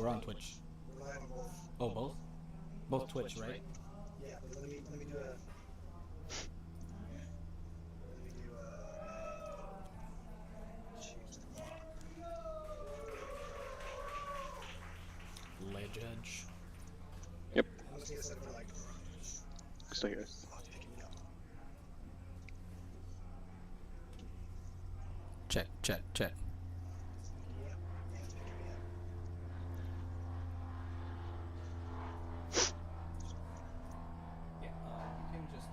on Twitch? We're live on both. Oh, both? Both Twitch, right? Yeah, but let me do a. Let me do change the clock. Ledge edge. Yep. I'm just gonna set it for like. Still here. Oh, it's picking me up. Check, check, check. It's picking me up. Yeah, it's picking me up. Yeah, you can just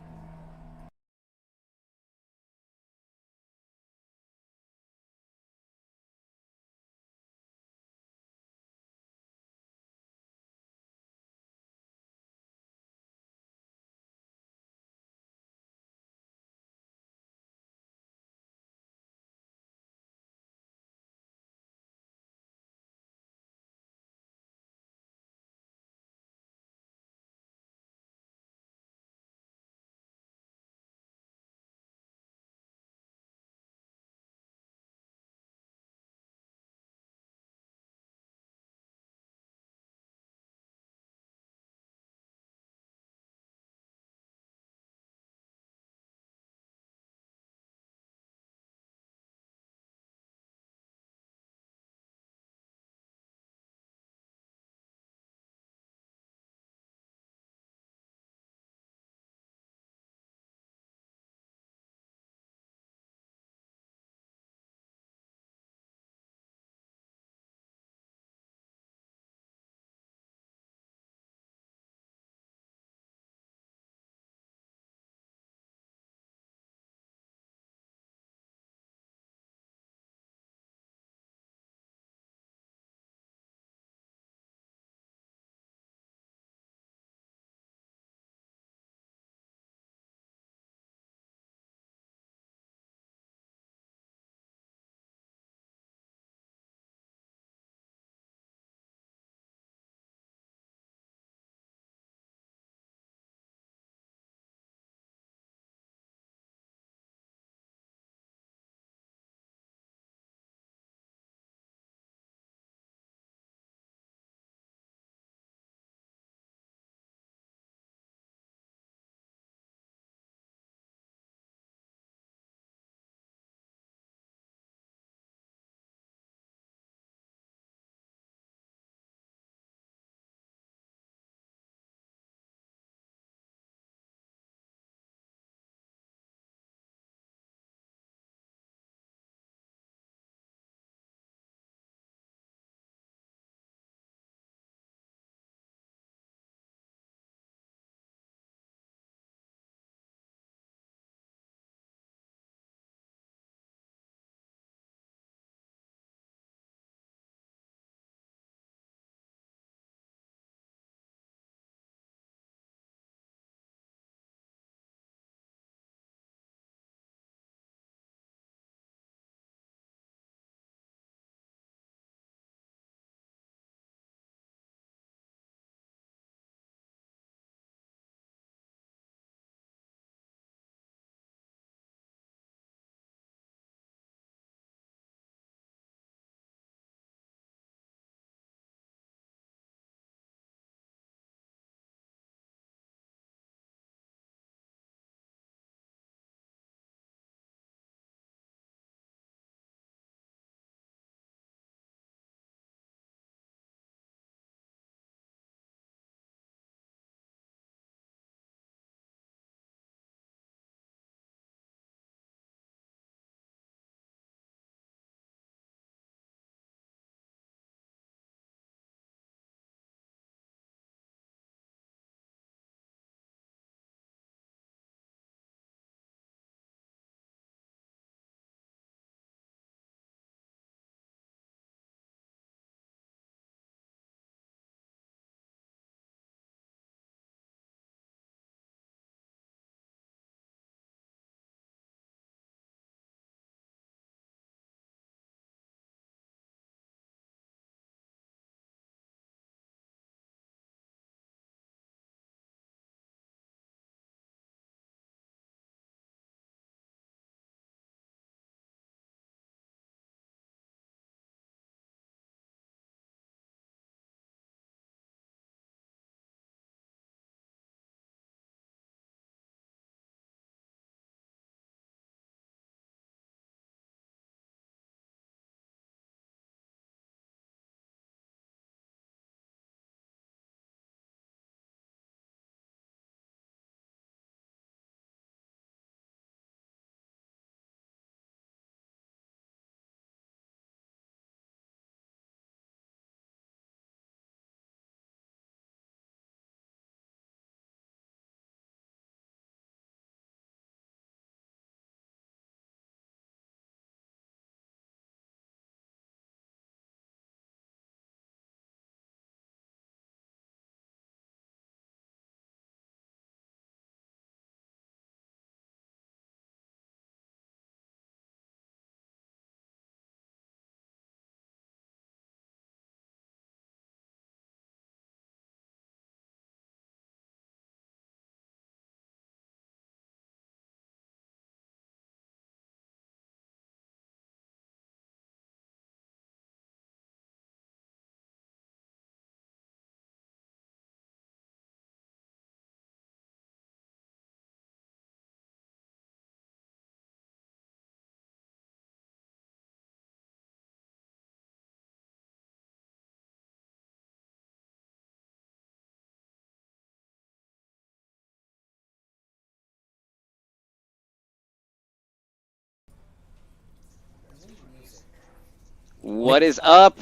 What is up,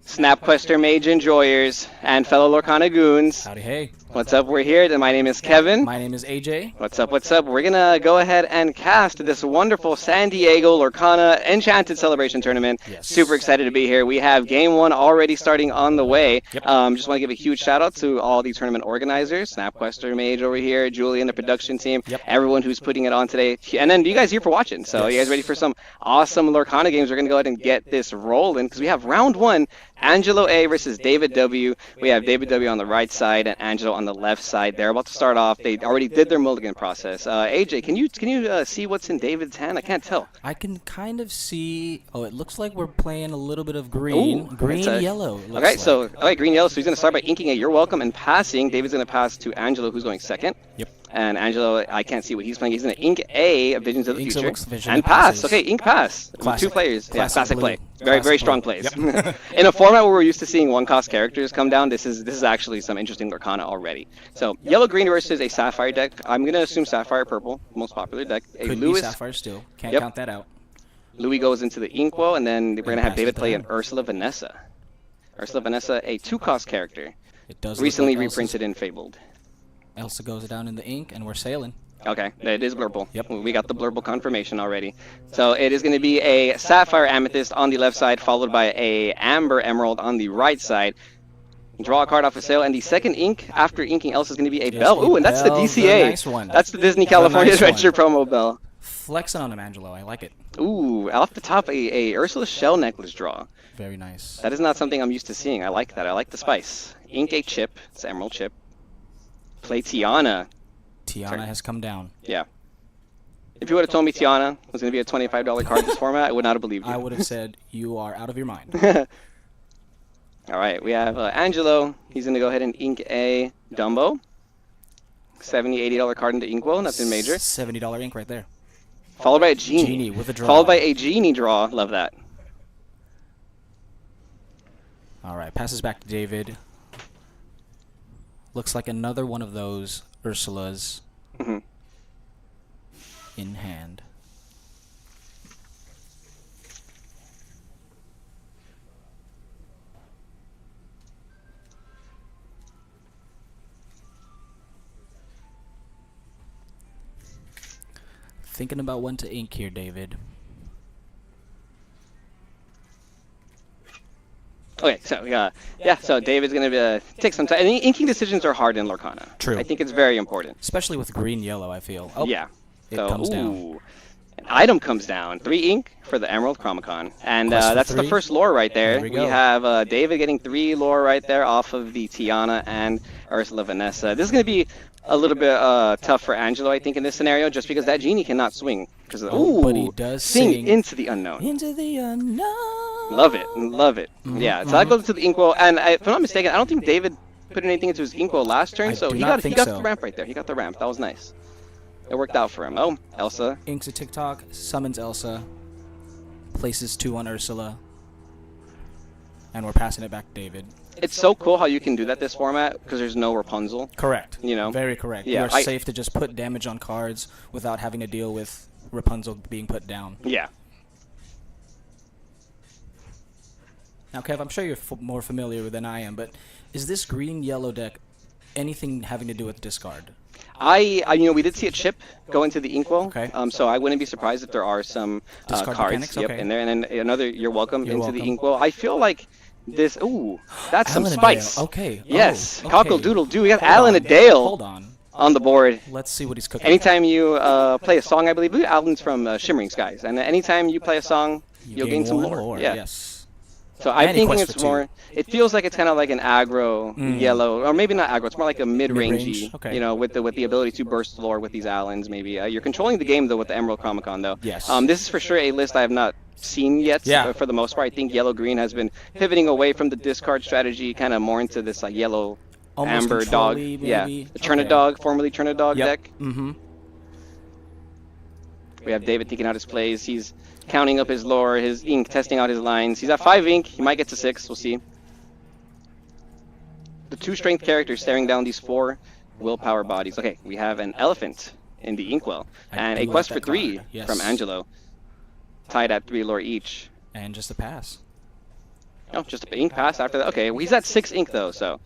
Snapquester Mage enjoyers and fellow Lorcana Goons? Howdy, hey. What's up? We're here. My name is Kevin. My name is AJ. What's up? What's up? We're gonna go ahead and cast this wonderful San Diego Lorcana Enchanted Celebration Tournament. Yes. Super excited to be here. We have Game 1 already starting on the way. Yep. Just want to give a huge shout out to all the tournament organizers, Snapquester Mage over here, Julian, the production team, Yep. everyone who's putting it on today, and then you guys here for watching. So you guys ready for some awesome Lorcana games? We're gonna go ahead and get this rolling because we have round 1, Angelo A versus David W. We have David W on the right side and Angelo on the left side. They're about to start off. They already did their mulligan process. AJ, can you see what's in David's hand? I can't tell. I can kind of see. Oh, it looks like we're playing a little bit of green. Ooh, green, it's a- yellow. it looks Okay, like. so green yellow. So he's gonna start by inking a "You're welcome" and passing. David's gonna pass to Angelo, who's going second. Yep. And Angelo, I can't see what he's playing. He's gonna ink a Visions of the Inks a Future Looks Vision and and pass. passes. Okay, ink pass. With Classic. 2 players. Yeah, classic blue. play. Very Classic strong blue. plays. Yep. In a format where we're used to seeing 1-cost characters come down, this is actually some interesting Lorcana already. So yellow green versus a sapphire deck. I'm gonna assume sapphire purple, most popular deck. A Could Lewis. be Sapphire still. Can't Yep. count that out. Louis goes into the Inkwell, and then we're gonna have passes David it play down. an Ursula Vanessa. Ursula Vanessa, a 2-cost character, It does. recently look like reprinted in Fabled. Elsa goes down in the ink, and we're sailing. Okay, it is blurple. Yep. We got the blurple confirmation already. So it is going to be a sapphire amethyst on the left side, followed by a amber emerald on the right side. Draw a card off a sale, and the second ink after inking Elsa is going to be a Yes, bell. a Ooh, and that's the bell, the DCA. nice one. That's the Disney California nice one. Adventure promo bell. Flexing on him, Angelo. I like it. Ooh, off the top, a Ursula shell necklace draw. Very nice. That is not something I'm used to seeing. I like that. I like the spice. Ink a chip. It's an emerald chip. Play Tiana. Tiana has come down. Yeah. If you would have told me Tiana was going to be a $25 card in this format, I would not have believed you. I would have said you are out of your mind. All right, we have Angelo. He's going to go ahead and ink a Dumbo. $70, $80 card into Inkwell. Nothing major. $70 ink right there. Followed by a Genie. Genie with a draw. Followed by a Genie draw. Love that. All right, passes back to David. Looks like another one of those Ursulas Mhm. in hand. Thinking about when to ink here, David. Okay, so yeah, so David's going to take some time. And inking decisions are hard in Lorcana. True. I think it's very important. Especially with green-yellow, I feel. Oh, Yeah. it So, comes down. ooh. An item comes down. 3 ink for the Emerald Chromicon. And Quest for that's the 3. first lore right there. There we go. have David getting 3 lore right there off of the Tiana and Ursula Vanessa. This is going to be a little bit tough for Angelo, I think, in this scenario, just because that Genie cannot swing. Oh, but he does sing into the unknown. Into the unknown. Love it, love it. Yeah, so that goes to the Inkwell, and if I'm not mistaken, I don't think David put anything into his Inkwell last turn, I so do he not got think the so. ramp right there. He got the ramp. That was nice. It worked out for him. Oh, Elsa. Inks a TikTok, summons Elsa, places 2 on Ursula, and we're passing it back to David. It's so cool how you can do that this format because there's no Rapunzel. Correct. You know? Very correct. Yeah, You're safe to just put damage on cards without having to deal with Rapunzel being put down. Yeah. Now, Kev, I'm sure you're more familiar than I am, but is this green-yellow deck anything having to do with discard? We did see a chip go into the Inkwell. Okay. So I wouldn't be surprised if there are some Discard cards. mechanics? Yep, Okay. in there, and then another You're Welcome You're into the welcome. Inkwell. I feel like this. Ooh, that's some Allendale. spice. Okay. Yes. Oh, Cockle okay. Doodle Doo. We got Hold Alan on. Adale Hold on. on the board. Let's see what he's cooking. Anytime you play a song, I believe Alan's from Shimmering Skies, and anytime you play a song, you'll gain some 1 lore. Yeah. Yes. So I'm And he thinking quests it's for 2. more. It feels like it's kind of like an aggro yellow, or maybe not aggro. It's more like a mid-rangey. Mid-range, okay. You know, with the ability to burst lore with these Allens. Maybe you're controlling the game though with the Emerald Chromicon though. Yes. This is for sure a list I have not seen yet. Yeah. For the most part, I think yellow green has been pivoting away from the discard strategy, kind of more into this like yellow Almost amber dog. control-y, Yeah. maybe? The Turn a Okay. Dog, formerly Turn a Dog Yep. deck. Mm-hmm. We have David thinking out his plays. He's counting up his lore, his ink, testing out his lines. He's at 5 ink. He might get to 6. We'll see. The 2 strength characters staring down these 4 willpower bodies. Okay, we have an elephant in the Inkwell. I And do a like quest for that 3 card. Yes. from Angelo. Tied at 3 lore each. And just a pass. Oh, just an ink pass after that. Okay, well, he's at 6 ink though, so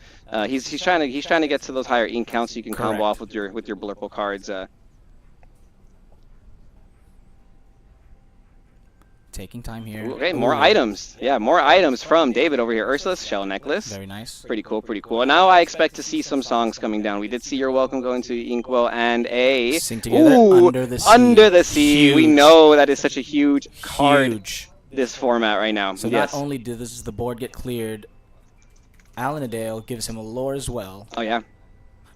he's trying to get to those higher ink counts so you can combo off with your blurple cards. Taking time here. Okay, more items. Yeah, more items from David over here. Ursula's shell necklace. Very nice. Pretty cool, pretty cool. Now I expect to see some songs coming down. We did see You're Welcome going to Inkwell and a... Sing Together, Under the Sea. Under the Sea. We Huge. know that is such a huge card, Huge. this format right now. So yes. not only did the board get cleared, Alanadale gives him a lore as well. Oh, yeah.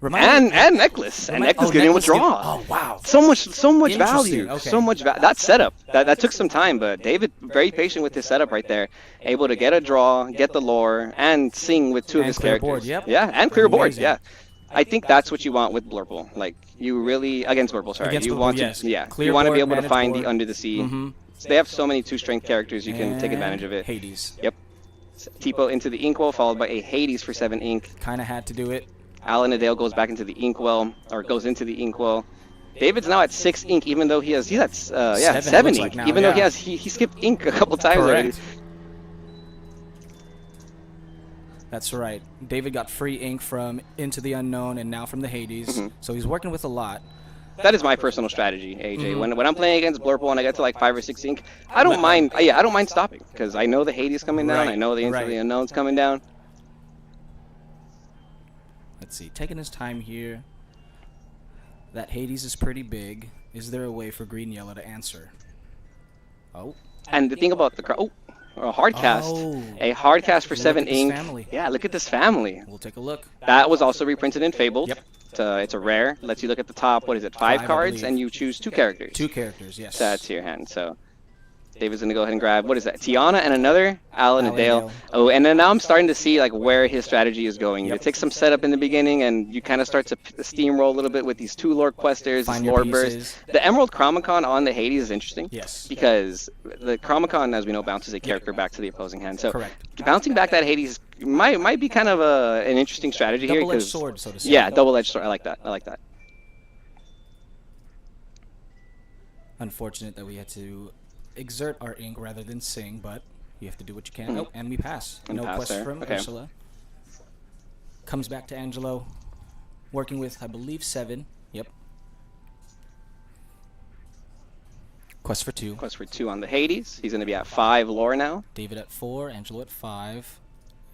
Remind me- And necklace. And necklace giving him a draw. Oh, wow. So much Interesting, value. okay. So much value. That setup. That took some time, but David very patient with his setup right there. Able to get a draw, get the lore, and sing with 2 of And his clear characters. board, yep. Yeah, and clear board. Amazing. Yeah. I think that's what you want with Blurple. Like you really against Blurple, sorry. Against you Blurple, want to yes. yeah. Clear You want to be board, able to manage find board. the Under the Sea. Mm-hmm. So they have so many 2-strength characters you can take advantage of it. Hades. Yep. Tipo into the Inkwell, followed by a Hades for 7 ink. Kind of had to do it. Alanadale goes back into the Inkwell, or goes into the Inkwell. David's now at 6 ink, even though he's at 7 looks ink. like now, Even though yeah. he skipped ink a couple times already. Correct. That's right. David got free ink from Into the Unknown and now from the Hades. Mm-hmm. So he's working with a lot. That is my personal strategy, AJ. Mm-hmm. When I'm playing against Blurple and I get to like 5 or 6 ink, I don't mind. I don't mind stopping because I know the Hades coming down. Right, I know the Into right. the Unknown's coming down. Let's see. Taking his time here. That Hades is pretty big. Is there a way for Green Yellow to answer? Oh. And the thing about the a hard cast, Oh. a hard cast for Look 7 at this ink. family. Yeah, look at this family. We'll take a look. That was also reprinted in Fabled. Yep. It's a rare. Lets you look at the top. What is it? 5 5, I cards, believe. and you choose 2 characters. 2 characters, yes. To add to your hand. So David's gonna go ahead and grab, what is that? Tiana and another Alanadale. Alanadale. Oh, and then now I'm starting to see like where his strategy is going. Yep. It takes some setup in the beginning, and you kind of start to steamroll a little bit with these 2 Lore Questers, Find this your Lore pieces. Burst. The Emerald Chromicon on the Hades is interesting. Yes. Because the Chromicon, as we know, bounces a character back to the opposing hand. So Correct. bouncing back that Hades might be kind of an interesting strategy here. Double-edged 'cause- sword, so to say. Yeah, double-edged sword. I like that. I like that. Unfortunate that we had to exert our ink rather than sing, but you have to do what you can. Mhm. Oh, and we pass. And No pass quest there. from Okay. Ursula. Comes back to Angelo, working with, I believe, 7. Yep. Quest for 2. Quest for 2 on the Hades. He's going to be at 5 lore now. David at 4, Angelo at 5.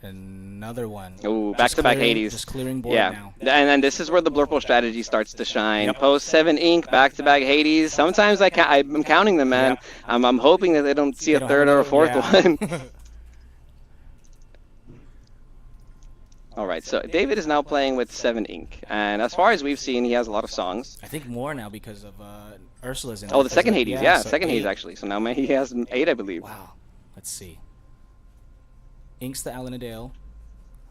Another one. Ooh, Just back-to-back clearing- Hades. Just clearing board Yeah, now. and then this is where the Blurple strategy starts to shine. Yep. Post 7 ink, back-to-back Hades. Sometimes I'm counting them, man. Yeah. I'm hoping that they don't see They a don't third have or a fourth yeah. one. All right, so David is now playing with 7 ink, and as far as we've seen, he has a lot of songs. I think more now because of Ursula's in Oh, it, the second isn't it? Hades, yeah, so second Hades 8. actually. So now he has 8, I believe. Wow. Let's see. Inks the Alanadale.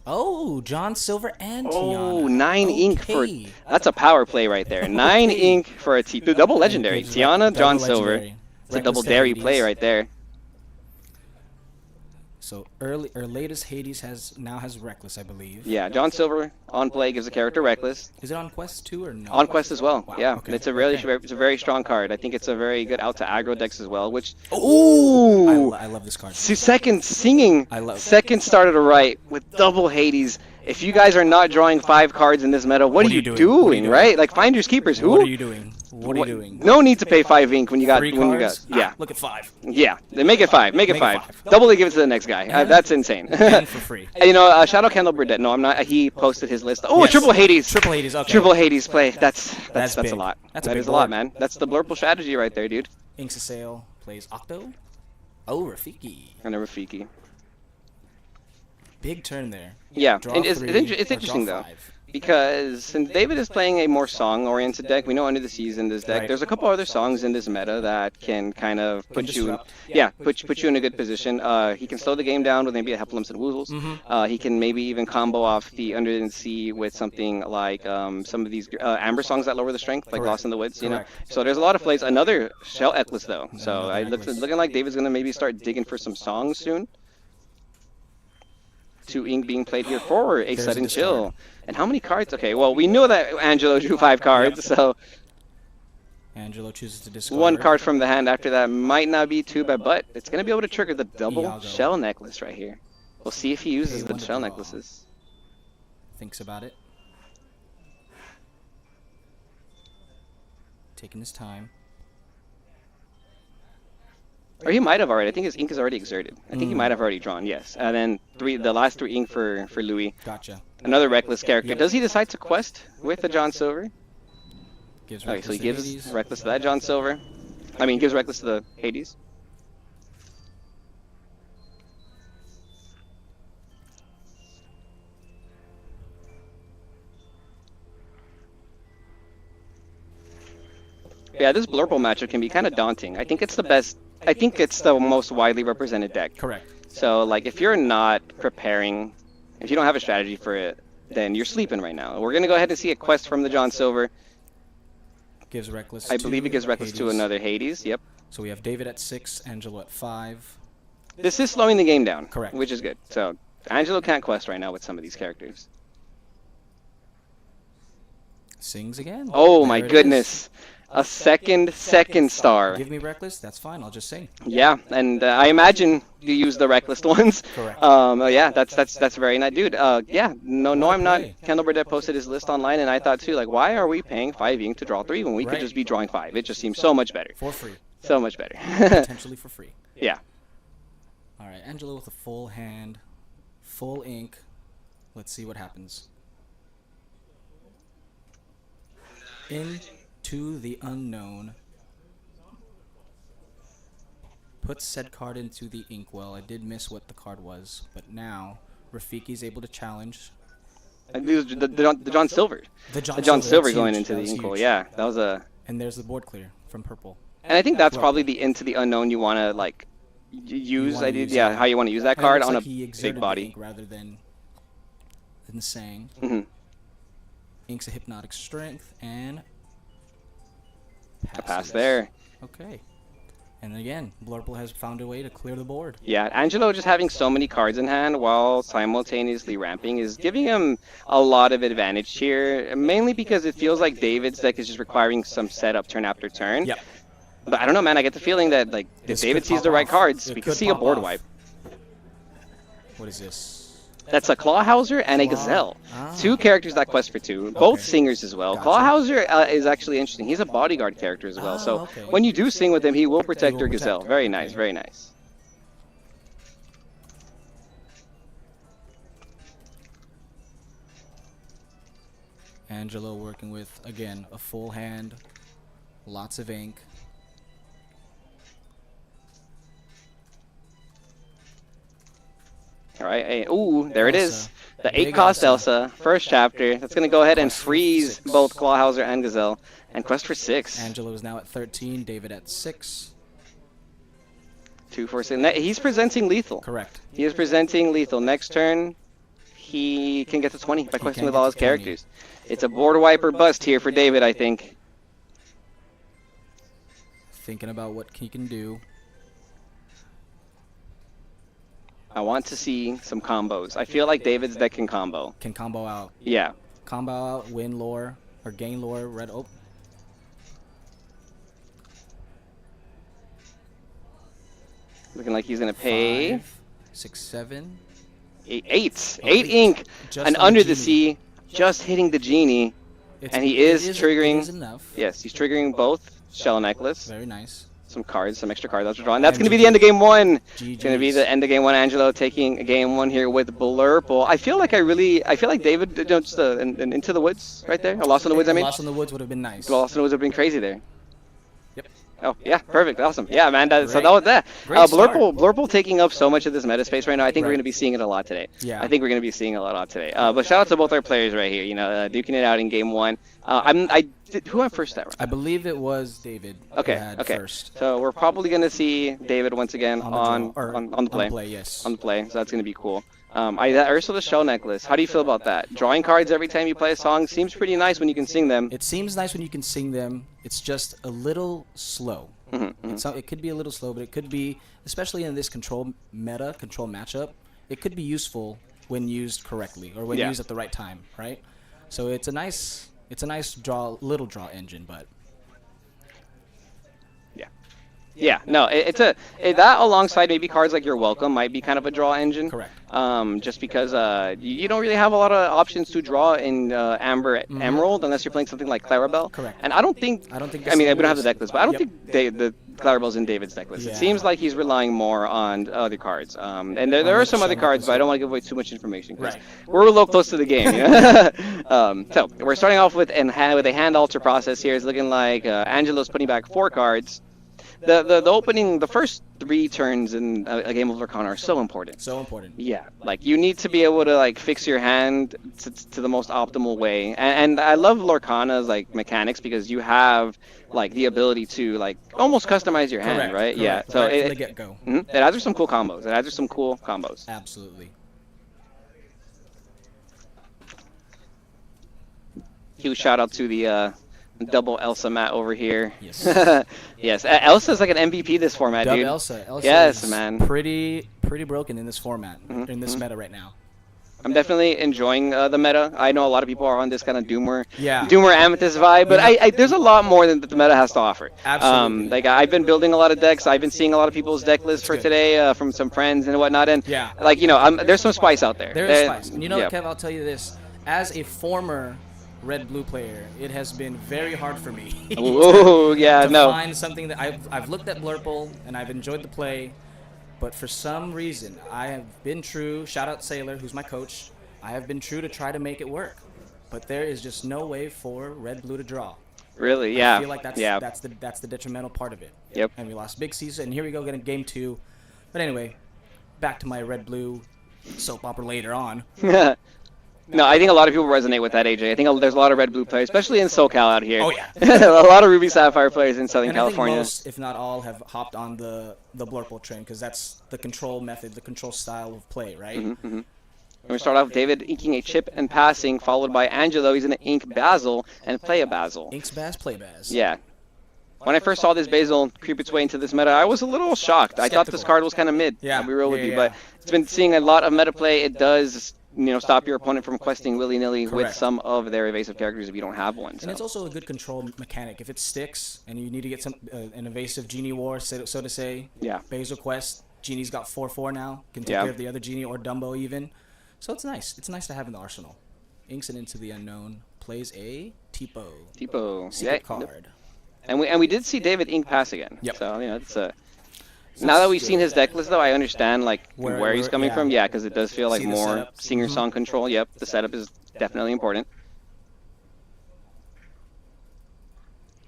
Oh, John Silver and Oh, Tiana. 9 ink for Okay. that's a power play right there. 9 Okay. ink for a double legendary. Pages Tiana, double John Silver. legendary. It's a Reckless double to dairy Hades. play right there. So latest Hades now has Reckless, I believe. Yeah, John Silver on play gives a character reckless. Is it on Quest 2 or no? On quest as well. Wow, Yeah, okay. and it's a really Okay. it's a very strong card. I think it's a very good out to aggro decks as well. Which Ooh! I love this card. second singing. I love- Second started to right with double Hades. If you guys are not drawing 5 cards in this meta, what are you What are you doing? doing? Right? Like finders keepers. Who? What are you doing? What are you doing? No need to pay 5 ink when you got 3 when you cards? got yeah. Look at 5. Yeah, they make it 5. Make it Make it 5. 5. Double give it to the next guy. And- That's insane. And for free. You know, Shadow Candle Burdette. No, I'm not. He posted his list. Oh, Yes. triple Hades. Triple Hades, okay. Triple Hades play. That's That's a big. lot. That's a That big is a lot, board. man. That's the Blurple strategy right there, dude. Inks a Sail plays Octo. Oh, Rafiki. And a Rafiki. Big turn there. Yeah, Draw and it's 3 it's or interesting draw though. 5. Because since David is playing a more song-oriented deck, we know Under the Sea is in this deck. Right. There's a couple other songs in this meta that can kind of Can put you, disrupt. put you in a good position. He can slow the game down with maybe a Hepalumps and Woozles. Mhm. He can maybe even combo off the Under the Sea with something like some of these Amber songs that lower the strength, like Correct. Lost in the Woods. You know, Correct. so there's a lot of plays. Another Shell Eclipse though. So Another I look Eclipse. looking like David's gonna maybe start digging for some songs soon. 2 ink being played here for a There's a sudden discard. chill. And how many cards? Okay, well, we know that Angelo drew 5 cards, so Angelo chooses to discard. 1 card from the hand after that might not be too bad, but it's going to be able to trigger the double Iago. shell necklace right here. We'll see if he uses Okay, the one to shell draw. necklaces. Thinks about it. Taking his time. Or he might have already. I think his ink is already exerted. I think he might have already drawn, yes. And then the last 3 ink for Louis. Gotcha. Another reckless character. Yep. Does he decide to quest with the John Silver? Gives Okay, so he reckless to gives Hades. reckless to that John Silver. I mean, gives reckless to the Hades. Yeah, this Blurple matchup can be kind of daunting. I think it's the best. I think it's the most widely represented deck. Correct. So, like, if you're not preparing, if you don't have a strategy for it, then you're sleeping right now. We're gonna go ahead and see a quest from the John Silver. Gives reckless. I believe it gives reckless to Hades. another Hades. Yep. So we have David at 6, Angelo at 5. This is slowing the game down. Correct. Which is good. So, Angelo can't quest right now with some of these characters. Sings again. Oh There my it is. goodness. A second star. Give me reckless. That's fine. I'll just sing. Yeah, and I imagine you use the reckless ones. Correct. Yeah, that's very nice, dude. Yeah, no, What a I'm not. play. Candleberdet posted his list online, and I thought too, like, why are we paying 5 ink to draw 3 when we could Right. just be drawing 5? It just seems so much better. For free. So much better. Potentially for free. Yeah. All right, Angelo with a full hand, full ink. Let's see what happens. Into the unknown. Put said card into the inkwell. I did miss what the card was, but now Rafiki's able to challenge. I think it was the John Silver. The The John Silver that's going huge. into That the was inkwell. huge. Yeah, that was a. And there's the board clear from purple. And I think that's probably the into the unknown you want to like use. wanna I did. use Yeah, it. how you want to use that And it card looks on like a he exerted big the body. ink rather than saying. Hmm. Ink's a hypnotic strength and A pass passes. there. Okay. And again, Blurple has found a way to clear the board. Yeah, Angelo just having so many cards in hand while simultaneously ramping is giving him a lot of advantage here, mainly because it feels like David's deck is just requiring some setup turn after turn. Yep. But I don't know, man. I get the feeling that like if This David could sees pop the right off. cards, It we could could see a pop board off. wipe. What is this? That's a Clawhauser and a Claw. Gazelle. Ah. 2 characters that quest for 2, both Okay. singers as well. Gotcha. Clawhauser is actually interesting. He's a bodyguard character as well. Ah, So okay. when you do sing with him, he will protect will your protect. Gazelle. Very nice, Okay. very nice. Angelo working with, again, a full hand, lots of ink. All right. Hey, ooh, there it is. Elsa. The Big 8 cost Elsa. Elsa, first chapter. That's going to go ahead and Quest for freeze 6. both Clawhauser and Gazelle. And quest for 6. Angelo is now at 13, David at 6. 2, 4, 6. He's presenting lethal. Correct. He is presenting lethal. Next turn, he can get to 20 by questing can with get all to his 20. characters. It's a board wiper bust here for David, I think. Thinking about what he can do. I want to see some combos. I feel like David's deck can combo. Can combo out. Yeah. Combo out, win lore, or gain lore, red. Oh. Looking like he's going to pay 5, 6, 7. 8 Eight. ink. Just And on under Genie. the sea, just hitting the genie. And he it is triggering- It is enough. Yes, he's triggering both Shell Necklace. Very nice. Some cards, some extra cards that's drawn. That's And going to be the end of game 1. GG's. It's going to be the end of game 1. Angelo taking game 1 here with Blurple. I feel like David, just into the woods right there. Or Lost in the Woods, I mean. Lost in the Woods would have been nice. Lost in the Woods have been crazy there. Yep. Oh, yeah, perfect, awesome. Yeah, man, so Great. that was that. Great start. Blurple taking up so much of this meta space right now. I think we're Right. going to be seeing it a lot today. Yeah. I think we're going to be seeing a lot today. But shout out to both our players right here, duking it out in game 1. Who went first that round? I believe it was David. Okay, who had okay. First. So we're probably going to see David once again on draw, or the play. yes. On the play, so that's going to be cool. That Ursula's Shell Necklace, how do you feel about that? Drawing cards every time you play a song seems pretty nice when you can sing them. It seems nice when you can sing them. It's just a little slow. It could be a little slow, but it could be, especially in this control matchup, it could be useful when used correctly or when Yeah. used at the right time, right? So it's a nice little draw engine, but Yeah. Yeah, no, that alongside maybe cards like your Welcome might be kind of a draw engine. Correct. Just because you don't really have a lot of options to draw in Amber Emerald unless you're playing something like Clarabelle. Correct. And I don't think this I mean, we don't is- have the deck list, but I don't Yep. think the Clarabelle's in David's deck list. It Yeah. seems like he's relying more on other cards. And there are some other cards, but I don't want to give away too much information because Right. we're a little close to the game. Yeah? So we're starting off with a hand alter process here. It's looking like Angelo's putting back 4 cards. The first 3 turns in a game of Lorcana are so important. So important. Yeah, like you need to be able to like fix your hand to the most optimal way, and I love Lorcana's like mechanics because you have like the ability to like almost customize your hand, Correct, right? correct. Yeah, so Right from the get-go. it adds some cool combos. Absolutely. Huge shout out to the double Elsa Matt over here. Yes. Yes, Elsa's like an MVP this format, Dub dude. Elsa. Elsa Yes, is man. Pretty broken in this format, in this meta right now. I'm definitely enjoying the meta. I know a lot of people are on this kind of Doomer, Yeah. Doomer Amethyst vibe, but Yeah. I there's a lot more than the meta has to offer. Absolutely. Like I've been building a lot of decks. I've been seeing a lot of people's deck lists for good. today from some friends and whatnot, and Yeah. like there's some spice out there. There is spice. And you know yeah. what, Kev? I'll tell you this. As a former red-blue player, it has been very hard for me Oh yeah, to no. find something that I've looked at Blurple and I've enjoyed the play, but for some reason I have been true. Shout out Sailor, who's my coach. I have been true to try to make it work, but there is just no way for red-blue to draw. Really, yeah, I feel like that's the detrimental part of it. Yep. And we lost big season, and here we go getting game 2. But anyway, back to my red-blue soap opera later on. No, I think a lot of people resonate with that, AJ. I think there's a lot of red blue players, especially in SoCal out here. Oh, yeah. A lot of Ruby Sapphire players in Southern And California. I think most, if not all, have hopped on the Blurple trend because that's the control method, the control style of play, right? We're going to start off with David inking a chip and passing, followed by Angelo. He's going to ink Basil and play a Basil. Inks Baz, play Baz. Yeah. When I first saw this Basil creep its way into this meta, I was a little shocked. I thought this Skeptical. card was kind of mid. Yeah, I'll be real with yeah, you. yeah. But it's been seeing a lot of meta play. It does, stop your opponent from questing willy-nilly with Correct. some of their evasive characters if you don't have one. And So. it's also a good control mechanic. If it sticks and you need to get some an evasive Genie War, so to say, Yeah. Basil Quest, Genie's got 4/4 now, can take Yeah. care of the other Genie or Dumbo even. So it's nice. It's nice to have in the arsenal. Inks it into the unknown, plays a Tipo. Tipo. Secret Yeah. card. And we did see David ink pass again. Yep. So it's now that we've seen his deck list though, I understand like where he's coming yeah. from. Yeah, because it does feel like See the more setup? singer song control. Yep, the setup is definitely important.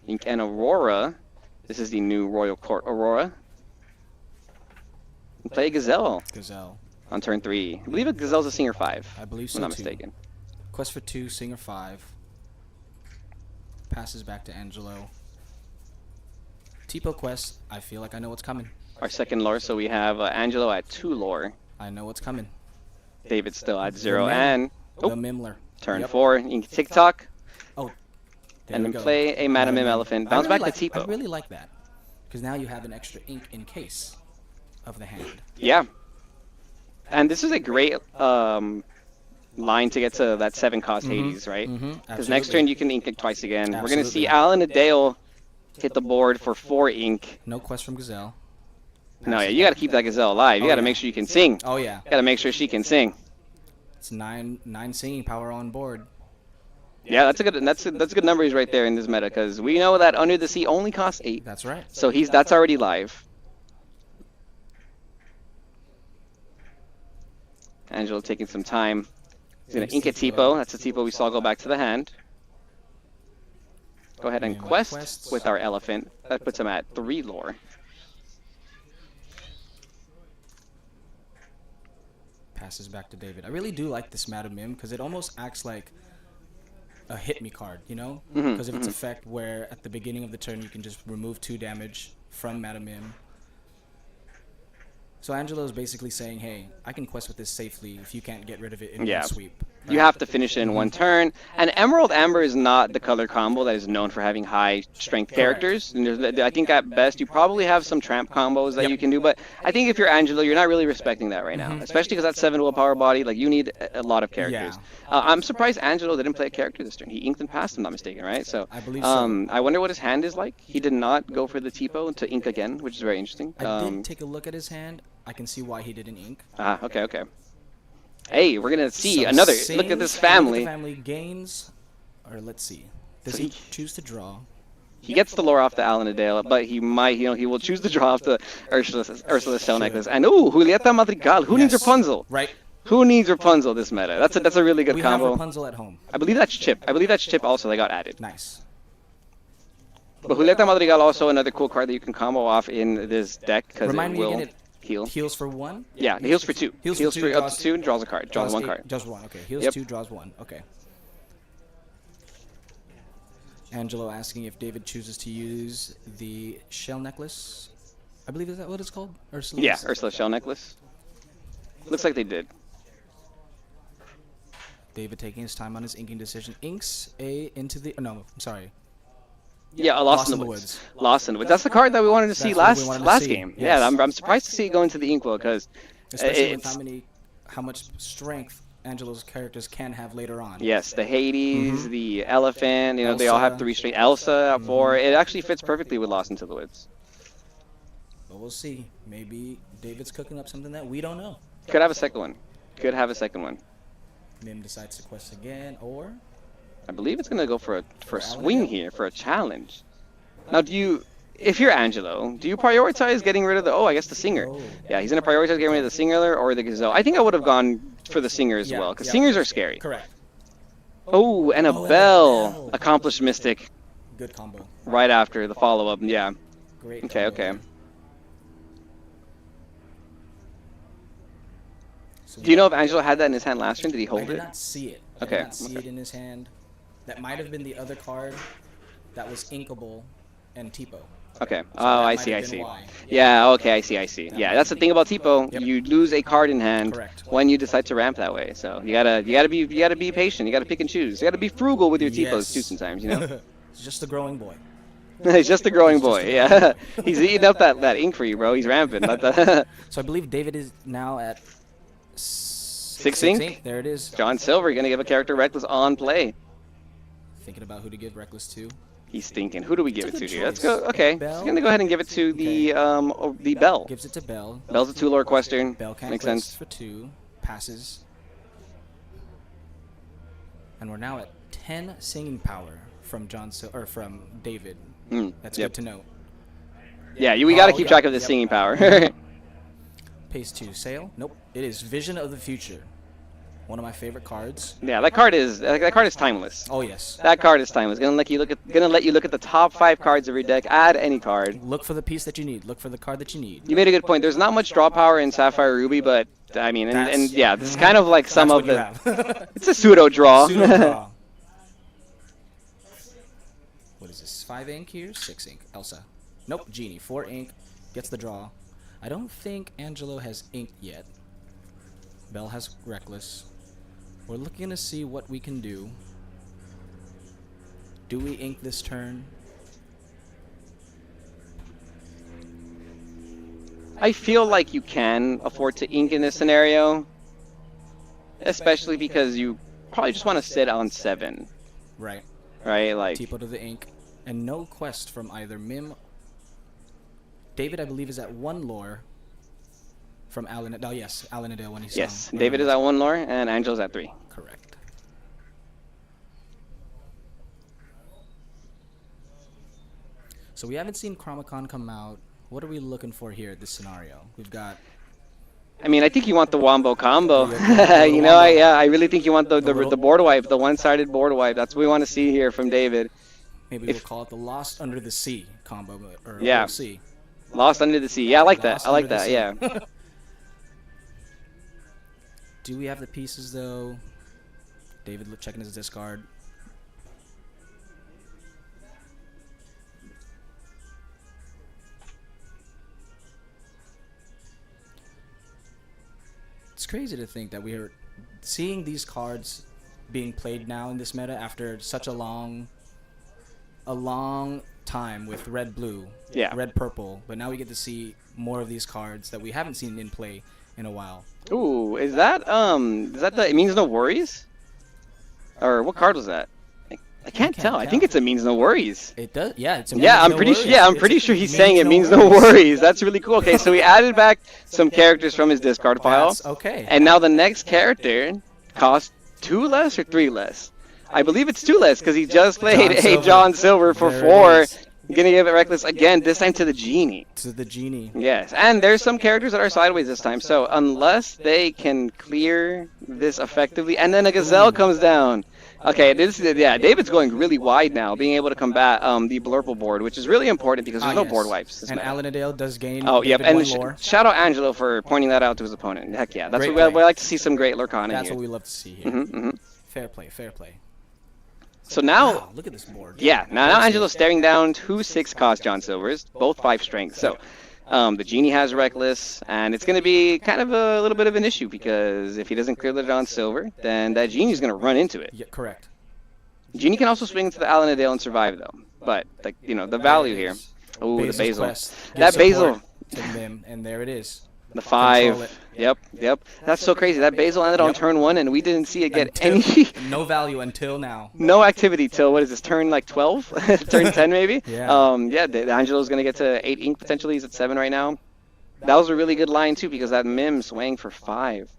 Ink and Aurora. This is the new Royal Court Aurora. And play Gazelle Gazelle. on turn 3. I believe a Gazelle's a singer 5. I believe If so I'm not too. mistaken. Quest for 2, Singer 5. Passes back to Angelo. Tipo Quest, I feel like I know what's coming. Our second lore, so we have Angelo at 2 lore. I know what's coming. David still at 0, Mim- and The Mimler. turn Yep. 4, Ink TikTok. Oh, there And we then go. play a Madam Mim Elephant. I Bounce really back like, to Tipo. I really like that. Because now you have an extra ink in case of the hand. Yeah. And this is a great line to get to that 7 cost Hades, right? Because next turn you can ink it twice again. We're going to see Absolutely. Alan Adale hit the board for 4 ink. No quest from Gazelle. No, yeah, you got to keep that Gazelle alive. You Oh, got to yeah. make sure you can sing. Oh, yeah. Got to make sure she can sing. It's nine singing power on board. Yeah, that's good numbers right there in this meta because we know that Under the Sea only costs 8. That's right. So that's already live. Angelo taking some time. He's going to ink a Tipo. That's a Tipo we saw go back to the hand. Go ahead and Yeah, quest quests. with our elephant. That puts him at 3 lore. Passes back to David. I really do like this Madam Mim because it almost acts like a hit me card, you know? Because of its effect where at the beginning of the turn you can just remove 2 damage from Madam Mim. So Angelo is basically saying, hey, I can quest with this safely if you can't get rid of it in Yeah. one sweep. You have to finish it in one turn. And Emerald Amber is not the color combo that is known for having high strength characters. And I think at best you probably have some tramp combos that you can do. But I think if you're Angelo, you're not really respecting that right now, especially because that 7 willpower body, like you need a lot of characters. I'm surprised Angelo didn't play a character this turn. He inked and passed, if I'm not mistaken, right? So I believe so. I wonder what his hand is like. He did not go for the Tipo to ink again, which is very interesting. I did take a look at his hand. I can see why he didn't ink. Okay, okay. Hey, we're gonna see So another. sings, Look at this look family. the family gains, or let's see. Does So he he- choose to draw? He gets the lore off the Alanadale, but he might, he will choose to draw off the Ursula's Shell Necklace. And ooh, Julieta Madrigal. Who needs Yes. Rapunzel? Right. Who needs Rapunzel this meta? That's a really good We have combo. Rapunzel at home. I believe that's Chip. I believe that's Chip also that got added. Nice. But Julieta Madrigal also another cool card that you can combo off in this deck because Remind it me will again, it heal. heals for 1? Yeah, it heals for 2. Heals Heals for for 2, up draws- to 2 and draws a card. Draws one 8, card. Draws 1, okay. Heals Yep. 2, draws 1, okay. Angelo asking if David chooses to use the shell necklace. I believe is that what it's called? Ursula's? Yeah, Ursula's Shell Necklace. Looks like they did. David taking his time on his inking decision. Inks a into the... No, I'm sorry. Yeah, Lost in the Woods. Lost in the Woods. That's the card that we wanted to see That's what we wanted to last see. game. Yes. Yeah, I'm surprised to see it go into the Inkwell because Especially with it's how much strength Angelo's characters can have later on. yes, the Hades, the Elephant. You know, they all Elsa. have 3 straight. Elsa at 4. It actually fits perfectly with Lost into the Woods. But we'll see. Maybe David's cooking up something that we don't know. Could have a second one. Could have a second one. Mim decides to quest again, or... I believe it's gonna go for a For swing Alan? here for a challenge. Now, if you're Angelo, do you prioritize getting rid of the? Oh, I guess the singer. Oh. Yeah, he's gonna prioritize getting rid of the singer or the gazelle. I think I would have gone for the singer as Yeah, well because yeah. singers are scary. Correct. Oh, and a Oh, and a bell. bell. Accomplished Mystic Good combo. right after the follow-up. Yeah. Great Okay, combo okay. there. So Do you know if Angelo had that in his hand last turn? Did he I hold did it? not see it. I Okay, did not see okay. it in his hand. That might have been the other card that was inkable and Tipo. Okay. So Oh, that I might see, have I been see. why. Yeah, okay, I see. That Yeah, might that's the be. thing about Tipo. Yep. You lose a card in hand Correct. when you decide to ramp that way. So you gotta be patient. You gotta pick and choose. You gotta be frugal with your Tipos too Yes. sometimes. You know. It's just a growing boy. He's just a growing He's just boy. a Yeah. He's eating up that ink for you, bro. He's ramping. So I believe David is now at 6 ink. There it is. John Silver gonna give a character reckless on play. Thinking about who to give reckless to. He's thinking. Who do we give it It's a to good here? Let's choice. go. Okay. Bell? He's gonna go ahead and give it to the Bell. Gives it to Bell. Bell's a 2-lore Questern. Bell can't Makes quest sense. for 2. Passes. And we're now at 10 singing power from from David. That's Yep. good to know. Yeah, we gotta Oh, keep yeah, track of the yep. singing power. Pace 2. Sale? Nope. It is Vision of the Future. One of my favorite cards. Yeah, that card is timeless. Oh, yes. That card is timeless. Gonna let you look at the top 5 cards of your deck. Add any card. Look for the piece that you need. Look for the card that you need. You made a good point. There's not much draw power in Sapphire Ruby, but I mean, and That's- yeah, this is kind of like some That's of what you the. have. It's a pseudo draw. Pseudo draw. What is this? 5 ink here? 6 ink. Elsa. Nope. Genie. 4 ink. Gets the draw. I don't think Angelo has inked yet. Bell has reckless. We're looking to see what we can do. Do we ink this turn? I feel like you can afford to ink in this scenario, especially because you probably just want to sit on 7, Right. right? Like, Tipo to the ink. And no quest from either Mim. David, I believe, is at 1 lore from Alan. Oh, yes. Alanadale when he saw yes, him. David is at 1 lore and Angel's at 3. Correct. So we haven't seen Chromacon come out. What are we looking for here at this scenario? We've got I mean, I think you want the Wombo combo. Yeah, You know, Wombo. I really think you want the little- board wipe, the one-sided board wipe. That's what we want to see here from David. maybe we'll call it the Lost Under the Sea combo, or Yeah. we'll see. Lost under the sea. Yeah, I like that. Lost I like Under the that. Sea. Yeah. Do we have the pieces though? David checking his discard. It's crazy to think that we are seeing these cards being played now in this meta after such a long time with red blue, Yeah. red purple, but now we get to see more of these cards that we haven't seen in play in a while. Ooh, is that the It Means No Worries? Or what card was that? I can't tell. I think it's It Means No Worries. It does, yeah. It's a Yeah, I'm no pretty worries. sure. Yeah, I'm pretty sure he's saying It Means No Worries. That's really cool. Okay, so we added back some characters from his discard pile, That's okay. and now the next character costs 2 less or 3 less. I believe it's 2 less because he just played a John Silver for There 4. it is. Gonna give it Reckless again, this time to the Genie. To the Genie. Yes, and there's some characters that are sideways this time, so unless they can clear this effectively, and then a Gazelle comes down. Okay, David's going really wide now, being able to combat the Blurple board, which is really important because there's no Yes. board wipes. This And meta. Alanadale does gain. Oh, yep, David and one lore. shout out Angelo for pointing that out to his opponent. Heck yeah, that's Great what we play. like to see, some great Lorcana That's here. what we love to see here. Mhm. Fair play, fair play. So now, Wow, look at this board. yeah, now Angelo's staring down 2 6-cost John Silvers, both 5 strength. So the Genie has Reckless, and it's going to be kind of a little bit of an issue because if he doesn't clear the John Silver, then that Genie's going to run into it. Yeah, correct. Genie can also swing into the Alanadale and survive, though. But, like, you know, the value here. Ooh, the Basil's Basil. quest That gives Basil. support to them, and there it is. The Control 5. it. Yep. That's so crazy. That Basil ended on Yep. turn 1, and we didn't see it get Until- any... no value until now. No activity till, what is this, turn like 12? Turn 10 maybe? Yeah. Angelo's going to get to 8 ink potentially. He's at 7 right now. That was a really good line too because that Mim swang for 5.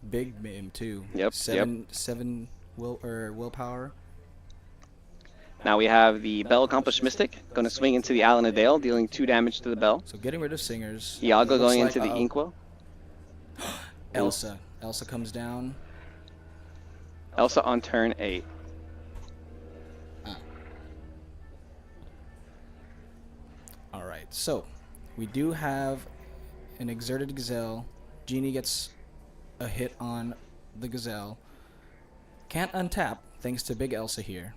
Big Mim too. Yep, Seven willpower. Now we have the Bell Accomplished Mystic going to swing into the Alanadale, dealing 2 damage to the Bell. So getting rid of Singers. Iago Looks going like- into the uh-oh. Inkwell. Elsa. Elsa comes down. Elsa on turn 8. All right. So we do have an Exerted Gazelle. Genie gets a hit on the Gazelle. Can't untap thanks to Big Elsa here.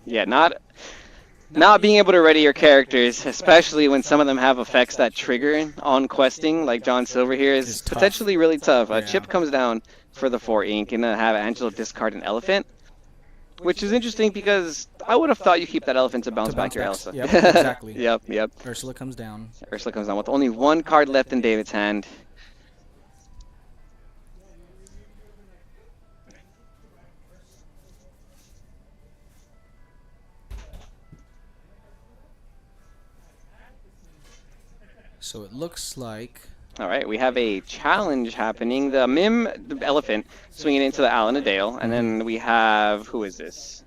Yeah, not being able to ready your characters, especially when some of them have effects that trigger on questing, like John Silver here, is Is tough. potentially really tough. Yeah. Chip comes down for the 4 ink and have Angelo discard an Elephant, which is interesting because I would have thought you keep that Elephant to bounce back your Elsa. Yep, exactly. Yep. Ursula comes down. Ursula comes down with only 1 card left in David's hand. So it looks like All right, we have a challenge happening. The Mim, the Elephant, swinging into the Alanadale, and then we have, who is this?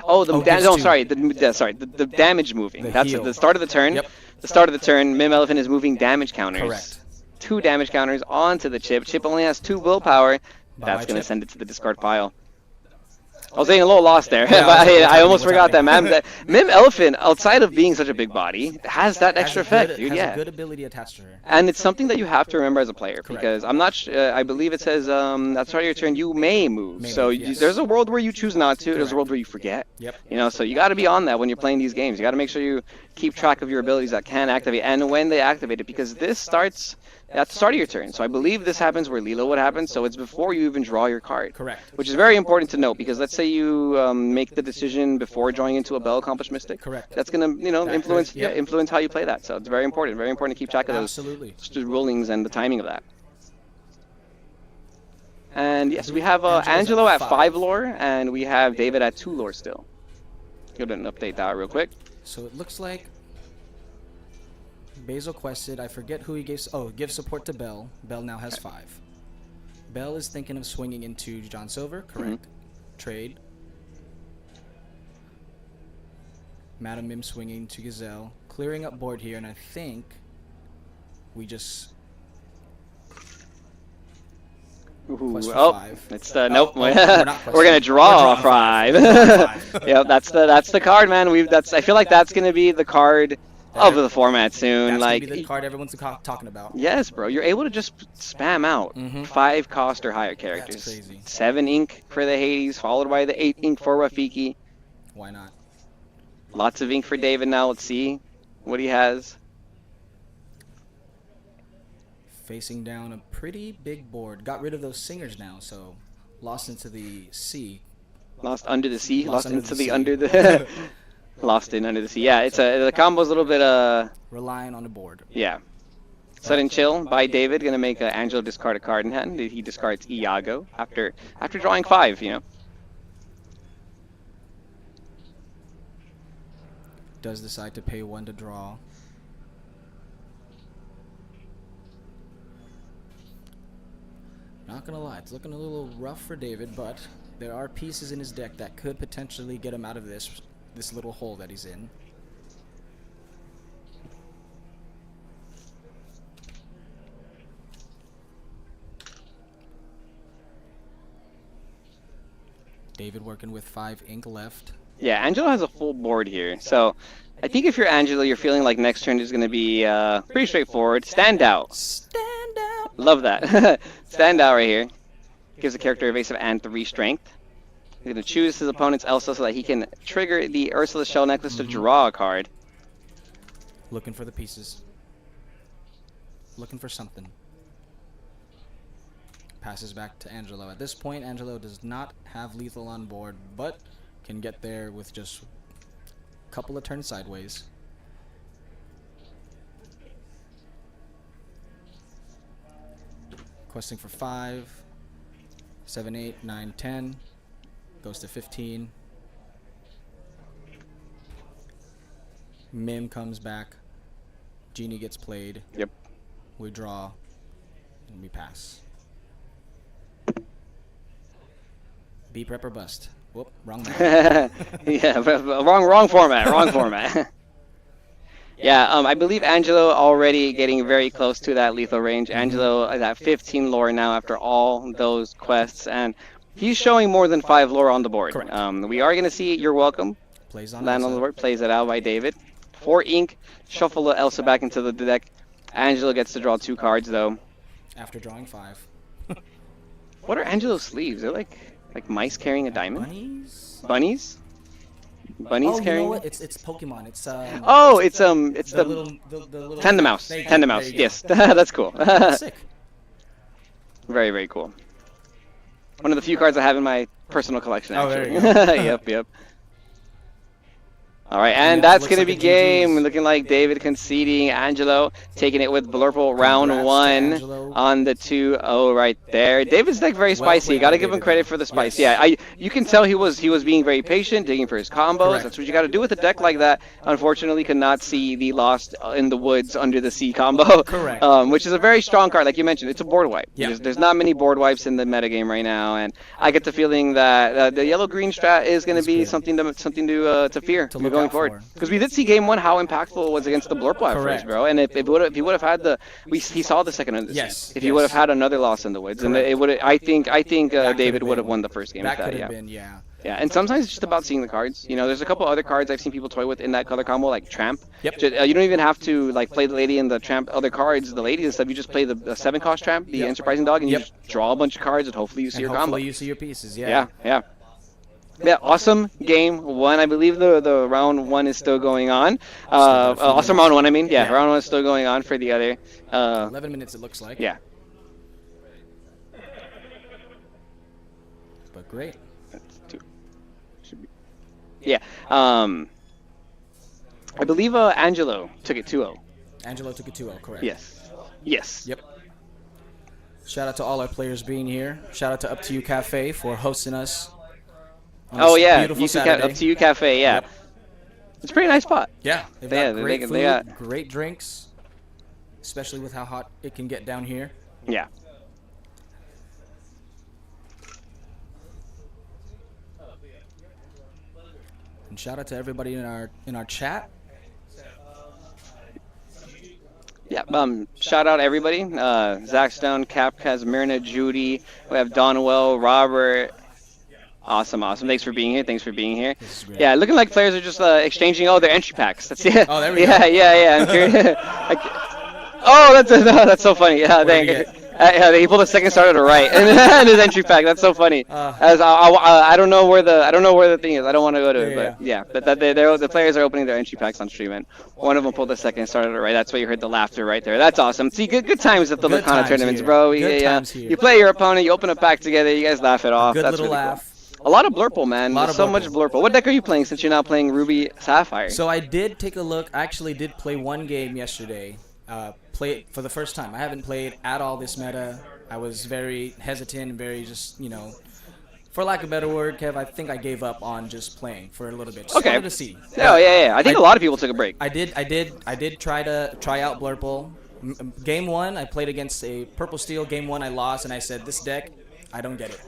Oh, the the damage moving. The That's heal. at the start of the turn. Yep. The start of the turn, Mim Elephant is moving damage counters. correct. 2 damage counters onto the Chip. Chip only has 2 willpower. Bye-bye, That's going to Chip. send it to the discard pile. I was getting a little lost there, Yeah, but what's I almost happening? forgot that, man. That Mim Elephant, outside of being such a big body, has that extra effect, dude. Has Yeah. a good ability attached to her. And it's something that you have to remember as a player Correct. because I'm not. I believe it says at the start of your turn you may move. May So move, yes. there's a world where you choose not to. There's Correct. a world where you forget. Yep. You know, so you got to be on that when you're playing these games. You got to make sure you keep track of your abilities that can activate and when they activate it because this starts at the start of your turn. So I believe this happens where Lilo would happen. So it's before you even draw your card. Correct. Which is very important to note because let's say you make the decision before drawing into a Bell Accomplished Mystic. Correct. That's gonna That influence could- yep. influence how you play that. So it's very important. Very important to keep track of those Absolutely. rulings and the timing of that. And yes, we have Angelo's at Angelo at 5. 5 lore, and we have David at 2 lore still. Go ahead and update that real quick. So it looks like Basil quested. I forget who he gave. Oh, give support to Bell. Bell now has 5. Bell is thinking of swinging into John Silver. Correct. Trade. Madam Mim swinging to Gazelle. Clearing up board here, and I think we just quest for 5. It's the nope. oh, we're not We're gonna questing. draw We're drawing 5. We're drawing 5. Yeah, that's the card, man. I feel like that's gonna be the card of the format soon. That's Like, gonna be the card everyone's talking about. yes, bro, you're able to just spam out Mhm. 5 cost or higher characters. crazy. 7 ink for the Hades, followed by the 8 ink for Rafiki. Why not? Lots of ink for David now. Let's see what he has. Facing down a pretty big board. Got rid of those singers now, so lost into the sea. Lost under the sea. Lost Lost under into the the sea. under the. Lost in under the sea. Yeah, it's the combo's a little bit Relying on the board. yeah. Sudden chill by David, gonna make Angelo discard a card in hand. He discards Iago after drawing 5. You know. Does decide to pay 1 to draw. Not gonna lie, it's looking a little rough for David, but there are pieces in his deck that could potentially get him out of this little hole that he's in. David working with 5 ink left. Yeah, Angelo has a full board here, so I think if you're Angelo, you're feeling like next turn is gonna be pretty straightforward. Stand out. Stand out! Love that. Stand out right here. Gives the character evasive and 3 strength. He's going to choose his opponent's Elsa so that he can trigger the Ursula Shell Necklace to draw a card. Looking for the pieces. Looking for something. Passes back to Angelo. At this point, Angelo does not have lethal on board, but can get there with just a couple of turns sideways. Questing for 5. 7, 8, 9, 10. Goes to 15. Mim comes back. Genie gets played. Yep. We draw. And we pass. Be prep or bust. Whoop, wrong man. Yeah, wrong format. Wrong format. Yeah, I believe Angelo already getting very close to that lethal range. Angelo is at 15 lore now after all those quests, and he's showing more than 5 lore on the board. Correct. We are going to see You're Welcome Plays on land on the board. Plays it out by David. 4 ink. Shuffle Elsa back into the deck. Angelo gets to draw 2 cards, though. After drawing 5. What are Angelo's sleeves? They're like mice carrying a diamond? Bunnies? Bunnies? Bunnies Oh, you carrying? know what? It's Pokemon. It's Oh, it's the little Tend the Mouse. There you go, Tend the there Mouse. you go. Yes, that's cool. Sick. Very, very cool. One of the few cards I have in my personal collection, Oh, actually. there you Yep. All right, and Yeah, that's looks going to like be a game. GG's. Looking like David conceding. Angelo taking it with Blurple round Congrats to 1 Angelo. on the 2-0 right there. David's deck very spicy. played Got to by give him David, credit though. for the spice. Yes. Yeah, you can tell he was being very patient, digging for his combos. Correct. That's what you got to do with a deck like that. Unfortunately, could not see the Lost in the Woods Under the Sea combo. Correct. Which is a very strong card, like you mentioned. It's a board wipe. Yeah. There's not many board wipes in the metagame right now, and I get the feeling that the yellow-green strat is going to be good. something to fear To look going out forward. for. Because we did see game 1 how impactful it was against the Blurple at Correct. first, bro. And if he would have had he saw the second under the Yes, sea. If he yes. would have had another loss in the woods, and Correct. it would I think That David could've would have been- won the first game That with could that. have Yeah. been, yeah. Yeah, and sometimes it's just about seeing the cards. You know, there's a couple other cards I've seen people toy with in that color combo, like Tramp. Yep. You don't even have to play the lady and the Tramp other cards, the lady and stuff. You just play the 7-cost Tramp, the Yep. Enterprising Dog, and Yep. you just draw a bunch of cards, and hopefully you see And your hopefully combo. you see your pieces, yeah. Yeah, awesome game 1. I believe the round 1 is still going on. got a few Awesome minutes. round 1, I mean. Yeah, Yeah. round 1 is still going on for the other. 11 minutes it looks like. Yeah. But great. Yeah. I believe Angelo took it 2-0. Angelo took it 2-0, correct. Yes. Yep. Shout out to all our players being here. Shout out to Up to You Cafe for hosting us. On Oh this yeah, beautiful Saturday. Up to You Cafe. Yeah. Yep. It's a pretty nice spot. Yeah, they've Yeah, got great they food, got- great drinks, especially with how hot it can get down here. Yeah. And shout out to everybody in our chat. Yeah. Shout out everybody. Zach Stone, Capcaz, Myrna, Judy. We have Donwell, Robert. Awesome. Thanks for being here. This is great. Yeah, looking like players are just exchanging their entry packs. That's it. Oh, there we yeah, go. Yeah. I'm curious. Oh, that's so funny. Yeah, What did thank we you. get? He pulled a second starter to right in his entry pack. That's so funny. As I don't know where the thing is. I don't want to go to it, but yeah. But the players are opening their entry packs on stream, and one of them pulled a second starter to right. That's why you heard the laughter right there. That's awesome. See, good times at the Good Lorcana times tournaments, here. bro. Good Yeah, times here. you play your opponent, you open a pack together, you guys laugh it off. Good That's little really laugh. cool. A lot of Blurple, man. Lot There's of so much Blurple. Blurple. What deck are you playing since you're not playing Ruby Sapphire? So I did take a look. I actually did play one game yesterday. Play it for the first time. I haven't played at all this meta. I was very hesitant and very just, for lack of a better word, Kev, I think I gave up on just playing for a little bit. Just Okay. wanted to see. Oh yeah. I think a lot of people took a break. I did try out Blurple. Game 1, I played against a Purple Steel. Game 1, I lost, and I said, this deck, I don't get it.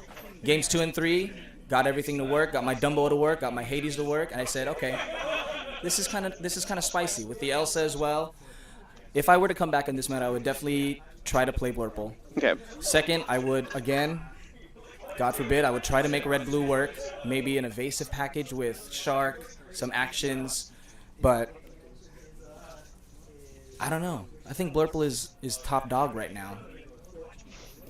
Games 2 and 3, got everything to work, got my Dumbo to work, got my Hades to work, and I said, okay, this is kind of spicy with the Elsa as well. If I were to come back in this meta, I would definitely try to play Blurple. Okay. Second, I would again, God forbid, I would try to make red-blue work. Maybe an evasive package with Shark, some actions, but I don't know. I think Blurple is top dog right now.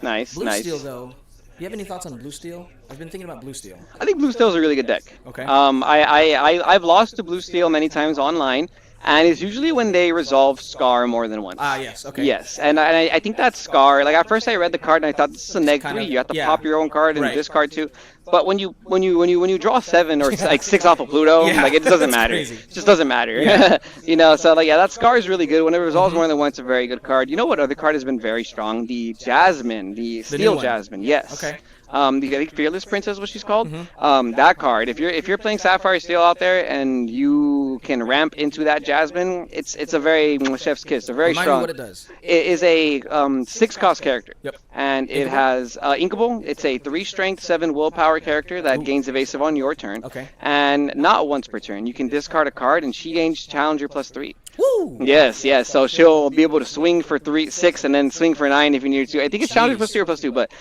Nice. Blue nice. Steel though. Do you have any thoughts on Blue Steel? I've been thinking about Blue Steel. I think Blue Steel's a really good deck. Okay. I've lost to Blue Steel many times online, and it's usually when they resolve Scar more than once. Yes. Okay. Yes, and I think that Scar. Like at first I read the card and I thought this is a neg kind 3. of- You have to yeah. pop your own card and Right. discard too. But when you draw 7 or like 6 off of Pluto, Yeah, like it doesn't that's matter. crazy. It just doesn't matter. Yeah. So like that Scar is really good. When it resolves more than once, it's a very good card. You know what other card has been very strong? The Jasmine, the new Steel one. Jasmine. Yes. Okay. I think Fearless Princess is what she's called. That card. If you're playing Sapphire Steel out there and you can ramp into that Jasmine, it's a very chef's kiss. A very Remind me strong. what it does. It is a 6-cost character. Yep. And it Inkable? has Inkable. It's a 3 strength, 7 willpower character that gains evasive on your turn. Okay. And not once per turn. You can discard a card and she gains Challenger +3. Woo! Yes. So she'll be able to swing for 6 and then swing for 9 if you need to. I think it's Challenger Jeez. +3 or +2, but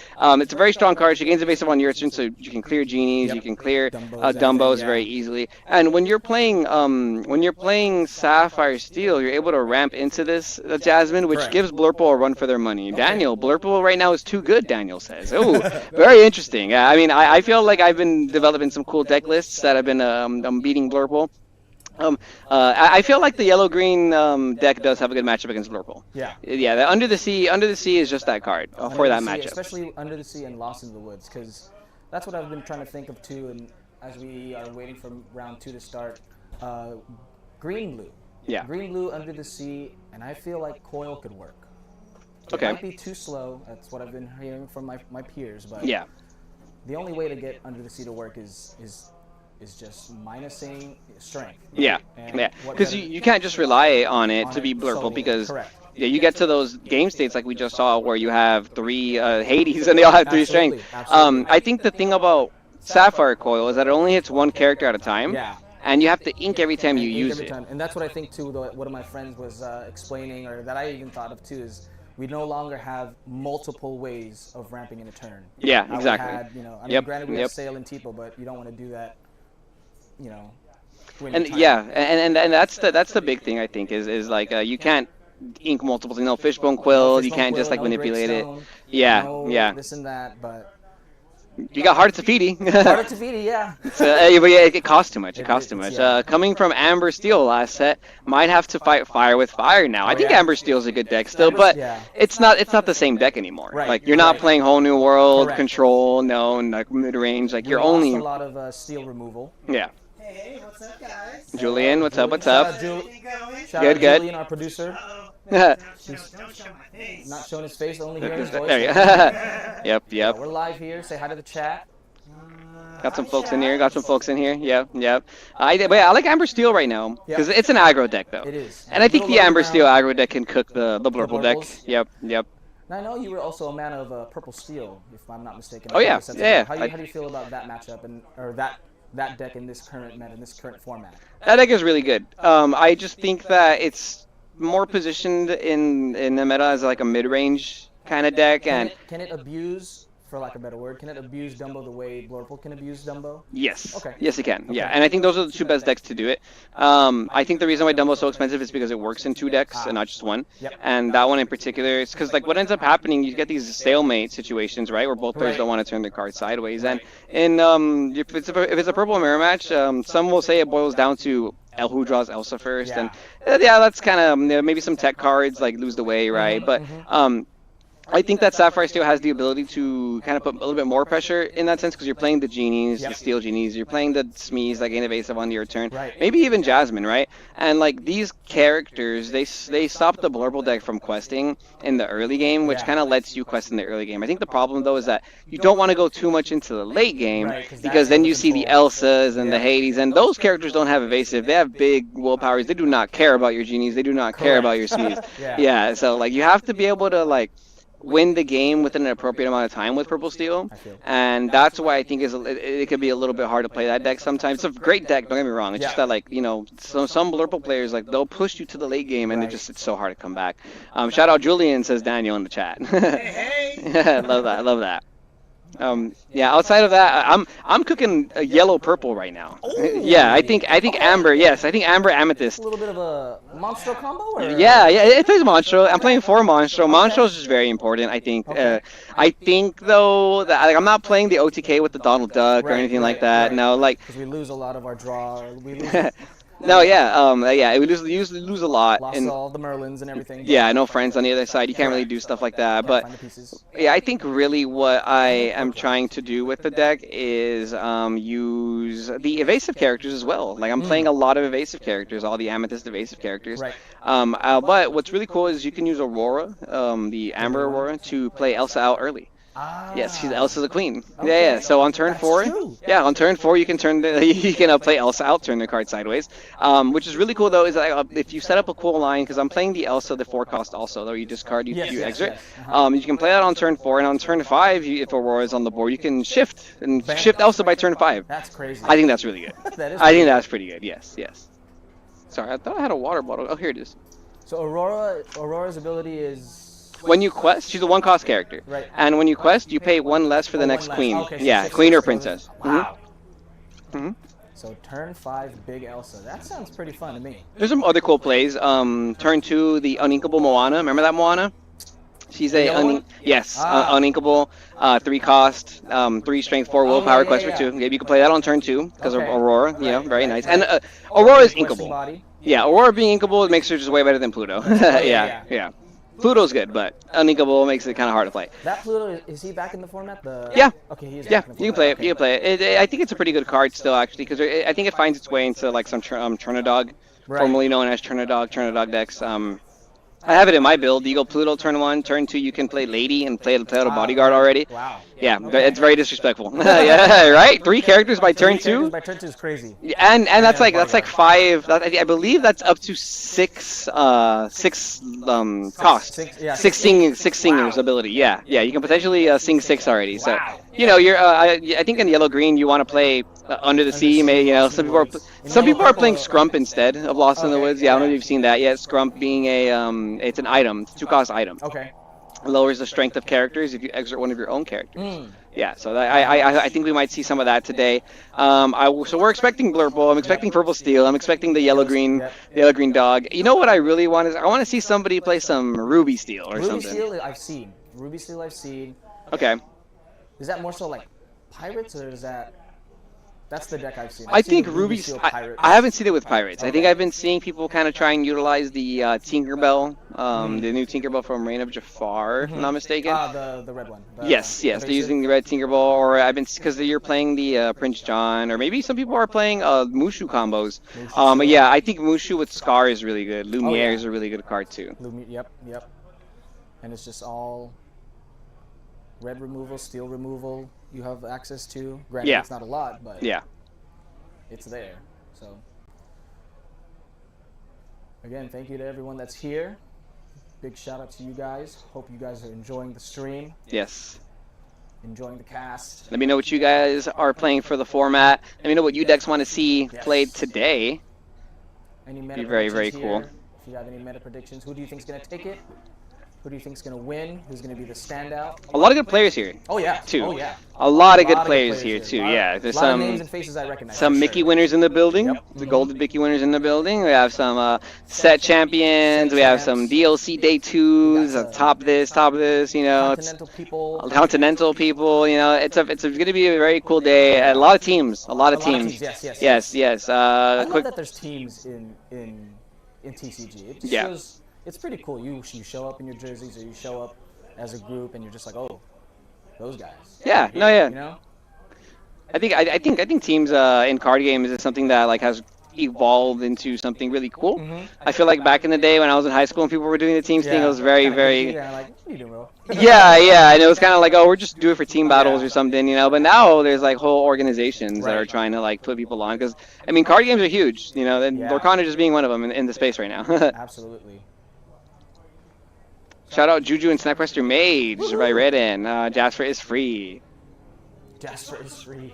it's a very strong card. She gains evasive on your turn, so you can clear genies, Yep. you can clear Dumbos, Dumbos everything, very yeah. easily. And when you're playing Sapphire Steel, you're able to ramp into this Jasmine, which Correct. gives Blurple a run for their money. Daniel, Blurple right now is too good. Daniel says. Oh, very interesting. Yeah, I mean, I feel like I've been developing some cool deck lists that I've been I'm beating Blurple. I feel like the yellow-green deck does have a good matchup against Blurple. Yeah. Yeah, the Under the Sea is just that card for that Under the Sea, matchup. especially Under the Sea and Lost in the Woods, because that's what I've been trying to think of too. And as we are waiting for round 2 to start, green blue. Yeah. Green blue Under the Sea, and I feel like Coil could work. It Okay. might be too slow. That's what I've been hearing from my peers. But Yeah. the only way to get Under the Sea to work is just minusing strength. Yeah, And yeah. what Because better- you can't just rely on it On to it be Blurple solely, because correct. yeah, you get to those game states like we just saw where you have 3 Hades and they all have 3 Absolutely, strength. absolutely. I think the thing about Sapphire Coil is that it only hits one character at a time. Yeah. And you have to ink every time you Ink use every it. time. And that's what I think too. Though one of my friends was explaining, or that I even thought of too, is we no longer have multiple ways of ramping in a turn. Yeah, How we exactly. had, I mean, Yep, granted we yep. have Sail and Tipo, but you don't want to do that. When And you're yeah, tired. and that's the big thing I think is like you can't ink multiple things. No Fishbone Quill, you Fishbone can't just Quill, like no manipulate it. Great Stone, Yeah, no yeah. This and that, but You got Heart of Tafiti. Harder to beat, yeah. But yeah, it costs too much. It costs too It's- much. yeah. Coming from Amber Steel last set, might have to fight fire with fire now. I think yeah. Amber Steel's a good deck still, but Yeah. it's not the same deck anymore. Right, Like you're not right. playing Whole New World, Correct. Control, no, like mid range. Like We you're lost only a lot of steel removal. yeah. Hey, what's up, guys? Julian, what's up? What's Shout up? out, Jul- Anything going? shout Good, out good. Julian, our producer. Don't show my face. Not showing his face, only hearing his voice. There you go. Yep, Yeah, yep. we're live here. Say hi to the chat. Got some folks in here. Got some folks in here. Yep, yep. But yeah, I like Amber Steel right now because Yeah. it's an aggro deck though. It is. And I think the Little Amber underground. Steel aggro deck can cook the Blurple deck. Blurples. Yep, yep. Now, I know you were also a man of Purple Steel, if I'm not mistaken. Oh, yeah. Yeah, How, I- how do you feel about that matchup or that deck in this current meta, in this current format? That deck is really good. I just think that it's more positioned in the meta as like a mid-range kind of deck, and Can it abuse for lack of a better word, can it abuse Dumbo the way Blurple can abuse Dumbo? Yes. Okay. Yes, it can. Okay. Yeah, and I think those are the two best decks to do it. I think the reason why Dumbo's so expensive is because it works in 2 decks and not just one. Yep. And that one in particular is because like what ends up happening, you get these stalemate situations, right, where both players don't want to turn their card sideways. And if it's a purple mirror match, some will say it boils down to who draws Elsa first, and yeah, that's kind of maybe some tech cards like lose the way, right? But I think that Sapphire Steel has the ability to kind of put a little bit more pressure in that sense because you're playing the Genies, the Steel Genies, you're playing the Smees that gain evasive on your turn, maybe even Jasmine, right? And like these characters, they stop the Blurple deck from questing in the early game, which kind of lets you quest in the early game. I think the problem though is that you don't want to go too much into the late game because then you see the Elsas and the Hades, and those characters don't have evasive. They have big willpowers. They do not care about your Genies. They do not care about your Smees. Yeah, so like you have to be able to like win the game within an appropriate amount of time with Purple Steel, and that's why I think it could be a little bit hard to play that deck sometimes. It's a great deck, don't get me wrong. It's just that like some Blurple players like they'll push you to the late game and it's so hard to come back. Shout out Julian, says Daniel in the chat. Hey. Love that. Yeah, outside of that, I'm cooking a yellow purple right now. Ooh. Yeah, I think amber. Yes, I think amber amethyst. A little bit of a Monstro combo. Or? Yeah, it plays Monstro. I'm playing 4 Monstro. Monstro is just very important, I think. I think though that like, I'm not playing the OTK with the Donald Duck or anything like that. No, like because we lose a lot of our draw. We lose. No, yeah, we lose a lot. Lost all the Merlins and everything. Yeah, no friends on the other side. You can't really do stuff like that. But yeah, I think really what I am trying to do with the deck is use the evasive characters as well. Like I'm playing a lot of evasive characters, all the Amethyst evasive characters. Right. But what's really cool is you can use Aurora, the Amber Aurora, to play Elsa out early. Yes, Elsa's the queen. Okay. Yeah. So on turn 4, on turn 4 you can play Elsa out, turn the card sideways. Which is really cool though is that if you set up a cool line, because I'm playing the Elsa, the 4 cost also, though you discard, you exit. You can play that on turn 4, and on turn 5, if Aurora is on the board, you can shift Elsa by turn 5. That's crazy. I think that's really good. I think that's pretty good. Yes. Sorry, I thought I had a water bottle. Oh, here it is. So Aurora's ability is. When you quest, she's a 1-cost character. Right. And when you quest, you pay 1 less for the next queen. Okay, so yeah, queen or princess. Wow. So turn 5, Big Elsa. That sounds pretty fun to me. There's some other cool plays. Turn 2, the uninkable Moana. Remember that Moana? She's uninkable, 3 cost, 3 strength, 4 willpower, quest for 2. Maybe you can play that on turn 2 because of Aurora. Very nice. And Aurora is inkable. Yeah, Aurora being inkable makes her just way better than Pluto. Yeah. Pluto's good, but uninkable makes it kind of hard to play. That Pluto, is he back in the format? Yeah. Okay, he is yeah, back in the format. You can play it. You can play it. I think it's a pretty good card still, actually, because I think it finds its way into like some Chernodog, formerly known as Chernodog decks. I have it in my build. You go Pluto turn 1, turn 2, you can play Lady and play out a bodyguard already. Wow. Yeah, it's very disrespectful. Yeah, right? 3 characters by turn 2. By turn 2 is crazy. And that's like 5. I believe that's up to 6 cost. 6 singers ability. Yeah, you can potentially sing 6 already. So you're I think in yellow green you want to play Under the Sea. Maybe some people are playing Scrump instead of Lost in the Woods. Yeah, I don't know if you've seen that yet. Scrump being it's an item, 2-cost item. Okay. Lowers the strength of characters if you exert one of your own characters. Yeah, so I think we might see some of that today. So we're expecting Blurple. I'm expecting Purple Steel. I'm expecting the yellow green dog. You know what I really want is I want to see somebody play some Ruby Steel or something. Ruby Steel I've seen. Okay. Is that more so like Pirates, or is that? That's the deck I've seen. I think Ruby's. I haven't seen it with Pirates. I think I've been seeing people kind of try and utilize the Tinkerbell, the new Tinkerbell from Reign of Jafar, if I'm not mistaken. The red one. Yes, they're using the red Tinkerbell, or I've been because you're playing the Prince John, or maybe some people are playing Mushu combos. Yeah, I think Mushu with Scar is really good. Lumiere is a really good card too. Yep. And it's just all red removal, steel removal. You have access to. Granted, it's not a lot, but it's there. So again, thank you to everyone that's here. Big shout out to you guys. Hope you guys are enjoying the stream. Yes. Enjoying the cast. Let me know what you guys are playing for the format. Let me know what you decks want to see played today. Any meta be very cool. If you have any meta predictions, who do you think is going to take it? Who do you think is going to win? Who's going to be the standout? A lot of good players here. Oh yeah. Too. Oh yeah. A lot of good players here too. A Yeah, there's lot of some names and faces I recognize. some for Mickey sure. winners in the building. Yep. The golden Mickey winners in the building. We have some set champions. We have some DLC day twos. Top this. You know, it's Continental people. You know, it's going to be a very cool day. A lot of teams. Yes. I love Quick. that there's teams in TCG. It just Yeah. shows it's pretty cool. You show up in your jerseys, or you show up as a group, and you're just like, oh, those guys. Yeah. No. Yeah. You know. I think teams in card games is something that like has evolved into something really cool. I feel like back in the day when I was in high school and people were doing the teams thing, it was very. Yeah, like, what are you doing, bro? Yeah, and it was kind of like, oh, we're just doing it for team battles or something, you know. But now there's like whole organizations that are trying to like put people on, because I mean, card games are huge, you know. And Lorcana just being one of them in the space right now. Absolutely. Shout out Juju and Snapquester Mage by Redden. Jasper is free. Jasper is free.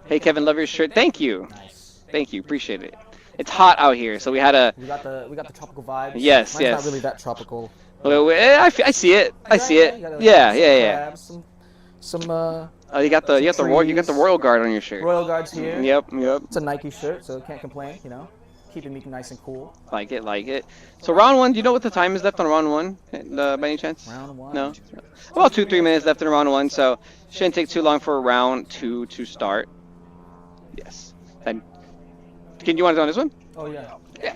Hey Kevin, love your shirt. Thank you. Nice. Thank you. Appreciate it. It's hot out here, so we had a. We got the tropical vibes. Yes, Mine's yes. not really that tropical. I see it. I see it. Yeah. Some Oh, you got the Royal Guard on your shirt. Royal Guards here. Yep. It's a Nike shirt, so can't complain. You know, keeping me nice and cool. Like it. So round one, do you know what the time is left on round one, by any chance? Round one. No. Well, 2-3 minutes left in round one, so shouldn't take too long for round two to start. Yes. Then, can you want it on this one? Oh yeah. Yeah.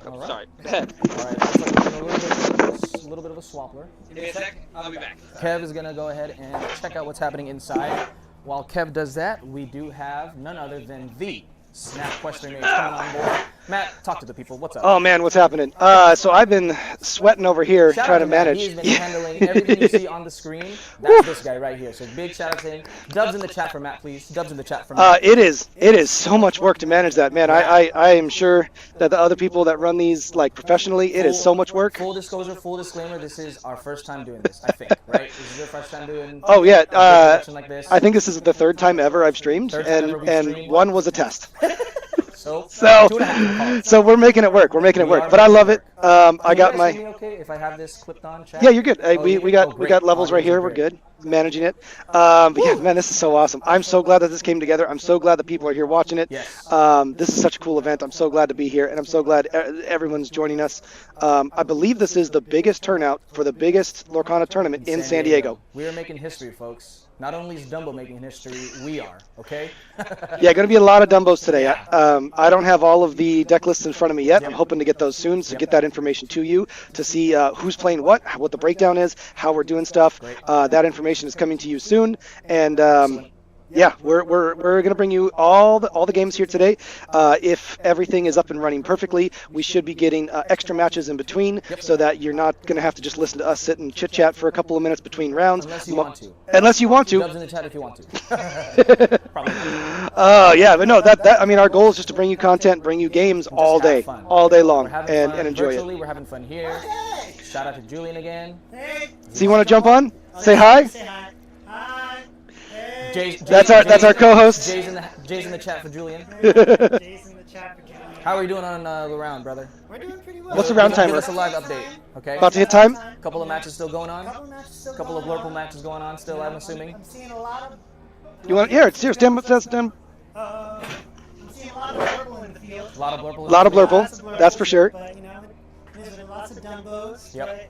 All right. Sorry. All right. Looks like we're doing a little bit of a swappler. Give me a sec. I'll be back. Kev is gonna go ahead and check out what's happening inside. While Kev does that, we do have none other than the Snapquester Mage coming on board. Matt, talk to the people. What's up? Oh man, what's happening? So I've been sweating over here Shout out trying to Matt. manage. He's been handling everything you see on the screen. That's this guy right here. So big shout out to him. Dubs in the chat for Matt, please. Dubs in the chat for Matt. It is so much work to manage that, man. I am sure that the other people that run these like professionally, it is so much work. Full disclosure, full disclaimer. This is our first time doing this. I think, right? This is your first time doing. Oh yeah, a production like this. I think this is the third time ever I've streamed, Third time ever we've and streamed. one was a test. So 2.5 calls. So we're making it work. We're making it We work. are But I making love it it. I got You guys my. hear me okay if I have this clipped on chat? Yeah, you're good. Oh, We great. got levels right Audios here. are We're great. good. Managing it. But yeah, man, this is so awesome. I'm so glad that this came together. I'm so glad that people are here watching it. Yes. This is such a cool event. I'm so glad to be here, and I'm so glad everyone's joining us. I believe this is the biggest turnout for the biggest Lorcana tournament in San Diego. We are making history, folks. Not only is Dumbo making history, we are. Okay. Yeah, going to be a lot of Dumbos today. I don't have all of the deck lists in front of me yet. I'm hoping to get those soon, so get that information to you to see who's playing what the breakdown is, how we're doing stuff. That information is coming to you soon, and yeah, we're gonna bring you all the games here today. If everything is up and running perfectly, we should be getting extra matches in between, so that you're not gonna have to just listen to us sit and chit chat for a couple of minutes between rounds. Unless you want to. Unless you want to. Dubs in the chat if you want to. Probably not. Yeah, but no, I mean, our goal is just to bring you content, bring you games all Just have day, fun. all day long, We're having and fun enjoy virtually. it. We're having fun here. Shout out to Julian again. So you want to jump on? Say hi. Say hi. Hi. That's our co-host. Jay's in the chat for Julian. Jay's in the chat for Julian. How are we doing on the round, brother? We're doing pretty well. What's the round Give timer? us a live update, okay? About to hit time? Couple of matches still going on. Couple matches still Couple of going Blurple matches going on still, I'm assuming. I'm seeing a lot of. You want? Here, it's here. Stand. I'm seeing a lot of Blurple in the field. A lot of Blurple. A lot of Lots Blurple. of That's for sure. But you know, there's been lots of Dumbos. Yep. But,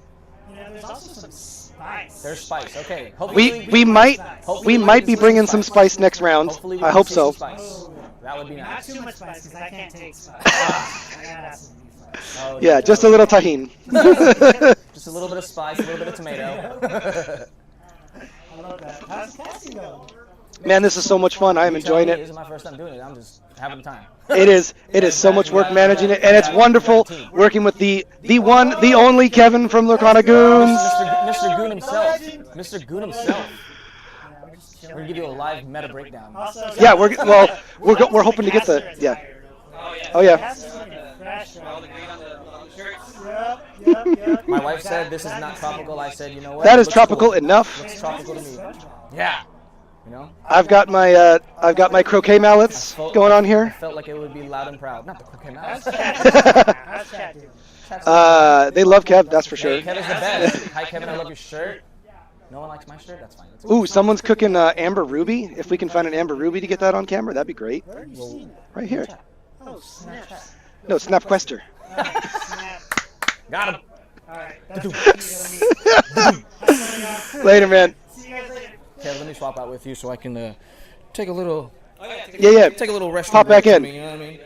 you know, there's also some spice. There's spice. Okay. Hopefully We might hopefully be bringing some spice next round. Hopefully we I can hope see so. some spice. That would be Not nice. too much spice because I can't take spice. I gotta have some beef spice. Oh, Yeah, just a little tahini. Just a little bit of spice, a little bit of tomato. I love that. How's the casting going? Man, this is so much fun. I am You tell enjoying me, it. This is my first time doing it. I'm just having the time. It is so much work managing it, and it's wonderful working with the one, the only Kevin from Lorcana Goons. Mr. Goon himself. Mr. Goon himself. We're just We're chilling. gonna give you a live meta breakdown. Also, Yeah, we're hoping to get the Oh yeah. Yep. My wife said this is not tropical. I said, you know what? That is Looks tropical cool. enough. Looks tropical to me. Yeah. You know? I've got my croquet mallets going on I here. felt like it would be loud and proud. Not the croquet mouse. How's chat doing? They love Kev, that's for sure. Kevin's the best. Hi, Kevin. I love your shirt. No one likes my shirt. That's fine. That's Ooh, someone's cooking Amber Ruby. If we can find an Amber Ruby to get that on camera, that'd be great. Where are you seeing that? Right here. Oh, Snapchat. No, Snapquester. Snap. Got him. Alright, that's what Later, man. See you guys later. Kev, let me swap out with you so I can take a little. Yeah. Take a little rest. Pop back in. You know what I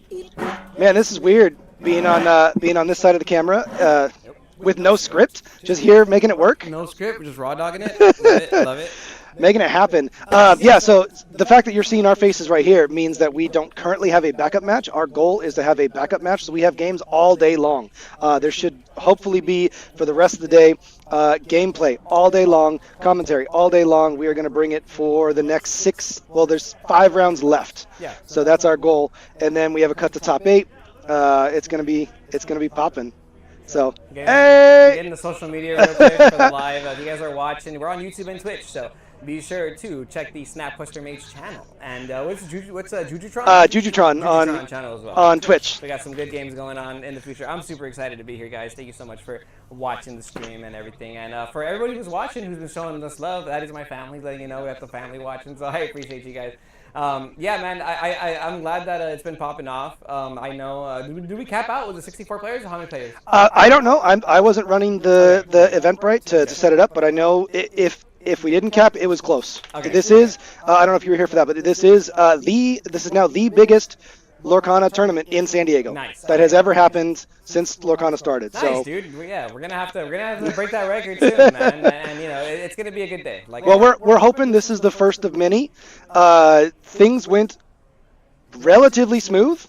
mean? Man, this is weird being on this side of the camera with no script, just here making it work. No script. We're just raw dogging it. Love it. Love it. Making it happen. Yeah, so the fact that you're seeing our faces right here means that we don't currently have a backup match. Our goal is to have a backup match, so we have games all day long. There should hopefully be, for the rest of the day, gameplay all day long, commentary all day long. We are going to bring it for the next there's 5 rounds left. Yeah. So that's our goal. And then we have a cut to top 8. It's going to be popping. So, Getting the social media real quick for the live. If you guys are watching, we're on YouTube and Twitch, so be sure to check the Snapquester Mage channel. And what's Jujutron? Jujutron channel as well. on Twitch. We got some good games going on in the future. I'm super excited to be here, guys. Thank you so much for watching the stream and everything. And for everybody who's watching, who's been showing us love, that is my family, letting you know we have the family watching. So I appreciate you guys. Yeah, man, I'm glad that it's been popping off. I know. Did we cap out? Was it 64 players or how many players? I don't know. I wasn't running the Eventbrite to set it up, but I know if we didn't cap, it was close. Okay. This is I don't know if you were here for that, but this is now the biggest Lorcana tournament in San Diego that has ever happened since Lorcana started. Nice, So, dude. Yeah, we're gonna have to break that record soon, man. And you know, it's gonna be a good day. Like, well, we're hoping this is the first of many. Things went relatively smooth.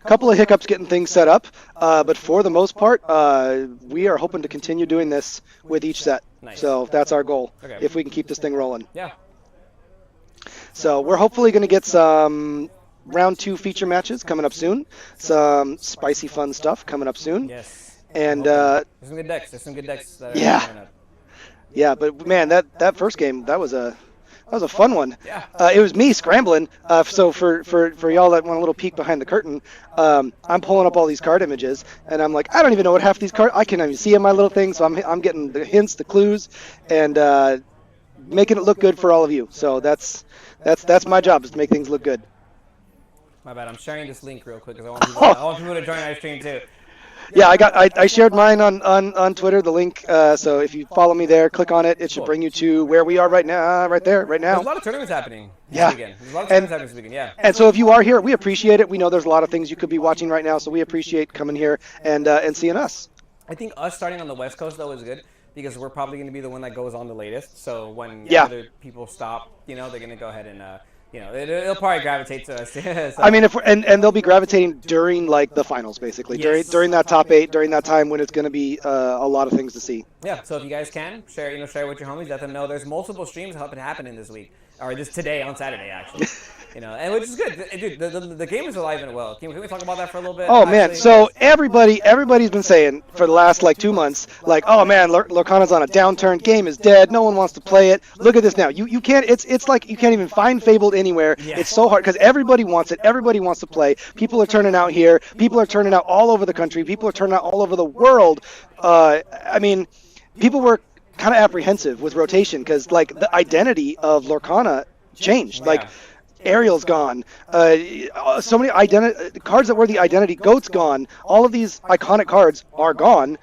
A couple of hiccups getting things set up, but for the most part, we are hoping to continue doing this with each set. Nice. So that's our goal, Okay. if we can keep this thing rolling. Yeah. So we're hopefully going to get some round 2 feature matches coming up soon. Some spicy fun stuff coming up soon. Yes. And There's some good decks. There's some good decks. That are Yeah. coming up. yeah, but man, that first game, that was a fun one. Yeah. It was me scrambling. So for y'all that want a little peek behind the curtain, I'm pulling up all these card images, and I'm like, I don't even know what half these cards. I can't even see in my little thing. So I'm getting the hints, the clues, and making it look good for all of you. So that's my job, is to make things look good. My bad. I'm sharing this link real quick because I want people to join our stream too. Yeah, I shared mine on Twitter, the link. So if you follow me there, click on it. It should bring you to where we are right now, right now. There's a lot of tournaments happening this Yeah. weekend. There's a lot of tournaments happening this weekend. Yeah. And so if you are here, we appreciate it. We know there's a lot of things you could be watching right now, so we appreciate coming here and seeing us. I think us starting on the West Coast though is good because we're probably going to be the one that goes on the latest. So when Yeah. other people stop, you know, they're going to go ahead and it'll probably gravitate to us. So, I mean, and they'll be gravitating during like the finals, basically Yes. during that top 8, during that time when it's going to be a lot of things to see. yeah. So if you guys can share with your homies, let them know there's multiple streams happening this week or today on Saturday actually. And which is good, dude. The game is alive and well. Can we talk about that for a little bit? Oh man, actually? so everybody's been saying for the last like 2 months, like, oh man, Lorcana's on a downturn, game is dead, no one wants to play it. Look at this now. You can't. It's like you can't even find Fabled anywhere. Yeah. It's so hard because everybody wants it. Everybody wants to play. People are turning out here. People are turning out all over the country. People are turning out all over the world. I mean, people were kind of apprehensive with rotation because like the identity of Lorcana changed. Like. Ariel's gone. So many cards that were the identity. Goat's gone. All of these iconic cards are gone,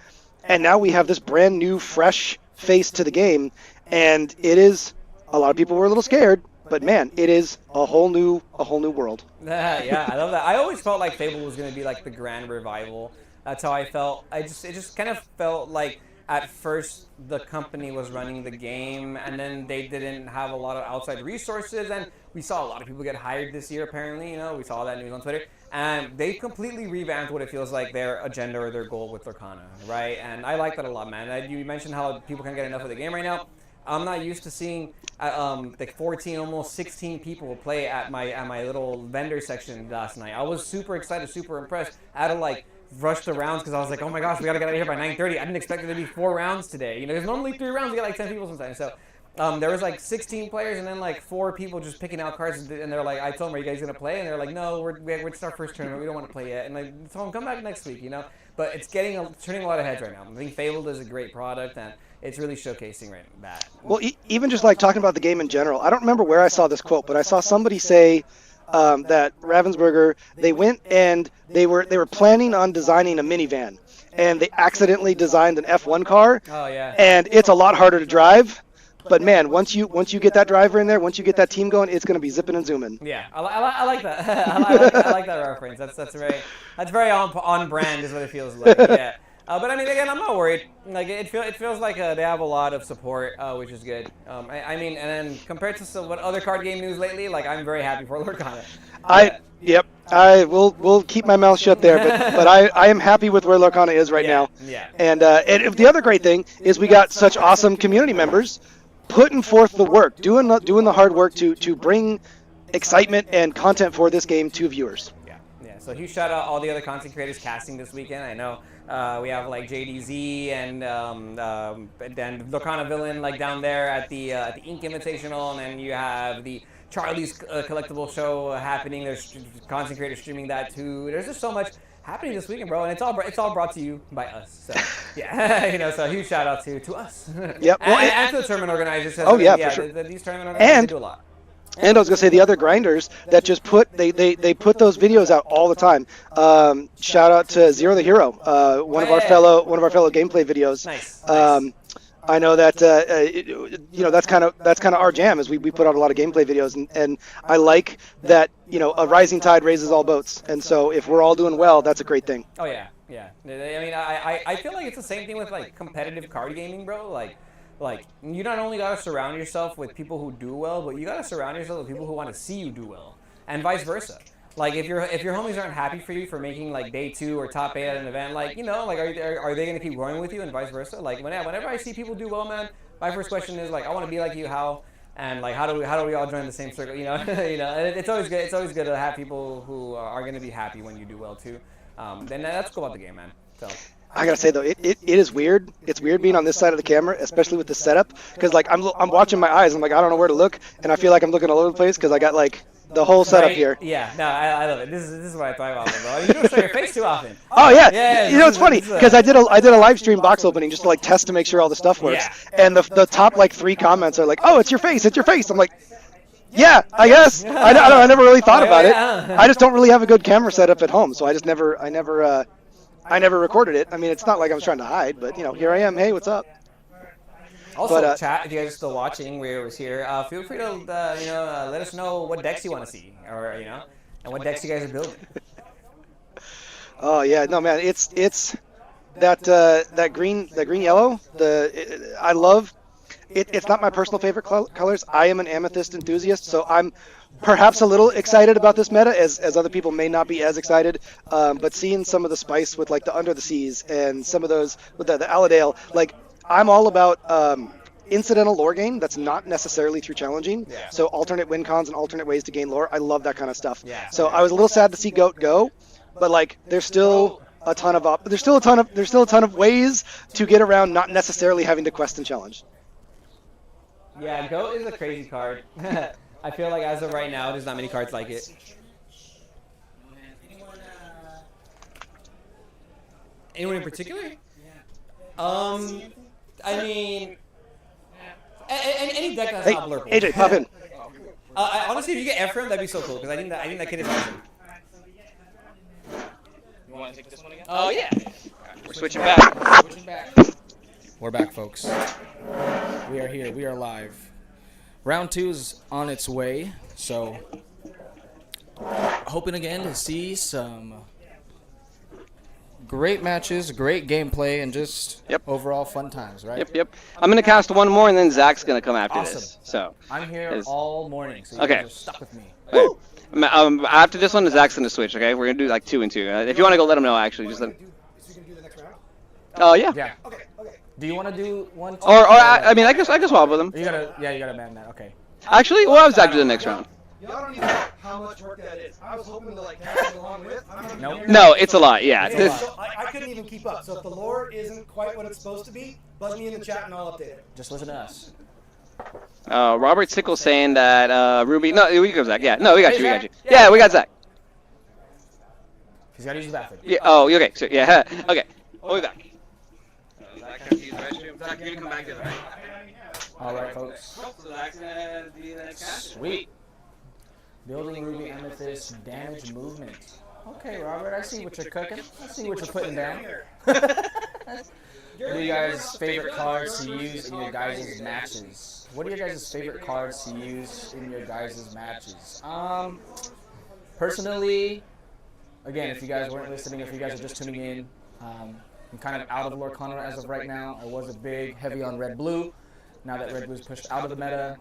and now we have this brand new, fresh face to the game. And it is. A lot of people were a little scared, but man, it is a whole new world. Yeah, I love that. I always felt like Fable was going to be like the grand revival. That's how I felt. It just kind of felt like at first the company was running the game and then they didn't have a lot of outside resources, and we saw a lot of people get hired this year apparently. We saw that news on Twitter, and they completely revamped what it feels like their agenda or their goal with Lorcana, right? And I like that a lot, man. You mentioned how people can't get enough of the game right now. I'm not used to seeing like 14, almost 16 people play at my little vendor section last night. I was super excited, super impressed. I had to like rush the rounds because I was like, oh my gosh, we gotta get out of here by 9:30. I didn't expect it to be 4 rounds today. There's normally 3 rounds. You get like 10 people sometimes. So there was like 16 players and then like 4 people just picking out cards, and they're like, I told them, are you guys gonna play? And they're like, no, it's our first tournament, we don't want to play yet. And I told them, come back next week, you know. But it's turning a lot of heads right now. I think Fabled is a great product, and it's really showcasing that. Well, even just like talking about the game in general, I don't remember where I saw this quote, but I saw somebody say that Ravensburger, they went and they were planning on designing a minivan, and they accidentally designed an F1 car. Oh yeah. And it's a lot harder to drive. But man, once you get that driver in there, once you get that team going, it's going to be zipping and zooming. Yeah, I like that. I like that reference. That's very on brand, is what it feels like. Yeah. But I mean, again, I'm not worried. Like it feels like they have a lot of support, which is good. I mean, and then compared to what other card game news lately, like I'm very happy for Lorcana. I will keep my mouth shut there, but I am happy with where Lorcana is right now. Yeah. And the other great thing is we got such awesome community members putting forth the work, doing the hard work to bring excitement and content for this game to viewers. Yeah. So huge shout out all the other content creators casting this weekend. I know we have like JDZ and Lorcana Villain like down there at the Ink Invitational, and then you have the Charlie's collectible show happening. There's content creators streaming that too. There's just so much happening this weekend, bro, and it's all brought to you by us. So yeah, so huge shout out to us. Yep. and to the tournament organizers. For sure. These tournament organizers they do a lot. And I was gonna say the other grinders that just put put those videos out all the time. Shout out to Zero the Hero, one of our fellow gameplay videos. Nice. I know that that's kind of our jam, is we put out a lot of gameplay videos, and I like that a rising tide raises all boats, and so if we're all doing well, that's a great thing. Oh yeah. I mean, I feel like it's the same thing with like competitive card gaming, bro. Like you not only gotta surround yourself with people who do well, but you gotta surround yourself with people who want to see you do well, and vice versa. Like if your homies aren't happy for you for making like day 2 or top 8 at an event, like like are they gonna keep growing with you, and vice versa? Like whenever I see people do well, man, my first question is like, I want to be like you, how? And like how do we all join the same circle? And it's always good. It's always good to have people who are gonna be happy when you do well too. Then that's cool about the game, man. So. I gotta say though, it is weird. It's weird being on this side of the camera, especially with the setup, because like I'm watching my eyes. I'm like, I don't know where to look, and I feel like I'm looking all over the place because I got like the whole setup here. Yeah, no, I love it. This is what I thrive off of, bro. You don't show your face too often. Oh yeah. It's funny because I did a live stream box opening just to like test to make sure all the stuff works, and the top like 3 comments are like, oh, it's your face. I'm like, yeah, I guess. I never really thought about it. I just don't really have a good camera setup at home, so I never recorded it. I mean, it's not like I was trying to hide, but here I am. Hey, what's up? Also, chat, if you guys are still watching, we're always here. Feel free to let us know what decks you want to see, or and what decks you guys are building. Oh yeah, no man, it's that green yellow. I love it. It's not my personal favorite colors. I am an amethyst enthusiast, so I'm perhaps a little excited about this meta, as other people may not be as excited. But seeing some of the spice with like the Under the Seas and some of those with the Aladale, like I'm all about incidental lore gain that's not necessarily through challenging. Yeah. So alternate win cons and alternate ways to gain lore. I love that kind of stuff. Yeah. So I was a little sad to see Goat go, but like there's still a ton of ways to get around not necessarily having to quest and challenge. Yeah, Goat is a crazy card. I feel like as of right now, there's not many cards like it. Anyone in particular? I mean, any deck that's not blurple. AJ, pop in. Honestly, if you get Ephraim, that'd be so cool, because I think that kid is awesome. You want to take this one again? Oh yeah. We're switching back. We're back, folks. We are here. We are live. Round 2 is on its way, so hoping again to see some great matches, great gameplay, and just overall fun times, right? Yep. I'm going to cast one more, and then Zach's going to come after Awesome. this. So I'm here all morning, so you Okay. guys are stuck with me. okay. After this one, Zach's going to switch, okay? We're going to do like 2 and 2. If you want to go, let him know, actually. Just let him. Oh, yeah. Yeah. Okay. Do you want to do 1, 2? Or I mean, I guess swap with him. You gotta man that. Okay. Actually, we'll have Zach do the next round. Y'all don't even know how much work that is. I was hoping to like catch it along with. Nope. No, it's a lot, yeah. It's a lot. So I couldn't even keep up. So if the lore isn't quite what it's supposed to be, buzz me in the chat and I'll update it. Just listen to us. Robert Sickle saying that Ruby. No, we got Zach. Yeah, no, we got you. We got you. Yeah, we got Zach. He's got to use the bathroom. Yeah. Oh, okay. So yeah. Okay. We'll be back. Zach has to use the restroom. Zach, you're gonna come back to the right. All right, folks. So Zach's gonna be the next cast. Sweet. Building Ruby Amethyst damage movement. Okay, Robert, I see what you're cooking. I see what you're putting down. What are you guys' favorite cards to use in your guys' matches? What are your guys' favorite cards to use in your guys' matches? Personally, again, if you guys weren't listening, if you guys are just tuning in, I'm kind of out of Lorcana as of right now. I was a big heavy on red-blue. Now that red-blue's pushed out of the meta,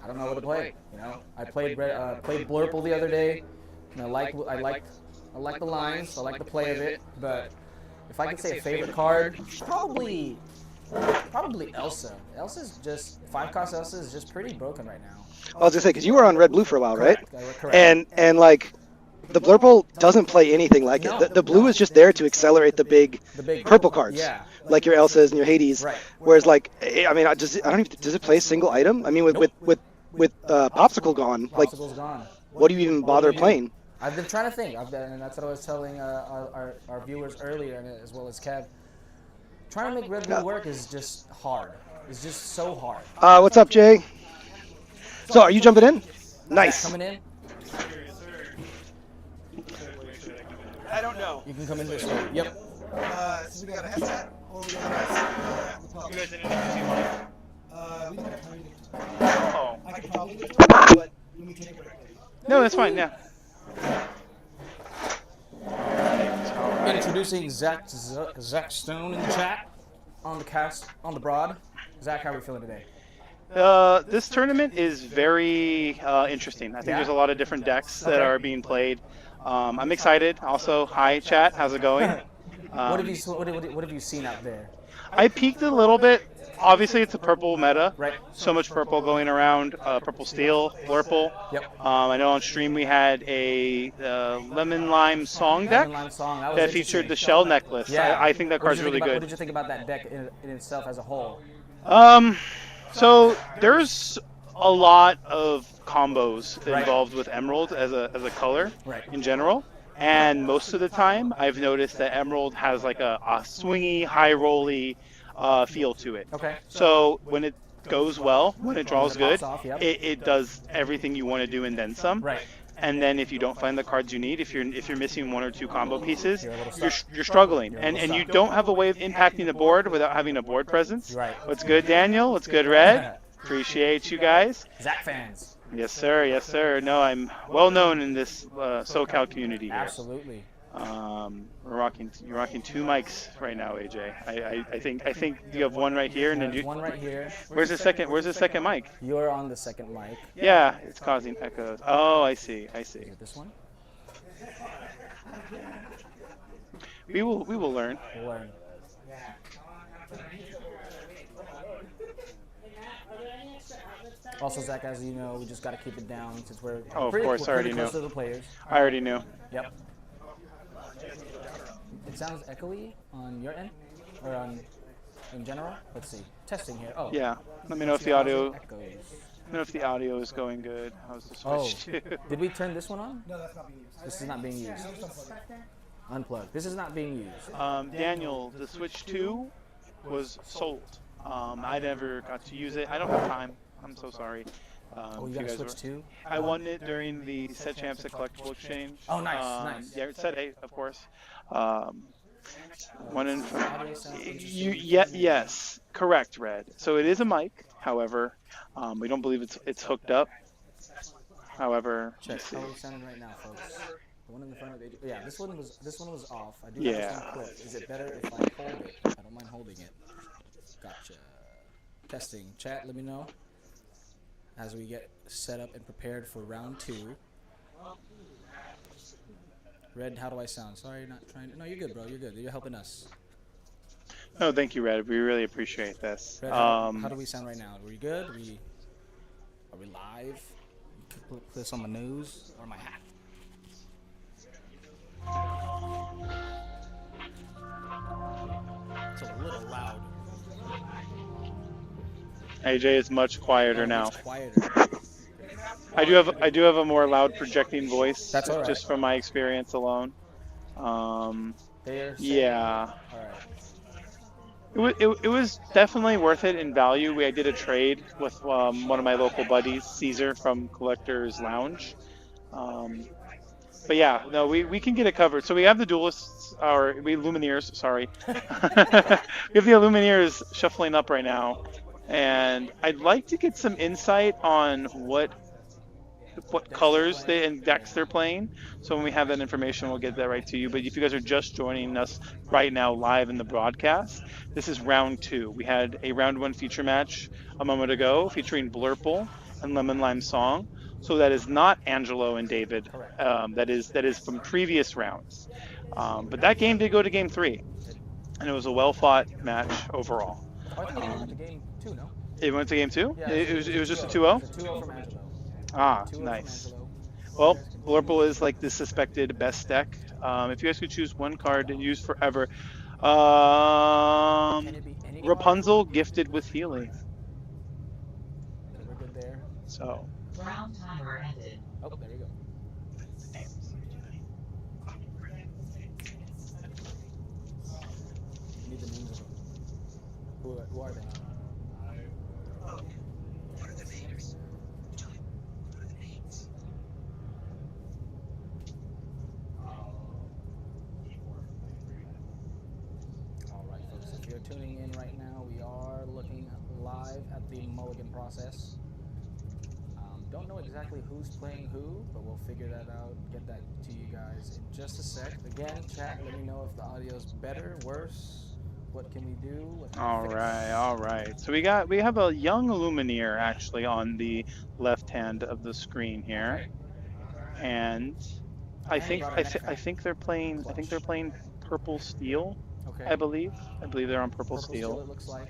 I don't know what to play. You know, I played Blurple the other day, and I like the lines, I like the play of it. But if I could say a favorite card, probably Elsa. Elsa's just 5-cost Elsa is just pretty broken right now. I was gonna say because you were on red blue for a while, right? Correct. And like the Blurple doesn't play anything like it. The blue is just there to accelerate the big purple cards, Yeah. like your Elsas and your Hades. Right. Whereas like I mean, does it play a single item? I mean, with Popsicle gone, like Popsicle's gone. what do you even bother playing? I've been trying to think, and that's what I was telling our viewers earlier, and as well as Kev. Trying to make red blue work is just hard. It's just so hard. What's up, Jay? So are you jumping in? Nice. Coming in, I don't know. you can come in this way. Yep. So we got a headset or we got a You guys didn't introduce me. we don't have time to Oh. I could probably get to it, but let me take a break. No, that's fine. Yeah. Introducing Zach Stone in the chat on the broad. Zach, how are we feeling today? This tournament is very interesting. I think there's a lot of different decks that are being played. I'm excited. Also, hi chat, how's it going? What have you seen out there? I peeked a little bit. Obviously, it's a purple meta. Right. So much purple going around. Purple Steel, Blurple. Yep. I know on stream we had a Lemon Lime song deck Lemon Lime song, that was featured the interesting. shell necklace. Yeah. I think that What did card's you think really about- What good. did you think about that deck in itself as a whole? So there's a lot of combos Right. involved with Emerald as a color Right. in general. And most of the time, I've noticed that Emerald has like a swingy, high rolly feel to it. Okay. So when it goes well, when it draws When it good, pops off, yep. it does everything you want to do and then some. Right. And then if you don't find the cards you need, if you're missing one or two combo pieces, You're a little you're stuck. you're struggling, You're a and little you stuck. don't have a way of impacting the board without having a board presence. Right. What's good, Daniel? What's good, Red? Appreciate you guys. Zach fans. Yes, sir. Yes, sir. No, I'm well known in this SoCal community here. Absolutely. You're rocking two mics right now, AJ. I think you have one right here, and then There's one right here. Where's the second mic? You're on the second mic. Yeah, it's causing echoes. Oh, I see. Is it this one? We will learn. We'll learn. Also, Zach, as you know, we just got to keep it down since we're Oh, of pretty, course, I we're pretty already close knew. to the players. I already knew. Yep. It sounds echoey on your end, or in general. Let's see. Testing here. Oh. Yeah. Let me know if the How's it audio. echoes? Let me know if the audio is going good. How's the Oh, switch? did we turn this one on? No, that's not being used. This is not being used. Unplug. This is not being used. Daniel, the Switch 2 was sold. I never got to use it. I don't have time. I'm so sorry. Oh, you if got a guys Switch were- too? I won it during the Set Champs at Collectible Exchange. Oh, nice, nice. Yeah, Set 8, of course. One in. Audio sounds Yes, correct, Red. So it is a mic. However, we don't believe it's hooked up. However, Check. let's see. How are we sounding right now, folks? The one in the front of the yeah. This one was off. I do have Yeah. this one clipped. Is it better if I hold it? I don't mind holding it. Gotcha. Testing. Chat. Let me know as we get set up and prepared for round 2. Red, how do I sound? Sorry, you're not trying to. No, you're good, bro. You're good. You're helping us. No, thank you, Red. We really appreciate this. Red, how do we sound right now? Are we good? Are we live? Put this on my nose or my hat. It's a little loud. AJ is much quieter Oh, now. much quieter. I do have a more loud projecting voice That's all right. just from my experience alone. They're saying. Yeah. All right. It was definitely worth it in value. I did a trade with one of my local buddies, Caesar from Collector's Lounge. Um, but yeah, no, we can get it covered. So we have the duelists, or we Lumineers, sorry. We have the Lumineers shuffling up right now, and I'd like to get some insight on what colors they and decks they're playing. So when we have that information, we'll get that right to you. But if you guys are just joining us right now live in the broadcast, this is round two. We had a round one feature match a moment ago featuring Blurple and Lemon Lime Song. So that is not Angelo and David. That is from previous rounds. But that game did go to game three, and it was a well fought match overall. Oh, I think it went to game 2, no? It went to game two. Yeah, It was just a 2-0. 2-0 from Angelo. Ah, 2-0 from nice. Angelo. Well, Blurple is like the suspected best deck. If you guys could choose one card to use forever, Can it be any Rapunzel gifted with healing. Okay, we're good there. So, Round timer ended. Oh, there you go. Need the names of them. Who are they? All right, folks. If you're tuning in right now, we are looking live at the Mulligan process. Don't know exactly who's playing who, but we'll figure that out. Get that to you guys in just a sec. Again, chat. Let me know if the audio's better, worse. What can we do? What can we fix? all right. So we have a young Lumineer actually on the left hand of the screen here, and I think they're playing Purple Steel. Okay. I believe they're on Purple Purple Steel, Steel. it looks like.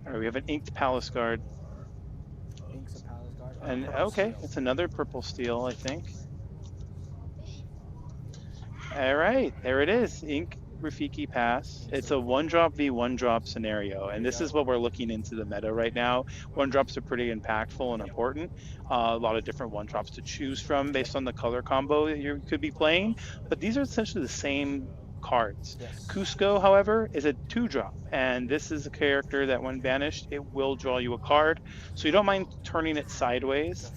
All right, we have an inked Palace Guard, Inks a Palace Guard. Oh, and Purple okay, Steel. it's another Purple Steel, I think. All right, there it is. Ink Rafiki Pass. It's a one-drop v one-drop scenario, and this is what we're looking into the meta right now. One-drops are pretty impactful and important. A lot of different one-drops to choose from based on the color combo that you could be playing, but these are essentially the same cards. Yes. Cusco, however, is a 2-drop, and this is a character that when banished, it will draw you a card, so you don't mind turning it sideways.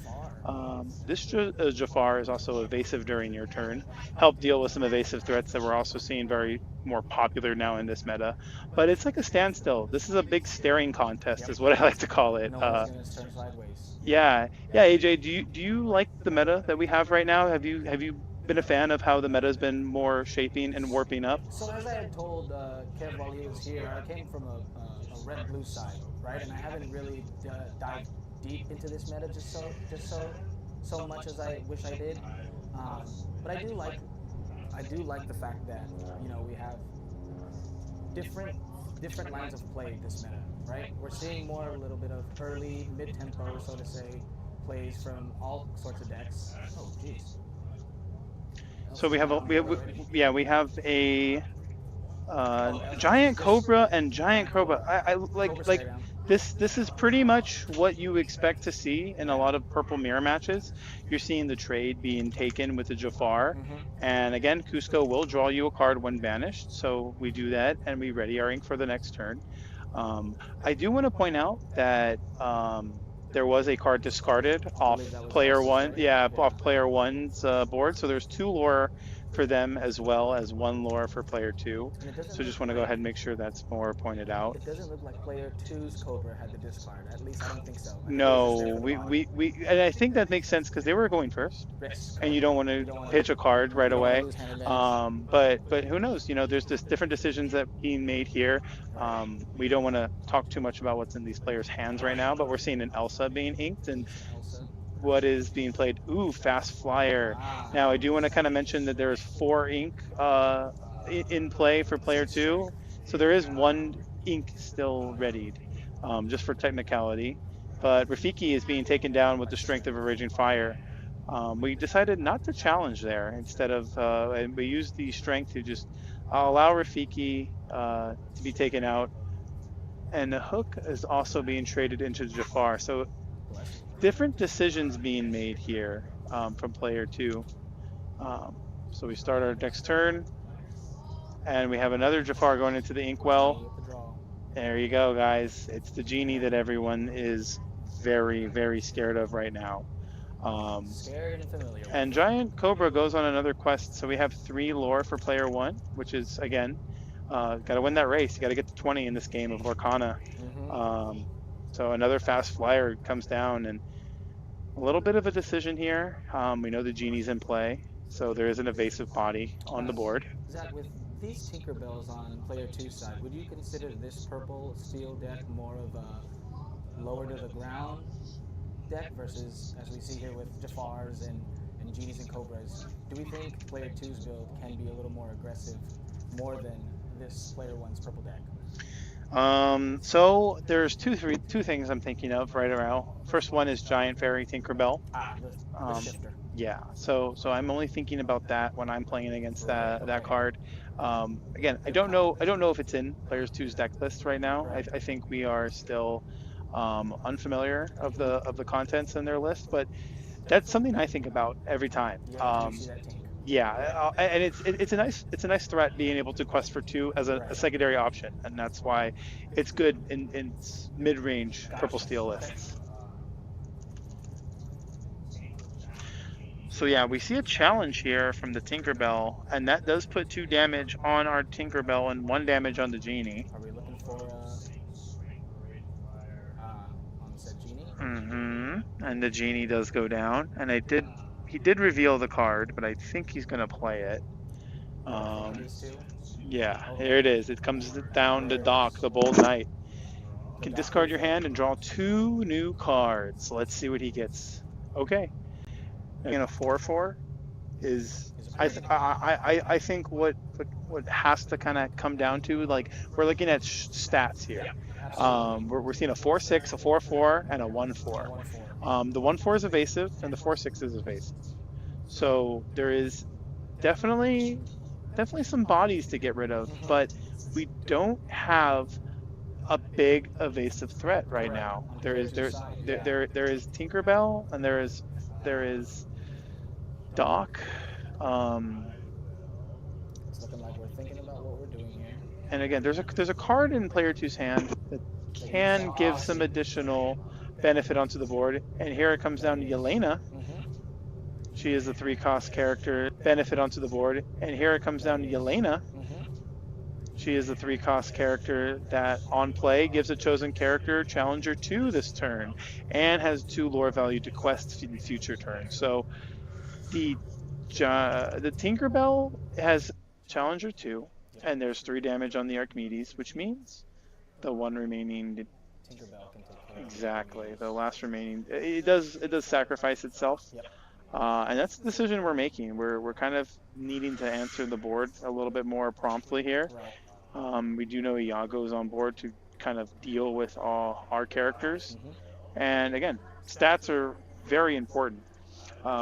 Jafar. This Jafar is also evasive during your turn. Help deal with some evasive threats that we're also seeing very more popular now in this meta. But it's like a standstill. This is a big staring contest, is what I like to call it. No one's gonna turn sideways. Yeah. AJ, do you like the meta that we have right now? Have you been a fan of how the meta's been more shaping and warping up? So as I had told Kev while he was here, I came from a red-blue side, right? And I haven't really dived deep into this meta just so much as I wish I did. But I do like the fact that we have different lines of play this meta, right? We're seeing more a little bit of early, mid-tempo, so to say, plays from all sorts of decks. Oh, jeez. So we have a Giant Cobra and Giant Cobra. I like this is pretty much what you expect to see in a lot of purple mirror matches. You're seeing the trade being taken with the Jafar, and again, Cusco will draw you a card when banished. So we do that, and we ready our ink for the next turn. I do want to point out that there was a card discarded off player one, off player one's board. So there's 2 lore for them as well as 1 lore for player 2. So just want to go ahead and make sure that's more pointed out. It doesn't look like player 2's Cobra had the discard. At least I don't think so. No, we and I think that makes sense because they were going first, and you don't want to pitch a card right away. But who knows? There's just different decisions that being made here. We don't want to talk too much about what's in these players' hands right now, but we're seeing an Elsa being inked and what is being played. Ooh, Fast Flyer. Now I do want to kind of mention that there's 4 ink in play for player 2, so there is 1 ink still readied, just for technicality. But Rafiki is being taken down with the strength of a Raging Fire. We decided not to challenge there. Instead of, and we used the strength to just allow Rafiki to be taken out. And the hook is also being traded into Jafar. So different decisions being made here from player two. So we start our next turn, and we have another Jafar going into the inkwell. With the draw. There you go, guys. It's the genie that everyone is very, very scared of right now. Scared and familiar. With. And Giant Cobra goes on another quest. So we have 3 lore for player 1, which is, again, got to win that race. You got to get to 20 in this game of Lorcana. So another fast flyer comes down, and a little bit of a decision here. We know the genie's in play, so there is an evasive body on the board. Zach, with these Tinkerbells on player 2's side, would you consider this purple steel deck more of a lower to the ground deck versus, as we see here with Jafars and Genies and Cobras? Do we think player 2's build can be a little more aggressive, more than this player 1's purple deck? So there's two things I'm thinking of right around. First one is Giant Fairy Tinkerbell. The shifter. Yeah, so I'm only thinking about that when I'm playing against that card. Again, I don't know if it's in players 2's deck list right now. I think we are still unfamiliar of the contents in their list, but that's something I think about every time. And it's a nice threat being able to quest for 2 as a secondary option, and that's why it's good in mid-range purple steel lists. So yeah, we see a challenge here from the Tinkerbell, and that does put 2 damage on our Tinkerbell and 1 damage on the Genie. Are we looking for on said Genie? And the Genie does go down, and he did reveal the card, but I think he's gonna play it. Yeah, here it is. It comes down to Doc, the Bold Knight. You can discard your hand and draw 2 new cards. Let's see what he gets. Okay. And a 4/4 is I think what has to kind of come down to, like, we're looking at stats here. We're seeing a 4/6, a 4/4, and a 1/4. The 1/4 is evasive, and the 4/6 is evasive. So there is definitely some bodies to get rid of, but we don't have a big evasive threat right now. There is Tinkerbell, and there is Doc. It's looking like we're thinking about what we're doing here. And again, there's a card in player 2's hand that can give some additional benefit onto the board. And here it comes down to Yelena. She is a 3-cost character, benefit onto the board. And here it comes down to Yelena. She is a 3-cost character that on play gives a chosen character Challenger 2 this turn, and has 2 lore value to quest in future turns. So the Tinkerbell has Challenger 2, and there's 3 damage on the Archimedes, which means the 1 remaining Tinkerbell can take care. Exactly, the last remaining. It does sacrifice itself. Yep. And that's the decision we're making. We're kind of needing to answer the board a little bit more promptly here. We do know Iago is on board to kind of deal with all our characters. And again, stats are very important.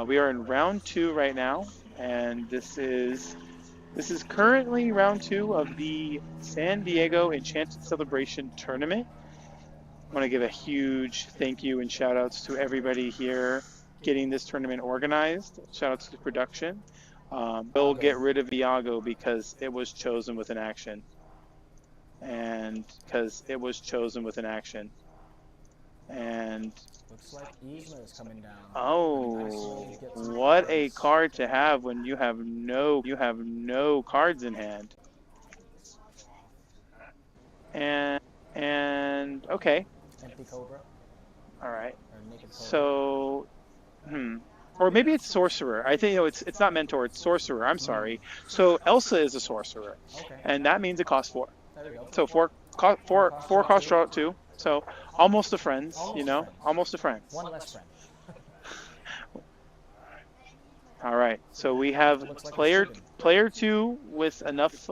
We are in round 2 right now, and this is currently round 2 of the San Diego Enchanted Celebration Tournament. I want to give a huge thank you and shout outs to everybody here getting this tournament organized. Shout outs to production. We'll get rid of Iago because it was chosen with an action. And Looks like Yzma is coming down. Oh, what a card to have when you have no cards in hand. And okay. Empty Cobra. All right. Or naked Cobra. So, or maybe it's Sorcerer. I think it's not Mentor. It's Sorcerer. I'm sorry. So Elsa is a Sorcerer, and that means it costs 4. There we go. So 4 cost draw 2. So almost a friends, almost a friends. One less friend. All right. So we have player 2 with enough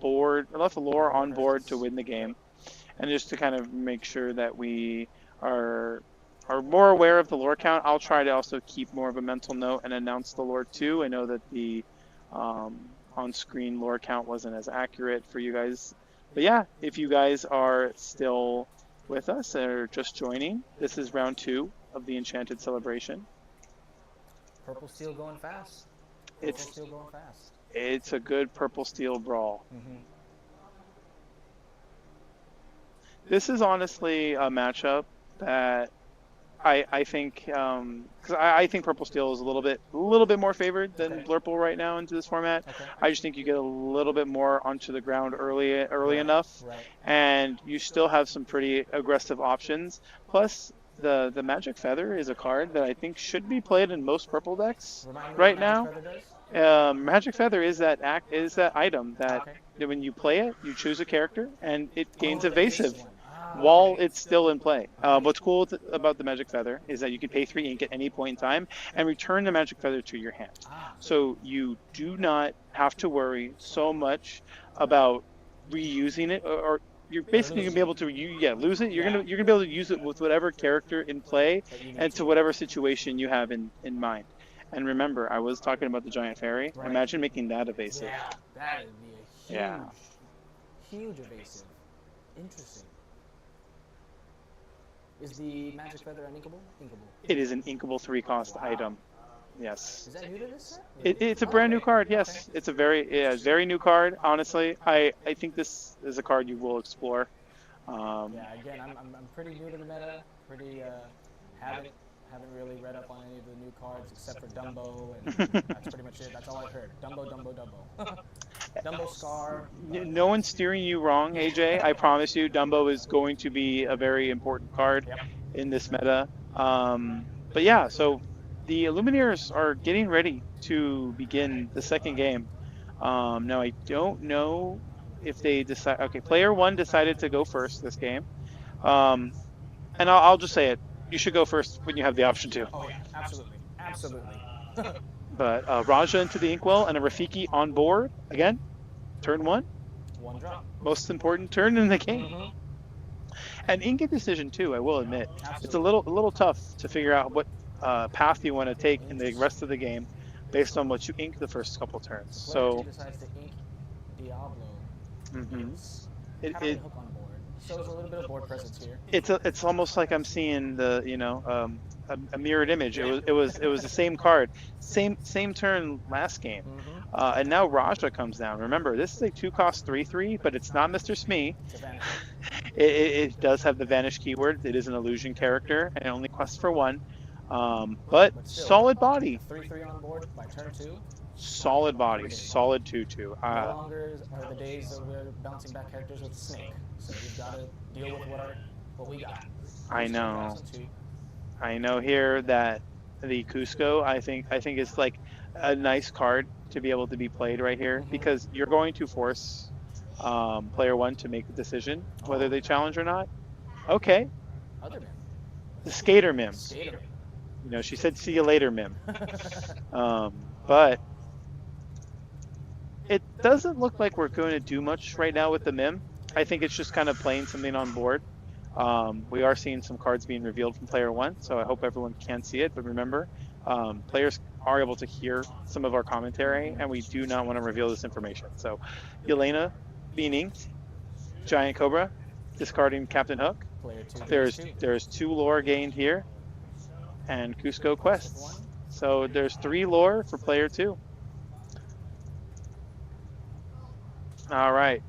lore on board to win the game, and just to kind of make sure that we are are more aware of the lore count, I'll try to also keep more of a mental note and announce the lore too. I know that the on-screen lore count wasn't as accurate for you guys. But yeah, if you guys are still with us or just joining, this is round 2 of the Enchanted celebration. Purple steel going fast. It's Steel going fast. it's a good purple steel brawl. This is honestly a matchup that I think because I think purple steel is a little bit more favored than Blurple right now into this format. I just think you get a little bit more onto the ground early enough, and you still have some pretty aggressive options. Plus, the Magic Feather is a card that I think should be played in most purple decks right now. Magic Feather is that item that when you play it, you choose a character and it gains evasive while it's still in play. What's cool about the Magic Feather is that you can pay 3 ink at any point in time and return the Magic Feather to your hand. So you do not have to worry so much about reusing it, or you're basically gonna be able to lose it. You're gonna be able to use it with whatever character in play and to whatever situation you have in mind. And remember, I was talking about the Giant Fairy. Imagine making that evasive. Yeah, that would be a huge evasive. Interesting. Is the Magic Feather uninkable? Inkable. It is an inkable 3-cost item. Yes. Is that new to this set? It's a brand new card. Yes, it's a very new card. Honestly, I think this is a card you will explore. Again, I'm pretty new to the meta. Pretty haven't really read up on any of the new cards except for Dumbo, and that's pretty much it. That's all I've heard. Dumbo. Dumbo Scar. No one's steering you wrong, AJ. I promise you, Dumbo is going to be a very important card in this meta. But yeah, so the Illumineers are getting ready to begin the second game. Now, I don't know if they decide... Okay, player 1 decided to go first this game. And I'll just say it. You should go first when you have the option to. Oh yeah, absolutely. But Raja into the Inkwell and a Rafiki on board. Again, turn 1. One drop. Most important turn in the game. And ink decision too, I will admit. It's a little tough to figure out what path you want to take in the rest of the game based on what you ink the first couple turns. So decides to ink Diablo. it hook on board. So there's a little bit of board presence here. it's almost like I'm seeing the a mirrored image. It was the same card, same turn last game, and now Raja comes down. Remember, this is a 2-cost 3/3, but it's not Mr. Smee. It does have the vanish keyword. It is an illusion character and it only quests for 1. But still, solid body. 3/3 on board by turn 2. Solid body, solid 2/2. No longer are the days that we're bouncing back characters with Snake, so we've got to deal with what we got. I know here that the Cusco I think is like a nice card to be able to be played right here because you're going to force player 1 to make a decision whether they challenge or not. Okay. Other Mim. The Skater Mim. She said see you later Mim. But it doesn't look like we're going to do much right now with the Mim. I think it's just kind of playing something on board. We are seeing some cards being revealed from player 1, so I hope everyone can see it. But remember, players are able to hear some of our commentary, and we do not want to reveal this information. So, Yelena being inked, Giant Cobra discarding Captain Hook. There's 2 lore gained here, and Cusco quests. So there's 3 lore for player 2. All right.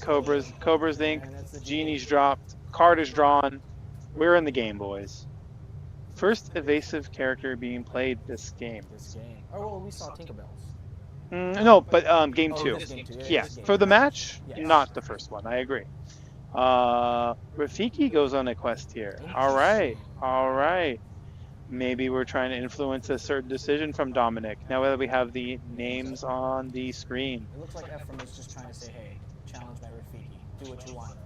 Cobra's inked. Genie's dropped. Card is drawn. We're in the game, boys. First evasive character being played this game. Oh, well, we saw Tinkerbells. No, but game 2. Game 2. Yeah, for the match, not the first one. I agree. Rafiki goes on a quest here. All right. Maybe we're trying to influence a certain decision from Dominic. Now that we have the names on the screen. It looks like Ephraim is just trying to say, hey, challenge my Rafiki. Do what you want.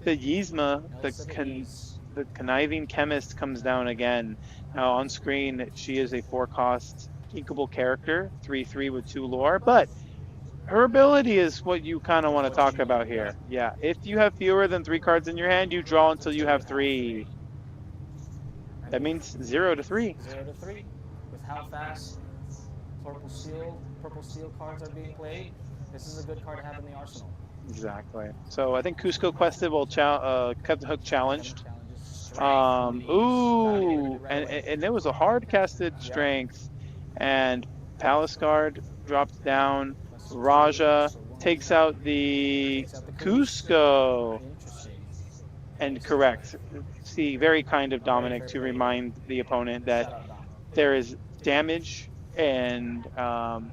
The Yzma, the conniving chemist, comes down again. Now on screen, she is a 4-cost inkable character, 3/3 with 2 lore, but Her ability is what you kind of want to talk about here. Yeah, if you have fewer than 3 cards in your hand, you draw until you have 3. That means 0 to 3. 0 to 3. With how fast purple steel cards are being played, this is a good card to have in the arsenal. Exactly. So I think Cusco quested while Captain Hook challenged. Strength, Ooh, right and, away. and it was a hard casted strength, and Palace Guard drops down. Raja takes out the Cusco. Interesting. And correct. See, very kind of Dominic to remind the opponent that there is damage and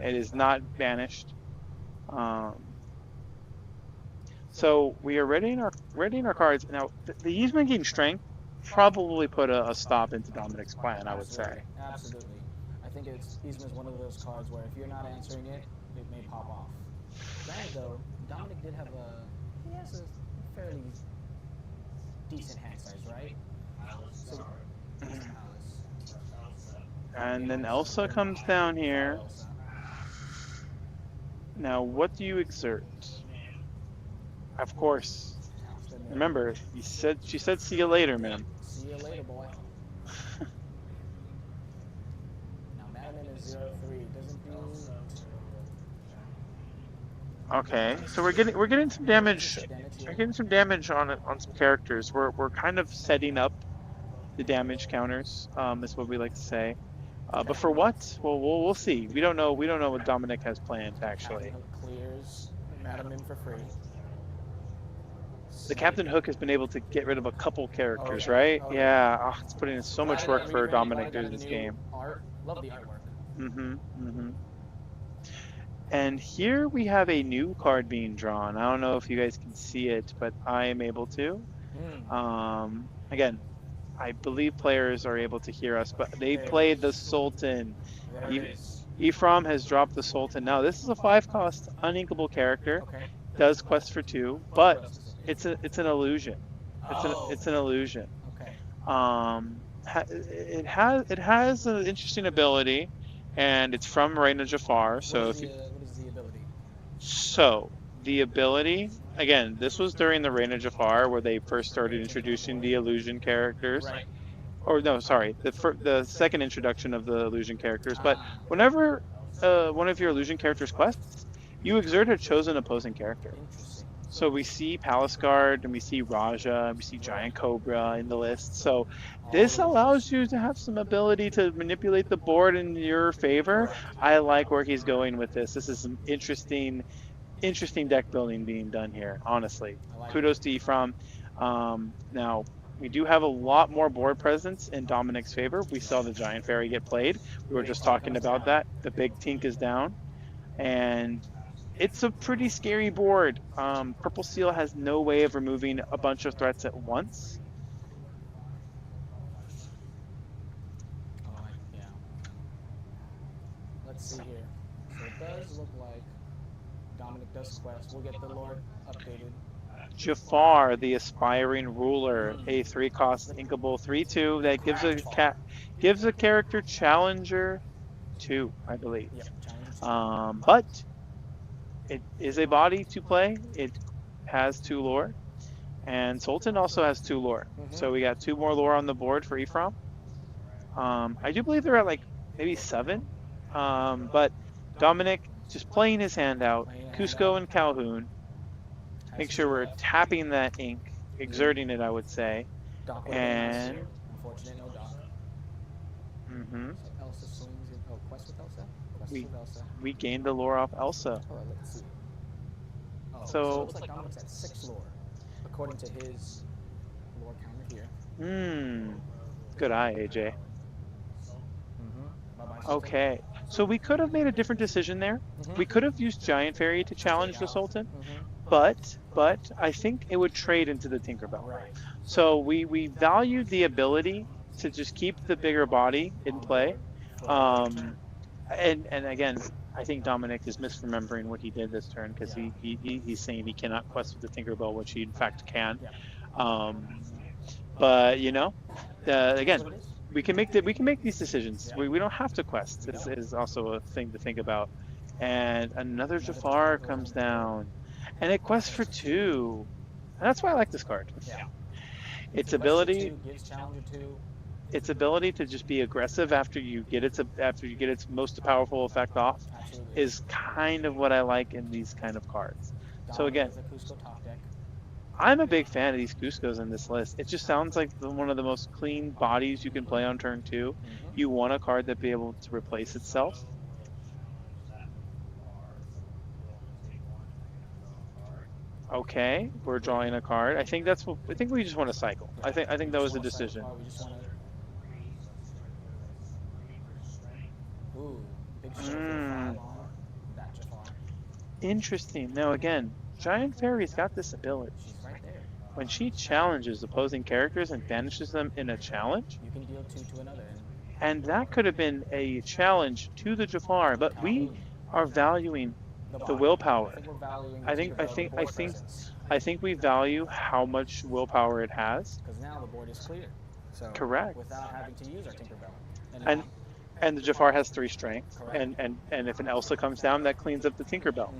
it is not banished. Um, so we are readying our cards now. The Yzma gain strength probably put a stop into Dominic's plan, I would say. Absolutely. I think Yzma is one of those cards where if you're not answering it, it may pop off. Granted, though, Dominic he has a fairly decent hand size, right? So, And then Elsa comes down here. Now, what do you exert? Of course. Remember, she said see you later, man. See you later, boy. Now, Madman is 0-3. Doesn't do. Okay, so we're getting some damage. We're getting some damage on some characters. We're kind of setting up the damage counters. Is what we like to say. But for what? Well, we'll see. We don't know what Dominic has planned actually. Clears Madam in for free. The Captain Hook has been able to get rid of a couple characters, right? Yeah, oh, it's putting in so much work for Dominic during this game. Art. Love the artwork. And here we have a new card being drawn. I don't know if you guys can see it, but I am able to. Again, I believe players are able to hear us, but they played the Sultan. Ephraim has dropped the Sultan. Now this is a 5-cost uninkable character. Does quest for 2, but it's an illusion. It's an illusion. It has an interesting ability, and it's from Reina Jafar. So What is the ability? So the ability, again, this was during the Reign of Jafar where they first started introducing the illusion characters. Right. Or no, sorry, the second introduction of the illusion characters. But whenever one of your illusion characters quests, you exert a chosen opposing character. Interesting. So we see Palace Guard, and we see Raja, and we see Giant Cobra in the list. So this allows you to have some ability to manipulate the board in your favor. I like where he's going with this. This is some interesting deck building being done here, honestly. Kudos to Ephraim. Now, we do have a lot more board presence in Dominic's favor. We saw the Giant Fairy get played. We were just talking about that. The big Tink is down. And it's a pretty scary board. Purple Seal has no way of removing a bunch of threats at once. Yeah. Let's see here. So it does look like Dominic does quest. We'll get the Lord updated. Jafar, the Aspiring Ruler, a 3-cost inkable 3/2 that gives a character Challenger 2, I believe. Yep. But it is a body to play. It has 2 lore, and Sultan also has 2 lore. So we got 2 more lore on the board for Ephraim. I do believe they're at like maybe 7, but Dominic just playing his hand out. Cusco and Calhoun. Make sure we're tapping that ink, exerting it, I would say. And Unfortunate, no dock. So Elsa swings in. Oh, quest with Elsa? Quest with Elsa. we gained the lore off Elsa. Oh, let's see. Oh, So- it looks like Dominic's at 6 lore, according to his lore counter here. Good eye, AJ. Bye-bye. Okay, so we could have made a different decision there. We could have used Giant Fairy to challenge the Sultan, but I think it would trade into the Tinkerbell. Right. So we valued the ability to just keep the bigger body in play. And again, I think Dominic is misremembering what he did this turn because he's saying he cannot quest with the Tinkerbell, which he in fact can. But you know, again, we can make these decisions. We don't have to quest. Is also a thing to think about. And another Jafar comes down. And it quests for 2. And that's why I like this card. Yeah. Its Request for ability 2, gives Challenger 2. its ability to just be aggressive after you get its most powerful effect off Absolutely. is kind of what I like in these kind of cards. So Dominant again, is a Cusco top deck. I'm a big fan of these Cuscos in this list. It just sounds like one of the most clean bodies you can play on turn 2. You want a card that be able to replace itself. Okay, we're drawing a card. I think we just want to cycle. I think that was a decision. We just want to. Ooh, big show for 5 on that Jafar. Interesting. Now again, Giant Fairy's got this ability. She's right there. When she challenges opposing characters and banishes them in a challenge, You can deal 2 to another. and that could have been a challenge to the Jafar, but we are valuing the willpower. I think we're valuing. I think we value how much willpower it has. Because now the board is clear. So Correct. Without having to use our Tinkerbell. And the Jafar has 3 strength, Correct. and if an Elsa comes down, that cleans up the Tinkerbell.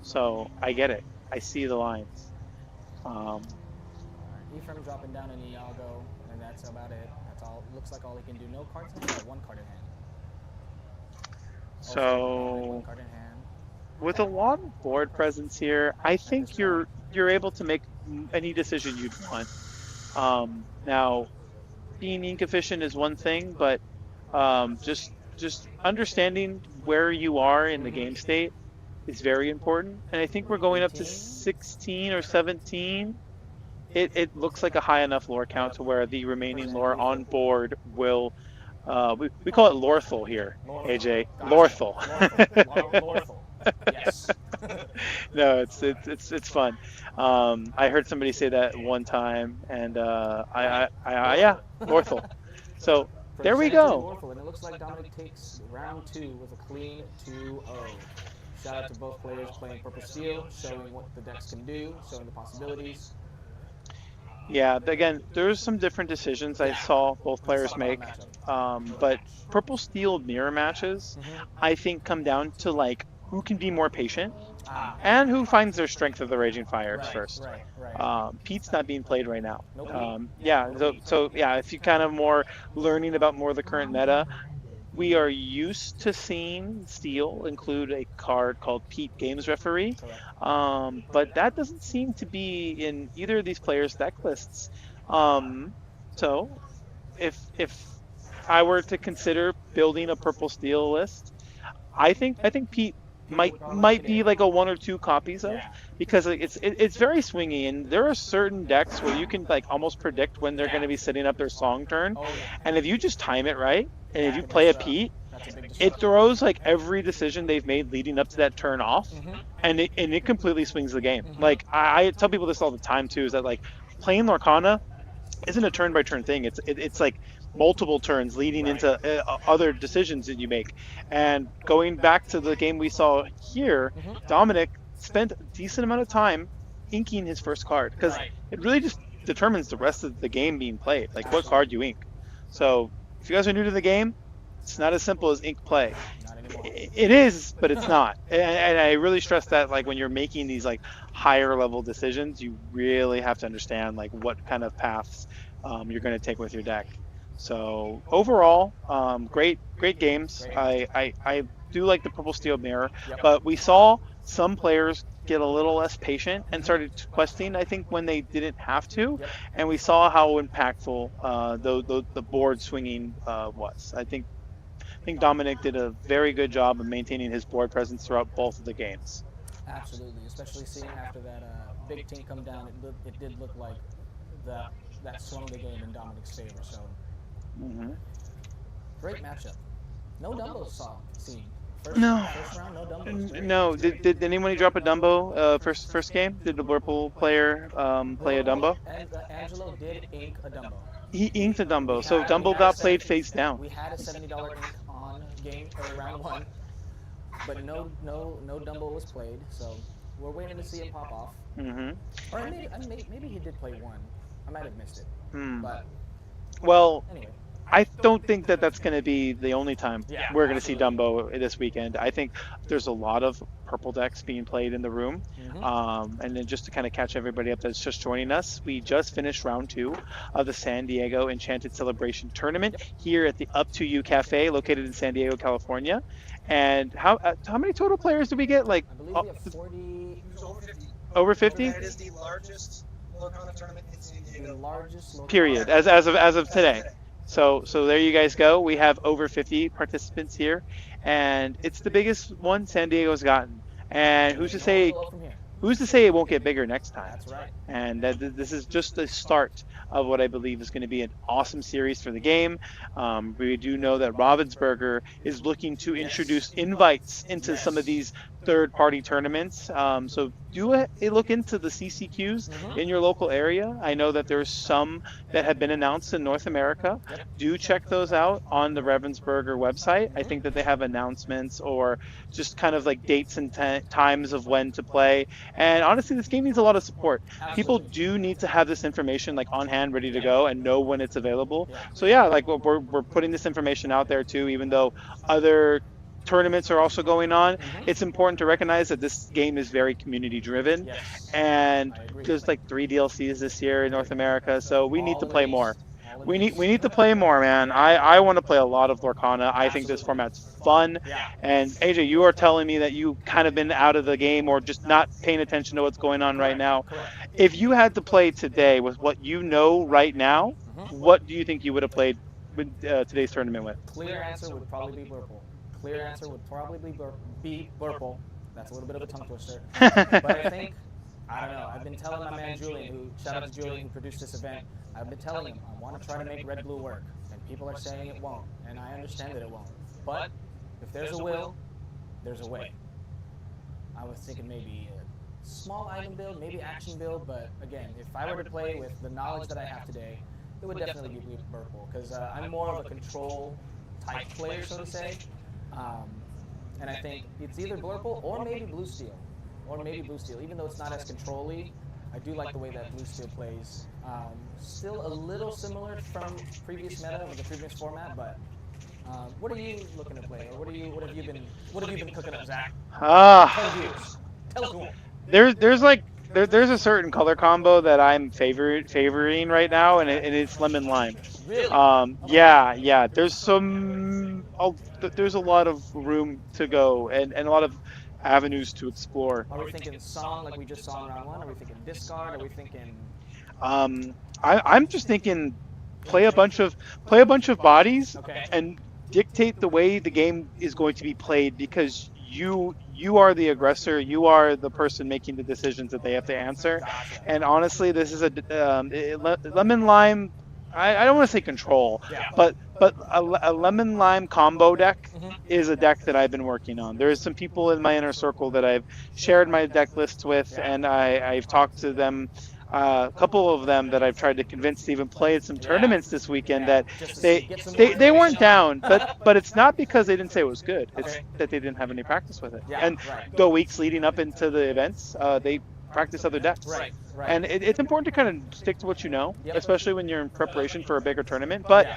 So I get it. I see the lines. Ephraim dropping down an Iago, and that's about it. That's all. Looks like all he can do. No cards in hand. 1 card in hand. So 1 card in hand. with a lot of board presence here, I think you're able to make any decision you'd want. Now, being ink efficient is one thing, but just understanding where you are in the game state is very important. And I think we're going up to 16 or 17. It looks like a high enough lore count to where the remaining lore on board will. We call it Lorthal here, AJ. Lorthal. Lorthal. Yes. No, it's fun. I heard somebody say that one time, and yeah, Lorthal. So there we go. And it looks like Dominic takes round 2 with a clean 2-0. Shout out to both players playing Purple Steel, showing what the decks can do, showing the possibilities. Yeah, again, there's some different decisions I saw both players make, but Purple Steel mirror matches, I think, come down to like who can be more patient and who finds their strength of the Raging Fires first. Pete's not being played right now. So yeah, if you kind of more learning about more of the current meta, we are used to seeing Steel include a card called Pete Games Referee, but that doesn't seem to be in either of these players' deck lists. So if I were to consider building a Purple Steel list, I think Pete might be like a 1 or 2 copies of, because it's very swingy, and there are certain decks where you can like almost predict when they're going to be setting up their song turn, and if you just time it right, and if you play a Pete, it throws like every decision they've made leading up to that turn off, and it completely swings the game. Like I tell people this all the time too, is that like playing Lorcana isn't a turn by turn thing. It's like multiple turns leading into other decisions that you make. And going back to the game we saw here, Dominic spent a decent amount of time inking his first card, because it really just determines the rest of the game being played, like what card you ink. So if you guys are new to the game, it's not as simple as ink play. It is, but it's not. And I really stress that, like when you're making these like higher level decisions, you really have to understand like what kind of paths you're going to take with your deck. So overall, great games. I do like the Purple Steel Mirror, but we saw some players get a little less patient and started questing, I think, when they didn't have to, and we saw how impactful the board swinging was. I think Dominic did a very good job of maintaining his board presence throughout both of the games. Absolutely, especially seeing after that big team come down, it did look like that swung the game in Dominic's favor. So great matchup. No Dumbos seen. First round, no Dumbos. No. Did anyone drop a Dumbo first game? Did the Whirlpool player play a Dumbo? And Angelo did ink a Dumbo. He inked a Dumbo, so Dumbo got played face down. We had a $70 ink on round 1, but no Dumbo was played. So we're waiting to see him pop off. Or maybe he did play 1. I might have missed it. But well, anyway. I don't think that that's going to be the only time Yeah, we're going to see absolutely. Dumbo this weekend. I think there's a lot of purple decks being played in the room. And then just to kind of catch everybody up that's just joining us, we just finished round 2 of the San Diego Enchanted Celebration Tournament here at the Up to You Cafe located in San Diego, California. And how many total players do we get? Like I believe we have 40. It was over 50. over And 50? it is the largest Lorcana tournament in San The Diego. largest Period. Lorcana. As of As of today. today. So there you guys go. We have over 50 participants here, and it's the biggest one San Diego's gotten. And It can only go up from here. who's to say it won't get bigger next time? That's right. And this is just the start of what I believe is going to be an awesome series for the game. We do know that Ravensburger is looking to introduce invites into some of these third-party tournaments. So do a look into the CCQs in your local area. I know that there's some that have been announced in North America. Do check those out on the Ravensburger website. I think that they have announcements or just kind of like dates and times of when to play. And honestly, this game needs a lot of support. People do need to have this information like on hand, ready to go, and know when it's available. So yeah, like we're putting this information out there too, even though other tournaments are also going on. It's important to recognize that this game is very community driven, and there's like 3 DLCs this year in North America, so we need to play more. We need to play more, man. I want to play a lot of Lorcana. I think this format's fun. And AJ, you are telling me that you kind of been out of the game or just not paying attention to what's going on right now. If you had to play today with what you know right now, what do you think you would have played with, today's tournament with? Clear answer would probably be Burple. Clear answer would probably be Burple. That's a little bit of a tongue twister. But I think, I don't know, I've been telling my man Julian, shout out to Julian who produced this event, I've been telling him I want to try to make red blue work. And people are saying it won't. And I understand that it won't. But if there's a will, there's a way. I was thinking maybe a small item build, maybe action build, but again, if I were to play with the knowledge that I have today, it would definitely be Burple, because I'm more of a control type player, so to say. And I think it's either Burple or maybe Blue Steel. Even though it's not as control-y, I do like the way that Blue Steel plays. Still a little similar from previous meta, or the previous format, but what are you looking to play, or what have you been cooking up, Zach? Tell us more. There's a certain color combo that I'm favoring right now, and it's lemon lime. Really? Yeah. There's a lot of room to go and a lot of avenues to explore. Are we thinking song like we just saw in round 1? Are we thinking discard? Are we thinking? I'm just thinking play a bunch of bodies and dictate the way the game is going to be played, because you are the aggressor, you are the person making the decisions that they have to answer. And honestly, this is lemon lime. I don't want to say control, but a lemon lime combo deck is a deck that I've been working on. There's some people in my inner circle that I've shared my deck lists with, and I've talked to them. A couple of them that I've tried to convince to even play at some tournaments this weekend that they weren't down, but it's not because they didn't say it was good. It's that they didn't have any practice with it. And the weeks leading up into the events, they practice other decks. And it's important to kind of stick to what you know, especially when you're in preparation for a bigger tournament. But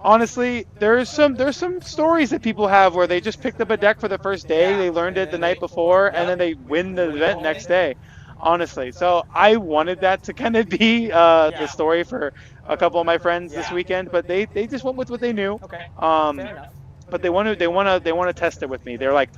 honestly, there's some stories that people have where they just picked up a deck for the first day, they learned it the night before, and then they win the event next day. Honestly, so I wanted that to kind of be the story for a couple of my friends this weekend, but they just went with what they knew. But they want to test it with me. They're like,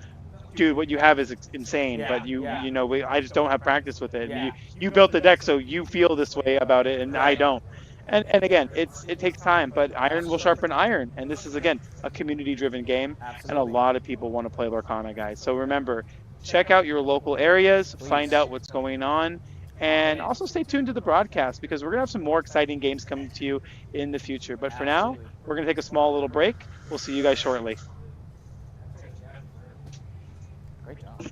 dude, what you have is insane, but I just don't have practice with it. You built the deck, so you feel this way about it, and I don't. And again, it takes time, but iron will sharpen iron, and this is again a community-driven game, and a lot of people want to play Lorcana, guys. So remember, check out your local areas, find out what's going on, and also stay tuned to the broadcast, because we're gonna have some more exciting games coming to you in the future. But for now, we're gonna take a small little break. We'll see you guys shortly. Great job.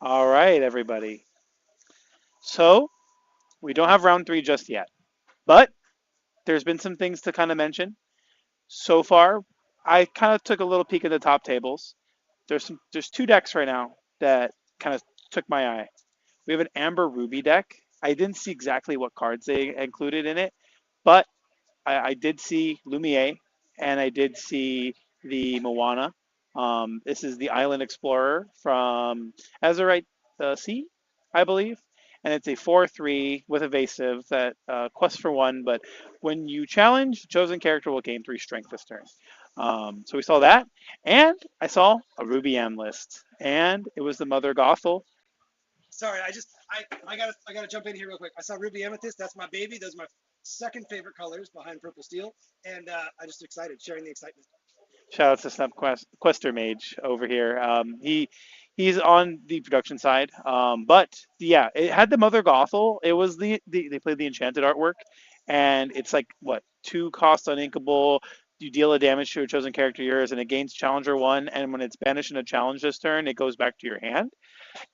All right, everybody. So we don't have round three just yet, but there's been some things to kind of mention. So far, I kind of took a little peek at the top tables. There's two decks right now that kind of took my eye. We have an Amber Ruby deck. I didn't see exactly what cards they included in it, but I did see Lumiere and I did see the Moana. This is the Island Explorer from Azurite Sea, I believe. And it's a 4/3 with evasive that quests for one, but when you challenge, chosen character will gain 3 strength this turn. So we saw that. And I saw a Ruby M list. And it was the Mother Gothel. Sorry, I gotta jump in here real quick. I saw Ruby Amethyst. That's my baby. Those are my second favorite colors behind Purple Steel, and I'm just excited, sharing the excitement. Shout out to Snap Quester Mage over here. He's on the production side. But yeah, it had the Mother Gothel. It was they played the Enchanted artwork, and it's like what 2 cost uninkable. You deal a damage to a chosen character yours, and it gains Challenger 1. And when it's banished in a challenge this turn, it goes back to your hand.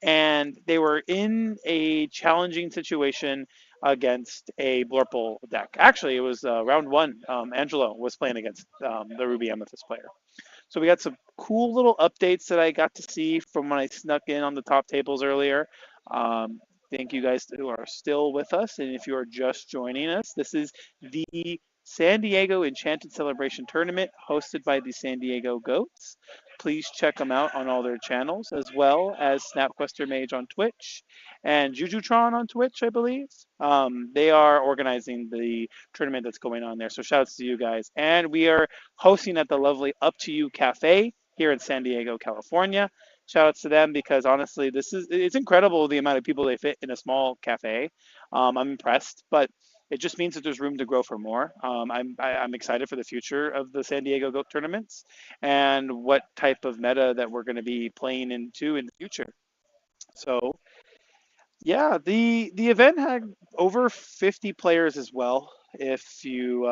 And they were in a challenging situation against a Blurple deck. Actually, it was round one. Angelo was playing against the Ruby Amethyst player. So we got some cool little updates that I got to see from when I snuck in on the top tables earlier. Thank you guys who are still with us. And if you are just joining us, this is the San Diego Enchanted Celebration Tournament hosted by the San Diego Goats. Please check them out on all their channels, as well as Snapquester Mage on Twitch and Jujutron on Twitch, I believe. They are organizing the tournament that's going on there. So shout outs to you guys. And we are hosting at the lovely Up to You Cafe here in San Diego, California. Shout outs to them because honestly, it's incredible the amount of people they fit in a small cafe. I'm impressed, but it just means that there's room to grow for more. I'm excited for the future of the San Diego Goat tournaments and what type of meta that we're going to be playing into in the future. So yeah, the event had over 50 players as well. If you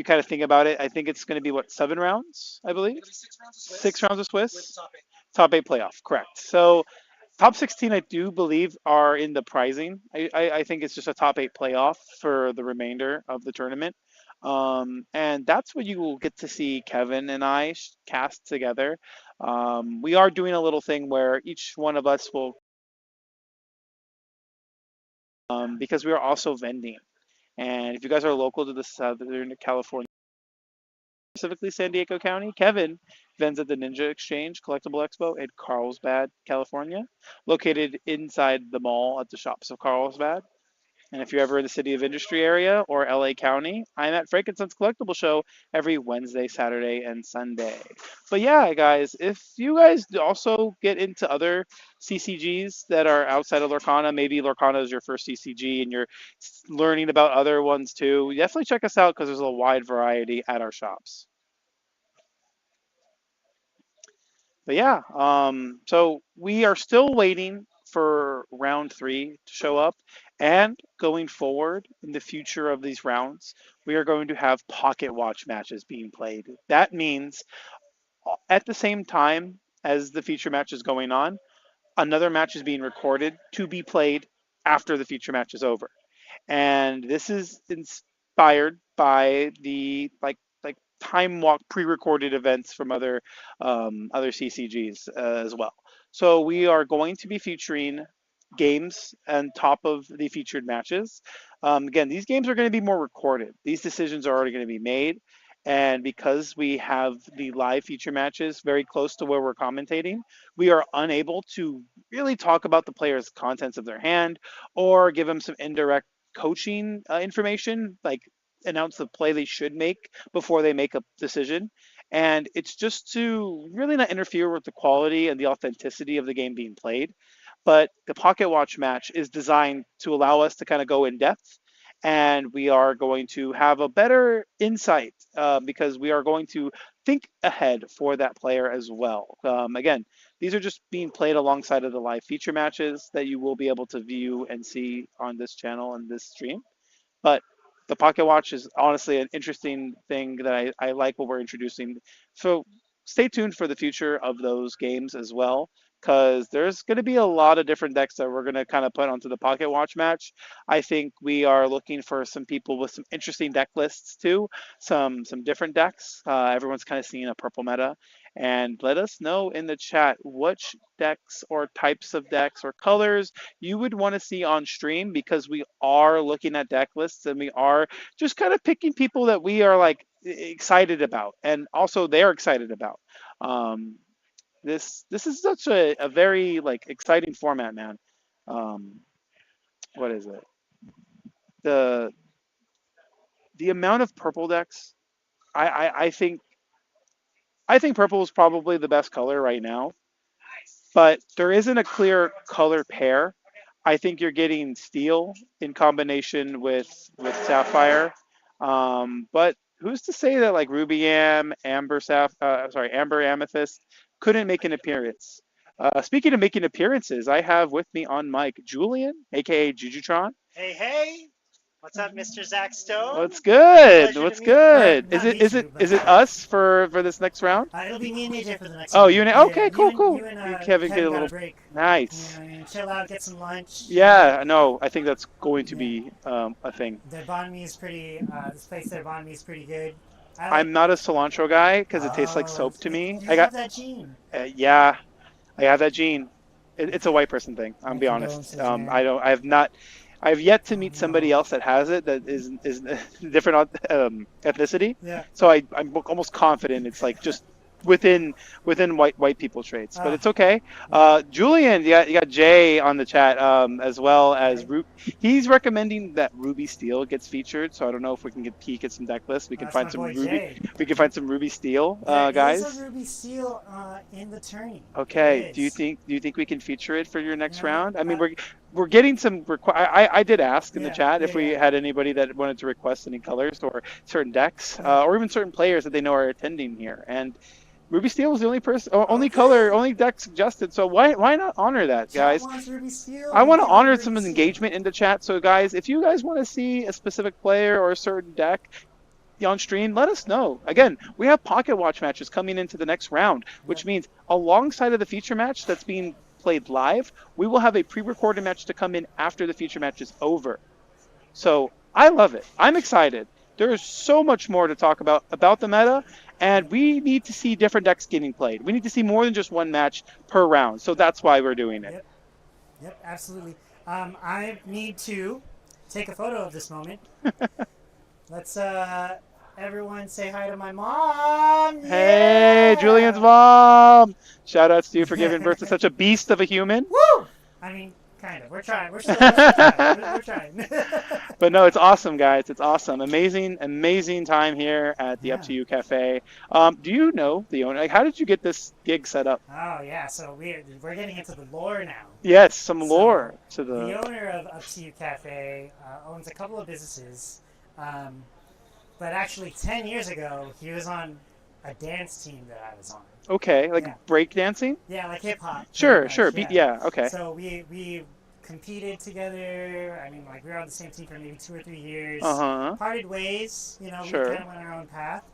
kind of think about it, I think it's going to be what 7 rounds, I believe. It'll be 6 rounds of Swiss 6 rounds of with the Swiss, top 8. top 8 playoff, correct. So top 16, I do believe, are in the prizing. I think it's just a top 8 playoff for the remainder of the tournament. And that's what you will get to see Kevin and I cast together. We are doing a little thing where each one of us will, because we are also vending. And if you guys are local to the Southern California, specifically San Diego County, Kevin vends at the Ninja Exchange Collectible Expo in Carlsbad, California, located inside the mall at the Shops of Carlsbad. And if you're ever in the City of Industry area or LA County, I'm at Frankenstein's Collectible Show every Wednesday, Saturday, and Sunday. But yeah, guys, if you guys also get into other CCGs that are outside of Lorcana, maybe Lorcana is your first CCG and you're learning about other ones too, definitely check us out because there's a wide variety at our shops. But yeah, so we are still waiting for round three to show up. And going forward in the future of these rounds, we are going to have pocket watch matches being played. That means at the same time as the feature match is going on, another match is being recorded to be played after the feature match is over. And this is inspired by the like time walk pre-recorded events from other CCGs as well. So we are going to be featuring games on top of the featured matches. Again, these games are going to be more recorded. These decisions are already going to be made. And because we have the live feature matches very close to where we're commentating, we are unable to really talk about the player's contents of their hand or give them some indirect coaching information, like announce the play they should make before they make a decision. And it's just to really not interfere with the quality and the authenticity of the game being played. But the Pocket Watch match is designed to allow us to kind of go in depth. And we are going to have a better insight because we are going to think ahead for that player as well. Again, these are just being played alongside of the live feature matches that you will be able to view and see on this channel and this stream. But the Pocket Watch is honestly an interesting thing that I like what we're introducing. So stay tuned for the future of those games as well, because there's going to be a lot of different decks that we're going to kind of put onto the Pocket Watch match. I think we are looking for some people with some interesting deck lists too, some different decks. Everyone's kind of seeing a purple meta, and let us know in the chat which decks or types of decks or colors you would want to see on stream, because we are looking at deck lists and we are just kind of picking people that we are like excited about, and also they're excited about. This is such a very like exciting format, man. Um, what is it? The the amount of purple decks. I think purple is probably the best color right now, but there isn't a clear color pair. I think you're getting steel in combination with sapphire, but who's to say that like ruby amber amethyst couldn't make an appearance? Speaking of making appearances, I have with me on mic Julian, aka Jujutron. Hey, hey! What's up, Mr. Zach Stone? What's good? Pleasure What's to meet good? you. Is Not it is meet it you, but, is it us for this next round? It'll be me and AJ for the next Oh, one. you and Yeah, okay, cool, cool. You and, Kevin Kevin get a got little break. nice. You know, and chill out, get some lunch. Yeah, no, I think that's going to be a thing. The banh mi is pretty. This place, their banh mi is pretty good. I'm not a cilantro guy because it tastes like soap to me. You have that gene. Yeah, I have that gene. It's a white person thing. I'm be honest. condolences, man. I have yet to meet somebody else that has it that is different ethnicity. Yeah. So I'm almost confident it's like just within white people traits, but it's okay. Julian, you got Jay on the chat as well as he's recommending that Ruby Steel gets featured. So I don't know if we can get peek at some deck lists. We can find some Ruby. Jay. We can find some Ruby Steel There guys. is a Ruby Steel in the tourney. Okay. Do you think we can feature it for your next round? I mean, we're getting some I did ask in the chat if we had anybody that wanted to request any colors or certain decks or even certain players that they know are attending here, and Ruby Steel was the only person, only color, only deck suggested. So why not honor that, guys? Ruby Steel. I want to honor some engagement in the chat. So guys, if you guys want to see a specific player or a certain deck on stream, let us know. Again, we have Pocket Watch matches coming into the next round, which means alongside of the feature match that's being played live, we will have a pre-recorded match to come in after the feature match is over. So I love it. I'm excited. There is so much more to talk about the meta, and we need to see different decks getting played. We need to see more than just one match per round. So that's why we're doing it. Yep, absolutely. I need to take a photo of this moment. Let's everyone say hi to my mom. Hey, Julian's mom. Shout outs to you for giving birth to such a beast of a human. Woo! I mean, kind of. We're trying. We're trying. But no, it's awesome, guys. It's awesome. Amazing time here at the Up to You Cafe. Do you know the owner? Like, how did you get this gig set up? Oh yeah, so we're getting into the lore now. Yes, some lore to the. The owner of Up to You Cafe owns a couple of businesses, but actually 10 years ago he was on a dance team that I was on. Okay, like break dancing? Yeah, like hip hop. Sure. Yeah. Okay. So we competed together. I mean, like we were on the same team for maybe 2 or 3 years. Parted ways, you know. Sure. We kind of went our own path.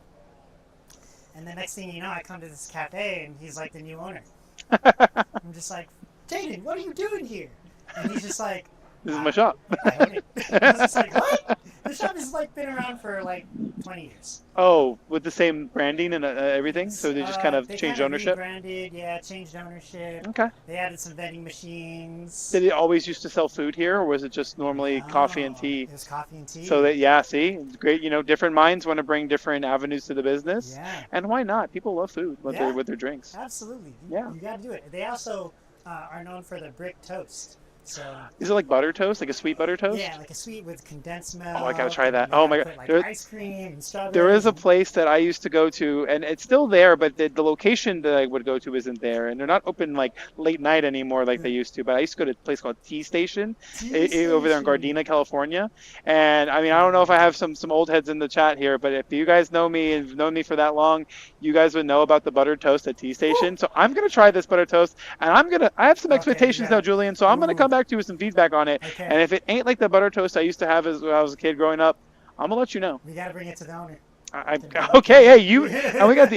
And the next thing you know, I come to this cafe and he's like the new owner. I'm just like, Jaden, what are you doing here? And he's just like, this is my shop. I own it. I was just like, what? The shop has like been around for like 20 years. Oh, with the same branding and everything? So they just kind of changed ownership? Rebranded, yeah, changed ownership. Okay. They added some vending machines. Did it always used to sell food here, or was it just normally coffee and tea? It was coffee and tea. So see, it's great. You know, different minds want to bring different avenues to the business. Yeah. And why not? People love food with their drinks. Absolutely. Yeah. You got to do it. They also are known for the brick toast. So. Is it like butter toast, like a sweet butter toast? Yeah, like a sweet with condensed milk. Oh, I gotta try that. Oh my god, put, like, ice cream and strawberry. There is a place that I used to go to, and it's still there, but the location that I would go to isn't there, and they're not open like late night anymore like they used to. But I used to go to a place called Tea Station, over there in Gardena, California. And I mean, I don't know if I have some old heads in the chat here, but if you guys know me and have known me for that long, you guys would know about the buttered toast at Tea Station. So I'm gonna try this butter toast, and I have some expectations now, Julian. So I'm gonna come back to you with some feedback on it. Okay. And if it ain't like the butter toast I used to have when I was a kid growing up, I'm gonna let you know. We gotta bring it to the owner. Okay, hey, you, and we got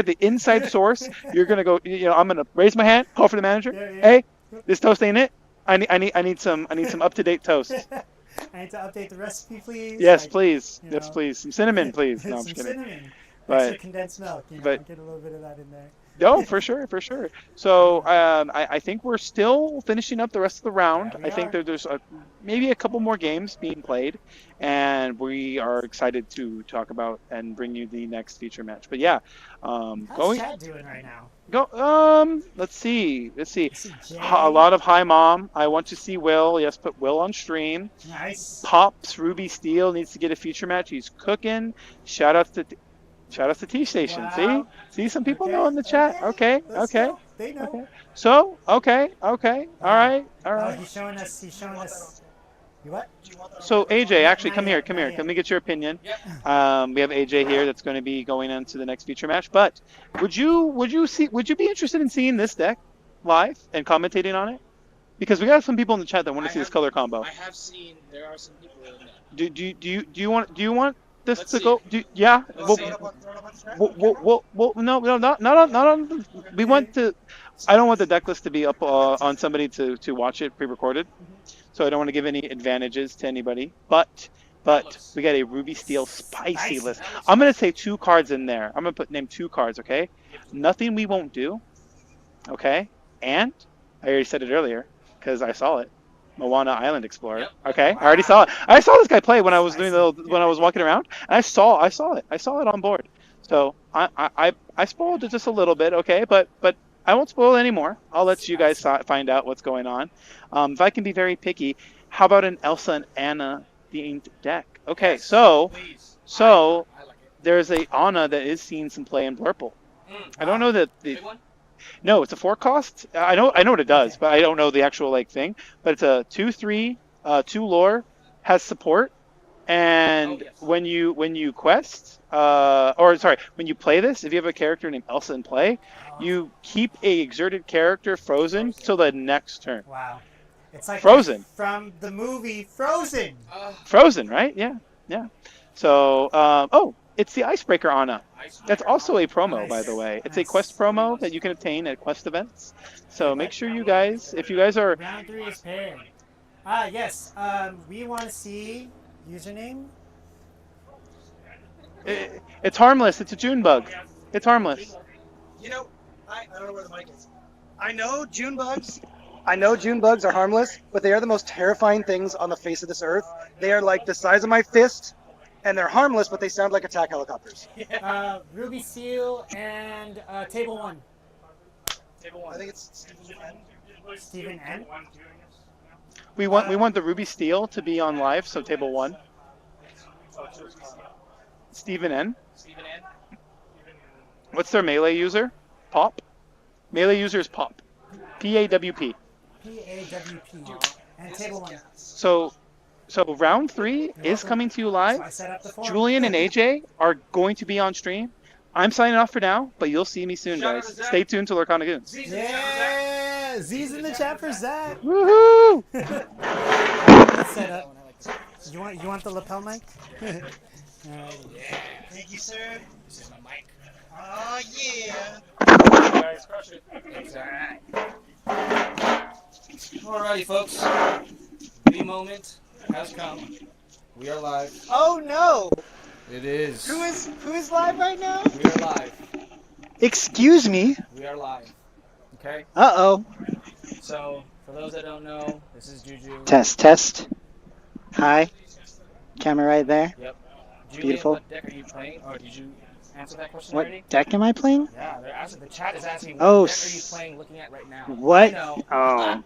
the inside source. You're gonna go. I'm gonna raise my hand, call for the manager. Yeah. Hey, this toast ain't it. I need some up to date toast. I need to update the recipe, please. Yes, Like, please. you Yes, know. please. Some cinnamon, please. No, I'm Some just kidding. cinnamon. Extra But condensed milk. but Get a little bit of that in there. no, for sure, for sure. So I think we're still finishing up the rest of the round. Yeah, we I think are. there's maybe a couple more games being played, and we are excited to talk about and bring you the next feature match. But yeah, How's Chad doing right now? let's see. I see Jay. A lot of hi mom. I want to see Will. Yes, put Will on stream. Nice. Pops Ruby Steel needs to get a feature match. He's cooking. Shout outs to T Station. Wow. See, some people Okay, know in the chat. Okay. Let's go. They know. Okay. So, okay. All right. He's showing us. You what? So AJ, actually, Not come yet, here. not yet. Let me get your opinion. We have AJ here that's going to be going into the next feature match. But would you be interested in seeing this deck live and commentating on it? Because we got some people in the chat that want to see this color combo. I have seen there are some people in there. Do you want this to go? Yeah. Throw it up on screen? Well, no, not on. We want to. I don't want the deck list to be up on somebody to watch it pre-recorded, so I don't want to give any advantages to anybody. But we got a Ruby Steel spicy list. I'm gonna say 2 cards in there. I'm gonna name 2 cards. Okay. Nothing we won't do. Okay. And I already said it earlier because I saw it. Moana Island Explorer. Okay, I already saw it. I saw this guy play when I was when I was walking around, and I saw it. I saw it on board. So I spoiled it just a little bit. Okay, but I won't spoil it anymore. I'll let you guys find out what's going on. If I can be very picky, how about an Elsa and Anna themed deck? Okay, so there's a Anna that is seeing some play in Blurple. I don't know that the. No, it's a 4 cost. I know what it does, but I don't know the actual thing. But it's a 2/3, 2 lore, has support, and when you quest, when you play this, if you have a character named Elsa in play, you keep a exerted character frozen till the next turn. Wow. It's like Frozen. From the movie Frozen. Frozen, right? Yeah. So, it's the Icebreaker Anna. That's also a promo, by the way. It's a quest promo that you can obtain at quest events. So make sure you guys, if you guys are... Round 3 is paired. Yes. We want to see username. It's harmless. It's a June bug. It's harmless. I don't know where the mic is. I know June bugs are harmless, but they are the most terrifying things on the face of this earth. They are like the size of my fist, and they're harmless, but they sound like attack helicopters. Ruby Seal and Table 1. I think it's Stephen N. Stephen N. We want the Ruby Steel to be on live, so table 1. Stephen N. What's their melee user? Pop? Melee user is Pop. PAWP. PAWP. And Table 1. So round 3 is coming to you live. Julian and AJ are going to be on stream. I'm signing off for now, but you'll see me soon, guys. Stay tuned to Lorcana Goons. Yeah, Z's in the chat for Zach. Woohoo! Let's set up. You want the lapel mic? Thank you, sir. This is my mic. Oh, yeah. You guys crush it. It's alright. Alrighty, folks. The moment has come. We are live. Oh no! It is. Who is live right now? We are live. Excuse me. We are live. Okay? Uh-oh. So, for those that don't know, this is Juju. Test. Hi. Camera right there. Yep. Julian, Beautiful. what deck are you playing? Or did you answer that question What already? deck am I playing? Yeah, they're asking, the chat is asking what Oh, deck are you playing looking at right now? What? I know. Oh.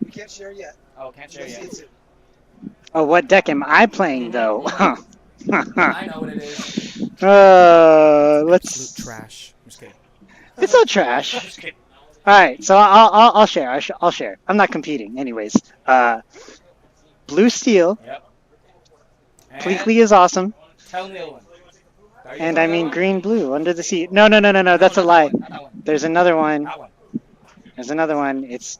We can't share yet. Oh, can't share You'll see yet. it soon. Oh, what deck am I playing though? I know what it is. Let's. Absolute trash. I'm just kidding. It's not trash. Just kidding. All right, so I'll share. I'll share. I'm not competing, anyways. Blue Steel. Yep. And Pleakley is awesome, tell me the other one. Are you and going I that mean one? Green Blue Under the Sea. No. That's a Not lie. that one, not that one. There's another one. That one. There's another one. It's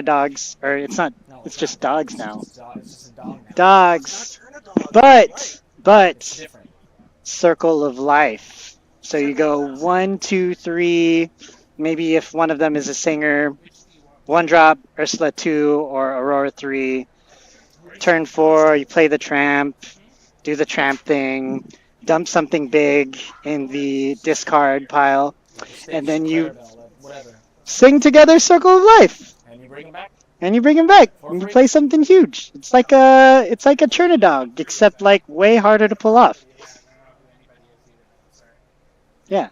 Dogs, or it's not. No, It's just dogs now. It's just a dog now. Dogs. Not turn a dog. But It's different. circle of life. So you go 1, 2, 3. Maybe if one of them is a singer, 1 drop, Ursula 2 or Aurora 3. Turn 4, you play the tramp, do the tramp thing, dump something big in the discard pile, and then you Whatever. sing together Circle of Life. And you bring them back. And you bring him back, For and you free. play something huge. It's like a Chernadog, except like way harder to pull off. Yeah,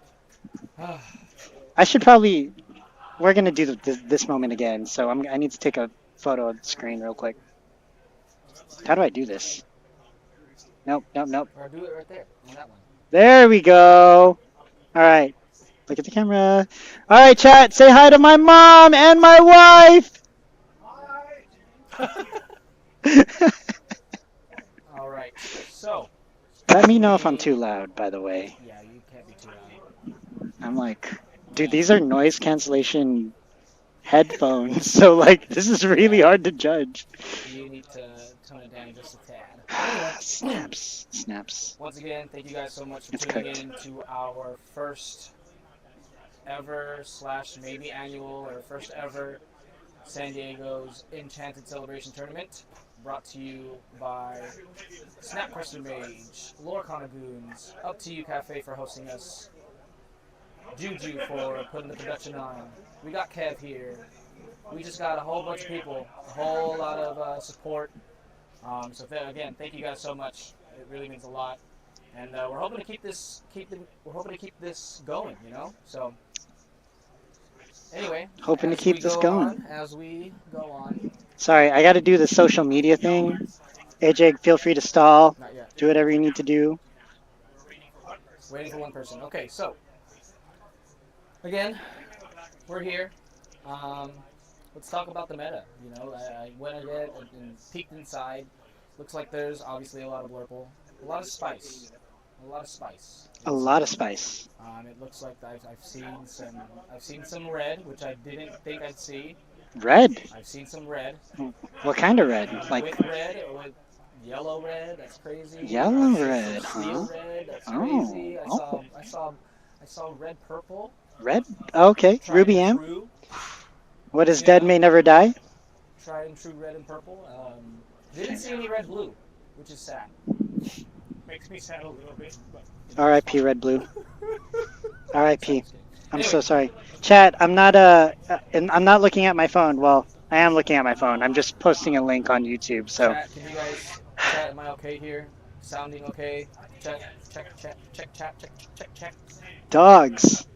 I should probably. We're gonna do this moment again, so I need to take a photo of the screen real quick. How do I do this? Nope. Or do it right there on that one. There we go. All right, look at the camera. All right, chat. Say hi to my mom and my wife. All right. So. Let me know if I'm too loud, by the way. Yeah, you can't be too loud. I'm like, dude, these are noise cancellation headphones, so like, this is really hard to judge. You need to tone it down just a tad. Snaps. Once again, thank you guys so much for It's tuning cooked. in to our first ever / maybe annual or first ever San Diego's Enchanted Celebration Tournament, brought to you by Snap Crystal Mage, Lorcana Goons, Up to You Cafe for hosting us, Juju for putting the production on. We got Kev here. We just got a whole bunch of people, a whole lot of support. Again, thank you guys so much. It really means a lot, and we're hoping to keep this going. So. Anyway, Hoping to keep this going. As we go on. Sorry, I got to do the social media thing. AJ, feel free to stall. Not yet. Do whatever you need to do. Waiting for one person. Okay, so again, we're here. Let's talk about the meta. I went ahead and peeked inside. Looks like there's obviously a lot of Blurple, a lot of spice. A lot of spice. It looks like I've seen some red, which I didn't think I'd see. Red? I've seen some red. What kind of red? Like With red, with yellow red. That's crazy. yellow I've seen red, some steel huh? red. That's Oh, crazy. oh. I saw red purple. Red? Okay, Tried Ruby and Am. true. What is dead may never die? Tried and true red and purple. Didn't see any red blue, which is sad. Makes me sad a little bit. But, R.I.P. Red Blue. R.I.P. I'm Anyway. so sorry. Chat, I'm not looking at my phone. Well, I am looking at my phone. I'm just posting a link on YouTube. So Chat, can you guys chat? Am I okay here? Sounding okay? Check. dogs.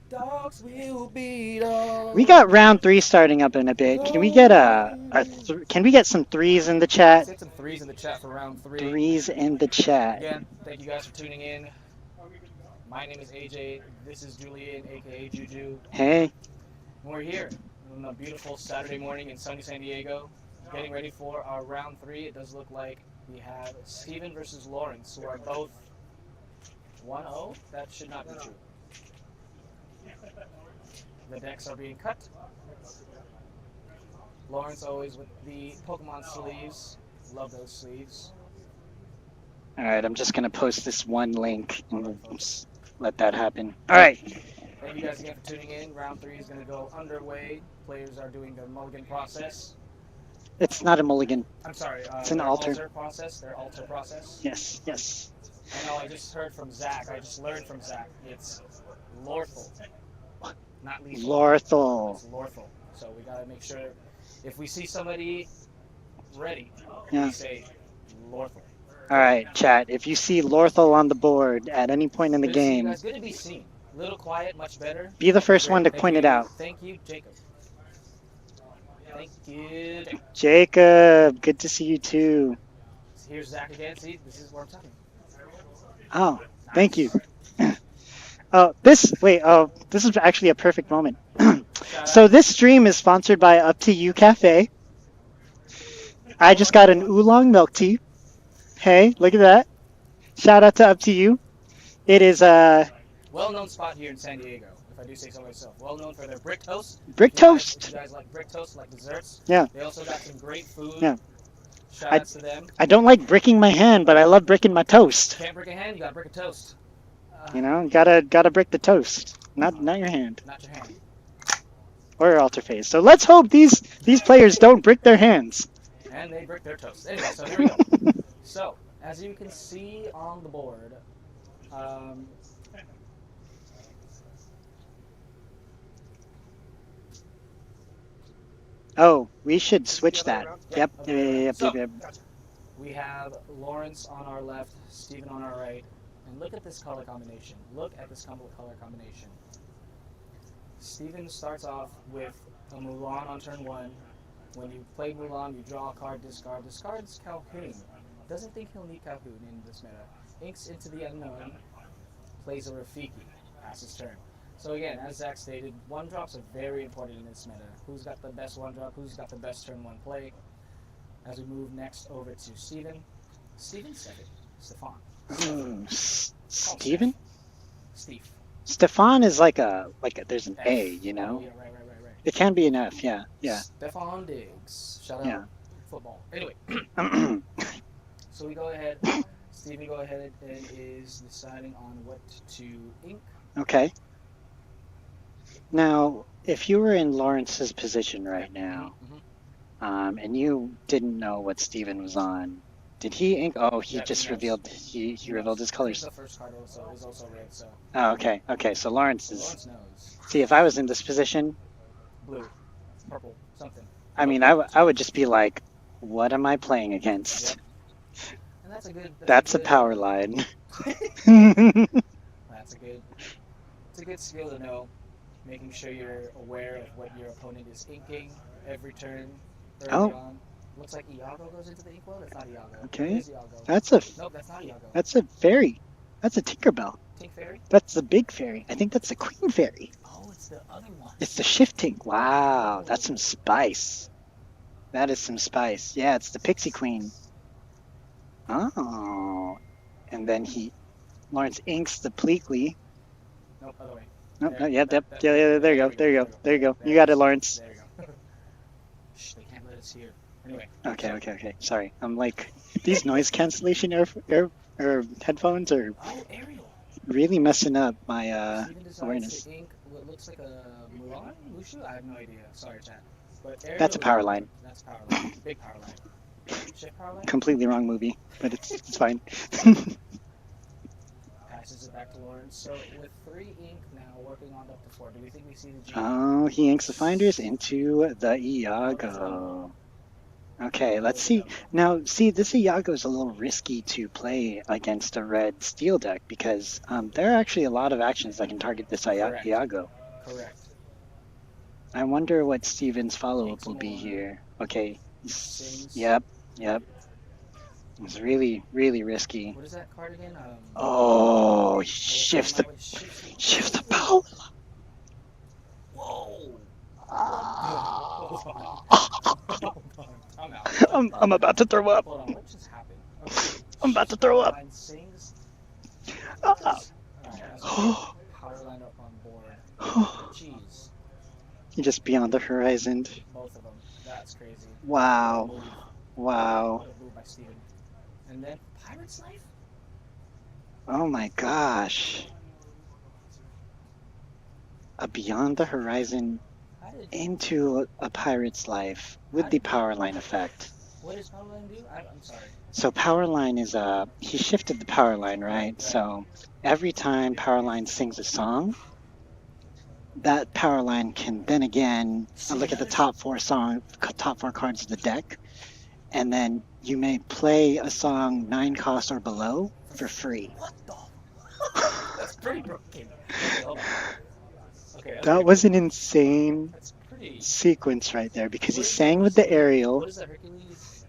Dogs will be dogs. We got round 3 starting up in a bit. Can we get can we get some 3s in the chat? Hit some 3s in the chat for round 3. 3s in the chat. Again, thank you guys for tuning in. My name is AJ. This is Julian, aka Juju. Hey. And we're here on a beautiful Saturday morning in sunny San Diego, getting ready for our round 3. It does look like we have Steven versus Lawrence, who are both 1-0. That should not be true. The decks are being cut. Lawrence always with the Pokemon sleeves. Love those sleeves. Alright, I'm just going to post this one link and we'll just let that happen. Alright. Thank you guys again for tuning in. Round 3 is going to go underway. Players are doing their mulligan process. It's not a mulligan. I'm sorry. It's an their alter. Their alter process. Yes. I know, I just heard from Zach. I just learned from Zach. It's Lorthal. Not lethal. Lorthal. It's Lorthal. So we gotta make sure if we see somebody ready, Yeah. we say Lorthal. Alright, chat. If you see Lorthal on the board at any point in the Good to see you game, guys. Good to be seen. Little quiet, much better. be the first Great. one to Thank point you. it out. Thank you, Jacob. Thank you. Jacob, good to see you too. Here's Zach again. See, this is where I'm talking. Oh, thank you. This is actually a perfect moment. So this stream is sponsored by Up to You Cafe. I just got an oolong milk tea. Hey, look at that. Shout out to Up to You. It is Well-known spot here in San Diego, if I do say so myself. Well-known for their brick toast. brick If you toast. guys like brick toast, like desserts. Yeah. They also got some great food. Yeah. Shout outs to them. I don't like bricking my hand, but I love bricking my toast. Can't break a hand, you gotta break a toast. You know, gotta brick the toast, not your hand Not your hand. or your altar phase. So let's hope these players don't brick their hands. And they brick their toast. Anyway, so here we go. So, as you can see on the board, Oh, we should switch that. Yep. So- Yep. we have Lawrence on our left, Steven on our right. And look at this color combination. Look at this color combination. Steven starts off with a Mulan on turn 1. When you play Mulan, you draw a card, discard. Discards Calhoun. Doesn't think he'll need Calhoun in this meta. Inks into the unknown. Plays a Rafiki. Passes turn. So again, as Zach stated, 1-drops are very important in this meta. Who's got the best 1-drop? Who's got the best turn 1 play? As we move next over to Steven. Steven said it. Stefan. Steven? Steve. Stefan is like a there's an A, you know. Oh, yeah, right. It can be an F, yeah. Stefan Diggs. Shout out Yeah. football. Anyway, so we go ahead. Steven go ahead and is deciding on what to ink. Okay. Now, if you were in Lawrence's position right now, and you didn't know what Steven was on, did he ink? Oh, he Yeah, just he knows. revealed he revealed his colors. The first card also is also red, so Oh, okay. So Lawrence is. Lawrence knows. See, if I was in this position, Blue, purple, something. I mean, I would just be like, what am I playing against? And that's a good. That's a good- power line. That's a good. It's a good skill to know, making sure you're aware of what your opponent is inking every turn early Oh. on. Looks like Iago goes into the ink well. That's not Iago. Okay. It is Iago. That's a Nope, that's not Iago. that's a fairy. That's a Tinkerbell. Tink Fairy? That's the big fairy. I think that's the queen fairy. Oh, it's the other one. It's the shifting. Wow, that's some spice. That is some spice. Yeah, it's the pixie queen. Oh, and then Lawrence inks the Pleakley. Nope, other way. Nope, There, no, yep, that- yeah, there you go. You got it, Lawrence. There you go. Shh, they can't let us hear. Anyway. Okay. Sorry, I'm like these noise cancellation headphones are Oh, Ariel. really messing up my Steven decides awareness. to ink what looks like a Mulan? Mushu? I have no idea. Sorry, chat. But Ariel That's a power line. That's a power line. Big power line. Shift power line? Completely wrong movie, but it's fine. Passes it back to Lawrence. So with 3 ink now, working on up to 4. Do we think we see the G? Oh, he inks the finders into the Iago. Okay, let's see. Now, see, this Iago is a little risky to play against a red steel deck because there are actually a lot of actions that can target this Correct. Iago. Correct. I wonder what Steven's follow-up will be here. Okay. Sings. Yep. It's really, really risky. What is that card again? Oh, he shifts the power. Whoa! I'm out. I'm about to throw up. Hold on, what just happened? Okay. I'm about to throw up. Line sings. Ah. Alright, that's power line up on board. Jeez. He just beyond the horizon. Both of them. That's crazy. Wow. Move. Wow. What a move by Steven. And then Pirate's Life? Oh my gosh. A beyond the horizon How did into a pirate's life with the power line effect. what does power line do? I'm sorry. So power line is he shifted the power line, right? So every time power line sings a song, that power line can then again look at the top 4 cards of the deck, and then you may play a song 9 cost or below for free. What the? That's pretty broken. Okay, hold on. Okay, that's That pretty- was an insane That's pretty. sequence right there because he sang with the aerial. What is that Hercules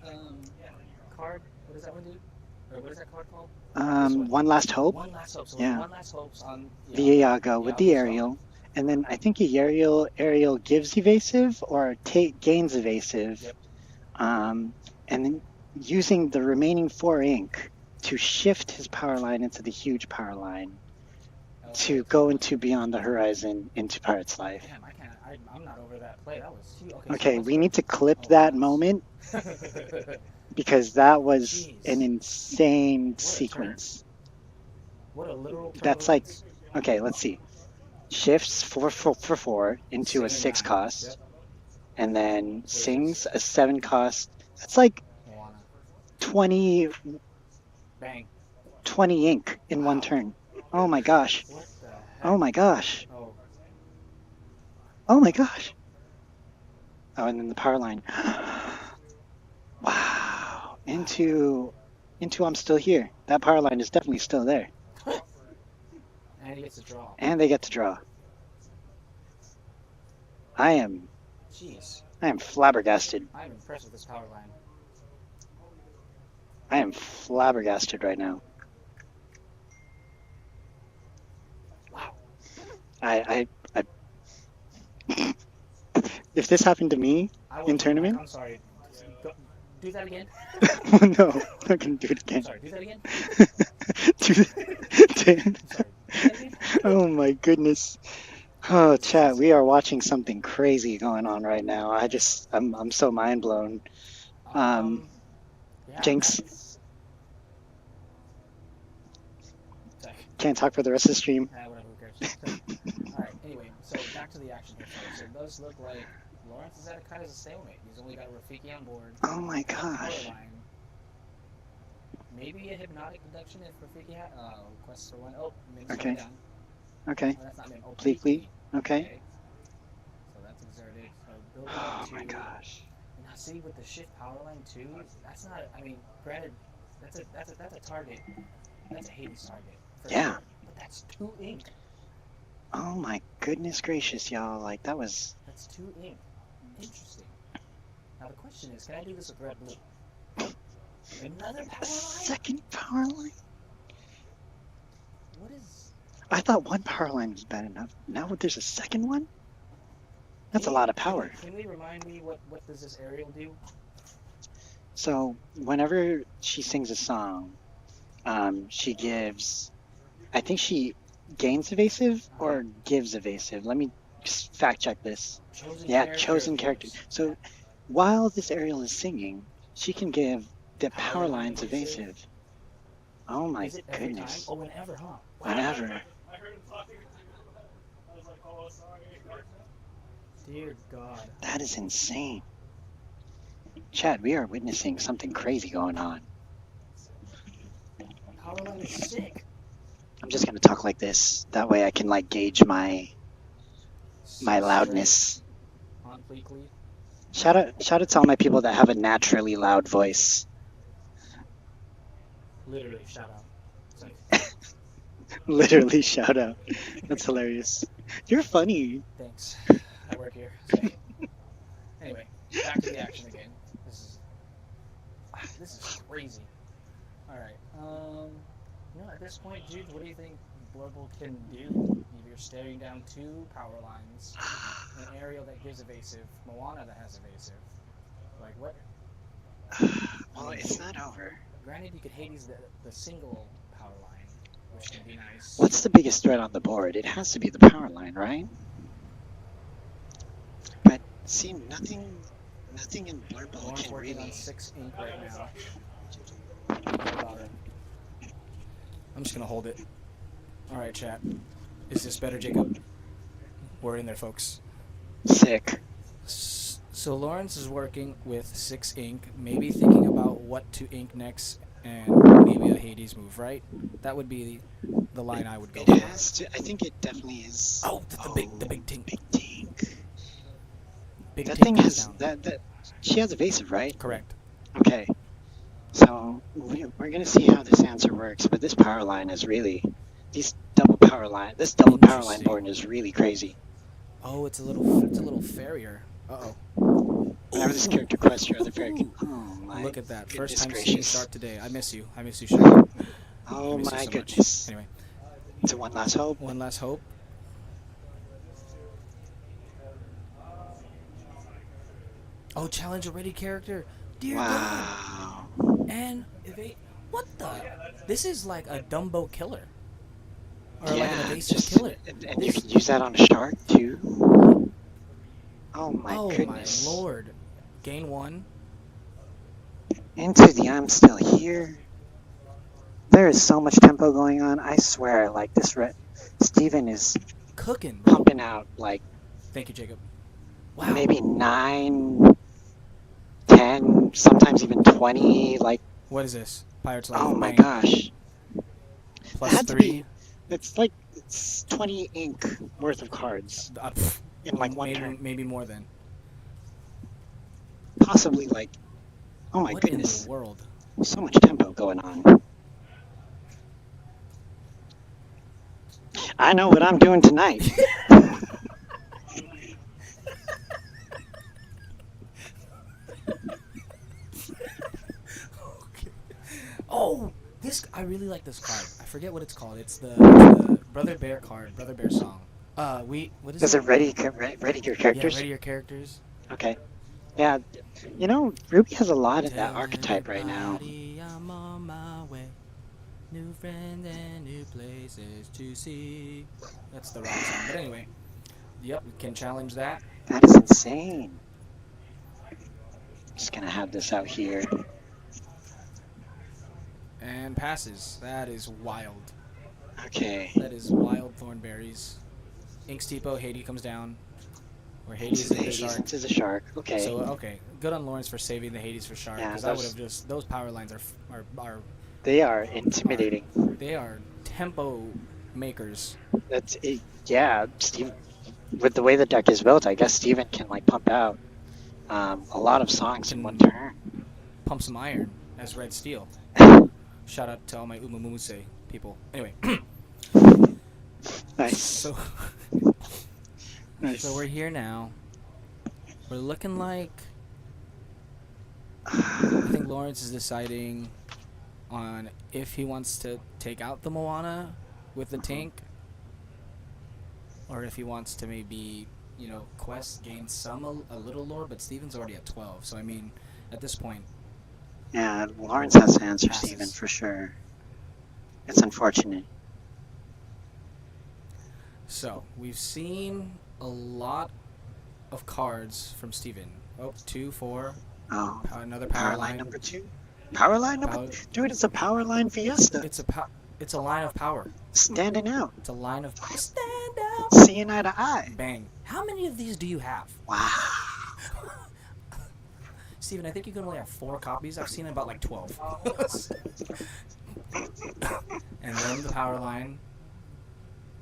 card? What does that one do? Or what is that card called? One Last Hope, One Last Hope. So Yeah. One Last Hope's on the Iago with the aerial, and then I think the aerial gives evasive or gains evasive, Yep. and then using the remaining 4 ink to shift his power line into the huge power line to go into Beyond the Horizon into Pirate's Life. Damn, I can't. I'm not over that play. That was huge. Okay, so we need to clip that moment. because that was an Jeez. insane What a turn. sequence. What a literal turn That's of like, events. okay, let's see. Shifts for 4 into a Sing 6 9. cost, Yep. and then Hades. sings a 7 cost. That's like Moana. 20 Bang. ink in one Wow. turn. Oh my gosh. What the heck? Oh my gosh. Oh. Oh my gosh. Oh, and then the power line. Wow. Into I'm still here. That power line is definitely still there. And he gets to draw. And they get to draw. I am Jeez. flabbergasted. I'm impressed with this power line. I am flabbergasted right now. Wow. I if this happened to me I in was tournament, I'm sorry. Go, do that again. oh no, I'm not gonna do it I'm again. sorry. Do that again. Dude, I'm sorry. Do that again. oh my goodness. Oh, chat, we are watching something crazy going on right now. I'm so mind blown. Yeah, Jinx, that's- Sorry. can't talk for the rest of the stream. Whatever, who cares? Alright, anyway, so back to the action here, folks. It does look like Lawrence is at a kind of a stalemate. He's only got Rafiki on board. Oh my Power gosh. line. Maybe a hypnotic deduction if Rafiki had quest for one. Oh, Min's Okay. down. Okay, Oh, that's not Min. Oh, Bleakly. Okay. So that's exerted. So building Oh up my to gosh. now see with the shift power line too, that's not I mean, granted that's a target. That's a Hades target. For Yeah. sure, but that's 2 ink. Oh my goodness gracious, y'all. Like, that was. That's 2 ink. Interesting. Now the question is, can I do this with red blue? Another power A line? second power line? What is I thought one power line was bad enough. Now there's a second one? That's a lot of power. Can we remind me what does this aerial do? So, whenever she sings a song, she gives. I think she gains evasive or gives evasive. Let me just fact check this. Chosen character. So, while this aerial is singing, she can give the power lines evasive. Oh my Is it every goodness. time? Oh, whenever, huh? Whenever. Dear God. That is insane. Chad, we are witnessing something crazy going on. Power line is sick. I'm just gonna talk like this. That way I can like gauge my loudness. On Bleakly. Shout out to all my people that have a naturally loud voice. Literally, shout out. Sorry. Literally shout out. That's hilarious. You're funny. Thanks. I work here. So. Anyway, back to the action again. This is crazy. Alright, at this point, Jude, what do you think Blurble can do? If you're staring down 2 power lines, an aerial that gives evasive, Moana that has evasive. Like, what? Well, it's not over. Granted, you could Hades the single power line, which can be nice. What's the biggest threat on the board? It has to be the power line, right? But see, nothing in Blurble Lauren's can working on really. 6 ink right now. I'm just gonna hold it. All right, chat. Is this better, Jacob? We're in there, folks. Sick. So Lawrence is working with 6 ink, maybe thinking about what to ink next, and maybe a Hades move, right? That would be the line I would go It for. has to. I think it definitely is. Oh, the big tink. Big tink. Big That tink thing comes has down. that. She has evasive, right? Correct. Okay. So we're gonna see how this answer works, but this power line is really this double power line Interesting. board is really crazy. Oh, it's a little farrier. Uh-oh. Whenever this character quests your other fairy can. Oh my. Look at that. First goodness time seeing gracious. Shark today. I miss you, Shark. Oh I miss you my so goodness. Much. Anyway, It's a one last hope. one last hope. Oh, challenge a ready character. Dear Wow. God. And what the? This is like a Dumbo killer. Or like an evasive killer. And you can use that on a shark too. Oh my Oh goodness. my lord. Gain 1. Into the I'm still here. There is so much tempo going on. I swear, like Steven is Cooking, bro. pumping out like Thank you, Jacob. Wow. maybe 9, 10, sometimes even 20. Like, What is this? Pirate's Life. oh my Bang. gosh. Plus It had to 3. be. It's 20 ink worth of cards in like one maybe, turn. maybe more than. Possibly like, oh my What goodness, in the world? so much tempo going on. I know what I'm doing tonight. Oh, I really like this card. I forget what it's called. It's the Brother Bear card, Brother Bear song. What is Does it ready your characters? Yeah, ready your characters. Okay. Yeah, you know, Ruby has a lot of that archetype right now. I'm on my way. New friends and new places to see. That's the wrong song, but anyway. Yep, we can challenge that. That is insane. Just gonna have this out here. And passes. That is wild. Okay. That is wild thornberries. Inksteepo, Haiti comes down. Or Hades is the shark. This is a shark. Okay. So okay, good on Lawrence for saving the Hades for shark, Yeah, because I would have just those power lines are they are intimidating. they are tempo makers. That's it. Yeah, Steve. With the way the deck is built, I guess Steven can like pump out a lot of songs in one turn. Pump some iron as red steel. Shout out to all my Umamumuse people. Anyway. Nice. So Nice. So we're here now. We're looking like I think Lawrence is deciding on if he wants to take out the Moana with the tank, or if he wants to maybe, quest gain a little lore, but Steven's already at 12, so I mean, at this point. Yeah, Lawrence has to answer Passes. Steven for sure. It's unfortunate. So, we've seen a lot of cards from Steven. Oh, 2, 4. Oh, Another power line number 2. Power line number, dude. It's a power line fiesta. It's a line of power. Standing out. It's a line of stand out. Seeing eye to eye. Bang. How many of these do you have? Wow. Steven, I think you can only have 4 copies. I've seen about like 12. And then the power line.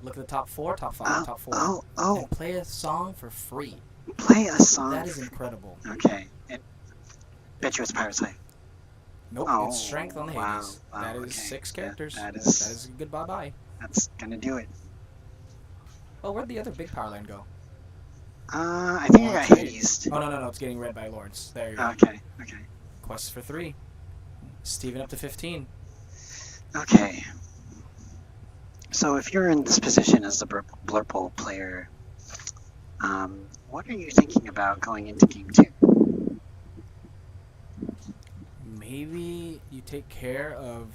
Look at the top 4, top 5, top 4. Oh. And play a song for free. Play a song. That is incredible. Okay. Bet you it's Pirate's Life. Nope, Oh, it's Strength on the wow, Hades. wow, That is okay. 6 characters. That is- That is a good bye-bye. That's gonna do it. Oh, where'd the other big power line go? I think I got Hades. Oh, no, it's getting read by Lawrence. There you go. Okay. Quest for 3. Steven up to 15. Okay. So if you're in this position as the Blurple player, what are you thinking about going into game 2? Maybe you take care of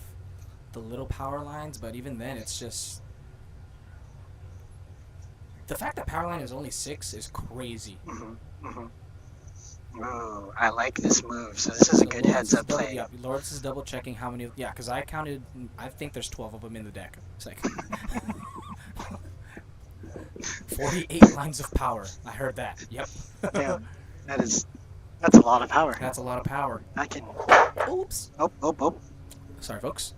the little power lines, but even then, it's just the fact that power line is only 6 is crazy. Oh, I like this move. So this is a good heads-up play. Yeah, Lawrence is double checking how many. Yeah, because I counted. I think there's 12 of them in the deck. It's like 48 lines of power. I heard that. Yep. Damn, that's a lot of power. That's a lot of power. I can. Oops. Oh. Sorry, folks.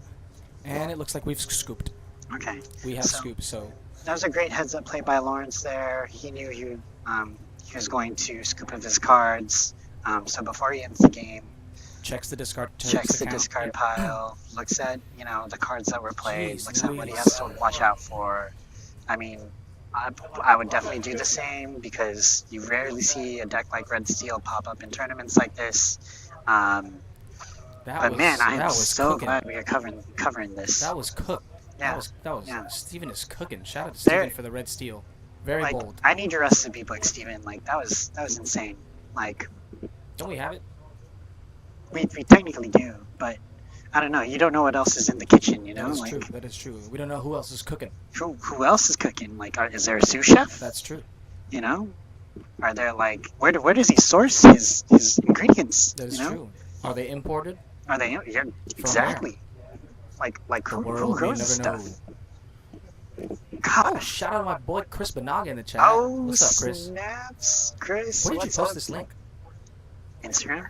And it looks like we've scooped. Okay. We have scooped. So that was a great heads-up play by Lawrence there. He knew he was going to scoop up his cards. So before he ends the game, checks the discard. Checks the discard pile. Looks at the cards that were played. Jeez, looks at what he has to watch out for. I mean, I would definitely do the same because you rarely see a deck like Red Steel pop up in tournaments like this. Man, I am so glad we are covering this. That was cooked. Yeah. That was. Yeah. Steven is cooking. Shout out to Steven for the red steel. Very bold. I need your rest to be booked, Steven. Like that was insane. Like, don't we have it? We technically do, but I don't know. You don't know what else is in the kitchen, you know? That is true. That is true. We don't know who else is cooking. Who else is cooking? Like, is there a sous chef? That's true. You know? Are there like where does he source his ingredients? That is true. Are they imported? Are they? Yeah, exactly. Like The who world may knows this never stuff? know. God. Oh, shout out to my boy Chris Banaga in the chat. Oh, What's up, Chris? snaps, Chris. Where did you what's post up? this link? Instagram.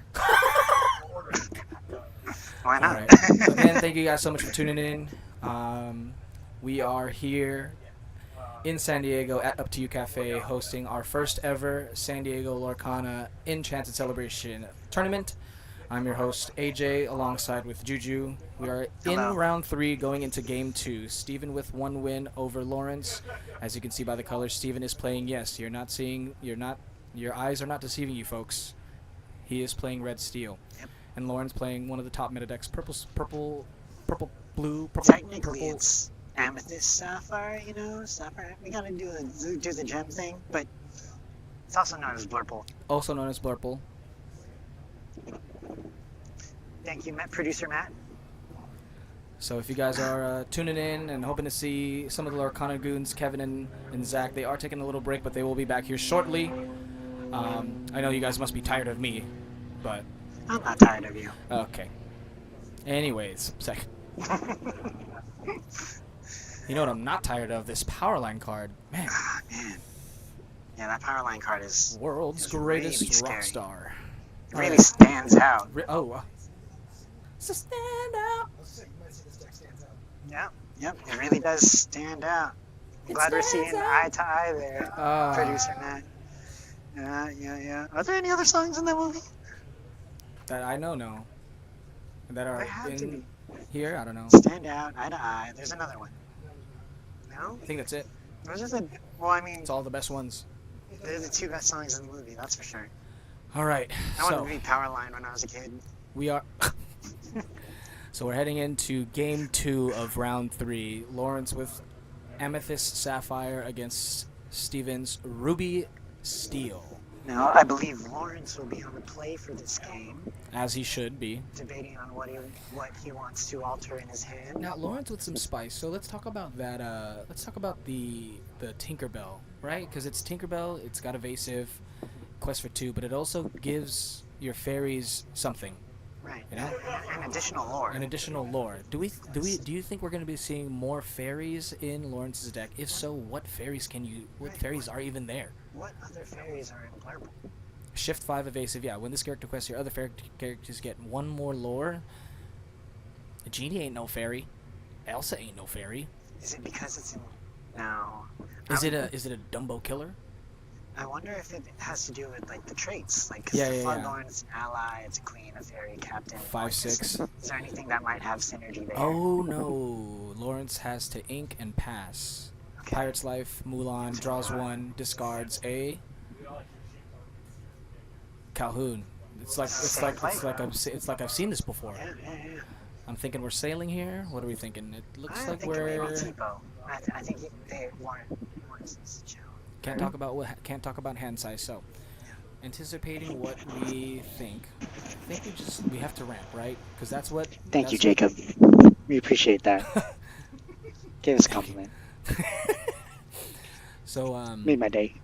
Why All not? right. Again, thank you guys so much for tuning in. We are here in San Diego at Up to You Cafe hosting our first ever San Diego Lorcana Enchanted Celebration tournament. I'm your host, AJ, alongside with Juju. We are in Hello. round 3 going into game 2. Steven with 1 win over Lawrence. As you can see by the colors, Steven is playing, yes, your eyes are not deceiving you, folks. He is playing red steel. Yep. And Lawrence playing one of the top meta decks, purple, blue, purple. Technically, it's amethyst sapphire. You know, sapphire. We gotta do the gem thing, but it's also known as blurple. Also known as Blurple. Thank you, producer Matt. So if you guys are tuning in and hoping to see some of the Lorcana Goons, Kevin and Zach, they are taking a little break, but they will be back here shortly. I know you guys must be tired of me, but... I'm not tired of you. Okay. Anyways, you know what I'm not tired of? This Powerline card. Man. Ah, man. Yeah, that power line card is World's is greatest really rock scary. star. It really stands out. So stand out. Yep, it really does stand out. I'm glad we're seeing eye to eye there, producer Matt. Yeah. Are there any other songs in that movie? That I know, no. That are There have to in be. here, I don't know. Stand out, eye to eye. There's another one. No? I think that's it. Those are the. Well, I mean, It's all the best ones. they're the 2 best songs in the movie. That's for sure. All right. I wanted So to be Powerline when I was a kid. we are. So we're heading into game 2 of round 3. Lawrence with Amethyst Sapphire against Steven's Ruby Steel. Now, I believe Lawrence will be on the play for this game, As he should be. debating on what he wants to alter in his hand. Now Lawrence with some spice. So let's talk about that. Let's talk about the Tinkerbell, right? Because it's Tinkerbell. It's got evasive, quest for 2, but it also gives your fairies something. Right. You know? An additional lore. An additional lore. Do you think we're going to be seeing more fairies in Lawrence's deck? If so, what fairies are even there? What other fairies are in Blurple? Shift 5 evasive, yeah. When this character quests, your other characters get 1 more lore. Genie ain't no fairy. Elsa ain't no fairy. Is it because it's in... No. Is it a Dumbo killer? I wonder if it has to do with, like, the traits. Like, Yeah, the yeah, Floodlorn is an ally, it's a queen, a fairy, captain. 5/6. Is there anything that might have synergy there? Oh no! Lawrence has to ink and pass. Okay. Pirate's Life, Mulan, draws 1, discards a Calhoun. It's like I've seen this before. Yeah. I'm thinking we're sailing here. What are we thinking? It looks I like think it may be we're Tipo. I think they Lawrence is challenge. can't talk about hand size. So, anticipating what we think. I think we have to ramp, right? Because that's what. Thank you, that's Jacob. We appreciate that. Give us a compliment. So Made my day.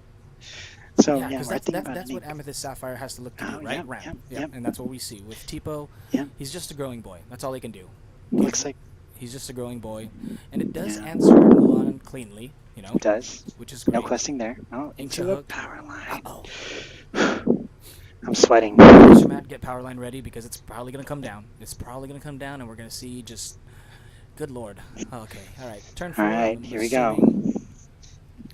So yeah, because we're thinking about that's it. what Amethyst Sapphire has to look to do, Oh, right? yep, Ramp. yep. And that's what we see with Tipo. Yeah. He's just a growing boy. That's all he can do. Looks like He's just a growing boy, and it does Yeah. answer Mulan cleanly, you know, it does. which is great. No questing there. Oh, Into into a hook. power line. Uh-oh. I'm sweating. Producer Matt, get power line ready because it's probably gonna come down. It's probably gonna come down, and we're gonna see just. Good lord. Okay. All right. Turn 4. All right, I'm here we go. assuming-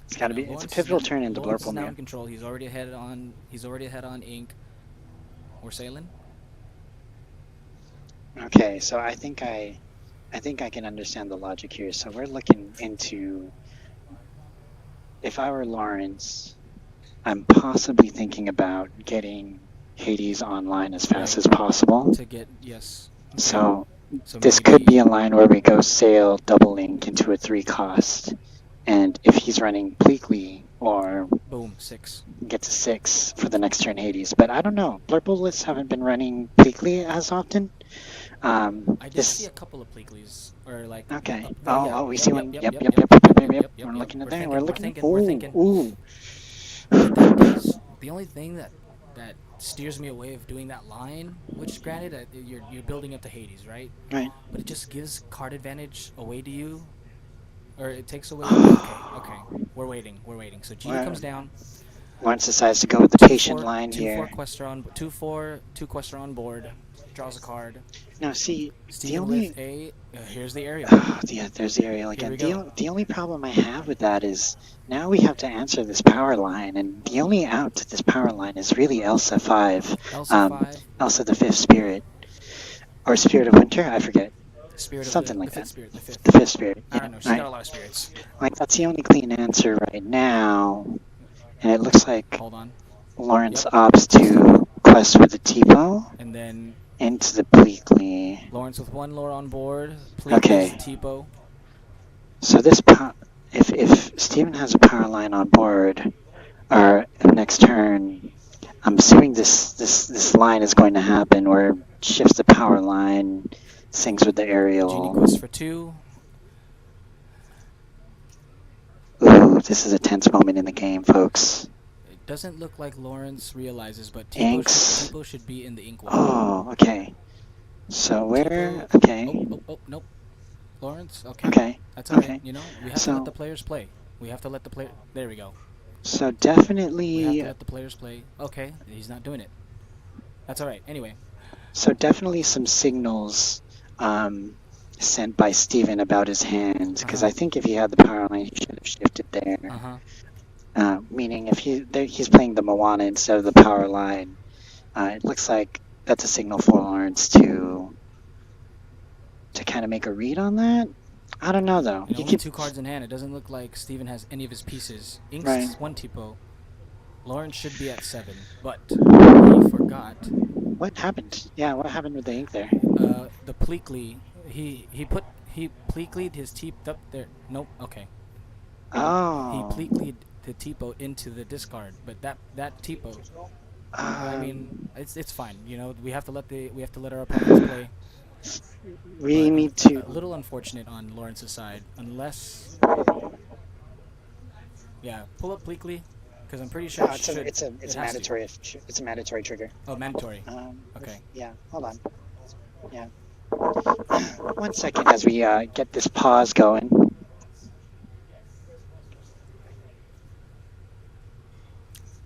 It's gotta be. It's a Lawrence is pivotal now- turn into Lawrence is Blurple, now in man. control. He's already ahead on ink. We're sailing. Okay, so I think I can understand the logic here. So we're looking into. If I were Lawrence, I'm possibly thinking about getting Hades online as fast as possible. To get yes. So So this maybe- could be a line where we go sail, double link into a 3 cost, and if he's running Pleakley or boom 6. get to 6 for the next turn Hades. But I don't know. Blurple lists haven't been running Pleakley as often. I did This see a couple of Pleakleys, or like. okay. yeah, We see one. yep, Yep. yep, We're looking at that. thinking, We're looking. thinking, we're thinking. Ooh. The only thing that that steers me away of doing that line. Which, granted, you're building up to Hades, right? Right. But it just gives card advantage away to you, or it takes away. Okay. We're waiting. So Gina Wow. comes down. Lawrence decides to go with the patient line two here. four quests are on 2/4, 2 quests are on board. Draws a card. Now, see, Steven the only with a here's the aerial. yeah, there's the aerial Here again. we go. The only problem I have with that is now we have to answer this power line, and the only out to this power line is really Elsa 5. Elsa 5. Elsa the Fifth Spirit, or Spirit of Winter, I forget. Spirit Something of like the that. Fifth Spirit. The Fifth Spirit. I don't know. She's got a lot of spirits. Like that's the only clean answer right now, and it looks like Hold on. Lawrence opts to quest with the Tipo And then into the Bleakley. Lawrence with 1 lore on board. Please Okay. Tipo. So this if Steven has a power line on board, or next turn, I'm assuming this line is going to happen where it shifts the power line, syncs with the Genie aerial. quest for 2. Ooh, this is a tense moment in the game, folks. It doesn't look like Lawrence realizes, but Inks. Tipo should be in the ink well. Oh, okay. So where? Tipo- Okay. Oh, nope. Lawrence? Okay. Okay. That's alright. Okay. You know, we have to So- let the players play. We have to let the player. There we go. So We have definitely, to let the players play. Okay, he's not doing it. That's alright. Anyway. some signals sent by Steven about his hand, because I think if he had the power line, he should have shifted there. Meaning if he's playing the Moana instead of the power line, it looks like that's a signal for Lawrence to kind of make a read on that. I don't know though. You know, He only could, 2 cards in hand. It doesn't look like Steven has any of his pieces. Inks Right. is 1 Tipo. Lawrence should be at 7, but he forgot. what happened? Yeah, what happened with the ink there? The Pleakley. He Pleakley'd his Teep up there. Nope. Okay. Oh. He Pleakley'd the Tipo into the discard, but that Tipo. I mean, it's fine. You know, we have to let our opponents play. We But need to. A little unfortunate on Lawrence's side, unless. Yeah, pull up Pleakley, because I'm pretty sure It's a mandatory. It's a mandatory trigger. Oh, mandatory. Okay. Yeah. Hold on. Yeah. 1 second as we get this pause going.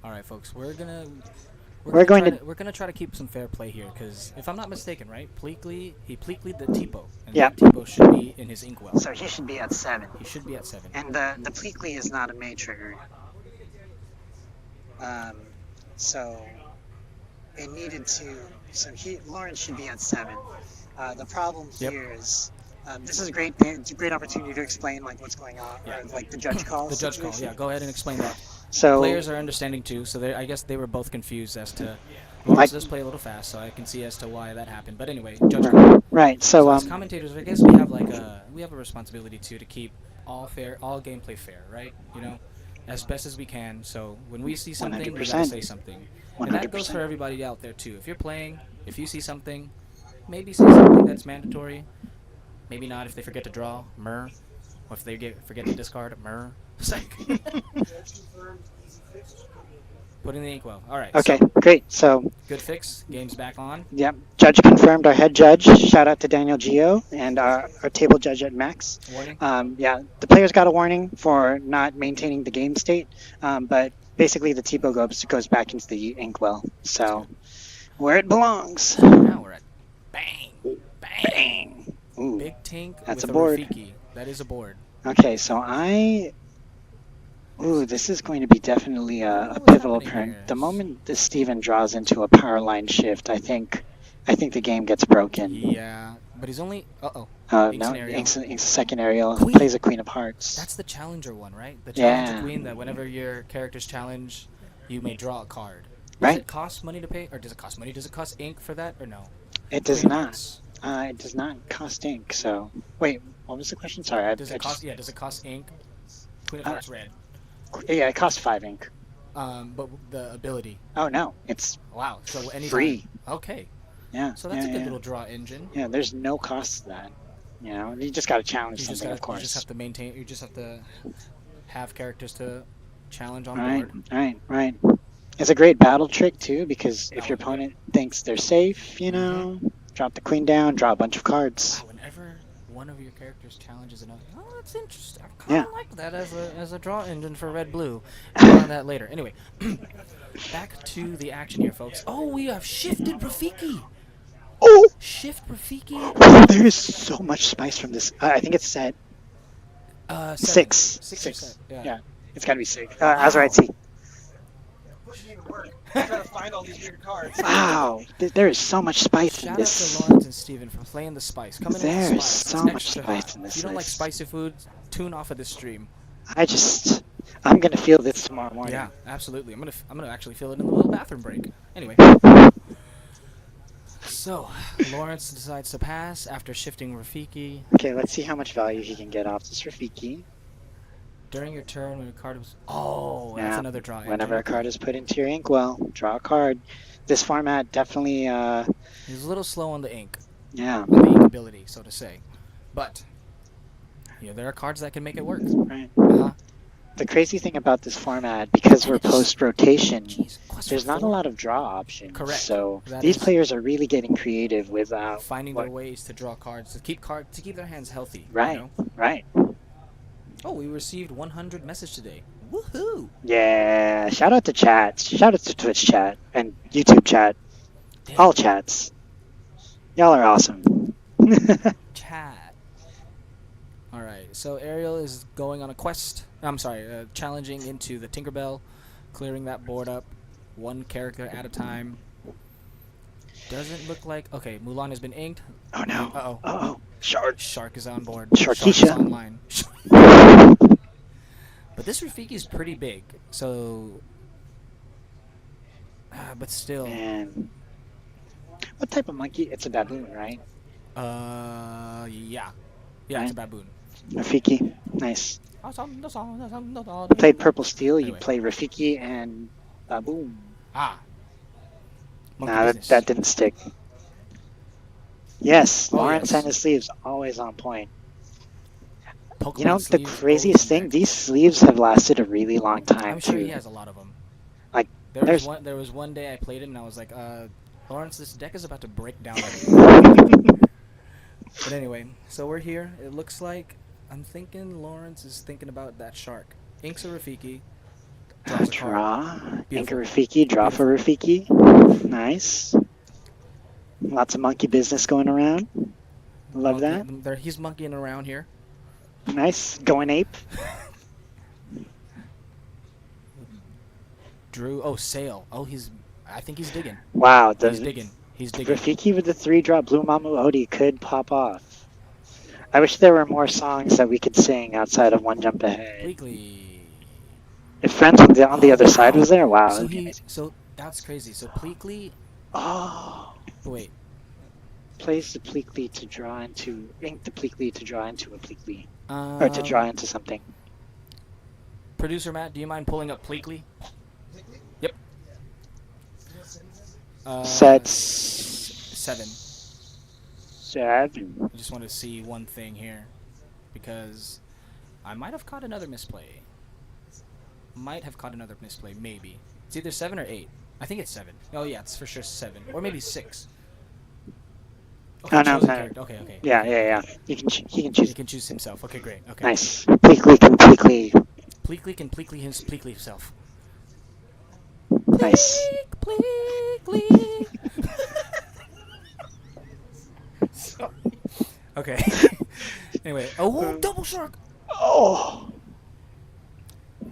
All right, folks. We're gonna try to keep some fair play here, because if I'm not mistaken, right, he Pleakley'd the Tipo, and Yeah. that Tipo should be in his inkwell. So he should be at 7. He should be at 7. And the Pleakley is not a May trigger. So it needed to. So Lawrence should be at 7. The problem here is this is a great opportunity to explain like what's going on, or like the judge call. The judge call. Yeah, go ahead and explain that. So Players are understanding too, so I guess they were both confused as to. Lawrence does play a little fast, so I can see as to why that happened. But anyway, judge call. Right. So as commentators, I guess we have a responsibility to keep all gameplay fair, right? You know, as best as we can. So when we see something, we gotta 100%. say something. 100%. And that goes for everybody out there too. If you're playing, if you see something, maybe say something that's mandatory. Maybe not if they forget to draw, or if they forget to discard, It's like put in the inkwell. All right. Okay, So, great. So good fix. Game's back on. Yep. Judge confirmed, our head judge. Shout out to Daniel Gio and our table judge at Max. Warning. Yeah, the players got a warning for not maintaining the game state, but basically the Tipo goes back into the inkwell. So where it belongs. Now we're at bang. Bang. Ooh. Big Tink That's with a board. Rafiki. That is a board. Okay, so this is going to be definitely a What's pivotal happening turn. here? The moment that Steven draws into a power line shift, I think the game gets broken. Yeah, but he's only. No, scenario. Ink's second aerial. Queen. Plays a Queen of Hearts. That's the challenger one, right? The Yeah. challenger queen that whenever your character's challenge, you may draw a card. Does Right. it cost money to pay, or does it cost money? Does it cost ink for that, or no? It does Queen of not. Hearts. It does not cost ink. So wait, what was the question? Sorry, Does it cost? Yeah, does it cost ink? Queen of Hearts red. Yeah, it costs 5 ink. But the ability. Oh no, it's Wow. So any free. Okay. Yeah. So that's yeah, a good yeah. little draw engine. Yeah, there's no cost to that. You know, you just got to challenge You just something, gotta, of course. You just have to maintain. You just have to have characters to challenge on Right, board. right. It's a great battle trick too, because if your opponent thinks they're safe, you know, drop the queen down, draw a bunch of cards. Wow, whenever one of your characters challenges another, oh, that's interesting. I kind Yeah. of like that as a draw engine for red blue. More on that later. Anyway, back to the action here, folks. Oh, we have shifted Rafiki. Oh, Shift Rafiki. there is so much spice from this. I think it's set Seven. six. Six or seven. Yeah, it's gotta be 6. Azurite C. Push it even work. I'm trying to find all these weird cards. Wow, there is so much spice in Shout out this. to Lawrence and Steven for playing the spice. Coming in There's with spice. so It's much extra spice hot. in this If you don't like list. spicy food, tune off of this stream. I'm gonna feel this tomorrow morning. Yeah, absolutely. I'm gonna actually feel it in the little bathroom break. Anyway. So, Lawrence decides to pass after shifting Rafiki. Okay, let's see how much value he can get off this Rafiki. During your turn, when a card was... Oh, that's Yeah, another draw. Whenever a card is put into your inkwell, draw a card. This format definitely, He's a little slow on the ink. yeah, On the ink ability, so to say. But, yeah, there are cards that can make it work. right. Uh-huh. The crazy thing about this format, because we're post-rotation, Jeez, quest there's for not a 4. lot of draw options. Correct. So That these is- players are really getting creative with Finding what- their ways to draw cards, to keep their hands healthy. Right, You know? right. Oh, we received 100 message today. Woohoo! Yeah, shout out to chat. Shout out to Twitch chat and YouTube chat. Damn. All chats. Y'all are awesome. Chat. Alright, so Ariel is going on a quest. I'm sorry, challenging into the Tinkerbell, clearing that board up, one character at a time. Doesn't look like... Okay, Mulan has been inked. Oh no. Uh-oh. Uh-oh. Shark. Shark is on board. Sharkeisha. Shark is online. But this Rafiki is pretty big, so... but still... Man. What type of monkey? It's a baboon, right? Yeah. Yeah, it's a baboon. Rafiki. Nice. Ah. Played Purple Steel, you play Rafiki and baboon. Monkey Nah, business. that didn't stick. Yes, Oh, Lawrence yes. and his sleeves always on point. Pokemon You know, the sleeves craziest always thing, back. these sleeves have lasted a really long time I'm sure too. he has a lot of them. Like, There there's was one day I played it and I was like, Lawrence, this deck is about to break down on you. But anyway, so we're here. It looks like I'm thinking Lawrence is thinking about that shark. Inks a Rafiki. Draws a card. draw. Ink a Beautiful. Rafiki, draw for Rafiki. Nice. Lots of monkey business going around. Love that. He's monkeying around here. Nice. Going ape. Drew. Oh, Sail. Oh, I think he's digging. Wow, the He's digging. He's digging. Rafiki with the 3-drop Blue Mamu Odi could pop off. I wish there were more songs that we could sing outside of One Jump Ahead. Pleakley. If Friends on the other side was there, wow. So that'd be amazing. so that's crazy. So Pleakley. Oh. Wait. Plays the Pleakley to draw into... Ink the Pleakley to draw into a Pleakley. Or Um, to draw into something. Producer Matt, do you mind pulling up Pleakley? Yep. Sets. 7. 7. I just want to see one thing here, because I might have caught another misplay. Maybe. It's either 7 or 8. I think it's 7. Oh yeah, it's for sure 7, or maybe 6. Oh, no, chosen no. character. Okay. Yeah. He can choose. He can choose himself. Okay, great. Okay. Nice. Pleakley can Pleakley. Pleakley can Pleakley himself. Nice. Pleakley. Sorry. Okay. Anyway. Oh, double shark. Oh.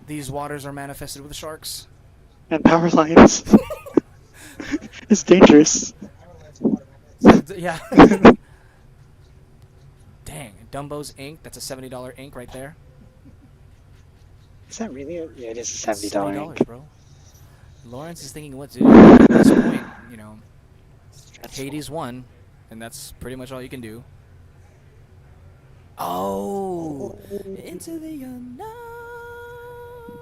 These waters are manifested with sharks. And power lines. It's dangerous. Yeah. Dang, Dumbo's ink. That's a $70 ink right there. Is that really? Yeah, it is a $70 ink. $70, bro. Lawrence is thinking what to do at this point. You know, Hades won, and that's pretty much all you can do. Oh, into the unknown.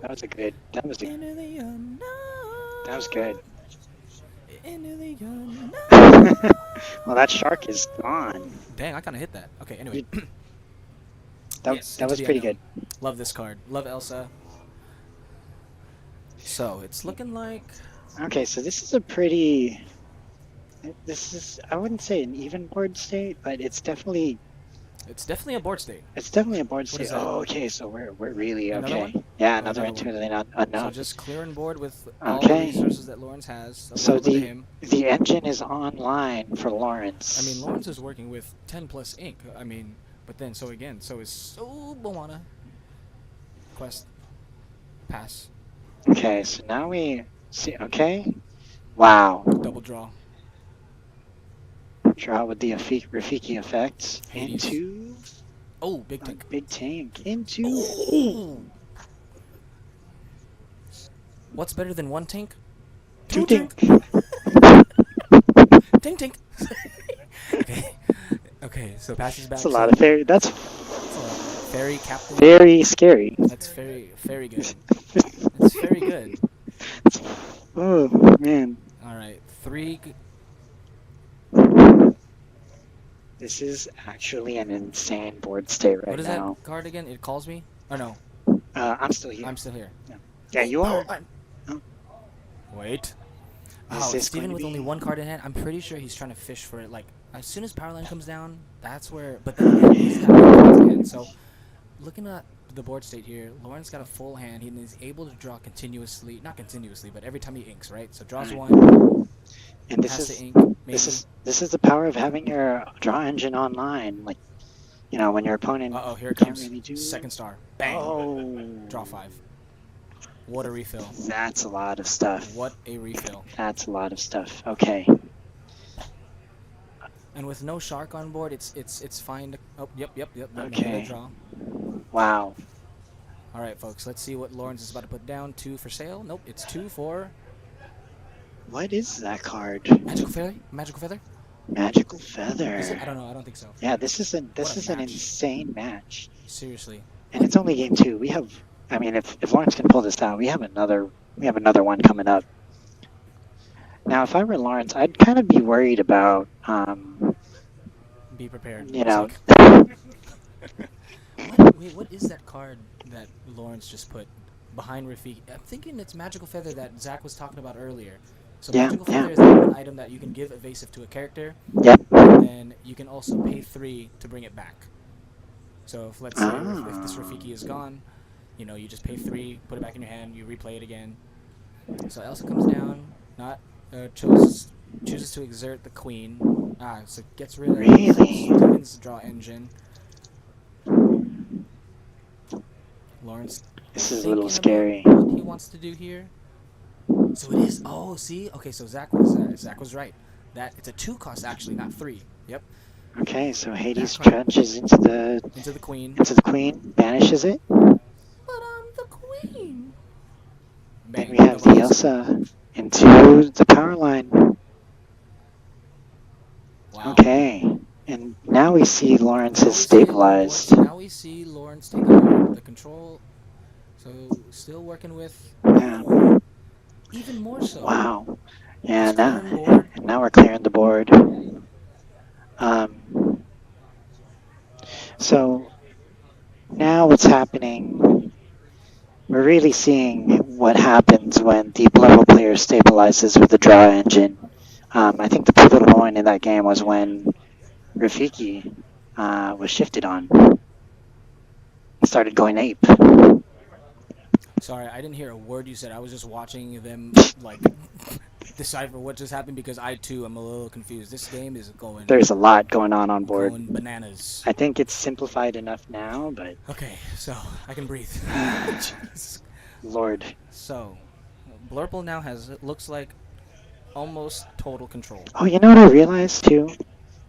That was good. Into the unknown. That was good. Into the unknown. Well, that shark is gone. Dang, I kind of hit that. Okay, anyway. That Yes, that Into was the pretty Unknown. good. Love this card. Love Elsa. So, it's looking like Okay, so this is a pretty. This is, I wouldn't say an even board state, but it's definitely a board state. a board What state. is that? Oh, okay, so we're really Another okay. one? Yeah, Oh, another another one. intimidating So unknown. just clearing board with all the Okay. resources that Lawrence has. So over to the him. the engine is online for Lawrence. I mean, Lawrence is working with 10 plus ink. I mean, but then so is Moana. Quest. Pass. Okay, so now we see. Okay, wow. Double draw. Draw with the Rafiki effects Hades. into Oh, big tank. big tank into. Oh. What's better than one tank? Two tank. Tink tink. Okay. Okay, so passes back. That's a lot of fairy. That's Fairy captain. very scary. That's very good. That's very good. Oh man, All right, 3. this is actually an insane board state right What is now. that card again? It calls me? Oh no, I'm still here. I'm still here. Yeah, you are. Oh. Wait. Is Oh, this Steven going with to only be- one card in hand. I'm pretty sure he's trying to fish for it. Like as soon as power line comes down, that's where. But then again, he's got no cards in hand. So looking at the board state here, Lawrence got a full hand. He is able to draw continuously, not continuously, but every time he inks, right? So draws Right. one, And this has is to ink. Maybe. this is the power of having your draw engine online. Like, you know, when your opponent Uh-oh, here it can't comes. really do. Second star. Bang. Oh, Draw 5. What a refill. that's a lot of stuff. What a refill. That's a lot of stuff. Okay. And with no shark on board, it's fine to. Oh, yep. Okay. Draw. Wow. All right, folks. Let's see what Lawrence is about to put down. 2 for sale. Nope, it's 2 for What is that card? Magical Feather. Magical Feather. Magical Is it? Feather. I don't know. I don't think so. Yeah, this is an What a match. insane match. Seriously. And it's only game 2. We have, I mean, if Lawrence can pull this out, we have another one coming up. Now, if I were Lawrence, I'd kind of be worried about, Be prepared. you know, What is that card that Lawrence just put behind Rafiki? I'm thinking it's Magical Feather that Zach was talking about earlier. So Yeah, Magical yeah. Feather is that one item that you can give evasive to a character, Yep. and then you can also pay 3 to bring it back. So if let's say if this Rafiki is gone, you know, you just pay 3, put it back in your hand, you replay it again. So Elsa comes down, not chooses to exert the queen. So gets rid of Really? Steven's draw engine. Lawrence. This is a little thinking scary. about what he wants to do here. So it is. Oh, see. Okay, so Zach was right. That it's a 2 cost actually, not 3. Yep. Okay, so Hades That card. trenches into the Queen. queen, banishes it. But I'm the queen. Then we have the Elsa into the power line. Wow. Okay, and now we see Lawrence is stabilized. Now we see Lawrence taking over the control. So still working with. Yeah. Even more so. Wow. Yeah, Just now, clearing board. now we're clearing the board. So now what's happening, we're really seeing what happens when deep level player stabilizes with the draw engine. I think the pivotal point in that game was when Rafiki was shifted on. Started going ape. Sorry, I didn't hear a word you said. I was just watching them like decipher what just happened because I too am a little confused. This game is going. There's a lot going on board. Going bananas. I think it's simplified enough now, but Okay, so I can breathe. Jesus. Lord. So, Blurple now has it looks like almost total control. Oh, you know what I realized too?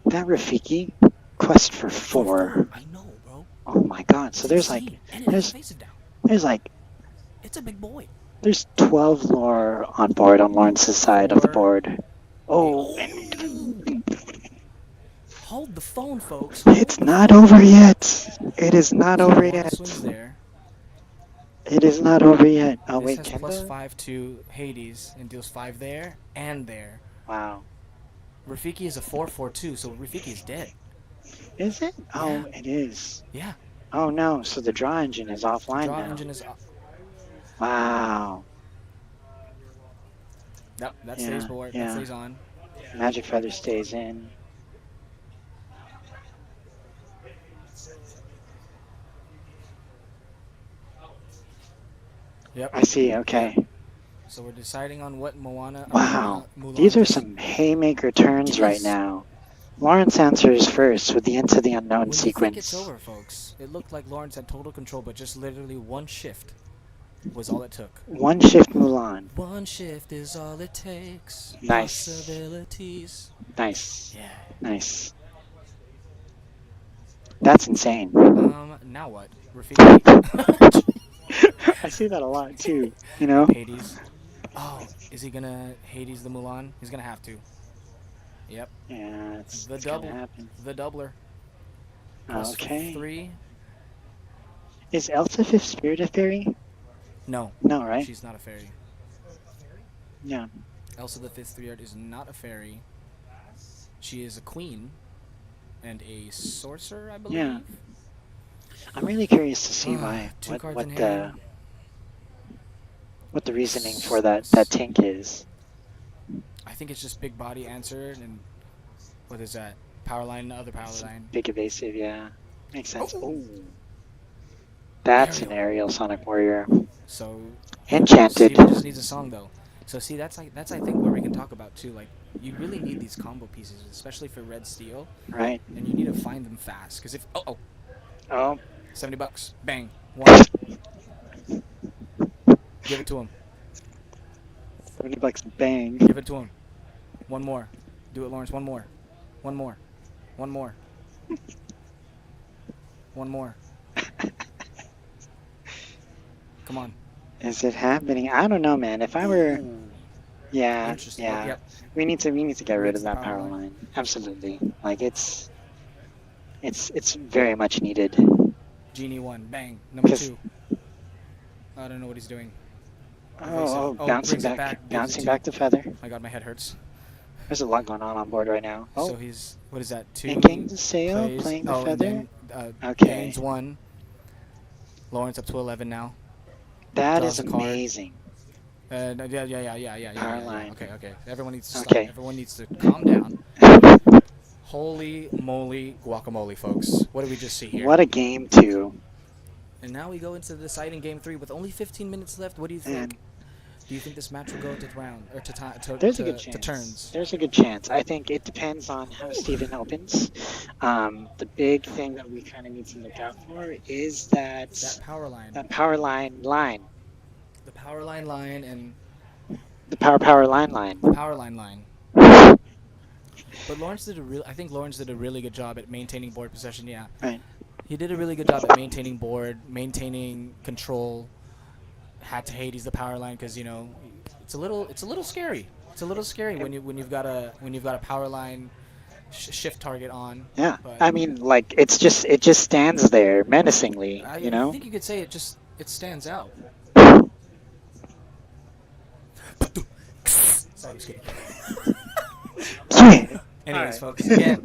That Rafiki quest for 4. I know, bro. Oh my god. So there's like Insane. And it there's face it down. there's like It's a big boy. there's 12 lore on board on Lawrence's side of the board. Oh, and Hold the phone, folks. it's not over yet. It is not over yet. Swings there. It is not over yet. Oh This wait, has can plus the- 5 to Hades and deals 5 there and there. Wow. Rafiki is a 4/4/2, so Rafiki is dead. Is it? Oh, it is. Yeah. Oh no, so the draw engine is offline Draw now. engine is up. Wow. Yep, that Yeah, stays board. That yeah. stays on. Magic Feather stays in. Yep. I see. Okay. So we're deciding on what Wow. Mulan These are to some haymaker turns right Jeez. now. Lawrence answers first with the Into the Unknown When you think it's sequence. over, folks, it looked like Lawrence had total control, but just literally one shift was all it took. One shift Mulan. One shift is all it takes. Nice. Possibilities. Nice. Yeah. Nice. That's insane. Now what? Rafiki. I see that a lot too. You know? Hades. Oh, is he gonna Hades the Mulan? He's gonna have to. Yep. Yeah, it's The gonna double. happen. The doubler. Plus Okay. 3. Is Elsa Fifth Spirit a fairy? No. No, right? She's not a fairy. Yeah. Elsa the Fifth Spirit is not a fairy. She is a queen and a sorcerer, I believe. Yeah. I'm really curious to see why. Two What, cards what in the hand. what the reasoning for that tank is. I think it's just big body answer and what is that? Power line, the other power line. Big evasive, yeah. Makes sense. Oh. That's an aerial Sonic Warrior. So Enchanted. Steven just needs a song though. So see, that's I think where we can talk about too. Like you really need these combo pieces, especially for red steel, Right. and you need to find them fast. Because if Oh. $70, bang, one, give it to him, $70 bang. give it to him, one more, do it, Lawrence, one more, one more, one more, one more. Come on. Is it happening? I don't know, man. If I were, Ooh, yeah, interesting. yeah, Yep. we need to get rid Raise of the that power power line. line. Absolutely. Like it's very much needed. Genie one, bang, number 'Cause- 2. I don't know what he's doing. Oh, Oh, bouncing brings it back, back, gives it bouncing to back to feather. My God, my head hurts. There's a lot going on board right now. Oh, So he's what is that? 2 making the sail, plays. playing the Oh, and feather. then Okay. gains 1. Lawrence up to 11 now. That draws is a card. amazing. No, yeah. Power line. Okay. Everyone needs to stop. Okay. Everyone needs to calm down. Holy moly, guacamole, folks! What did we just see here? What a game too. And now we go into the deciding game 3 with only 15 minutes left. What do you think? And Do you think this match will go to round or there's to, a good to chance. turns? There's a good chance. I think it depends on how Steven opens. The big thing that we kind of need to look out for is That that power line. power line. The power line and The power line. the power line. But I think Lawrence did a really good job at maintaining board possession. Yeah. Right. He did a really good job at maintaining board, maintaining control. Had to Hades the power line because it's a little scary. It's a little scary when you've got a power line shift target on. Yeah. But I mean, like it just stands there menacingly. I You think you could say it stands out. Sorry, I'm just kidding. Anyways, folks, again,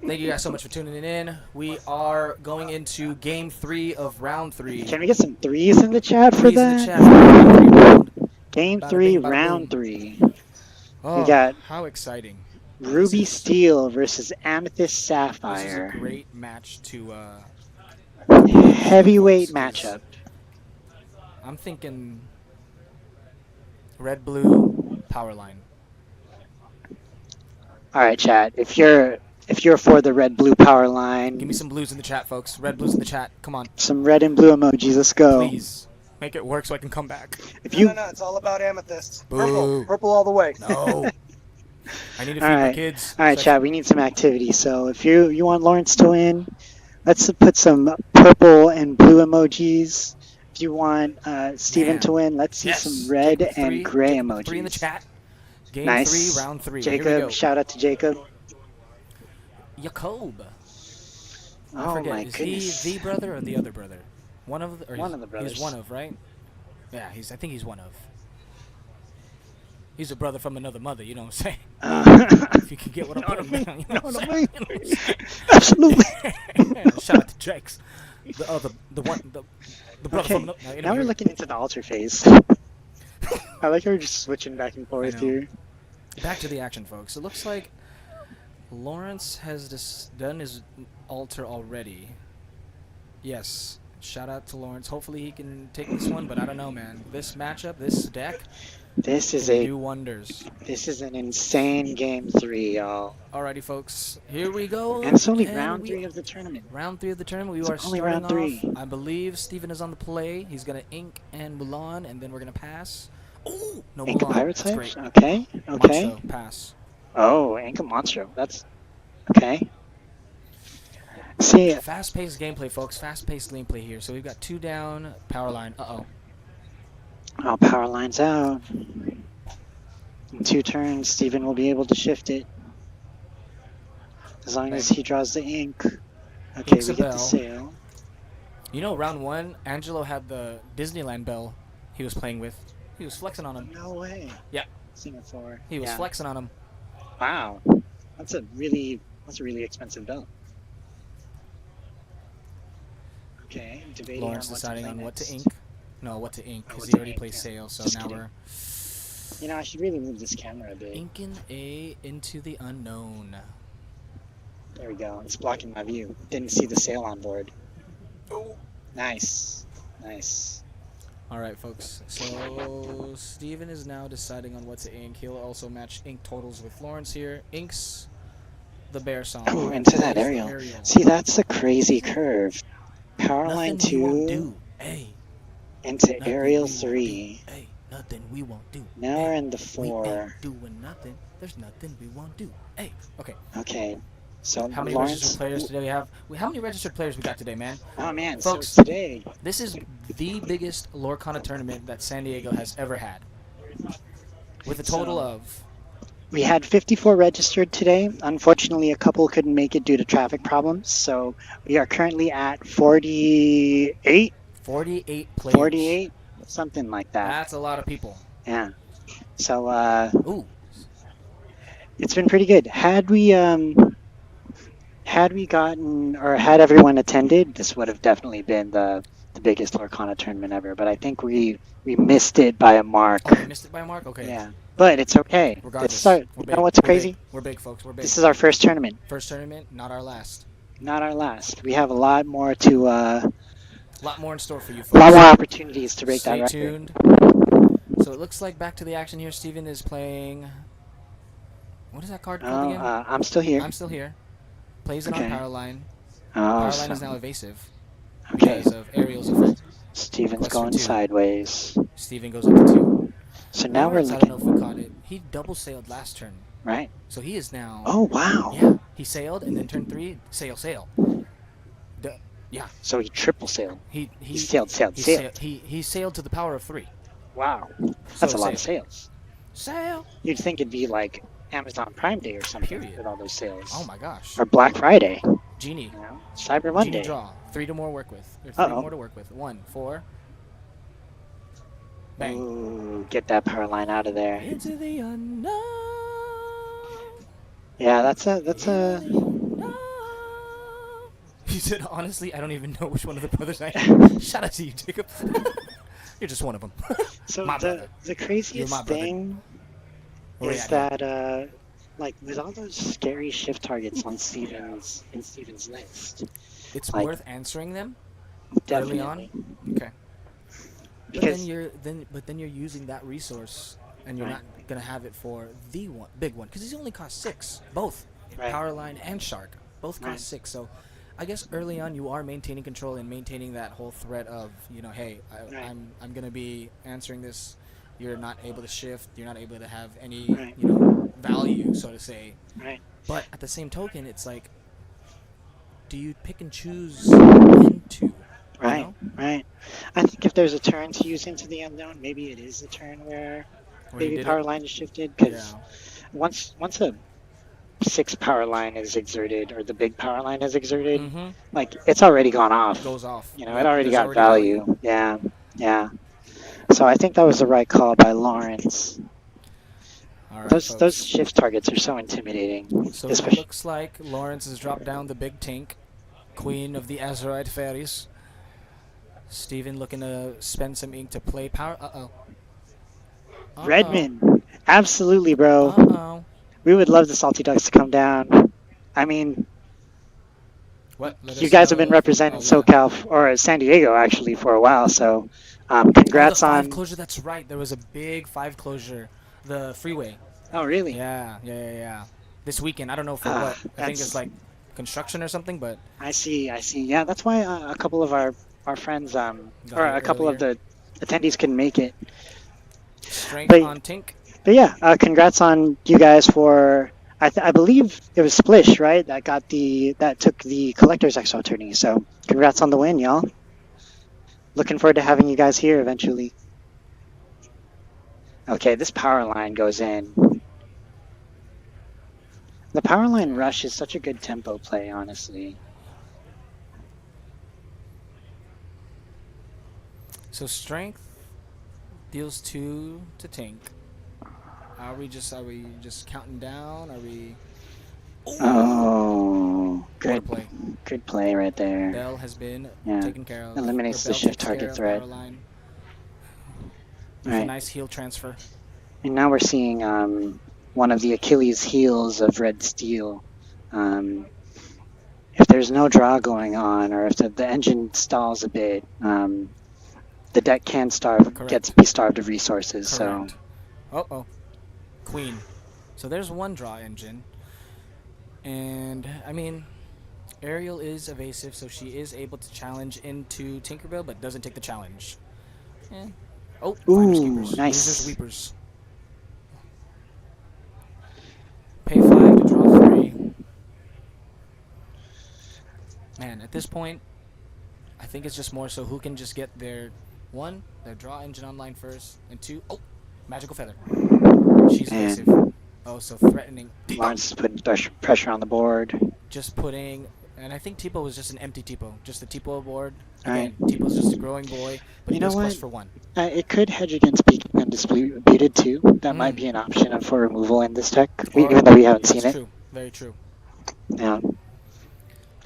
thank you guys so much for tuning in. We are going into game 3 of round 3. Can we get some threes in the chat for Threes in the that? chat for game 3 round. Game Bada 3, bing, bada round boom. 3. Oh, got how exciting! Ruby Steel versus Amethyst This is a Sapphire. great match to. Heavyweight folks, 'cause matchup. I'm thinking red blue power line. All right, chat. If you're for the red blue power line, Give me some blues in the chat, folks. Red blues in the chat. Come on, some red and blue emojis. Let's go. please make it work so I can come back. If you No, it's all about amethyst. Boo. Purple all the way. No, I need to feed All my right. kids. All right, so I chat. We need some activity. So if you want Lawrence to win, let's put some purple and blue emojis. If you want Steven Man. to win, let's see Yes. some red Jacob, and three. gray Jacob, emojis. 3 in the chat. Game Nice. 3, round 3. Here we go. Jacob, shout out to Jacob. Jacob. I Oh forget. my Is goodness. he the brother or the other brother? One of the. Or One of the He's brothers. one of, right? Yeah, I think he's one of. He's a brother from another mother. You know what I'm saying? If you can get what I'm putting down. You know what I'm saying? Absolutely. Shout out to Jax. The brother Okay. from. Now we're looking into the altar phase. I like how we're just switching back and forth know. here. Back to the action, folks. It looks like Lawrence has done his altar already. Yes. Shout out to Lawrence. Hopefully he can take this one, but I don't know, man. This matchup, this deck, This is can do wonders. this is an insane game 3, y'all. Alrighty, folks. Here we go. And it's only and round we- 3 of the tournament. Round 3 of the tournament. We It's are only starting round off. 3. I believe Steven is on the play. He's gonna ink and Mulan, and then we're gonna pass. Oh no, Inca Mulan. Pirate That's Types? great. Okay, okay. Monstro, pass. Oh, Inca Monstro. That's okay. See, Fast-paced gameplay, folks. Fast-paced gameplay here. So we've got 2 down. Power line. oh, power lines out. In 2 turns, Steven will be able to shift it. As long as he draws the ink. Okay, Inks we a get bell. the sail. You know, round 1, Angelo had the Disneyland bell he was playing with. He was flexing on him. No way. Yeah. Singapore. He was yeah. flexing on him. Wow. That's a really expensive bell. Okay, debating Lawrence on what deciding to play on what to next. ink. No, what to ink, Oh, because what he to already ink, plays yeah. sail, so Just now kidding. we're You know, I should really move this camera a bit. inking A into the unknown. There we go. It's blocking my view. Didn't see the sail on board. Oh. Nice. Nice. Alright, folks. So, Steven is now deciding on what to ink. He'll also match ink totals with Lawrence here. Inks the bear song. Oh, into that plays the aerial. See, that's a crazy curve. Power line Nothing we won't 2 do. Hey, into nothing aerial we won't 3. do. Hey, nothing we won't do. Now Hey, we're in the we 4. ain't doing nothing. There's nothing we won't do. Hey, okay. Okay. So How many Lawrence. registered players today we have? How many registered players we got today, man? Oh man, Folks, so today This is the biggest Lorcana tournament that San Diego has ever had. With a total of... we had 54 registered today. Unfortunately, a couple couldn't make it due to traffic problems. So we are currently at 48, 48 players. 48, something like that. That's a lot of people. Yeah. So Ooh. it's been pretty good. Had we gotten, or had everyone attended, this would have definitely been the biggest Lorcana tournament ever. But I think we missed it by a mark. Oh, we missed it by a mark? Okay. Yeah. But it's okay. Regardless. It's our, we're you big. know what's We're crazy? Big. We're big, folks. We're big. This is our first tournament. First tournament, not our last. Not our last. We have a lot more to, A lot more in store for you, folks. a lot more opportunities to break Stay that record. tuned. So it looks like back to the action here. Steven is playing... What is that card called Oh, again? I'm still here. I'm still here. Plays it Okay. on power line. Oh, Power so- line is now evasive okay. because of Ariel's effect. Steven's Quest for going 2. sideways. Steven goes up to 2. So now we're Lawrence, I don't know looking, if we caught it. He double sailed last turn. right? So he is now... Oh, wow. Yeah. He sailed, and then turn 3, sail. Yeah. So he triple sailed. He sailed. He sailed to the power of 3. Wow. That's So a lot of sail. sales. Sail. You'd think it'd be like Amazon Prime Day or something Period. with all those sales. Oh my gosh. Or Black Friday. Genie. You know? Cyber Genie Monday. draw. 3 to more work with. Or 3 Uh-oh. more to work with. 1, 4. Bang. Ooh, get that power line out of there. Into the unknown. Yeah, that's a. He said, honestly, I don't even know which one of the brothers I am. Shout out to you, Jacob. You're just one of them. So My the brother. the You're my craziest brother. thing Where is you at? that like with all those scary shift targets on Steven's list, It's like, worth answering them definitely. early on. Okay. Because But then you're using that resource, and you're Right. not gonna have it for the big one, because these only cost 6. Both Right. power line and shark both cost Right. 6. So, I guess early on you are maintaining control and maintaining that whole threat of, you know, hey, Right. I'm gonna be answering this. You're not able to shift. You're not able to have any Right. value, so to say. right. But at the same token, it's like, do you pick and choose when to? you Right, know? right. I think if there's a turn to use Into the Unknown, maybe it is the turn where Where you maybe did power it? line is shifted. Because Yeah. once a 6 power line is exerted, or the big power line is exerted, Mm-hmm. like it's already gone off. Goes off. You know, Yep, it already there's got value. Yeah, yeah. So I think that was the right call by Lawrence. All right, Those folks. shift targets are so intimidating. So it especially looks like Lawrence has dropped down the big tank, queen of the Azurite fairies. Steven looking to spend some ink to play power. Uh-oh. Redmond. Absolutely, bro. Uh-oh. We would love the Salty Ducks to come down. I mean, What? Let you us guys have been know. representing Oh, yeah. SoCal or San Diego actually for a while, so Oh, the congrats 5 on. closure. That's right. There was a big 5 closure. The freeway. Oh, really? Yeah. This weekend. I don't know for Ah, what. I think it's like construction or something, but I see. Yeah, that's why a couple of our friends, got or here a couple of earlier. the attendees couldn't make it. Strength But on Tink. but yeah, congrats on you guys for. I believe it was Splish, right? That took the collector's exo tourney. So congrats on the win, y'all. Looking forward to having you guys here eventually. Okay, this power line goes in. The power line rush is such a good tempo play, honestly. So strength deals 2 to Tink. Are we just counting down? Are we? Oh, Water good, play. good play right there. Bell has been Yeah. taken care of. Eliminates Or the Bell shift takes care target of threat. power line. With Right. a nice heal transfer. And now we're seeing one of the Achilles heels of Red Steel. If there's no draw going on, or if the engine stalls a bit, the deck can be starved of resources. Correct. So Oh. Queen. So there's one draw engine. And, I mean, Ariel is evasive, so she is able to challenge into Tinkerbell, but doesn't take the challenge. Oh, Finders Ooh, Keepers. nice. Losers Weepers. Pay 5 to draw 3. Man, at this point, I think it's just more so who can just get their draw engine online first, and 2, Magical Feather. She's Man. evasive. Oh, so threatening. Lawrence is putting pressure on the board. Just putting, and I think Tipo was just an empty Tipo, just a Tipo board. Right. Again, Tipo's just a growing boy, but You he know does what? quest for 1. It could hedge against being undisputed too. That might be an option for removal in this deck, even though we haven't seen That's it. true. Very true. Yeah.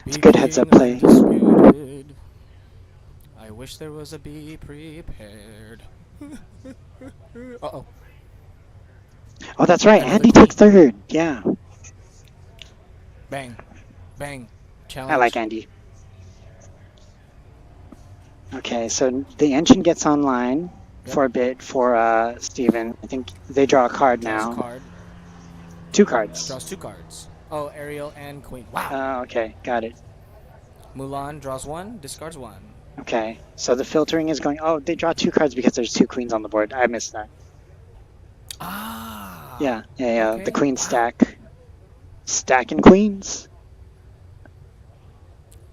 It's a good heads up play. Undisputed. I wish there was a be prepared. Uh-oh. Oh, that's right. Another Andy queen. took third. Yeah. Bang. Challenge. I like Andy. Okay, so the engine gets online for a bit for Steven. I think they draw a card Draws now. a card. 2 cards. Draws 2 cards. Oh, Ariel and Queen. Wow. Oh, okay, got it. Mulan draws 1, discards 1. Okay, so the filtering is going. Oh, they draw 2 cards because there's 2 queens on the board. I missed that. Ah. Yeah. Okay. The queen stack. Stacking queens.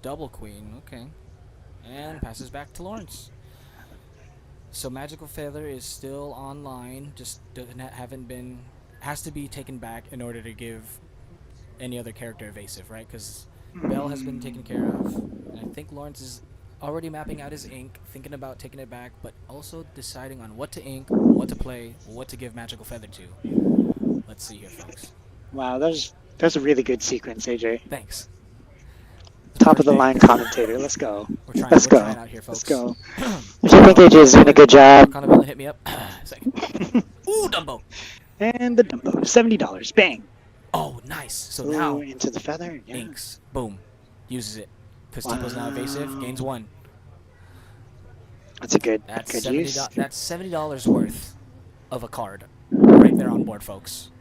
Double Queen. Okay. And passes back to Lawrence. So Magical Feather is still online. Just has to be taken back in order to give any other character evasive, right? Because Bell has been taken care of. And I think Lawrence is already mapping out his ink, thinking about taking it back, but also deciding on what to ink, what to play, what to give Magical Feather to. Let's see here, folks. Wow, that's a really good sequence, AJ. Thanks. Top of the line commentator. Let's go. We're Let's go. trying out here, folks. Let's go. If you think AJ is doing a good job. Lorcana Goons hit me up. Ooh, Dumbo. And the Dumbo, $70. Bang. Oh, nice. So Ooh, now into the feather. Yeah. inks. Boom. Uses it. Because Tipo's now evasive. Gains 1. That's a good That's good $70. use. That's $70 worth of a card, right there on board, folks.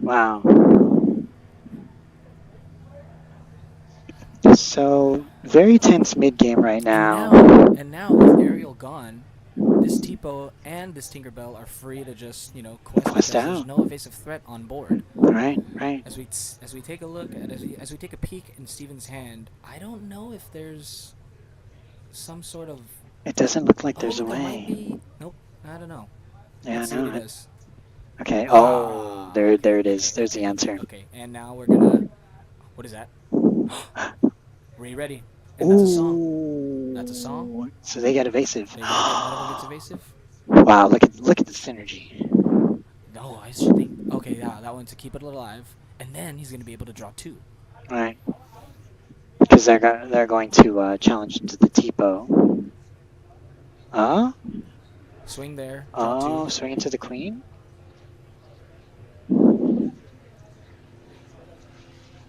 Wow. So very tense mid game right now. And now with Ariel gone, this Tipo and this Tinkerbell are free to just quest because out. there's no evasive threat on board. Right. As we take a look at as we take a peek in Steven's hand, I don't know if there's some sort of. It doesn't look like there's a there might way. be. Nope, I don't know. Yeah, Let's see no. what it is. Okay. Oh, there it is. There's the answer. Okay, and now we're gonna. What is that? Were you ready? And that's a song. That's a song. So they get evasive. One of them gets evasive. Wow, look at the synergy. No, I should think. Okay, yeah, that one to keep it alive, and then he's gonna be able to draw 2. Right. Because they're going to challenge into the Tipo. Swing there. Draw Oh, 2. swing into the queen.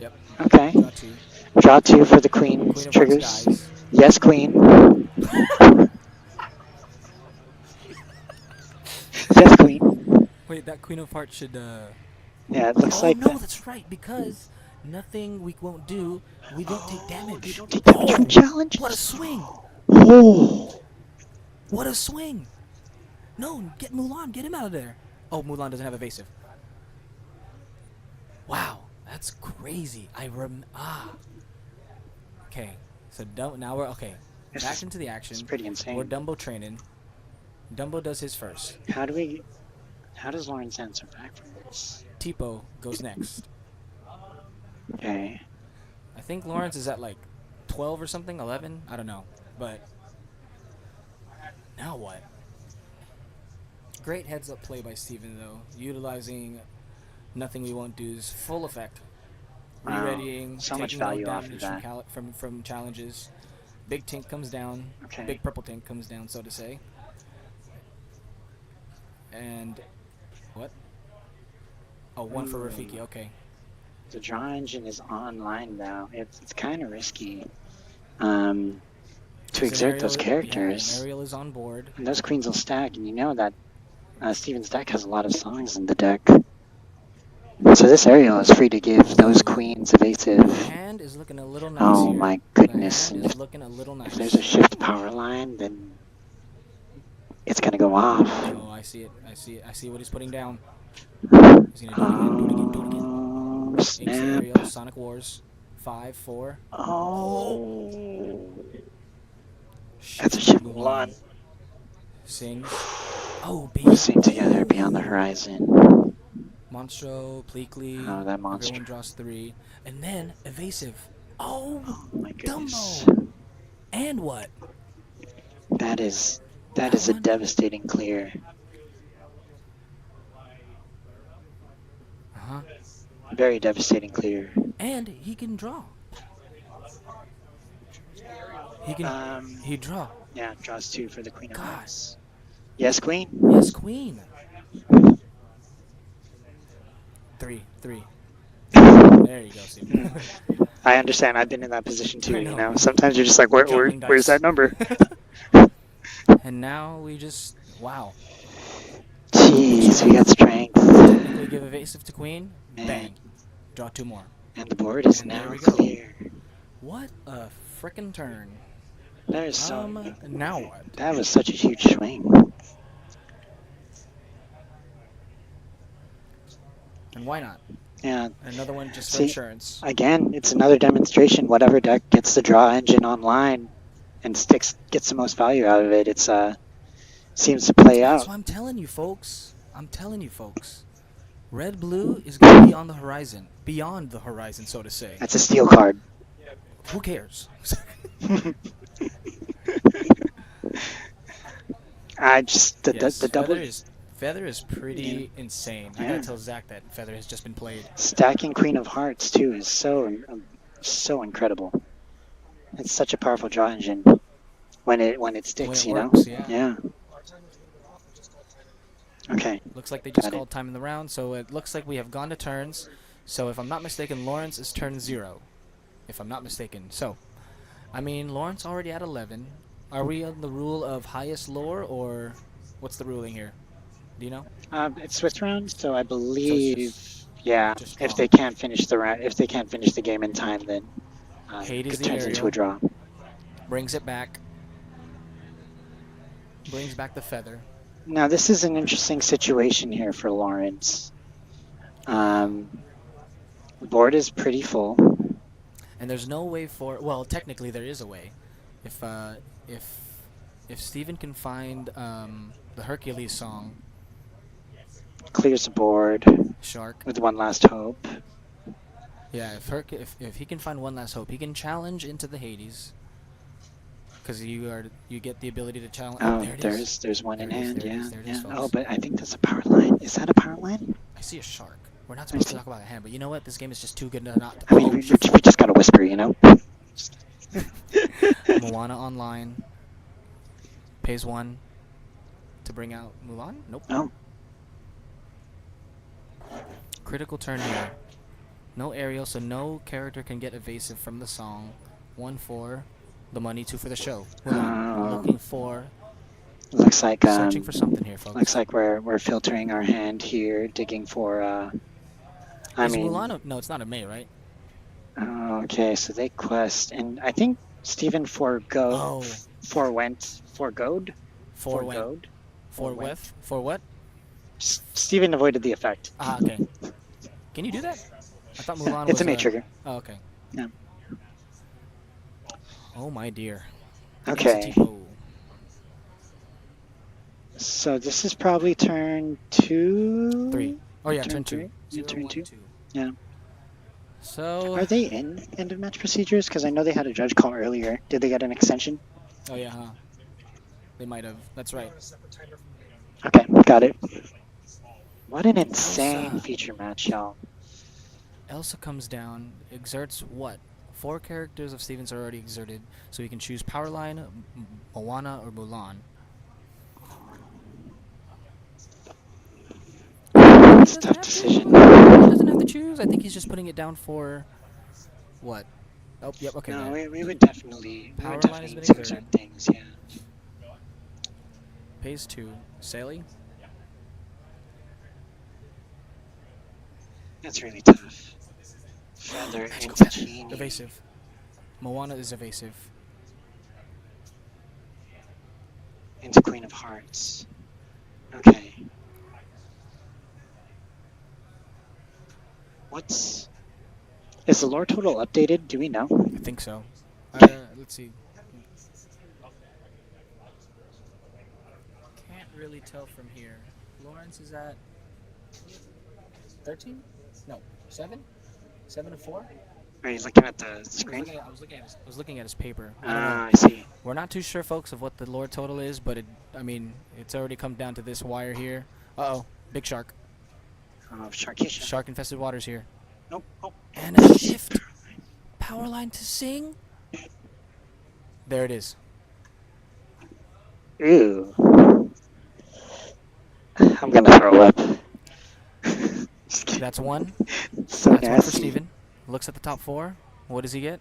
Yep. Okay. Draw 2. Draw 2 for the queen's Queen of triggers. Hearts dies. Yes, queen. Yes, queen. Wait, that Queen of Hearts should. Yeah, it looks Oh like no, that. that's right. Because nothing we won't do. We don't take damage. You don't take damage from challenges. What a swing! Oh. What a swing! No, get Mulan. Get him out of there. Oh, Mulan doesn't have evasive. Wow, that's crazy. Okay, so now we're okay. Back into the action. It's pretty insane. We're Dumbo training. Dumbo does his first. How does Lawrence answer back from this? Tipo goes next. Okay. I think Lawrence is at like 12 or something, 11. I don't know, but now what? Great heads-up play by Steven though, utilizing nothing we won't do's full effect. Wow, Rereadying, so much taking no value off of damage that. from challenges. Big tank comes down. Okay. Big purple tank comes down, so to say. And what? Oh, one for Rafiki. Okay. The draw engine is online now. It's kind of risky to exert those characters. Yeah, Ariel is on board. And those queens will stack, and you know that Steven's deck has a lot of songs in the deck. So this Ariel is free to give those queens evasive. The hand is looking a little nice Oh here. my goodness. The hand is looking a little nice. If there's a shift power line, then it's gonna go off. Oh, I see it. I see what he's putting down. He's gonna do it again. Oh, Ace snap. Ariel, Sonic Wars. 5, 4. Oh. That's a shift Mulan. Sings. Oh, baby. We'll sing together beyond the horizon. Monstro, Pleakley. Oh, that monster. Everyone draws 3. And then evasive. Oh, my goodness. Dumbo. And what? That is a devastating clear. Uh-huh. Very devastating clear. And he can draw. He can. He draw. Yeah, draws 2 for the Queen of God. Hearts. Yes, Queen. Yes, Queen. 3. There you go, Steve. I understand. I've been in that position too. I You know. know, sometimes you're just like, Juggling where's dice. that number? And now we just wow. Jeez, we got strength. Technically give evasive to Queen. Man. Bang. Draw 2 more. And the board is And there now we go. clear. What a frickin' turn. That is so. Now what? That was such a huge swing. And why not? Yeah. Another one just for See, insurance. Again, it's another demonstration. Whatever deck gets the draw engine online and gets the most value out of it, it's seems to play That's out. what I'm telling you, folks. Red blue is going to be on the horizon, beyond the horizon, so to say. That's a steal card. Who cares? I just the double Feather is pretty insane. I gotta tell Zach that Feather has just been played. stacking Queen of Hearts too is so incredible. It's such a powerful draw engine when it sticks, When it you works, know. yeah. Okay. Looks like they just Got it. called time in the round, so it looks like we have gone to turns. So if I'm not mistaken, Lawrence is turn 0. If I'm not mistaken. So, I mean, Lawrence already at 11. Are we on the rule of highest lore, or what's the ruling here? Do you know? It's Swiss round, so I believe yeah. just If draw. they can't finish the round, if they can't finish the game in time, then Hades it the turns into Ariel. a draw. Brings it back. Brings back the Feather. Now this is an interesting situation here for Lawrence. The board is pretty full. And there's no way for... Well, technically there is a way. If Steven can find the Hercules song, Clears the board Shark. with one last hope. Yeah, if he can find one last hope, he can challenge into the Hades. Because you get the ability to challenge. Oh, there it is. there's one in hand. There it Yeah, is, there it yeah. is, folks. Oh, but I think that's a power line. Is that a power line? I see a shark. We're not supposed to talk about a hand, but you know what? This game is just too good to not. I mean, we just gotta whisper, you know. Moana online. Pays 1 to bring out Mulan. Nope. Oh. Critical turn here. No aerial, so no character can get evasive from the song. 1 for the money, 2 for the show. Looking for, Looks like searching for something here, folks. looks like we're filtering our hand here, digging for. I Is mean, Mulan no, it's not a May, right? okay, so they quest, and I think Steven forgoed. For what? Steven avoided the effect. Ah, okay. Can you do that? I thought Mulan It's was a May trigger. Oh, okay. Yeah. Oh my dear. Okay. Tipo. So this is probably turn 2. 3. Oh yeah, turn three? 2. Turn 1, 2. 2. Yeah. So. Are they in end of match procedures? Because I know they had a judge call earlier. Did they get an extension? Oh yeah, huh? They might have. That's right. Okay, got it. What an insane feature match, y'all. Elsa comes down, exerts what? 4 characters of Steven's are already exerted, so he can choose Powerline, Moana, or Mulan. It's a tough decision. He doesn't have to choose. I think he's just putting it down for what? Oh, yep. Okay. No, there. we would definitely Power line has been exert exerted. things, yeah. Pays 2. Sally. That's really tough. Feather into Genie. Evasive. Moana is evasive. Into Queen of Hearts. Okay. Is the lore total updated? Do we know? I think so. Let's see. Can't really tell from here. Lawrence is at 13? No, 7? 7 to 4? Are you looking at the screen? I was looking at his paper. I Ah, don't know. I see. We're not too sure, folks, of what the lore total is, but it's already come down to this wire here. Uh-oh, big shark. Oh, Sharkeisha. Shark-infested waters here. Nope. Oh. And a shift. Power line to sing. There it is. Ew. I'm gonna throw up. That's 1. So That's 1 for nasty. Steven. Looks at the top 4. What does he get?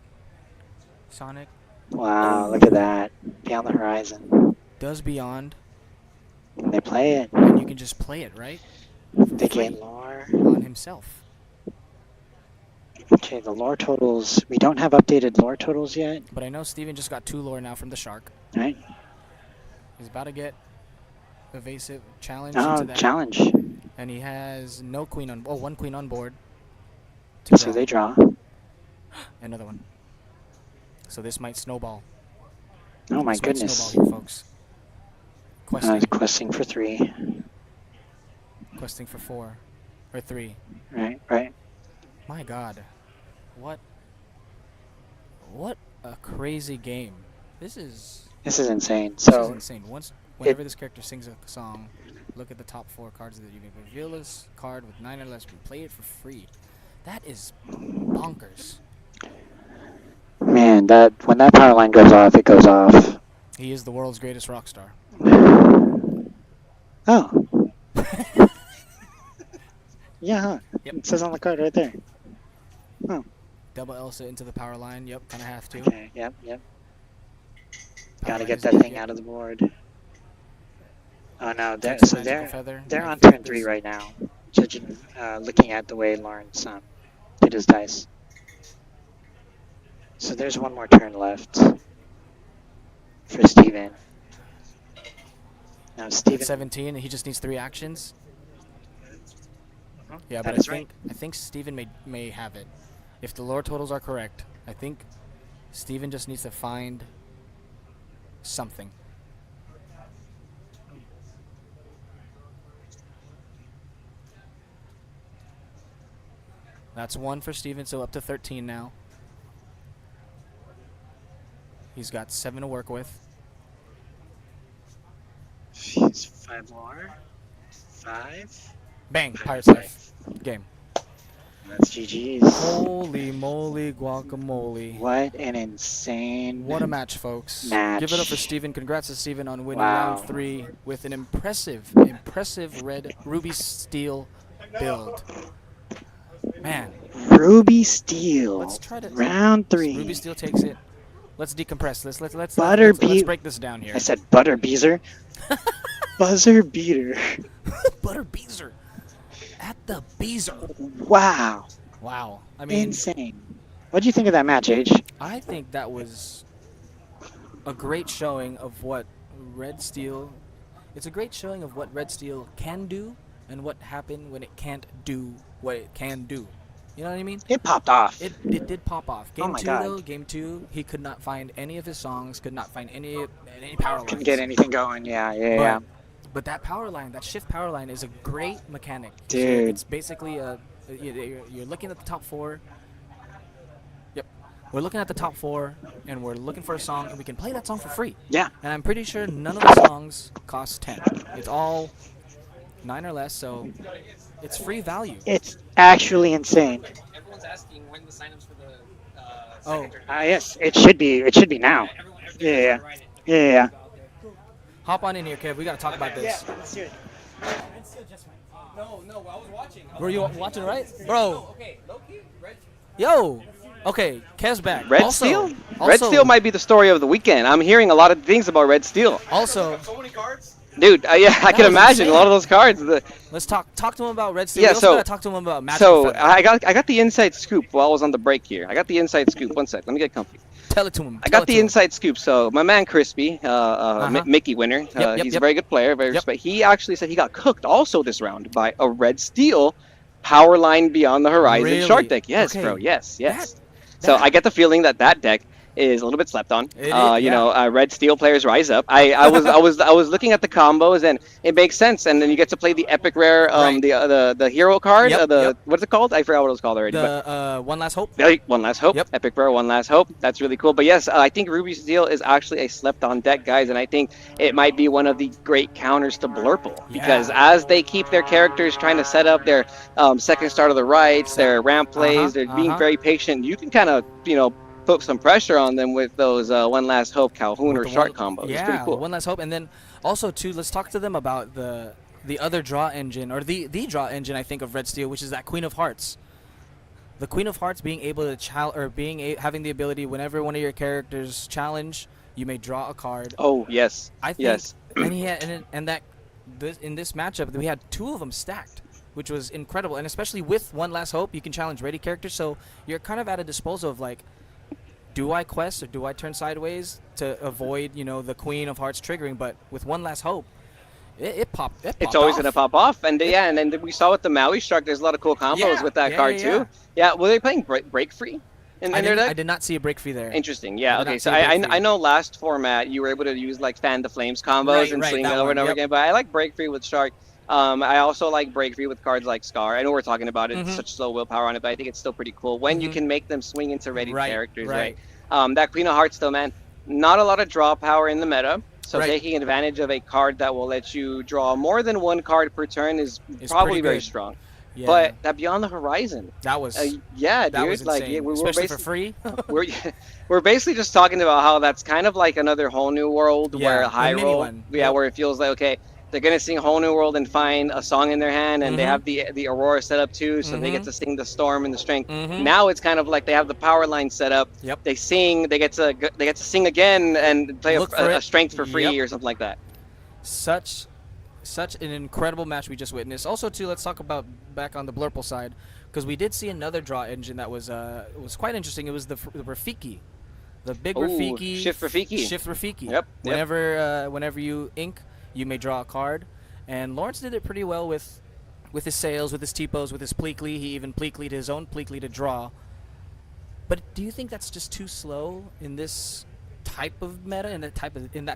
Sonic. Wow, look at that. Beyond the Horizon. Does Beyond. And they play it. And you can just play it, right? They gain lore. On himself. Okay, the lore totals. We don't have updated lore totals yet. But I know Steven just got 2 lore now from the shark. Right? He's about to get evasive challenge Oh, into that. challenge. And he has no queen on. Oh, 1 queen on board. So they draw. Another one. So this might snowball. Oh my This might goodness. snowball here, folks. Questing. Questing for 3. Questing for 4. Or 3. Right. My god. What a crazy game. This is insane. This So is insane. Whenever this character sings a song, look at the top 4 cards that you can reveal this card with 9 or less. We play it for free. That is bonkers. man, when that power line goes off, it goes off. He is the world's greatest rock star. Oh. Yeah, huh? Yep. It says on the card right there. Oh. Double Elsa into the power line. Yep, kind of have to. Okay, yep. Power Gotta line get is that good, thing yep. out of the board. Oh no, Takes so Magical Feather. they're I on think turn 3 this- right now. Judging, looking at the way Lawrence did his dice. So there's 1 more turn left for Steven. Now At Steven. 17, and he just needs 3 actions. Yeah, That but is I think Steven may have it. If the lore totals are correct, I think Steven just needs to find something. That's 1 for Steven, so up to 13 now. He's got 7 to work with. He's 5 more. 5. Bang! Pirate's Life. Game. That's GG's. Holy moly guacamole. What an insane. What a match, folks. Match. Give it up for Steven. Congrats to Steven on winning Wow. round 3 with an impressive red ruby steel build. Man, Ruby Steel. Let's try to. Round 3. Ruby Steel takes it. Let's decompress this. Let's break this down here. I said butter beezer. Buzzer beater. Butter Beezer. At the Beezer. Wow. Wow. I mean, Insane. What do you think of that match, Age? I think that was a great showing of what Red Steel. It's a great showing of what Red Steel can do and what happened when it can't do what it can do. You know what I mean? It popped off. It did pop off. Game Oh my 2 God. though, game 2, he could not find any of his songs, could not find any power lines. Couldn't get anything going. Yeah. But that power line, that shift power line, is a great mechanic. Dude. It's basically you're looking at the top 4. Yep. We're looking at the top 4, and we're looking for a song, and we can play that song for free. Yeah. And I'm pretty sure none of the songs cost 10. It's all 9 or less, so it's free value. It's actually insane. Everyone's asking when the signups for the Oh, Yes, it should be. It should be now. Yeah. hop on in here, Kev. We gotta talk about this. Let's do it. No, I was watching. Were you watching, right, bro? Okay, Loki, Red. Yo. Okay, Kev's back. Red Also- Steel? Also, Red Steel might be the story of the weekend. I'm hearing a lot of things about Red Steel. Also, So many cards. Dude, yeah, I That can was imagine insane. a lot of those cards. let's talk to him about Red Steel. Yeah, We also so- gotta talk to him about Magic. So Feather. I got the inside scoop while I was on the break here. I got the inside scoop. One sec, let me get comfy. Tell it to him. I Tell got it to the him. inside scoop. So my man Crispy, Mickey winner, Yep, he's a yep. very good player, very Yep. respect. He actually said he got cooked also this round by a Red Steel Power Line Beyond the Horizon Really? short deck. Yes, Okay. bro. Yes. That- So I get the feeling that deck is a little bit slept on. It is, You know, Red Steel players rise up. I was looking at the combos and it makes sense. And then you get to play the epic rare, Right. the hero card. Yep, yep. What's it called? I forgot what it was called already. But The One Last Hope. One Last Hope. Yep. Epic rare, One Last Hope. That's really cool. But yes, I think Ruby Steel is actually a slept on deck, guys. And I think it might be one of the great counters to Blurple. Because as they keep their characters trying to set up their second start of the rights, their ramp plays, they're being very patient. You can kind of, put some pressure on them with those One Last Hope Calhoun or The Shark one- combos. Yeah, It's pretty cool. One Last Hope, and then also too, let's talk to them about the other draw engine, or the draw engine, I think, of Red Steel, which is that Queen of Hearts. The Queen of Hearts being able to having the ability, whenever one of your characters challenge, you may draw a card. Oh yes, I think, yes. and that in this matchup we had 2 of them stacked, which was incredible, and especially with One Last Hope, you can challenge ready characters, so you're kind of at a disposal of like, do I quest or do I turn sideways to avoid, the Queen of Hearts triggering? But with One Last Hope, it popped. It's always off. gonna pop off, and and then we saw with the Maui Shark. There's a lot of cool combos with that card too. Yeah, were they playing break free in their deck? I did not see a break free there. Interesting. Yeah. I did Okay. not So see a break I free. know last format you were able to use like Fan the Flames combos Right, and right, swing that it over one, and over yep. again. But I like break free with Shark. I also like break free with cards like Scar. I know we're talking about it. It's such slow willpower on it, but I think it's still pretty cool when you can make them swing into ready characters. Right. That Queen of Hearts, though, man, not a lot of draw power in the meta. So taking advantage of a card that will let you draw more than one card per turn is probably pretty very good. strong. Yeah. But that Beyond the Horizon, that was yeah, that dude, was like insane. we're Especially for basically free. we're basically just talking about how that's kind of like another whole new world Yeah, where a high mini roll, one. where it feels like okay, they're gonna sing whole new world and find a song in their hand, and they have the Aurora set up too, so they get to sing the Storm and the Strength. Now it's kind of like they have the power line set up. Yep. They sing, they get to sing again and play Look for a it. Strength for free Yep. or something like that. Such an incredible match we just witnessed. Also, too, let's talk about back on the Blurple side, because we did see another draw engine that was quite interesting. It was the Rafiki, the big Rafiki. Shift Rafiki. Shift Rafiki. Yep. Whenever you ink, you may draw a card, and Lawrence did it pretty well with his sails, with his T-pose, with his Pleekly. He even Pleekly'd his own Pleekly to draw. But do you think that's just too slow in this type of meta, in that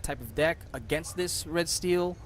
type of deck against this Red Steel?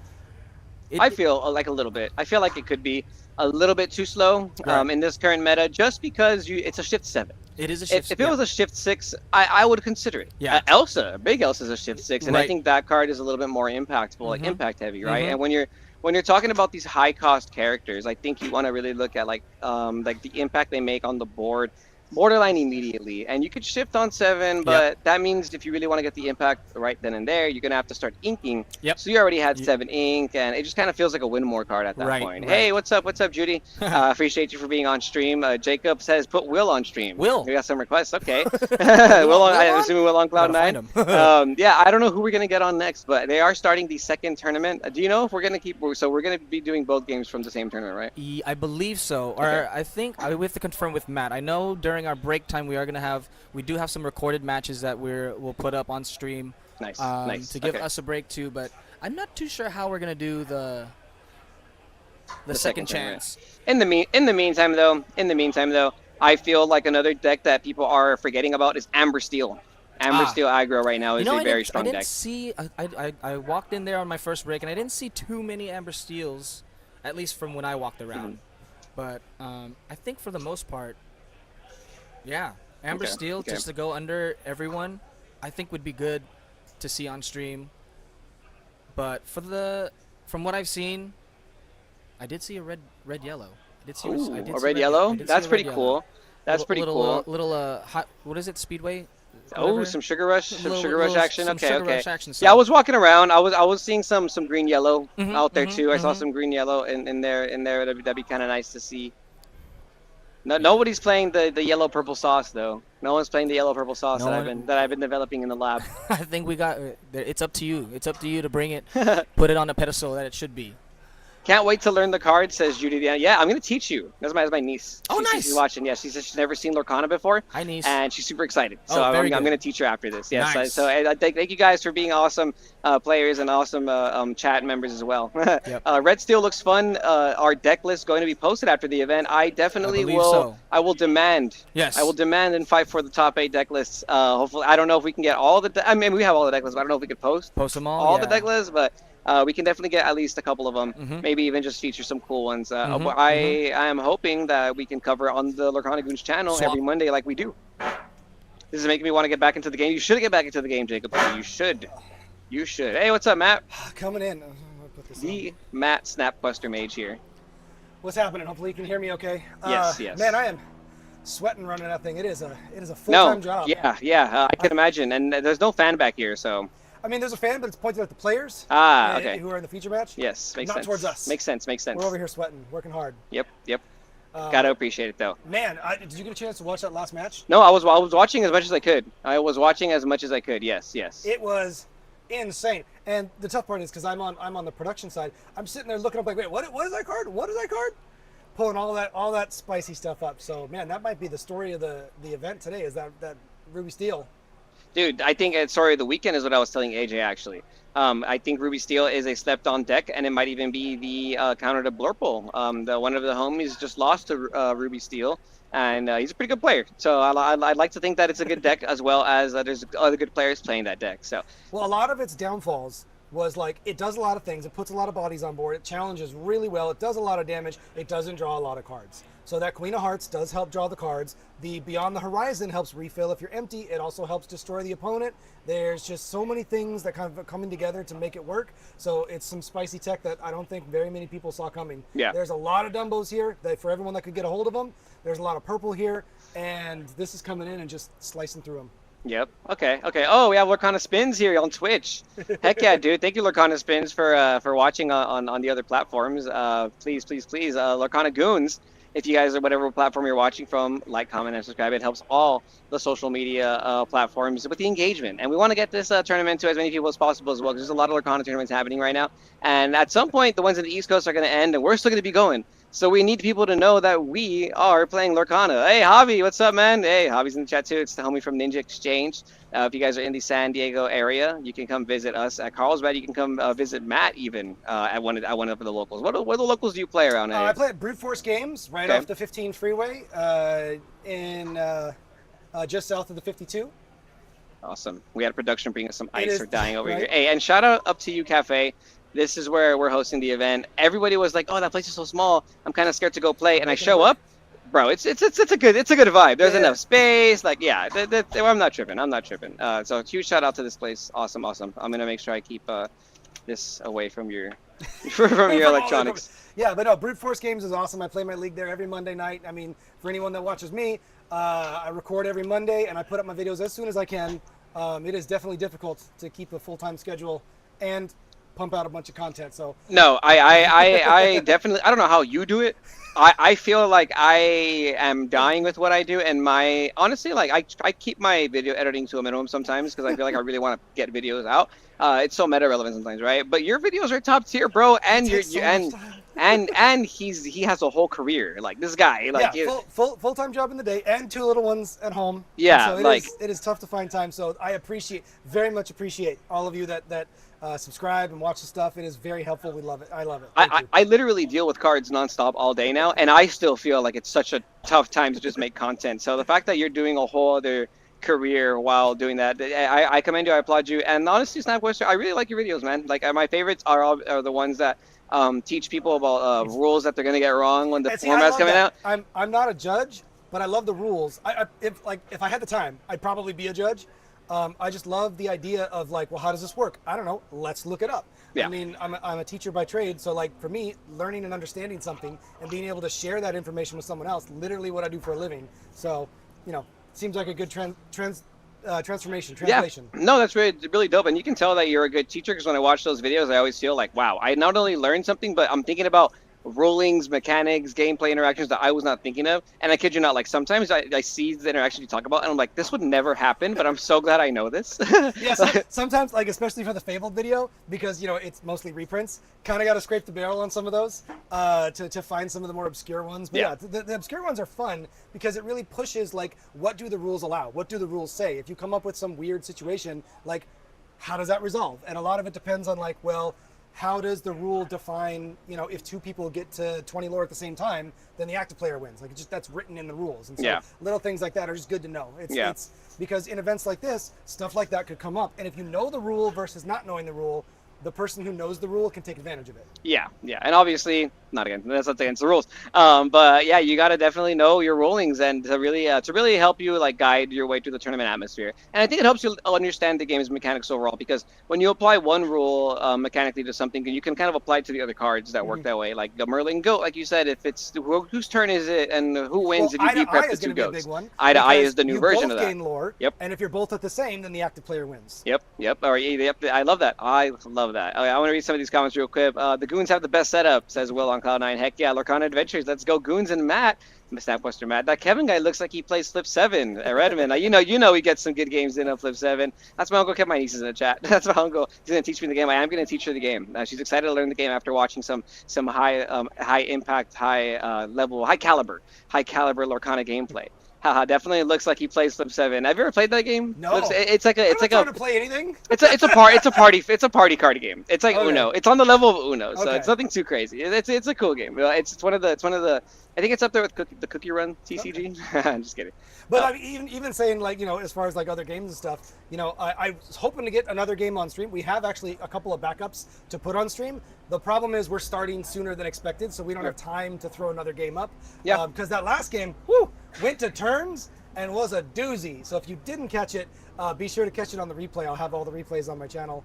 I feel like a little bit. I feel like it could be a little bit too slow in this current meta, just because it's a shift 7. It is a shift. If it was a shift 6, I would consider it. Yeah. Elsa, big Elsa's a shift 6, and I Right. think that card is a little bit more impactful, like impact heavy, right? And when you're talking about these high cost characters, I think you want to really look at like the impact they make on the board borderline immediately, and you could shift on 7, but that means if you really want to get the impact right then and there, you're gonna have to start inking. Yep. So you already had 7 ink, and it just kind of feels like a win more card at that point. Hey, what's up? What's up, Judy? Appreciate you for being on stream. Jacob says put Will on stream. Will. We got some requests. Okay. I'm assuming Will on Cloud9. Yeah, I don't know who we're gonna get on next, but they are starting the second tournament. Do you know if we're gonna keep? So we're gonna be doing both games from the same tournament, right? I believe so. Or I think I have to confirm with Matt. I know during our break time we do have some recorded matches that we'll put up on stream. Nice. To give us a break too, but I'm not too sure how we're gonna do the second chance. In the meantime though, I feel like another deck that people are forgetting about is Amber Steel. Amber Steel aggro right now is a very strong deck. I walked in there on my first break and I didn't see too many Amber Steels, at least from when I walked around. But I think for the most part, Amber Steel just to go under everyone, I think would be good to see on stream. But from what I've seen, I did see a red yellow. A red yellow? That's pretty cool. That's pretty cool. Hot, what is it? Speedway. Oh, some Sugar Rush, action. Okay. Action, yeah, I was walking around. I was seeing some green yellow out there too. I saw some green yellow in there. That'd be kind of nice to see. No, nobody's playing the yellow purple sauce though. No one's playing the yellow purple sauce that I've been developing in the lab. I think we got. It's up to you. It's up to you to bring it, put it on the pedestal that it should be. Can't wait to learn the card, says Judy. Yeah, I'm going to teach you. That's my niece. Oh, nice. She's watching. Yeah, she says she's never seen Lorcana before. Hi, niece. And she's super excited. So I'm going to teach her after this. Yes. Nice. So thank you guys for being awesome players and awesome chat members as well. Red Steel looks fun. Our deck list going to be posted after the event. I definitely will. So. I will demand. Yes. I will demand and fight for the top 8 deck lists. Hopefully, I don't know if we can get all the. I mean, we have all the deck lists. But I don't know if we could post them all. The deck lists, but. We can definitely get at least a couple of them. Maybe even just feature some cool ones. I am hoping that we can cover on the Lorcana Goons channel every Monday like we do. This is making me want to get back into the game. You should get back into the game, Jacob. You should. Hey, what's up, Matt? Coming in. Matt Snapbuster Mage here. What's happening? Hopefully you can hear me okay. Yes. Man, I am sweating running that thing. It is a full-time job. Yeah. I can imagine. And there's no fan back here, so... I mean, there's a fan, but it's pointed at the players. Okay. Who are in the feature match. Yes, makes sense. Not towards us. Makes sense. We're over here sweating, working hard. Yep. Gotta appreciate it, though. Man, did you get a chance to watch that last match? No, I was watching as much as I could. Yes. It was insane. And the tough part is, because I'm on the production side, I'm sitting there looking up like, wait, what is that card? What is that card? Pulling all that spicy stuff up. So, man, that might be the story of the event today, is that Ruby Steel. Dude, I think Story of the Weekend is what I was telling AJ, actually. I think Ruby Steel is a slept-on deck, and it might even be the counter to Blurple. One of the homies just lost to Ruby Steel, and he's a pretty good player. So I'd like to think that it's a good deck, as well as there's other good players playing that deck. So. Well, a lot of its downfalls was like, it does a lot of things. It puts a lot of bodies on board. It challenges really well. It does a lot of damage. It doesn't draw a lot of cards. So that Queen of Hearts does help draw the cards. The Beyond the Horizon helps refill if you're empty. It also helps destroy the opponent. There's just so many things that kind of coming together to make it work. So it's some spicy tech that I don't think very many people saw coming. Yeah. There's a lot of Dumbos here for everyone that could get a hold of them. There's a lot of purple here, and this is coming in and just slicing through them. Yep. Okay. Oh, we have Lorcana Spins here on Twitch. Heck yeah, dude. Thank you, Lorcana Spins, for watching on the other platforms. Please, Lorcana Goons. If you guys are whatever platform you're watching from, like, comment, and subscribe. It helps all the social media platforms with the engagement. And we want to get this tournament to as many people as possible as well, because there's a lot of Lorcana tournaments happening right now. And at some point, the ones in the East Coast are going to end, and we're still going to be going. So we need people to know that we are playing Lorcana. Hey, Javi, what's up, man? Hey, Javi's in the chat, too. It's the homie from Ninja Exchange. If you guys are in the San Diego area, you can come visit us at Carlsbad. You can come visit Matt, even, at one of the locals. What the locals do you play around here? I play at Brute Force Games, right off the 15 freeway, in just south of the 52. Awesome. We had a production bring us some ice. We're dying over here. Hey, and shout out up to you, Cafe. This is where we're hosting the event. Everybody was like, "Oh, that place is so small. I'm kind of scared to go play." And I show up, bro. It's a good vibe. There's enough space. Like, yeah, I'm not tripping. So huge shout out to this place. Awesome. I'm gonna make sure I keep this away from your from your electronics. Yeah, but no, Brute Force Games is awesome. I play my league there every Monday night. I mean, for anyone that watches me, I record every Monday and I put up my videos as soon as I can. It is definitely difficult to keep a full-time schedule and pump out a bunch of content. So No, I definitely, I don't know how you do it. I feel like I am dying with what I do, and honestly, like I keep my video editing to a minimum sometimes because I feel like I really want to get videos out. It's so meta relevant sometimes, right? But your videos are top tier, bro, and he has a whole career. Like this guy, like yeah, full-time job in the day and 2 little ones at home. Yeah, and so it is tough to find time. So I very much appreciate all of you that subscribe and watch the stuff. It is very helpful. We love it. I love it. I literally deal with cards nonstop all day now, and I still feel like it's such a tough time to just make content. So the fact that you're doing a whole other career while doing that, I commend you. I applaud you. And honestly, Snapquester, I really like your videos, man. Like my favorites are the ones that teach people about rules that they're gonna get wrong when the format's coming out. I'm not a judge, but I love the rules. If I had the time, I'd probably be a judge. I just love the idea of like, well, how does this work? I don't know. Let's look it up. Yeah. I mean, I'm a teacher by trade, so like for me, learning and understanding something and being able to share that information with someone else, literally what I do for a living. So, seems like a good translation. Yeah. No, that's really dope, and you can tell that you're a good teacher because when I watch those videos, I always feel like, wow, I not only learned something, but I'm thinking about rulings, mechanics, gameplay interactions that I was not thinking of. And I kid you not, like sometimes I see the interaction you talk about and I'm like, this would never happen, but I'm so glad I know this. Yeah, sometimes, like especially for the Fabled video, because it's mostly reprints, kind of got to scrape the barrel on some of those to find some of the more obscure ones. But yeah, the obscure ones are fun because it really pushes like, what do the rules allow? What do the rules say? If you come up with some weird situation, like how does that resolve? And a lot of it depends on like, well, how does the rule define, if 2 people get to 20 lore at the same time, then the active player wins. Like that's written in the rules. And so little things like that are just good to know. It's because in events like this, stuff like that could come up. And if you know the rule versus not knowing the rule, the person who knows the rule can take advantage of it. Yeah. And obviously, that's not against the rules. But yeah, you got to definitely know your rulings and to really help you like guide your way through the tournament atmosphere. And I think it helps you understand the game's mechanics overall because when you apply one rule mechanically to something, you can kind of apply it to the other cards that work that way. Like the Merlin Goat, like you said, if it's whose turn is it and who wins if you deprep the 2 goats. Eye to Eye is the new version of that. Gain lore, and if you're both at the same, then the active player wins. Yep. I love that. I love that. Okay, I want to read some of these comments real quick. The Goons have the best setup, says Will on Cloud9. Heck yeah, Lorcana Adventures. Let's go, Goons and Matt. Snapquester Matt. That Kevin guy looks like he plays Flip 7 at Redmond. You know he gets some good games in on Flip 7. That's my uncle kept my nieces in the chat. That's my uncle. He's going to teach me the game. I am going to teach her the game. She's excited to learn the game after watching some high impact, high level, high caliber Lorcana gameplay. Haha, definitely looks like he plays Flip 7. Have you ever played that game? No. It's like I'm not trying to play anything. It's a party card game. It's like Uno. It's on the level of Uno, so it's nothing too crazy. It's a cool game. It's one of the I think it's up there with the Cookie Run TCG. Okay. I'm just kidding. But I mean, even saying like as far as like other games and stuff, I was hoping to get another game on stream. We have actually a couple of backups to put on stream. The problem is we're starting sooner than expected, so we don't have time to throw another game up. Yeah. Because that last game, went to turns and was a doozy. So if you didn't catch it, be sure to catch it on the replay. I'll have all the replays on my channel.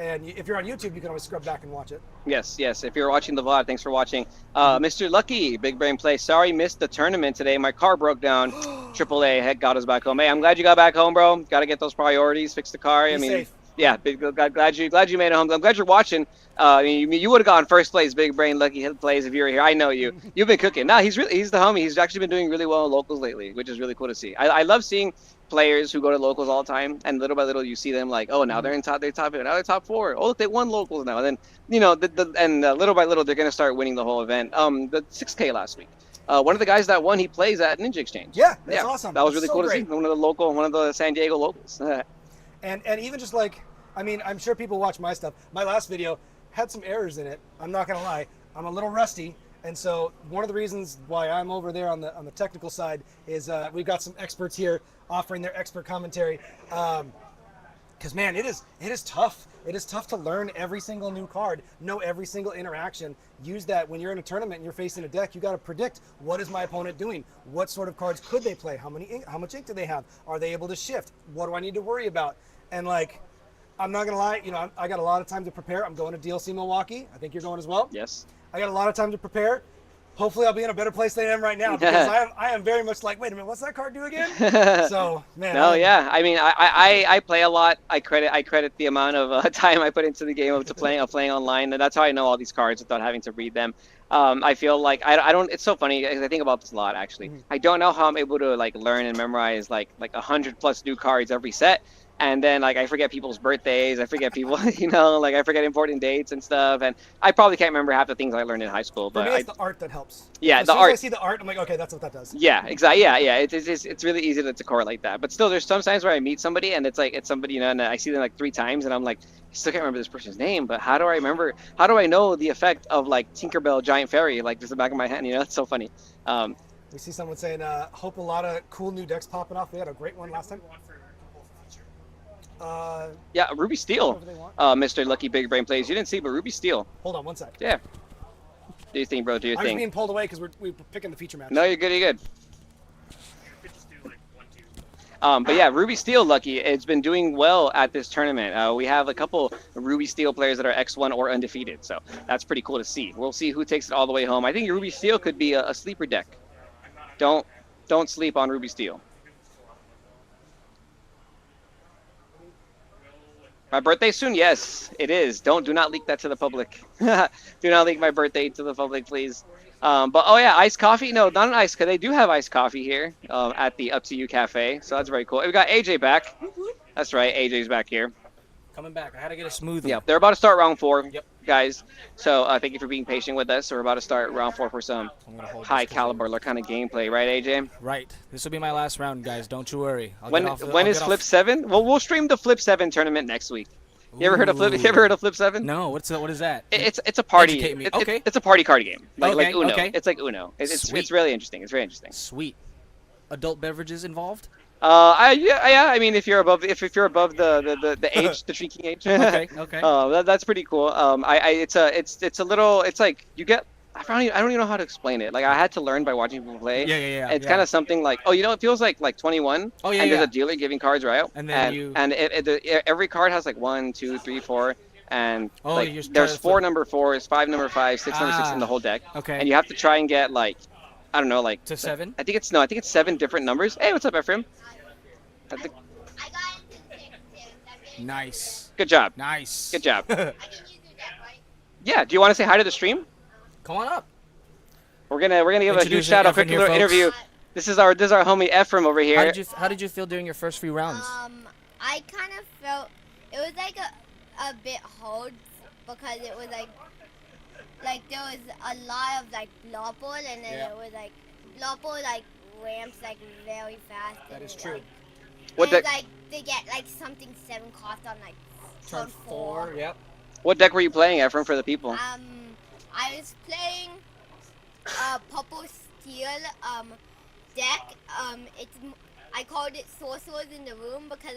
And if you're on YouTube, you can always scrub back and watch it. Yes. If you're watching the VOD, thanks for watching. Mr. Lucky, Big Brain Play. Sorry, missed the tournament today. My car broke down. AAA, heck, got us back home. Hey, I'm glad you got back home, bro. Got to get those priorities, fix the car. Be safe. Yeah, glad you made it home. I'm glad you're watching. You would have gone first place, Big Brain Lucky Plays, if you were here. I know you. You've been cooking. No, he's the homie. He's actually been doing really well in locals lately, which is really cool to see. I love seeing players who go to locals all the time, and little by little you see them like, oh, now they're top 8, now they're top 4. Oh, look, they won locals now. And then little by little they're gonna start winning the whole event. The 6K last week. One of the guys that won, he plays at Ninja Exchange. Yeah, that's awesome. That was really cool to see. One of the San Diego locals. And even just like, I mean, I'm sure people watch my stuff. My last video had some errors in it. I'm not gonna lie. I'm a little rusty. And so one of the reasons why I'm over there on the technical side is we've got some experts here offering their expert commentary. Because man, it is tough. It is tough to learn every single new card, know every single interaction. Use that when you're in a tournament and you're facing a deck. You got to predict, what is my opponent doing? What sort of cards could they play? How much ink do they have? Are they able to shift? What do I need to worry about? And like, I'm not gonna lie. I got a lot of time to prepare. I'm going to DLC Milwaukee. I think you're going as well. Yes. I got a lot of time to prepare. Hopefully, I'll be in a better place than I am right now because I am very much like, wait a minute, what's that card do again? So, man. No, yeah. I mean, I play a lot. I credit the amount of time I put into the game of playing online, and that's how I know all these cards without having to read them. I feel like I don't. It's so funny. I think about this a lot actually. I don't know how I'm able to like learn and memorize like 100+ new cards every set. And then, like, I forget people's birthdays. I forget people, like, I forget important dates and stuff. And I probably can't remember half the things I learned in high school. For But me, it's the art that helps. Yeah, as the soon art. As I see the art, I'm like, okay, that's what that does. Yeah, exactly. Yeah. It's really easy to correlate that. But still, there's some times where I meet somebody and it's somebody, and I see them like 3 times and I'm like, I still can't remember this person's name. But how do I remember? How do I know the effect of like Tinkerbell Giant Fairy, like just the back of my hand? It's so funny. We see someone saying, hope a lot of cool new decks popping off. We had a great one last time. Yeah, Ruby Steel, Mr. Lucky Big Brain Plays. You didn't see, but Ruby Steel. Hold on one sec. Yeah. Do your thing, bro. Do your I'm just thing. being pulled away because we're picking the feature match. No, you're good. You're good. But yeah, Ruby Steel, Lucky, it's been doing well at this tournament. We have a couple Ruby Steel players that are X1 or undefeated, so that's pretty cool to see. We'll see who takes it all the way home. I think Ruby Steel could be a sleeper deck. Don't sleep on Ruby Steel. My birthday soon? Yes, it is. Do not leak that to the public. Do not leak my birthday to the public, please. But oh yeah, iced coffee? No, not an iced coffee. They do have iced coffee here at the Up to You Cafe, so that's very cool. We got AJ back. That's right, AJ's back here. Coming back. I had to get a smoothie. Yep, they're about to start round 4, Yep. guys. So thank you for being patient with us. We're about to start round 4 for some high caliber kind of gameplay, right, AJ? Right. This will be my last round, guys. Don't you worry. When is Flip 7? Well, we'll stream the Flip 7 tournament next week. You ever heard of Flip 7? No. What is that? It's a party. Educate me. Okay. It's a party card game. Like Uno. Okay. It's like Uno. It's Sweet. really interesting. It's very interesting. Sweet. Adult beverages involved? Yeah. I mean, if you're above the age, the drinking age. Okay. That's pretty cool. It's a little. It's like you get. I don't even know how to explain it. Like I had to learn by watching people play. Yeah. It's kind of something like, it feels like 21. Oh yeah. And there's a dealer giving cards, right? And then every card has like 1, 2, 3, 4, and you're there's 4 number 4s, 5 number 5, 6 number 6 in the whole deck. Okay. And you have to try and get like, I don't know, like to 7. I think it's 7 different numbers. Hey, what's up, Ephraim? Nice. Good job. Nice. Good job. Yeah. Do you want to say hi to the stream? Come on up. We're gonna give a huge shout out, quick Ephraim little here, interview. This is our homie Ephraim over here. How did you feel during your first few rounds? I kind of felt it was like a bit hard because it was like there was a lot of like block ball and then it was like block ball like ramps like very fast. That is true. What deck? Like they get like something 7 cost on like turn 4. Yep. What deck were you playing, Ephraim, for the people? I was playing purple steel deck. I called it sorcerers in the room because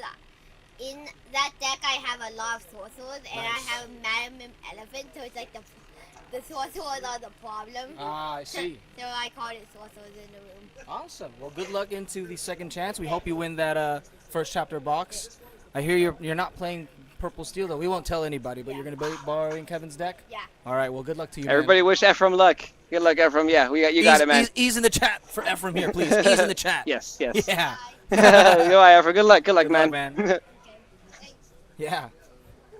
in that deck I have a lot of sorcerers and I have Madam Mim Elephant, so it's like the sorcerers are the problem. Ah, I see. So I called it sorcerers in the room. Awesome. Well, good luck into the second chance. We hope you win that first chapter box. I hear you're not playing purple steel though. We won't tell anybody, but you're gonna be borrowing Kevin's deck. Yeah. All right. Well, good luck to you. Everybody wish Ephraim luck. Good luck, Ephraim. Yeah, you got it, man. Ease in the chat for Ephraim here, please. Ease in the chat. Yes. Yeah. Goodbye, Ephraim. Good luck, Good man. luck, man. Yeah.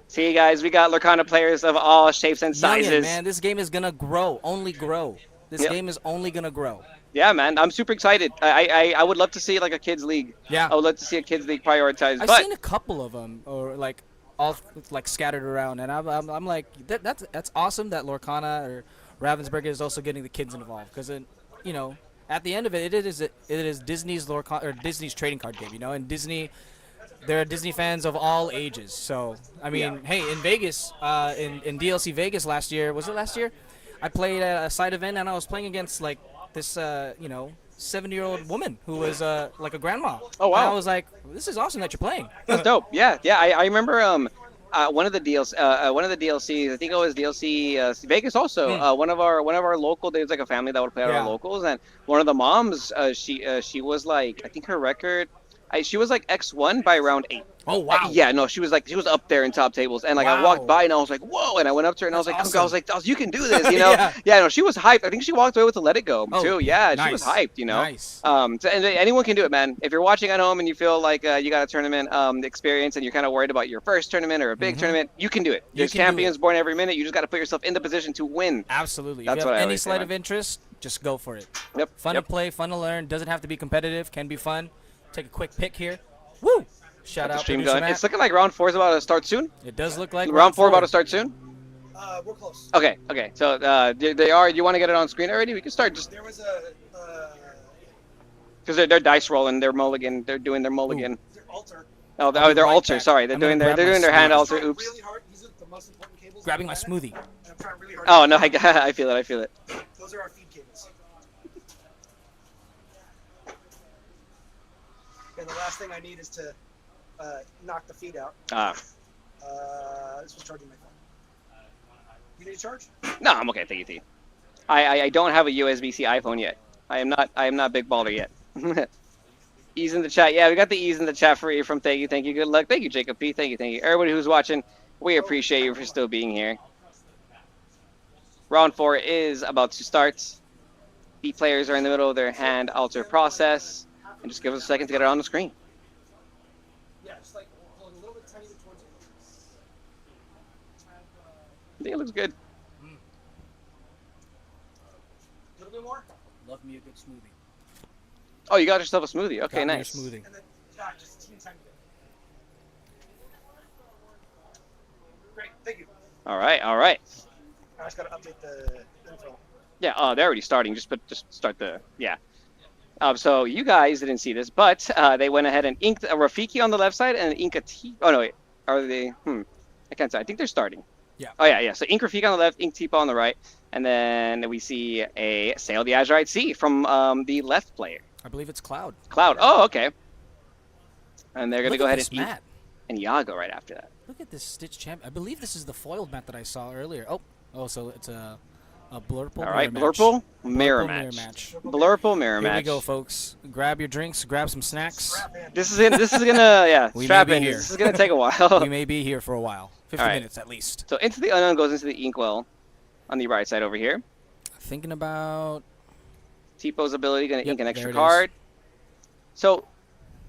See you guys. We got Lorcana players of all shapes and sizes. Million, man, this game is gonna grow. Only grow. This game is only gonna grow. Yeah, man. I'm super excited. I would love to see like a kids league. Yeah. I would love to see a kids league prioritized. I've seen a couple of them, or like all like scattered around, and I'm like that's awesome that Lorcana or Ravensburger is also getting the kids involved, because at the end of it is Disney's Lorcana or Disney's trading card game, and Disney. There are Disney fans of all ages, so I mean, hey, in Vegas, in DLC Vegas last year, was it last year? I played at a side event and I was playing against like this, 70-year-old woman who was like a grandma. Oh wow! And I was like, this is awesome that you're playing. That's dope. Yeah. I remember one of the DLCs. I think it was DLC Vegas also. One of our local. There's like a family that would play at our locals, and one of the moms, she was like, I think her record. She was like X1 by round 8. Oh wow. Yeah, no, she was up there in top tables, and like I walked by and I was like, whoa, and I went up to her and I was like, That's I was like, you can do this, you know? Yeah. No, she was hyped. I think she walked away with a Let It Go too. Yeah, she was nice. hyped, you know. Nice. And anyone can do it, man. If you're watching at home and you feel like you got a tournament experience and you're kind of worried about your first tournament or a big tournament, you can do it. There's champions born every minute. You just got to put yourself in the position to win. Absolutely. That's if you what I have any always say, slight man. of interest, just go for it. Yep. Fun to play, fun to learn. Doesn't have to be competitive. Can be fun. Take a quick pick here. Woo! Shout Got the out stream producer going. Matt. It's looking like round 4 is about to start soon. It does look like Round 4 about to start soon. We're close. Okay. So they are. You want to get it on screen already? We can start just There was a because they're dice rolling. They're mulligan. They're doing their mulligan. altar. Oh, they're altar. Sorry, they're doing their hand altar. Oops. Really hard. These are the most important cables. Grabbing my smoothie. I'm trying really hard. Oh no, I feel it. Those are our feed cables. And the last thing I need is to knock the feed out. This was charging my phone. You need a charge? No, I'm okay. Thank you, T. I don't have a USB-C iPhone yet. I am not big baller yet. Ease in the chat. Yeah, we got the ease in the chat for you from thank you. Good luck. Thank you, Jacob P. Thank you. Everybody who's watching, we appreciate you for still being here. Round 4 is about to start. The players are in the middle of their hand altar process. And just give us a second to get it on the screen. Yeah, just like pull it a little bit tiny bit towards you. I think it looks good. A little bit more. Love me a good smoothie. Oh, you got yourself a smoothie. Okay, Got me a nice. smoothie. And then just a teeny tiny bit. Great, thank you. All right. I just gotta update the info. Yeah, they're already starting. Just start the, yeah. So you guys didn't see this, but they went ahead and inked a Rafiki on the left side and ink a T. Oh no, wait. Are they? I can't say. I think they're starting. Yeah. Oh yeah. So ink Rafiki on the left, ink Tipa on the right, and then we see a Sail the Azurite Sea from the left player. I believe it's Cloud. Cloud. Oh, okay. And they're gonna Look go at ahead this and ink mat. and Iago right after that. Look at this Stitch champ. I believe this is the foiled mat that I saw earlier. Oh, so it's a Blurple All right, mirror match. Blurple mirror Blurple match. Blurple mirror Here match. we go, folks. Grab your drinks. Grab some snacks. This is gonna yeah. We Strap may be in. here. This is gonna take a while. We may be here for a while. 50 All right. minutes at least. So Into the Unknown goes into the Inkwell on the right side over here. Thinking about Tipo's ability, going to ink an there extra it is. card. So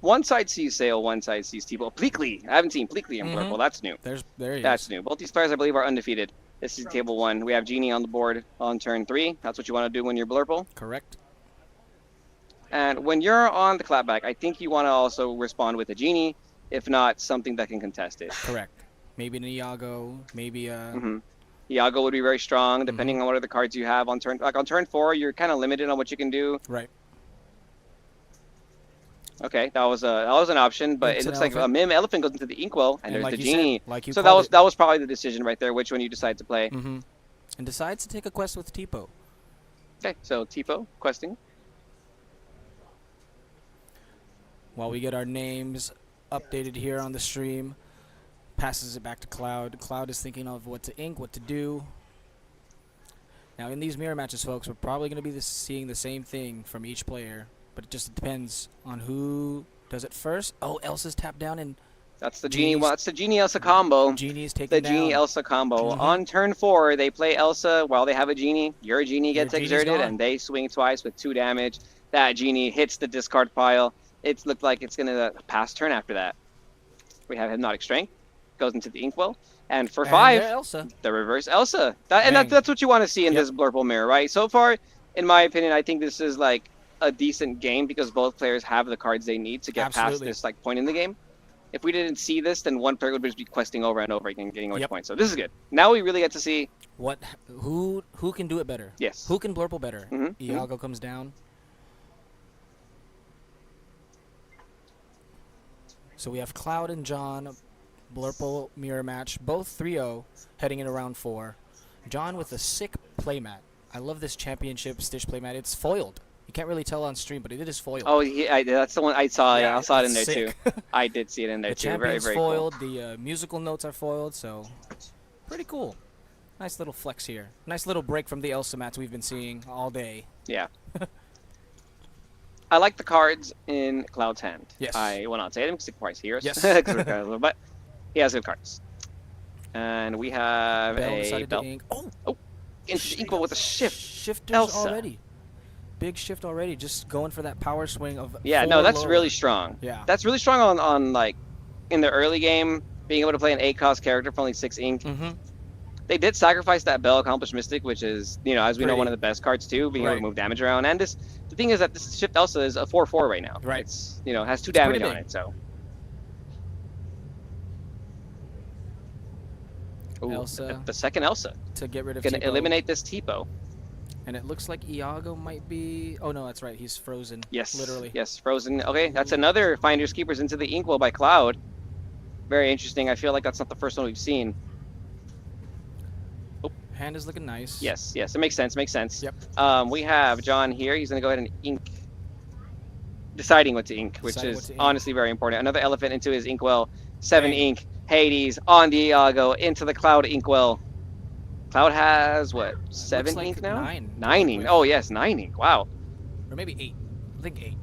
one side sees Sail, one side sees Tipo. Pleakley. I haven't seen Pleakley in Blurple. That's new. there he That's is. new. Both these players, I believe, are undefeated. This is table 1. We have Genie on the board on turn 3. That's what you want to do when you're Blurple. Correct. And when you're on the clapback, I think you want to also respond with a Genie, if not something that can contest it. Correct. Maybe an Iago. Maybe Iago would be very strong, depending on what other cards you have on turn. Like on turn 4, you're kind of limited on what you can do. Right. Okay, that was an option, but It's it an looks like a elephant. Mim Elephant goes into the Inkwell, and there's like the you said, Genie. like you So called it. that was probably the decision right there, which one you decide to play. And decides to take a quest with Tipo. Okay, so Tipo questing. While we get our names updated here on the stream, passes it back to Cloud. Cloud is thinking of what to ink, what to do. Now, in these mirror matches, folks, we're probably going to be seeing the same thing from each player, but it just depends on who does it first. Oh, Elsa's tapped down, and That's the Genie. Well, that's the Genie Elsa combo. Genie's taken The down. Genie Elsa combo. On turn 4, they play Elsa while they have a Genie. Your Genie gets Genie's exerted, gone. and they swing twice with 2 damage. That Genie hits the discard pile. It looked like it's gonna pass turn after that. We have Hypnotic Strength. Goes into the Inkwell. And for And 5, there, Elsa. the reverse Elsa. And Bang. that's what you want to see in Yep. this Blurple mirror, right? So far, in my opinion, I think this is like a decent game because both players have the cards they need to get past Absolutely. this like point in the game. If we didn't see this, then one player would just be questing over and over again, getting away Yep. points. So this is good. Now we really get to see. Who can do it better? Yes. Who can Blurple better? Mhm, Iago comes down. So we have Cloud and John, Blurple mirror match, both 3-0, heading into round 4. John with a sick playmat. I love this championship Stitch playmat. It's foiled. You can't really tell on stream, but it is foiled. Oh, that's the one I saw. Yeah, I saw it in there it's too. sick. I did see it in there The too. Very, champion's very foiled. cool. The musical notes are foiled, so pretty cool. Nice little flex here. Nice little break from the Elsa mats we've been seeing all day. Yeah. I like the cards in Cloud's hand. Yes. I will not say them because it requires heroes. Yes. But he has good cards. And we have Bell a decided Bell. to ink. Oh, Into equal with a shift. shifters Elsa. already. Big shift already. Just going for that power swing of. Yeah, 4 no, that's lower. really strong. Yeah. That's really strong on like in the early game, being able to play an 8-cost character for only 6 ink. Mm-hmm. They did sacrifice that Bell Accomplished Mystic, which is, you know, as we know, Pretty. one of the best cards too, being able Right. to move damage around. And this, the thing is that this Shift Elsa is a 4/4 right now. Right. It's, you know, has 2 It's pretty damage on big. it, so. Ooh, Elsa. the second Elsa. To get rid of Gonna Tipo. eliminate this Tipo. And it looks like Iago might be. Oh no, that's right. He's frozen. Yes. Literally. Yes, frozen. Okay, that's another Finders Keepers into the Inkwell by Cloud. Very interesting. I feel like that's not the first one we've seen. Hand is looking nice. Yes, yes, it makes sense. Makes sense. Yep. We have John here. He's gonna go ahead and ink. Deciding what to ink, which Deciding what is to ink. honestly very important. Another elephant into his Inkwell. 7 Dang. ink. Hades on the Iago into the Cloud Inkwell. Cloud has what? 7 like ink now? 9. 9 ink. Oh yes, 9 ink. Wow. Or maybe 8. I think 8.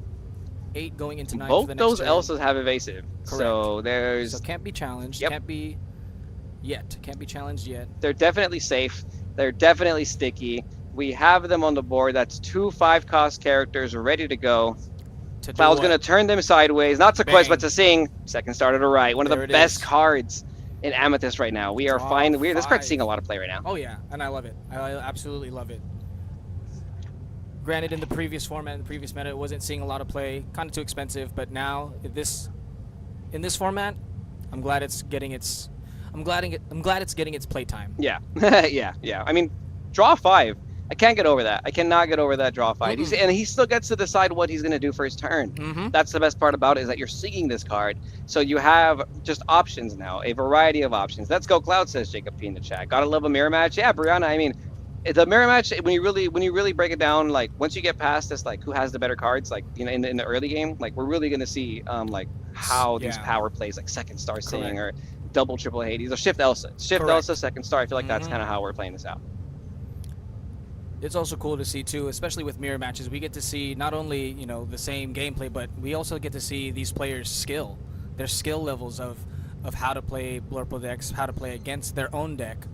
8 going into 9 for Both the next those turn. Elsas have evasive. So Correct. there's So can't be challenged. Yep. Can't be yet. Can't be challenged yet. they're definitely safe. They're definitely sticky. We have them on the board. That's 2 5-cost characters ready to go. To do Cloud's what? gonna turn them sideways, not to quest, Bang. but to sing. Second starter to right. One of There the it best is. cards in Amethyst right now. We are Draw fine. This card's 5. seeing a lot of play right now. Oh yeah, and I love it. I absolutely love it. Granted, in the previous format, in the previous meta, it wasn't seeing a lot of play. Kind of too expensive, but now in this format, I'm glad it's getting its. I'm glad it's getting its playtime. Yeah, yeah. I mean, draw 5. I can't get over that. I cannot get over that draw 5. And he still gets to decide what he's gonna do for his turn. Mm-hmm. That's the best part about it, is that you're seeing this card, so you have just options now, a variety of options. Let's go, Cloud, says Jacob P in the chat. Gotta love a mirror match. Yeah, Brianna. I mean, the mirror match, when you really break it down, like once you get past this, like who has the better cards, like you know, in the early game, like we're really gonna see like how these Yeah. power plays, like second star singing Correct. or double triple Hades or shift Elsa, Correct. Elsa second star. I feel like that's Mhm. kind of how we're playing this out. It's also cool to see too, especially with mirror matches. We get to see not only the same gameplay, but we also get to see these players' skill, their skill levels of how to play Blurple decks, how to play against their own deck,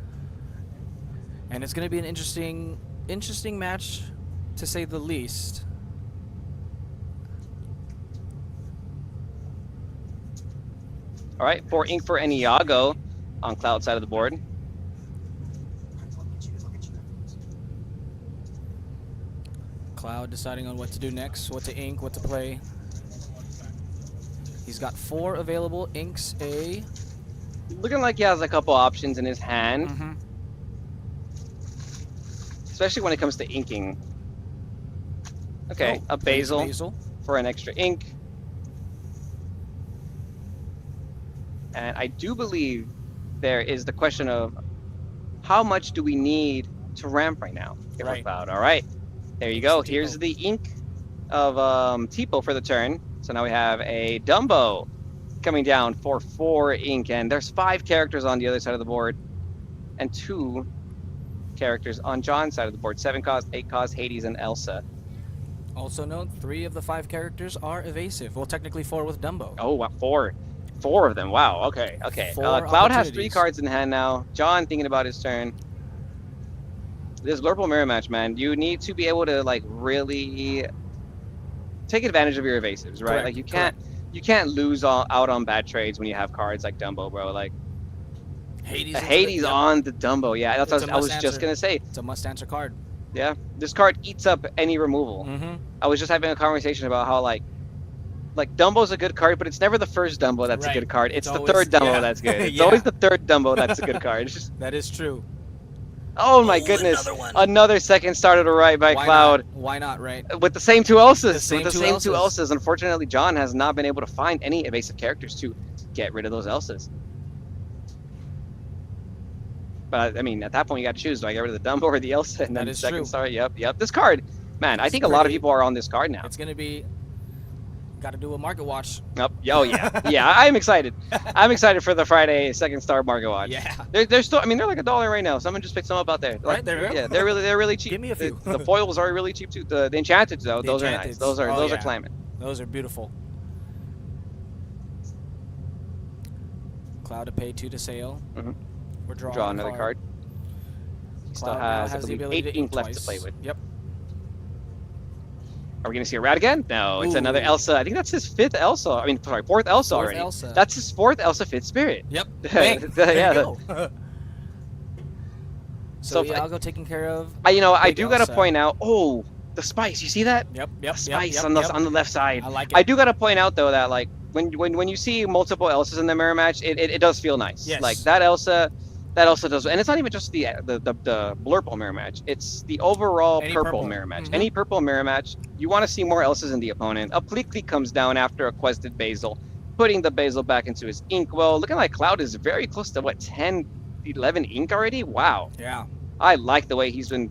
and it's going to be an interesting match, to say the least. All right, 4 ink for Eniago on Cloud side of the board. Cloud deciding on what to do next, what to ink, what to play. He's got 4 available inks. Looking like he has a couple options in his hand, Mm-hmm. especially when it comes to inking. Okay, a Basil for an extra ink. And I do believe there is the question of how much do we need to ramp right now if we're Right. Cloud. All right, there you go. Tipo. Here's the ink of Tipo for the turn. So now we have a Dumbo coming down for 4 ink, and there's 5 characters on the other side of the board and 2 characters on John's side of the board. 7 cost, 8 cost, Hades and Elsa. Also note, 3 of the 5 characters are evasive. Well, technically 4 with Dumbo. Oh, wow, 4 of them. Wow. Okay. Okay. 4 Cloud has 3 opportunities. cards in hand now. John thinking about his turn. This Lurple mirror match, man. You need to be able to like really take advantage of your evasives, right? Correct, Like you can't lose out on bad trades when you have cards like Dumbo, bro. Like Hades yep. on the Dumbo. Yeah, that's It's what a I was must just answer. gonna say. It's a must-answer card. Yeah, this card eats up any removal. Mm-hmm. I was just having a conversation about how like Dumbo's a good card, but it's never the first Dumbo that's Right. a good card. It's It's the always- third Dumbo yeah. that's good. It's Yeah. always the third Dumbo that's a good card. It's just, That is true. oh my goodness, another one. another second starter to right by Why Cloud Not? Why not, right? with the same 2 Elsas. The same with the two same 2 Elsas. Elsas. Unfortunately, John has not been able to find any evasive characters to get rid of those Elsas. But I mean, at that point, you got to choose: do I get rid of the Dumbo or the Elsa? And That then is second true. star. Yep. This card, man. I It's think a lot of pretty- people are on this card now. It's gonna be. Got to do a market watch. Oh yeah, yeah. I'm excited. I'm excited for the Friday second star market watch. Yeah. They're still. I mean, they're like $1 right now. Someone just picked some up out there. Like, Right there. Yeah, they're really cheap. Give me a few. The foils are really cheap too. The Enchanted though, those are nice. Those are yeah. climbing. Those are beautiful. Cloud to pay 2 to sail. Mm-hmm. We're drawing Draw another card. He still has, I the believe, ability 8 to ink left twice. to play with. Yep. Are we gonna see a rat again? No, it's another Ooh. Elsa. I think that's his 5th Elsa. I mean, sorry, 4th Elsa Fourth already. Elsa. That's his 4th Elsa 5th Spirit. Yep. Yeah. There you go. So Iago taken care of. I Big do gotta Elsa. point out. Oh, the spice. You see that? Yep. The spice on the left side. I like it. I do gotta point out though that like when you see multiple Elsas in the mirror match, it does feel nice. Yes. Like that Elsa does, and it's not even just the Blurple mirror match. It's the overall Any purple purple. mirror match. Mhm. Any purple mirror match, you want to see more Elsas in the opponent. A Pleakley comes down after a quested Basil, putting the Basil back into his inkwell. Looking like Cloud is very close to 10, 11 ink already. Wow. Yeah. I like the way he's been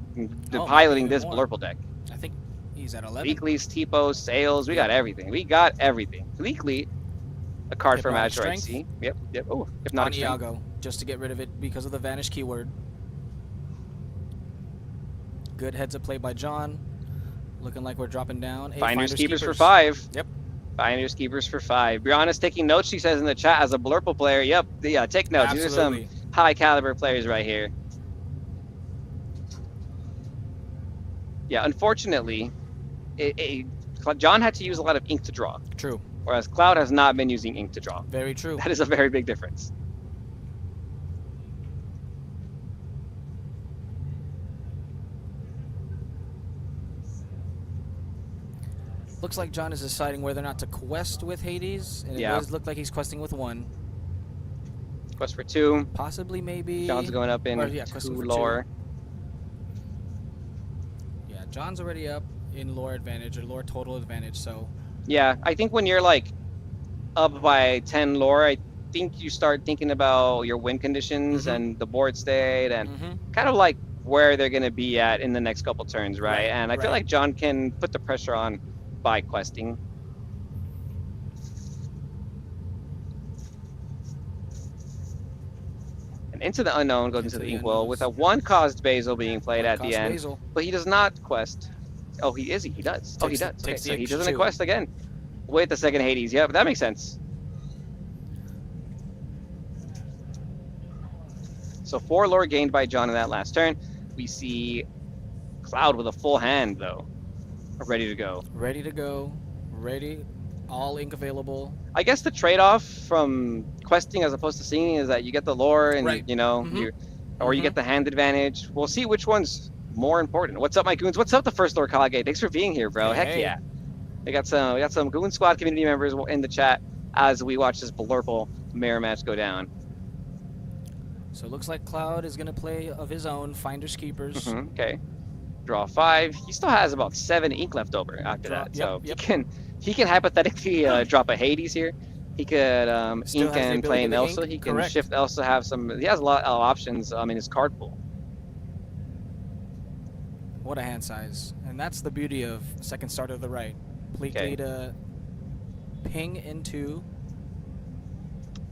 piloting this more. Blurple deck. I think he's at 11. Pleakley's, Tipos, Sales, we got everything. We got everything. Pleakley, a card for Hypnotic match right. Strength. See? Yep. Oh, On Hypnotic Strength. Iago, just to get rid of it because of the vanish keyword. Good heads up play by John. Looking like we're dropping down. Finders Keepers for 5. Yep. Finders Keepers for 5. Brianna's taking notes, she says in the chat, as a Blurple player. Yep, yeah, take notes. Absolutely. These are some high caliber players right here. Yeah, unfortunately, John had to use a lot of ink to draw. True. Whereas Cloud has not been using ink to draw. Very true. That is a very big difference. Looks like John is deciding whether or not to quest with Hades, and it does look like he's questing with 1. Quest for 2. Possibly, maybe. John's going up in questing 2 for lore. 2. Yeah, John's already up in lore advantage or lore total advantage, so. Yeah, I think when you're like up by 10 lore, I think you start thinking about your win conditions and the board state and kind of like where they're going to be at in the next couple turns, right? And I feel like John can put the pressure on by questing. And into the unknown goes into the inkwell with a 1-cost Basil being played at the end. Basil. But he does not quest. Oh, he does. Oh, he does. Okay, so he doesn't quest again. With the second Hades. Yeah, but that makes sense. So 4 lore gained by John in that last turn. We see Cloud with a full hand, though. Ready to go. Ready to go. Ready. All ink available. I guess the trade-off from questing as opposed to singing is that you get the lore and, you know, you get the hand advantage. We'll see which one's more important. What's up, my goons? What's up, the first Lord Kage? Thanks for being here, bro. Heck yeah. We got some Goon Squad community members in the chat as we watch this Blurple mirror match go down. So it looks like Cloud is going to play of his own, Finders Keepers. Okay. Draw 5. He still has about 7 ink left over after that. So he can hypothetically drop a Hades here. He could ink and play an Elsa. He can shift Elsa, have some. He has a lot of options in his card pool. What a hand size. And that's the beauty of second start of the right. Pleakley to ping into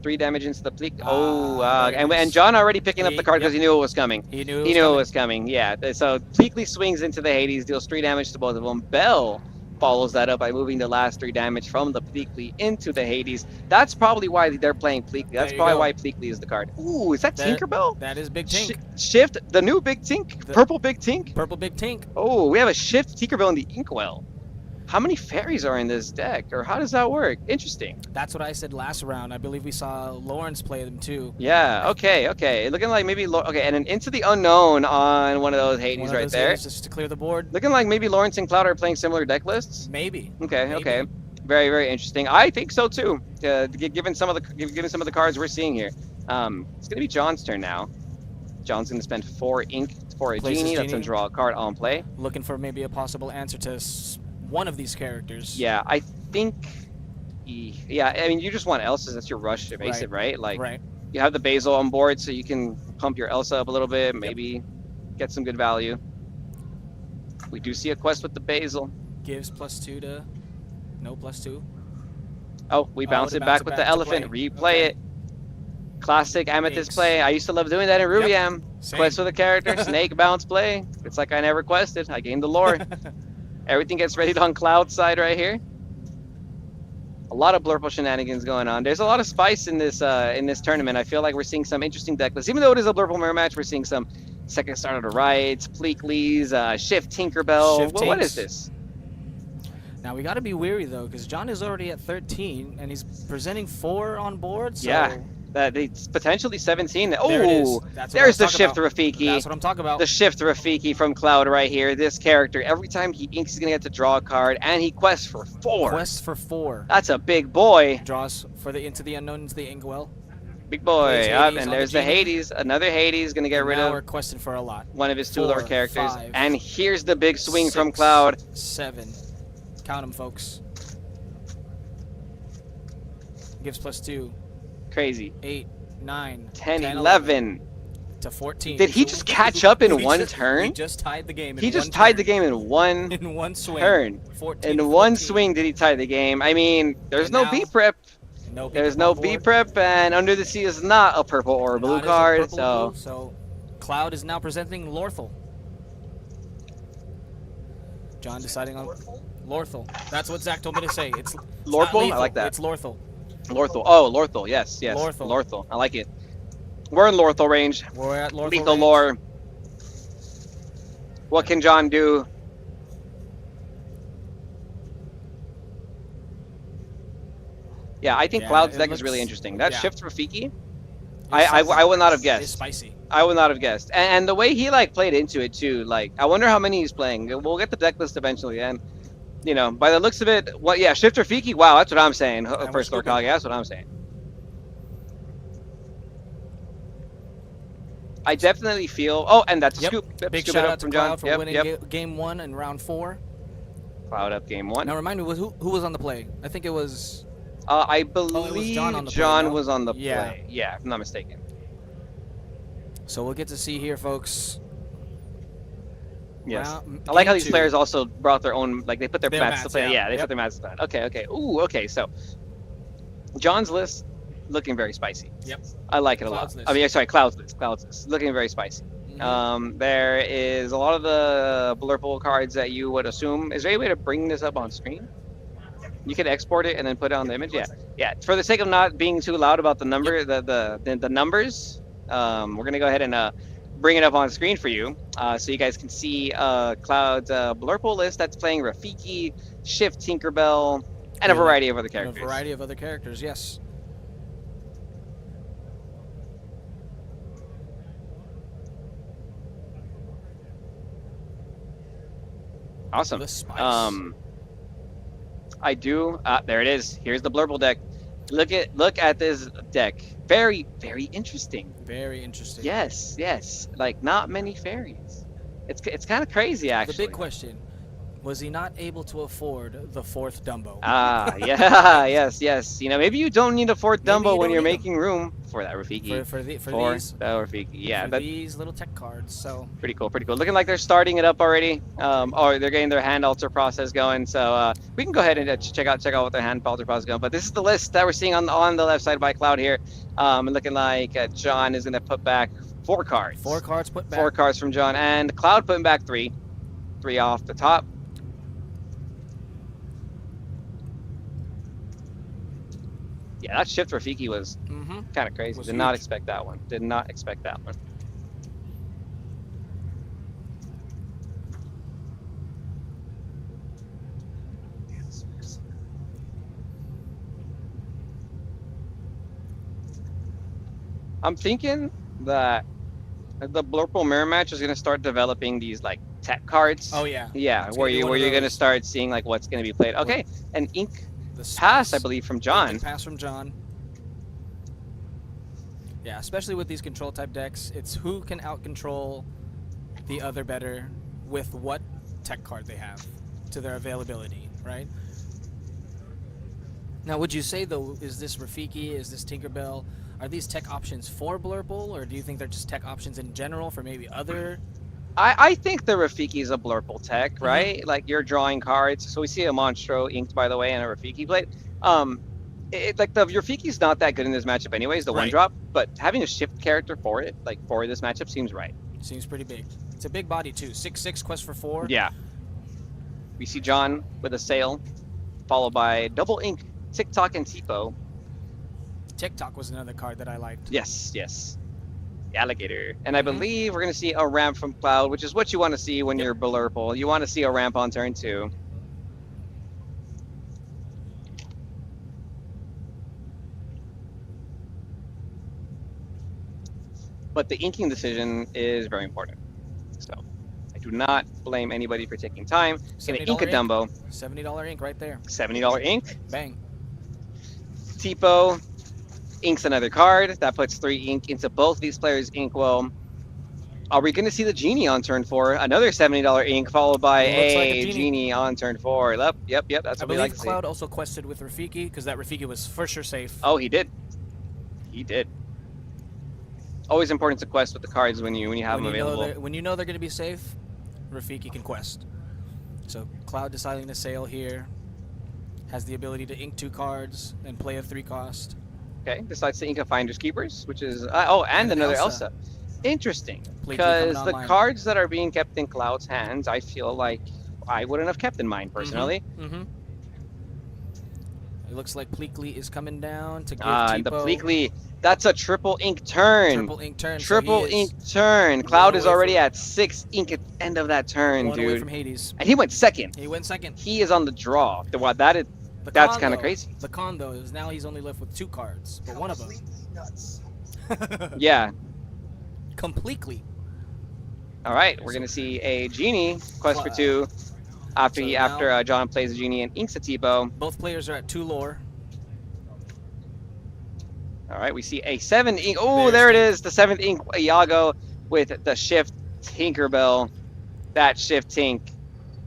3 damage into the Pleak. And John already picking up the card because he knew it was coming. He knew it was coming. Yeah. So Pleakley swings into the Hades, deals 3 damage to both of them. Bell follows that up by moving the last 3 damage from the Pleakley into the Hades. That's probably why they're playing Pleakley. That's probably why Pleakley is the card. Ooh, is that Tinkerbell? That is Big Tink. Shift, the new Big Tink. Purple Big Tink. Purple Big Tink. Oh, we have a Shift Tinkerbell in the Inkwell. How many fairies are in this deck, or how does that work? Interesting. That's what I said last round. I believe we saw Lawrence play them too. Yeah. Okay. Looking like maybe and then into the unknown on one of those Hades right there. Hades just to clear the board. Looking like maybe Lawrence and Cloud are playing similar deck lists. Maybe. Okay. Very, very interesting. I think so too. Given some of the cards we're seeing here, it's gonna be John's turn now. John's gonna spend 4 ink for a genie. That's gonna draw a card on play. Looking for maybe a possible answer to one of these characters. Yeah, I think. Yeah, I mean, you just want Elsa's. That's your rush evasive, right? Like, you have the Basil on board, so you can pump your Elsa up a little bit, maybe get some good value. We do see a quest with the Basil. Gives +2 to no +2. Oh, we bounce to it back with the elephant. Replay it. Classic Amethyst Inks. play. I used to love doing that in Rubyam. Same. Quest with a character, snake bounce play. It's like I never quested. I gained the lore. Everything gets ready on Cloud's side right here. A lot of Blurple shenanigans going on. There's a lot of spice in this tournament. I feel like we're seeing some interesting deck lists. Even though it is a Blurple mirror match, we're seeing some second start of the rights, Pleakleys, Shift Tinkerbell. Shift What is Tinks. this? Now we got to be wary though, because John is already at 13 and he's presenting 4 on board. So Yeah. That it's potentially 17. Oh, there it is. That's what there's I'm the talking Shift about. Rafiki. That's what I'm talking about. The Shift Rafiki from Cloud right here. This character, every time he inks, he's gonna get to draw a card, and he quests for 4. Quest for 4. That's a big boy. Draws for the Into the Unknown, into the Inkwell. Big boy. Plays Yep, Hades and on there's the the Genie. Hades. Another Hades gonna get And rid now of we're questing for a lot. one of his 2 4, lore characters. 5, And here's the big swing from 6, Cloud. 7. Count them, folks. Gives +2. Crazy. 8, 9, 10, 11. to 14. Did he So just catch up in we one just- turn? We just tied the game. He in just one tied turn. the game in one in one swing. turn. 14 In to one 14. swing did he tie the game. I mean, there's And no now- B prep. No B There's prep no on B board. prep, and Under the Sea is not a purple or a blue Not as a card, purple so blue, so Cloud is now presenting Lorthel. John deciding on Lorthel. That's what Zach told me to say. It's not Lorthel? I lethal, like that. It's Lorthel. Lorthel. Oh, Lorthel. Yes, yes. Lorthel. Lorthel. I like it. We're in Lorthel range. We're at Lorthel Lethal range. lore. What can John do? Yeah, I think Yeah, Cloud's it deck is looks- really interesting. That yeah. Shift Rafiki, It's I would not have It's guessed. spicy. I would not have guessed. And the way he like played into it too, like I wonder how many he's playing. We'll get the deck list eventually, and you know, by the looks of it, what? Yeah, Shift Rafiki. Wow, that's what I'm saying. we're First Lord scooping. Kage, that's what I'm saying. I definitely feel. Oh, and that's a Yep. scoop. Yep, Big scoop it shout up out to from John. Cloud for Yep, winning yep. game 1 in round 4. Cloud up game 1. Now remind me, who was on the play? I think it was. I it was believe John on the play, John no? was on the Yeah. play. Yeah, if I'm not mistaken. So we'll get to see here, folks. Yes. Round- I like how game these 2. players also brought their own, like they put their, Their mats to mats, play. yeah. Yeah, they Yep. put their mats to play. Okay, okay. Ooh, okay. So John's list looking very spicy. Yep. I like it a Cloud's lot. list. I mean, sorry, Cloud's list. Cloud's list looking very spicy. There is a lot of the blurple cards that you would assume. Is there any way to bring this up on screen? You could export it and then put it on the image. Yeah, yeah. For the sake of not being too loud about the number, the numbers, we're gonna go ahead and bring it up on screen for you, so you guys can see Cloud's blurple list that's playing Rafiki, Shift Tinkerbell, and a variety of other And characters. a variety of other characters, yes. Awesome. The spice. I do. There it is. Here's the blurple deck. Look at this deck. Very, very interesting. Very interesting. Yes, yes. Like not many fairies. It's kind of crazy The actually. big question: was he not able to afford the 4th Dumbo? Ah, yeah, yes, yes. You know, maybe you don't need a 4th Maybe Dumbo you when don't you're need 'em. making room for that Rafiki. for these that Rafiki. Yeah, for but these little tech cards. So pretty cool, pretty cool. Looking like they're starting it up already. Or they're getting their hand alter process going. So we can go ahead and check out what their hand alter process is going. But this is the list that we're seeing on the left side by Cloud here. Looking like John is gonna put back 4 cards. 4 cards put back. 4 cards from John, and Cloud putting back 3. 3 off the top. Yeah, that shift Rafiki was Mm-hmm. kind of crazy. Was Did not huge. expect that one. Did not expect that one. I'm thinking that the Blurple Mirror match is gonna start developing these like tech cards. Oh yeah. Yeah, It's where gonna be one you're of gonna those. start seeing like what's gonna be played. Okay, an ink The pass, I spice. believe, from John. Pass from John. Yeah, especially with these control type decks, it's who can out control the other better with what tech card they have to their availability, right? Now, would you say though, is this Rafiki, is this Tinkerbell, are these tech options for Blurple, or do you think they're just tech options in general for maybe other? I think the Rafiki is a Blurple tech, right? Like you're drawing cards. So we see a Monstro inked, by the way, and a Rafiki plate. like the Rafiki's not that good in this matchup anyways, the one Right. drop, but having a shift character for it, like for this matchup, seems right. Seems pretty big. It's a big body too. 6'6", quest for 4. Yeah. We see John with a sail, followed by double ink, TikTok, and Tipo. TikTok was another card that I liked. Yes, yes. The alligator. And I believe we're going to see a ramp from Cloud, which is what you want to see when you're Blurple. You want to see a ramp on turn 2. But the inking decision is very important. So I do not blame anybody for taking time. Gonna ink a Dumbo. $70 ink right there. $70 ink. Bang. Tipo inks another card. That puts 3 ink into both these players' ink well. Are we going to see the Genie on turn 4? Another $70 ink followed by a Genie on turn 4. Yep. That's what we like to see. Cloud also quested with Rafiki because that Rafiki was for sure safe. Oh, he did. He did. Always important to quest with the cards when you have them available. When you know they're going to be safe, Rafiki can quest. So Cloud deciding to sail here. Has the ability to ink 2 cards and play a 3 cost. Okay, decides to ink a Finder's Keepers, which is... and another Elsa. Interesting, because the cards that are being kept in Cloud's hands, I feel like I wouldn't have kept in mind, personally. It looks like Pleakley is coming down to give And the Pleakley, that's a triple ink turn. Triple ink turn. Triple ink turn. Cloud is already at 6 ink at the end of that turn, one dude. away from Hades. And he went second. He went second. He is on the draw. That's kind of crazy. The con, though, is now he's only left with 2 cards, but one of them. Nuts. Yeah. Completely. All right, we're gonna see a Genie quest for 2 after John plays a Genie and inks a Tipo. Both players are at 2 lore. All right, we see a 7 ink. Oh, there it is, the 7th ink Iago with the shift Tinkerbell. That shift Tink.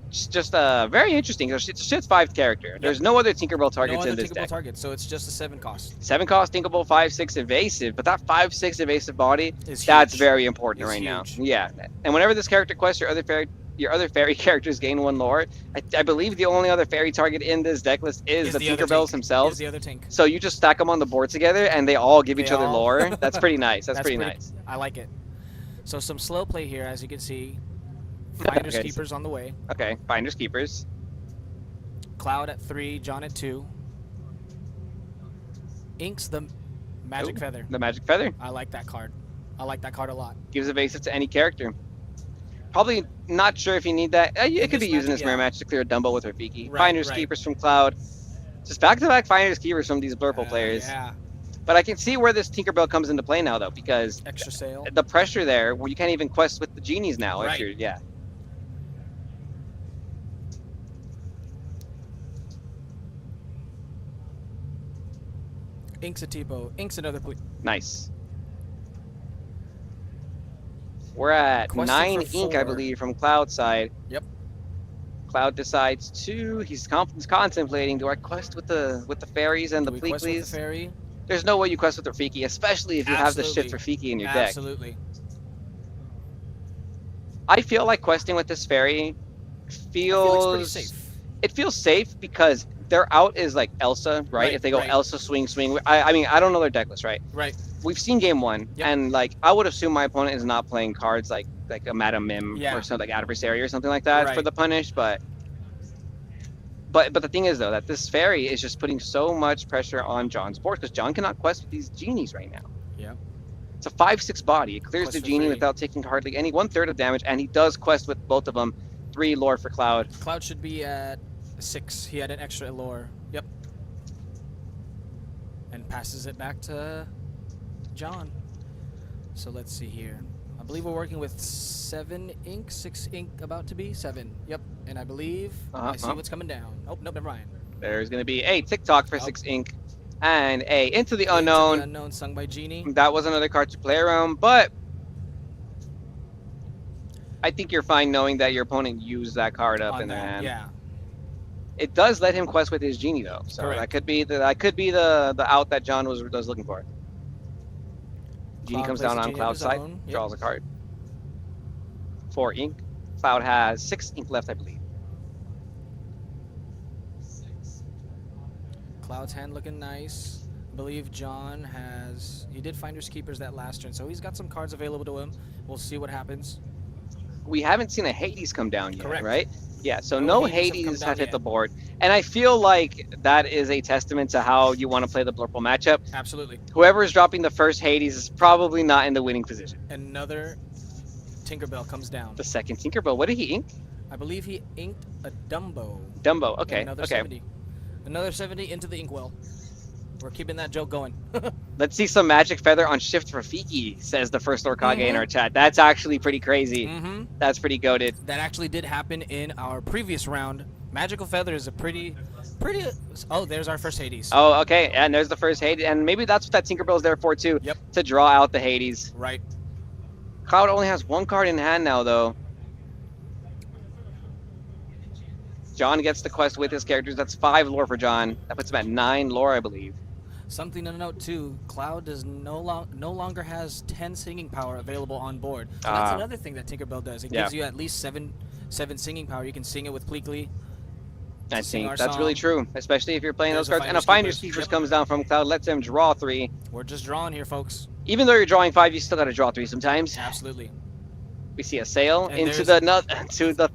Just very interesting. It's a shift 5 character. There's no other Tinkerbell targets in this deck. So it's just a 7 cost. 7 cost Tinkerbell, 5/6 evasive, but that 5/6 evasive body, that's very important right now. Yeah, and whenever this character quests your other fairy characters gain 1 lore. I believe the only other fairy target in this deck list is the Tinkerbells themselves. Is the other Tink. So you just stack them on the board together, and they all give each other lore. That's pretty nice. That's pretty nice. I like it. So some slow play here, as you can see. Finders Keepers on the way. Okay, Finders Keepers. Cloud at 3, John at 2. Inks the Magic Feather. The Magic Feather. I like that card. I like that card a lot. Gives evasive to any character. Probably not sure if you need that. It could be used in this mirror match to clear a Dumbo with Rafiki. Finders Keepers from Cloud. Just back-to-back Finders Keepers from these Blurple players. Yeah. But I can see where this Tinkerbell comes into play now, though, because extra sail. The pressure there, where you can't even quest with the Genies now. If you're, Inks a Tipo. Inks another please. Nice. We're at 9 ink, I believe, from Cloud side. Yep. Cloud decides to. He's contemplating. Do I quest with the fairies and the Pleakleys? Fairy? There's no way you quest with Rafiki, especially if you have the shift Rafiki in your deck. Absolutely. I feel like questing with this fairy feels pretty safe. It feels safe because their out is like Elsa, right? If they go Elsa, swing. I mean, I don't know their deck list, right? Right. We've seen game 1, and like I would assume my opponent is not playing cards like a Madam Mim or something like Adversary or something like that for the punish, but the thing is though that this fairy is just putting so much pressure on John's board because John cannot quest with these Genies right now. Yeah. It's a 5/6 body. It clears the Genie without taking hardly any 1/3 of damage, and he does quest with both of them. 3 lore for Cloud. Cloud should be at 6. He had an extra lore. Yep. And passes it back to John. So let's see here. I believe we're working with 7 ink, 6 ink about to be 7. Yep. And I believe I see what's coming down. Oh, nope, never mind. There's going to be a TikTok for 6 ink and a Into the Unknown. Into the Unknown sung by Genie. That was another card to play around, but I think you're fine knowing that your opponent used that card up in their hand. Yeah. It does let him quest with his Genie though, so that could be the out that John was looking for. Genie comes down on Cloud's side, draws a card. 4 ink. Cloud has 6 ink left, I believe. Cloud's hand looking nice. I believe John he did Finders Keepers that last turn, so he's got some cards available to him. We'll see what happens. We haven't seen a Hades come down yet, Correct. right? Yeah, so No no Hades have come Hades down have hit yet. the board. And I feel like that is a testament to how you want to play the Blurple matchup. Absolutely. Whoever is dropping the first Hades is probably not in the winning position. Another Tinkerbell comes down. The second Tinkerbell, what did he ink? I believe he inked a Dumbo. Dumbo, okay, Another okay. 70. Another 70 into the inkwell. We're keeping that joke going. Let's see some Magic Feather on Shift Rafiki, says the first Lorcana in our chat. That's actually pretty crazy. That's pretty goated. That actually did happen in our previous round. Magical Feather is a pretty. Oh, there's our first Hades. Oh, okay, and there's the first Hades, and maybe that's what that Tinkerbell is there for too. Yep. To draw out the Hades. Right. Cloud only has one card in hand now, though. John gets the quest with his characters. That's 5 lore for John. That puts him at 9 lore, I believe. Something to note too, Cloud does no longer has 10 singing power available on board. So that's another thing that Tinkerbell does. It gives you at least seven singing power. You can sing it with Pleakley. I think that's really true, especially if you're playing There's those cards. And a Finder's Keepers comes down from Cloud, lets him draw 3. We're just drawing here, folks. Even though you're drawing 5, you still got to draw 3 sometimes. Absolutely. We see a sail And into the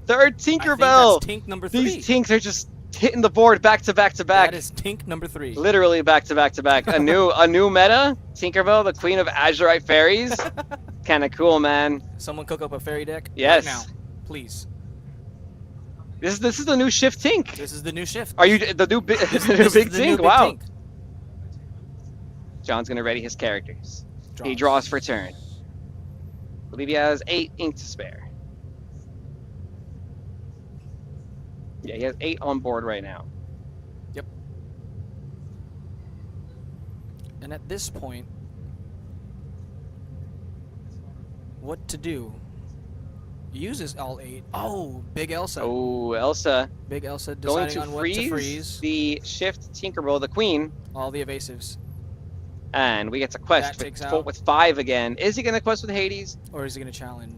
third Tinkerbell. That's Tink number 3. These Tinks are just hitting the board back to back to back. That is Tink number 3. Literally back to back to back. A new meta. Tinkerbell, the queen of Azurite fairies. Kind of cool, man. Someone cook up a fairy deck. Yes. Right now, please. This is the new Shift Tink. This is the new shift. Are you the new big This big is the new Tink? big Wow. Tink. John's gonna ready his characters. He draws for turn. I believe he has 8 ink to spare. Yeah, he has 8 on board right now. Yep. And at this point, what to do? Uses all 8. Oh, Big Elsa. Oh, Elsa. Big Elsa Going deciding to on what to freeze. the Shift Tinkerbell, the queen. All the evasives. And we get to quest That takes with 5 again. Is he going to quest with Hades? Or is he going to challenge?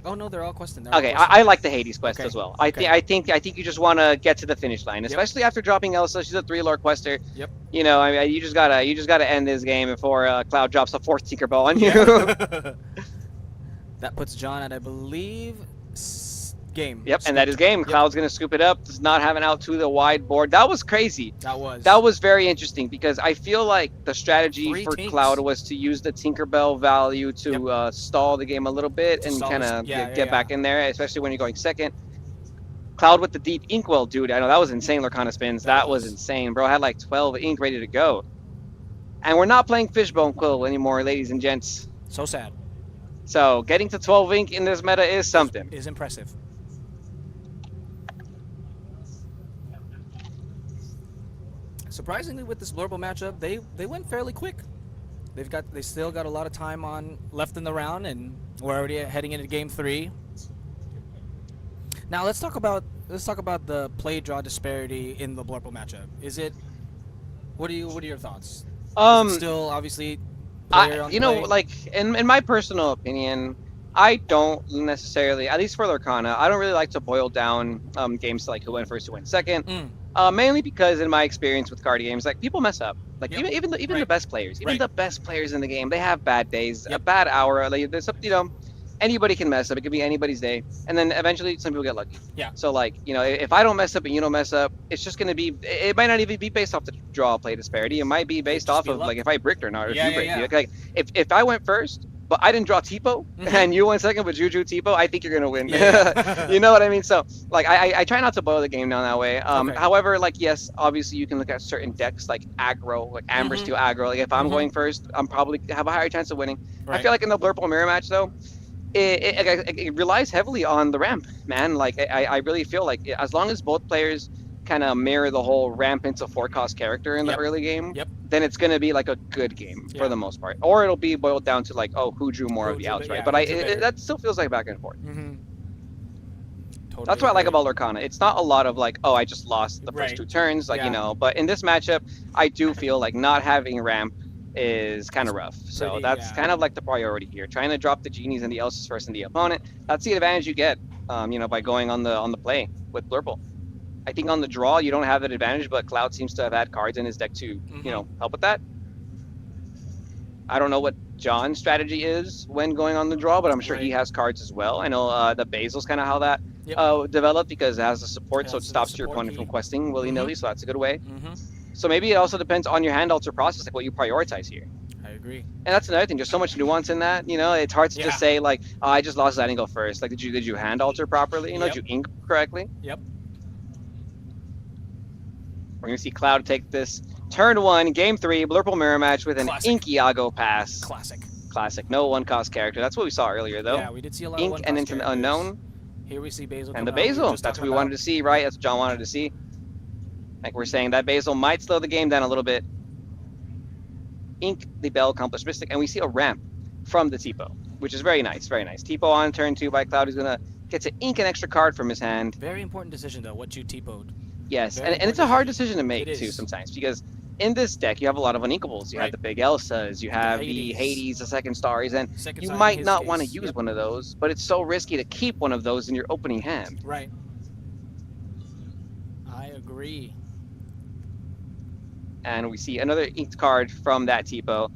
Oh no, they're all questing. Okay, I like the Hades quest Okay. as well. Okay. I think you just want to get to the finish line, especially after dropping Elsa. She's a 3 lore quester. Yep. You know, I mean, you just gotta end this game before Cloud drops a 4th Tinkerbell on you. That puts John at, I believe, game. Yep, and that is game. Yep. Cloud's gonna scoop it up. Does not have an out to the wide board. That was crazy. That was very interesting because I feel like the strategy 3 for Tinks. Cloud was to use the Tinkerbell value to stall the game a little bit To and stall kind this- of yeah, get back in there, especially when you're going second. Cloud with the deep inkwell, dude. I know that was insane. Lorcana spins. That was insane, bro. I had like 12 ink ready to go. And we're not playing Fishbone Quill anymore, ladies and gents. So sad. So getting to 12 ink in this meta is something. Is impressive. Surprisingly, with this Blurble matchup, they went fairly quick. They still got a lot of time left in the round, and we're already heading into game 3. Now let's talk about the play draw disparity in the Blurple matchup. What are your thoughts? Still obviously player on you know, play? like in my personal opinion, I don't necessarily, at least for Lorcana, I don't really like to boil down games to like who went first, who went second. Mainly because in my experience with card games, like people mess up. Like even the best players, the best players in the game, they have bad days, a bad hour. Like there's some, anybody can mess up. It could be anybody's day, and then eventually some people get lucky. Yeah. So like if I don't mess up and you don't mess up, it's just gonna be. It might not even be based off the draw play disparity. It might be based off of like if I bricked or not, or if you bricked. Like if I went first, but I didn't draw Tipo, and you went second with Juju Tipo, I think you're gonna win. You know what I mean? So like I try not to boil the game down that way. However, like yes, obviously you can look at certain decks like aggro, like Amber Steel aggro. Like if I'm going first, I'm probably have a higher chance of winning. I feel like in the Blurple mirror match though, it relies heavily on the ramp, man. Like I really feel like as long as both players kind of mirror the whole ramp into 4-cost character in the early game, then it's going to be like a good game for the most part. Or it'll be boiled down to like, oh, who drew more of the outs, right? But that still feels like back and forth. Totally That's what I like about Lorcana. It's not a lot of like, oh, I just lost the first 2 turns, like, but in this matchup, I do feel like not having ramp is kind of rough. So that's kind of like the priority here. Trying to drop the genies and the Elsa's first in the opponent. That's the advantage you get, by going on the play with Blurple. I think on the draw you don't have that advantage, but Cloud seems to have had cards in his deck to help with that. I don't know what John's strategy is when going on the draw, but I'm sure he has cards as well. I know the Basil's kind of how that developed because it has the support, so it stops your opponent from questing willy-nilly, so that's a good way. So maybe it also depends on your hand alter process, like what you prioritize here. I agree. And that's another thing. There's so much nuance in that. You know, it's hard to just say like, oh, I just lost that and go first. Like, did you hand alter properly? You know, did you ink correctly? Yep. We're gonna see Cloud take this turn 1, game 3, Blurple mirror match with an Inkiago pass. Classic. No one-cost character. That's what we saw earlier, though. Yeah, we did see a lot of Ink one-cost and into the unknown. Here we see Basil. And the Basil. That's what we wanted to see, right? That's what John wanted to see. Like we're saying, that Basil might slow the game down a little bit. Ink the Bell accomplished Mystic, and we see a ramp from the Tipo, which is very nice, very nice. Tipo on turn 2 by Cloud, who's gonna get to ink an extra card from his hand. Very important decision though, what you T-po'd. Yes, and it's a hard decision to make too sometimes, because in this deck you have a lot of uninkables. You have the big Elsas, you have the Hades, the second stars, and you might not want to use one of those, but it's so risky to keep one of those in your opening hand. Right. I agree. And we see another inked card from that Tipo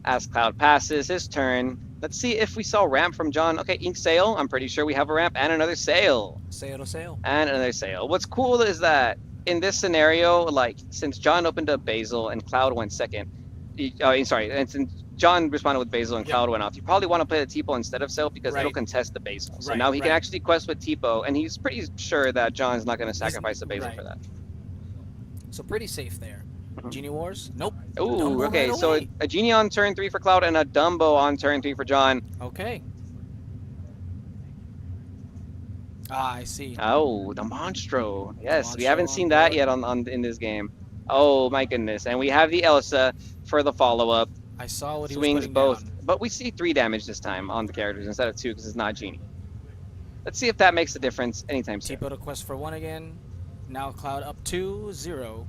as Cloud passes his turn. Let's see if we saw ramp from John. Okay, ink sail. I'm pretty sure we have a ramp and another sail. Sail. And another sail. What's cool is that in this scenario, like since John opened up Basil and Cloud went second, and since John responded with Basil and Cloud went off, you probably want to play the Tipo instead of sail because it'll contest the Basil. So now he can actually quest with Tipo, and he's pretty sure that John's not going to sacrifice the Basil for that. So pretty safe there. Genie Wars? Nope. Ooh, okay, so a Genie on turn 3 for Cloud and a Dumbo on turn 3 for John. Okay. Ah, I see. Oh, the Monstro. Yes, we haven't seen that yet in this game. Oh my goodness. And we have the Elsa for the follow-up. I saw what he swings was putting both, down. but we see 3 damage this time on the characters instead of 2 because it's not Genie. Let's see if that makes a difference anytime soon. Tipo to quest for 1 again. Now Cloud up 2-0.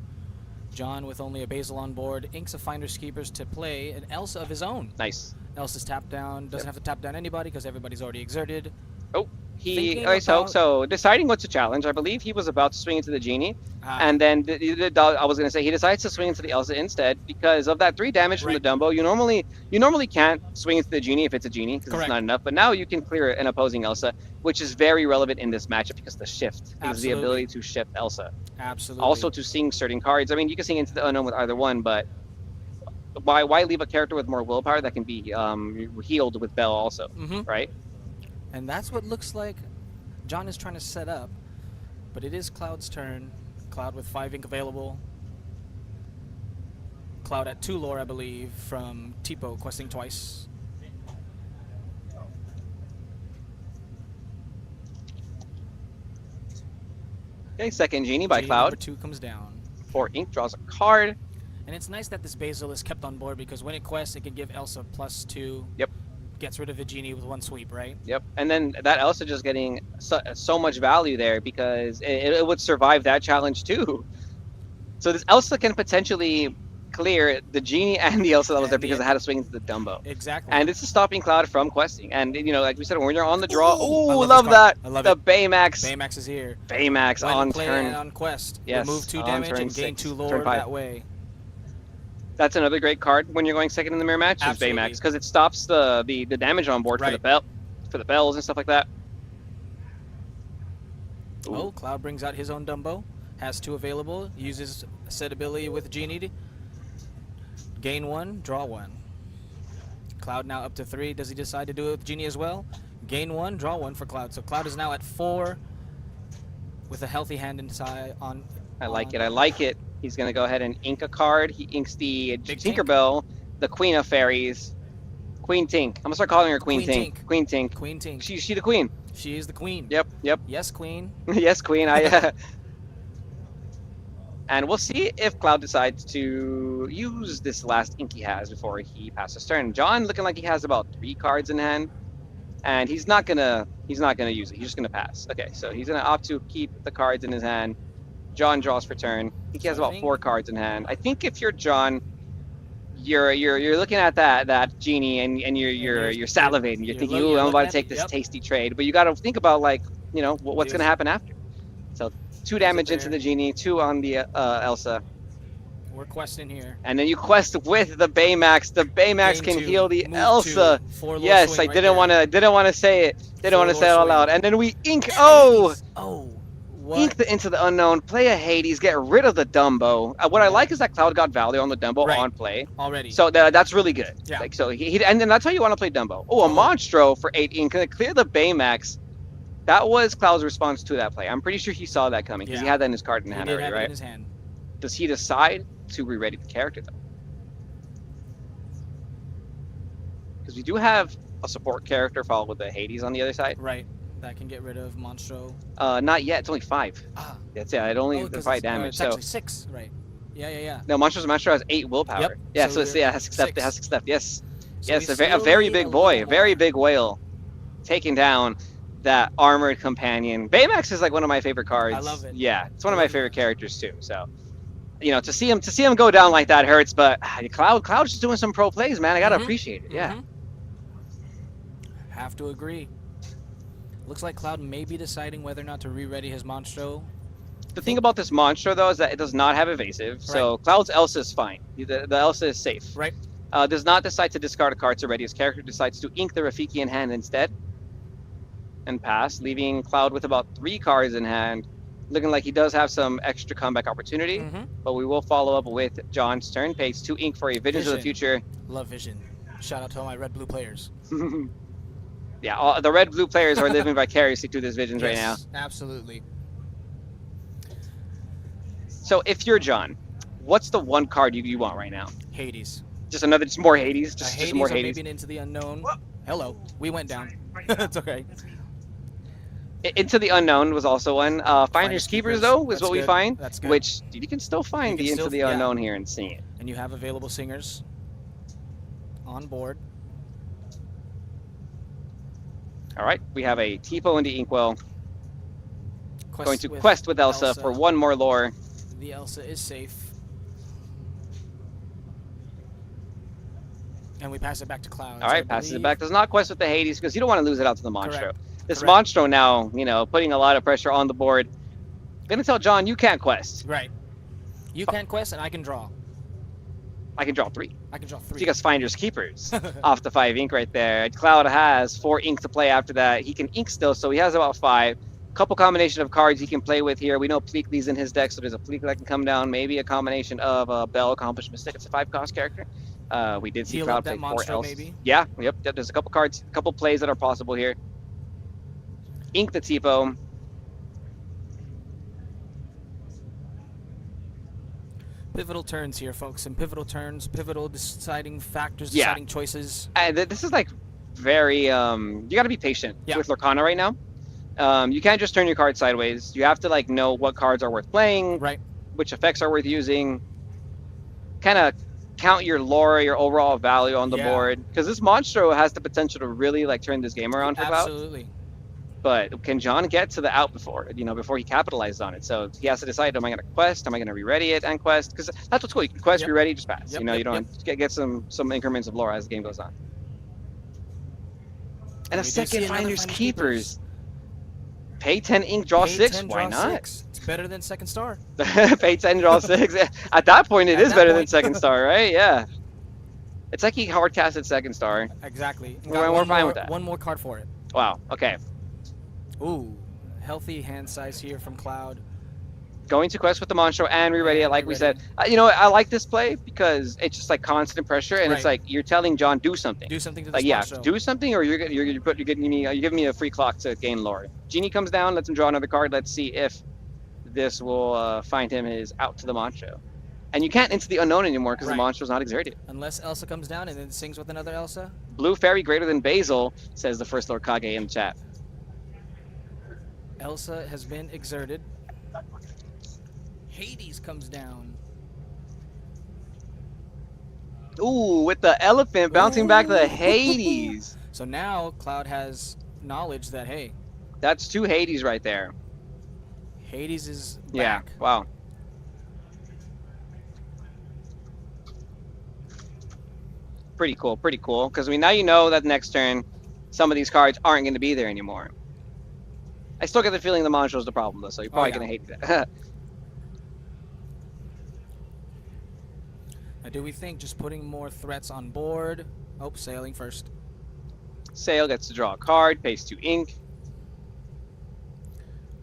John with only a Basil on board inks a Finder's Keepers to play an Elsa of his own. Nice. Elsa's tapped down. Doesn't have to tap down anybody because everybody's already exerted. Oh, so deciding what to challenge. I believe he was about to swing into the Genie, and then I was gonna say he decides to swing into the Elsa instead because of that 3 damage from the Dumbo. You normally can't swing into the Genie if it's a Genie because it's not enough. But now you can clear an opposing Elsa, which is very relevant in this matchup because the shift is the ability to shift Elsa. Absolutely. Also to sing certain cards. I mean, you can sing into the unknown with either one, but why leave a character with more willpower that can be healed with Bell also, right? And that's what looks like John is trying to set up. But it is Cloud's turn. Cloud with 5 ink available. Cloud at 2 lore, I believe, from Tipo questing twice. Okay, second Genie by Cloud. Number 2 comes down. 4 ink, draws a card. And it's nice that this Basil is kept on board because when it quests, it can give Elsa +2. Yep. Gets rid of the Genie with 1 sweep, right? Yep. And then that Elsa just getting so much value there because it would survive that challenge too. So this Elsa can potentially clear the Genie and the Elsa that was there because it had to swing into the Dumbo. Exactly. And this is stopping Cloud from questing. And you know, like we said, when you're on the draw, I love that. I love the it. Baymax. Baymax is here. Baymax on turn. On quest. Yes. Remove 2 on damage turn and gain 6, 2 lore turn 5. that way. That's another great card when you're going second in the mirror match is Baymax because it stops the damage on board for the bells and stuff like that. Ooh. Oh, Cloud brings out his own Dumbo. Has 2 available. Uses said ability with Genie. Gain 1, draw 1. Cloud now up to 3. Does he decide to do it with Genie as well? Gain 1, draw 1 for Cloud. So Cloud is now at 4 with a healthy hand inside on. I like it. He's going to go ahead and ink a card. He inks the Tinkerbell, the Queen of Fairies, Queen Tink. I'm going to start calling her Queen Tink. Queen Tink. Queen Tink. She's the queen. She is the queen. Yep. Yes, queen. Yes, queen. And we'll see if Cloud decides to use this last ink he has before he passes turn. John looking like he has about 3 cards in hand, and he's not gonna use it. He's just gonna pass. Okay, so he's gonna opt to keep the cards in his hand. John draws for turn. I think he has about 4 cards in hand. I think if you're John, you're looking at that Genie and you're salivating. You're thinking, "Ooh, I'm about to take this tasty trade." But you got to think about, like, you know, what's going to happen after. So 2 damage into the Genie, 2 on the Elsa. We're questing here. And then you quest with the Baymax. The Baymax Gain can 2, heal the move Elsa. 2, 4 lore Yes, swing I right didn't there. want to say it. Didn't 4 want to say it lore out swing. loud. And then we ink. And Oh, Hades. Oh, what? ink the Into the Unknown. Play a Hades. Get rid of the Dumbo. What I like is that Cloud got value on the Dumbo Right. on play. Already. So that's really good. Yeah. Like so and then that's how you want to play Dumbo. Oh, a Monstro for 8 ink. Gonna clear the Baymax. That was Cloud's response to that play. I'm pretty sure he saw that coming because he had that in his card in hand He did already, have it right? in his hand. Does he decide to re-ready the character though? Because we do have a support character followed with the Hades on the other side. Right. That can get rid of Monstro. Not yet. It's only 5. Ah. That's it only 5 damage. It's So actually 6. Right. Yeah. no, Monstro has 8 willpower. Yep. Yeah. So So it has accept. 6. It has accept. Yes. So Yes. we A still very need big a boy. little Very more. big whale. Taking down that armored companion. Baymax is like one of my favorite cards. I love it. Yeah, it's one of my favorite characters too. So, to see him go down like that hurts. But Cloud's just doing some pro plays, man. I gotta appreciate it. Yeah. Have to agree. Looks like Cloud may be deciding whether or not to re-ready his Monstro. The thing about this Monstro though is that it does not have evasive. So Cloud's Elsa is fine. The Elsa is safe. Right. Does not decide to discard a card to ready. His character decides to ink the Rafiki in hand instead. And pass, leaving Cloud with about 3 cards in hand, looking like he does have some extra comeback opportunity. But we will follow up with John's turn. Pays 2 ink for a Visions of the Future. Love Vision. Shout out to all my red-blue players. Yeah, the red-blue players are living vicariously through this Visions right now. Absolutely. So if you're John, what's the one card you want right now? Hades. Just more Hades. Just Hades more or Hades. maybe an Into the Unknown. Hello. We went down. It's okay. Into the Unknown was also one. Finders Keepers, though, is That's what we good. find. That's good. Which you can still find the Into the Unknown here and see it. And you have available singers on board. All right, we have a Tipo into Inkwell. Going to with quest with Elsa for 1 more lore. The Elsa is safe. And we pass it back to Cloud. All right, passes it back. Does not quest with the Hades because you don't want to lose it out to the Monstro. Correct. This Monstro now, putting a lot of pressure on the board. Gonna tell John you can't quest. Right. You can't quest and I can draw. I can draw 3. I can draw 3. You guys Finders Keepers off the 5 ink right there. Cloud has 4 ink to play after that. He can ink still, so he has about 5. Couple combination of cards he can play with here. We know Pleakley's in his deck, so there's a Pleakley that can come down. Maybe a combination of Bell, Accomplished Mystic. It's a 5-cost character. We did see Heal Cloud up play that 4 Monstro, else. maybe? Yeah, yep. There's a couple cards, a couple plays that are possible here. Ink the Tipo. Pivotal turns here, folks. And pivotal turns, pivotal deciding factors, deciding choices. And this is like very, you got to be patient with Lorcana right now. You can't just turn your cards sideways. You have to know what cards are worth playing, right? Which effects are worth using. Kind of count your lore, your overall value on the board, because this Monstro has the potential to really turn this game around for Cloud. Absolutely. But can John get to the out before he capitalizes on it? So he has to decide: am I going to quest? Am I going to re-ready it and quest? Because that's what's cool. You can quest, re-ready, just pass. You don't get some increments of lore as the game goes on. And a second Finders Keepers. Pay 10 ink, draw 6. Why not? It's better than second star. Pay 10, draw 6. At that point, it is better than second star, right? Yeah. It's like he hard casted second star. Exactly. We're fine with that. One more card for it. Wow. Okay. Ooh, healthy hand size here from Cloud. Going to quest with the Monstro and re-ready it, like we said. I like this play because it's just constant pressure, and it's like you're telling John do something. Do something to this Monstro. Do something, or you're giving me a free clock to gain lore. Genie comes down, lets him draw another card. Let's see if this will find him his out to the Monstro. And you can't Into the Unknown anymore because the Monstro's not exerted. Unless Elsa comes down and then sings with another Elsa. Blue fairy greater than Basil, says the first Lord Kage in the chat. Elsa has been exerted. Hades comes down. Ooh, with the elephant bouncing back the Hades. So now Cloud has knowledge that, hey, that's 2 Hades right there. Hades is back. Yeah, wow. Pretty cool, because now you know that next turn some of these cards aren't going to be there anymore. I still get the feeling the Monstro's the problem, though, so you're probably yeah. going to hate that. Now, do we think just putting more threats on board? Oh, sailing first. Sail gets to draw a card, pays 2 ink.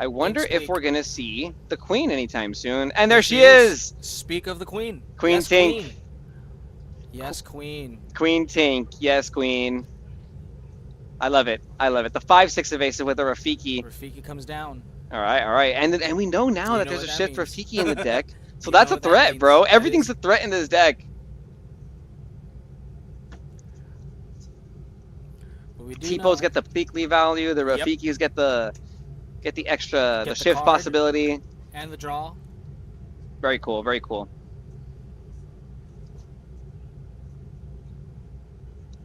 I wonder Ink if squeak. we're going to see the Queen anytime soon. And there There she she is! Speak of the Queen. Queen Yes, Tink. Queen. Yes, Queen. Queen Tink. Yes, Queen. I love it. I love it. The 5/6 evasive with a Rafiki. Rafiki comes down. All right, all right. And we know now You that know there's a what that shift means. Rafiki in the deck. So You that's know a what that threat, means. bro. That Everything's is- a threat in this deck. But we do T-Pose know- get the Pleakley value. The Yep. Rafikis get the extra, Get the the shift card. possibility. and the draw. Very cool, very cool.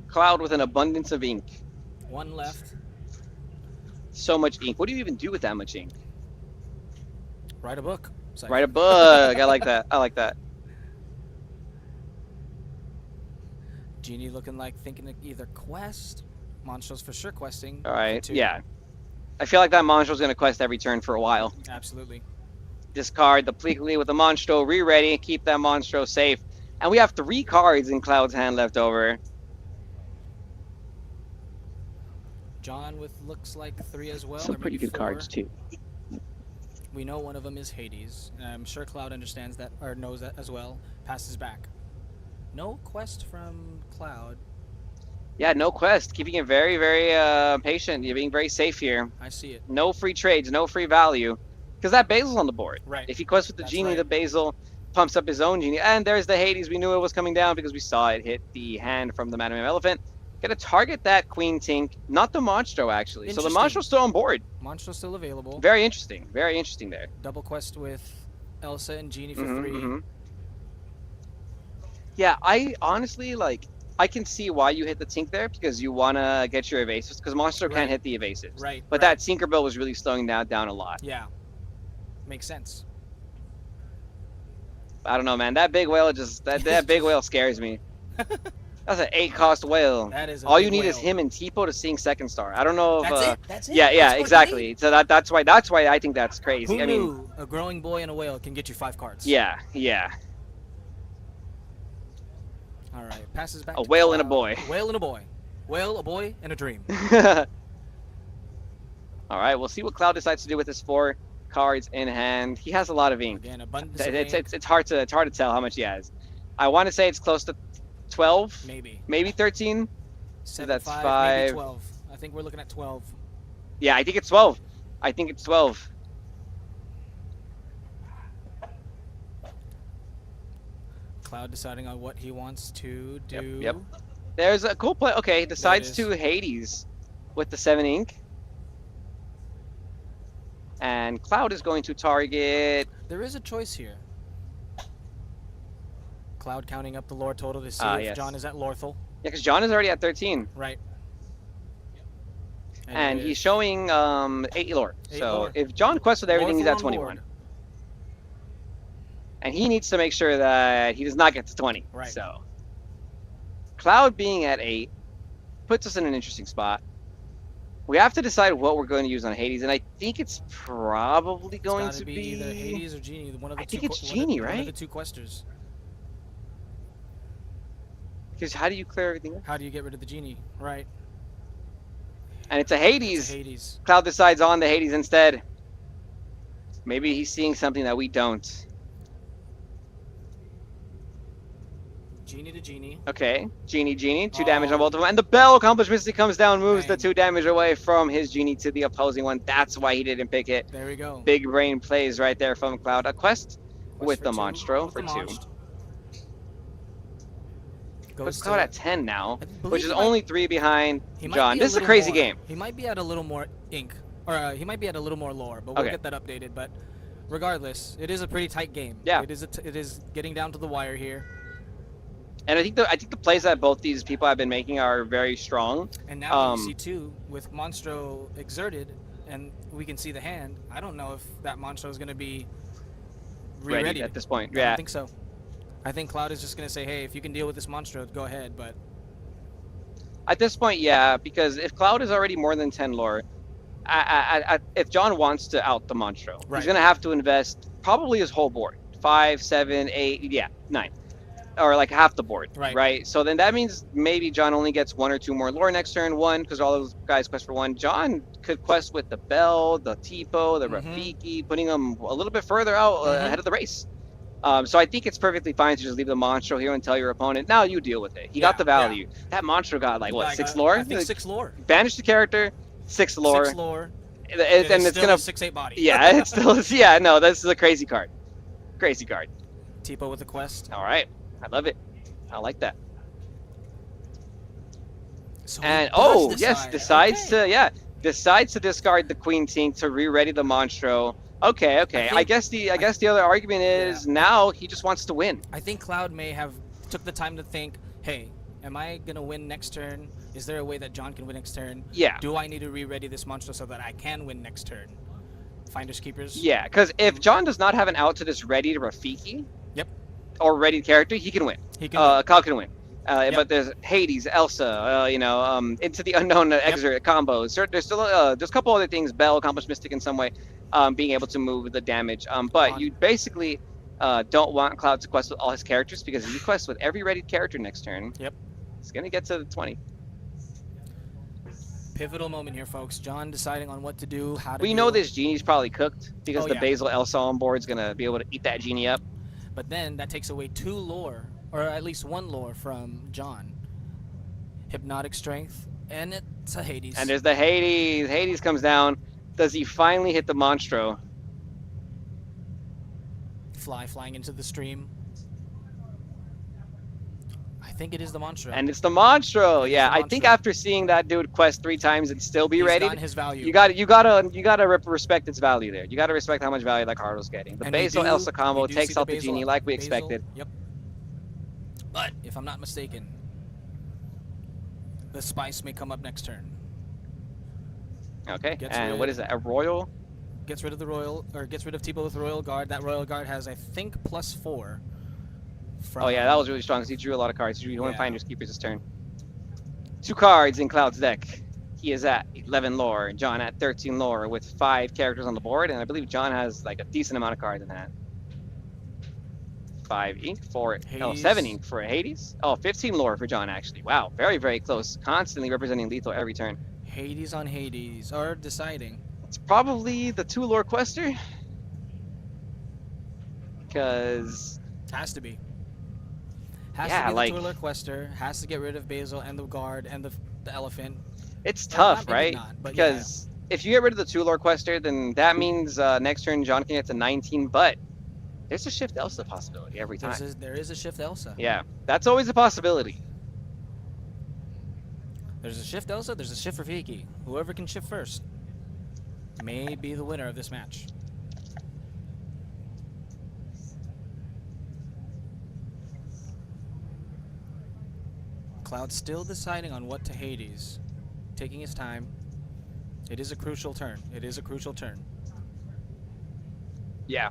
Cloud with an abundance of ink. One left. So much ink. What do you even do with that much ink? Write a book. It's like- Write a book. I like that. I like that. Genie looking like thinking of either quest. Monstro's for sure questing. All for right. 2. Yeah. I feel like that Monstro's going to quest every turn for a while. Absolutely. Discard the Pleakley with the Monstro. Re-ready. Keep that Monstro safe. And we have 3 cards in Cloud's hand left over. John with looks like 3 as well. Some or pretty maybe good 4. cards too. We know one of them is Hades. And I'm sure Cloud understands that or knows that as well. Passes back. No quest from Cloud. Yeah, no quest. Keeping it very, very patient. You're being very safe here. I see it. No free trades, no free value. Because that Basil's on the board. Right. If he quests with the That's Genie, right. the Basil pumps up his own Genie. And there's the Hades. We knew it was coming down because we saw it hit the hand from the Madame Elephant. Gonna target that Queen Tink. Not the Monstro, actually. So the Interesting. Monstro's still on board. Monstro's still available. Very interesting. Very interesting there. Double quest with Elsa and Genie for Mhm, 3. mhm. Yeah, I honestly, like, I can see why you hit the Tink there because you want to get your evasives because Monstro Right. can't hit the evasives. Right. But that Tinkerbell was really slowing down a lot. Yeah. Makes sense. I don't know, man. That big whale that big whale scares me. That's an 8-cost whale. That is a All big you need is whale. him and Tipo to sing Second Star. I don't know if. That's it. That's it. Yeah, That's yeah, what you exactly. need. So that's why I think that's crazy. Who I mean, knew a growing boy and a whale can get you 5 cards? yeah, yeah. All right. Passes back. A to whale and a Cloud. boy. Whale and a boy. Whale, a boy, and a dream. All right, we'll see what Cloud decides to do with his 4 cards in hand. He has a lot of ink. Again, abundance of It's ink. it's hard to tell how much he has. I want to say it's close to 12, Maybe 13. 7, that's 5, 5. maybe 12. I think we're looking at 12. Yeah, I think it's 12. I think it's 12. Cloud deciding on what he wants to do. Yep. There's a cool play. Okay, decides is. to Hades with the 7 ink. And Cloud is going to target. There is a choice here. Cloud counting up the lore total to see Ah, if yes. John is at Lorthal. Yeah, because John is already at 13. Right. And with he's showing 8 lore. 8 So lore. if John quests with everything, he's Lorthal at on 21. board. And he needs to make sure that he does not get to 20. Right. So Cloud being at 8 puts us in an interesting spot. We have to decide what we're going to use on Hades, and I think it's probably It's going gotta to be be either Hades or Genie. One of the I two think it's one of Genie, One of right? the 2 questers. Because how do you clear everything up? How do you get rid of the Genie? Right. And it's a Hades. It's a Hades. Cloud decides on the Hades instead. Maybe he's seeing something that we don't. Genie to Genie. Okay, Genie, 2 damage on both of them. And the Bell Accomplished Mystic comes down, moves the Dang. 2 damage away from his Genie to the opposing one. That's why he didn't pick it. There we go. Big brain plays right there from Cloud. A quest with for the 2, Monstro with for the 2. Monst. Puts Goes Cloud to- at 10 now, I believe which is he might- only 3 behind He might John. be a This is a little crazy more- game. He might be at a little more ink, or he might be at a little more lore, but we'll Okay. get that updated. But regardless, it is a pretty tight game. Yeah. It is. It is getting down to the wire here. And I think the plays that both these people have been making are very strong. And now you see too, with Monstro exerted, and we can see the hand. I don't know if that Monstro is going to be Ready at this point. I Yeah. don't think so. I think Cloud is just going to say, "Hey, if you can deal with this Monstro, go ahead." But At this point, yeah, because if Cloud is already more than 10 lore, if John wants to out the Monstro, Right. he's gonna have to invest probably his whole board, 5, 7, 8, yeah, 9, or like half the board, Right. So then that means maybe John only gets 1 or 2 more lore next turn. 1 because all those guys quest for 1. John could quest with the Bell, the Tipo, the Rafiki, putting them a little bit further out ahead of the race. So I think it's perfectly fine to just leave the Monstro here and tell your opponent, now you deal with it. He got the value. That Monstro got like what, 6 lore? I think 6 lore. Banish the character, 6 lore. 6 lore. And it's still gonna a 6/8 body. Yeah, it's still no. This is a crazy card. Crazy card. Tipo with the quest. All right, I love it. I like that. So And decides to discard the Queen Tink to re-ready the Monstro. Okay. I guess the other argument is now he just wants to win. I think Cloud may have took the time to think, hey, am I gonna win next turn? Is there a way that John can win next turn? Yeah. Do I need to re-ready this Monstro so that I can win next turn? Finders keepers. Yeah, because if John does not have an out to this ready to Rafiki, or ready character, he can win. Kyle can win. But there's Hades, Elsa, Into the Unknown exert combos. There's still there's a couple other things. Bell, Accomplished Mystic in some way, being able to move the damage. But you basically don't want Cloud to quest with all his characters, because if you quest with every ready character next turn, it's gonna get to the 20. Pivotal moment here, folks. John deciding on what to do, how to. We know this genie's probably cooked because the yeah. Basil Elsa on board is gonna be able to eat that genie up. But then that takes away 2 lore, or at least 1 lore from John. Hypnotic Strength, and it's a Hades. And there's the Hades. Hades comes down. Does he finally hit the Monstro? Flying into the stream. I think it is the Monstro. And it's the Monstro. Yeah, I think after seeing that dude quest 3 times and still be ready, his value. You gotta respect its value there. You gotta respect how much value that card was getting. The Basil Elsa combo takes out the genie like we expected. Yep. But if I'm not mistaken, the Spice may come up next turn. Okay. And what is that? A Royal? Gets rid of the Royal, or gets rid of Tipo with Royal Guard. That Royal Guard has, I think, +4. Oh yeah, that was really strong because he drew a lot of cards. He drew 1 Finders Keepers this turn. 2 cards in Cloud's deck. He is at 11 lore, John at 13 lore with 5 characters on the board, and I believe John has like a decent amount of cards in that. 5 ink for it. Oh, 7 ink for Hades. Oh, 15 lore for John actually. Wow, very, very close. Constantly representing lethal every turn. Hades on Hades, or deciding. It's probably the 2 lore quester. Because... Has to be. Has to be the Twirler Quester, has to get rid of Basil and the Guard and the Elephant. It's tough, right? Because if you get rid of the 2 lore Quester, then that means next turn John can get to 19, but there's a Shift Elsa possibility every time. There is a Shift Elsa. Yeah, that's always a possibility. There's a Shift Elsa, there's a Shift Rafiki. Whoever can shift first may be the winner of this match. Cloud still deciding on what to Hades. Taking his time. It is a crucial turn. Yeah.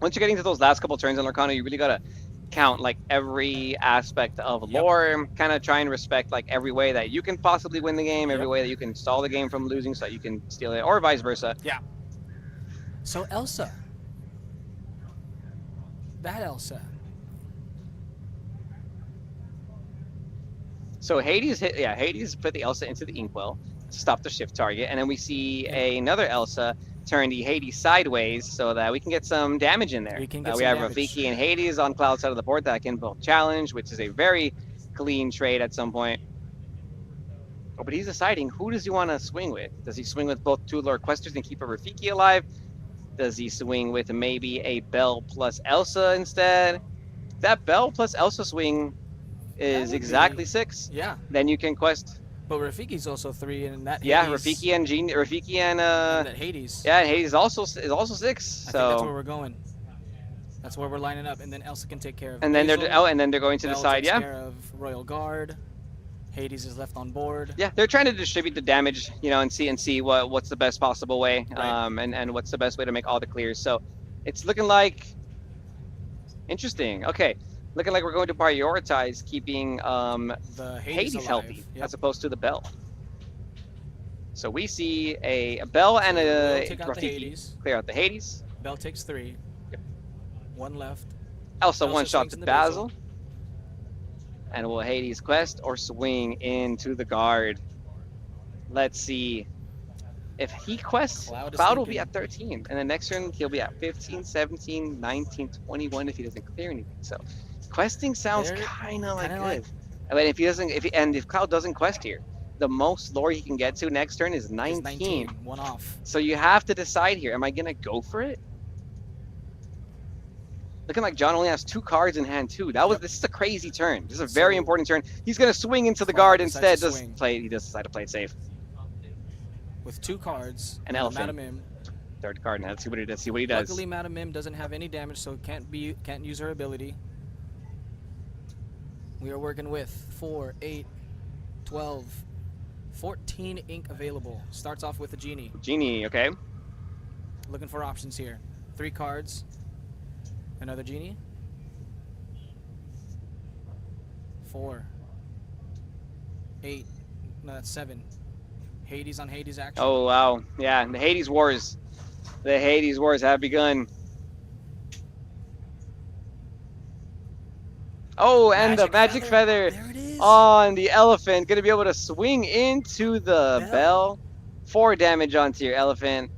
Once you get into those last couple turns in Lorcana, you really gotta count like every aspect of lore. Kind of try and respect like every way that you can possibly win the game, every way that you can stall the game from losing so that you can steal it, or vice versa. Yeah. So Elsa. That Elsa. So Hades put the Elsa into the Inkwell to stop the shift target, and then we see another Elsa turn the Hades sideways so that we can get some damage in there. We have Rafiki and Hades on Cloud's side of the board that can both challenge, which is a very clean trade at some point. Oh, but he's deciding who does he want to swing with. Does he swing with both 2 lore questers and keep a Rafiki alive? Does he swing with maybe a Bell plus Elsa instead? That Bell plus Elsa swing is exactly 6. Yeah. Then you can quest. But Rafiki's also 3, and that. Yeah, Hades, Rafiki and that Hades. Yeah, and Hades is also 6. I think that's where we're going. That's where we're lining up, and then Elsa can take care of. And then they're going to Bell decide. Takes care of Royal Guard. Hades is left on board. Yeah, they're trying to distribute the damage, and see what's the best possible way, and what's the best way to make all the clears. So, it's looking like interesting. Okay. Looking like we're going to prioritize keeping the Hades healthy as opposed to the Bell. So we see a Bell and So we'll a take out the Rafiki Hades. clear out the Hades. Bell takes 3. Yep. One left. Elsa Elsa one shot swings to in the Basil. And will Hades quest or swing into the guard? Let's see. If he quests, Cloud is Cloud will be thinking. at 13. And the next turn, he'll be at 15, 17, 19, 21 if he doesn't clear anything. So questing sounds They're kind of like kinda good. I mean, if he doesn't, if Cloud doesn't quest here, the most lore he can get to next turn is 19. Is 19. One off. So you have to decide here. Am I going to go for it? Looking like John only has 2 cards in hand too. This is a crazy turn. This is a very So, important turn. He's gonna swing into the Cloud guard decides instead. to swing. He does decide to play it safe. With 2 cards. An and a elephant. Madam Mim. Third card. Now let's see what he does. See what he does. Luckily, Madam Mim doesn't have any damage, so can't use her ability. We are working with 4, 8, 12, 14 ink available. Starts off with a genie. Genie, okay. Looking for options here. 3 cards. Another genie. 4, 8. No, that's 7. Hades on Hades action. Oh wow, yeah. The Hades Wars. The Hades Wars have begun. Oh, and the magic feather There it is. on the elephant. Gonna be able to swing into the bell. 4 damage onto your elephant.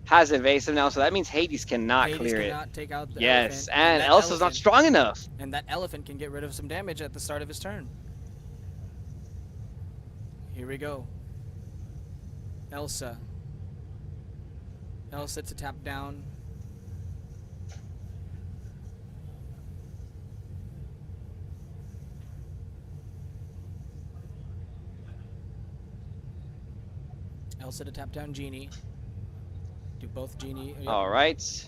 Has evasive now, so that means Hades cannot Hades clear cannot it. take out the Yes, elephant, and that Elsa's not elephant- strong enough. And that elephant can get rid of some damage at the start of his turn. Here we go. Elsa. Elsa to tap down. Elsa to tap down Genie. Do both Genie. Yep. All right.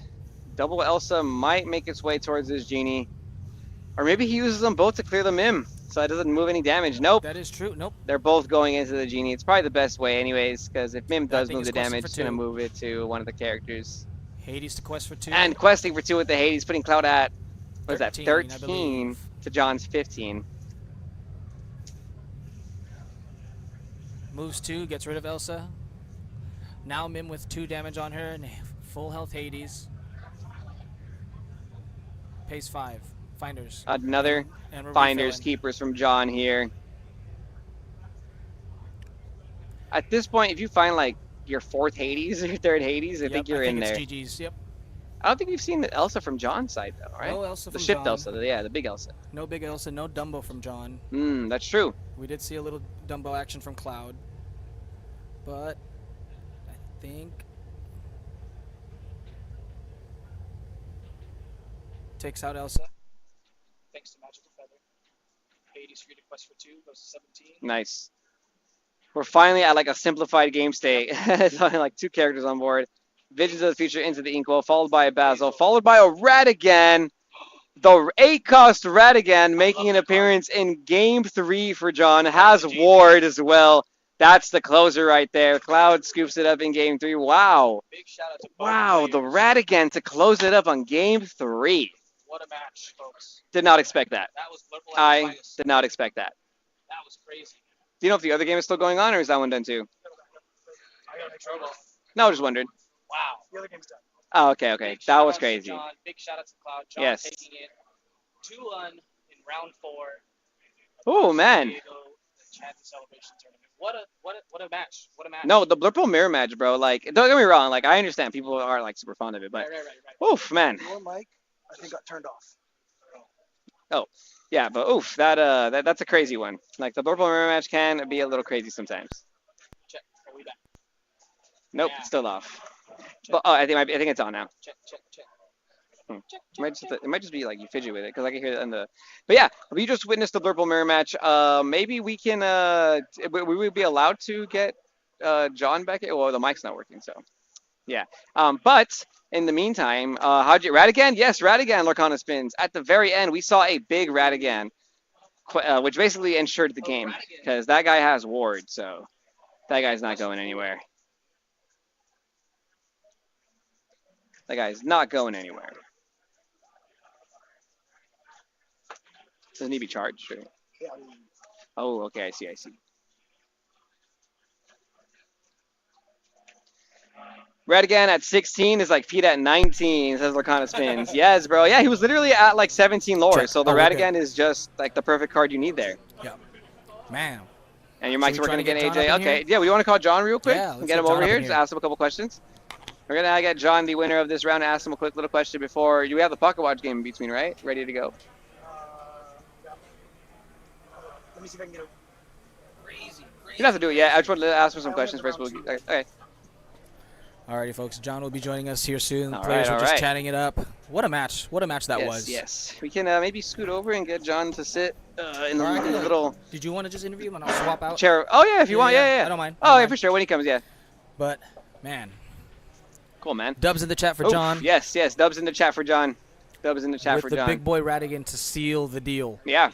Double Elsa might make its way towards this Genie. Or maybe he uses them both to clear the Mim, so it doesn't move any damage. Nope. That is true. Nope. They're both going into the Genie. It's probably the best way anyways, because if Mim That does thing move is the questing damage, for it's going to 2. move it to one of the characters. Hades to quest for 2. And questing for 2 with the Hades, putting Cloud at, what is that, 13, I 13 believe. to John's 15. Moves 2, gets rid of Elsa. Now Mim with 2 damage on her and full health Hades. Pays 5. Finders. Another And we're Finders refilling. Keepers from John here. At this point, if you find like your 4th Hades or your 3rd Hades, I think you're in there. I think it's GG's. Yep. I don't think we've seen the Elsa from John's side though, right? No Elsa The from shipped John. Elsa, yeah, the big Elsa. No big Elsa, no Dumbo from John. That's true. We did see a little Dumbo action from Cloud. But I think takes out Elsa. Thanks to Magical Feather. Hades free to quest for 2, goes to 17. Nice. We're finally at like a simplified game state. It's only like 2 characters on board. Visions of the Future into the Inkwell, followed by a Basil, followed by a Ratigan. The 8-cost Ratigan making an appearance in Game 3 for John. Has Ward as well. That's the closer right there. Cloud scoops it up in Game 3. Wow. Big shout out to both Wow, the players. Ratigan to close it up on Game 3. What a match, folks. Did not expect that. That was Liverpool at I its finest. did not expect that. That was crazy. Do you know if the other game is still going on, or is that one done too? I got in trouble. No, I just wondered. Wow. The other game's done. Oh, okay. Big That shout was outs to crazy. John. Big shout out to Cloud. John Yes. taking it 2-1 in round 4. Oh, man. Diego Enchanted Celebration Tournament. What a match. What a match. No, the Blurple Mirror match, bro. Like, don't get me wrong. Like, I understand people are like super fond of it, but Right. oof, man. Your mic, I think, got turned off. Oh, yeah, but oof, that's a crazy one. Like the Blurple Mirror match can be a little crazy sometimes. Check. Are we back? Nope, Yeah. it's still off. But oh, I think it's on now. Check. It might just be like you fidget with it because I can hear it on the. But yeah, we just witnessed the Blurple Mirror match. Maybe we can. We would be allowed to get John back. Well, the mic's not working, so yeah. But in the meantime, how'd you Ratigan? Yes, Ratigan. Lorcana spins at the very end. We saw a big Ratigan, which basically ensured the game because that guy has ward, so that guy's not going anywhere. That guy's not going anywhere. Doesn't he be charged? Right? Oh, okay. I see. Radigan at 16 is like Pete at 19, says Lorcana Spins. Yes, bro. Yeah, he was literally at like 17 lore. Check. So the Oh, okay. Radigan is just like the perfect card you need there. Yeah. Man. And your Should mic's we try working to again, get John AJ. up in Okay. here? Yeah, we want to call John real quick Yeah, and let's get get him John over up here. in Just here. ask him a couple questions. We're going to get John the winner of this round. Ask him a quick little question before. You have the Pocket Watch game in between, right? Ready to go. Let me see if I can get it. You don't have to do it yet. I just wanted to ask him some questions first. Okay. Alrighty, folks. John will be joining us here soon. The All players right, are all just right. chatting it up. What a match! What a match that Yes, was. yes. We can maybe scoot over and get John to sit in the, Alright, in the little Did you want to just interview him and I'll swap out? chair. Oh, yeah, if you want. Yeah. I don't mind. Oh, yeah, for sure. When he comes, yeah. But man, Cool, man. dubs in the chat for Oof, John. Yes. Dubs in the chat for John. Dubs in the chat with for the John. big boy Radigan to seal the deal. Yeah.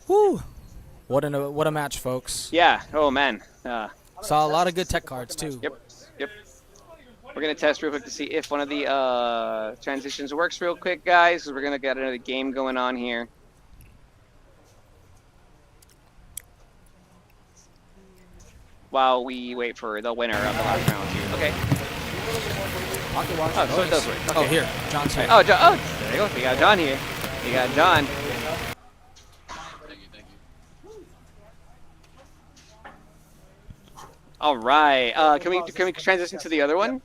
Woo! What a match, folks. Yeah. Oh, man. Saw a lot of good tech cards too. Yep. We're going to test real quick to see if one of the transitions works real quick, guys, because we're going to get another game going on here. While we wait for the winner of the last round, too. Okay. Oh, so it does work. Okay. Oh, here. John's here. Oh, there you go. We got John here. We got John. All right. Can we transition to the other one?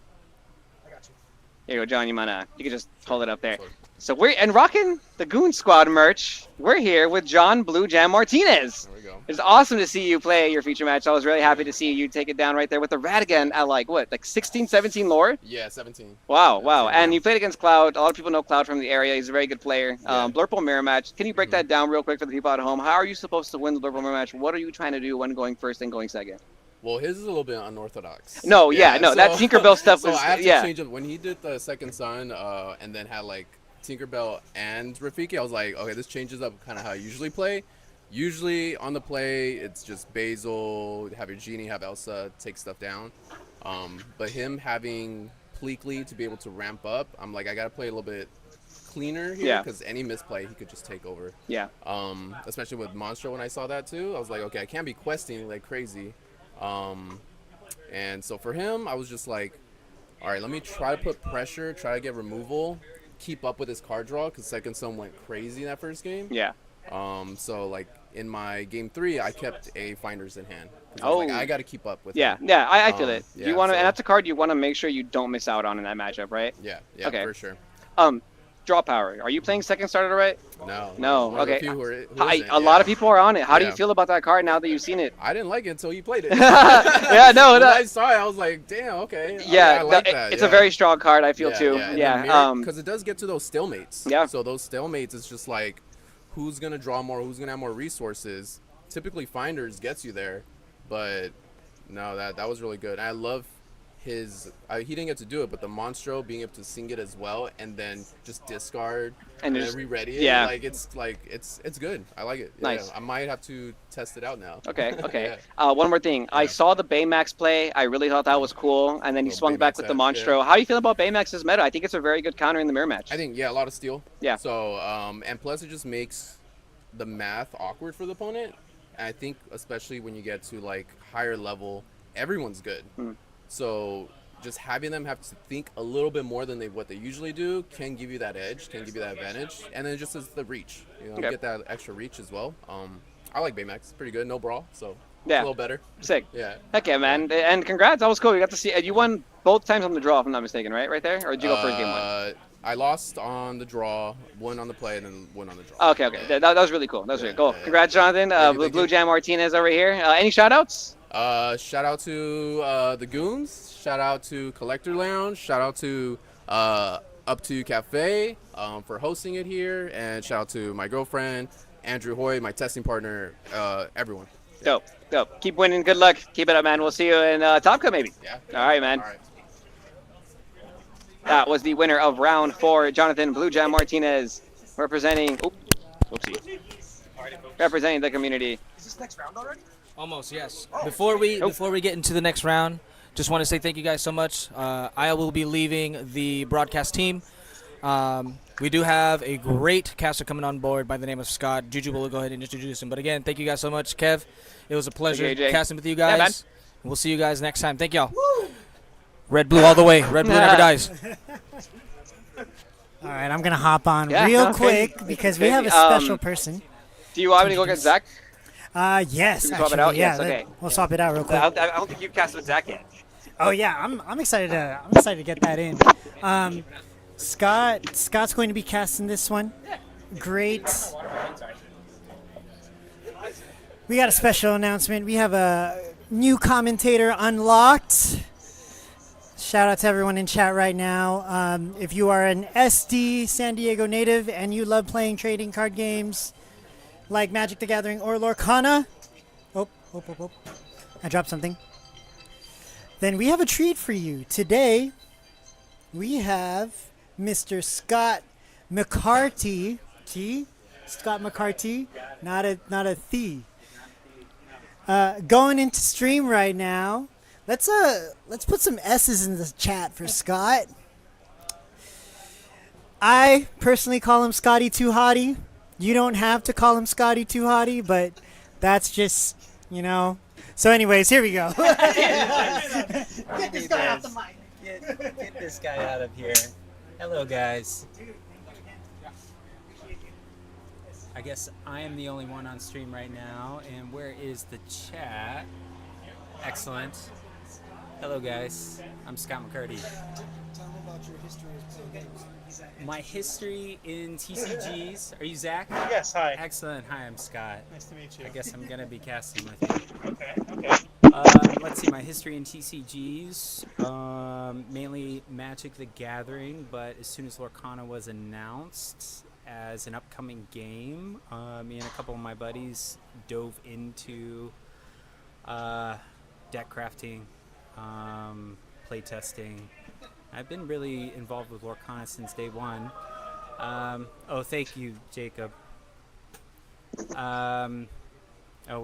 Here you go, John. You can just hold it up there. So we're rocking the Goon Squad merch. We're here with John Blue Jam Martinez. There we go. It's awesome to see you play your feature match. I was really happy to see you take it down right there with the Radigan at like 16, 17 lore? Yeah, 17. Wow. Yeah. And you played against Cloud. A lot of people know Cloud from the area. He's a very good player. Yeah. Blurple mirror match. Can you break that down real quick for the people at home? How are you supposed to win the Blurple mirror match? What are you trying to do when going first and going second? Well, his is a little bit unorthodox. No, that Tinkerbell stuff so was I have to change it. When he did the second son, and then had like Tinkerbell and Rafiki, I was like, okay, this changes up kind of how I usually play. Usually on the play, it's just Basil, have your Genie, have Elsa, take stuff down. But him having Pleakley to be able to ramp up, I'm like, I gotta play a little bit cleaner here, because any misplay he could just take over. Yeah. Especially with Monstro, when I saw that too, I was like, okay, I can't be questing like crazy. And so for him, I was just like, all right, let me try to put pressure, try to get removal, keep up with his card draw, because Second Son went crazy in that first game. Yeah. So like in my game 3, I kept a Finders in hand. Oh. I got to keep up with him. I feel it. Yeah, you want to, and that's a card you want to make sure you don't miss out on in that matchup, right? Yeah, okay. For sure. Draw power. Are you playing second starter, right? No. Okay. A lot of people are on it. How do you feel about that card now that you've seen it? I didn't like it until you played it. When I saw it, I was like, damn, okay. Yeah, I like that. It's a very strong card, I feel too. Because it does get to those stalemates. Yeah. So those stalemates, it's just like, who's gonna draw more? Who's gonna have more resources? Typically, Finders gets you there, but no, that was really good. I love his he didn't get to do it, but the Monstro being able to sing it as well and then just discard and then re-ready it. It's good. I like it. Nice. I might have to test it out now. Okay. One more thing. I saw the Baymax play. I really thought that was cool, and then he swung back with the Monstro. How do you feel about Baymax's meta? I think it's a very good counter in the mirror match. I think a lot of steal. Yeah. So and plus it just makes the math awkward for the opponent. And I think especially when you get to like higher level, everyone's good. So just having them have to think a little bit more than what they usually do can give you that edge, can give you that advantage, and then just as the reach, you get that extra reach as well. I like Baymax, it's pretty good, no brawl, so a little better. Sick. Yeah. Heck yeah, man, and congrats, that was cool. You got to see. You won both times on the draw, if I'm not mistaken, right there, or did you go first game one? I lost on the draw, won on the play, and then won on the draw. Okay. Yeah. That was really cool. That was really cool. Congrats, Jonathan. Blue Jam Martinez over here. Any shout-outs? Shout out to the Goons. Shout out to Collector Lounge. Shout out to Up to Cafe for hosting it here, and shout out to my girlfriend Andrew Hoy, my testing partner, everyone. Yeah. Dope. Keep winning. Good luck. Keep it up, man. We'll see you in Top Cut maybe. Yeah. All right, man. All right. That was the winner of round 4, Jonathan Blue Jam Martinez, representing. Whoopsie. Representing the community. Is this next round already? Almost, yes. Before we get into the next round, just want to say thank you guys so much. I will be leaving the broadcast team. We do have a great caster coming on board by the name of Scott. Juju will go ahead and introduce him. But again, thank you guys so much. Kev, it was a pleasure AJ. casting with you Yeah, man. guys. We'll see you guys next time. Thank y'all. Red, blue all the way. Red, blue never dies. All right, I'm gonna hop on Yeah, real no, quick crazy. because we have a Crazy. special person. Do you want me to go get Zach? Yes, Can we swap actually, it out? yeah. Yes, okay. We'll swap it out real quick. I don't think you've casted with Zach yet. Oh yeah, I'm excited to get that in. Scott's going to be casting this one. Great. We got a special announcement. We have a new commentator unlocked. Shout out to everyone in chat right now. If you are an SD San Diego native and you love playing trading card games like Magic the Gathering or Lorcana, oh, I dropped something. Then we have a treat for you. Today, we have Mr. Scott McCarty. Scott McCarty, not a thee. Going into stream right now. Let's put some S's in the chat for Scott. I personally call him Scotty Too Hottie. You don't have to call him Scotty Too Hottie, but that's just, So anyways, here we go. Get this guy off the mic. Get this guy out of here. Hello, guys. I guess I am the only one on stream right now. And where is the chat? Excellent. Hello, guys. I'm Scott McCarty. Tell me about your history as playing games. My history in TCGs. Are you Zach? Yes, hi. Excellent. Hi, I'm Scott. Nice to meet you. I guess I'm going to be casting with you. Okay. Let's see, my history in TCGs, mainly Magic the Gathering, but as soon as Lorcana was announced as an upcoming game, me and a couple of my buddies dove into deck crafting, playtesting. I've been really involved with Lorcana since day one. Thank you, Jacob. We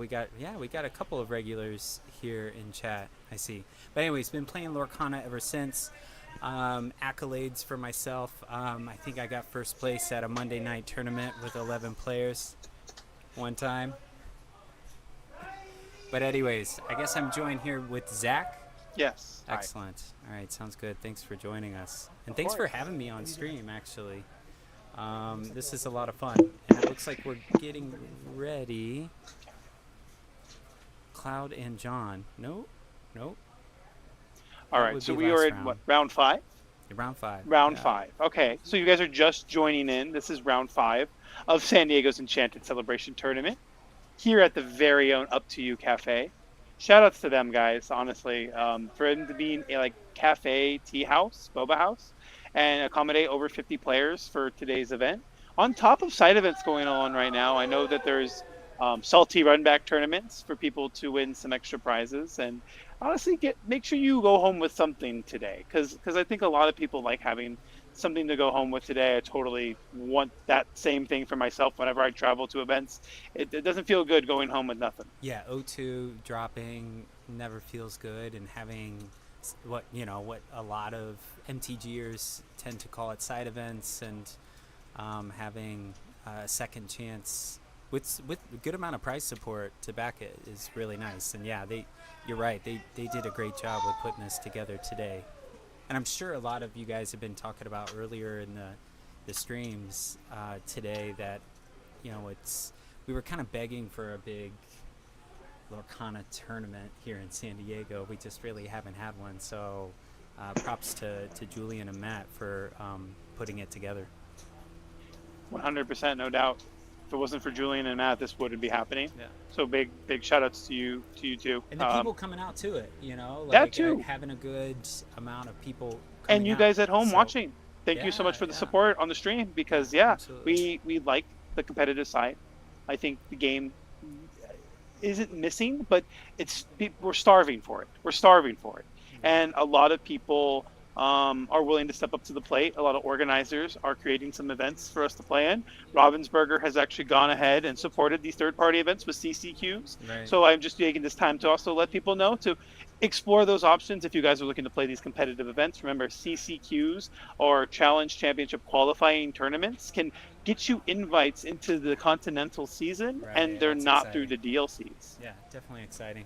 got a couple of regulars here in chat. I see. But anyways, been playing Lorcana ever since. Accolades for myself. I think I got first place at a Monday night tournament with 11 players one time. But anyways, I guess I'm joined here with Zach. Yes. Excellent. All right, sounds good. Thanks for joining us. And thanks for having me on stream, actually. This is a lot of fun. And it looks like we're getting ready. Cloud and John. Nope. All right, so we are in round 5? Round 5. Round 5. Okay, so you guys are just joining in. This is round 5 of San Diego's Enchanted Celebration Tournament here at the very own Up to You Cafe. Shout outs to them, guys, honestly, for them to be a cafe, tea house, boba house, and accommodate over 50 players for today's event. On top of side events going on right now, I know that there's salty run-back tournaments for people to win some extra prizes, and honestly, make sure you go home with something today, because I think a lot of people like having something to go home with today. I totally want that same thing for myself whenever I travel to events. It doesn't feel good going home with nothing. Yeah, O2 dropping never feels good, and having what a lot of MTGers tend to call it side events, and having a second chance with a good amount of prize support to back it is really nice. And yeah, you're right. They did a great job with putting this together today. And I'm sure a lot of you guys have been talking about earlier in the streams today that, we were kind of begging for a big Lorcana tournament here in San Diego. We just really haven't had one. So props to Julian and Matt for putting it together. 100%, no doubt. If it wasn't for Julian and Matt, this wouldn't be happening. Yeah. So big shout outs to you too. And the people coming out to it, that too. Having a good amount of people coming and you out. guys at home So, watching. Thank you so much for the support on the stream, because we like the competitive side. I think the game isn't missing, but we're starving for it. And a lot of people are willing to step up to the plate. A lot of organizers are creating some events for us to play in. Ravensburger has actually gone ahead and supported these third-party events with CCQs. Right. So I'm just taking this time to also let people know to explore those options if you guys are looking to play these competitive events. Remember, CCQs or Challenge Championship qualifying tournaments can get you invites into the continental season, and Right, they're that's not through exciting. the DLCs. Yeah, definitely exciting.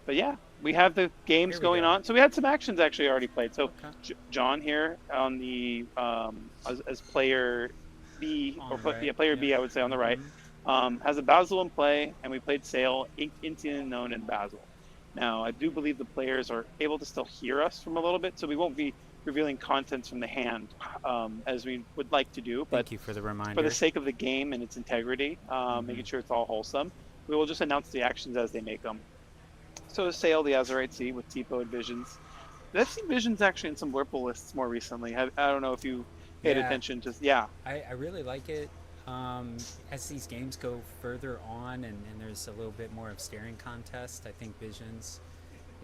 But yeah, we have the games Here we going go. on. So we had some actions actually already played. So Okay. John here on the as player B On or the right, player yeah. B, I would say on the right, has a Basil in play, and we played Sail, Into the Unknown, and Basil. Now I do believe the players are able to still hear us from a little bit, so we won't be revealing contents from the hand as we would like to do. But Thank you for the reminder. for the sake of the game and its integrity, making sure it's all wholesome, we will just announce the actions as they make them. So Sail the Azurite Sea with Tipo and Visions. I've seen Visions actually in some Whirlpool lists more recently. I don't know if you paid Yeah. attention to. Yeah. I really like it. As these games go further on and there's a little bit more of staring contest, I think Visions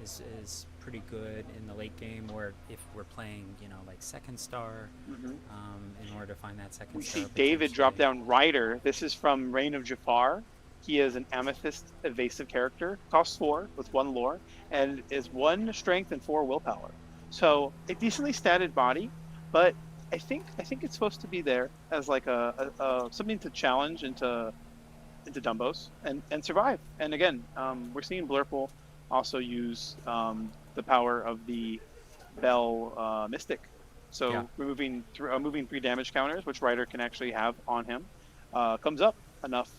is pretty good in the late game, or if we're playing, like second star, in order to find that second We star. see David drop down Rider. This is from Reign of Jafar. He is an Amethyst evasive character, costs 4 with 1 lore, and is 1 strength and 4 willpower. So a decently statted body, but I think it's supposed to be there as like a something to challenge into Dumbos and survive. And again, we're seeing Blurple also use the power of the Bell Mystic. So Yeah. removing moving 3 damage counters, which Rider can actually have on him, comes up enough.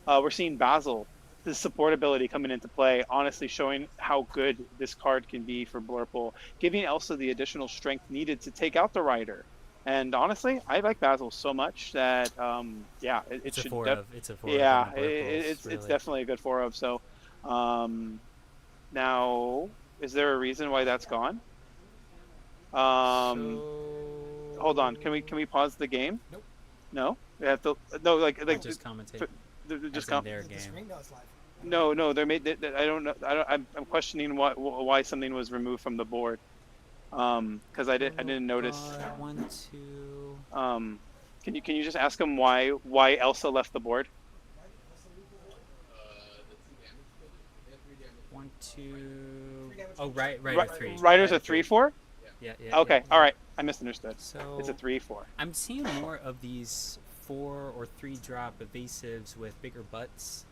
We're seeing Basil, his support ability coming into play, honestly showing how good this card can be for Blurple, giving Elsa the additional strength needed to take out the Rider. And honestly, I like Basil so much that it It's a should. 4 of. It's a 4 Yeah, of. in the Blurples, it's really. definitely a good 4 of. So now, is there a reason why that's gone? Hold on. Can we pause the game? Nope. No. We have to. No, like just commentate. Just as in their The game. screen does live. No, they're made. I don't know. I'm questioning why something was removed from the board. Because I didn't notice. 1, 2. Can you just ask them why Elsa left the board? 1, 2. Oh, Rider 3. Rider's a 3/4. Yeah. Okay. All right. I misunderstood. So It's a 3/4. I'm seeing more of these 4 or 3 drop evasives with bigger butts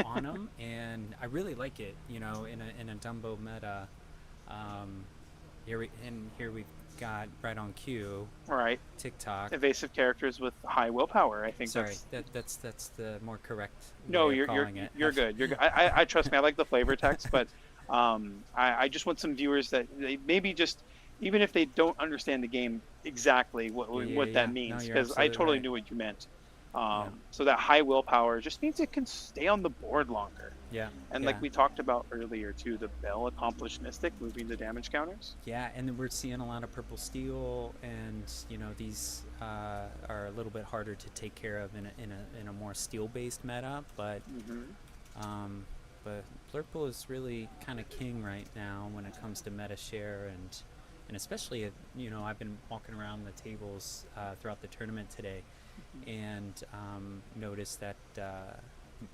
on them, and I really like it. In a Dumbo meta. Here we've got right on cue. Right. TikTok. Evasive characters with high willpower. I think. Sorry, that's that's the more correct. No, way of you're calling it. good. You're good. I trust me. I like the flavor text, but I just want some viewers that they maybe just, even if they don't understand the game exactly what Yeah. that No, means, you're because I absolutely totally right. knew what you meant. So that high willpower just means it can stay on the board longer. Yeah. And like we talked about earlier too, the Bell accomplished Mystic moving the damage counters. Yeah, and then we're seeing a lot of purple steel, and these are a little bit harder to take care of in a more steel-based meta, but Blurple is really kind of king right now when it comes to meta share, and especially I've been walking around the tables throughout the tournament today, and noticed that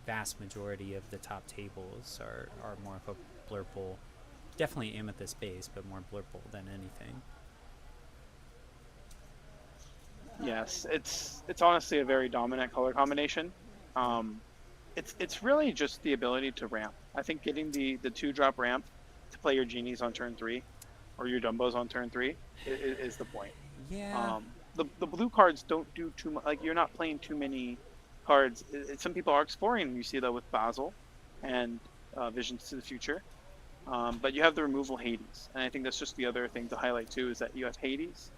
vast majority of the top tables are more of a Blurple, definitely Amethyst based, but more Blurple than anything. Yes, it's honestly a very dominant color combination. It's really just the ability to ramp. I think getting the 2-drop ramp to play your genies on turn 3 or your Dumbos on turn 3 is the point. Yeah. The blue cards don't do too much. Like, you're not playing too many cards. Some people are exploring. You see that with Basil and Visions to the Future. But you have the removal Hades, and I think that's just the other thing to highlight too, is that you have Hades,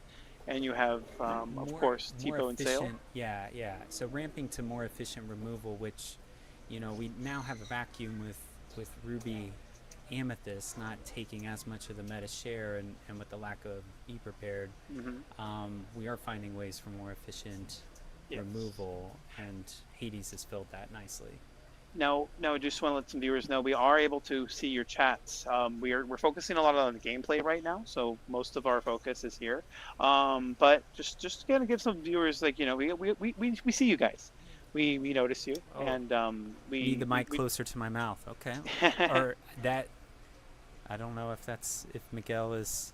and you have of course Tipo and Sail. Yeah. So ramping to more efficient removal, which we now have a vacuum with Ruby Amethyst not taking as much of the meta share, and with the lack of Be Prepared, we are finding ways for more efficient removal, and Hades has filled that nicely. Now, just want to let some viewers know we are able to see your chats. We're focusing a lot on the gameplay right now, so most of our focus is here. But just gonna give some viewers, like, we see you guys, we notice you, and we need the mic closer to my mouth. Okay. Or I don't know if Miguel is.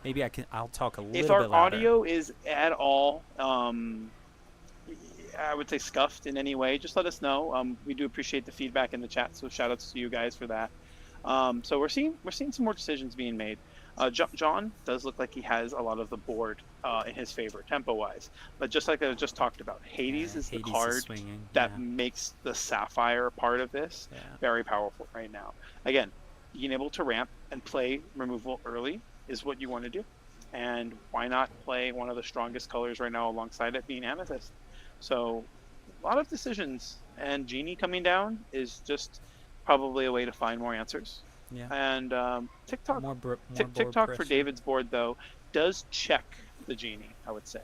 Maybe I'll talk a little If bit our louder. audio is at all, I would say scuffed in any way, just let us know. We do appreciate the feedback in the chat, so shout outs to you guys for that. So we're seeing some more decisions being made. John does look like he has a lot of the board in his favor, tempo-wise. But just like I just talked about, Hades is the card that makes the Sapphire part of this very powerful right now. Again, being able to ramp and play removal early is what you want to do. And why not play one of the strongest colors right now alongside it being Amethyst? So a lot of decisions, and Genie coming down is just probably a way to find more answers. Yeah. And TikTok, more TikTok for pressure. David's board though does check the Genie, I would say.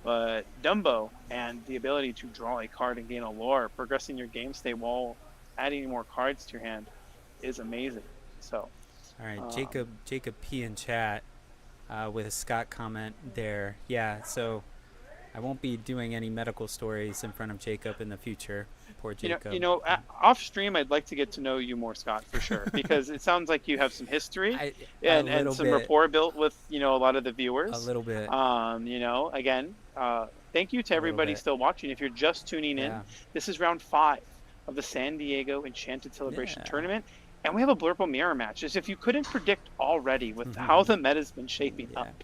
But Dumbo and the ability to draw a card and gain a lore, progressing your game state while adding more cards to your hand, is amazing. So. All right, Jacob P in chat with a Scott comment there. Yeah, so I won't be doing any medical stories in front of Jacob in the future. Poor Jacob. Off stream, I'd like to get to know you more, Scott, for sure, because it sounds like you have some history and some rapport built with a lot of the viewers. A little bit. Again, thank you to everybody still watching. If you're just tuning in, this is round 5 of the San Diego Enchanted Celebration Tournament. And we have a Blurple Mirror match, as if you couldn't predict already with how the meta's been shaping up.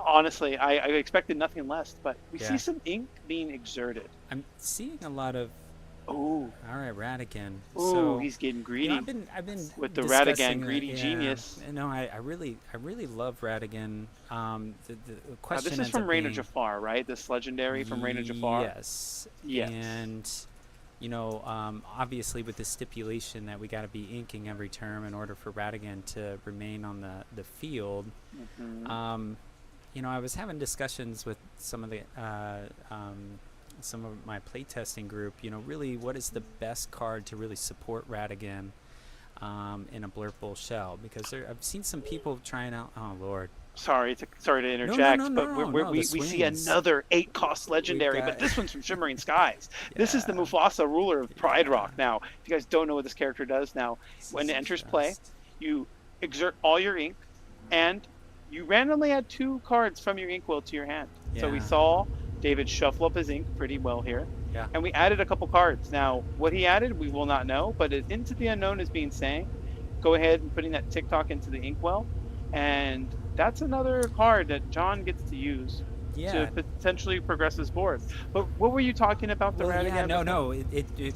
Honestly, I expected nothing less, but we see some ink being exerted. I'm seeing a lot of. Oh, all right, Radigan. Oh, so, he's getting greedy. I've been with the Radigan greedy genius. No, I really love Radigan. The question. This is from Reign of Jafar, right? This legendary from Reign of Jafar. Yes. And. Obviously with the stipulation that we got to be inking every turn in order for Radigan to remain on the field. I was having discussions with some of my playtesting group. Really, what is the best card to really support Radigan in a Blurple shell? Because I've seen some people trying out. Oh Lord. Sorry to interject, we see another 8-cost legendary, but this one's from Shimmering Skies. This is the Mufasa, ruler of Pride Rock. Now, if you guys don't know what this character does, now when it enters play, you exert all your ink, and you randomly add 2 cards from your inkwell to your hand. So we saw David shuffle up his ink pretty well here, and we added a couple cards. Now, what he added, we will not know, but Into the Unknown is being saying, go ahead and putting that TikTok into the inkwell, and that's another card that John gets to use to potentially progress his board. But what were you talking about the Radigan? No.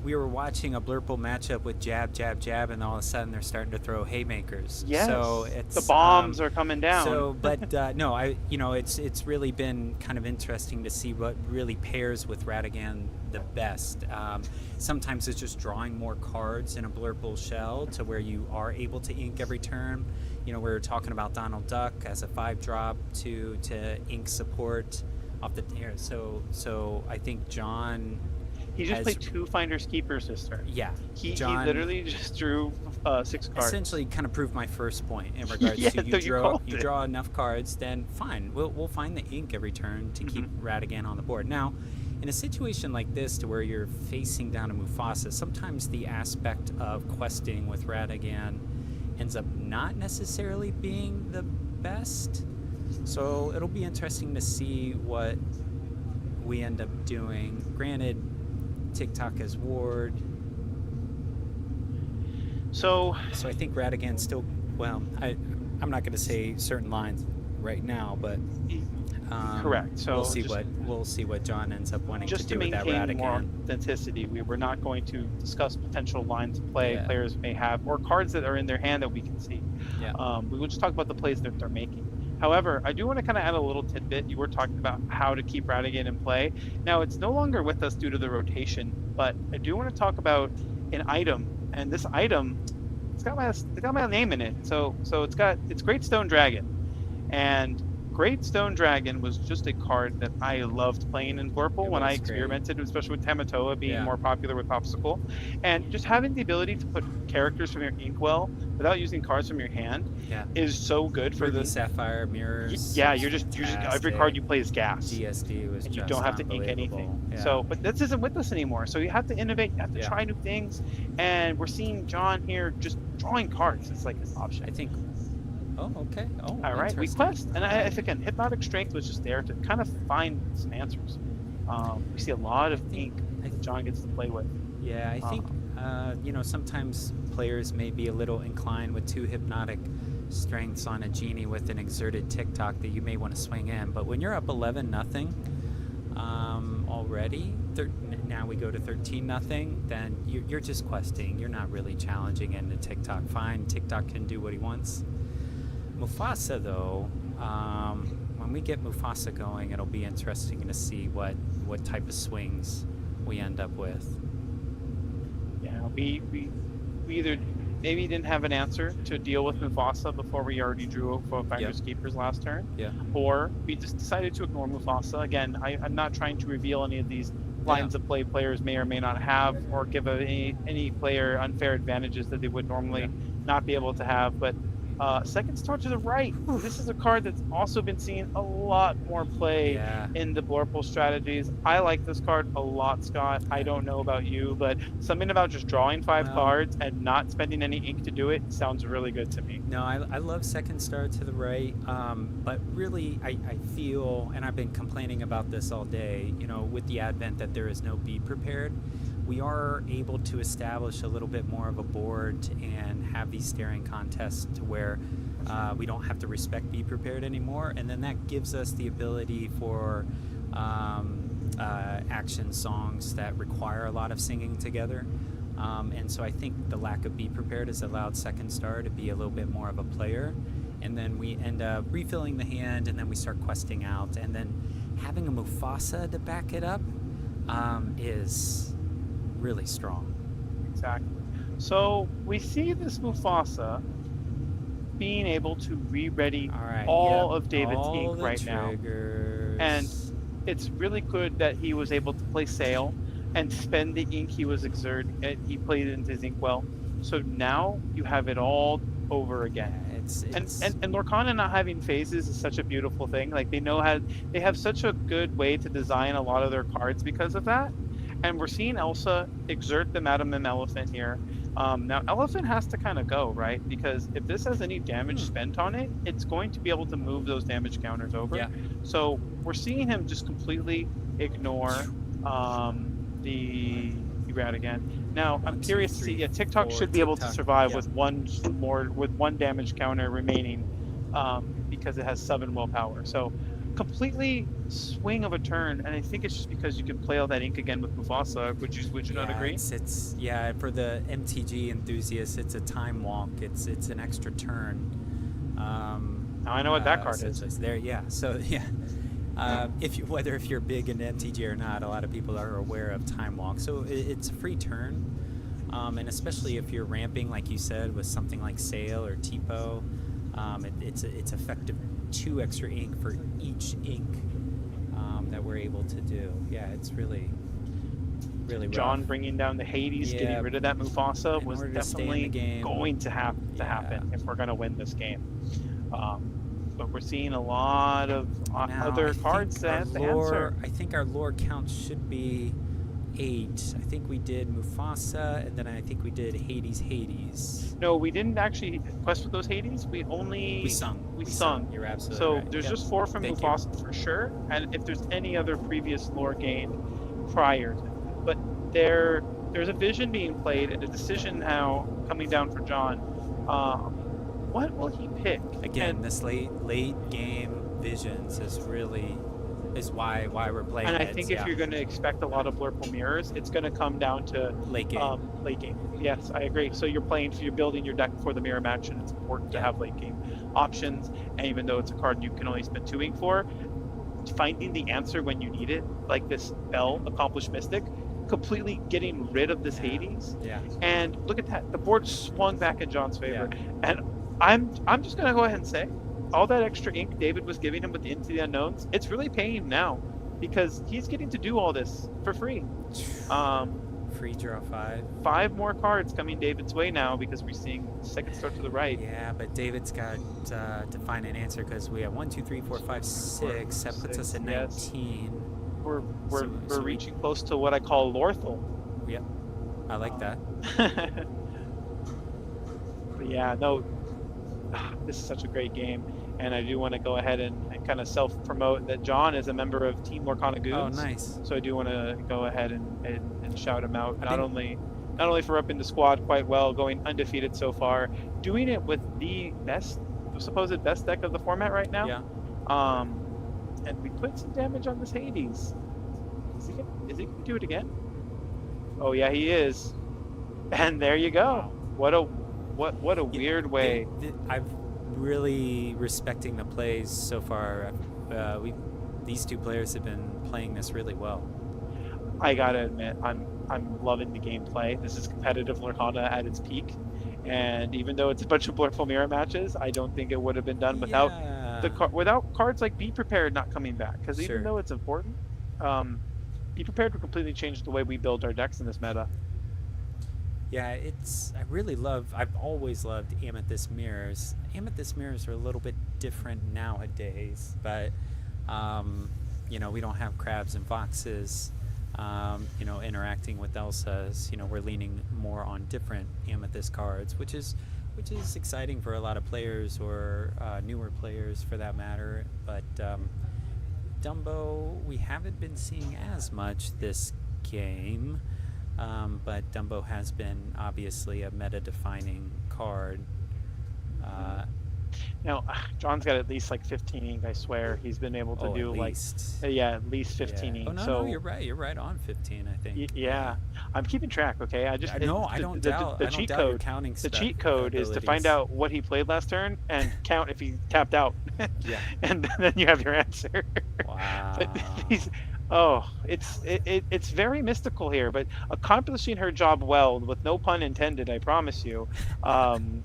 We were watching a Blurple matchup with jab, jab, jab, and all of a sudden they're starting to throw haymakers. Yes. So it's the bombs are coming down. So, but no, it's really been kind of interesting to see what really pairs with Radigan the best. Sometimes it's just drawing more cards in a Blurple shell to where you are able to ink every turn. We were talking about Donald Duck as a 5-drop to ink support off the air. So I think John. He just played 2 Finders Keepers this turn. Yeah. He literally just drew 6 cards. Essentially, kind of proved my first point in regards to you draw enough cards, then fine. We'll find the ink every turn to keep Radigan on the board. Now, in a situation like this, to where you're facing down a Mufasa, sometimes the aspect of questing with Radigan ends up not necessarily being the best. So it'll be interesting to see what we end up doing. Granted, TikTok as ward. So I think Radigan still. Well, I'm not going to say certain lines right now, but correct. So we'll see what John ends up wanting just to do with that Radigan. Just to maintain more authenticity, we were not going to discuss potential lines of play players may have, or cards that are in their hand that we can see. We will just talk about the plays that they're making. However, I do want to kind of add a little tidbit. You were talking about how to keep Radigan in play. Now, it's no longer with us due to the rotation, but I do want to talk about an item, and this item, it's got my name in it. So it's Great Stone Dragon, and Great Stone Dragon was just a card that I loved playing in Blurple when I experimented, especially with Tamatoa being more popular with Popsicle. And just having the ability to put characters from your inkwell without using cards from your hand is so good for the Sapphire mirrors. Yeah, you're just every card you play is gas. GSD was and you just don't have to ink anything. Yeah. So, but this isn't with us anymore. So you have to innovate, you have to try new things. And we're seeing John here just drawing cards is like his option. I think. Oh, okay. Oh, All right, we interesting. quest, and again, Hypnotic Strength was just there to kind of find some answers. We see a lot of ink that John gets to play with. Yeah, I think sometimes players may be a little inclined with 2 hypnotic strengths on a genie with an exerted TikTok that you may want to swing in. But when you're up 11-0 already, now we go to 13-0, then you're just questing. You're not really challenging into TikTok. Fine, TikTok can do what he wants. Mufasa, though, when we get Mufasa going, it'll be interesting to see what type of swings we end up with. Yeah, we either maybe didn't have an answer to deal with Mufasa before we already drew Finders Keepers last turn, or we just decided to ignore Mufasa. Again, I'm not trying to reveal any of these lines of play players may or may not have, or give any player unfair advantages that they would normally not be able to have, but Second Star to the Right. This is a card that's also been seeing a lot more play in the Blurple strategies. I like this card a lot, Scott. I don't know about you, but something about just drawing 5 cards and not spending any ink to do it sounds really good to me. No, I love Second Star to the Right, but really I feel, and I've been complaining about this all day, with the advent that there is no Be Prepared, we are able to establish a little bit more of a board and have these staring contests to where we don't have to respect Be Prepared anymore, and then that gives us the ability for action songs that require a lot of singing together, and so I think the lack of Be Prepared has allowed Second Star to be a little bit more of a player, and then we end up refilling the hand, and then we start questing out, and then having a Mufasa to back it up is really strong. Exactly. So we see this Mufasa being able to re-ready all of David's ink right now. And it's really good that he was able to play Sail and spend the ink he was exerting. He played into his ink well. So now you have it all over again. And Lorcana not having phases is such a beautiful thing. Like they have such a good way to design a lot of their cards because of that. And we're seeing Elsa exert the Madam Mim Elephant here. Now, Elephant has to kind of go, right? Because if this has any damage spent on it, it's going to be able to move those damage counters over. Yeah. So we're seeing him just completely ignore the rat again. Now, I'm curious to see. Yeah, TikTok should be able to survive with one damage counter remaining, because it has 7 willpower. So completely swing of a turn, and I think it's just because you can play all that ink again with Mufasa. Would you not agree? It's for the MTG enthusiasts, it's a time walk. It's an extra turn. Now I know what that card is. There, So if you're big into MTG or not, a lot of people are aware of time walk. So it's a free turn, and especially if you're ramping, like you said, with something like Sail or Tipo, it's effective 2 extra ink for each ink that we're able to do. Yeah, it's really rough. John bringing down the Hades, getting rid of that Mufasa was definitely going to have to happen if we're going to win this game. But we're seeing a lot of other cards that have the answer. I think our lore count should be 8. I think we did Mufasa, and then I think we did Hades. No, we didn't actually quest with those Hades. We sung. You're absolutely so right. There's just 4 from Mufasa for sure, and if there's any other previous lore gained prior to that. But there's a vision being played and a decision now coming down for John. What will he pick? Again, this late game visions is why we're playing. And I think if you're going to expect a lot of Blurple mirrors, it's going to come down to late game. Late game. Yes, I agree. So you're building your deck for the mirror match, and it's important to have late game options. And even though it's a card you can only spend 2 ink for, finding the answer when you need it, like this Bell, Accomplished Mystic, completely getting rid of this Hades. Yeah. And look at that. The board swung back in John's favor. Yeah. And I'm just going to go ahead and say, all that extra ink David was giving him with the Into the Unknowns, it's really paying him now, because he's getting to do all this for free. Free draw 5. 5 more cards coming David's way now, because we're seeing Second Star to the Right. Yeah, but David's got to find an answer, because we have 1, 2, 3, 4, 5, 6. That puts us at 19. We're reaching close to what I call Lorthal. Yep, I like that. But But yeah, no, this is such a great game. And I do want to go ahead and kind of self-promote that John is a member of Team Lorcana Goons. Oh, nice. So I do want to go ahead and shout him out. I Not think- only for repping the squad quite well, going undefeated so far, doing it with the supposed best deck of the format right now. Yeah. And we put some damage on this Hades. Is he gonna do it again? Oh yeah, he is. And there you go. What a weird way. I've really respecting the plays so far. These two players have been playing this really well. I gotta admit, I'm loving the gameplay. This is competitive Lorcana at its peak, and even though it's a bunch of Blurful Mirror matches, I don't think it would have been done without without cards like Be Prepared not coming back. Because even though it's important, Be Prepared would completely change the way we build our decks in this meta. Yeah, I've always loved Amethyst Mirrors. Amethyst Mirrors are a little bit different nowadays, but we don't have crabs and foxes. Interacting with Elsas, we're leaning more on different Amethyst cards, which is exciting for a lot of players or newer players for that matter. But Dumbo, we haven't been seeing as much this game, but Dumbo has been obviously a meta-defining card. Now, John's got at least like 15 ink, I swear. He's been able to do at least 15 ink. Oh, no, so you're right. You're right on 15, I think. Yeah. I'm keeping track, okay? I don't doubt your counting The cheat code is to find out what he played last turn and count if he tapped out. Yeah. And then you have your answer. Wow. It's very mystical here, but accomplishing her job well, with no pun intended, I promise you,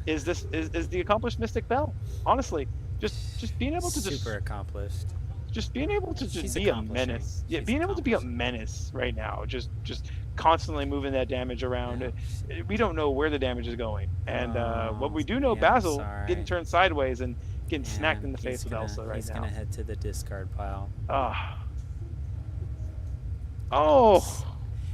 is the accomplished Mystic Belle. Honestly, just being able to super accomplished. Just being able to be a menace. Yeah, being able to be a menace right now. Just constantly moving that damage around. Yeah. We don't know where the damage is going, and what we do know, Basil getting turned sideways and getting smacked in the face with Elsa right now. He's gonna head to the discard pile. Oh.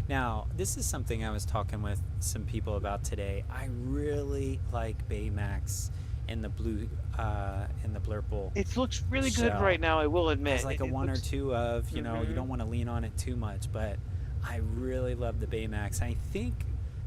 Now, this is something I was talking with some people about today. I really like Baymax in the blue, in the Blurple. It looks really good right now, I will admit. It's like a one or two of, you don't want to lean on it too much, but I really love the Baymax. I think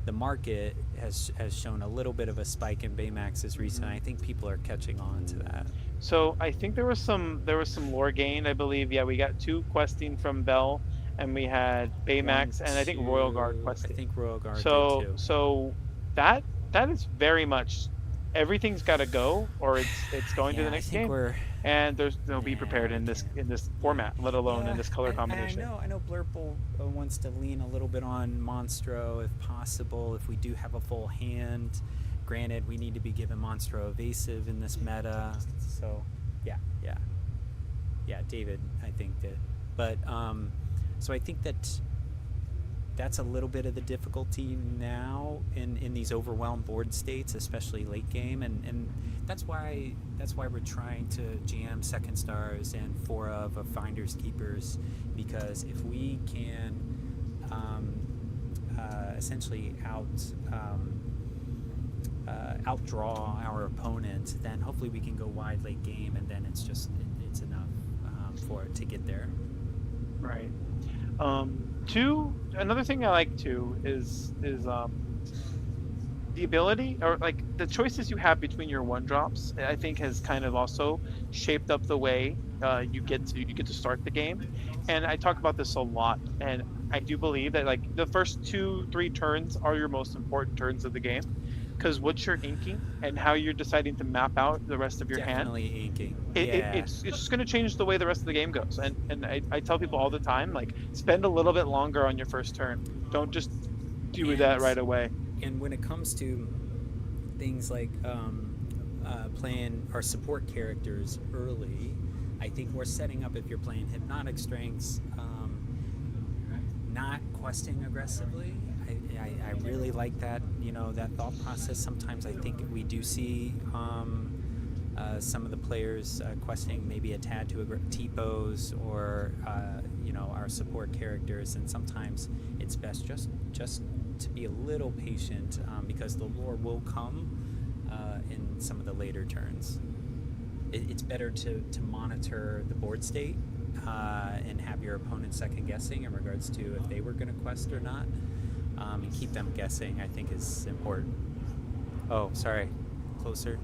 the market has shown a little bit of a spike in Baymaxes recently. I think people are catching on to that. So I think there was some lore gained, I believe. Yeah, we got 2 questing from Bell. And we had Baymax and I think Royal Guard questing. I think Royal Guard did too. So that is very much everything's got to go, or it's going to the next game. And there's no Be Prepared in this format, let alone in this color combination. I know Blurple wants to lean a little bit on Monstro if possible. If we do have a full hand, granted we need to be given Monstro evasive in this meta. So yeah, David, I think that, but. So I think that's a little bit of the difficulty now in these overwhelmed board states, especially late game, and that's why we're trying to jam second stars and 4 of Finders Keepers, because if we can essentially outdraw our opponent, then hopefully we can go wide late game, and then it's enough for it to get there. Right. Another thing I like too is the ability, or like the choices you have between your 1-drops. I think has kind of also shaped up the way you get to start the game. And I talk about this a lot, and I do believe that like the first 2-3 turns are your most important turns of the game, because what you're inking and how you're deciding to map out the rest of your hand. Definitely inking. It's just going to change the way the rest of the game goes. And I tell people all the time, like, spend a little bit longer on your first turn. Don't just do that right away. And when it comes to things like playing our support characters early, I think we're setting up, if you're playing Hypnotic Strengths, not questing aggressively. I really like that, that thought process. Sometimes I think we do see some of the players questing maybe a tad too T-pose or our support characters, and sometimes it's best just to be a little patient, because the lore will come in some of the later turns. It's better to monitor the board state and have your opponent second guessing in regards to if they were going to quest or not, and keep them guessing. I think is important. Oh, sorry, closer.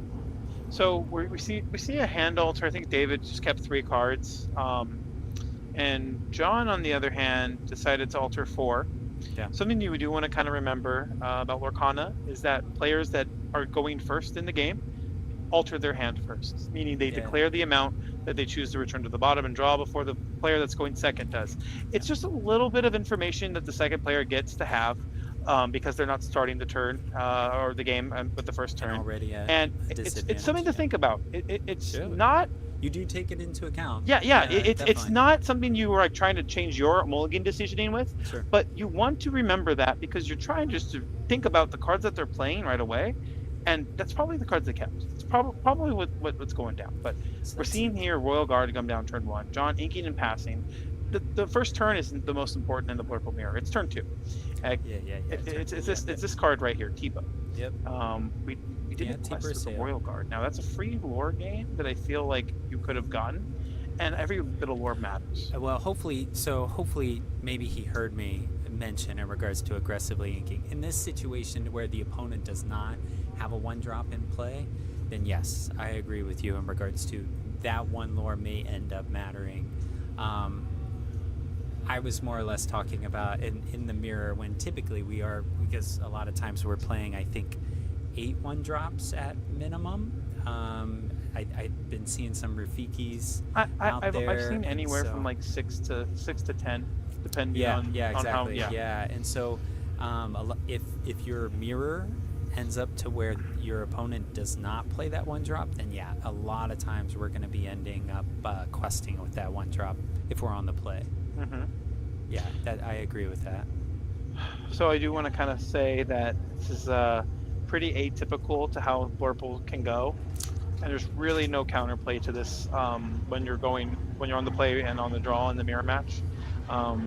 So we see a hand alter. I think David just kept 3 cards, and John, on the other hand, decided to alter 4. Yeah. Something you do want to kind of remember about Lorcana is that players that are going first in the game alter their hand first, meaning they declare the amount that they choose to return to the bottom and draw before the player that's going second does. It's just a little bit of information that the second player gets to have, because they're not starting the turn or the game with the first turn. And it's something to think about. It's not. You do take it into account. Yeah. It's not something you are like trying to change your mulligan decisioning with, but you want to remember that because you're trying just to think about the cards that they're playing right away, and that's probably the cards they kept. It's probably what's going down. But we're seeing here Royal Guard come down turn 1. John inking and passing. The first turn isn't the most important in the purple mirror. It's turn 2. It's this card right here, Tipo. Yep. We didn't quest with the Royal Guard. Now that's a free lore game that I feel like you could have gotten, and every bit of lore matters. Well, hopefully maybe he heard me mention in regards to aggressively inking. In this situation where the opponent does not have a 1-drop in play, then yes, I agree with you in regards to that 1 lore may end up mattering. I was more or less talking about in the mirror when typically we are, because a lot of times we're playing, I think, 8 1-drops at minimum. I've been seeing some Rafikis out there. I've seen anywhere from like 6 to 10, depending on exactly. how. And so if your mirror ends up to where your opponent does not play that 1-drop, then a lot of times we're going to be ending up questing with that 1-drop if we're on the play. Mm-hmm. Yeah, that I agree with that. So I do want to kind of say that this is pretty atypical to how Blurple can go, and there's really no counterplay to this when you're on the play and on the draw in the mirror match.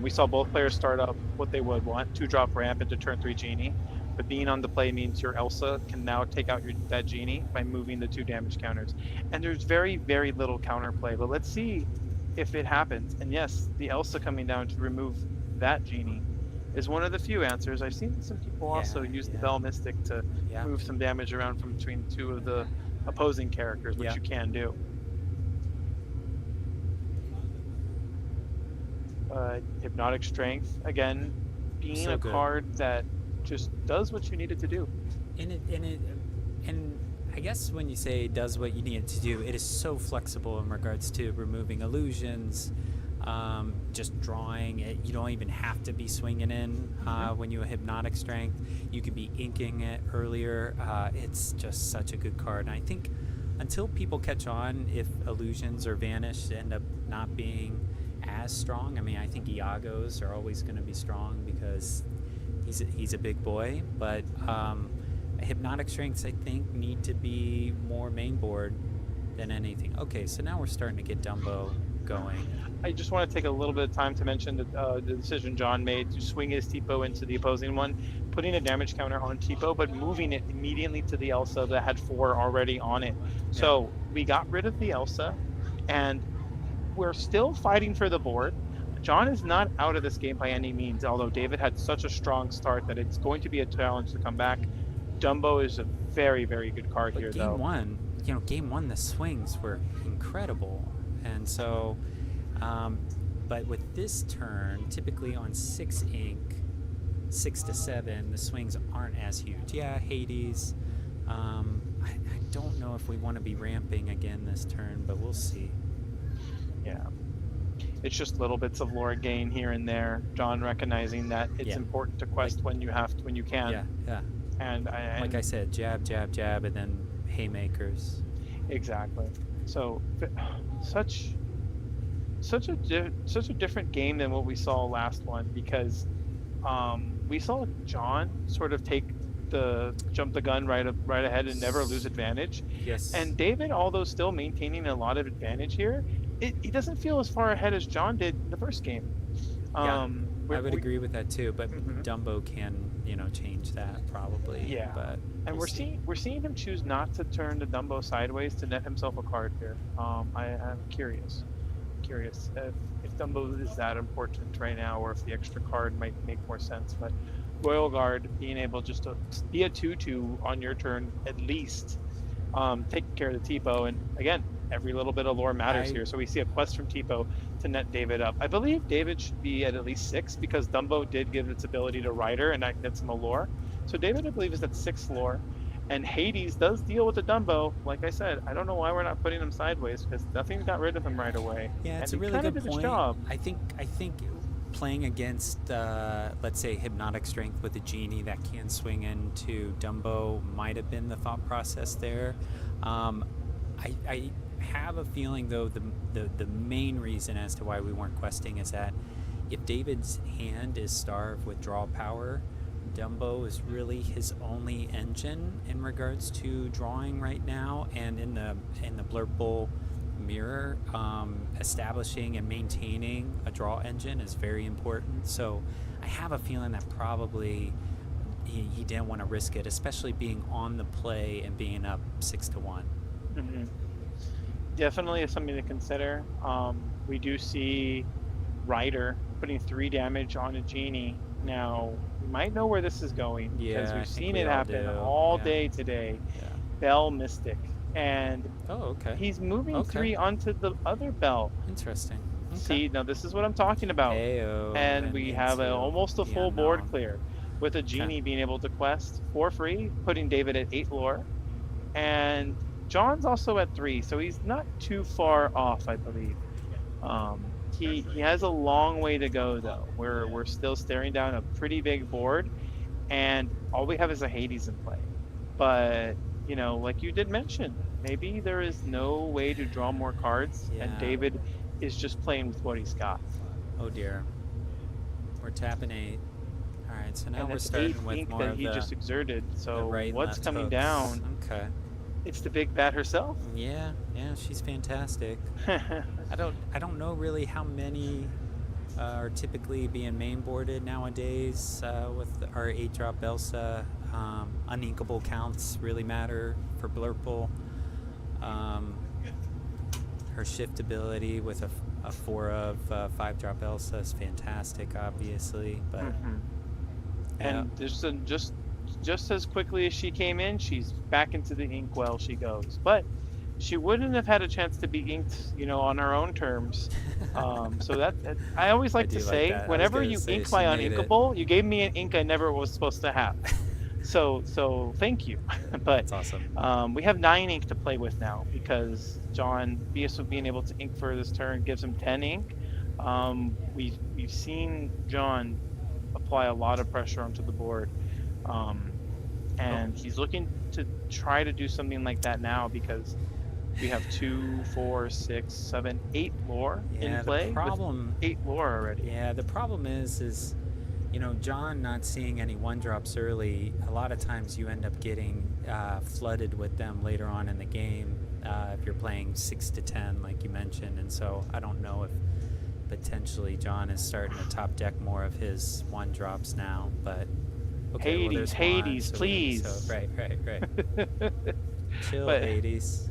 We saw both players start up what they would want, 2-drop ramp into turn 3 Genie, but being on the play means your Elsa can now take out that Genie by moving the 2 damage counters, and there's very, very little counterplay. But let's see if it happens. And yes, the Elsa coming down to remove that Genie is one of the few answers. I've seen some people also use the Bell Mystic to move some damage around from between 2 of the opposing characters, which you can do. Hypnotic Strength, again, being a card that just does what you need it to do. And I guess when you say does what you need it to do, it is so flexible in regards to removing illusions, just drawing it. You don't even have to be swinging in when you have Hypnotic Strength. You could be inking it earlier. It's just such a good card. And I think until people catch on, if illusions or vanish end up not being as strong, I mean, I think Iagos are always going to be strong because he's a big boy, but Hypnotic Strengths, I think, need to be more main board than anything. Okay, so now we're starting to get Dumbo going. I just want to take a little bit of time to mention the decision John made to swing his Tipo into the opposing one, putting a damage counter on Tipo, but moving it immediately to the Elsa that had 4 already on it. So we got rid of the Elsa, and we're still fighting for the board. John is not out of this game by any means, although David had such a strong start that it's going to be a challenge to come back. Dumbo is a very, very good card here, though. Game one, the swings were incredible. And so, but with this turn, typically on 6 ink, 6 to 7, the swings aren't as huge. Yeah, Hades. I don't know if we want to be ramping again this turn, but we'll see. Yeah. It's just little bits of lore gain here and there. John recognizing that it's important to quest when you can. Yeah. And like I said, jab, jab, jab, and then haymakers. Exactly. So, such a different game than what we saw last one, because we saw John sort of jump the gun right ahead and never lose advantage. Yes. And David, although still maintaining a lot of advantage here, he doesn't feel as far ahead as John did in the first game. I would agree with that too. But Mhm. Dumbo can, change that probably. Yeah. But And we'll see. we're seeing him choose not to turn the Dumbo sideways to net himself a card here. I'm curious if Dumbo is that important right now, or if the extra card might make more sense. But Royal Guard being able just to be a 2/2 on your turn at least, taking care of the Tipo, and again, every little bit of lore matters here. So we see a quest from Tipo to net David up. I believe David should be at least 6 because Dumbo did give its ability to Rider, and that gets him a lore. So David, I believe, is at 6 lore. And Hades does deal with the Dumbo. Like I said, I don't know why we're not putting him sideways, because nothing got rid of him right away. Yeah, it's and a he really kinda good did his point. job. I think playing against, let's say, Hypnotic Strength with a Genie that can swing into Dumbo might have been the thought process there. I have a feeling, though, the main reason as to why we weren't questing is that if David's hand is starved with draw power, Dumbo is really his only engine in regards to drawing right now, and in the Blurple mirror, establishing and maintaining a draw engine is very important. So I have a feeling that probably he didn't want to risk it, especially being on the play and being up 6-1. Mm-hmm. Definitely is something to consider. We do see Ryder putting 3 damage on a Genie. Now, we might know where this is going, because Yeah, I we've think seen we it all happen do. all Yeah. day today. Yeah. Bell Mystic. And okay. He's moving Okay. 3 onto the other Bell. Interesting. Okay. See, now this is what I'm talking about. Heyo, And we have almost a the full board unknown. clear, with a Genie being able to quest for free, putting David at 8 lore. And John's also at 3, so he's not too far off, I believe. He has a long way to go, though. We're still staring down a pretty big board, and all we have is a Hades in play. But, like you did mention, maybe there is no way to draw more cards, and Yeah. David is just playing with what he's got. Oh dear. We're tapping 8. All right, so now And we're that's starting 8 with ink more that of he the, just exerted. the So right and what's left coming hooks. down? Okay. It's the big bat herself. Yeah, she's fantastic. I don't know really how many are typically being mainboarded nowadays with our 8-drop Elsa. Uninkable counts really matter for Blurple. Her shift ability with a 4 of 5-drop Elsa is fantastic, obviously, but And just as quickly as she came in, she's back into the inkwell she goes. But she wouldn't have had a chance to be inked, on her own terms. So that I always like I to do like say, that. I was whenever gonna you say ink she my made it. uninkable, you gave me an ink I never was supposed to have. So thank you. But That's awesome. we have 9 ink to play with now, because John, being able to ink for this turn gives him 10 ink. We've seen John apply a lot of pressure onto the board, and he's looking to try to do something like that now, because we have 2, 4, 6, 7, 8 lore in play. The problem, with 8 lore already. Yeah, the problem is John not seeing any 1-drops early. A lot of times you end up getting flooded with them later on in the game if you're playing 6-10, like you mentioned. And so I don't know if potentially John is starting to top deck more of his 1-drops now, but okay. Hades, please. Right. Chill, But Hades.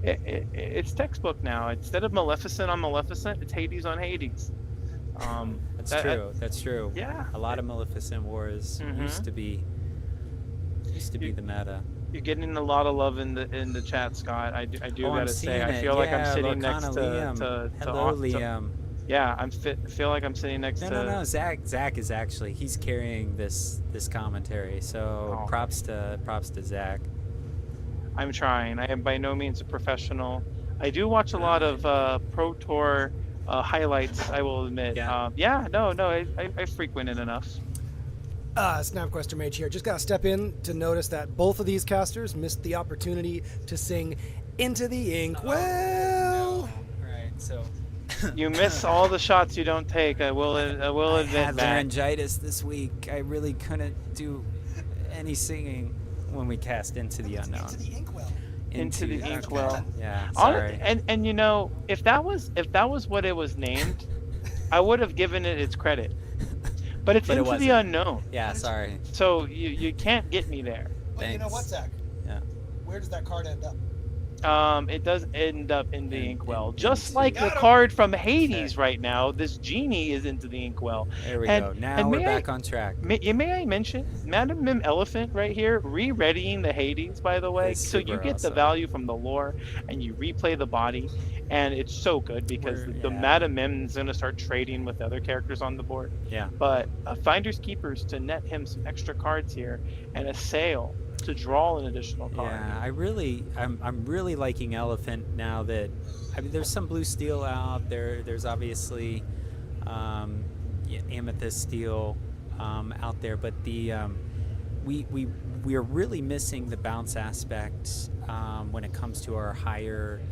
It's textbook now. Instead of Maleficent on Maleficent, it's Hades on Hades. That's true. Yeah. A lot of Maleficent Wars used to be the meta. You're getting a lot of love in the chat, Scott. I do I'm gotta say, seeing I it. feel like I'm Yeah, sitting Lorcana next Liam. to Hello, Liam. Yeah, feel like I'm sitting next to. No. Zach is actually, he's carrying this commentary. So props to Zach. I'm trying. I am by no means a professional. I do watch a lot of Pro Tour highlights, I will admit. I frequent it enough. Snapquester Mage here. Just gotta step in to notice that both of these casters missed the opportunity to sing Into the Inkwell. Right, so you miss all the shots you don't take. I will admit I had that. laryngitis this week. I really couldn't do any singing when we cast Into the Unknown. Into the Inkwell. Yeah, sorry. And if that was what it was named, I would have given it its credit. but it's But it into the wasn't. unknown. Yeah, sorry. So you can't get me there. But you know what, Thanks. Zach? Yeah. Where does that card end up? It does end up in the In- inkwell, in- just into- like the Got 'em. card from Hades right now. This genie is into the inkwell. There we And go. Now and we're may back on track. may I mention Madam Mim Elephant right here, re-readying the Hades, by the way, It's so you super get the awesome. value from the lore, and you replay the body, and it's so good because the Yeah. Madam Mim is gonna start trading with other characters on the board. Yeah. But Finders Keepers to net him some extra cards here, and a sale to draw an additional card. Yeah, I'm really liking Elephant now that, I mean, there's some blue steel out there. There's obviously amethyst steel out there, but the we are really missing the bounce aspect when it comes to our higher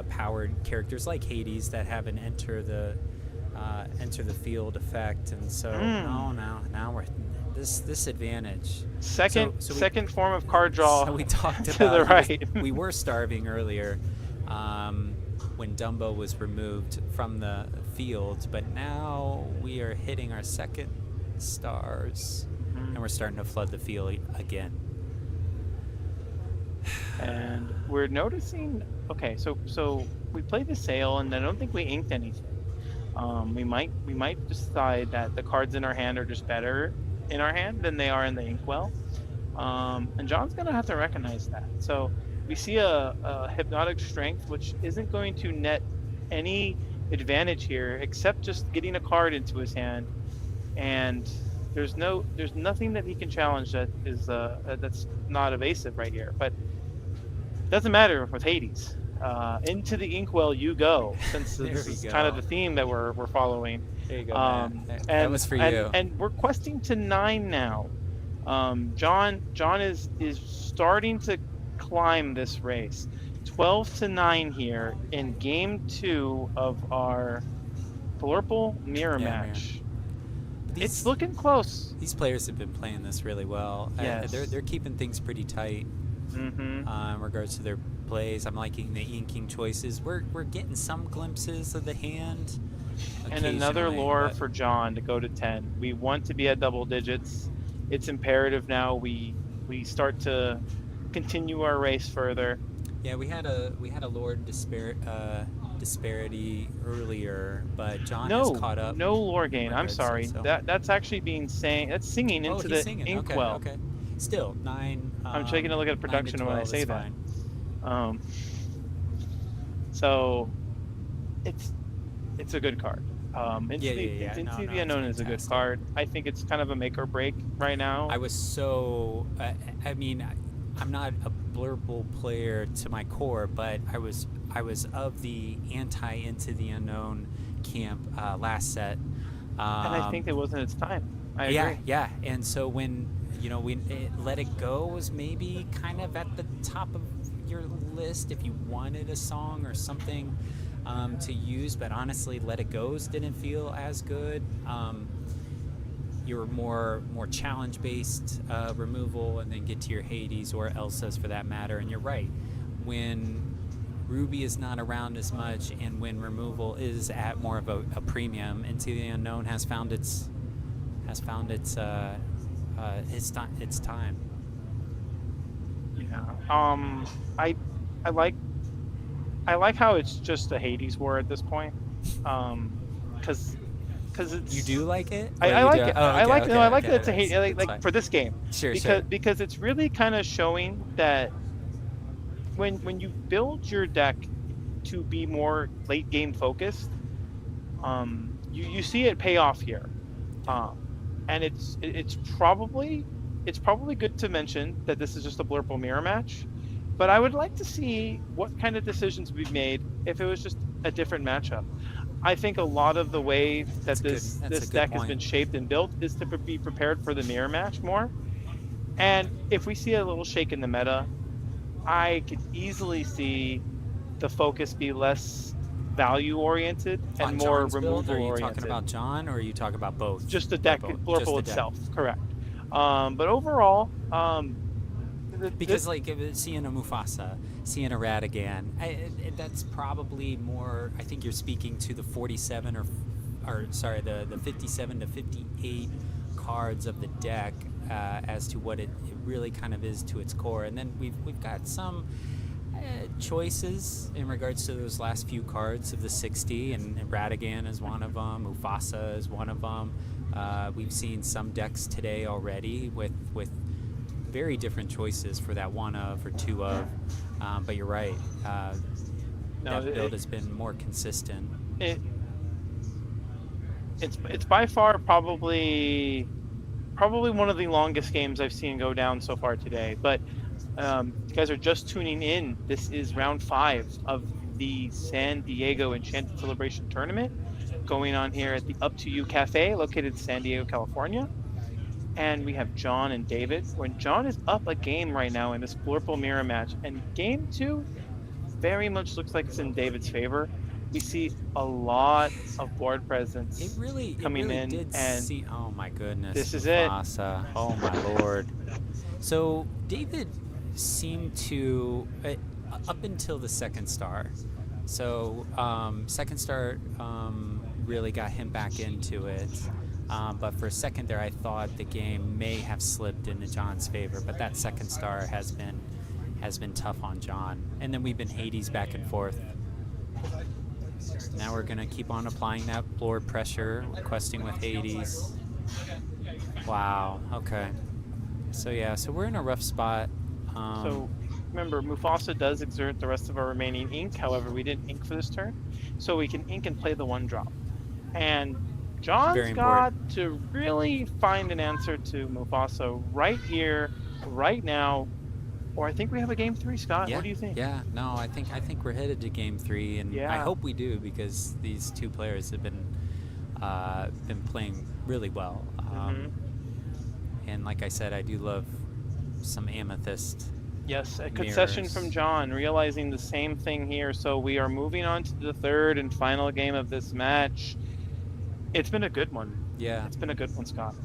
powered characters like Hades that have an enter the field effect, and so now we're this advantage. Second So we- second form of card draw. So we talked to about the right. we were starving earlier when Dumbo was removed from the field, but now we are hitting our second stars, and we're starting to flood the field again. And we're noticing. Okay, so we played the sale, and I don't think we inked anything. We might decide that the cards in our hand are just better in our hand than they are in the inkwell. And John's gonna have to recognize that. So we see a hypnotic strength, which isn't going to net any advantage here, except just getting a card into his hand. And there's nothing that he can challenge that is that's not evasive right here. But it doesn't matter with Hades. Into the inkwell you go, since this is kind of the theme that we're following. There you go, man. And That was for you. And we're questing to 9 now. John is starting to climb this race. 12-9 here in game 2 of our Blurple mirror match. It's looking close. These players have been playing this really well. Yes. They're keeping things pretty tight. In regards to their plays. I'm liking the inking choices. We're getting some glimpses of the hand. And another lure but for John to go to 10. We want to be at double digits. It's imperative now we start to continue our race further. Yeah, we had a Lord disparity earlier, but John has caught up. No lore gain. I'm regards to sorry. so. That's actually that's singing into the singing. inkwell. Okay. Still 9. I'm taking a look at 9 to production when I 12 say is that. fine. So it's a good card. Into No, the Unknown is a good card. I think it's kind of a make or break right now. I was so. I mean, I'm not a Blurple player to my core, but I was of the anti Into the Unknown camp last set. And I think it wasn't its time. I agree. Yeah. And so when Let It Go was maybe kind of at the top of your list if you wanted a song or something to use, but honestly, Let It Go's didn't feel as good. Your more challenge based removal, and then get to your Hades or Elsa's for that matter. And you're right, when Ruby is not around as much, and when removal is at more of a premium, Into the Unknown has found its time. Yeah. I like how it's just a Hades war at this point. Because it's. You do like it? I like it. I like that it's a Hades. Hades. Like for this game. Sure. Because it's really kind of showing that when you build your deck to be more late game focused, you see it pay off here. And it's probably good to mention that this is just a Blurple mirror match, but I would like to see what kind of decisions would be made if it was just a different matchup. I think a lot of the way that this deck has been shaped and built is to be prepared for the mirror match more. And if we see a little shake in the meta, I could easily see the focus be less value oriented and more John's build, removal are you oriented. talking about John, or are you talking about both? Just the deck, Blurple itself, correct. But overall, because seeing a Mufasa, seeing a Ratigan, that's probably more. I think you're speaking to the 47 or sorry, the 57 to 58 cards of the deck as to what it really kind of is to its core. And then we've got some choices in regards to those last few cards of the 60, and Ratigan is one of them, Mufasa is one of them. We've seen some decks today already with very different choices for that one of or two of, but you're right. That build has been more consistent. It's by far probably one of the longest games I've seen go down so far today. But if you guys are just tuning in, this is round 5 of the San Diego Enchanted Celebration Tournament going on here at the Up To You Cafe located in San Diego, California. And we have John and David. When John is up a game right now in this Blurple Mirror match, and game 2 very much looks like it's in David's favor. We see a lot of board presence coming in, and oh my goodness, this is Mufasa. It. Oh my lord! So David seemed to up until the second star. So second star really got him back into it. But for a second there, I thought the game may have slipped into John's favor. But that second star has been tough on John. And then we've been Hades back and forth. Now we're gonna keep on applying that floor pressure, questing with Hades. Wow. Okay. So yeah. So we're in a rough spot. So remember, Mufasa does exert the rest of our remaining ink. However, we didn't ink for this turn, so we can ink and play the 1-drop. And John's got to really find an answer to Mufasa right here, right now, or I think we have a game 3. Scott, yeah, what do you think? Yeah, no, I think we're headed to game 3, and I hope we do, because these two players have been playing really well. And like I said, I do love some Amethyst. Yes, a concession from John, realizing the same thing here. So we are moving on to the third and final game of this match. It's been a good one. Yeah. It's been a good one, Scott.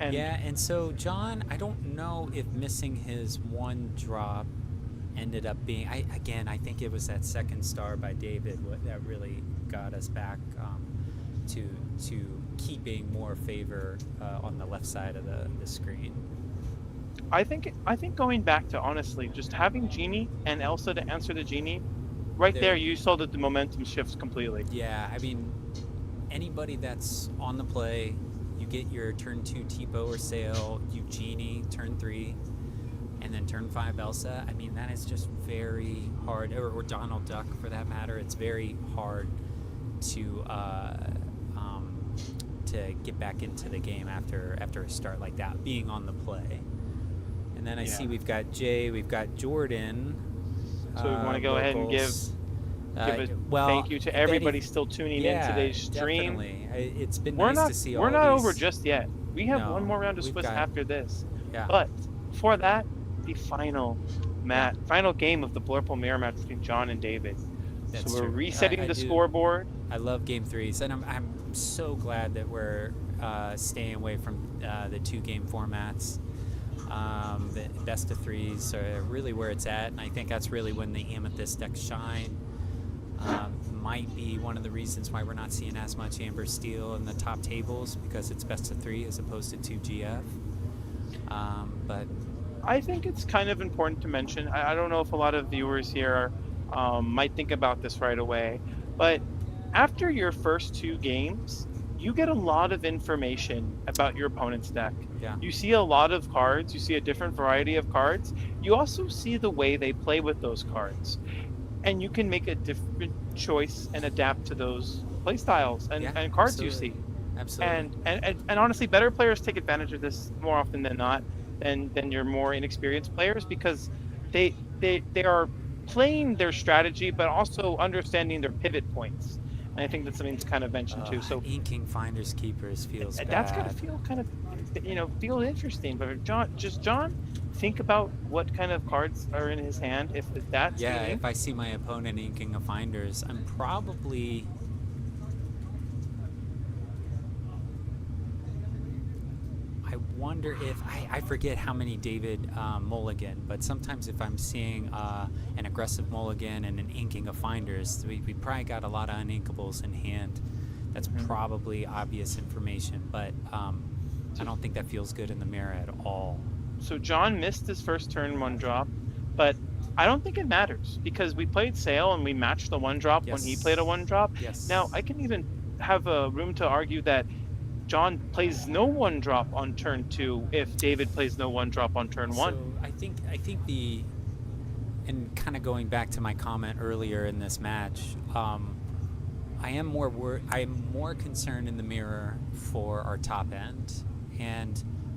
And so John, I don't know if missing his 1-drop ended up being, I think it was that second star by David that really got us back to keeping more favor on the left side of the screen. I think going back to, honestly, just having Genie and Elsa to answer the Genie, there you saw that the momentum shifts completely. Yeah, I mean, anybody that's on the play, you get your turn 2 Tipo or Sail, you Genie, turn 3, and then turn 5 Elsa. I mean, that is just very hard, or Donald Duck for that matter. It's very hard to get back into the game after a start like that, being on the play. And then I see we've got Jay, we've got Jordan. So we want to go ahead and give a thank you to everybody still tuning in today's stream. Definitely. It's been nice to see all We're not these. over just yet. We have one more round of Swiss after this. Yeah. But before that, the final game of the Blurple Mirror match between John and David. That's so we're true. resetting the scoreboard. I love game 3s, and I'm so glad that we're staying away from the 2-game formats. The best of 3s are really where it's at, and I think that's really when the Amethyst decks shine. Might be one of the reasons why we're not seeing as much Amber Steel in the top tables, because it's best of 3 as opposed to 2GF. But I think it's kind of important to mention, I don't know if a lot of viewers here might think about this right away, but after your first 2 games, you get a lot of information about your opponent's deck. Yeah. You see a lot of cards, you see a different variety of cards. You also see the way they play with those cards. And you can make a different choice and adapt to those play styles and cards you see. Absolutely. And honestly, better players take advantage of this more often than not than your more inexperienced players, because they are playing their strategy but also understanding their pivot points. And I think that's something to kind of mention too. So inking Finders Keepers feels bad. That's gotta feel kind of, feel interesting. But John, think about what kind of cards are in his hand. If that's if I see my opponent inking a Finders, I'm probably. I wonder if I forget how many David mulligan, but sometimes if I'm seeing an aggressive mulligan and an inking of Finders, we probably got a lot of uninkables in hand. That's probably obvious information, but I don't think that feels good in the mirror at all. So John missed his first turn 1 drop, but I don't think it matters because we played Sail and we matched the 1 drop when he played a 1 drop. Yes. Now I can even have a room to argue that John plays no 1 drop on turn 2 if David plays no 1 drop on turn 1. So I think and kind of going back to my comment earlier in this match, I am more concerned in the mirror for our top end,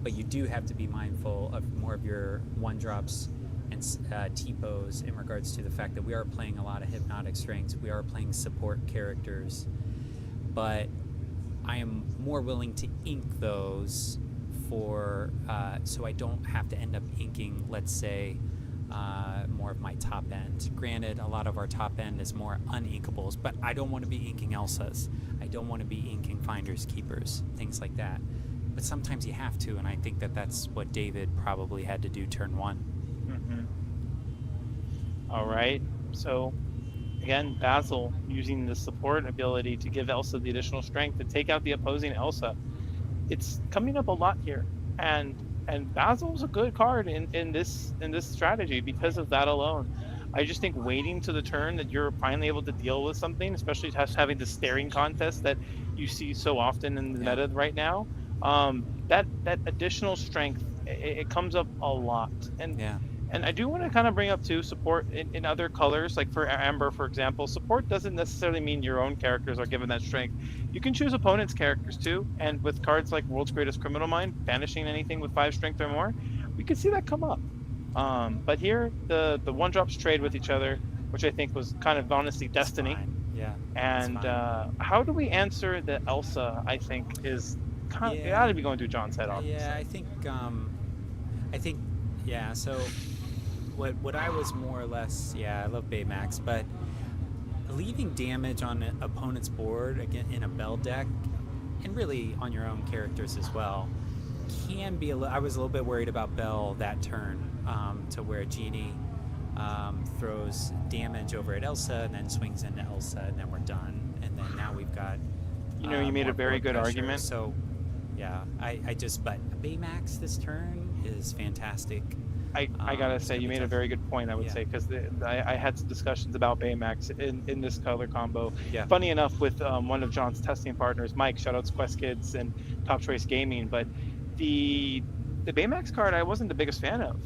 but you do have to be mindful of more of your 1 drops and T-pos in regards to the fact that we are playing a lot of hypnotic strengths. We are playing support characters, but I am more willing to ink those for so I don't have to end up inking, let's say, more of my top end. Granted, a lot of our top end is more uninkables, but I don't want to be inking Elsas. I don't want to be inking Finders Keepers, things like that. But sometimes you have to, and I think that that's what David probably had to do turn 1. All right. So again, Basil using the support ability to give Elsa the additional strength to take out the opposing Elsa. It's coming up a lot here, and Basil's a good card in this strategy because of that alone. I just think waiting to the turn that you're finally able to deal with something, especially having the staring contest that you see so often in the meta right now, that additional strength, it comes up a lot. And I do want to kind of bring up too support in other colors, like for Amber, for example. Support doesn't necessarily mean your own characters are given that strength. You can choose opponents' characters too, and with cards like World's Greatest Criminal Mind, banishing anything with 5 strength or more, we could see that come up. But here, the 1 drops trade with each other, which I think was kind of honestly destiny. Yeah. And how do we answer the Elsa? I think is kind of, it ought to be going through John's head off. Yeah, I think so. What I was more or less, I love Baymax, but leaving damage on an opponent's board, again, in a Bell deck, and really on your own characters as well, can be I was a little bit worried about Bell that turn, to where Genie throws damage over at Elsa and then swings into Elsa, and then we're done. And then now we've got... you made a very good argument. So, but Baymax this turn is fantastic. I gotta say, you made a very good point, I would say, because I had some discussions about Baymax in this color combo. Funny enough, with one of John's testing partners, Mike, shoutouts Quest Kids and Top Choice Gaming, but the Baymax card I wasn't the biggest fan of.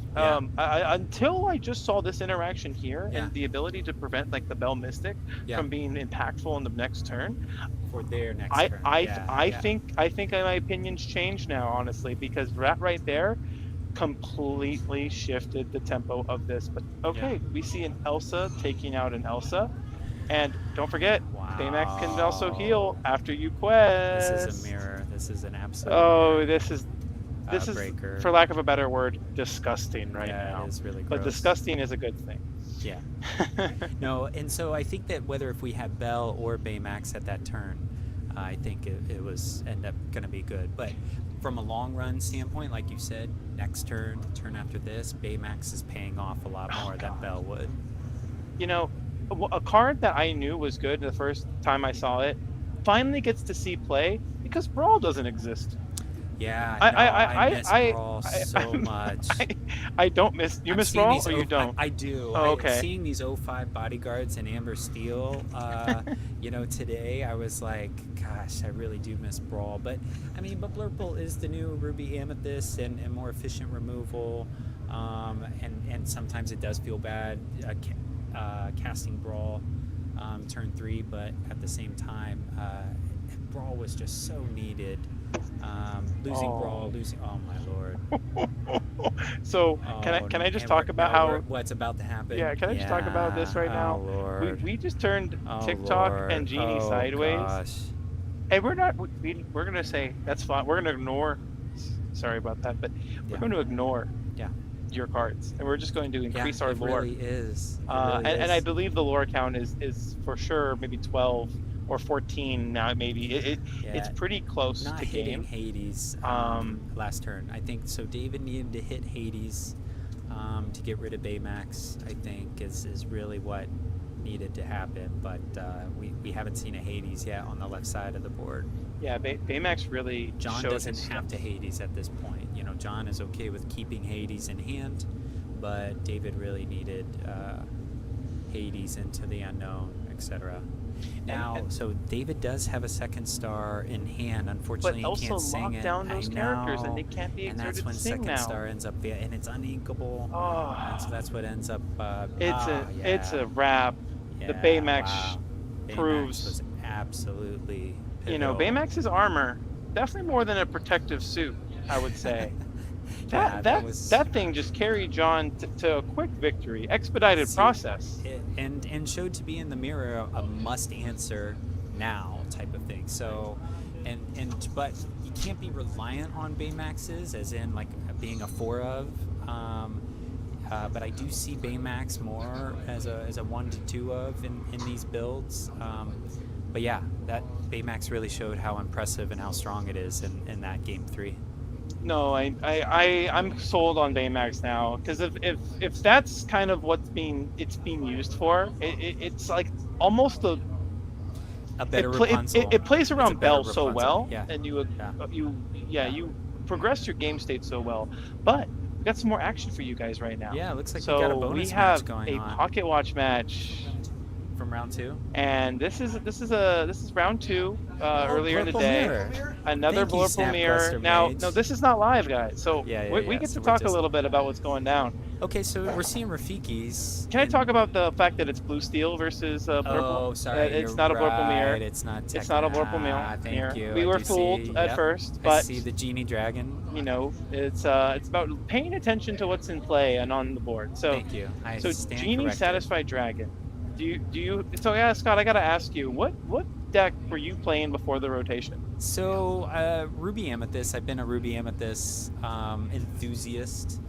Until I just saw this interaction here and the ability to prevent like the Bell Mystic from being impactful in the next turn. For their next turn. I think my opinions changed now, honestly, because that right there completely shifted the tempo of this. But we see an Elsa taking out an Elsa, and don't forget, Baymax can also heal after you quest. This is a mirror. This is an absolute mirror. this is for lack of a better word, disgusting now. It is really gross. But disgusting is a good thing. Yeah. No, and so I think that whether if we had Bell or Baymax at that turn, I think it was end up going to be good. But from a long run standpoint, like you said, next turn after this, Baymax is paying off a lot more than Bell would. A card that I knew was good the first time I saw it finally gets to see play because Brawl doesn't exist. Yeah, I miss Brawl so much. I don't miss. You miss Brawl or you don't? I do. Oh, okay. Seeing these 05 bodyguards and Amber Steel, today I was like, gosh, I really do miss Brawl. But Blurple is the new Ruby Amethyst and more efficient removal, and sometimes it does feel bad casting Brawl turn 3, but at the same time, Brawl was just so needed. Losing Brawl, oh my lord. So can I just talk about how what's about to happen? Yeah, can I just talk about this right now? Lord. We just turned TikTok and Genie sideways. Gosh. And we're gonna say that's fine. We're gonna ignore. Sorry about that, but we're going to ignore your cards, and we're just going to increase our lore. Really is. And I believe the lore count is for sure maybe 12 or 14 now. Maybe it's pretty close Not to hitting game. Hades last turn. I think so. David needed to hit Hades to get rid of Baymax. I think is really what needed to happen, but we haven't seen a Hades yet on the left side of the board. Yeah, Baymax really John showed doesn't his have to Hades at this point. You know, John is okay with keeping Hades in hand, but David really needed Hades into the unknown, etc. Now, so David does have a second star in hand. Unfortunately, but he can't also sing lock it. down those characters, and they can't be and that's exerted when to sing second now. star ends up, and it's uninkable. Oh. And so that's what ends up. It's a wrap. Yeah, The Baymax wow. proves. Baymax was absolutely pivotal. You know, Baymax's armor definitely more than a protective suit, I would say. that thing just carried John to a quick victory, expedited process, and showed to be in the mirror a must answer now type of thing. So, but you can't be reliant on Baymaxes as in like being a 4 of. But I do see Baymax more as a 1 to 2 of in these builds. But yeah, that Baymax really showed how impressive and how strong it is in that game 3. No, I'm sold on Baymax now, because if that's kind of what's being used for, it's like almost a better Rapunzel. It plays around Belle so Rapunzel. well, Yeah. and you progress your game state so well, but we got some more action for you guys right now. Yeah, it looks like so we got a bonus we match have going a on. pocket watch match From round 2, and this is round 2 earlier in the Blurple day. Mirror. Another Thank you, Blurple Mirror. Snapbuster Now, Mage. no, this is not live, guys. So we get So to we're talk a just- little bit about what's going down. Okay, so we're seeing Rafiki's. Can I talk about the fact that it's blue steel versus purple? Oh, sorry, It's you're not a Blurple Mirror. right, It's not. It's not a Blurple Mirror. Thank you. We I were do fooled see, at yep. first, I but see the genie dragon. you know, it's about paying attention to what's in play and on the board. So Thank you. I so stand Genie corrected. Satisfied Dragon. Do you? So yeah, Scott, I gotta ask you, what deck were you playing before the rotation? So Ruby Amethyst. I've been a Ruby Amethyst enthusiast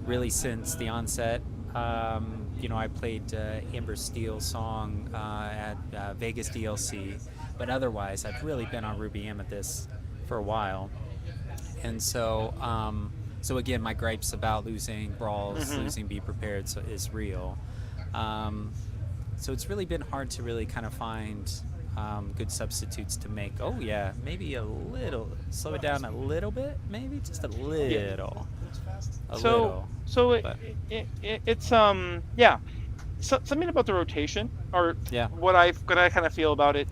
really since the onset. You know, I played Amber Steel's song at Vegas DLC, but otherwise I've really been on Ruby Amethyst for a while. And so, so again, my gripes about losing brawls, losing Be Prepared, is real. So it's really been hard to really kind of find good substitutes to make. Oh yeah, maybe a little, slow it down a little bit, maybe just a little. It's something about the rotation, or what I kind of feel about it.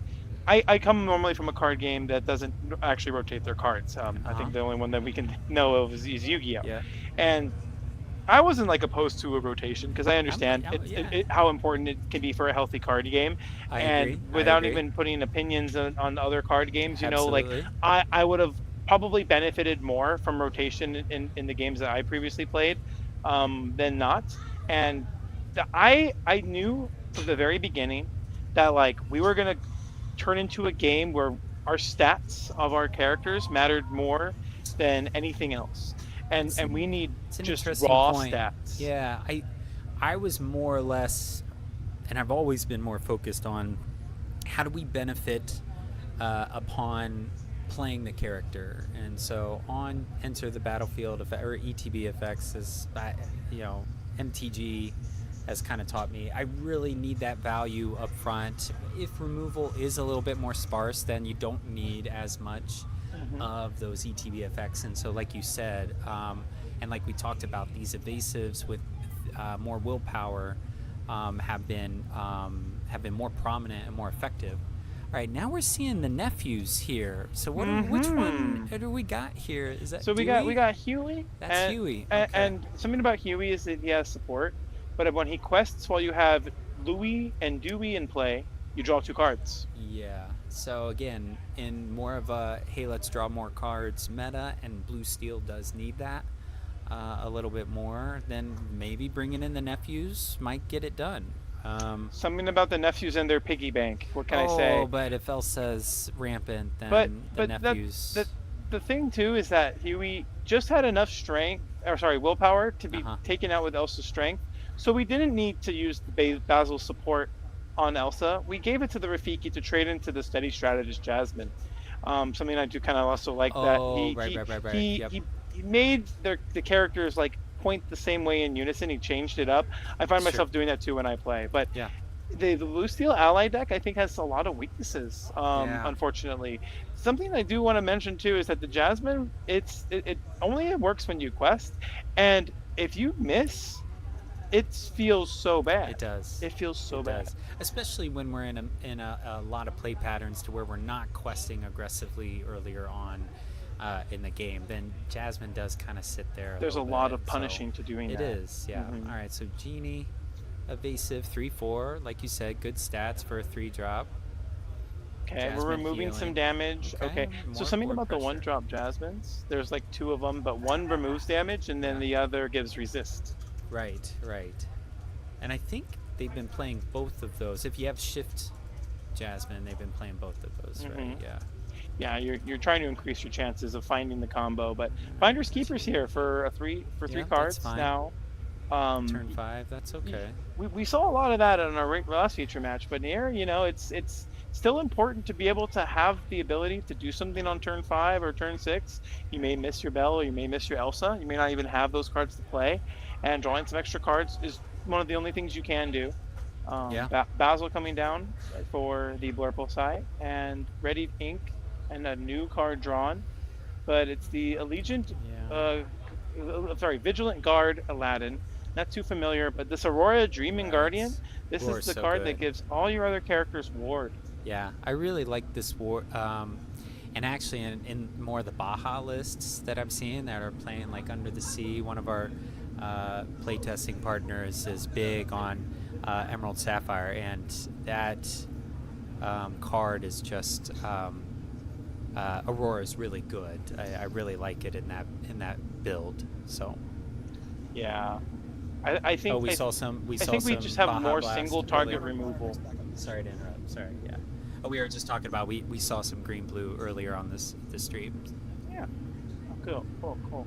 I come normally from a card game that doesn't actually rotate their cards. I think the only one that we can know of is Yu-Gi-Oh! Yeah. And I wasn't like opposed to a rotation, because I understand how important it can be for a healthy card game. I and agree. without even putting opinions on other card games, you know, like Absolutely. I would have probably benefited more from rotation in the games that I previously played than not. And I knew from the very beginning that like we were gonna turn into a game where our stats of our characters mattered more than anything else. And we need just raw stats. Yeah, I was more or less, and I've always been more focused on how do we benefit upon playing the character. And so on Enter the Battlefield or ETB effects, as you know, MTG has kind of taught me, I really need that value up front. If removal is a little bit more sparse, then you don't need as much of those ETB effects. And so like you said, and like we talked about, these evasives with more willpower have been more prominent and more effective. All right, now we're seeing the nephews here. So which one do we got here? Is that so we got Huey? That's Huey. Okay. And something about Huey is that he has support, but when he quests while you have Louie and Dewey in play, you draw 2 cards. Yeah. So again, in more of a hey, let's draw more cards meta, and Blue Steel does need that a little bit more, then maybe bringing in the nephews might get it done. Something about the nephews and their piggy bank. What can I say? Oh, but if Elsa's rampant, then but the nephews. The thing too is that Huey just had enough willpower to be taken out with Elsa's strength. So we didn't need to use the Basil's support on Elsa. We gave it to the Rafiki to trade into the steady strategist Jasmine. Something I do kind of also like that he made the characters like point the same way in unison. He changed it up. I find myself doing that too when I play. But the blue steel ally deck I think has a lot of weaknesses. Yeah. Unfortunately, something I do want to mention too is that the Jasmine it only works when you quest, and if you miss, it feels so bad. It does. It feels so It bad. does, especially when we're in a lot of play patterns to where we're not questing aggressively earlier on in the game. Then Jasmine does kind of sit there. There's a little lot bit, of punishing to doing It that. is, yeah. All right, so Genie, evasive 3/4, like you said, good stats for a 3-drop. Okay, we're Jasmine removing some healing. damage. Okay, so more something board about the pressure. one-drop Jasmines. There's like 2 of them, but one removes damage and then the other gives resist. Right, right. And I think they've been playing both of those. If you have Shift Jasmine, they've been playing both of those, right? Yeah. Yeah, you're trying to increase your chances of finding the combo, but Finders Keepers here for three Yeah, cards that's fine. now. Turn 5, that's okay. We saw a lot of that in our last feature match, but here, it's still important to be able to have the ability to do something on turn 5 or turn 6. You may miss your Belle or you may miss your Elsa. You may not even have those cards to play, and drawing some extra cards is one of the only things you can do. Basil coming down for the Blurple side, and Ready Ink, and a new card drawn, but it's the Allegiant, Vigilant Guard Aladdin. Not too familiar, but this Aurora Dreaming Guardian, this Auror's is the so card good. that gives all your other characters ward. Yeah, I really like this war. And actually, in more of the Baja lists that I'm seeing that are playing like Under the Sea, one of our playtesting partners is big on Emerald Sapphire, and that card is just Aurora is really good. I really like it in that build. So yeah, I think. Oh, we saw some. I think we just have Baja more Blast single target earlier. removal. Sorry to interrupt. Sorry. Yeah. Oh, we were just talking about we saw some green blue earlier on this stream. Yeah. Oh, cool.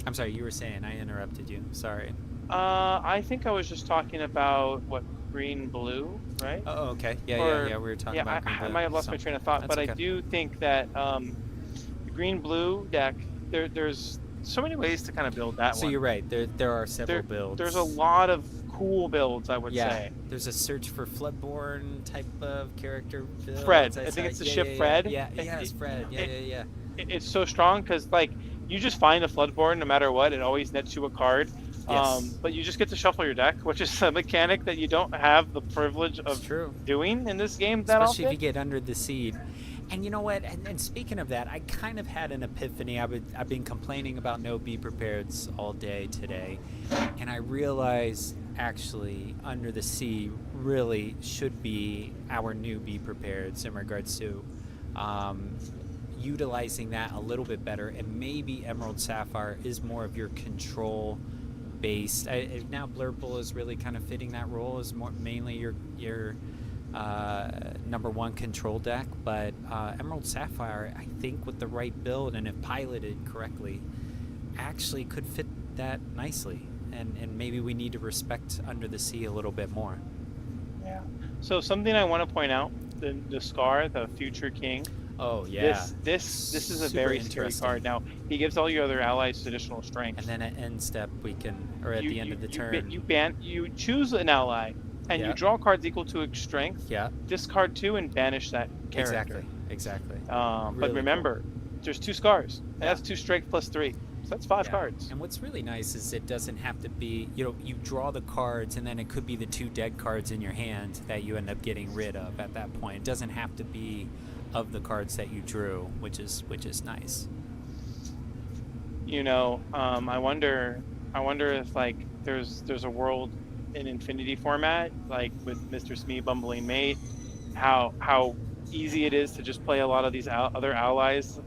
I'm sorry, you were saying I interrupted you. Sorry. I think I was just talking about what green blue, right? Oh, okay. Yeah. We were talking about green blue. I might have lost my train of thought, but okay. I do think that the green blue deck, there's so many ways to kind of build that one. So you're right. There are several builds. There's a lot of cool builds, I would say. There's a search for Floodborn type of character build. Fred. I think it's the ship Fred. Yeah, it's Fred. Yeah. It's so strong because you just find a Floodborn no matter what. It always nets you a card. Yes. But you just get to shuffle your deck, which is a mechanic that you don't have the privilege of doing in this game that Especially often. if you get Under the Sea. And you know what? And speaking of that, I kind of had an epiphany. I've been complaining about no Be Prepareds all day today, and I realized actually Under the Sea really should be our new Be Prepareds in regards to utilizing that a little bit better, and maybe Emerald Sapphire is more of your control based. Now Blurple is really kind of fitting that role as mainly your number one control deck, but Emerald Sapphire, I think with the right build and if piloted correctly, actually could fit that nicely, and maybe we need to respect Under the Sea a little bit more. Yeah. So something I want to point out, the Scar, the Future King. Oh yeah. This is a Super very scary interesting. card. Now he gives all your other allies additional strength. And then at end step we can, or at the end of the turn. You choose an ally, and you draw cards equal to its strength. Yeah. Discard 2 and banish that character. Exactly. But Really remember, there's 2 scars, and that's 2 strength plus 3. So that's 5 cards. And what's really nice is it doesn't have to be, you draw the cards and then it could be the 2 dead cards in your hand that you end up getting rid of at that point. It doesn't have to be of the cards that you drew, which is nice. I wonder if there's a world in Infinity format, like with Mr. Smee Bumbling Mate, how easy it is to just play a lot of these other allies.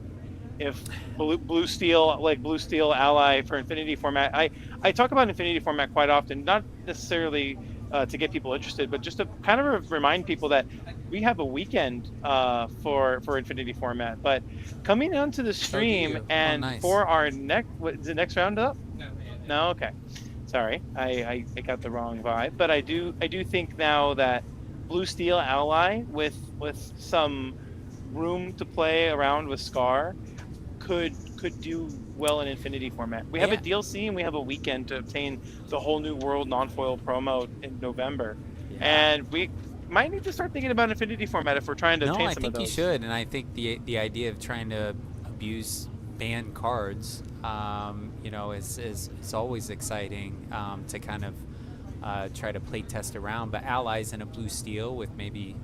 If blue steel ally for Infinity format, I talk about Infinity format quite often, not necessarily to get people interested, but just to kind of remind people that we have a weekend for Infinity format. But coming onto the stream nice. For our next round up? No, okay. Sorry, I got the wrong vibe. But I do think now that blue steel ally with some room to play around with Scar could do well in Infinity format. We have a DLC and we have a weekend to obtain the whole new world non-foil promo in November. And might need to start thinking about Infinity format if we're trying to No, obtain I some think of you those. should, and I think the idea of trying to abuse ban cards, is always exciting to kind of try to play test around. But allies in a blue steel with maybe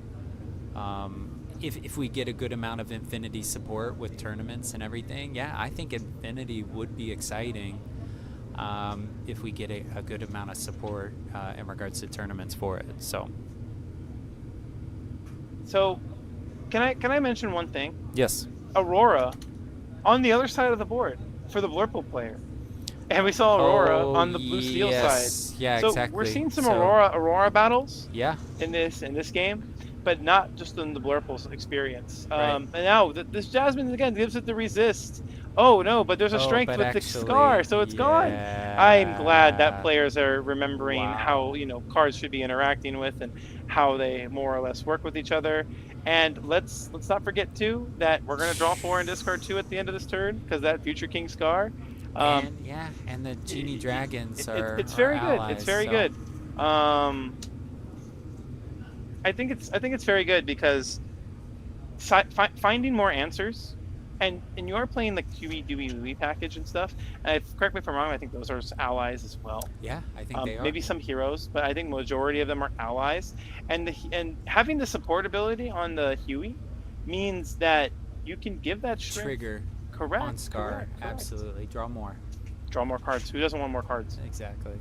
if we get a good amount of Infinity support with tournaments and everything, yeah, I think Infinity would be exciting if we get a good amount of support in regards to tournaments for it. So, can I mention one thing? Yes. Aurora, on the other side of the board for the Blurple player, and we saw Aurora on the blue steel side. Yeah, so exactly. we're seeing some So- Aurora battles. Yeah. In this game, but not just in the Blurple's experience. Right. And now this Jasmine again gives it the resist. Oh no, but there's a strength but with actually, the scar, so it's gone. I'm glad that yeah. players are remembering Wow. how cards should be interacting with and how they more or less work with each other. And let's not forget too that we're gonna draw 4 and discard 2 at the end of this turn because that Future King Scar. And the Genie Dragons are It's very good. allies, It's very so- good. I think it's very good because finding more answers, and you are playing the Huey Dewey Louie package and stuff. And correct me if I'm wrong. I think those are allies as well. Yeah, I think they are. Maybe some heroes, but I think majority of them are allies. And having the support ability on the Huey means that you can give that strength. Trigger Correct. on Scar. Correct. Absolutely. Draw more. Draw more cards. Who doesn't want more cards? Exactly.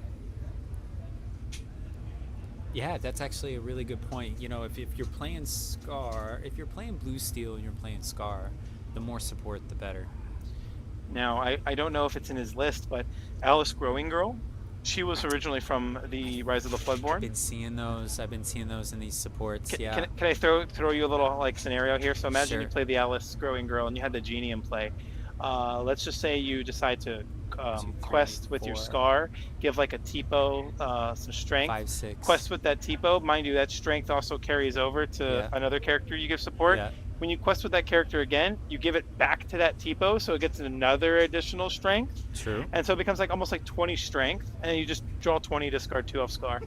Yeah, that's actually a really good point. If you're playing Scar, if you're playing Blue Steel and you're playing Scar, the more support, the better. Now, I don't know if it's in his list, but Alice Growing Girl, she was originally from the Rise of the Floodborn. I've been seeing those in these supports. Yeah. Can I throw you a little scenario here? So imagine Sure. you play the Alice Growing Girl and you had the Genie in play. Let's just say you decide to quest with your Scar, give like a Tipo some strength. 5/6. Quest with that Tipo. Mind you, that strength also carries over to another character you give support. Yeah. When you quest with that character again, you give it back to that Tipo, so it gets another additional strength. True. And so it becomes almost 20 strength, and then you just draw 20, discard 2 off Scar.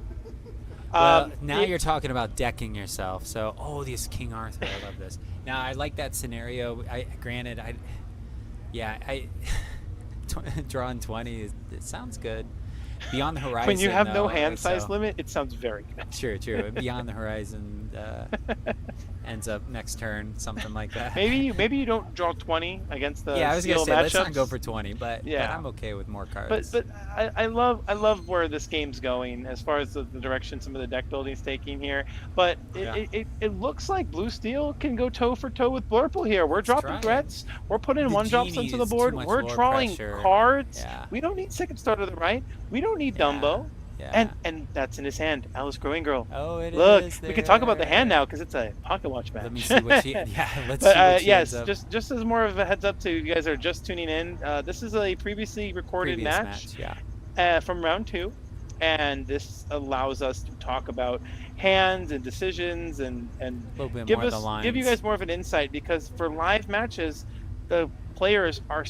Well, now you're talking about decking yourself. So, this King Arthur, I love this. Now, I like that scenario. Drawing 20, it sounds good. Beyond the Horizon. When you have no though, hand size so- limit, it sounds very good. True. Beyond the Horizon ends up next turn, something like that. Maybe you don't draw 20 against the I was gonna steel say let's not matchups. go for 20, but I'm okay with more cards. But I love where this game's going as far as the direction some of the deck building's taking here. But it looks like Blue Steel can go toe for toe with Blurple here. We're dropping try it. threats. We're putting The one drops Genie onto the is too board. much We're lore drawing pressure. cards. Yeah. We don't need Second Star to the right. We don't need Dumbo. Yeah. And that's in his hand, Alice Growing Girl. Oh, it Look, is we can talk about the hand there. now because it's a pocket watch match. Let me see what she. Yeah, let's But see what she yes, ends up. just as more of a heads up to you guys that are just tuning in, this is a previously recorded Previous match, yeah. from round 2, and this allows us to talk about hands and decisions and little bit give more of the give you lines. guys more of an insight because for live matches, the players are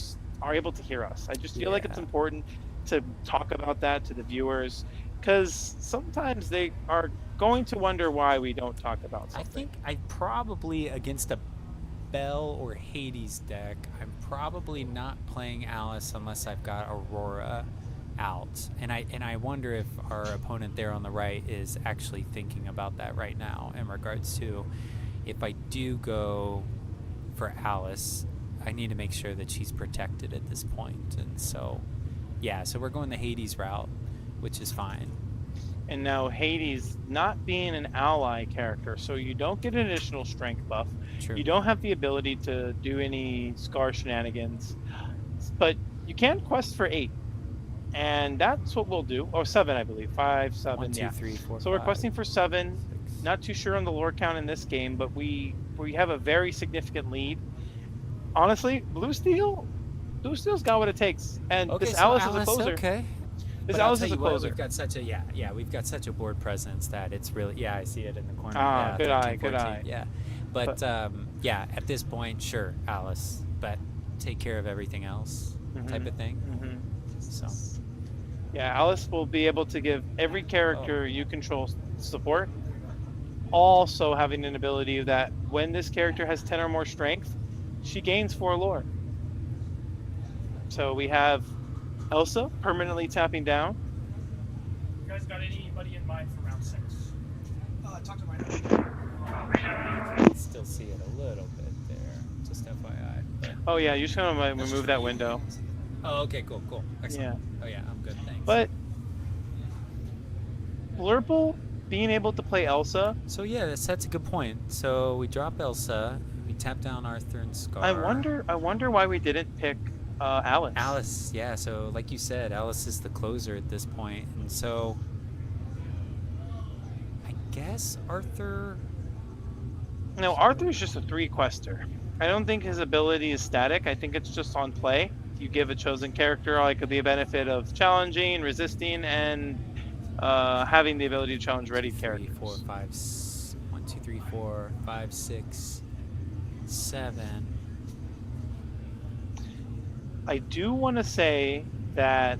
able to hear us. I just feel like it's Yeah. important to talk about that to the viewers because sometimes they are going to wonder why we don't talk about something. I think I probably against a Bell or Hades deck, I'm probably not playing Alice unless I've got Aurora out. And I wonder if our opponent there on the right is actually thinking about that right now in regards to if I do go for Alice, I need to make sure that she's protected at this point. And so so we're going the Hades route, which is fine. And now Hades not being an ally character, so you don't get an additional strength buff. True. You don't have the ability to do any Scar shenanigans, but you can quest for 8, and that's what we'll do. Or 7, I believe. 5, 7, 1, 2, yeah. 3, 4, So we're 5, questing for 7. 6. Not too sure on the lore count in this game, but we have a very significant lead. Honestly, Blue Steel's got what it takes, and Okay, this so Alice is a closer. Okay. This But I'll Alice tell is a you what, closer. we've got such a we've got such a board presence that it's really I see it in the corner. Ah, yeah, good 13, eye, good 14, eye. Yeah, but at this point, sure, Alice, but take care of everything else, type of thing. Mm-hmm. So Yeah, Alice will be able to give every character you control support, also having an ability that when this character has 10 or more strength, she gains 4 lore. So we have Elsa permanently tapping down. You guys got anybody in mind for round 6? Talk to my Still see it a little bit there, just FYI. But... Oh yeah, you're just gonna remove that window. Oh, okay, cool. Excellent. Yeah. Oh yeah, I'm good, thanks. But Blurple being able to play Elsa. So yeah, that's a good point. So we drop Elsa, we tap down Arthur and Scar. I wonder why we didn't pick Alice. Alice, yeah. So like you said, Alice is the closer at this point, and so I guess Arthur. No, Arthur's just a 3-quester. I don't think his ability is static. I think it's just on play. You give a chosen character like the benefit of challenging, resisting, and having the ability to challenge ready characters. 3, 4, 5, 1, 2, 3, 4, 5, 6, 7. I do want to say that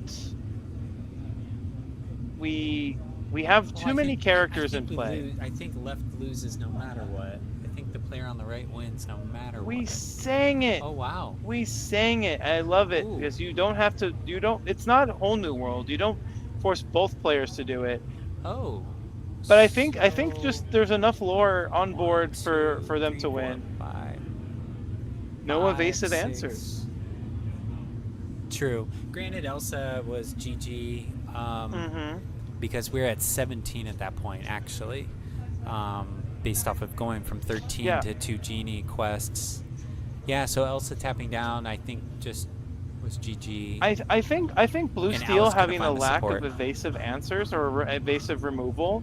we have too many characters in play. I think left loses no matter what. I think the player on the right wins no matter what. We sang it. Oh wow. We sang it. I love it because you don't have to. You don't. It's not a whole new world. You don't force both players to do it. Oh. But I think just there's enough lore on board for them to win. 5, No 5, evasive 6. answers. True. Granted, Elsa was GG because we're at 17 at that point, actually, based off of going from 13 to 2 genie quests. Yeah, so Elsa tapping down, I think, just was GG. I think Blue And Steel Alice having a couldn't find the lack support. of evasive answers or evasive removal,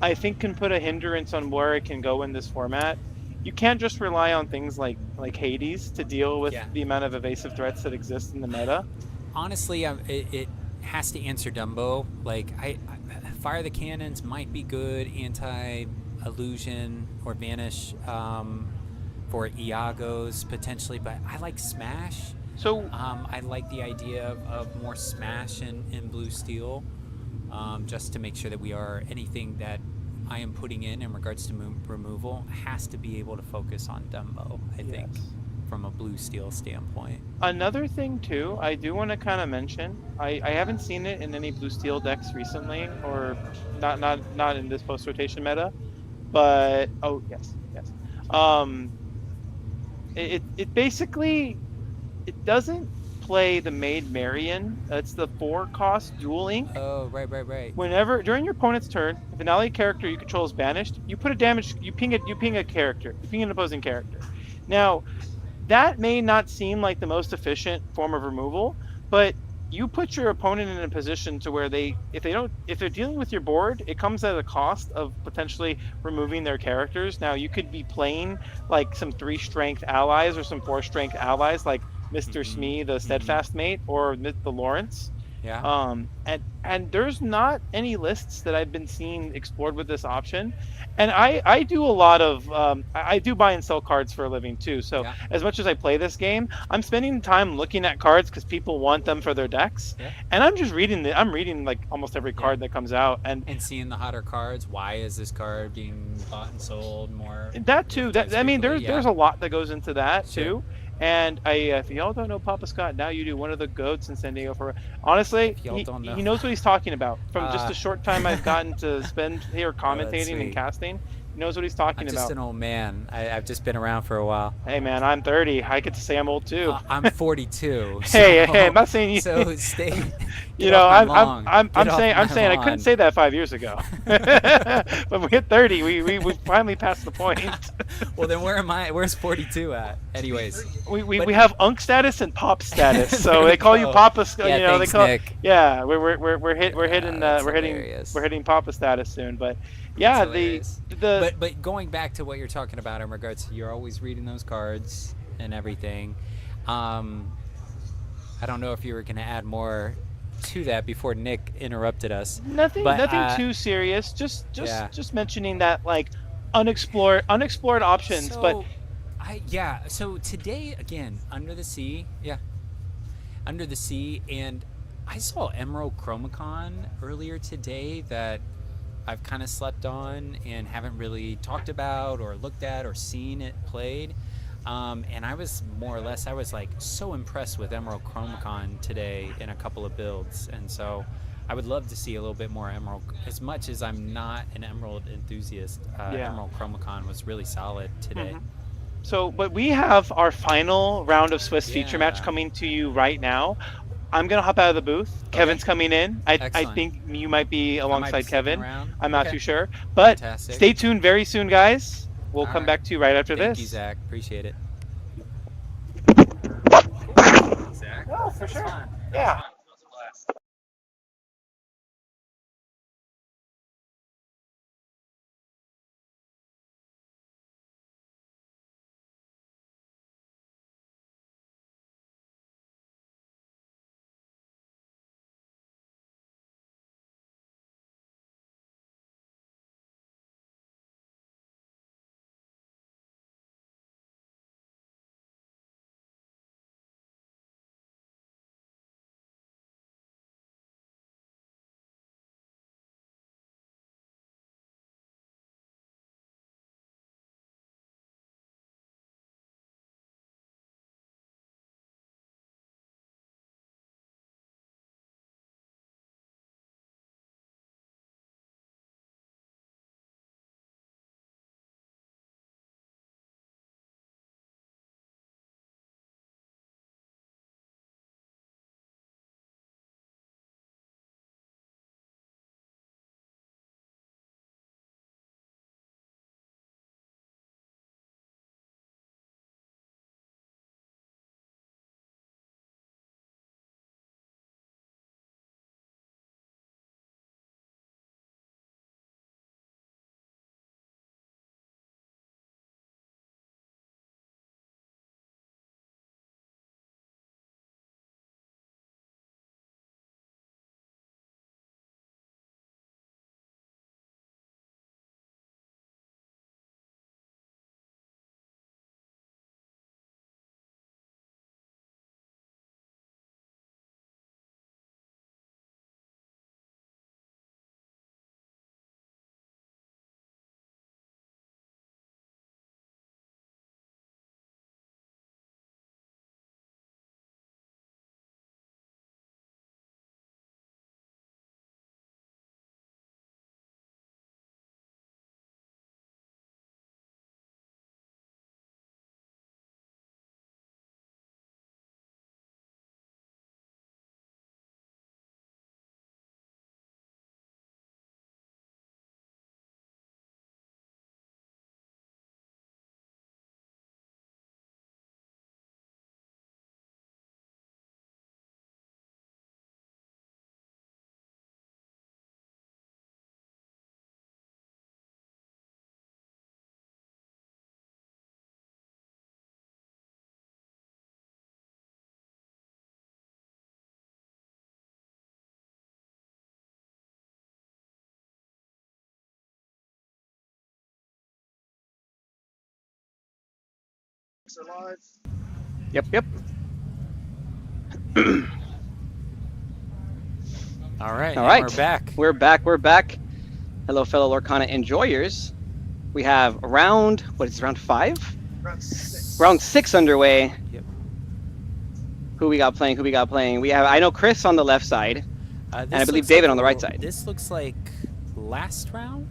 I think can put a hindrance on where it can go in this format. You can't just rely on things like Hades to deal with the amount of evasive threats that exist in the meta. Honestly, it has to answer Dumbo. Like, I Fire the Cannons might be good anti-illusion or vanish for Iago's potentially, but I like Smash. So I like the idea of more Smash in Blue Steel, just to make sure that we are anything that I am putting in regards to removal has to be able to focus on Dumbo, I think, from a Blue Steel standpoint. Another thing too, I do want to kind of mention, I haven't seen it in any Blue Steel decks recently, or not in this post-rotation meta, but it basically, it doesn't play the Maid Marian. That's the 4-cost Duel Link. Oh, right. Whenever during your opponent's turn, if an ally character you control is banished, you put a damage. You ping an opposing character. Now, that may not seem like the most efficient form of removal, but you put your opponent in a position to where if they're dealing with your board, it comes at a cost of potentially removing their characters. Now, you could be playing like some 3-strength allies or some 4-strength allies, like Mr. Smee, the Steadfast Mate, or the Lawrence. Yeah. And there's not any lists that I've been seeing explored with this option. And I do a lot of I do buy and sell cards for a living too. So as much as I play this game, I'm spending time looking at cards because people want them for their decks. Yeah. And I'm just reading like almost every card that comes out and seeing the hotter cards. Why is this card being bought and sold more? That too. I mean, there's a lot that goes into that too. And if y'all don't know Papa Scott, now you do. One of the goats in San Diego. Honestly, he knows what he's talking about. From just a short time I've gotten to spend here commentating and casting, he knows what he's talking I'm about. just an old man. I've just been around for a while. Hey man, I'm 30. I get to say I'm old too. I'm 42. Hey, I'm not saying you. So stay. You know, I'm saying I couldn't say that 5 years ago. When we hit 30, we finally passed the point. Well, then where am I? Where's 42 at? Anyways, we have Unk status and Pop status. So they call you Papa. Yeah, you know, thanks, they call. Nick. Yeah, we're hitting Papa status soon. But yeah, but going back to what you're talking about in regards to you're always reading those cards and everything. I don't know if you were going to add more to that before Nick interrupted us. Nothing too serious. Just mentioning that like unexplored options. So today again, Under the Sea, and I saw Emerald Chromacon earlier today that I've kind of slept on and haven't really talked about or looked at or seen it played. And I was like so impressed with Emerald Chromacon today in a couple of builds. And so I would love to see a little bit more Emerald. As much as I'm not an Emerald enthusiast, Emerald Chromacon was really solid today. So, but we have our final round of Swiss feature match coming to you right now. I'm going to hop out of the booth. Kevin's coming in. I think you might be alongside Kevin. I'm not too sure. But stay tuned very soon, guys. We'll come back to you right after this. Thank you, Zach. Appreciate it. Zach? Oh, for sure. Yeah. Yep, yep. All right, All right. we're back. We're back. Hello, fellow Lorcana enjoyers. We have round 5? Round 6 underway. Yep. Who we got playing? We have, I know Chris on the left side, and I believe David on the right side. This looks like last round?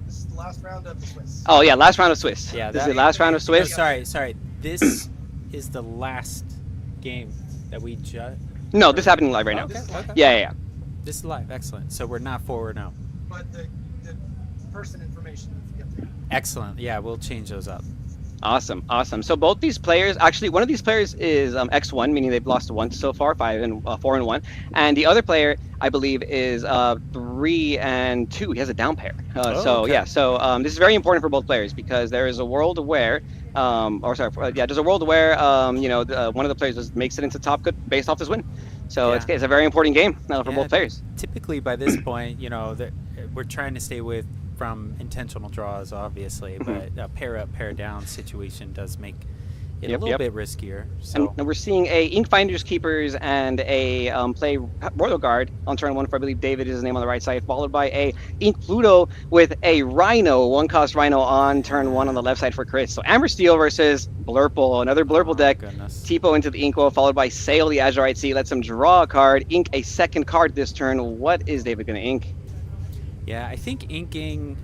This is the last round of the Swiss. Oh, yeah, last round of Swiss. Yeah, this is the last round of Swiss. No, sorry. This is the last game that we just... No, this is happening live right now. Okay. Yeah. This is live, excellent. So we're not forward now. But the person information needs to get there. Excellent. Yeah, we'll change those up. Awesome. So both these players, actually, one of these players is X1, meaning they've lost once so far, 4-1, and the other player, I believe, is 3-2. He has a down pair. So this is very important for both players because there is a world where, there's a world where one of the players makes it into top good based off this win. So it's a very important game for both players. Typically, by this point, we're trying to stay away from intentional draws, obviously, but a pair up, pair down situation does make it Yep, a little yep. bit riskier. So And we're seeing a Ink Finders Keepers and a play Royal Guard on turn 1 for, I believe, David is his name on the right side, followed by a Ink Pluto with a Rhino, 1-cost Rhino on turn 1 on the left side for Chris. So Amber Steel versus Blurple, another Blurple deck. goodness. Tipo into the Inkwell, followed by Sail the Azurite Sea, lets him draw a card, ink a second card this turn. What is David going to ink? Yeah, I think inking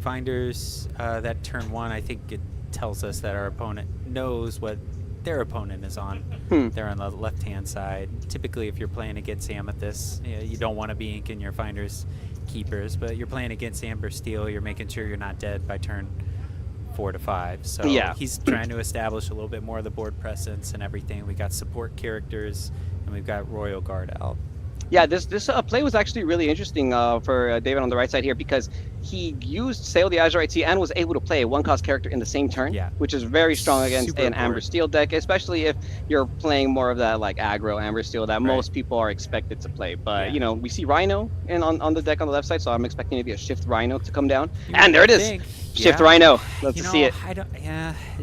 Finders that turn 1, I think it tells us that our opponent knows what their opponent is on. They're on the left-hand side. Typically, if you're playing against Amethyst, you don't want to be inking your Finders Keepers, but you're playing against Amber Steel, you're making sure you're not dead by turn 4 to 5. So Yeah. he's trying to establish a little bit more of the board presence and everything. We got support characters, and we've got Royal Guard out. Yeah, this play was actually really interesting for David on the right side here, because he used Sail the Azurite Sea and was able to play a 1-cost character in the same turn, which is very strong against Super an Amber important. Steel deck, especially if you're playing more of that like aggro Amber Steel that most people are expected to play. But you know, we see Rhino on the deck on the left side, so I'm expecting maybe a Shift Rhino to come down. And there it is, Shift Rhino. Love to see it.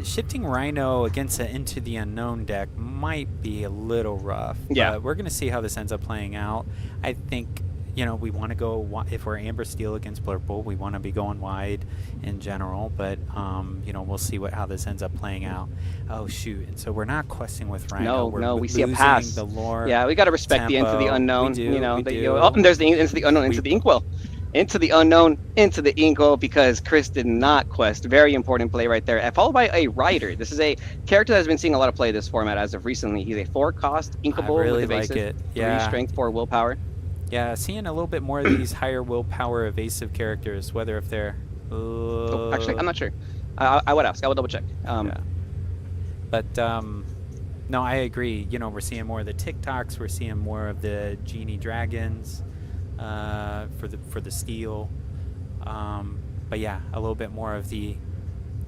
Shifting Rhino against an Into the Unknown deck might be a little rough. Yeah. But we're going to see how this ends up playing out. I think, we want to go, if we're Amber Steel against Blurple, we want to be going wide in general. But, we'll see how this ends up playing out. Oh, shoot. And so we're not questing with Rhino. No, we see a losing pass. The lore. Yeah, we got to respect the Into the tempo. Unknown. We do, we do. Oh, and there's the Into the Unknown, into the Inkwell. Into the Unknown, into the Inkwell, because Chris did not quest. Very important play right there. Followed by a Rider. This is a character that has been seeing a lot of play this format as of recently. He's a 4-cost Inkable I really with evasive, like it. 3 strength, 4 willpower. Yeah, seeing a little bit more of these higher willpower evasive characters, whether if they're... Actually, I'm not sure. I would ask. I would double check. But, no, I agree. We're seeing more of the TikToks. We're seeing more of the Genie Dragons for the steel. But yeah, a little bit more of the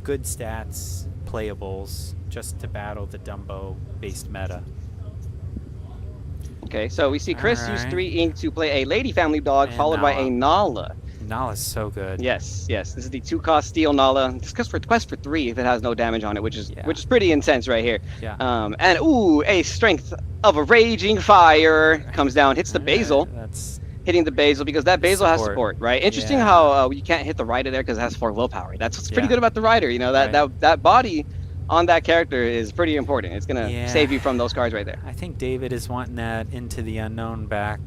good stats playables just to battle the Dumbo-based meta. Okay, so we see Chris use Alright. 3 ink to play a Lady Family Dog, And followed by a Nala. Nala's so good. Yes. This is the 2-cost steel Nala. This goes for quest for 3 if it has no damage on it, which is pretty intense right here. Yeah. And a strength of a raging fire comes down, hits the basil. That's hitting the basil because that basil has support, right? Interesting how you can't hit the rider there because it has 4 willpower. That's what's pretty good about the rider. That body on that character is pretty important. It's gonna save you from those cards right there. I think David is wanting that Into the Unknown back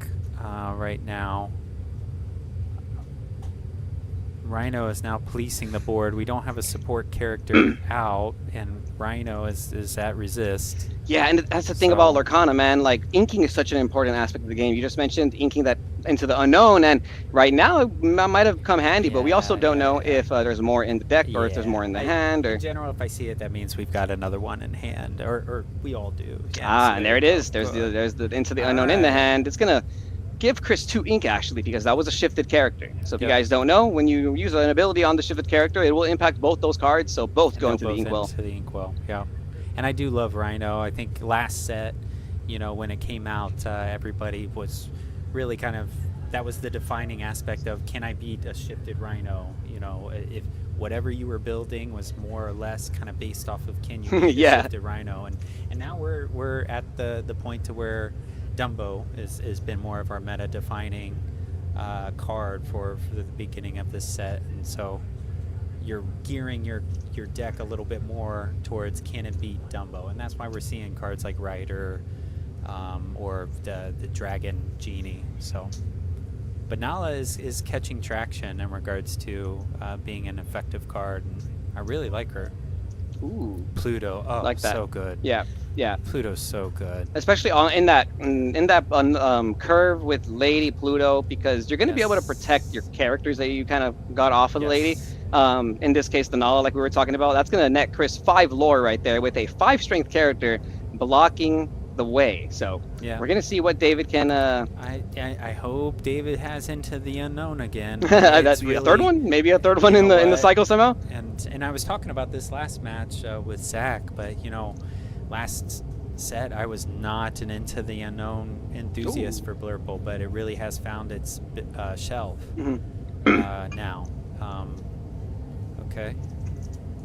right now. Rhino is now policing the board. We don't have a support character out, and Rhino is at resist. Yeah, and that's the thing about Lorcana, man. Like, inking is such an important aspect of the game. You just mentioned inking that Into the Unknown, and right now it might have come handy, but we also don't know if there's more in the deck or if there's more in the hand. Or in general, if I see it, that means we've got another one in hand, or we all do. and there it is. There's the Into the Unknown in the hand. It's gonna give Chris 2 ink actually, because that was a shifted character. So if you guys don't know, when you use an ability on the shifted character, it will impact both those cards. So both go into the Inkwell. Into the Inkwell, yeah. And I do love Rhino. I think last set, when it came out, everybody was really kind of, that was the defining aspect of, can I beat a shifted Rhino? If whatever you were building was more or less kind of based off of, can you beat a shifted Rhino? And now we're at the point to where Dumbo has been more of our meta defining card for the beginning of this set, and so you're gearing your deck a little bit more towards can it beat Dumbo, and that's why we're seeing cards like Rider or the Dragon Genie. So, but Nala is catching traction in regards to being an effective card, and I really like her. Ooh, Pluto, like that. So good. Yeah, Pluto's so good, especially in that curve with Lady Pluto, because you're going to be able to protect your characters that you kind of got off of the Lady. In this case, the Nala, like we were talking about, that's going to net Chris 5 lore right there with a 5 strength character blocking the way. So we're going to see what David can. I hope David has Into the Unknown again. That's really, a third one, maybe a third one in the cycle somehow. And I was talking about this last match with Zach, but last set I was not an Into the Unknown enthusiast for Blurple, but it really has found its shelf now. Okay.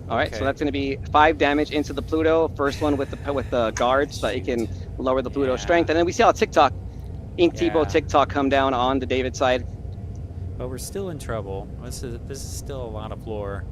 All right, so Okay. that's going to be 5 damage into the Pluto. First one with the guard, so that it can lower the Pluto strength. And then we see how TikTok, Ink Tipo Yeah. TikTok come down on the David side. But we're still in trouble. This is still a lot of lore.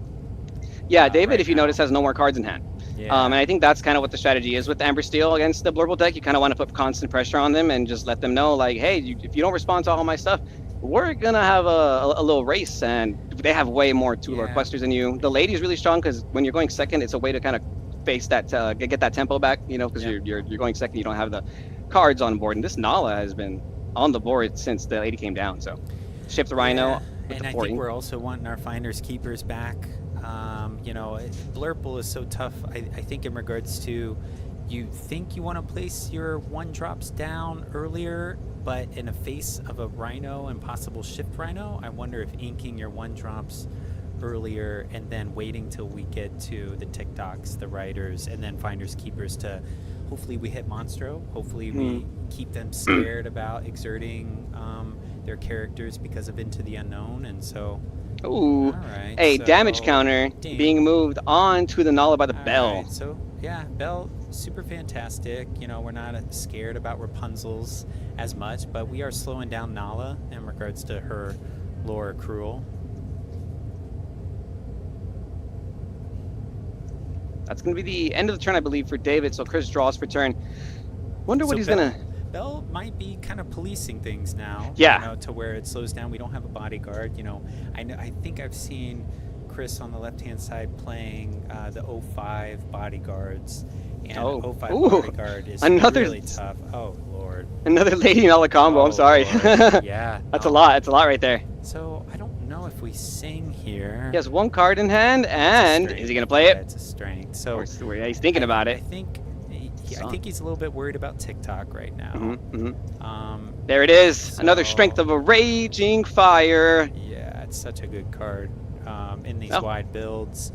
Yeah, David, right if you now. notice, has no more cards in hand. Yeah. And I think that's kind of what the strategy is with Amber Steel against the Blurble deck. You kind of want to put constant pressure on them and just let them know, like, hey, if you don't respond to all my stuff, we're going to have a little race. And they have way more two-lore questers than you. The Lady is really strong because when you're going second, it's a way to kind of face that, get that tempo back, you know, because you're going second, you don't have the cards on board. And this Nala has been on the board since the Lady came down. So ship the Rhino with and the I 40. think we're also wanting our Finders Keepers back. You know, Blurple is so tough. I think in regards to, you think you want to place your 1-drops down earlier, but in the face of a Rhino and possible shift Rhino, I wonder if inking your 1-drops earlier and then waiting till we get to the TikToks, the Riders, and then Finders Keepers to hopefully we hit Monstro. Hopefully we keep them scared about exerting their characters because of Into the Unknown, and so. Ooh, Right, a so damage counter being moved on to the Nala by the Bell. Right, so yeah, Bell, super fantastic. You know, we're not scared about Rapunzel's as much, but we are slowing down Nala in regards to her lore accrual. That's going to be the end of the turn, I believe, for David. So Chris draws for turn. Wonder what he's going to... Bell might be kind of policing things now. Yeah. You know, to where it slows down. We don't have a bodyguard. You know, I think I've seen Chris on the left-hand side playing the 05 bodyguards. And 05 bodyguard is really tough. Oh, Lord. Another Lady Nala combo. I'm sorry. Yeah. That's a lot. That's a lot right there. So I don't know if we sing here. He has 1 card in hand, and is he going to play it? It's a strength. So he's thinking about it. I think he's a little bit worried about TikTok right now. There it is. Another strength of a raging fire. Yeah, it's such a good card in these wide builds.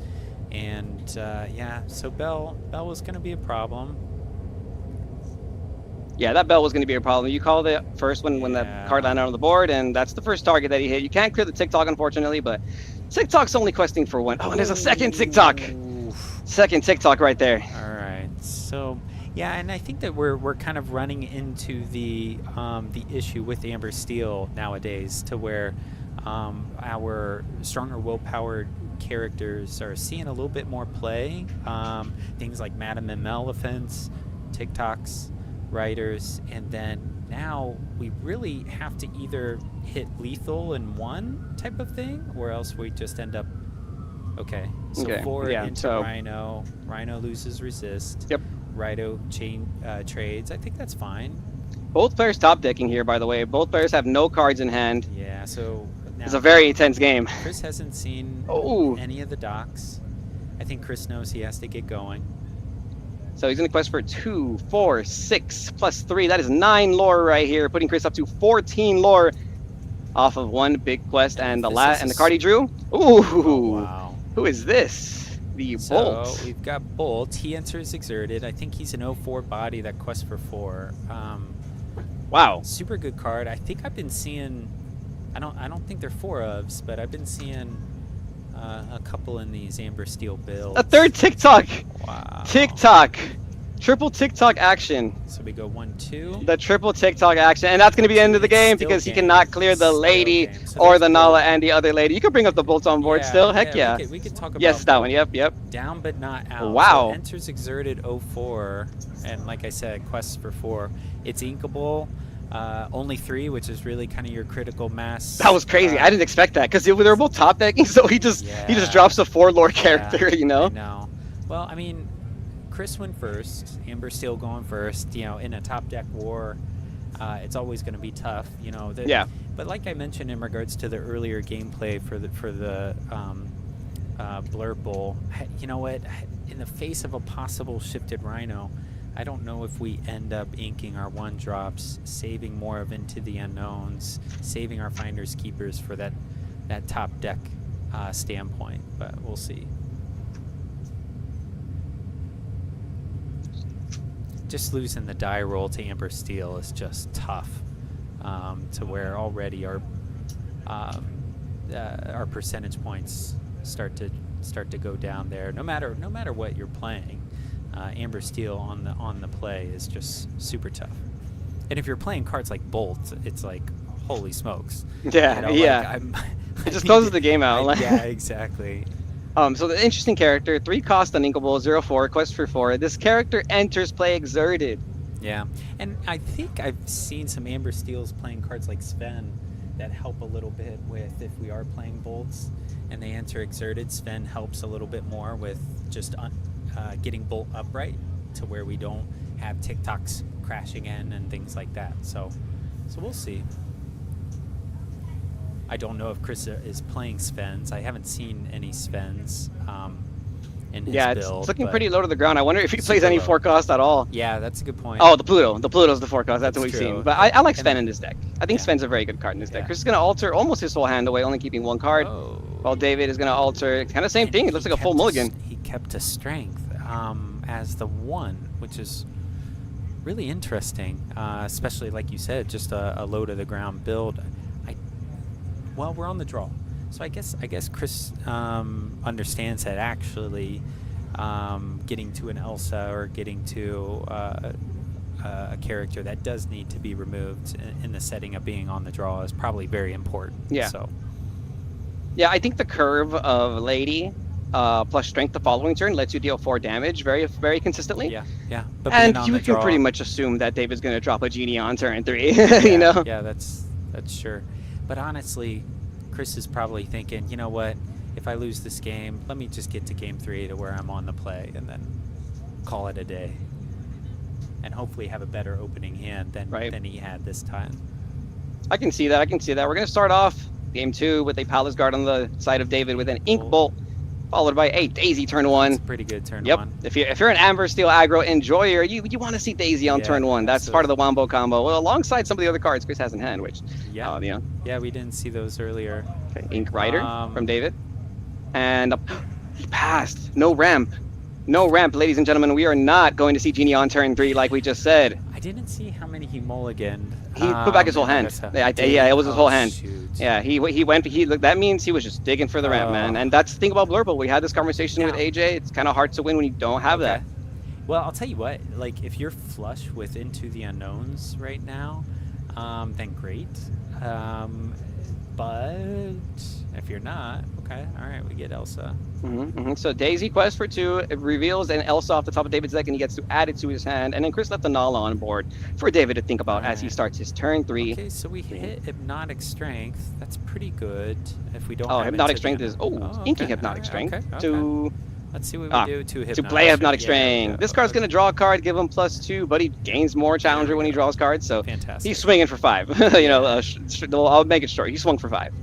And yeah, so Bell was going to be a problem. Yeah, that Bell was going to be a problem. You called it first when the card landed on the board, and that's the first target that he hit. You can't clear the TikTok, unfortunately, but TikTok's only questing for 1. Oh, and there's a second TikTok. Second TikTok right there. All right. So, yeah, and I think that we're kind of running into the issue with Amber Steel nowadays, to where our stronger will-powered characters are seeing a little bit more play. Things like Madam and Elephants, TikToks, Riders, and then now we really have to either hit lethal in one type of thing, or else we just end up. Okay, so 4 into Rhino. Rhino loses resist. Yep. Rhino trades. I think that's fine. Both players top decking here, by the way. Both players have no cards in hand. Yeah, so now it's a very intense game. Chris hasn't seen any of the docs. I think Chris knows he has to get going. So he's going to quest for 2, 4, 6, plus 3. That is 9 lore right here, putting Chris up to 14 lore off of 1 big quest. And the card he drew. Ooh! Wow. Who is this? The Bolt. So we've got Bolt. He enters Exerted. I think he's an 04 body that quests for 4. Wow. Super good card. I think I've been seeing. I don't think they're 4-ofs, but I've been seeing a couple in these Amber Steel builds. A third TikTok. Wow. TikTok. Triple TikTok action. So we go 1, 2. The triple TikTok action, and that's going to be the end of the game because he cannot clear the Lady or the Nala and the other Lady. You could bring up the Bolts on board still. Heck yeah. We could talk about. Yes, that one. Yep. Down but not out. Wow. So enters Exerted 04, and like I said, quests for 4. It's inkable. Only 3, which is really kind of your critical mass. That was crazy. I didn't expect that because they were both top decking, so he just drops a 4 lore character, you know. I know. Well, I mean, Chris went first. Amber Steel going first. You know, in a top deck war, it's always going to be tough. You know. But like I mentioned in regards to the earlier gameplay for the Blurple, you know what? In the face of a possible shifted Rhino, I don't know if we end up inking our 1-drops, saving more of Into the Unknowns, saving our Finders Keepers for that top deck standpoint, but we'll see. Just losing the die roll to Amber Steel is just tough, to where already our percentage points start to start to go down there. No matter what you're playing, Amber Steel on the play is just super tough. And if you're playing cards like Bolt, it's like holy smokes. Yeah, yeah. It just closes the game out. Yeah, exactly. So the interesting character, 3 cost uninkable, 0/4, quest for 4. This character enters play exerted. Yeah, and I think I've seen some Amber Steels playing cards like Sven that help a little bit with if we are playing bolts and they enter exerted. Sven helps a little bit more with just getting bolt upright to where we don't have TikToks crashing in and things like that. So we'll see. I don't know if Chris is playing Svens. I haven't seen any Svens in his build. It's looking pretty low to the ground. I wonder if he plays any 4 cost at all. Yeah, that's a good point. Oh, the Pluto. The Pluto's the 4 cost. That's what we've true. seen. But I like Sven in this deck. I think Sven's a very good card in this deck. Chris is going to alter almost his whole hand away, only keeping 1 card. Oh. While David is going to alter kind of same thing. It looks like a full mulligan. He kept a strength as the 1, which is really interesting, especially like you said, just a low to the ground build. Well, we're on the draw, so I guess Chris understands that actually getting to an Elsa or getting to a character that does need to be removed in the setting of being on the draw is probably very important. Yeah. So. Yeah, I think the curve of Lady plus Strength the following turn lets you deal 4 damage very, very consistently. Yeah, yeah. But and being on you the can draw, pretty much assume that David's going to drop a Genie on turn 3. Yeah, you know? Yeah, that's sure. But honestly, Chris is probably thinking, you know what? If I lose this game, let me just get to game 3 to where I'm on the play and then call it a day. And hopefully have a better opening hand than he had this time. I can see that. We're going to start off game 2 with a Palace Guard on the side of David with an Ink Bolt, followed by a Daisy turn 1. That's pretty good turn 1. If you're an Amber Steel aggro enjoyer, you want to see Daisy on turn 1. That's part of the Wombo combo. Well, alongside some of the other cards Chris has in hand, which yeah, we didn't see those earlier. Okay, Ink Rider from David, and he passed. No ramp, ladies and gentlemen. We are not going to see Genie on turn 3 like we just said. I didn't see how many he mulliganed. He put back his whole hand. Yeah, it was his whole hand. Shoot. Yeah, he went. That means he was just digging for the ramp, man. And that's the thing about Blurple. We had this conversation with AJ. It's kind of hard to win when you don't have that. Well, I'll tell you what. Like, if you're flush with Into the Unknowns right now, then great. But if you're not, okay, all right, we get Elsa. So Daisy quest for 2, it reveals an Elsa off the top of David's deck, and he gets to add it to his hand. And then Chris left the Nala on board for David to think about as he starts his turn 3. Okay, so we hit Hypnotic Strength. That's pretty good. If we don't. Oh, have Hypnotic Into the Strength is Unknown. inking Hypnotic Strength to. Let's see what we do to Hypnotic to play Hypnotic Strength. Strength. This card's going to draw a card, give him +2, but he gains more Challenger when he draws cards, so fantastic. He's swinging for 5. I'll make it short. He swung for 5.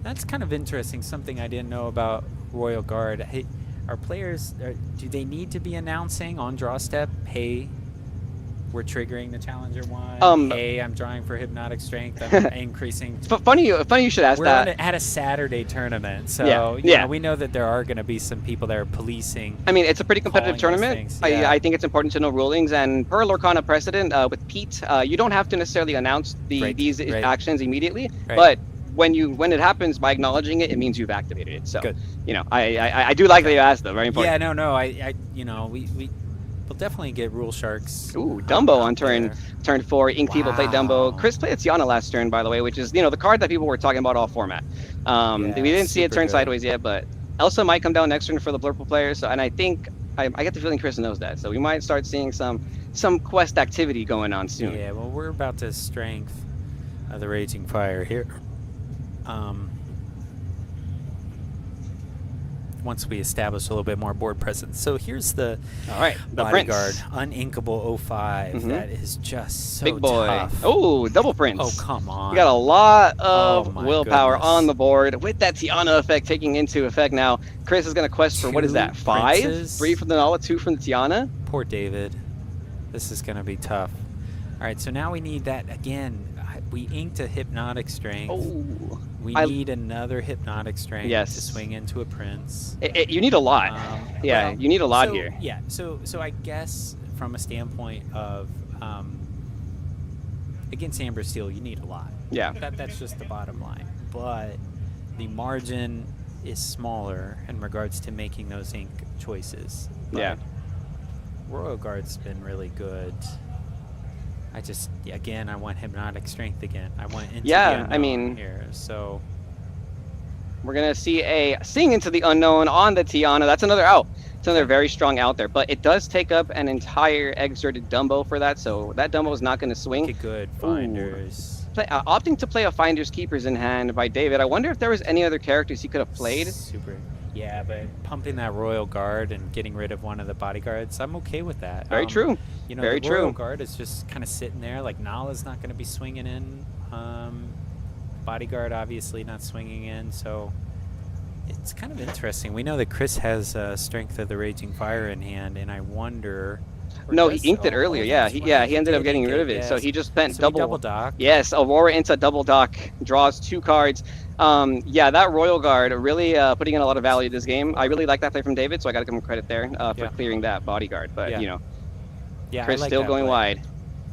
That's kind of interesting, something I didn't know about Royal Guard. Hey, are players, do they need to be announcing on draw step, hey, we're triggering the Challenger 1, hey, I'm drawing for Hypnotic Strength, I'm increasing. Funny you should ask that. We're at a Saturday tournament, so yeah, we know that there are going to be some people that are policing. I mean, it's a pretty competitive tournament. I think it's important to know rulings, and per Lorcana precedent with Pete, you don't have to necessarily announce these actions immediately, but when it happens, by acknowledging it, it means you've activated it. So, I do like that you asked, though. Very important. Yeah, no, we'll definitely get Rule Sharks. Ooh, Dumbo on turn 4. Ink people played Dumbo. Chris played Tiana last turn, by the way, which is the card that people were talking about all format. We didn't see it turn sideways yet, but Elsa might come down next turn for the Blurple players. So, and I think I get the feeling Chris knows that. So we might start seeing some quest activity going on soon. Yeah, well, we're about to Strength the Raging Fire here. Once we establish a little bit more board presence. So here's the Bodyguard, Uninkable 05. That is just so big boy. Tough. Oh, double Prince. Oh, come on. You got a lot of willpower goodness. on the board with that Tiana effect taking into effect now. Chris is going to quest for, what is that, 5? Princes. 3 from the Nala, 2 from the Tiana. Poor David. This is going to be tough. All right, so now we need that again. We inked a Hypnotic Strength. Oh. We need another Hypnotic Strength to swing into a Prince. You need a lot. You need a lot here. Yeah, so I guess from a standpoint of against Amber Steel, you need a lot. Yeah. That's just the bottom line. But the margin is smaller in regards to making those ink choices. But Yeah. Royal Guard's been really good. I just, again, I want Hypnotic Strength again. I want Into the Unknown I mean, here. So we're going to see a Sing Into the Unknown on the Tiana. That's another out. It's another very strong out there. But it does take up an entire exerted Dumbo for that, so that Dumbo is not going to swing. Wicked good Finders. Opting to play a Finders Keepers in hand by David. I wonder if there was any other characters he could have played. Super. Yeah, but pumping that Royal Guard and getting rid of one of the bodyguards, I'm okay with that. Very true. You know, Very the Royal true. Guard is just kind of sitting there. Like, Nala's not going to be swinging in. Bodyguard obviously not swinging in, so it's kind of interesting. We know that Chris has Strength of the Raging Fire in hand, and I wonder... No, he inked it earlier. Yeah, he ended up getting rid of it. Yes. So he just spent So double dock. Yes, Aurora into double dock, draws 2 cards. Yeah, that Royal Guard really putting in a lot of value this game. I really like that play from David, so I got to give him credit there for clearing that bodyguard. But you know, Chris I like still that going play. wide.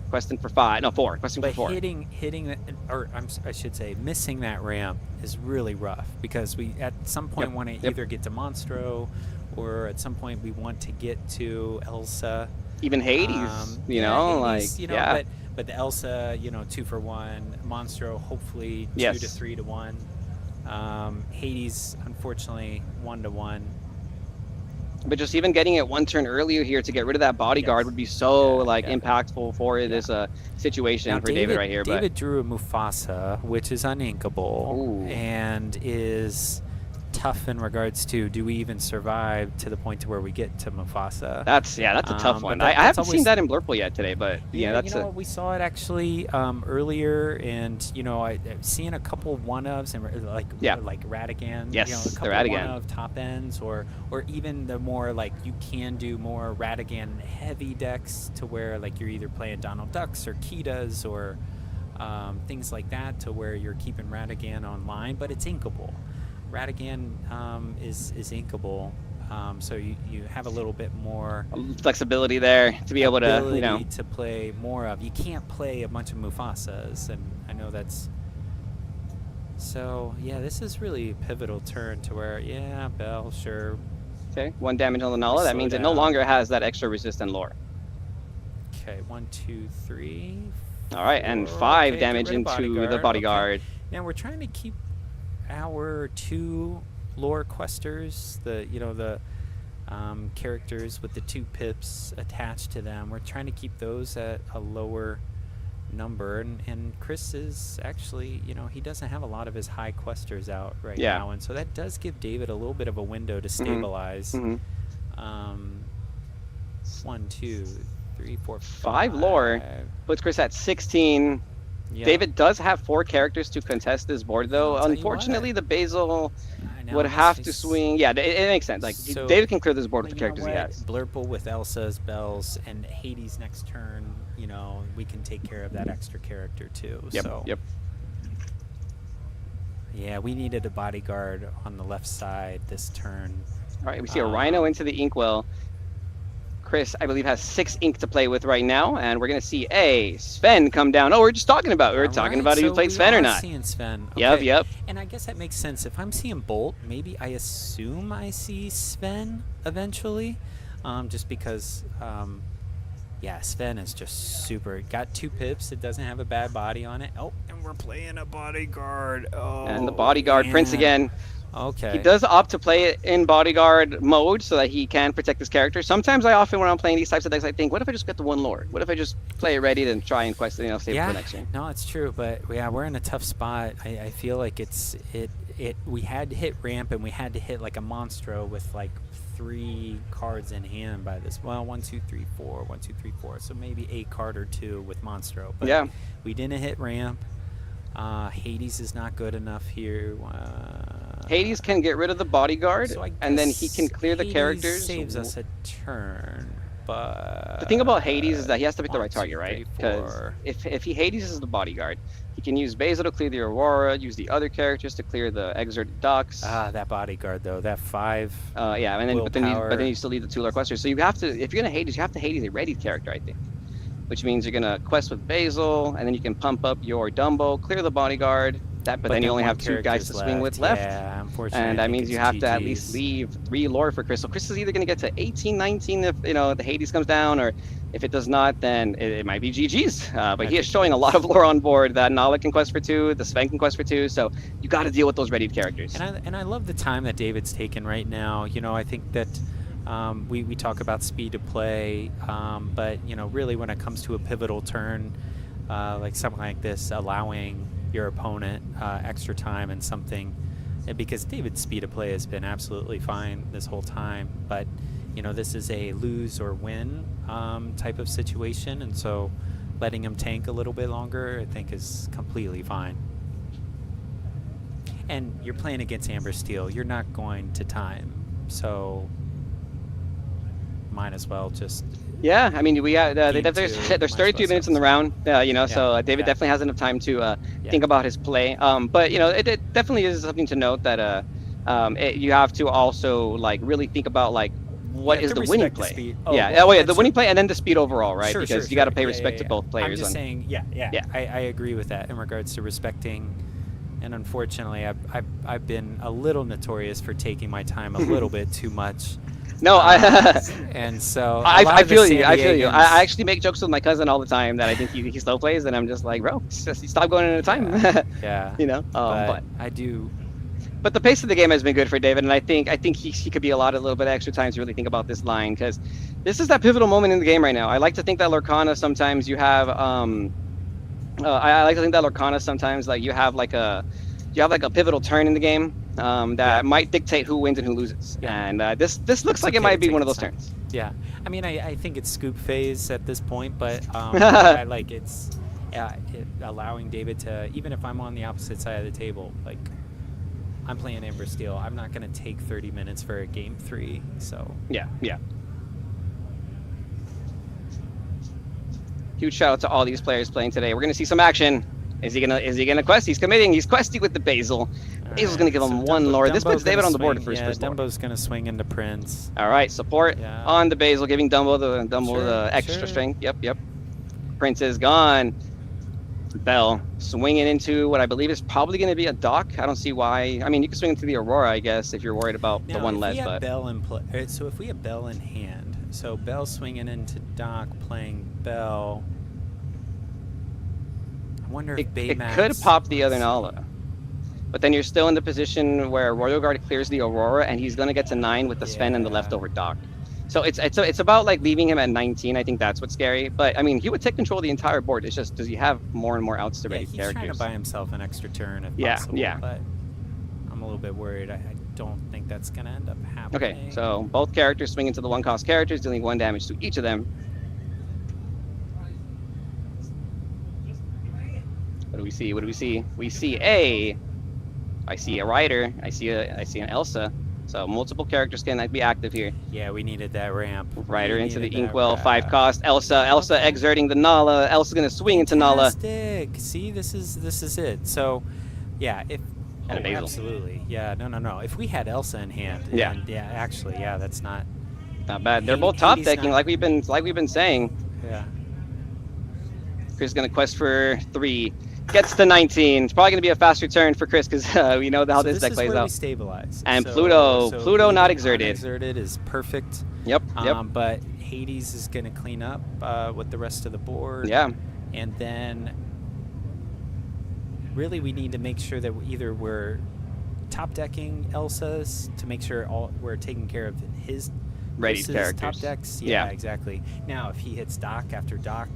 Questing for 5, no 4. Questing But for 4. hitting, or I should say, missing that ramp is really rough because we at some point want to either get to Monstro, or at some point we want to get to Elsa. Even Hades, you know, Hades, like you know, but the Elsa, you know, 2 for 1. Monstro, hopefully 2 to 3 to 1. Hades, unfortunately, 1 to 1. But just even getting it 1 turn earlier here to get rid of that bodyguard would be so impactful for this situation Now, for David right here. David drew a Mufasa, which is uninkable and is tough in regards to, do we even survive to the point to where we get to Mufasa? That's a tough one. I haven't seen that in Blurple yet today, but that's you know, we saw it actually earlier, and you know, I'm seeing a couple one-ofs and like Radigan, yes, you know, a couple the Radigan one-of top ends, or even the more like you can do more Radigan heavy decks to where like you're either playing Donald Ducks or Kitas or things like that, to where you're keeping Radigan online, but it's inkable. Radigan is inkable, so you have a little bit more flexibility there to be able to, you know, to play more of. You can't play a bunch of Mufasas, and I know that's so. Yeah, this is really a pivotal turn to where Bell, sure. Okay, 1 damage on the Nala. That means it no longer has that extra resistant lore. Okay, 1, 2, 3. All right, and 5 damage into the bodyguard. Okay. Now we're trying to keep our 2 lore questers, the characters with the 2 pips attached to them. We're trying to keep those at a lower number, and Chris is actually, you know, he doesn't have a lot of his high questers out right now, and so that does give David a little bit of a window to stabilize. 1, 2, 3, 4, 5 lore puts Chris at 16. David does have 4 characters to contest this board, though. Unfortunately, the Basil would have to swing. Yeah, it makes sense. Like, so, David can clear this board with the characters he has. Blurple with Elsa's, Bells, and Hades next turn, you know, we can take care of that extra character, too. Yep. Yeah, we needed a bodyguard on the left side this turn. All right, we see a Rhino into the Inkwell. Chris, I believe, has 6 ink to play with right now, and we're going to see Sven come down. Oh, we're just talking about if you played Sven or not. Seeing Sven. Okay. Yep. And I guess that makes sense. If I'm seeing Bolt, maybe I assume I see Sven eventually, just because, Sven is just super. Got 2 pips. It doesn't have a bad body on it. Oh, and we're playing a bodyguard. Oh, and the bodyguard prints again. Okay. He does opt to play it in bodyguard mode so that he can protect his character. Sometimes when I'm playing these types of decks, I think, what if I just get the 1 lore? What if I just play it ready and try and quest it, save it for next turn? No, it's true, but we're in a tough spot. I feel like we had to hit ramp, and we had to hit like a Monstro with like 3 cards in hand by this. Well, 1, 2, 3, 4, 1, 2, 3, 4. So maybe a card or 2 with Monstro. But we didn't hit ramp. Hades is not good enough here. Hades can get rid of the bodyguard, and then he can clear the characters. Saves us a turn, but the thing about Hades is that he has to pick the right target, right? Because if he Hades is the bodyguard, he can use Basil to clear the Aurora, use the other characters to clear the exerted Ducks. That bodyguard though, that 5. And then but then you still need the 2 lore questers. So you have to, if you're gonna Hades, you have to Hades a ready character, I think. Which means you're gonna quest with Basil, and then you can pump up your Dumbo, clear the bodyguard. That, but then you only have 2 guys to swing with left. Yeah, unfortunately. And I that think means you it's have to at least GG's. leave 3 lore for Chris. So Chris is either going to get to 18, 19 if the Hades comes down, or if it does not, then it might be GG's. But he is showing a lot of lore on board. That Nala can quest for 2, the Sven can quest for 2. So you got to deal with those readied characters. And I love the time that David's taken right now. I think that we talk about speed to play, but really when it comes to a pivotal turn, like something like this, allowing your opponent extra time and something, because David's speed of play has been absolutely fine this whole time, but this is a lose or win type of situation, and so letting him tank a little bit longer I think is completely fine. And you're playing against Amber Steel, you're not going to time, so might as well just Yeah, I mean, there's 32 minutes in the round, so David definitely has enough time to think about his play. But it definitely is something to note that you have to also like really think about like what is the winning play. The winning play and then the speed overall, right? Because you got to pay respect to both players. I'm just saying, I agree with that in regards to respecting. And unfortunately, I've been a little notorious for taking my time a little bit too much. No, and so I feel you. I actually make jokes with my cousin all the time that I think he slow plays, and I'm just like, bro, just stop going in a time. But I do. But the pace of the game has been good for David, and I think he could be allotted a little bit of extra time to really think about this line, because this is that pivotal moment in the game right now. I like to think that Lorcana sometimes you have I like to think that Lorcana sometimes like you have like a pivotal turn in the game that might dictate who wins and who loses. And this looks like it might be one of those turns. Yeah, I mean, I think it's scoop phase at this point, but I like it's allowing David to, even if I'm on the opposite side of the table, like I'm playing Amber Steel, I'm not going to take 30 minutes for a game 3. So yeah. Huge shout out to all these players playing today. We're gonna see some action. Is he gonna quest? He's committing. He's questing with the Basil. Basil's gonna give him 1 lore. This puts David on the board for his first lore. Dumbo's gonna swing into Prince. All right, support on the Basil, giving Dumbo the extra strength. Yep. Prince is gone. Bell swinging into what I believe is probably going to be a Doc. I don't see why. I mean, you can swing into the Aurora, I guess, if you're worried about the one less. But Bell in play, so if we have Bell in hand, so Bell swinging into Doc, playing Bell. I wonder if Baymax... It could pop the other Nala. But then you're still in the position where Royal Guard clears the Aurora, and he's going to get to 9 with the Sven and the leftover Doc. So it's about like leaving him at 19. I think that's what's scary. But I mean, he would take control of the entire board. It's just, does he have more and more outs to ready characters? He's trying to buy himself an extra turn if possible. But I'm a little bit worried. I don't think that's going to end up happening. Okay, so both characters swing into the 1-cost characters, dealing 1 damage to each of them. What do we see? We see I see a Rider. I see an Elsa. So multiple characters can be active here. Yeah, we needed that ramp. Rider into the Inkwell, 5-cost. Elsa exerting the Nala. Elsa's gonna swing into Nala. Fantastic. See, this is it. So, yeah, and a Basil. Absolutely. Yeah, no. If we had Elsa in hand, actually, that's not bad. They're both top decking, like we've been saying. Yeah. Chris is gonna quest for 3. Gets to 19. It's probably going to be a faster turn for Chris because we know how this deck plays out. We stabilize. And Pluto not exerted. Exerted is perfect. Yep. But Hades is going to clean up with the rest of the board. Yeah. And then really we need to make sure that we're top decking Elsa's to make sure we're taking care of his ready characters. Top decks. Yeah, exactly. Now if he hits Doc after Doc,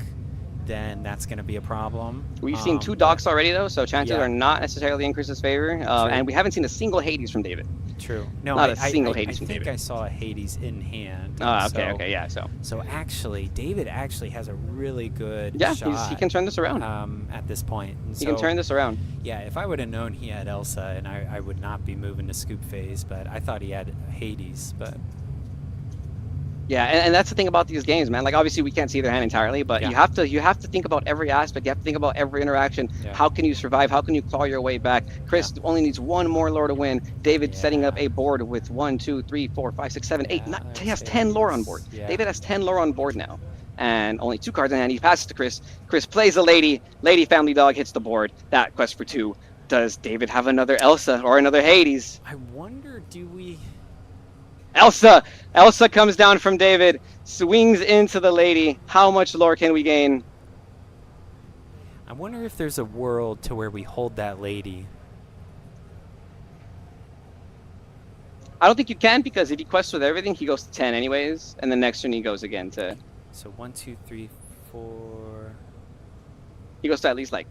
then that's going to be a problem. We've seen 2 Docs already, though, so chances are not necessarily in Chris's favor. And we haven't seen a single Hades from David. True. No, not a single Hades from David. I think I saw a Hades in hand. Okay, yeah. So actually, David actually has a really good shot. He can turn this around. At this point. And he can turn this around. Yeah, if I would have known he had Elsa, and I would not be moving to scoop phase, but I thought he had Hades, but... Yeah, and that's the thing about these games, man. Like, obviously, we can't see their hand entirely, but you have to think about every aspect. You have to think about every interaction. Yeah. How can you survive? How can you claw your way back? Chris only needs 1 more lore to win. David setting up a board with 1, 2, 3, 4, 5, 6, 7, 8. He has 10 lore on board. Yeah. David has 10 lore on board now, and only 2 cards in hand. He passes to Chris. Chris plays a lady. Lady Family Dog hits the board. That quest for 2. Does David have another Elsa or another Hades? I wonder, do we? Elsa! Elsa comes down from David, swings into the lady. How much lore can we gain? I wonder if there's a world to where we hold that lady. I don't think you can, because if he quests with everything, he goes to 10 anyways, and the next turn he goes again to... So 1, 2, 3, 4... He goes to at least like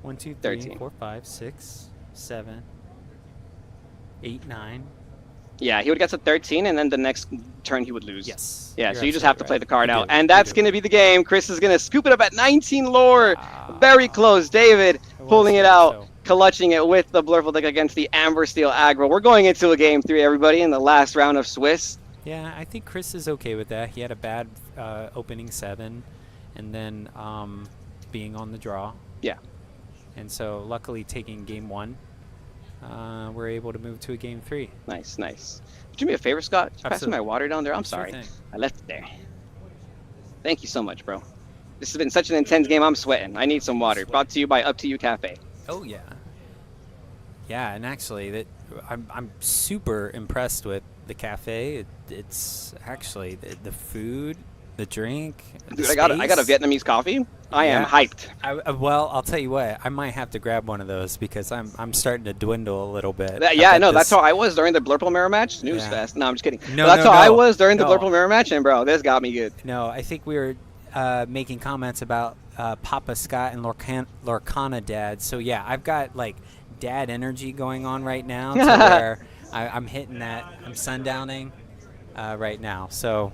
1, 2, 3, 13. 4, 5, 6, 7, 8, 9. Yeah, he would get to 13, and then the next turn he would lose. Yes. Yeah, You're so you just have to absolutely play right. the card You out. do. And You that's do. going to be the game. Chris is going to scoop it up at 19 lore. Very close. David pulling it out, clutching it with the Blurful deck against the Amber Steel aggro. We're going into a game 3, everybody, in the last round of Swiss. Yeah, I think Chris is okay with that. He had a bad opening 7, and then being on the draw. Yeah. And so, luckily, taking game 1, we're able to move to a game 3. Nice, nice. Do me a favor, Scott? Just passing my water down there. I'm Sure sorry. thing. I left it there. Thank you so much, bro. This has been such an intense game. I'm sweating. I need some water. Brought to you by Up to You Cafe. Oh yeah. Yeah, and actually, I'm super impressed with the cafe. It's actually the food, the drink. Dude, I got a Vietnamese coffee. I am hyped. Well, I'll tell you what. I might have to grab one of those because I'm starting to dwindle a little bit. Yeah, no, that's how I was during the Blurple Mirror match. Snooze fest. No, I'm just kidding. No, But that's no, how I no. was during the No. Blurple Mirror match, and bro, this got me good. No, I think we were making comments about Papa Scott and Lorcana Dad. So yeah, I've got like dad energy going on right now to where I'm hitting that. I'm sundowning right now. So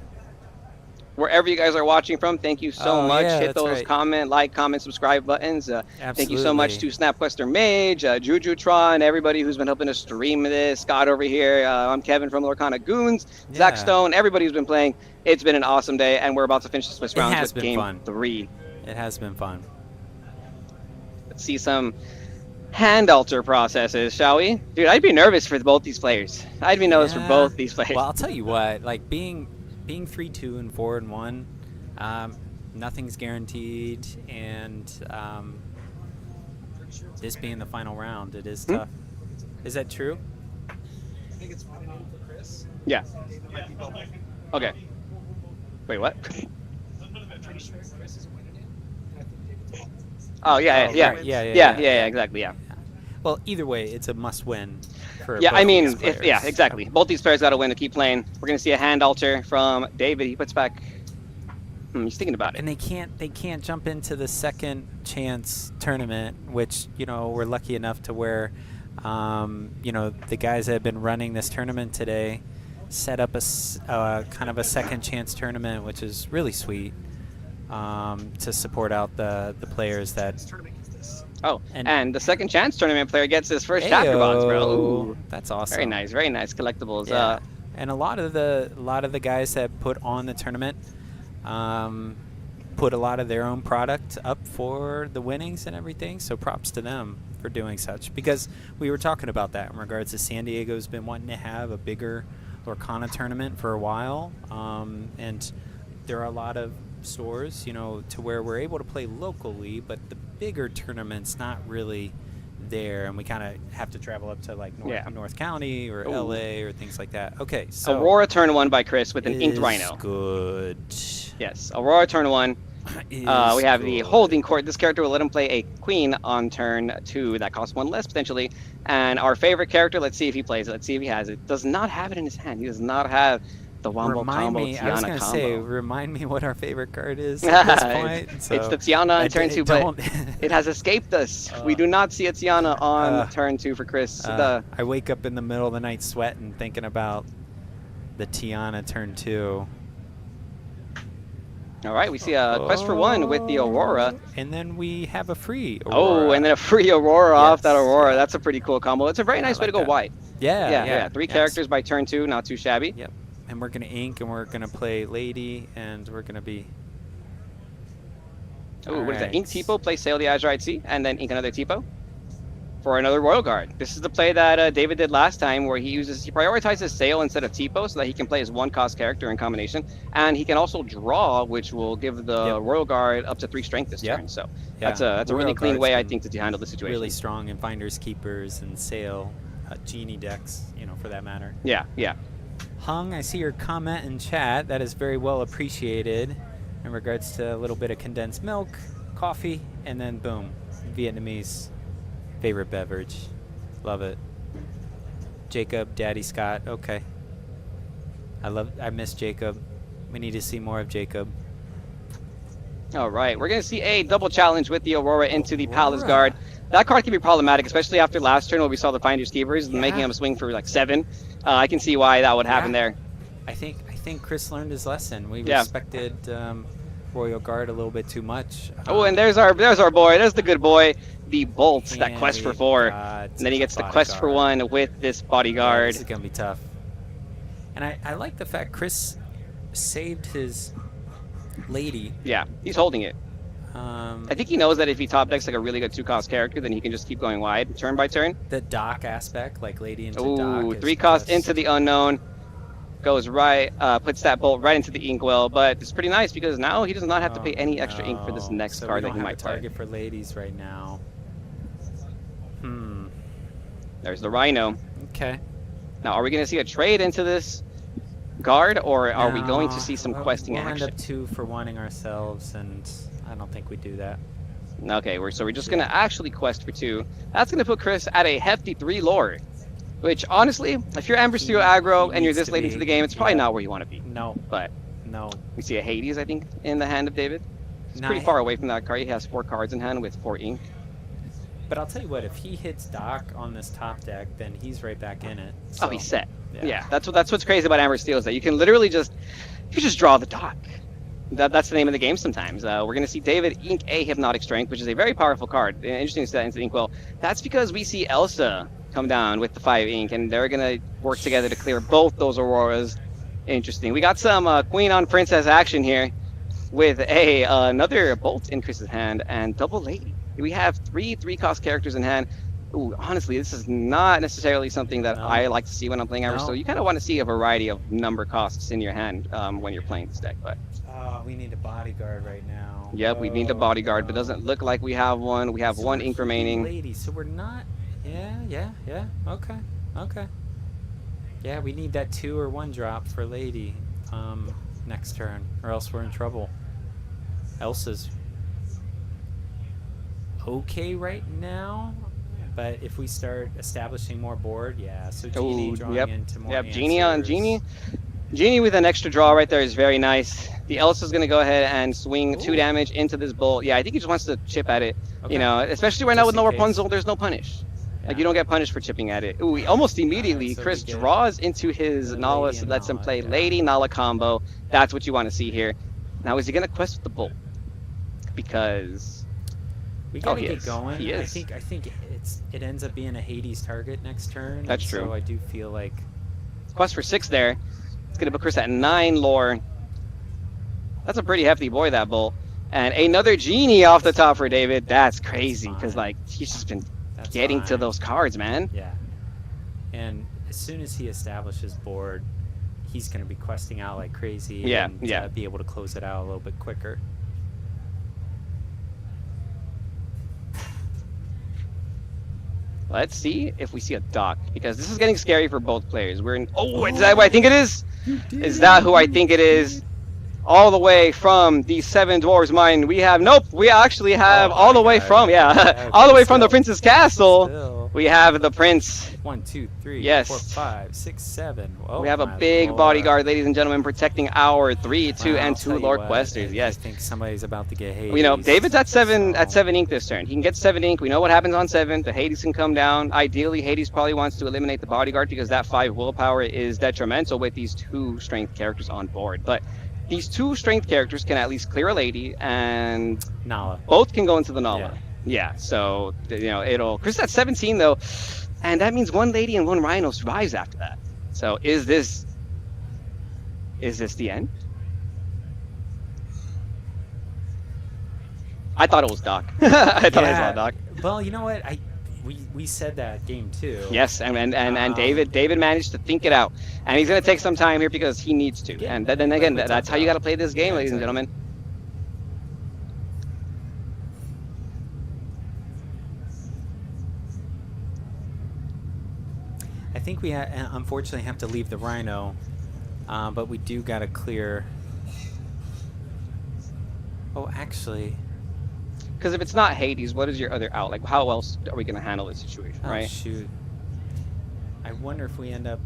Wherever you guys are watching from, thank you so much. yeah, Hit that's those right. comment, subscribe buttons. Thank you so much to Absolutely. Snapquester Mage, Jujutron, everybody who's been helping us stream this. Scott over here. I'm Kevin from Lorcana Goons. Zach Yeah. Stone, everybody who's been playing. It's been an awesome day, and we're about to finish the Swiss It rounds has with been game fun. 3. It has been fun. Let's see some hand alter processes, shall we? Dude, I'd be nervous for both these players. I'd be nervous for Yeah. both these players. Well, I'll tell you what. Like being 3-2 and 4-1, nothing's guaranteed, and this being the final round, it is tough. Is that true? I think it's 1-0 for Chris. Yeah. David might be both. Okay. Wait, what? I'm pretty sure Chris is winning it. And I think David's winning it. Oh, yeah, Oh, yeah. right. Yeah, Yeah, exactly, yeah. Well, either way, it's a must-win. For Yeah, both I of mean, these players. exactly. Both these players got to win to keep playing. We're going to see a hand alter from David. He puts back... he's thinking about it. And they can't jump into the second chance tournament, which we're lucky enough to where the guys that have been running this tournament today set up a kind of a second chance tournament, which is really sweet, to support out the players that. Oh, and the second chance tournament player gets his first chapter box, bro. Ooh, that's awesome. Very nice, very nice collectibles. Yeah. And a lot of the guys that put on the tournament put a lot of their own product up for the winnings and everything. So props to them for doing such, because we were talking about that in regards to San Diego's been wanting to have a bigger Lorcana tournament for a while, and there are a lot of stores, to where we're able to play locally, but the bigger tournaments not really there, and we kind of have to travel up to like North County or LA or things like that. Okay, so Aurora turn 1 by Chris with an Inked is Rhino. Good. Yes, Aurora turn 1. We have the Holding Court. This character will let him play a queen on turn 2. That costs 1 less, potentially. And our favorite character, let's see if he plays it. Let's see if he has it. Does not have it in his hand. He does not have the Wombo Remind combo, me, Tiana I was gonna combo. say, remind me what our favorite card is at this point. So It's the Tiana on turn 2, but don't- it has escaped us. We do not see a Tiana on turn 2 for Chris. I wake up in the middle of the night sweating, thinking about the Tiana turn 2. All right, we see a quest for 1 with the Aurora. And then we have a free Aurora. Oh, and then a free Aurora off that Aurora. That's a pretty cool combo. It's a very nice way to go that. white. Yeah. 3 Yes. characters by turn 2, not too shabby. Yep. And we're gonna ink, and we're gonna play Lady, and we're gonna be. Oh, what is that? Alright. Ink Tipo, play Sail the Azurite Sea, and then ink another Tipo. for another Royal Guard. This is the play that David did last time, where he prioritizes Sail instead of Tipo, so that he can play his 1-cost character in combination, and he can also draw, which will give the Royal Guard up to 3 strength this turn. So that's a really clean way, I think, to handle the situation. Really strong in Finders Keepers and Sail, Genie decks, for that matter. Yeah, yeah. Hung, I see your comment in chat. That is very well appreciated in regards to a little bit of condensed milk, coffee, and then boom, Vietnamese favorite beverage. Love it. Jacob, Daddy Scott. Okay. I miss Jacob. We need to see more of Jacob. All right, we're going to see a double challenge with the Aurora into the Palace Guard. That card can be problematic, especially after last turn where we saw the Finders Keepers making him swing for like 7. I can see why that would happen there. I think Chris learned his lesson. We respected Royal Guard a little bit too much. Oh, and there's our boy. There's the good boy. The Bolt, that quest for 4. And then he gets the quest for 1 with this bodyguard. Yeah, this is going to be tough. And I like the fact Chris saved his lady. Yeah, he's holding it. I think he knows that if he top decks like a really good 2-cost character, then he can just keep going wide turn by turn. The dock aspect, like lady into dock. Dock. 3-cost into the unknown. Goes right, puts that bolt right into the inkwell, but it's pretty nice because now he does not have to pay any extra ink for this next card that he might play. Target for ladies right now. There's the Rhino. Okay. Now, are we going to see a trade into this guard, or are we going to see some questing we'll action? End up 2 for wanting ourselves, and I don't think we do that. Okay, we're just going to actually quest for 2. That's going to put Chris at a hefty 3 lore. Which, honestly, if you're Amber Steel aggro and you're this late into the game, it's probably not where you want to be. No. But no. We see a Hades, I think, in the hand of David. It's pretty far away from that card. He has 4 cards in hand with 4 ink. But I'll tell you what, if he hits Dock on this top deck, then he's right back in it. So, he's set. Yeah, that's what's crazy about Amber Steel is that you can literally just draw the Dock. That's the name of the game sometimes. We're going to see David ink a Hypnotic Strength, which is a very powerful card. Interesting to set into the inkwell. That's because we see Elsa come down with the 5 ink, and they're going to work together to clear both those Auroras. Interesting. We got some Queen on Princess action here with another Bolt in Chris's hand and double Lady. We have 3 3-cost characters in hand. Ooh, honestly, this is not necessarily something that I like to see when I'm playing Amber Steel. You kind of want to see a variety of number costs in your hand when you're playing this deck. But we need a bodyguard right now. Yep, we need a bodyguard, but doesn't look like we have one. We have 1 ink remaining. Lady, so we're not. Yeah. Okay. Yeah, we need that 2 or 1 drop for Lady next turn, or else we're in trouble. Elsa's okay right now, but if we start establishing more board, so Genie drawing into more answers. Genie with an extra draw right there is very nice. The Elsa's going to go ahead and swing 2 damage into this bolt. Yeah, I think he just wants to chip at it. Okay. Especially right now with no Rapunzel, there's no punish. Like, you don't get punished for chipping at it. Ooh, almost immediately, Chris draws into his Nala, so lets him play Lady Nala combo. That's what you want to see here. Now, is he going to quest with the bolt? Because we gotta get going. He is. I think it ends up being a Hades target next turn. That's true. So I do feel like quest for 6 there. It's going to put Chris at 9 lore. That's a pretty hefty boy, that bolt. And another Genie off the top for David. That's crazy, because he's just been getting to those cards, man. Yeah. And as soon as he establishes board, he's going to be questing out like crazy. And be able to close it out a little bit quicker. Let's see if we see a Dock, because this is getting scary for both players. We're in. Oh, is that who I think it is? Is that who I think it is? All the way from the 7 Dwarves Mine, we have we actually have all the way from all the way from the Prince's Castle. We have the Prince. 1, 2, 3, yes. 4, 5, 6, 7. Oh, we have a big bodyguard, ladies and gentlemen, protecting our 3, 2, and 2 Lord Questers. Yes. I think somebody's about to get Hades. David's at 7 ink this turn. He can get 7 ink. We know what happens on 7. The Hades can come down. Ideally, Hades probably wants to eliminate the bodyguard because that 5 willpower is detrimental with these 2 strength characters on board. But these 2 strength characters can at least clear a Lady, and Nala. Both can go into the Nala. Yeah, so it'll. Chris is at 17 though, and that means 1 Lady and 1 Rhino survives after that. So is this the end? I thought it was Doc. I thought I saw Doc. Well, you know what? we said that game too. Yes, and David managed to think it out, and he's gonna take some time here because he needs to. And then again, that's how you got to play this game, ladies and gentlemen. I think we unfortunately have to leave the Rhino, but we do got to clear. Oh, actually. Because if it's not Hades, what is your other out? Like, how else are we gonna handle this situation, Oh, right? shoot. I wonder if we end up.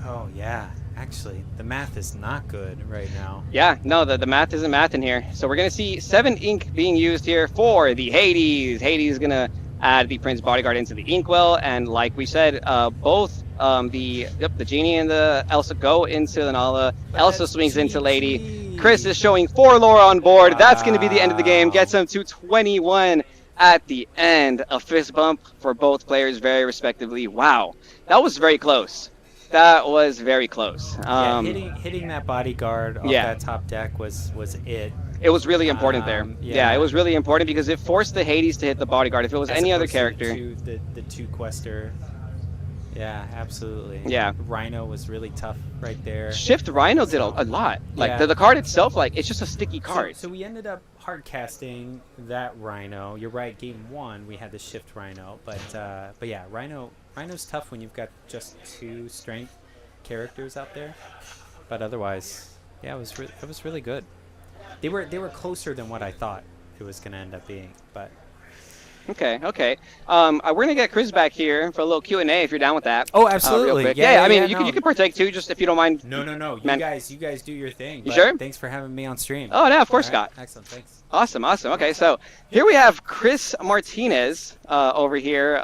Oh yeah, actually, the math is not good right now. Yeah, no, the math isn't math in here. So we're gonna see 7 ink being used here for the Hades. Hades is gonna add the Prince Bodyguard into the Inkwell, and like we said, both the Genie and the Elsa go into the Nala. Elsa swings into Lady. Chris is showing 4 lore on board. Wow. That's gonna be the end of the game. Gets him to 21 at the end. A fist bump for both players, very respectively. Wow, that was very close. That was very close. Yeah, hitting that bodyguard off that top deck was it. It was really important there. Yeah, it was really important because it forced the Hades to hit the bodyguard. If it was any other character, the 2 quester. Yeah, absolutely. Yeah, Rhino was really tough right there. Shift Rhino did a lot. Like the card itself, like it's just a sticky card. So we ended up hard casting that Rhino. You're right. Game 1 we had the Shift Rhino, but yeah, Rhino's tough when you've got just 2 strength characters out there. But otherwise, yeah, it was really good. They were closer than what I thought it was going to end up being, but. Okay. We're gonna get Chris back here for a little Q&A if you're down with that. Oh, absolutely. Real quick. Yeah, I mean, you can partake too, just if you don't mind. No. You guys do your thing. You sure? Thanks for having me on stream. Oh, no, of course, Scott. Excellent. Thanks. Awesome. Okay, so here we have Chris Martinez over here,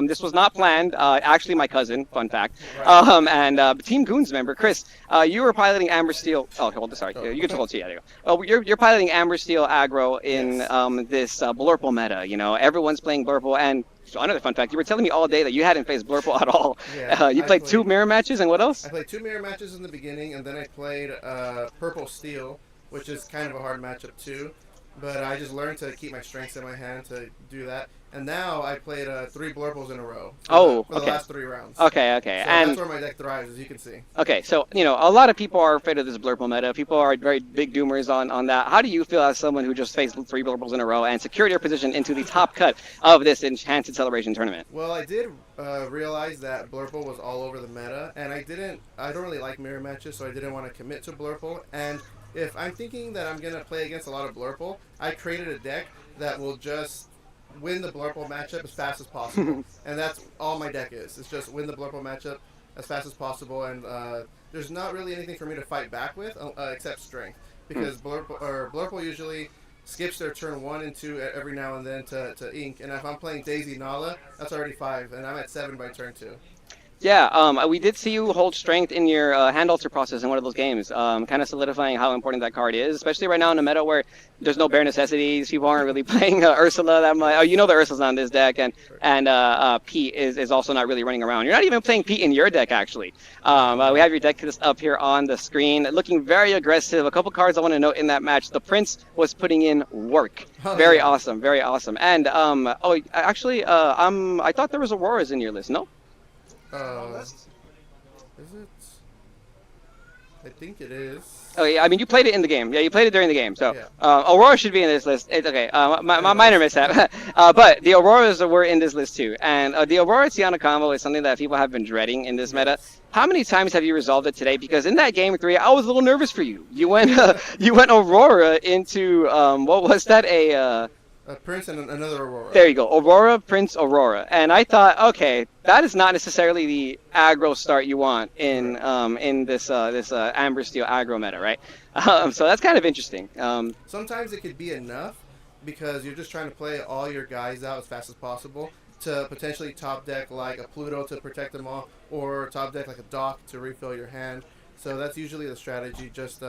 this was not planned. Actually, my cousin. Fun fact. And Team Goons member Chris. You were piloting Amber Steel. Oh, hold on. Sorry. You can hold. Yeah, there you go. Oh, you're piloting Amber Steel aggro in this Blurple meta. You know, everyone's playing Blurple, and another fun fact, you were telling me all day that you hadn't faced Blurple at all. Yeah, you played 2 mirror matches, and what else? I played 2 mirror matches in the beginning, and then I played Purple Steel, which is kind of a hard matchup too. But I just learned to keep my strengths in my hand to do that. And now I played 3 Blurples in a row for the last 3 rounds. Okay. So and that's where my deck thrives, as you can see. Okay, so, a lot of people are afraid of this Blurple meta. People are very big doomers on that. How do you feel as someone who just faced 3 Blurples in a row and secured your position into the top cut of this Enchanted Celebration tournament? Well, I did realize that Blurple was all over the meta, and I don't really like mirror matches, so I didn't want to commit to Blurple. And if I'm thinking that I'm going to play against a lot of Blurple, I created a deck that will just win the Blurple matchup as fast as possible. And that's all my deck is. It's just win the Blurple matchup as fast as possible, and there's not really anything for me to fight back with except strength. Because Blurple usually skips their turn 1 and 2 every now and then to ink, and if I'm playing Daisy Nala, that's already 5, and I'm at 7 by turn 2. Yeah, we did see you hold strength in your hand alter process in one of those games, kind of solidifying how important that card is, especially right now in a meta where there's no bare necessities. People aren't really playing Ursula that much. Oh, you know the Ursula's on this deck, and Pete is also not really running around. You're not even playing Pete in your deck, actually. We have your deck list up here on the screen, looking very aggressive. A couple cards I want to note in that match. The Prince was putting in work. Very awesome. And, I thought there was Auroras in your list, no? Is it? I think it is. Oh yeah, I mean you played it in the game. Yeah, you played it during the game. So Aurora should be in this list. It's okay. My minor mishap. But the Auroras were in this list too. And the Aurora Tiana combo is something that people have been dreading in this meta. How many times have you resolved it today? Because in that game 3, I was a little nervous for you. You went Aurora into what was that? A Prince and another Aurora. There you go. Aurora, Prince, Aurora. And I thought, okay, that is not necessarily the aggro start you want in this Amber Steel aggro meta, right? So that's kind of interesting. Sometimes it could be enough because you're just trying to play all your guys out as fast as possible to potentially top deck like a Pluto to protect them all, or top deck like a Dock to refill your hand. So that's usually the strategy. Just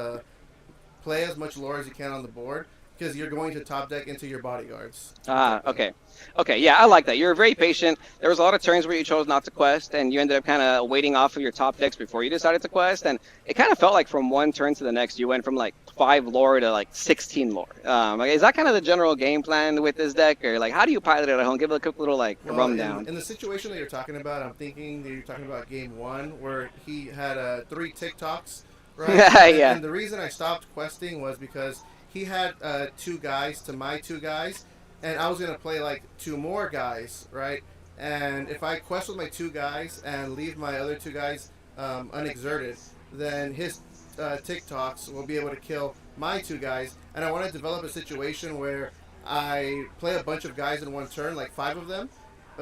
play as much lore as you can on the board. because you're going to top deck into your bodyguards. Okay. Okay, yeah, I like that. You're very patient. There was a lot of turns where you chose not to quest, and you ended up kind of waiting off of your top decks before you decided to quest, and it kind of felt like from one turn to the next, you went from like 5 lore to like 16 lore. Like, is that kind of the general game plan with this deck, or like how do you pilot it at home? Give it a quick little like rundown. In the situation that you're talking about, I'm thinking that you're talking about game 1 where he had 3 TikToks, right? Yeah. And the reason I stopped questing was because he had 2 guys to my 2 guys, and I was going to play like 2 more guys, right? And if I quest with my 2 guys and leave my other 2 guys unexerted, then his TikToks will be able to kill my 2 guys. And I want to develop a situation where I play a bunch of guys in one turn, like 5 of them,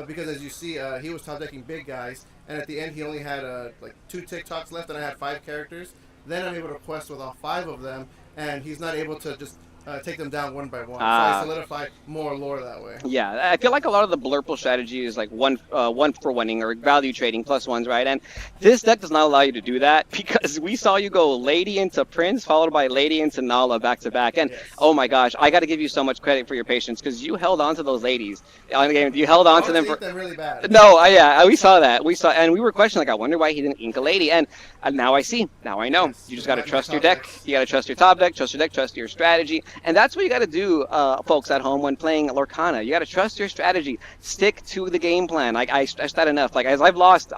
because as you see, he was top decking big guys, and at the end he only had like 2 TikToks left, and I had 5 characters. Then I'm able to quest with all 5 of them, and he's not able to just take them down one by one. So I solidify more lore that way. Yeah, I feel like a lot of the blurple strategy is like one for winning or value trading +1s, right? And this deck does not allow you to do that because we saw you go Lady into Prince followed by Lady into Nala back to back. And oh my gosh, I got to give you so much credit for your patience because you held on to those ladies on the game. You held on to them for. Them really bad. No, yeah, we saw that. And we were questioning like, I wonder why he didn't ink a Lady. And now I see. Now I know. Yes, you just got to trust your deck. You got to trust your top deck. Trust your deck. Trust your strategy. And that's what you got to do, folks at home, when playing Lorcana. You got to trust your strategy. Stick to the game plan. Like I stressed that enough. Like as I've lost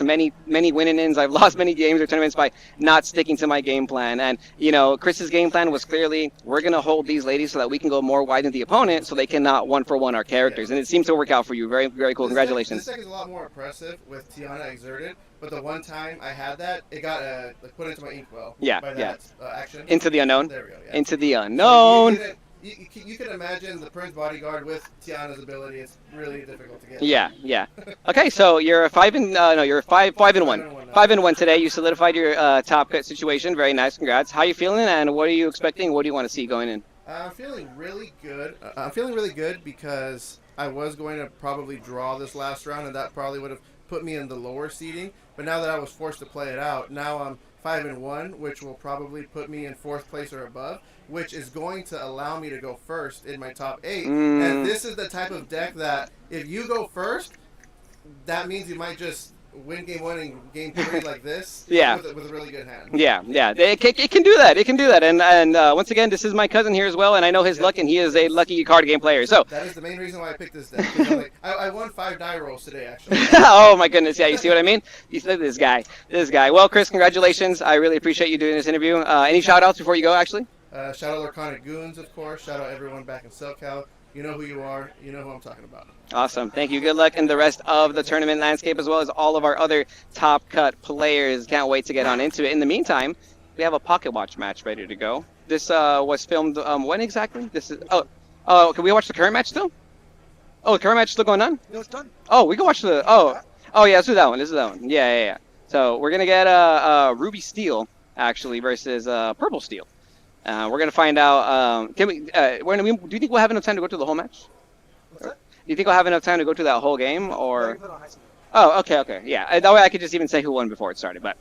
many win-ins. I've lost many games or tournaments by not sticking to my game plan. And you know, Chris's game plan was clearly we're gonna hold these ladies so that we can go more wide than the opponent, so they cannot 1-for-1 our characters. And it seems to work out for you. Very, very cool. Congratulations. This deck is a lot more impressive with Tiana exerted. But the one time I had that, it got like put into my inkwell. Yeah, by that, action. Into the unknown. There we go. Yeah. Into the unknown. So you can imagine the Prince bodyguard with Tiana's ability. It's really difficult to get. Yeah. Okay, so you're 5 and you're 5 and 1. 5 and 1 today. You solidified your top cut situation. Very nice. Congrats. How are you feeling? And what are you expecting? What do you want to see going in? I'm feeling really good. I'm feeling really good because I was going to probably draw this last round, and that probably would have put me in the lower seeding. But now that I was forced to play it out, now I'm 5 and 1, which will probably put me in 4th place or above, which is going to allow me to go first in my top 8. And this is the type of deck that if you go first, that means you might just win game 1 and game 3 like this. Yeah. With a really good hand. Yeah. It can do that. It can do that. And once again, this is my cousin here as well, and I know his luck, and he is a lucky card game player. So that is the main reason why I picked this deck. I'm like, I won 5 die rolls today, actually. Oh my goodness! Yeah, you see what I mean? You see this guy. Well, Chris, congratulations. I really appreciate you doing this interview. Any shout outs before you go, actually? Shout out Lorcana Goons, of course. Shout out everyone back in SoCal. You know who you are. You know who I'm talking about. Awesome. Thank you. Good luck in the rest of the tournament landscape, as well as all of our other top cut players. Can't wait to get on into it. In the meantime, we have a pocket watch match ready to go. This was filmed when exactly? This is can we watch the current match still? Oh, the current match still going on? No, it's done. Oh, we can watch the yeah, let's do that one. Yeah. So we're gonna get Ruby Steel actually versus Purple Steel. We're gonna find out. Do you think we'll have enough time to go to the whole match? What's that? Do you think we'll have enough time to go to that whole game, or? Oh, okay. Yeah, that way I could just even say who won before it started, but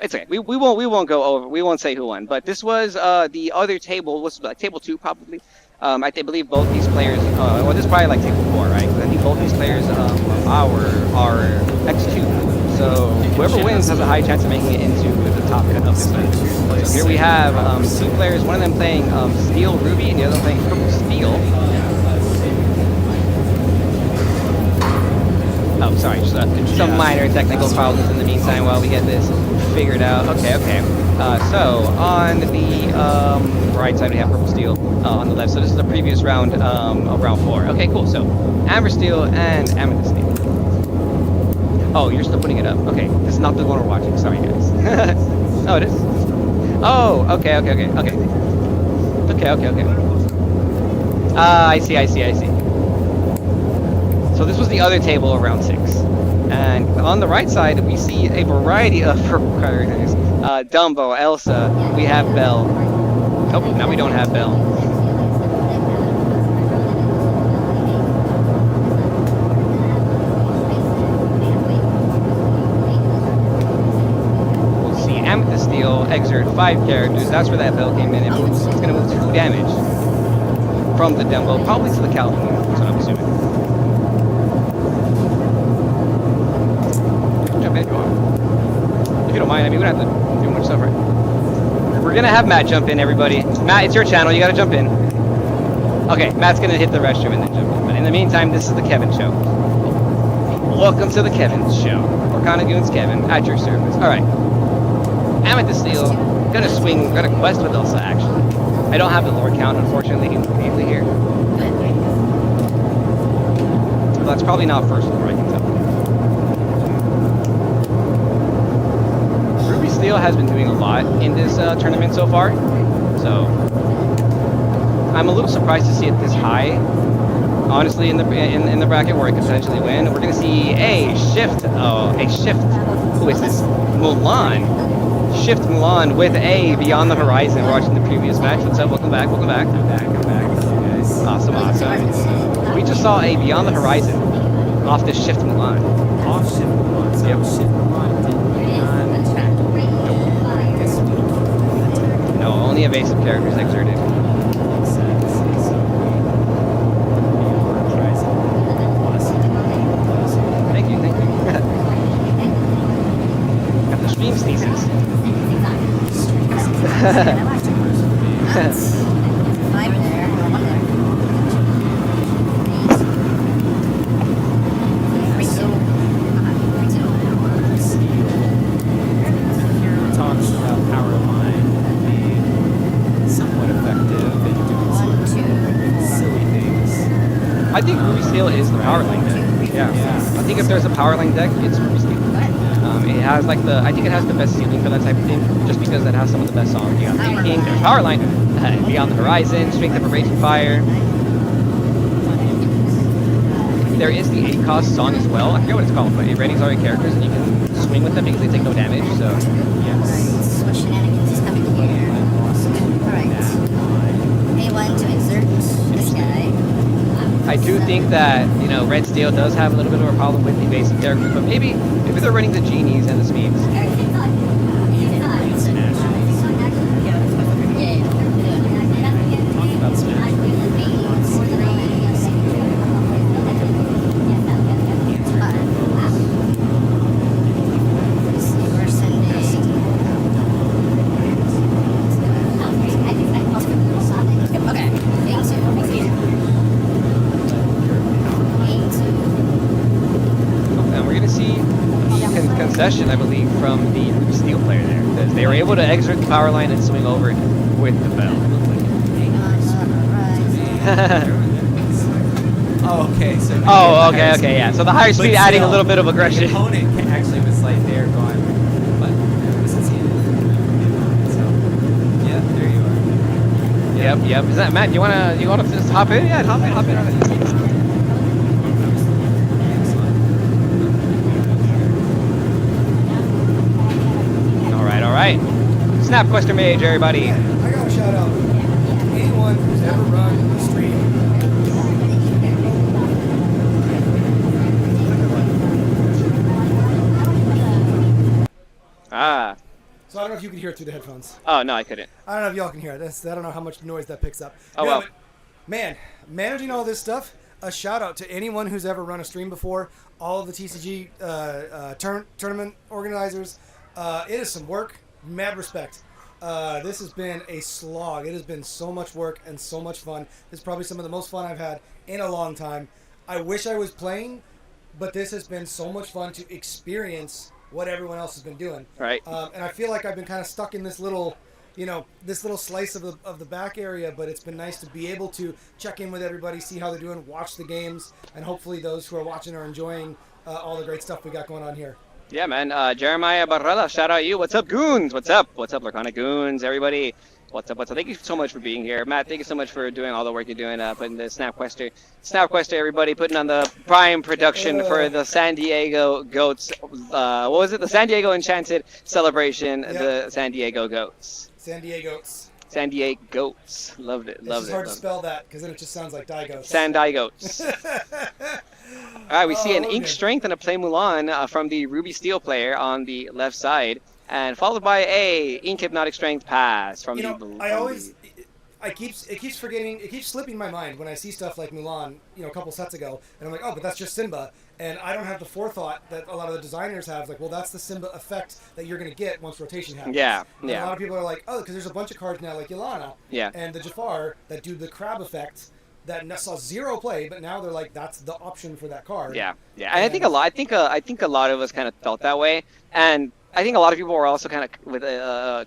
it's okay. We won't go over. We won't say who won. But this was the other table. Was like table 2 probably. I believe both these players. Well, this is probably like table 4, right? I think both these players are X2. So whoever wins has a high chance of making it into the top cut of this match. So here we have 2 players. One of them playing Steel Ruby, and the other one playing Purple Steel. Oh, sorry, just some minor technical problems in the meantime while we get this figured out. Okay. So on the right side we have Purple Steel on the left. So this is the previous round of round 4. Okay, cool. So Amber Steel and Amethyst Steel. Oh, you're still putting it up. Okay, this is not the one we're watching. Sorry, guys. Oh, it is? Oh, okay. I see. So this was the other table of round 6. And on the right side, we see a variety of purple characters. Dumbo, Elsa, we have Belle. Oh, now we don't have Belle. We'll see Amethyst Steel exert 5 characters. That's where that Belle came in. It's going to move 2 damage. from the Dembo, probably to the Calhoun. That's what I'm assuming. Jump in if you want. If you don't mind, I mean, we don't have to do much stuff, right? We're gonna have Matt jump in, everybody. Matt, it's your channel. You gotta jump in. Okay, Matt's gonna hit the restroom and then jump in. But in the meantime, this is the Kevin Show. Welcome to the Kevin Show. Lorcana Goons Kevin at your service. All right. Amethyst Steel. Gonna swing. Gonna quest with Elsa, actually. I don't have the lore count, unfortunately, immediately here. But that's probably not first lore, I can tell. Ruby Steel has been doing a lot in this tournament so far. So I'm a little surprised to see it this high. Honestly, in the bracket where it could potentially win, we're gonna see a shift. Oh, a shift. Who is this? Mulan. Shift Mulan with a Beyond the Horizon. We're watching the previous match. What's up? Welcome back. Welcome back. I'm back. Guys. Awesome, awesome. We just saw a Beyond the Horizon off this Shift Mulan. Off Shift Mulan. So Yep. Shift Mulan did not. No, only evasive characters exerted. Makes sense. So Beyond Horizon. Awesome. Thank you, thank you. Got the stream thesis. Talks about power line being somewhat effective in doing some silly things. I think Ruby Steel is the power line deck. Yeah. I think if there's a power line deck, it's Ruby Steel. It has like I think it has the best ceiling for that type of thing, just because it has some of the best songs. You got Thinking, there's Power Line, Beyond the Horizon, Strength of a Raging Fire. There is the 8-cost song as well. I forget what it's called, but it ratings all your characters and you can swing with them because they take no damage. So Yes. What shenanigans is coming here? Alright. A1 to insert this guy. I do think that, you know, Red Steel does have a little bit of a problem with evasive characters, but maybe they're running the genies and the speeds. Concession, I believe, from the Ruby Steel player there, because they were able to exit the power line and swing over with the bell. Oh, okay. So Okay, yeah. So the higher speed But adding a still, little bit of aggression. The opponent actually was like there going, but this is it. So, yeah, there you are. Yep. Is that Matt? You wanna just hop in? Yeah, hop in on it. All right. Snap Quester Mage, everybody. I got a shout out. Anyone who's ever run a stream. So I don't know if you can hear it through the headphones. Oh, no, I couldn't. I don't know if y'all can hear it. I don't know how much noise that picks up. Oh, well. But, man, managing all this stuff, a shout out to anyone who's ever run a stream before, all of the TCG tournament organizers. It is some work. Mad respect. This has been a slog. It has been so much work and so much fun. This is probably some of the most fun I've had in a long time. I wish I was playing, but this has been so much fun to experience what everyone else has been doing. Right. And I feel like I've been kind of stuck in this little, this little slice of the back area, but it's been nice to be able to check in with everybody, see how they're doing, watch the games, and hopefully those who are watching are enjoying all the great stuff we got going on here. Yeah, man. Jeremiah Barrella, shout out you. What's up, Goons? What's up? What's up, Lorcana Goons? Everybody. What's up? Thank you so much for being here. Matt, thank you so much for doing all the work you're doing, putting the Snap Quester, everybody, putting on the prime production for the San Diego Goats. What was it? The San Diego Enchanted celebration, the San Diego Goats. San Diego's. San Diego Goats. Loved it. It's hard to spell that because then it just sounds like Diegos. San Diego's. All right, we see an Ink Strength and a Play Mulan from the Ruby Steel player on the left side, and followed by a Ink Hypnotic Strength pass from the blue. it keeps forgetting, it keeps slipping my mind when I see stuff like Mulan, a couple sets ago, and I'm like, oh, but that's just Simba, and I don't have the forethought that a lot of the designers have. Like, well, that's the Simba effect that you're gonna get once rotation happens. Yeah, And yeah. a lot of people are like, oh, because there's a bunch of cards now like Yolana, Yeah. and the Jafar that do the crab effect that saw zero play, but now they're like, that's the option for that card. Yeah, yeah. And I think a lot of us kind of felt that way, and I think a lot of people were also kind of with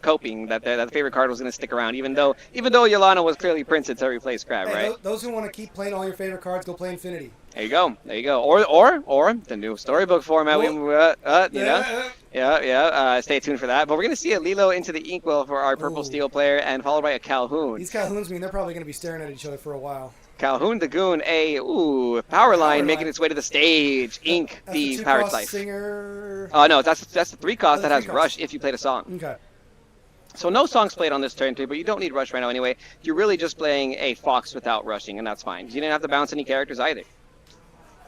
coping that the favorite card was going to stick around, even though Yolana was clearly printed to replace Crab, Hey, right? those who want to keep playing all your favorite cards, go play Infinity. There you go, there you go. Or the new storybook format. Stay tuned for that. But we're going to see a Lilo into the Inkwell for our purple steel player, and followed by a Calhoun. These Calhouns mean they're probably going to be staring at each other for a while. Calhoun the Goon, power line making its way to the stage. Ink, That's the the Pirate's 2-cost Life. Singer. Oh no, that's the 3-cost Oh, that the has 3-cost. Rush if you played a song. Okay. So no songs played on this turn 3, but you don't need Rush right now anyway. You're really just playing a Fox without rushing, and that's fine. You didn't have to bounce any characters either.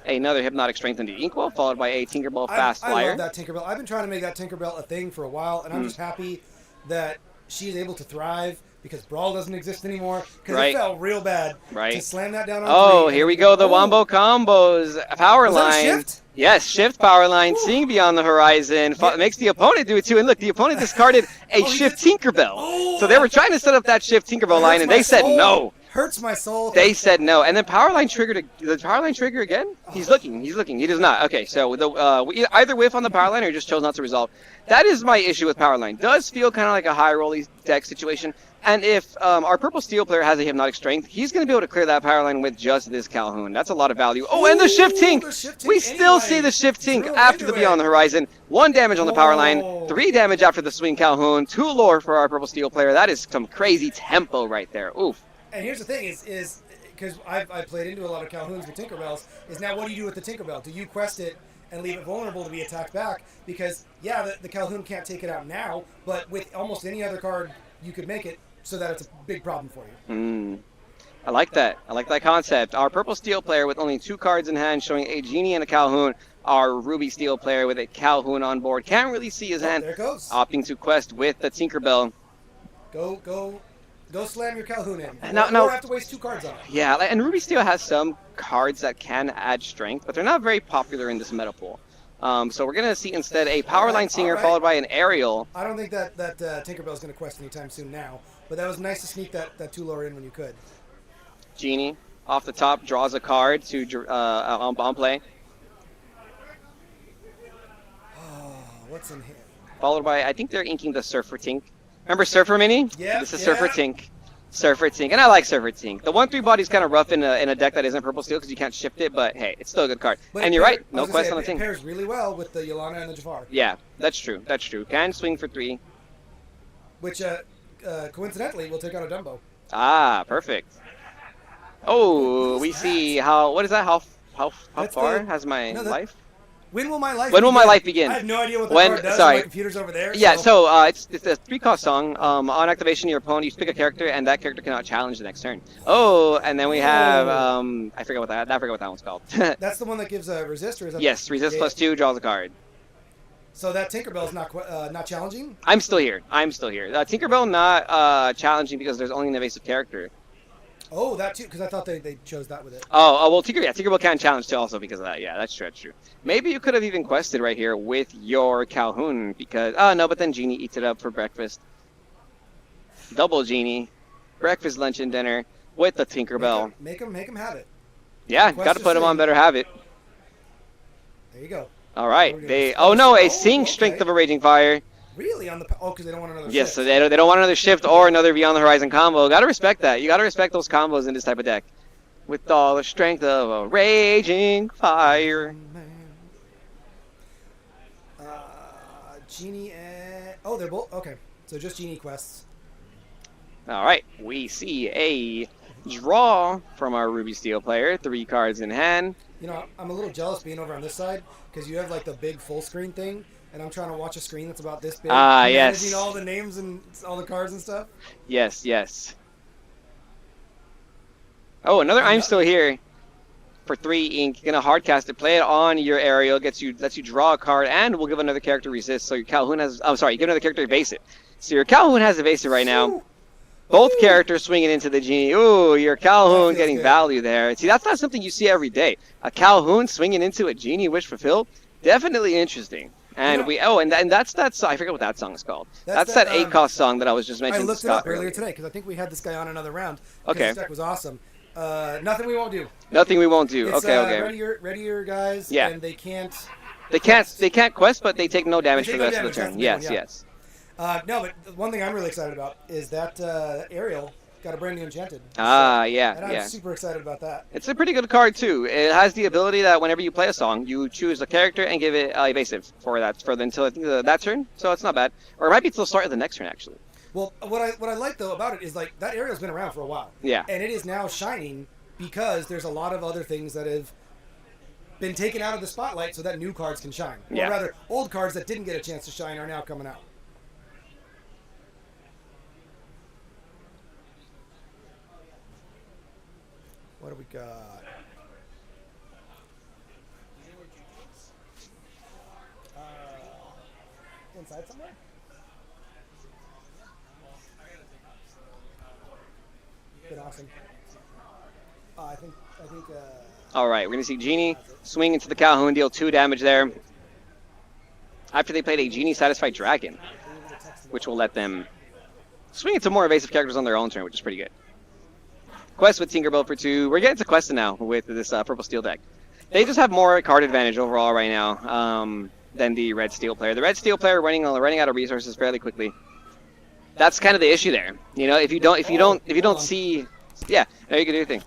Another Hypnotic Strength into the Inkwell, followed by a Tinkerbell Fast I Flyer. love that Tinkerbell. I've been trying to make that Tinkerbell a thing for a while, and I'm just happy that she's able to thrive because Brawl doesn't exist anymore. Because Right. it felt real bad Right. to slam that down on Oh, 3. here we go. The Wombo combos. Power Was that a line. shift? Yes, shift power line. Seeing beyond the horizon. Makes the opponent do it too. And look, the opponent discarded a shift Tinkerbell. So they were trying to set up that shift Tinkerbell line, and they said no. Hurts my soul. They said no, and then power line triggered. The power line trigger again? He's looking. He does not. Okay, so we either whiff on the power line or just chose not to resolve. That is my issue with power line. Does feel kind of like a high rolly deck situation. And if our purple steel player has a Hypnotic Strength, he's going to be able to clear that power line with just this Calhoun. That's a lot of value. Oh, and the Shift Tink! We still see the Shift Tink after the Beyond the Horizon. 1 damage on the power line, 3 damage after the swing Calhoun, 2 lore for our purple steel player. That is some crazy tempo right there. Oof. And here's the thing is because I played into a lot of Calhouns with Tinkerbells, is now what do you do with the Tinkerbell? Do you quest it and leave it vulnerable to be attacked back? Because, yeah, the Calhoun can't take it out now, but with almost any other card, you could make it so that it's a big problem for you. I like that. I like that concept. Our purple steel player with only 2 cards in hand, showing a Genie and a Calhoun. Our ruby steel player with a Calhoun on board. Can't really see his hand. There it goes. Opting to quest with the Tinkerbell. Go slam your Calhoun in. You No. don't have to waste 2 cards on it. Yeah, and Ruby Steel has some cards that can add strength, but they're not very popular in this meta pool. So we're going to see instead a Power Line Singer followed by an Aerial. I don't think that Tinkerbell's going to quest anytime soon now, but that was nice to sneak that 2 lore in when you could. Genie off the top draws a card to on play. Oh, what's in here? Followed by, I think they're inking the Surfer Tink. Remember Surfer Mini? Yeah. This is Surfer Tink. Surfer Tink. And I like Surfer Tink. The 1/3 body's kind of rough in a deck that isn't purple steel because you can't shift it, but hey, it's still a good card. But And you're right, no quest on the It Tink. pairs really well with the Yolana and the Jafar. Yeah, that's true. That's true. Can swing for 3. Which, coincidentally, will take out a Dumbo. Ah, perfect. Oh, we see what is that? How far has my life? When will my life When will my life begin? I have no idea what the When- card does. sorry. My computer's over there. Yeah, so it's a 3-cost song. On activation, your opponent, you pick a character, and that character cannot challenge the next turn. Oh, and then we have I forget what that one's called. That's the one that gives a resist, or is that? Yes, resist +2 draws a card. So that Tinkerbell's not challenging. I'm still here. Tinkerbell not challenging because there's only an evasive character. Oh, that too, because I thought they chose that with it. Oh, well, Tinkerbell can challenge too also because of that. Yeah, that's true. Maybe you could have even quested right here with your Calhoun because... Oh, no, but then Genie eats it up for breakfast. Double Genie. Breakfast, lunch, and dinner with the Tinkerbell. Make him have it. Yeah, got to put him on Better Have It. There you go. All right. A Sing Strength of a Raging Fire. Really? Because they don't want another Yes, shift. so they don't want another shift or another Beyond the Horizon combo. Gotta respect that. You gotta respect those combos in this type of deck. With all the strength of a raging fire. Genie and... Oh, they're both... Okay. So just Genie quests. Alright, we see a draw from our Ruby Steel player. 3 cards in hand. You know, I'm a little jealous being over on this side, because you have like the big full screen thing, and I'm trying to watch a screen that's about this big. Yes. Managing all the names and all the cards and stuff. Yes. Oh, another I'm Still Here for 3 ink. Gonna hardcast it, play it on your Aerial, lets you draw a card, and we'll give another character resist. So your Calhoun has, give another character evasive. So your Calhoun has evasive right now. Both characters swinging into the Genie. Ooh, your Calhoun getting value there. See, that's not something you see every day. A Calhoun swinging into a Genie wish fulfilled. Definitely interesting. And and that's I forget what that song is called. That's that 8-cost song that I was just mentioning. I looked it up earlier today because I think we had this guy on another round. Okay. This deck was awesome. Nothing we won't do. Nothing we won't do. It's, okay. Ready your guys. Yeah. And they can't. They can't quest, but they take no damage for the rest of the turn. Yes. No, but one thing I'm really excited about is that Ariel got a brand new Enchanted. Yeah. And I'm super excited about that. It's a pretty good card too. It has the ability that whenever you play a song, you choose a character and give it evasive until I think that turn. So it's not bad. Or it might be till the start of the next turn actually. Well, what I like though about it is like that Ariel's been around for a while. Yeah. And it is now shining because there's a lot of other things that have been taken out of the spotlight so that new cards can shine. Or rather, old cards that didn't get a chance to shine are now coming out. What do we got? Inside somewhere? Been awesome. I think. All right, we're gonna see Genie swing into the Calhoun, deal 2 damage there. After they played a Genie Satisfied Dragon, which will let them swing into more evasive characters on their own turn, which is pretty good. Quest with Tinkerbell for 2. We're getting to Quest now with this Purple Steel deck. They just have more card advantage overall right now than the Red Steel player. The Red Steel player running out of resources fairly quickly. That's kind of the issue there. You know, if you don't see, yeah, now you can do your thing.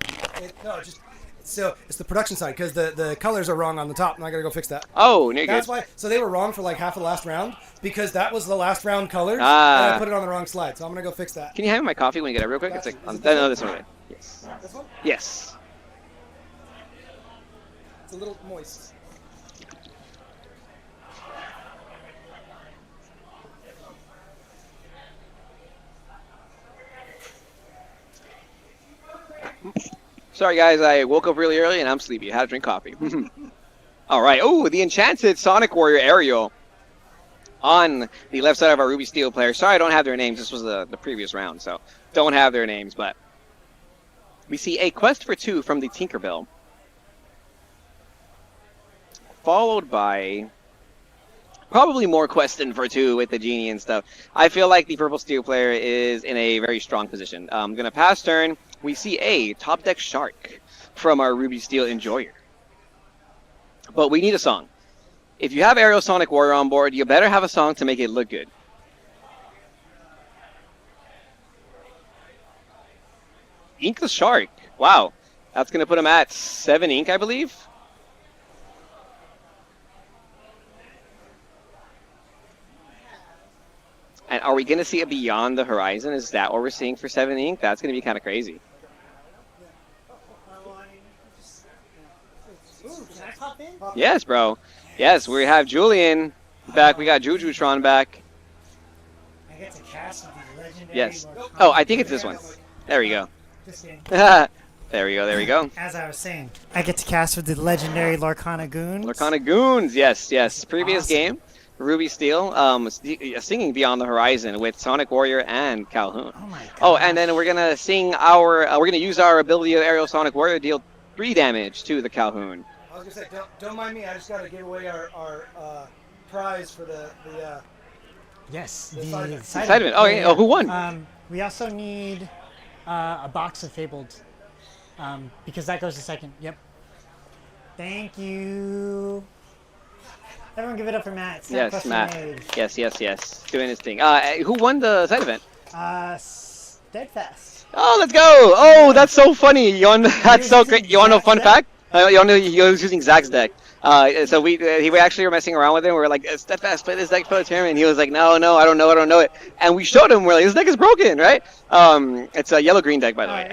So it's the production side because the colors are wrong on the top, and I gotta go fix that. Oh, no, that's why. So they were wrong for like half of the last round because that was the last round colors, and I put it on the wrong slide. So I'm gonna go fix that. Can you have my coffee when you get it real quick? It's like no, this one. Right. Yes. This one? Yes. It's a little moist. Sorry, guys. I woke up really early and I'm sleepy. I had to drink coffee. All right. Oh, the Enchanted Sonic Warrior Ariel on the left side of our Ruby Steel player. Sorry, I don't have their names. This was the previous round, so don't have their names. But we see a quest for 2 from the Tinkerbell, followed by probably more questing for 2 with the Genie and stuff. I feel like the Purple Steel player is in a very strong position. I'm going to pass turn. We see a top deck Shark from our Ruby Steel Enjoyer. But we need a song. If you have Aerial Sonic Warrior on board, you better have a song to make it look good. Ink the Shark. Wow. That's going to put him at 7 ink, I believe. And are we going to see it beyond the horizon? Is that what we're seeing for 7 ink? That's going to be kind of crazy. Yes, bro. Yes, we have Julian back. We got Jujutron back. I get to cast with the legendary. Yes. Oh, I think it's this one. There we go. Just kidding. There we go. There we go. As I was saying, I get to cast with the legendary Lorcana Goons. Lorcana Goons. Yes. Previous game, Ruby Steel, singing Beyond the Horizon with Sonic Warrior and Calhoun. Oh my god. Oh, and then we're gonna sing we're gonna use our ability of Aerial Sonic Warrior to deal 3 damage to the Calhoun. I was gonna say, don't mind me. I just gotta give away our prize for the Yes, the side event. Oh, yeah. Oh, who won? We also need a box of Fabled, because that goes to second. Yep. Thank you. Everyone give it up for Matt. It's yes, Matt. Made. Yes. Doing his thing. Who won the side event? Steadfast. Oh, let's go. Oh, that's so funny. That's so great. You want to know a fun fact? You want to know he was using Zach's deck. So we actually were messing around with him. We were like, Steadfast, play this deck for the tournament. And he was like, no, I don't know it. And we showed him. We're like, this deck is broken, right? It's a yellow-green deck, by the way.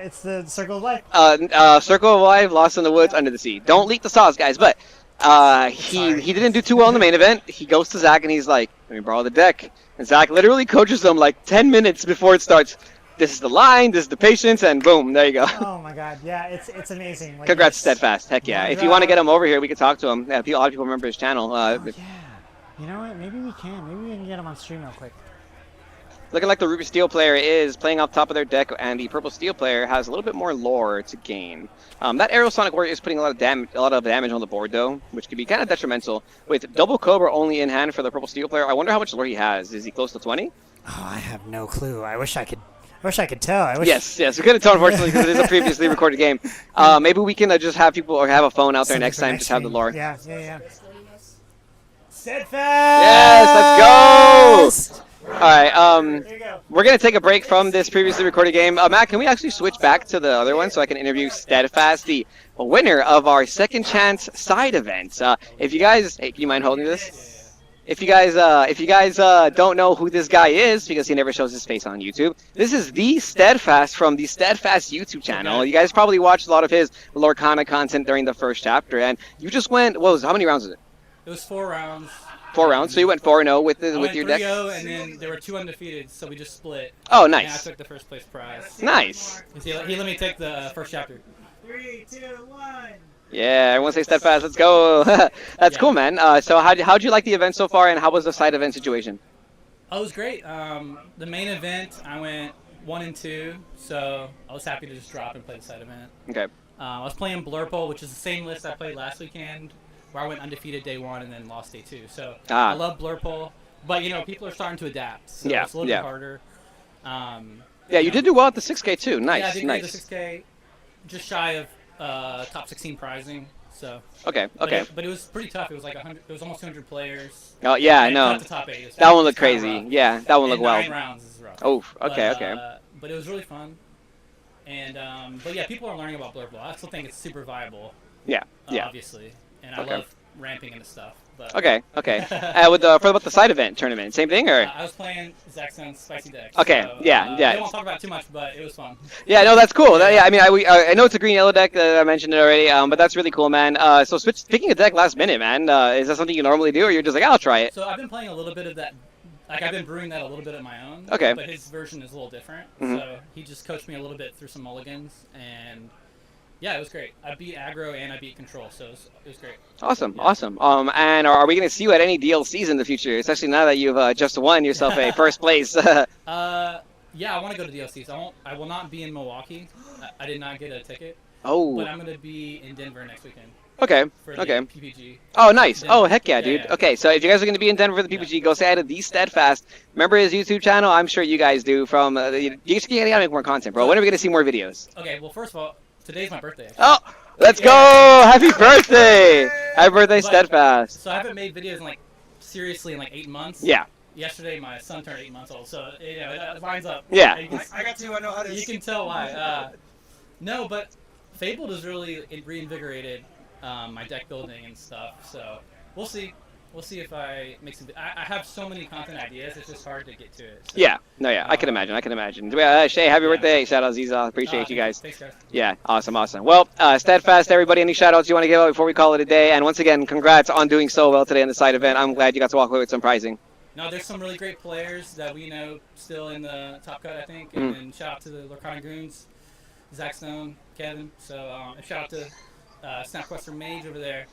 It's the Circle of Life. Circle of Life, Lost in the Woods, Under the Sea. Don't leak the sauce, guys. But he didn't do too well in the main event. He goes to Zach and he's like, let me borrow the deck. And Zach literally coaches him like 10 minutes before it starts. This is the line, this is the patience, and boom, there you go. Oh my god, yeah, it's amazing. Like, congrats, Steadfast. Heck yeah. If you want to get him over here, we can talk to him. A lot of people remember his channel. Yeah. You know what? Maybe we can. Maybe we can get him on stream real quick. Looking like the Ruby Steel player is playing off top of their deck, and the Purple Steel player has a little bit more lore to gain. That Aerosonic Warrior is putting a lot of damage on the board, though, which could be kind of detrimental. With Double Cobra only in hand for the Purple Steel player, I wonder how much lore he has. Is he close to 20? Oh, I have no clue. I wish I could tell. I wish. Yes, we couldn't tell, unfortunately, because it is a previously recorded game. Maybe we can just have people or have a phone out there next time, just have the lore. Yeah. Steadfast. Yes, let's go. All right, we're going to take a break from this previously recorded game. Matt, can we actually switch back to the other one so I can interview Steadfast, the winner of our Second Chance side event? If you guys, hey, can you mind holding this? If you guys don't know who this guy is, because he never shows his face on YouTube, this is the Steadfast from the Steadfast YouTube channel. You guys probably watched a lot of his Lorcana content during the first chapter, and you just went, how many rounds was it? It was 4 rounds. 4 rounds, so you went 4-0 with your deck? 3-0, and then there were 2 undefeated, so we just split. Oh, nice. And I took the first place prize. Nice. He let me take the first chapter. 3, 2, 1. Yeah, everyone say Steadfast. Let's go. That's cool, man. So how'd you like the event so far, and how was the side event situation? Oh, it was great. The main event, I went 1 and 2, so I was happy to just drop and play the side event. Okay. I was playing Blurple, which is the same list I played last weekend, where I went undefeated day 1 and then lost day 2. So I love Blurple, but people are starting to adapt, so it's a little bit harder. Yeah, you did do well at the 6K too. Nice, yeah, I did nice. Great at the 6K, just shy of top 16 prizing. So okay. But it was pretty tough. It was like 100. It was almost 200 players. Oh yeah, I know. The top 8. That one looked crazy. Yeah, that one looked well. 9 rounds is rough. Oh, okay. But it was really fun, and but yeah, people are learning about Blurple. I still think it's super viable. Yeah. Obviously, and I love ramping into stuff. But Okay. For about the side event tournament, same thing, or? I was playing Zaxxon's Spicy Deck. Okay, so, yeah. I don't want to talk about it too much, but it was fun. Yeah, no, that's cool. I mean, I know it's a green-yellow deck. I mentioned it already, but that's really cool, man. So picking a deck last minute, man, is that something you normally do, or you're just like, I'll try it? So I've been playing a little bit of that. Like, I've been brewing that a little bit of my own. Okay. But his version is a little different. Mm-hmm. So he just coached me a little bit through some mulligans, and yeah, it was great. I beat aggro and I beat control, so it was great. Awesome. And are we going to see you at any DLCs in the future, especially now that you've just won yourself a first place? Yeah, I want to go to DLCs. I will not be in Milwaukee. I did not get a ticket. Oh. But I'm going to be in Denver next weekend. Okay. For the PPG. Oh, nice. Denver. Oh, heck yeah, dude. Yeah. Okay, so if you guys are going to be in Denver for the PPG, go say hi to The Steadfast. Remember his YouTube channel? I'm sure you guys do. From you just gotta make more content, bro. When are we going to see more videos? Okay, well, first of all, today's my birthday. Actually. Oh, let's go! Happy birthday! Happy birthday, Steadfast. So I haven't made videos seriously in 8 months. Yeah. Yesterday, my son turned 8 months old, so it lines up. Yeah. I got 2. I know how to. You can tell why. No, but Fabled has really reinvigorated my deck building and stuff. So we'll see. We'll see if I make some. I have so many content ideas. It's just hard to get to it. So. Yeah. No. Yeah. I can imagine. Shay, happy birthday! Shout out Ziza. Appreciate you guys. Thanks, guys. Yeah. Awesome. Well, Steadfast, everybody. Any shout outs you want to give out before we call it a day? And once again, congrats on doing so well today on the side event. I'm glad you got to walk away with some prizing. No, there's some really great players that we know still in the top cut, I think. And then shout out to the Lorcana Goons, Zach Stone, Kevin. So shout out to Snapquester Mage over there.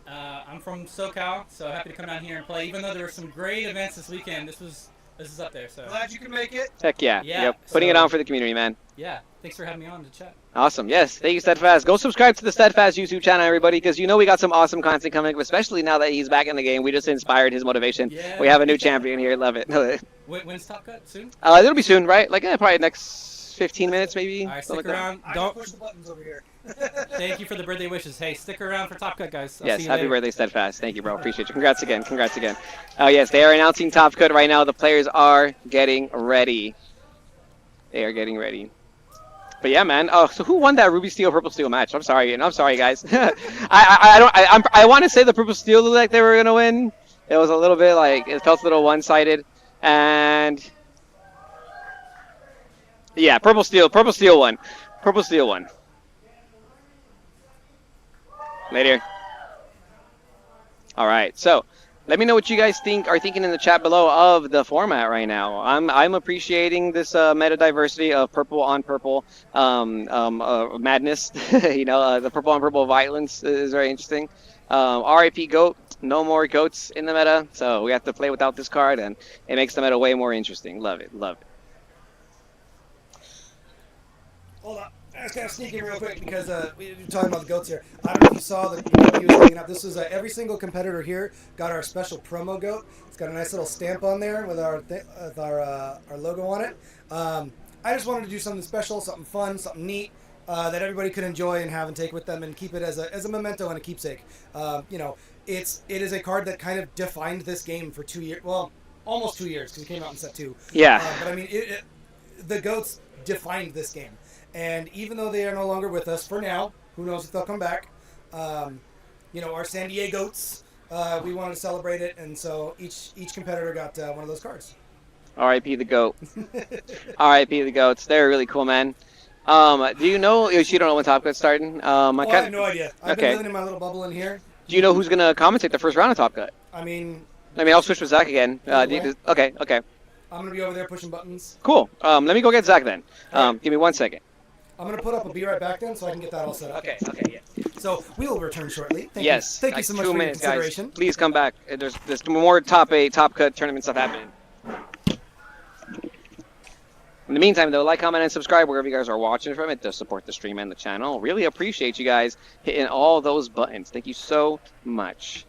I'm from SoCal, so happy to come down here and play. Even though there were some great events this weekend, this is up there. So glad you can make it. Heck yeah. Yep. Putting it on for the community, man. Yeah. Thanks for having me on to chat. Awesome. Yes. Thank you, Steadfast. Go subscribe to the Steadfast YouTube channel, everybody, because we got some awesome content coming, especially now that he's back in the game. We just inspired his motivation. Yeah. We have a new champion here. Love it. When's Top Cut? Soon? It'll be soon, right? Probably next 15 minutes, maybe. All right, stick around. Don't push the buttons over here. Thank you for the birthday wishes. Hey, stick around for Top Cut, guys. I'll Yes, see you happy later. birthday, Steadfast. Thank you, bro. Appreciate you. Congrats again. Oh, yes, they are announcing Top Cut right now. The players are getting ready. But yeah, man. Oh, so who won that Ruby Steel Purple Steel match? I'm sorry, guys. I want to say the Purple Steel looked like they were gonna win. It was a little bit it felt a little one-sided, and yeah, Purple Steel won. Later. All right, so let me know what you guys are thinking in the chat below of the format right now. I'm appreciating this meta diversity of purple on purple madness. The purple on purple violence is very interesting. RIP Goat. No more goats in the meta, so we have to play without this card, and it makes the meta way more interesting. Love it, love it. Hold up. I just gotta sneak in real quick because we're talking about the goats here. I don't know if you saw the W was hanging up. This was every single competitor here got our special promo goat. It's got a nice little stamp on there with our logo on it. I just wanted to do something special, something fun, something neat. That everybody could enjoy and have and take with them and keep it as a memento and a keepsake. It is a card that kind of defined this game for 2 years. Well, almost 2 years because it came out in set 2. Yeah. But I mean, the goats defined this game. And even though they are no longer with us for now, who knows if they'll come back? Our San Diego's, we wanted to celebrate it, and so each competitor got one of those cards. R.I.P. the goat. R.I.P. the goats. They're really cool, man. Do you know? You don't know when Top Cut's starting. I have no idea. I've been living in my little bubble in here. Do you know who's gonna commentate the first round of Top Cut? I mean, I'll switch with Zach again. Okay. I'm gonna be over there pushing buttons. Cool. Let me go get Zach then. Give me 1 second. I'm gonna put up a be right back then, so I can get that all set up. Okay, yeah. So we will return shortly. Thank you so much for your consideration. Guys. Please come back. There's more Top Cut tournament stuff happening. In the meantime, though, like, comment, and subscribe wherever you guys are watching from. It does support the stream and the channel. Really appreciate you guys hitting all those buttons. Thank you so much.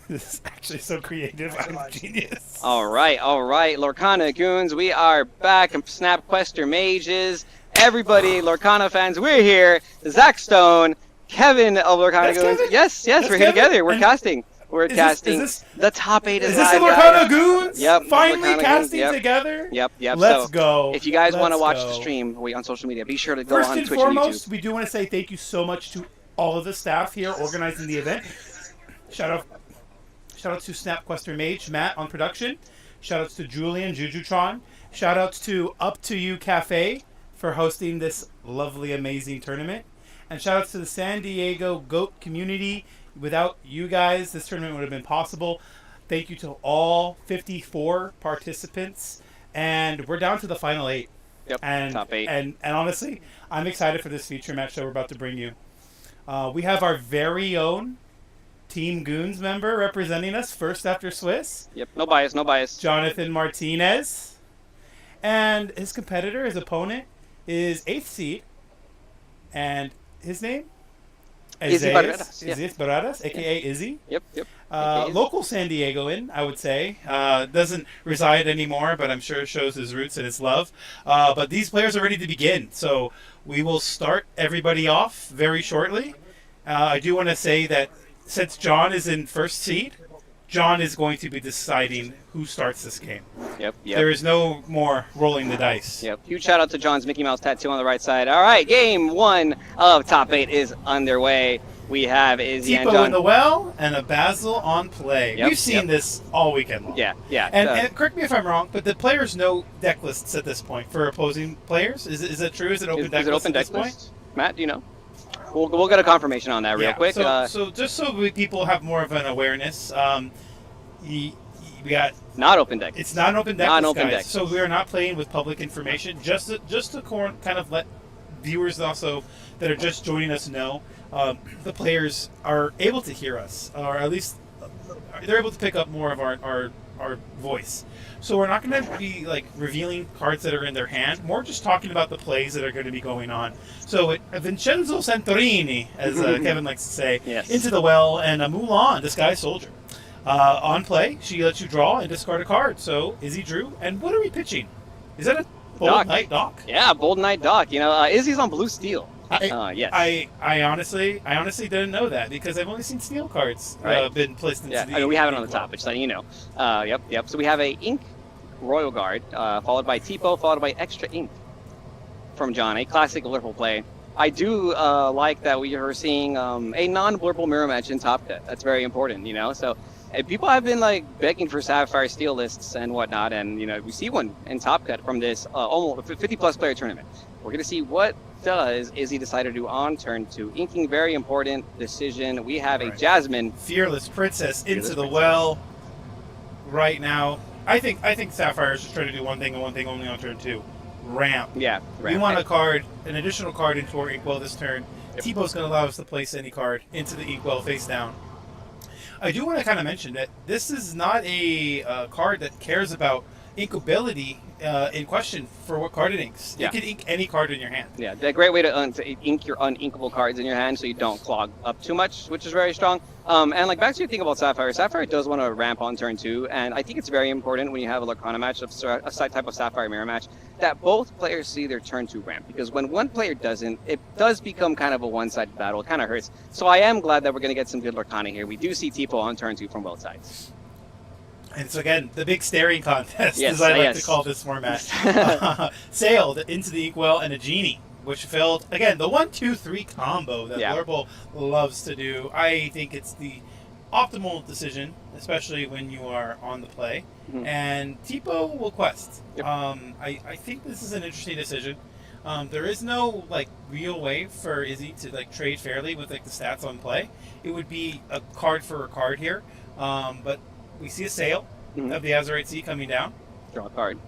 This is actually so creative. I'm a genius. All right, Lorcana Goons, we are back. Snap Quester Mages, everybody, Lorcana fans, we're here. Zach Stone, Kevin of Lorcana Goons. Kevin? Yes, That's we're here Kevin? together. We're And casting. We're is casting. this- The top 8 Is is this the live, Lorcana guys. Goons? Yep. Finally Lorcana Goons, casting yep. together? Yep. Let's So, go. if you guys want to Let's watch go. the stream on social media, be sure to go First on and Twitch foremost, and YouTube. we do want to say thank you so much to all of the staff here organizing the event. Shout out to Snapquester Mage, Matt on production. Shout outs to Julian, Jujutron. Shout outs to Up To You Cafe for hosting this lovely, amazing tournament. And shout outs to the San Diego GOAT community. Without you guys, this tournament would have been possible. Thank you to all 54 participants. And we're down to the final 8. Yep, and, top 8. And honestly, I'm excited for this feature match that we're about to bring you. We have our very own Team Goons member representing us first after Swiss. Yep, no bias. Jonathan Martinez. And his competitor, his opponent, is 8th seed. And his name? Izzy Barreras. Izzy Barreras, a.k.a. Izzy. Yep. Local San Diegoan, I would say. Doesn't reside anymore, but I'm sure it shows his roots and his love. But these players are ready to begin. So we will start everybody off very shortly. I do want to say that since John is in first seed, John is going to be deciding who starts this game. Yep. There is no more rolling the dice. Yep. Huge shout out to John's Mickey Mouse tattoo on the right side. All right, game 1 of top 8 is underway. We have Izzy and Tipo John. in the well and a Basil on play. Yep, We've seen this all weekend long. Yeah. And correct me if I'm wrong, but the players know deck lists at this point for opposing players. Is that true? Is it open deck list at this point? Matt, do you know? We'll get a confirmation on that real quick. So just so people have more of an awareness, we got not open deck. It's not an open deck. Not an list, open guys. deck. So we are not playing with public information. Just to kind of let viewers also that are just joining us know, the players are able to hear us, or at least they're able to pick up more of our voice. So we're not going to be like revealing cards that are in their hand, more just talking about the plays that are going to be going on. So Vincenzo Santorini, as Kevin likes to say, yes. into the well, and a Mulan, Disguised Soldier. On play, she lets you draw and discard a card. So Izzy drew, and what are we pitching? Is that a Bold Knight Doc? Yeah, Bold Knight Doc. You know, Izzy's on blue steel. Yes. I honestly didn't know that because I've only seen steel cards been placed into the. I mean, we have it on the top, just letting you know. Yep. So we have a Ink Royal Guard, followed by Tipo, followed by Extra Ink from John, a classic Blurple play. I do like that we are seeing a non-Blurple mirror match in Top Cut. That's very important, you know. So people have been like begging for Sapphire Steel lists and whatnot, and you know we see one in Top Cut from this almost 50+ player tournament. We're gonna see what does Izzy decide to do on turn 2. Inking, very important decision. We have a Jasmine, Fearless Princess into the well right now. I think Sapphire is just trying to do one thing and one thing only on turn 2. Ramp. Yeah, We want a card, an additional card into our Inkwell this turn. T-Bo's going to allow us to place any card into the Inkwell face down. I do want to kind of mention that this is not a card that cares about inkability in question for what card it inks. Yeah. It can ink any card in your hand. Yeah, a great way to ink your uninkable cards in your hand so you don't clog up too much, which is very strong. And like back to your thing about Sapphire, Sapphire does want to ramp on turn 2, and I think it's very important when you have a Lorcana match, a side type of Sapphire mirror match, that both players see their turn 2 ramp, because when one player doesn't, it does become kind of a one-sided battle. It kind of hurts. So I am glad that we're going to get some good Lorcana here. We do see Tipo on turn 2 from both sides. And so again, the big staring contest, Yes, as I like to call this format, sailed into the Inkwell and a Genie, which filled, again, the 1-2-3 combo that Blurple loves to do. I think it's the optimal decision, especially when you are on the play. Mm-hmm. And Tipo will quest. Yep. I think this is an interesting decision. There is no like real way for Izzy to like trade fairly with like the stats on play. It would be a card for a card here, but we see a sail of the Azurite Sea coming down. Draw a card.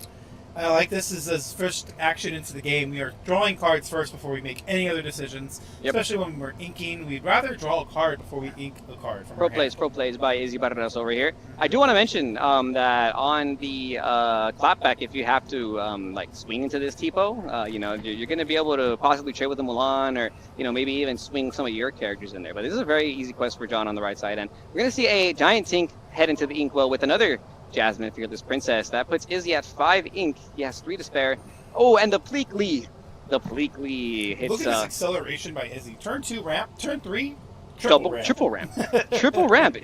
I like this as his first action into the game. We are drawing cards first before we make any other decisions. Yep. Especially when we're inking. We'd rather draw a card before we ink a card. From Pro our hand. plays by Izzy Barreras over here. I do want to mention that on the clapback, if you have to like swing into this Tipo, you know, you're going to be able to possibly trade with the Mulan, or you know, maybe even swing some of your characters in there. But this is a very easy quest for John on the right side, and we're going to see a giant Tink head into the inkwell with another Jasmine, Fearless Princess. That puts Izzy at 5 ink. He has 3 to spare. Oh, and the Pleakley. The Pleakley hits... Look at this acceleration by Izzy. Turn 2 ramp, turn 3, triple ramp. Triple ramp.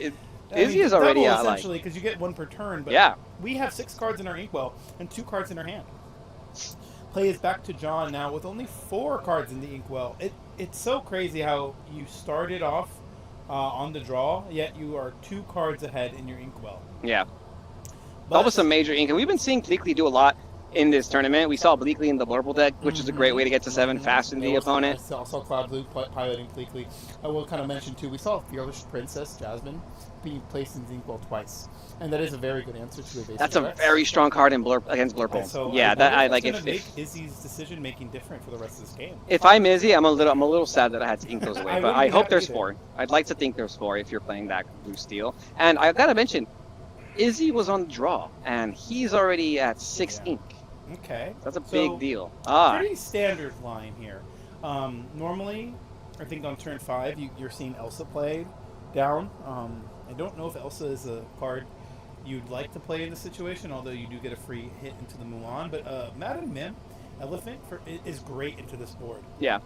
Izzy is already double, like... essentially, because you get 1 per turn. But yeah. We have 6 cards in our inkwell and 2 cards in our hand. Play is back to John now with only 4 cards in the inkwell. It's so crazy how you started off on the draw, yet you are 2 cards ahead in your inkwell. Yeah. That was some major ink, and we've been seeing Bleakley do a lot in this tournament. We saw Bleakley in the Blurple deck, which is a great way to get to 7 fast in the opponent. I saw Cloud Blue piloting Bleakley. I will kind of mention, too, we saw Fearless Princess, Jasmine, being placed in Inkwell twice. And that is a very good answer to a basic That's a very strong card in against Blurple. So yeah, I like it. It's going to make Izzy's decision-making different for the rest of this game. If I'm Izzy, I'm a little sad that I had to ink those away, but I hope there's 4. I'd like to think there's 4 if you're playing that blue steel. And I gotta mention, Izzy was on the draw, and he's already at 6 ink. Okay. That's a big deal. Pretty standard line here. Normally, I think on turn 5, you're seeing Elsa played down. I don't know if Elsa is a card you'd like to play in this situation, although you do get a free hit into the Mulan. But Madam Mim, Elephant, is great into this board. Yeah.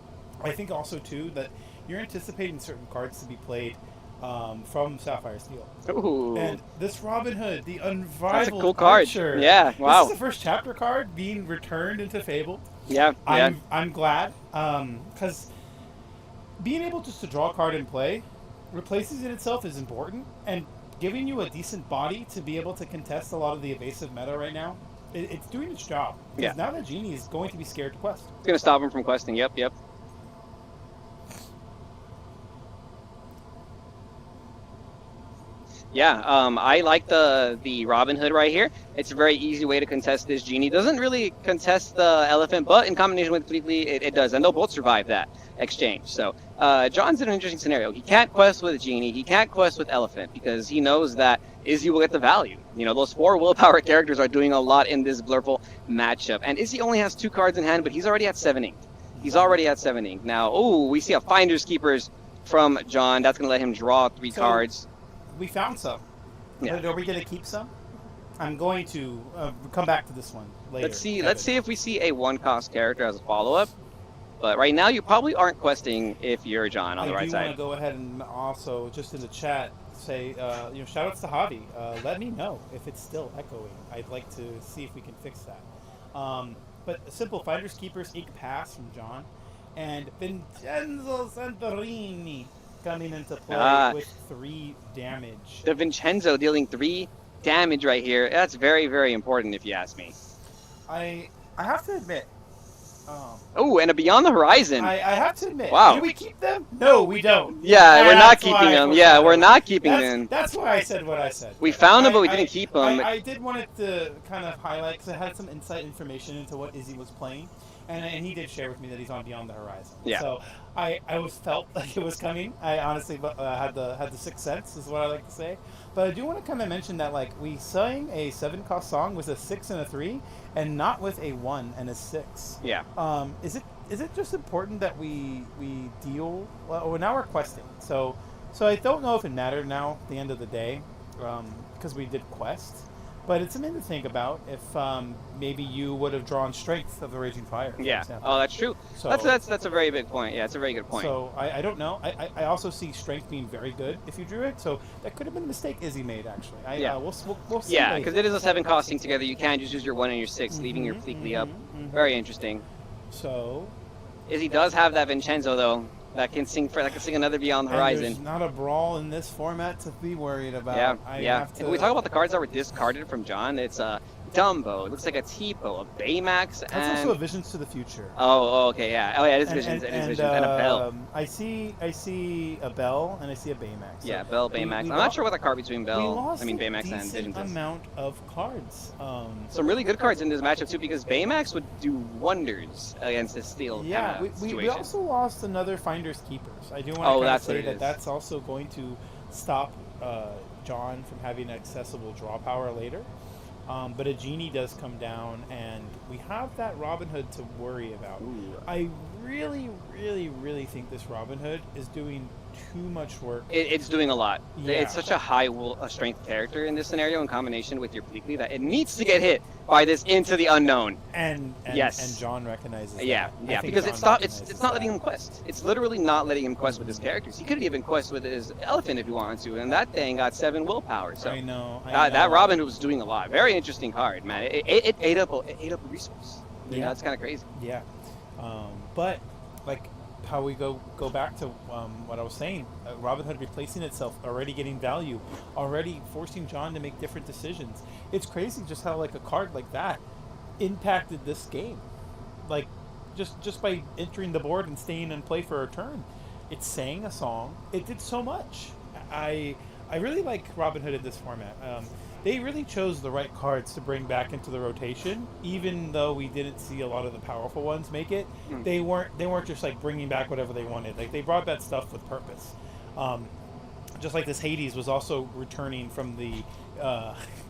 I think also, too, that you're anticipating certain cards to be played from Sapphire Steel. Ooh. And this Robin Hood, the unrivaled That's a cool card. Archer. Yeah, wow. This is the first chapter card being returned into Fable. Yeah, I'm glad, because being able just to draw a card and play replaces it itself is important, and giving you a decent body to be able to contest a lot of the evasive meta right now, it's doing its job. Because now that Genie is going to be scared to quest. It's going to stop him from questing, yep. Yeah, I like the Robin Hood right here. It's a very easy way to contest this Genie. Doesn't really contest the Elephant, but in combination with Fleetly, it does. And they'll both survive that exchange. So John's in an interesting scenario. He can't quest with Genie. He can't quest with Elephant because he knows that Izzy will get the value. You know, those 4 willpower characters are doing a lot in this Blurple matchup. And Izzy only has 2 cards in hand, but he's already at 7 ink. He's already at 7 ink. Now, we see a Finders Keepers from John. That's going to let him draw 3 cards. We found some. Yeah. Are we going to keep some? I'm going to come back to this one later. Let's see if we see a 1-cost character as a follow-up. But right now, you probably aren't questing if you're John on the right side. I do want to go ahead and also, just in the chat, say, shout-outs to Javi. Let me know if it's still echoing. I'd like to see if we can fix that. But simple Finders Keepers, Ink Pass from John. And Vincenzo Santorini coming into play with 3 damage. The Vincenzo dealing 3 damage right here. That's very, very important if you ask me. I have to admit. Oh, and a Beyond the Horizon. I have to admit. Wow. Do we keep them? No, we don't. Yeah, we're not keeping them. Yeah, we're not keeping them. That's why I said what I said. We found them, but we didn't keep them. I did want it to kind of highlight, because I had some insight information into what Izzy was playing. And he did share with me that he's on Beyond the Horizon. Yeah. So I felt like it was coming. I honestly had the sixth sense, is what I like to say. But I do want to kind of mention that we sang a 7-cost song with a 6 and a 3, and not with a 1 and a 6. Yeah. Is it just important that we deal? Well, now we're questing. So I don't know if it mattered now at the end of the day, because we did quest. But it's something to think about if maybe you would have drawn Strength of the Raging Fire. Yeah. Oh, that's true. So, that's a very big point. Yeah, it's a very good point. So I don't know. I also see Strength being very good if you drew it. So that could have been a mistake Izzy made, actually. We'll see. Yeah, because it is a 7 costing together. You can't just use your 1 and your 6, leaving your Fleetly up. Very interesting. So Izzy does have that Vincenzo, though. That can sing another Beyond the Horizon. There's not a brawl in this format to be worried about. Yeah. If we talk about the cards that were discarded from John, it's Dumbo. It looks like a Tipo, a Baymax, That's and also a Visions to the Future. oh, okay, yeah. Oh, yeah, it is Visions. It is Visions, and a Bell. I see a Bell and I see a Baymax. So Yeah, Bell, Baymax. I'm not sure what the card between Bell, Baymax and Visions is. Amount of cards. Some really good cards in this matchup too, because Baymax would do wonders against this steel Yeah, kind of we situation. also lost another Finders Keepers. I do want to say that that's also going to stop John from having accessible draw power later. But a Genie does come down, and we have that Robin Hood to worry about. Ooh. I really, really, really think this Robin Hood is doing too much work. It's doing a lot. Yeah. It's such a high strength character in this scenario in combination with your Bleakly that it needs to get hit by this into the unknown. And yes, and John recognizes yeah, that. yeah, because it's not letting him quest. It's literally not letting him quest with his characters. He could have even quest with his elephant if he wanted to, and that thing got 7 willpower. So I know. That Robin Hood was doing a lot. Very interesting card, man. It ate up a resource. You know, it's kind of crazy. Yeah, but like how we go back to what I was saying, Robin Hood replacing itself, already getting value, already forcing John to make different decisions. It's crazy just how like a card like that impacted this game, like just by entering the board and staying in play for a turn. It sang a song. It did so much. I really like Robin Hood in this format. They really chose the right cards to bring back into the rotation, even though we didn't see a lot of the powerful ones make it. They weren't just like bringing back whatever they wanted. Like they brought that stuff with purpose. Just like this Hades was also returning from the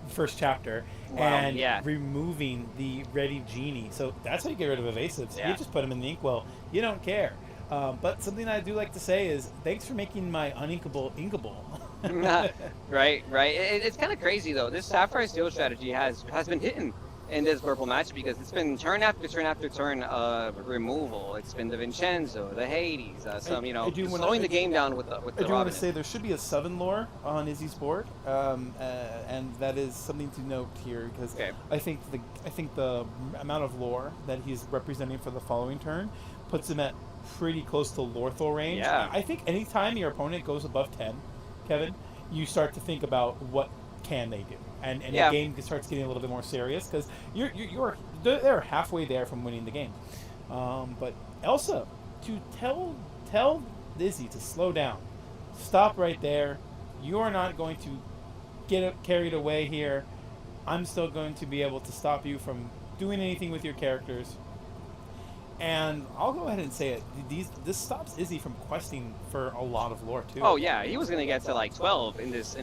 first chapter and removing the ready Genie. So that's how you get rid of evasives. You just put them in the inkwell. You don't care. But something I do like to say is thanks for making my uninkable inkable. Right. It's kind of crazy though. This Sapphire Steel strategy has been hitting in this purple match because it's been turn after turn after turn of removal. It's been the Vincenzo, the Hades, slowing the game down with the I do want to say there should be a 7 lore on Izzy's board, and that is something to note here because I think the amount of lore that he's representing for the following turn puts him at pretty close to Lorthal range. Yeah. I think anytime your opponent goes above 10, Kevin, you start to think about what can they do, and the game starts getting a little bit more serious because they're halfway there from winning the game. But Elsa, to tell Izzy to slow down, stop right there. You are not going to get carried away here. I'm still going to be able to stop you from doing anything with your characters. And I'll go ahead and say it. This stops Izzy from questing for a lot of lore too. Oh yeah, he was gonna get to like 12 in this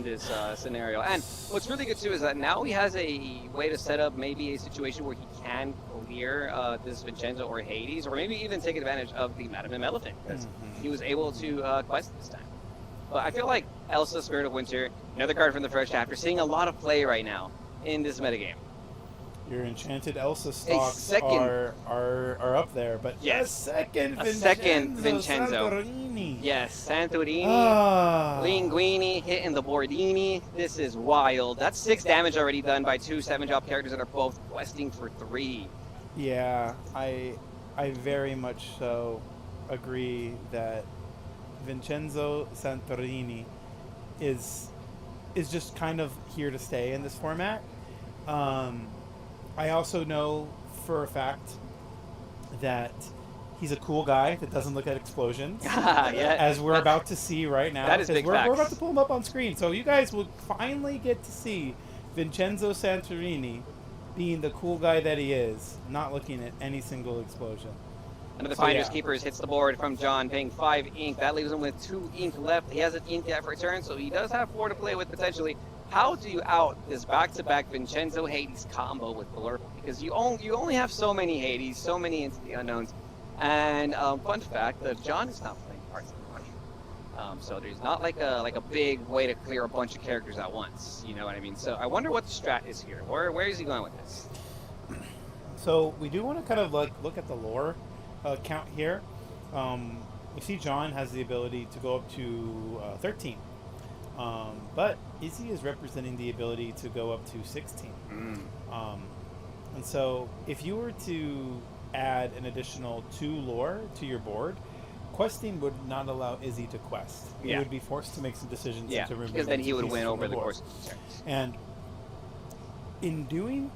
scenario. And what's really good too is that now he has a way to set up maybe a situation where he can clear this Vincenzo or Hades, or maybe even take advantage of the Madame M Elephant because he was able to quest this time. But I feel like Elsa, Spirit of Winter, another card from the first chapter, seeing a lot of play right now in this metagame. Your Enchanted Elsa stocks are up there, but a second Vincenzo. Santorini. Yes, Santorini, Linguini hitting the Bordini. This is wild. That's 6 damage already done by 2 7-drop characters that are both questing for 3. Yeah, I very much so agree that Vincenzo Santorini is just kind of here to stay in this format. I also know for a fact that he's a cool guy that doesn't look at explosions, as we're about to see right now. That is big facts. We're about to pull him up on screen, so you guys will finally get to see Vincenzo Santorini being the cool guy that he is, not looking at any single explosion. Another Finders Keepers hits the board from John, paying 5 ink. That leaves him with 2 ink left. He has an ink at return, so he does have 4 to play with potentially. How do you out this back-to-back Vincenzo Hades combo with Blurple? Because you only have so many Hades, so many Into the Unknowns. And fun fact, that John is not playing cards anymore. So there's not like a big way to clear a bunch of characters at once. You know what I mean? So I wonder what the strat is here. Where is he going with this? So we do want to kind of like look at the lore count here. We see John has the ability to go up to 13. But Izzy is representing the ability to go up to 16. And so if you were to add an additional 2 lore to your board, questing would not allow Izzy to quest. He would be forced to make some decisions to remove because then he would win over the course of the turns. And in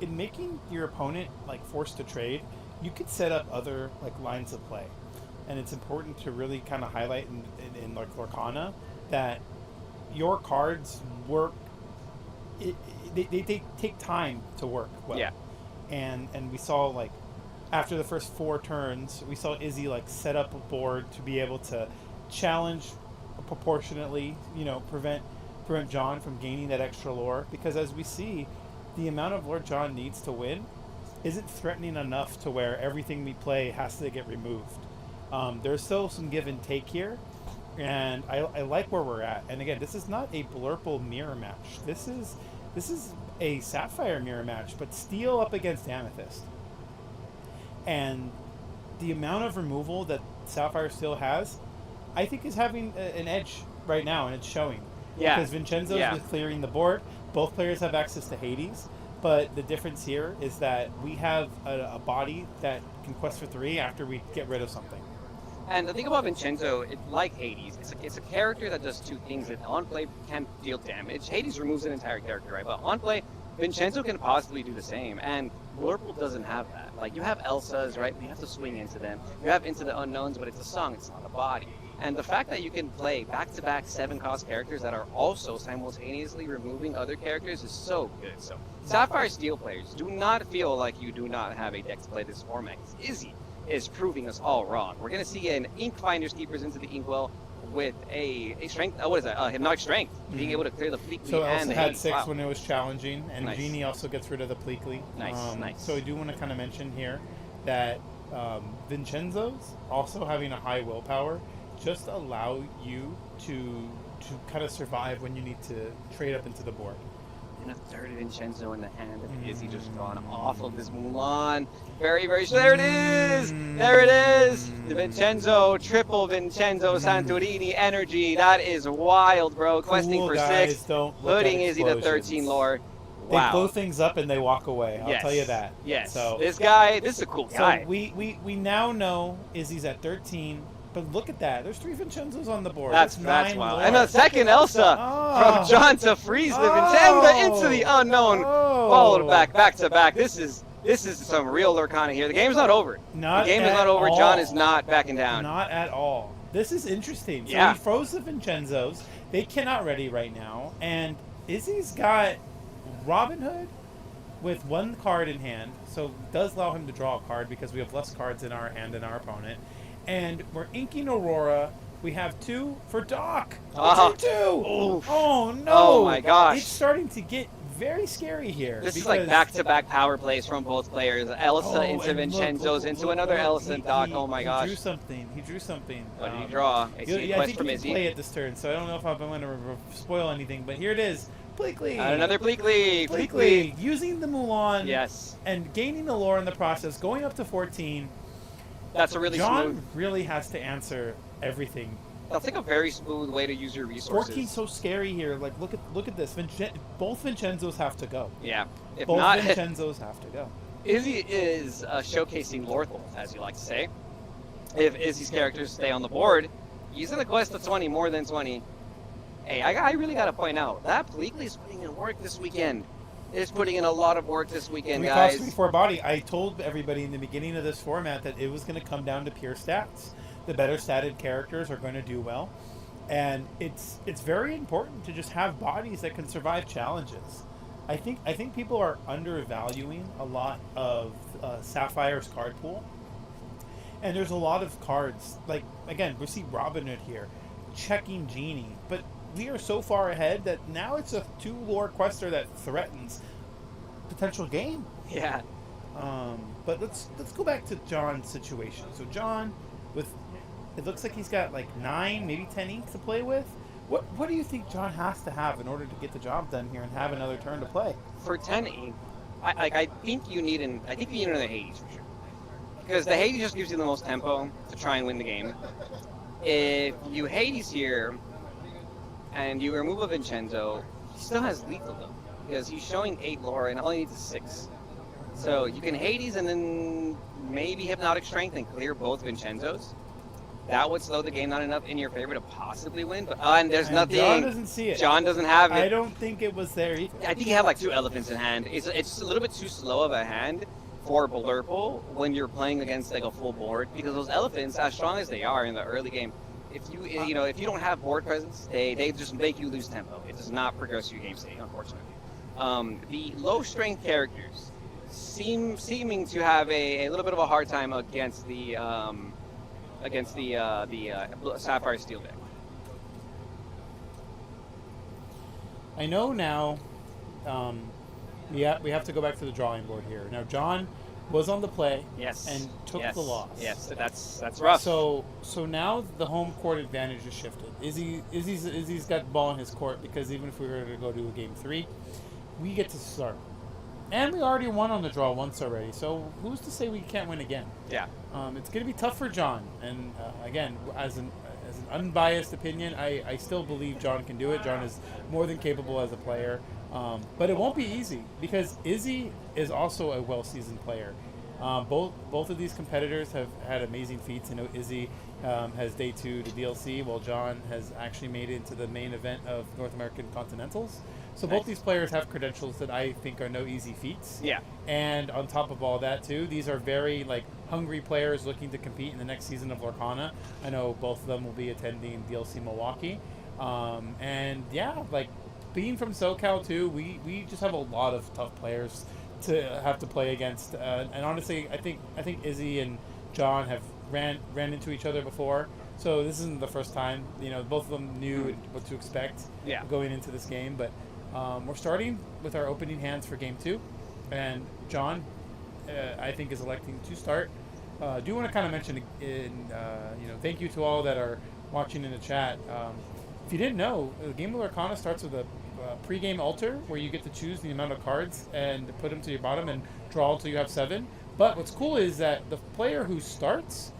making your opponent like forced to trade, you could set up other like lines of play, and it's important to really kind of highlight in like Lorcana that your cards work. They take time to work well. Yeah. And we saw like after the first 4 turns, we saw Izzy like set up a board to be able to challenge proportionately, prevent John from gaining that extra lore, because as we see, the amount of lore John needs to win isn't threatening enough to where everything we play has to get removed. There's still some give and take here, and I like where we're at. And again, this is not a Blurple mirror match. This is a Sapphire mirror match, but Steel up against Amethyst. And the amount of removal that Sapphire still has, I think, is having an edge right now, and it's showing. Yeah. Because Vincenzo's is clearing the board. Both players have access to Hades, but the difference here is that we have a body that can quest for 3 after we get rid of something. And the thing about Vincenzo, like Hades, it's a character that does 2 things. That on play can deal damage. Hades removes an entire character, right? But on play, Vincenzo can possibly do the same. And Blurple doesn't have that. Like, you have Elsa's, right? You have to swing into them. You have Into the Unknowns, but it's a song, it's not a body. And the fact that you can play back-to-back 7-cost characters that are also simultaneously removing other characters is so good. So, Sapphire Steel players, do not feel like you do not have a deck to play this format. Izzy is proving us all wrong. We're going to see an Ink Finder's Keepers into the Inkwell with a strength, Hypnotic Strength, being able to clear the Pleakley So and Elsa the had Hades. 6 when it was challenging, and Nice. Genie also gets rid of the Pleakley. Nice. So I do want to kind of mention here that Vincenzo's also having a high willpower just allow you to kind of survive when you need to trade up into the board. And a third Vincenzo in the hand of Izzy just gone off of this Mulan. Very, very... There it is! There it is! The Vincenzo, triple Vincenzo Santorini energy. That is wild, bro. Questing Cool for guys 6. don't look Putting at Izzy to explosions. 13 lore. They Wow. blow things up and they walk away. I'll tell you that. Yes. So This is a cool guy. So we now know Izzy's at 13, but look at that. There's 3 Vincenzos on the board. That's 9 wild. lore. And a second Elsa from John to freeze the Vincenzo into the unknown. Followed back to back. This is some real Lorcana here. The game's not over. The game is not over. all. John is not backing down. Not at all. This is interesting. So Yeah. we froze the Vincenzos. They cannot ready right now. And Izzy's got Robin Hood with 1 card in hand. So it does allow him to draw a card because we have less cards in our hand than our opponent. And we're inking Aurora. We have 2 for Doc. 2-2. Oh no. Oh my gosh. It's starting to get very scary here. This is like back-to-back power plays from both players. Elsa into Vincenzo's, into another Elsa and Doc. Oh my gosh. He drew something. What did he draw? I see a I quest think from he can Izzy. play it this turn, so I don't know if I'm going to spoil anything, but here it is. Pleakley. Another Pleakley. Pleakley. Using the Mulan. Yes. And gaining the lore in the process, going up to 14. That's a really John smooth. really has to answer everything. That's like a very smooth way to use your resources. 14's so scary here. Like, look at this. Both Vincenzos have to go. Yeah. If Both not, Vincenzos have to go. Izzy is showcasing Lorthal, as you like to say. If Izzy's characters stay on the board, he's going to quest to 20, more than 20. Hey, I really got to point out, that Pleakley's putting in work this weekend. Is putting in a lot of work this weekend, We guys. cost 3-4 body. I told everybody in the beginning of this format that it was going to come down to pure stats. The better statted characters are going to do well, and it's very important to just have bodies that can survive challenges. I think people are undervaluing a lot of Sapphire's card pool, and there's a lot of cards. Like, again, we see Robin Hood here, checking Genie, but we are so far ahead that now it's a 2 lore quester that threatens potential game. Yeah. But let's go back to John's situation. So John, it looks like he's got like 9, maybe 10 ink to play with. What do you think John has to have in order to get the job done here and have another turn to play? For 10 ink, I think you need another Hades for sure. Because the Hades just gives you the most tempo to try and win the game. If you Hades here, and you remove a Vincenzo, he still has lethal though, because he's showing 8 lore and all he needs is 6. So you can Hades and then maybe Hypnotic Strength and clear both Vincenzos. that would slow the game down enough in your favor to possibly win. But and there's nothing. John doesn't see it. John doesn't have it. I don't think it was there either. I think he had like 2 elephants in hand. It's just a little bit too slow of a hand for Blurple when you're playing against like a full board, because those elephants, as strong as they are in the early game, if you don't have board presence, they just make you lose tempo. It does not progress your game state, unfortunately. The low strength characters seeming to have a little bit of a hard time against the Sapphire Steel deck. I know now. We have to go back to the drawing board here. Now, John was on the play, yes, and took the loss. Yes, that's rough. So now the home court advantage has shifted. Izzy's got the ball in his court, because even if we were to go to a game 3, we get to start, and we already won on the draw once already. So who's to say we can't win again? Yeah. It's going to be tough for John, and again, as an unbiased opinion, I still believe John can do it. John is more than capable as a player. But it won't be easy, because Izzy is also a well-seasoned player. Both of these competitors have had amazing feats. I know Izzy has day 2 to DLC, while John has actually made it into the main event of North American Continentals. So both these players have credentials that I think are no easy feats. Yeah. And on top of all that too, these are very hungry players looking to compete in the next season of Lorcana. I know both of them will be attending DLC Milwaukee. And yeah, being from SoCal too, we just have a lot of tough players to have to play against. And honestly, I think Izzy and John have ran into each other before, so this isn't the first time. Both of them knew what to expect going into this game. But we're starting with our opening hands for game 2, and John, I think, is electing to start. Do want to kind of mention thank you to all that are watching in the chat. If you didn't know, the game of Lorcana starts with a pre-game altar where you get to choose the amount of cards and put them to your bottom and draw until you have 7. But what's cool is that the player who starts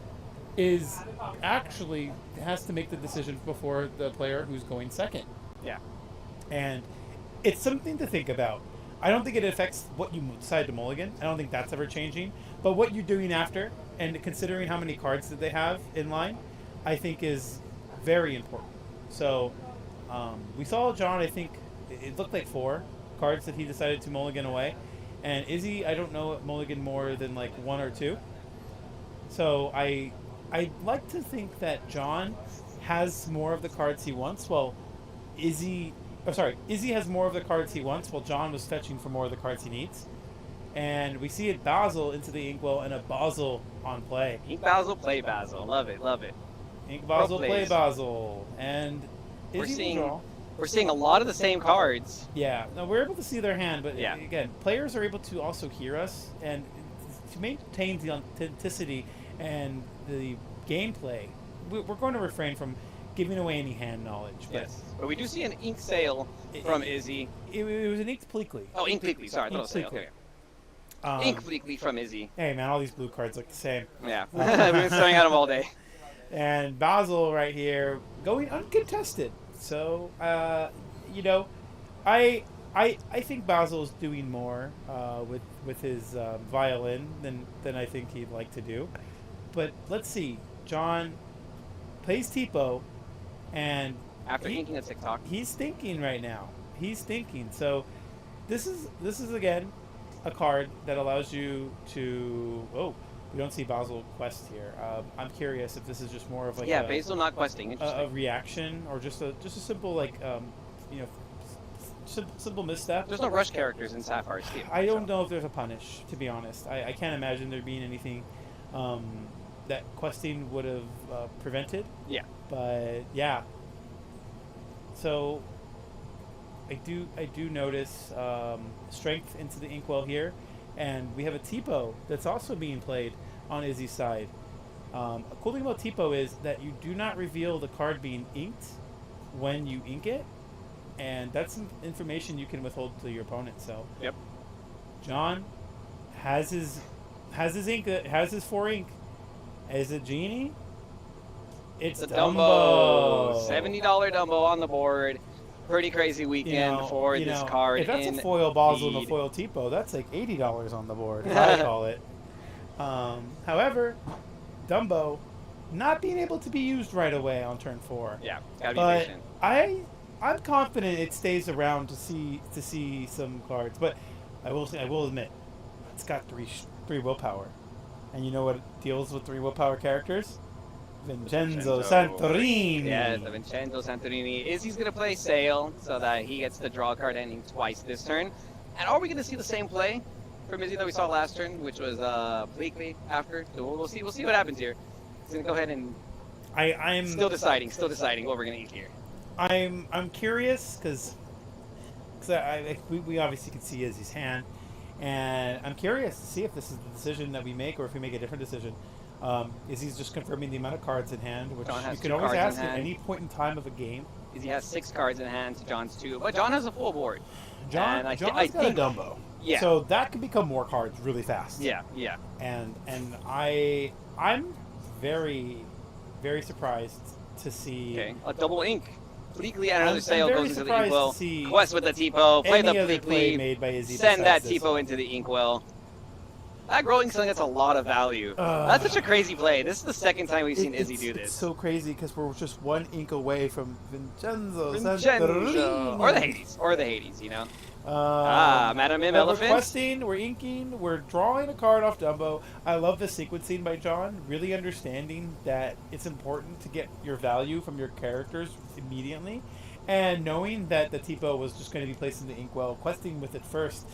is actually has to make the decision before the player who's going second. Yeah. And it's something to think about. I don't think it affects what you decide to mulligan. I don't think that's ever changing. But what you're doing after, and considering how many cards that they have in line, I think is very important. So we saw John, I think it looked like 4 cards that he decided to mulligan away. And Izzy, I don't know, mulligan more than 1 or 2. So I'd like to think that John has more of the cards he wants, while Izzy has more of the cards he wants, while John was fetching for more of the cards he needs. And we see it Basil into the Inkwell and a Basil on play. Ink Basil, play Basil. Love it, love it. Ink Basil, play Basil. And we're seeing a lot of the same cards. Yeah, no, we're able to see their hand, but again, players are able to also hear us, and to maintain the authenticity and the gameplay, we're going to refrain from giving away any hand knowledge. But yes, but we do see an ink sale from Izzy. It was an Ink Pleakley. Oh, Ink Pleakley, sorry, I thought it was sale. Okay. Ink Pleakley from Izzy. Hey man, all these blue cards look the same. Yeah, we've been staring at them all day. And Basil right here going uncontested. So, I think Basil's doing more with his violin than I think he'd like to do. But let's see. John plays Tipo, and after inking a TikTok, he's thinking right now. He's thinking. So this is again a card that allows you to. Oh, we don't see Basil quest here. I'm curious if this is just more of Basil not questing. A reaction, or just a simple simple misstep. There's no rush characters in Sapphire Steel. I don't know if there's a punish, to be honest. I can't imagine there being anything that questing would have prevented. Yeah. But yeah. So I do notice strength into the Inkwell here, and we have a Tipo that's also being played on Izzy's side. A cool thing about Tipo is that you do not reveal the card being inked when you ink it, and that's information you can withhold to your opponent. So yep, John has his ink, has his 4 ink. Is it Genie? It's a Dumbo. $70 Dumbo on the board. Pretty crazy weekend for this card. If that's a foil Basil and a foil Tipo, that's like $80 on the board, I call it. However, Dumbo not being able to be used right away on turn 4. Yeah, gotta be But patient. I'm confident it stays around to see some cards. But I will admit, it's got three willpower, and you know what deals with 3 willpower characters? Vincenzo Santorini. Yeah, the Vincenzo Santorini. Izzy's going to play Sail so that he gets to draw a card ending twice this turn. And are we going to see the same play from Izzy that we saw last turn, which was Bleakley after? So we'll see what happens here. He's going to go ahead and I'm still deciding what we're going to eat here. I'm curious because we obviously can see Izzy's hand, and I'm curious to see if this is the decision that we make or if we make a different decision. Izzy's just confirming the amount of cards in hand, which you can always ask at any point in time of a game. Izzy has 6 cards in hand to John's 2, but John has a full board. John's got a Dumbo. Yeah. So that can become more cards really fast. Yeah, yeah. And I'm very, very surprised to see a double ink. Bleakley and another Sail goes into the inkwell. See Quest with the Tipo. Play the play made by Bleakley. Izzy Send that besides this Tipo into the inkwell. That growing sun gets a lot of value. That's such a crazy play. This is the second time we've seen Izzy do this. It's so crazy because we're just 1 ink away from Vincenzo. Or the Hades, you know. Madam Mim Elephant. We're questing, we're inking, we're drawing a card off Dumbo. I love the sequencing by John, really understanding that it's important to get your value from your characters immediately, and knowing that the Tipo was just going to be placed in the inkwell, questing with it first,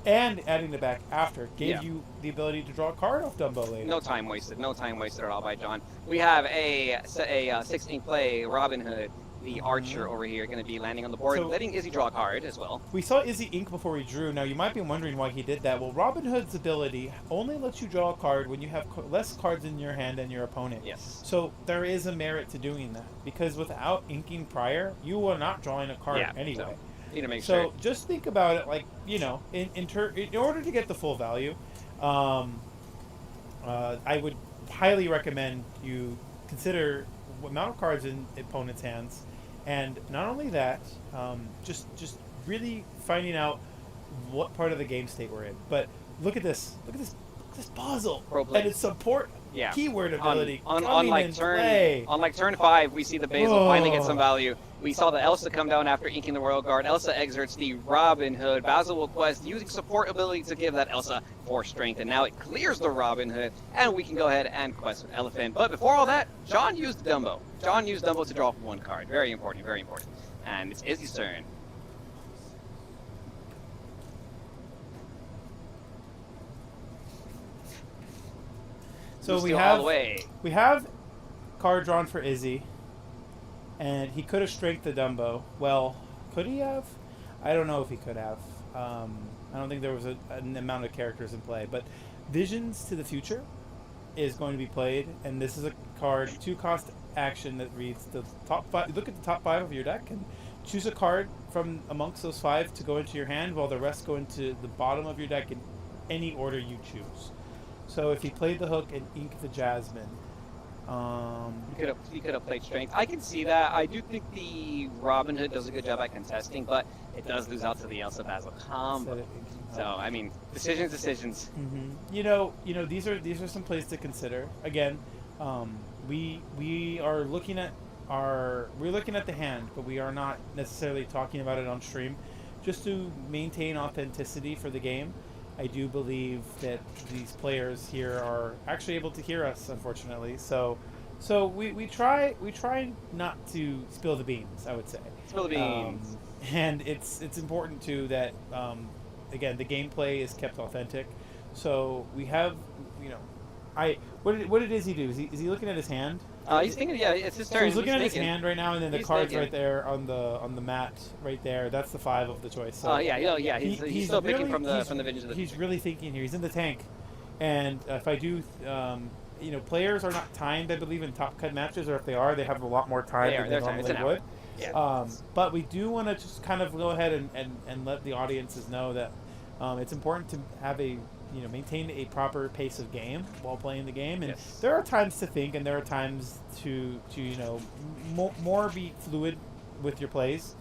and adding it back after gave you the ability to draw a card off Dumbo later. No time wasted at all by John. We have a 6 ink play, Robin Hood. The Archer over here going to be landing on the board, letting Izzy draw a card as well. We saw Izzy ink before he drew. Now, you might be wondering why he did that. Well, Robin Hood's ability only lets you draw a card when you have less cards in your hand than your opponent. Yes. So there is a merit to doing that, because without inking prior, you are not drawing a card anyway. So, need to make sure. sure. Just think about it like, you know, in order to get the full value, I would highly recommend you consider the amount of cards in opponent's hands. And not only that, just really finding out what part of the game state we're in. But look at this puzzle and its support keyword ability Unlike turn 5, we see the Basil finally get some value. We saw the Elsa come down after inking the Royal Guard. Elsa exerts the Robin Hood. Basil will quest using support ability to give that Elsa 4 strength, and now it clears the Robin Hood, and we can go ahead and quest with Elephant. But before all that, John used Dumbo. John used Dumbo to draw 1 card. Very important, very important. And it's Izzy's turn. So we have card drawn for Izzy, and he could have strengthened the Dumbo. Well, could he have? I don't know if he could have. I don't think there was an amount of characters in play, but Visions to the Future is going to be played, and this is a card 2-cost action that reads the top 5. Look at the top 5 of your deck and choose a card from amongst those 5 to go into your hand, while the rest go into the bottom of your deck in any order you choose. So if he played the Hook and inked the Jasmine, he could have played Strength. I can see that. I do think the Robin Hood does a good job at contesting, but it does lose out to the Elsa Basil combo. So I mean, decisions. Mm-hmm. You know, these are some plays to consider. Again, we are looking at the hand, but we are not necessarily talking about it on stream, just to maintain authenticity for the game. I do believe that these players here are actually able to hear us, unfortunately. So we try not to spill the beans, I would say. Spill the beans. And it's important too that again, the gameplay is kept authentic. So we have, what did Izzy do? Is he looking at his hand? He's thinking, it's his turn. So he's looking at his hand right now, and then the card's right there on the mat right there. That's the 5 of the choice. So he's still picking from the Visions of the Future. He's really thinking here. He's in the tank, and if I do, players are not timed, I believe, in top cut matches, or if they are, they have a lot more time than they normally would. Yeah. But we do want to just kind of go ahead and let the audiences know that it's important to have maintain a proper pace of game while playing the game, and there are times to think, and there are times to more be fluid with your plays.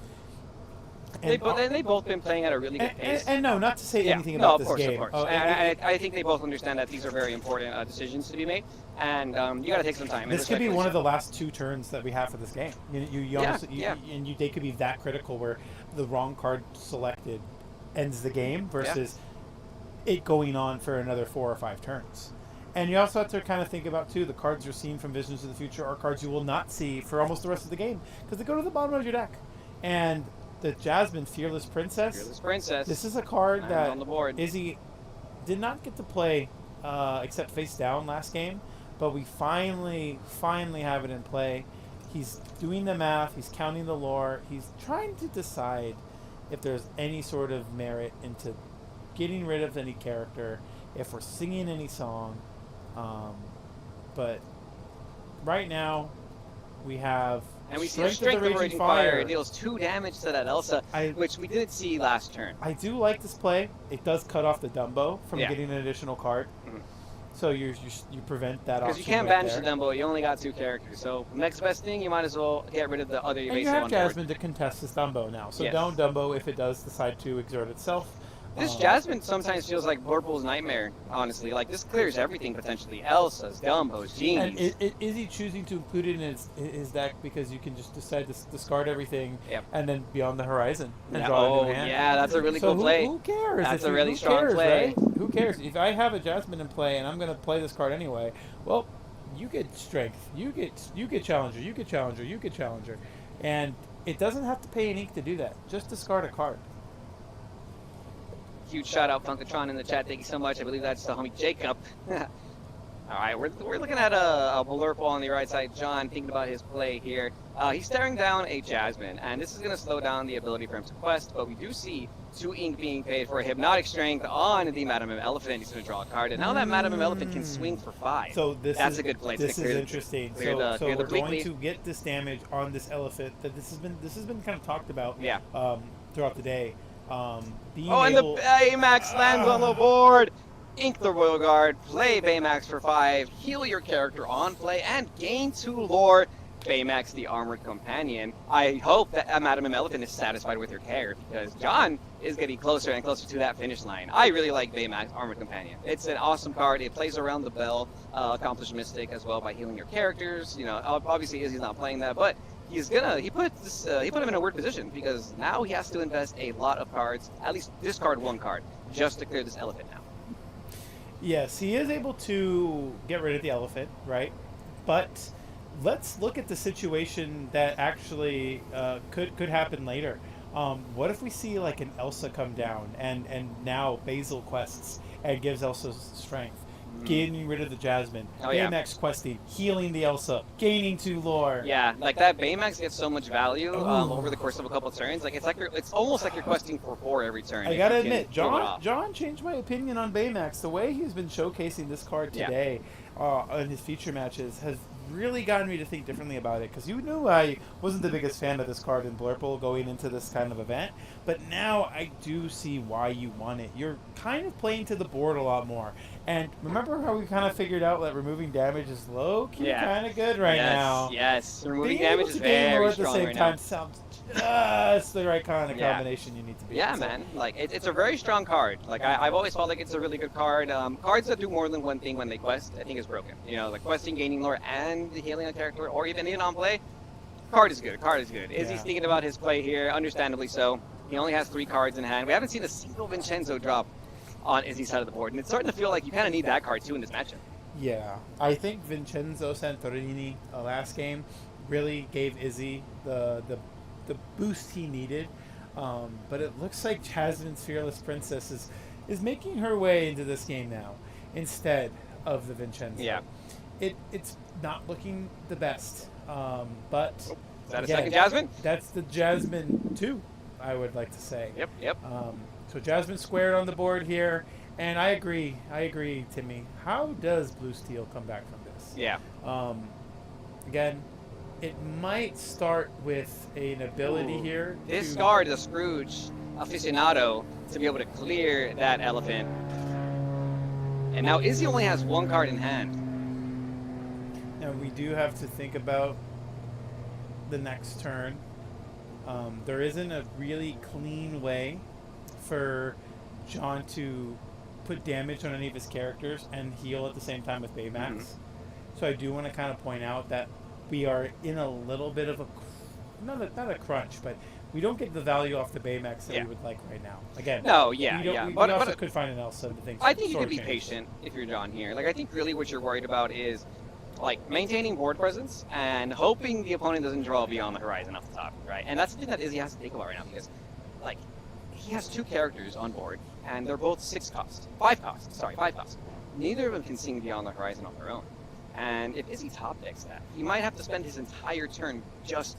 They've both been playing at a really good pace. And no, not to say Yeah, anything no, about of this course, game. of course. Oh, And I think they both understand that these are very important decisions to be made, and you got to take some time. This could be one of the last 2 turns that we have for this game. You honestly, they could be that critical where the wrong card selected ends the game versus it going on for another 4 or 5 turns. And you also have to kind of think about, too, the cards you're seeing from Visions of the Future are cards you will not see for almost the rest of the game because they go to the bottom of your deck. And the Jasmine Fearless Princess. Fearless Princess. This is a card that on the board. Izzy did not get to play except face down last game, but we finally have it in play. He's doing the math. He's counting the lore. He's trying to decide if there's any sort of merit into getting rid of any character, if we're singing any song. But right now, we have and we see Strength of the Raging Fire. It deals 2 damage to that Elsa, which we didn't see last turn. I do like this play. It does cut off the Dumbo from Yeah. getting an additional card. So you prevent that option. Because you can't banish the Dumbo, you only got 2 characters. So next best thing, you might as well get rid of the other And you have Jasmine to contest this Dumbo now. So down Dumbo if it does decide to exert itself. This Jasmine sometimes feels like Blurple's nightmare, honestly. Like, this clears everything, potentially. Elsa's, Dumbo's, Genie's. And is he choosing to include it in his deck because you can just decide to discard everything and then Beyond the Horizon and draw a new hand? Yeah, that's a really cool play. Who cares? That's a really strong play. Right? Who cares? If I have a Jasmine in play and I'm going to play this card anyway, well, you get Strength. You get Challenger. You get Challenger. You get Challenger. And it doesn't have to pay an ink to do that. Just discard a card. Huge shout out Funkatron in the chat. Thank you so much. I believe that's the homie Jacob. All right, we're looking at a Blurple on the right side. John thinking about his play here. He's staring down a Jasmine, and this is going to slow down the ability for him to quest, but we do see 2 ink being paid for a Hypnotic Strength on the Madam Elephant. He's going to draw a card, and now that Madam Elephant can swing for 5. So that's a good play. This is interesting. So we're going lead. to get this damage on this Elephant. That this has been kind of talked about throughout the day. And the Baymax lands on the board. Ink the Royal Guard, play Baymax for 5, heal your character on play, and gain 2 lore. Baymax, the Armored Companion. I hope that Madam Elephant is satisfied with her care, because John is getting closer and closer to that finish line. I really like Baymax, Armored Companion. It's an awesome card. It plays around the bell, accomplish Mystic as well by healing your characters. You know, obviously Izzy's not playing that, but he put him in a weird position because now he has to invest a lot of cards, at least discard 1 card, just to clear this Elephant now. Yes, he is able to get rid of the Elephant, right? But let's look at the situation that actually could happen later. What if we see like an Elsa come down and now Basil quests and gives Elsa strength? Getting rid of the Jasmine, Baymax questing, healing the Elsa, gaining 2 lore. Yeah, like that Baymax gets so much value over the course of a couple of turns. Like it's almost like you're questing for 4 every turn. I gotta admit, John changed my opinion on Baymax. The way he's been showcasing this card today in his feature matches has really gotten me to think differently about it, because you knew I wasn't the biggest fan of this card in Blurple going into this kind of event, but now I do see why you want it. You're kind of playing to the board a lot more. And remember how we kind of figured out that removing damage is low-key kind of good right now? Yes, removing damage is very strong right now. At the same time sounds just the right kind of combination you need to be. Yeah, man. Like, it's a very strong card. Like, I've always felt like it's a really good card. Cards that do more than one thing when they quest, I think is broken. You know, like questing, gaining lore, and healing a character, or even in on play, card is good. Izzy's thinking about his play here, understandably so. He only has 3 cards in hand. We haven't seen a single Vincenzo drop on Izzy's side of the board, and it's starting to feel like you kind of need that card too in this matchup. Yeah, I think Vincenzo Santorini last game really gave Izzy the boost he needed, but it looks like Jasmine's Fearless Princess is making her way into this game now instead of the Vincenzo. Yeah, it's not looking the best, but is that again, a second Jasmine? That's the Jasmine 2, I would like to say. Yep. So Jasmine squared on the board here, and I agree, Timmy. How does Blue Steel come back from this? Yeah. Again, it might start with an ability here. This card is a Scrooge aficionado to be able to clear that elephant. And now Izzy only has 1 card in hand. Now we do have to think about the next turn. There isn't a really clean way for John to put damage on any of his characters and heal at the same time with Baymax. So I do want to kind of point out that we are in a little bit of a not a crunch, but we don't get the value off the Baymax that we would like right now. Again, No, we but also could find an Elsa to things. I think you sort can of be change. patient if you're John here. Like, I think really what you're worried about is like maintaining board presence and hoping the opponent doesn't draw beyond the horizon off the top, right? And that's the thing that Izzy has to think about right now because, like, he has 2 characters on board and they're both 5 cost. Neither of them can sing beyond the horizon on their own. And if Izzy top decks that, he might have to spend his entire turn just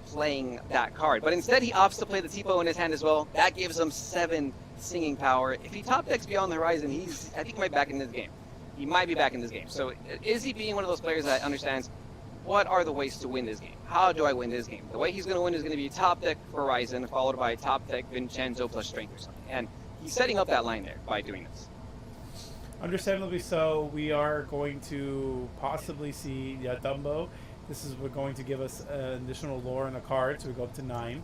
playing that card. But instead, he opts to play the Tipo in his hand as well. That gives him 7 singing power. If he top decks beyond the horizon, I think he might be back in this game. He might be back in this game. So is he being one of those players that understands what are the ways to win this game? How do I win this game? The way he's going to win is going to be top deck Horizon followed by top deck Vincenzo plus Strength or something. And he's setting up that line there by doing this. Understandably so. We are going to possibly see Dumbo. This is going to give us an additional lore on a card, so we go up to 9.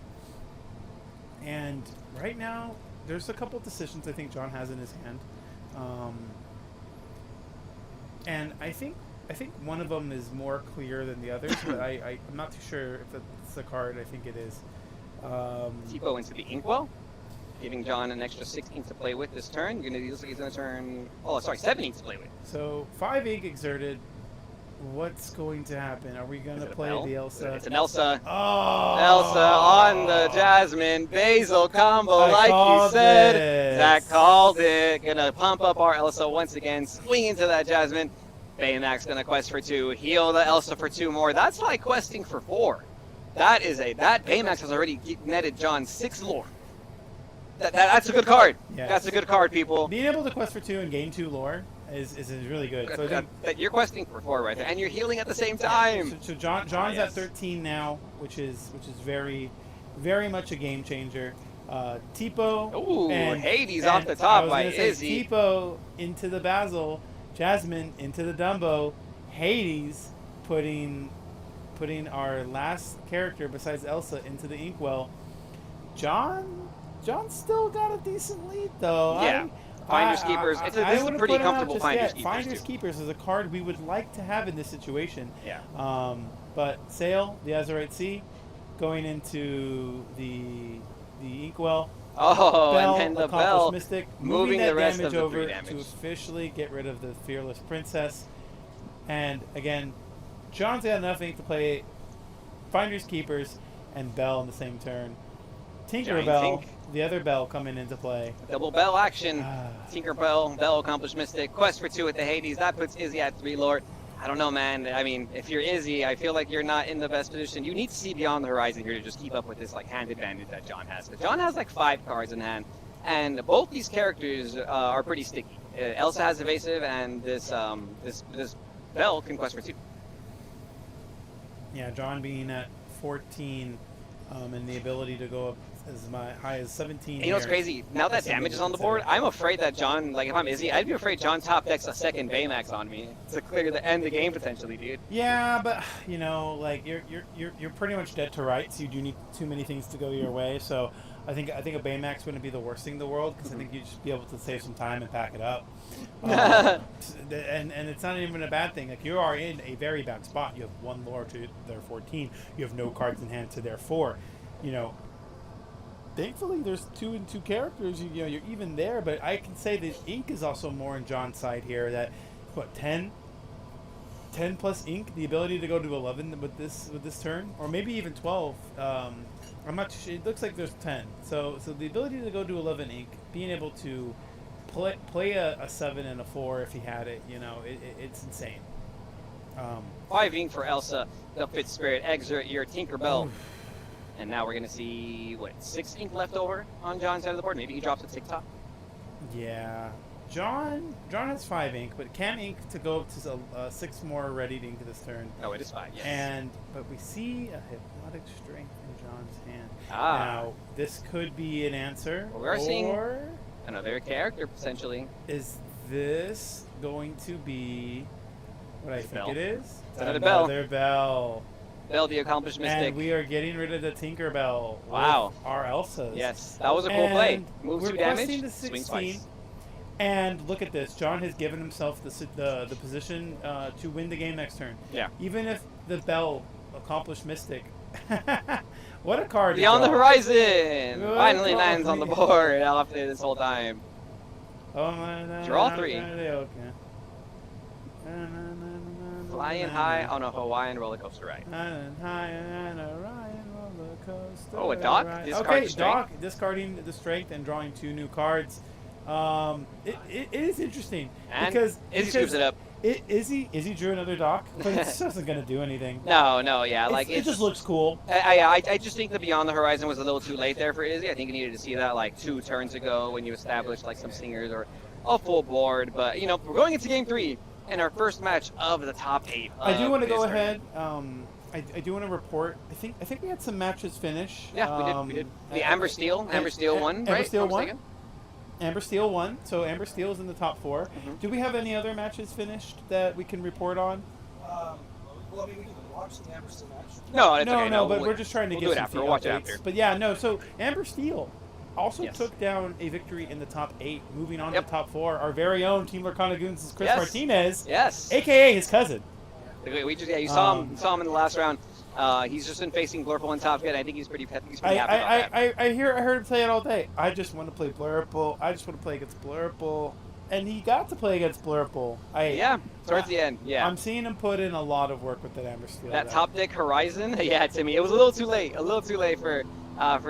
And right now, there's a couple decisions I think John has in his hand. And I think one of them is more clear than the others, but I'm not too sure if that's the card. I think it is. Tipo into the Inkwell, giving John an extra 6 ink to play with this turn. He's going to turn... Oh, sorry, 7 ink to play with. So 5 ink exerted. What's going to happen? Are we going to play the Elsa? It's an Elsa. Oh! Elsa on the Jasmine. Basil combo, like you said. Zach called it. Gonna pump up our Elsa once again. Swing into that Jasmine. Baymax gonna quest for 2. Heal the Elsa for 2 more. That's like questing for 4. That Baymax has already netted John 6 lore. That's a good card. Yes. That's a good card, people. Being able to quest for 2 and gain 2 lore is really good. So that you're questing for 4 right there, and you're healing at the same time. So John's at 13 now, which is very, very much a game changer. Tipo. Ooh, and Hades off the top by Izzy. Tipo into the Basil, Jasmine into the Dumbo, Hades putting our last character besides Elsa into the Inkwell. John still got a decent lead though. Yeah. Finders Keepers. This is a pretty comfortable Finders Keepers. Finders Keepers is a card we would like to have in this situation. Yeah. But Sail, the Azurite Sea, going into the Inkwell. Oh, Bell, and then the Accomplished Bell Mystic, moving that the rest damage of the over 3 damage to officially get rid of the Fearless Princess. And again, John's got enough ink to play Finders Keepers and Bell in the same turn. Tinkerbell, the other Bell coming into play. Double Bell action. Tinkerbell, Bell, Accomplished Mystic, quest for 2 with the Hades. That puts Izzy at 3 lore. I don't know, man. I mean, if you're Izzy, I feel like you're not in the best position. You need to see beyond the horizon here to just keep up with this like hand advantage that John has. But John has like 5 cards in hand, and both these characters are pretty sticky. Elsa has evasive, and this Bell can quest for 2. Yeah, John being at 14, and the ability to go up as high as 17. You know what's crazy? Now that damage is on the board, I'm afraid that John, like if I'm Izzy, I'd be afraid John top decks a second Baymax on me to clear the end of the game potentially, dude. Yeah, but you know, like you're pretty much dead to rights. You do need too many things to go your way. So I think a Baymax wouldn't be the worst thing in the world because I think you'd just be able to save some time and pack it up. And it's not even a bad thing. Like you are in a very bad spot. You have 1 lore to their 14. You have no cards in hand to their 4. You know. Thankfully, there's 2 and 2 characters. You know, you're even there. But I can say that ink is also more in John's side here. That 10 plus ink, the ability to go to 11 with this turn, or maybe even 12. I'm not too sure. It looks like there's 10. So the ability to go to 11 ink, being able to play a 7 and a 4 if he had it, you know, it's insane. 5 ink for Elsa, the Fit Spirit, Exert your Tinkerbell. And now we're going to see, 6 ink left over on John's side of the board? Maybe he drops a TikTok? Yeah. John has 5 ink, but can ink to go up to 6 more ready to ink this turn. Oh, it is 5, yes. But we see a Hypnotic Strength in John's hand. Now, this could be an answer. We are seeing another character, potentially. Is this going to be what I think it is? It's another Bell. Another Bell. Bell the Accomplished Mystic. And we are getting rid of the Tinkerbell. Wow. With our Elsas. Yes, that was a cool play. And Moves we're 2 damage, questing the swings 16. twice. And look at this. John has given himself the position to win the game next turn. Yeah. Even if the Bell Accomplished Mystic. What a card. Beyond the draw. Horizon! What Finally a lands on the board after this whole time. Draw 3. Flying high on a Hawaiian roller coaster ride. Oh, a Doc? Discard Okay, the strength. Doc discarding the strength and drawing 2 new cards. It is interesting And because Izzy scoops it up. Izzy drew another Doc, but it just isn't going to do anything. No, yeah, like it just looks cool. I just think the Beyond the Horizon was a little too late there for Izzy. I think you needed to see that like 2 turns ago when you established like some singers or a full board. But you know, we're going into game 3 and our first match of the top 8. I do want to go this ahead. I do want to report. I think we had some matches finish. Yeah, we did. The Amber Steel won, right? Amber Steel If I'm won. mistaken? Amber Steel won, so Amber Steel is in the top 4. Do we have any other matches finished that we can report on? Well, I mean, we can watch the Amber Steel match. No, it's okay. No, but we'll- we're just trying to we'll get do it some after. We'll watch it updates. after. But yeah, no. So Amber Steel also Yes. took down a victory in the top 8, moving on to the top 4. Our very own Team Lorcana Goons is Chris Yes. Martinez, Yes. aka his cousin. We just you saw him in the last round. He's just been facing Blurple and Top Gun. I think he's pretty happy about that. I heard him say it all day. I just want to play Blurple. I just want to play against Blurple. And he got to play against Blurple. Towards the end, yeah. I'm seeing him put in a lot of work with that Amber Steel. That top deck Horizon, yeah, to me, it was a little too late. A little too late for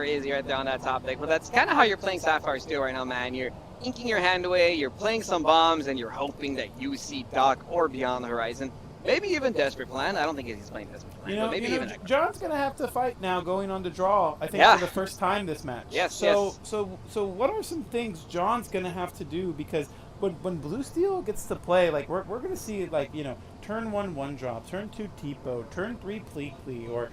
Izzy right there on that top deck. But that's kind of how you're playing Sapphire Steel right now, man. You're inking your hand away, you're playing some bombs, and you're hoping that you see Doc or Beyond the Horizon. Maybe even Desperate Plan. I don't think he's playing Desperate Plan. But maybe even John's gonna have to fight now, going on to draw. I think for the first time this match. Yes. So what are some things John's gonna have to do? Because when Blue Steel gets to play, like we're gonna see like turn 1 drop, turn 2 Tipo, turn 3 Pleakley, or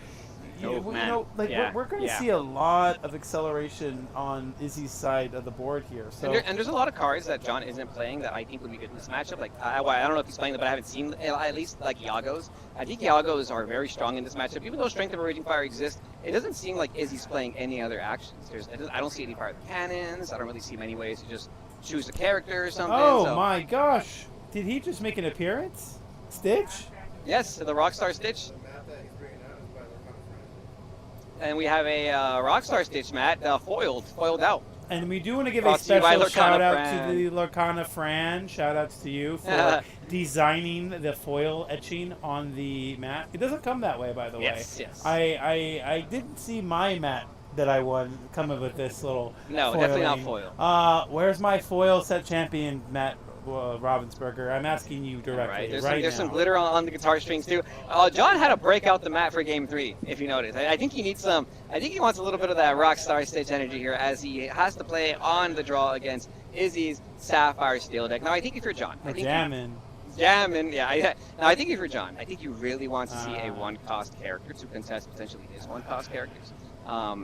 we're gonna see a lot of acceleration on Izzy's side of the board here. So and there's a lot of cards that John isn't playing that I think would be good in this matchup. Like I don't know if he's playing them, but I haven't seen at least like Yagos. I think Yagos are very strong in this matchup. Even though Strength of a Raging Fire exists, it doesn't seem like Izzy's playing any other actions. I don't see any fire cannons. I don't really see many ways to just choose a character or something. Oh my gosh! Did he just make an appearance? Stitch? Yes, the Rockstar Stitch. And we have a Rockstar Stitch mat foiled out. And we do want to give Brought a to you by special shout out Lorcana to the Lorcana Fran. Shout outs to you for designing the foil etching on the mat. It doesn't come that way, by the way. Yes. I didn't see my mat that I won coming with this little No, foiling. definitely not foil. Where's my foil set champion, Matt Ravensburger? I'm asking you directly There's now. some glitter on the guitar strings too. John had to break out the mat for game 3, if you notice. I think he needs some. I think he wants a little bit of that Rockstar Stitch energy here as he has to play on the draw against Izzy's Sapphire Steel deck. Now I think if you're John, Jamming, yeah. Now I think if you're John, I think you really want to see a 1-cost character to contest potentially his 1-cost characters.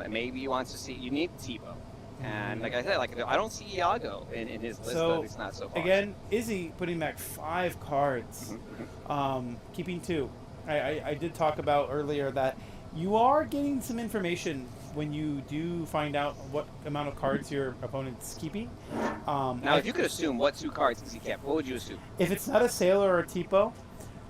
Maybe you want to see. You need Tipo. And like I said, I don't see Iago in his list, so, at least not so far. Again, Izzy putting back 5 cards, keeping 2. I did talk about earlier that you are getting some information when you do find out what amount of cards your opponent's keeping. Now, if you could assume what 2 cards Izzy kept, what would you assume? If it's not a Sailor or a Tipo,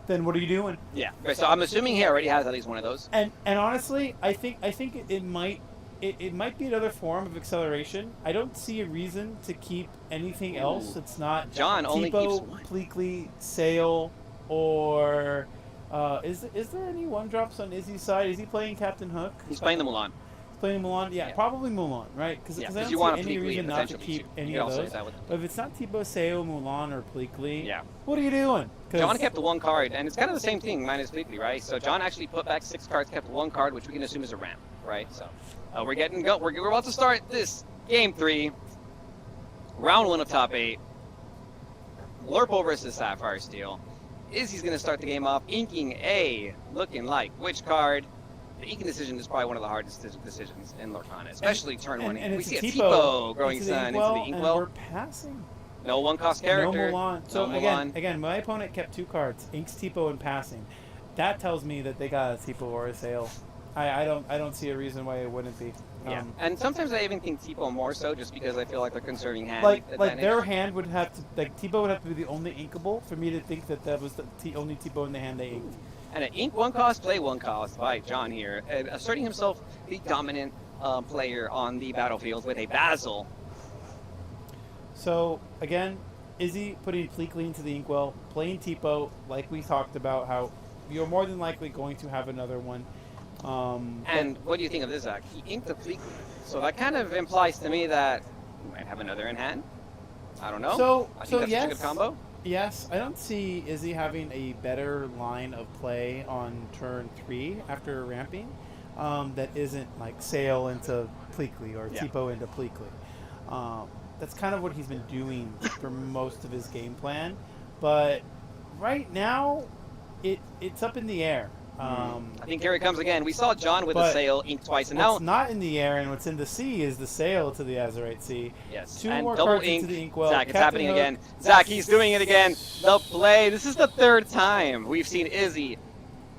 then what are you doing? Yeah. Okay, so I'm assuming he already has at least one of those. And honestly, I think it might. It might be another form of acceleration. I don't see a reason to keep anything else. It's not John only keeps Tipo, one. Pleakley, Sail, or is there any 1-drops on Izzy's side? Is he playing Captain Hook? He's playing the Mulan. He's playing Mulan? Yeah, probably Mulan, right? Because I don't you want see any Pleakley reason not to potentially, keep too. any You of also those. that with- But if it's not Tipo, Sail, Mulan, or Pleakley, Yeah. what are you doing? 'Cause John kept the 1 card, and it's kind of the same thing minus Pleakley, right? So John actually put back 6 cards, kept 1 card, which we can assume is a ramp, right? So we're about to start this game 3, round 1 of top 8. Lurple versus Sapphire Steel. Izzy's going to start the game off inking a looking like which card? The inking decision is probably one of the hardest decisions in Lorcana, especially turn 1. and We it's see a Tipo Tipo growing into the sun into inkwell, the and inkwell. we're passing. No 1-cost character. No Mulan. So No again, Mulan. my opponent kept 2 cards, Inks, Tipo, and Passing. that tells me that they got a Tipo or a Sale. I don't see a reason why it wouldn't be. Yeah, and sometimes I even think Tipo more so, just because I feel like they're conserving hand Like advantage. their hand would have to, like Tipo would have to be the only inkable for me to think that that was the only Tipo in the hand they inked. And an ink one cost, play one cost by John here, asserting himself the dominant player on the battlefield with a Basil. So again, Izzy putting Pleakley into the inkwell, playing Tipo, like we talked about, how you're more than likely going to have another one. And what do you think of this, Zach? He inked the Pleakley, so that kind of implies to me that he might have another in hand. I don't know. So, I think that's yes, a good combo. Yes, I don't see Izzy having a better line of play on turn 3 after ramping that isn't like Sail into Pleakley or Tipo into Pleakley. That's kind of what he's been doing for most of his game plan. But right now, it's up in the air. I think here it comes again. We saw John with a Sail ink twice, and now what's not in the air and what's in the sea is the Sail to the Azurite Sea. Yes, Two and more double cards ink. into the inkwell. Zach, it's Captain happening Hook. again. Zach, he's doing it again. The play. This is the third time we've seen Izzy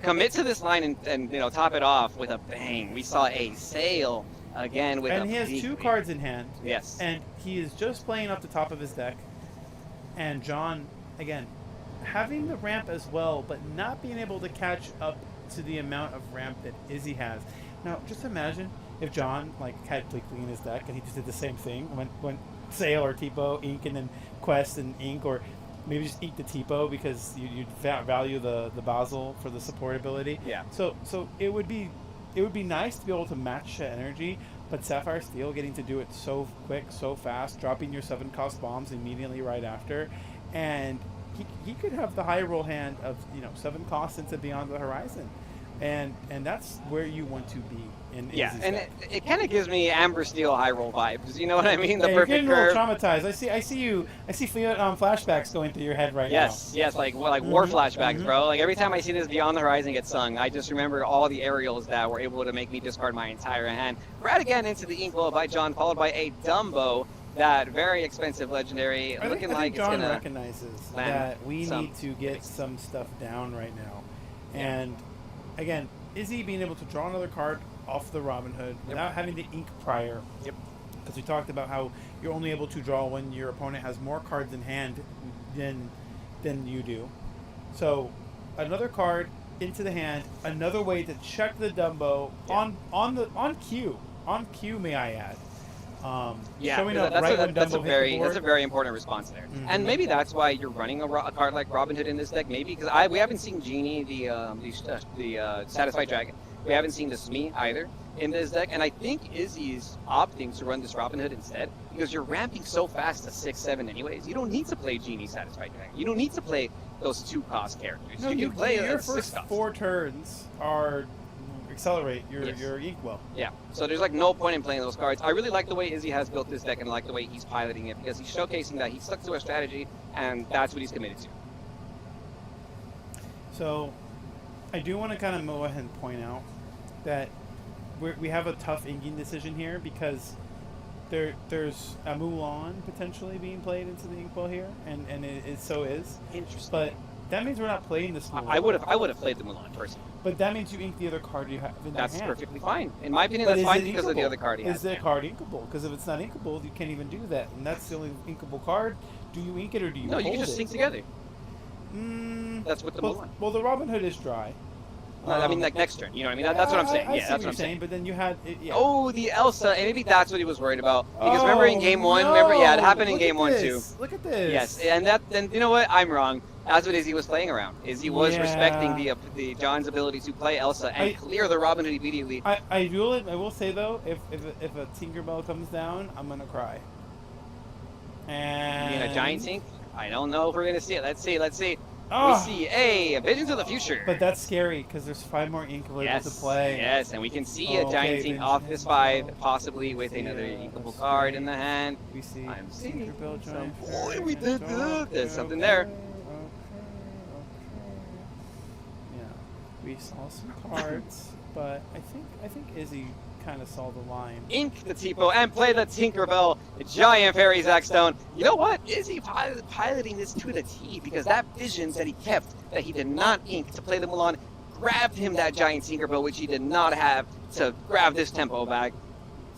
commit to this line and top it off with a bang. We saw a Sail again with And he has two cards in hand. Yes. And he is just playing off the top of his deck. And John, again, having the ramp as well, but not being able to catch up to the amount of ramp that Izzy has. Now, just imagine if John had Pleakley in his deck and he just did the same thing. Went Sail or Tipo, ink, and then Quest and ink, or maybe just ink the Tipo because you'd value the Basil for the support ability. Yeah. So it would be nice to be able to match that energy, but Sapphire Steel getting to do it so quick, so fast, dropping your 7-cost bombs immediately right after, and he could have the high roll hand of 7 costs into Beyond the Horizon, and that's where you want to be in Izzy's and deck. it kind of gives me Amber Steel high roll vibes. You know what I mean? The Yeah, you're perfect getting a little curve. traumatized. I see flashbacks going through your head right Yes, like war flashbacks, bro. Like every time I see this Beyond the Horizon get sung, I just remember all the aerials that were able to make me discard my entire hand. Right again into the inkwell by John, followed by a Dumbo, that very expensive legendary, I looking think like it's John gonna recognizes land that we some. need to get some stuff down right now, and again, Izzy being able to draw another card off the Robin Hood without having to ink prior. Yep. Because we talked about how you're only able to draw when your opponent has more cards in hand than you do. So another card into the hand, another way to check the Dumbo on cue, may I add. Showing up right when that's a Dumbo hit the board. that's a very important response there, Mhm. and maybe that's why you're running a card like Robin Hood in this deck. Maybe because we haven't seen Genie, the Satisfied Dragon. We haven't seen the Smee either in this deck, and I think Izzy's opting to run this Robin Hood instead because you're ramping so fast to 6-7 anyways. You don't need to play Genie, Satisfied Dragon. You don't need to play those 2-cost characters. No, you can play your a first 6-cost. 4 turns are accelerate your inkwell. Yeah, so there's no point in playing those cards. I really like the way Izzy has built this deck and I like the way he's piloting it because he's showcasing that he's stuck to a strategy and that's what he's committed to. So, I do want to kind of go ahead and point out that we have a tough inking decision here because there's a Mulan potentially being played into the inkwell here, and it so is. Interesting. But that means we're not playing this Mulan. I would have played the Mulan personally. But that means you ink the other card you have in That's your hand. perfectly fine. In my opinion, But that's is fine it because of the inkable? other card he has. Is the card inkable? Because if it's not inkable, you can't even do that, and that's the only inkable card. Do you ink it or do you? No, you hold can just it? sync together. Mm, That's what the well, Mulan. well, the Robin Hood is dry. No, I mean, like next turn. You know what I mean? That's what I'm saying. I Yeah, see that's what what you're I'm saying. But then you had yeah. Oh, the Elsa, and maybe that's what he was worried about. Because remember in game one, no, it happened in look game at one this. too. Look at this. Yes, and then you know what? I'm wrong. That's what Izzy was playing around. Izzy was Yeah. respecting the John's ability to play Elsa and clear the Robin Hood immediately. I will say though, if a Tinkerbell comes down, I'm gonna cry. And You mean a giant ink? I don't know if we're gonna see it. Let's see. Oh. We see a Visions of the Future. But that's scary because there's 5 more ink available to play. Yes, and we can see a Okay, giant ink then off this 5, possibly with see another it. inkable card in the hand. We see I'm seeing Tinkerbell some. giant. Boy, we did good. There's something Okay, there. okay. Yeah, we saw some cards, but I think Izzy kind of saw the line. Ink the Tipo and play the Tinkerbell Giant Fairy Zack Stone. You know what? Izzy piloting this to the T because that Visions that he kept that he did not ink to play the Mulan grabbed him that giant Tinkerbell, which he did not have to grab this tempo back.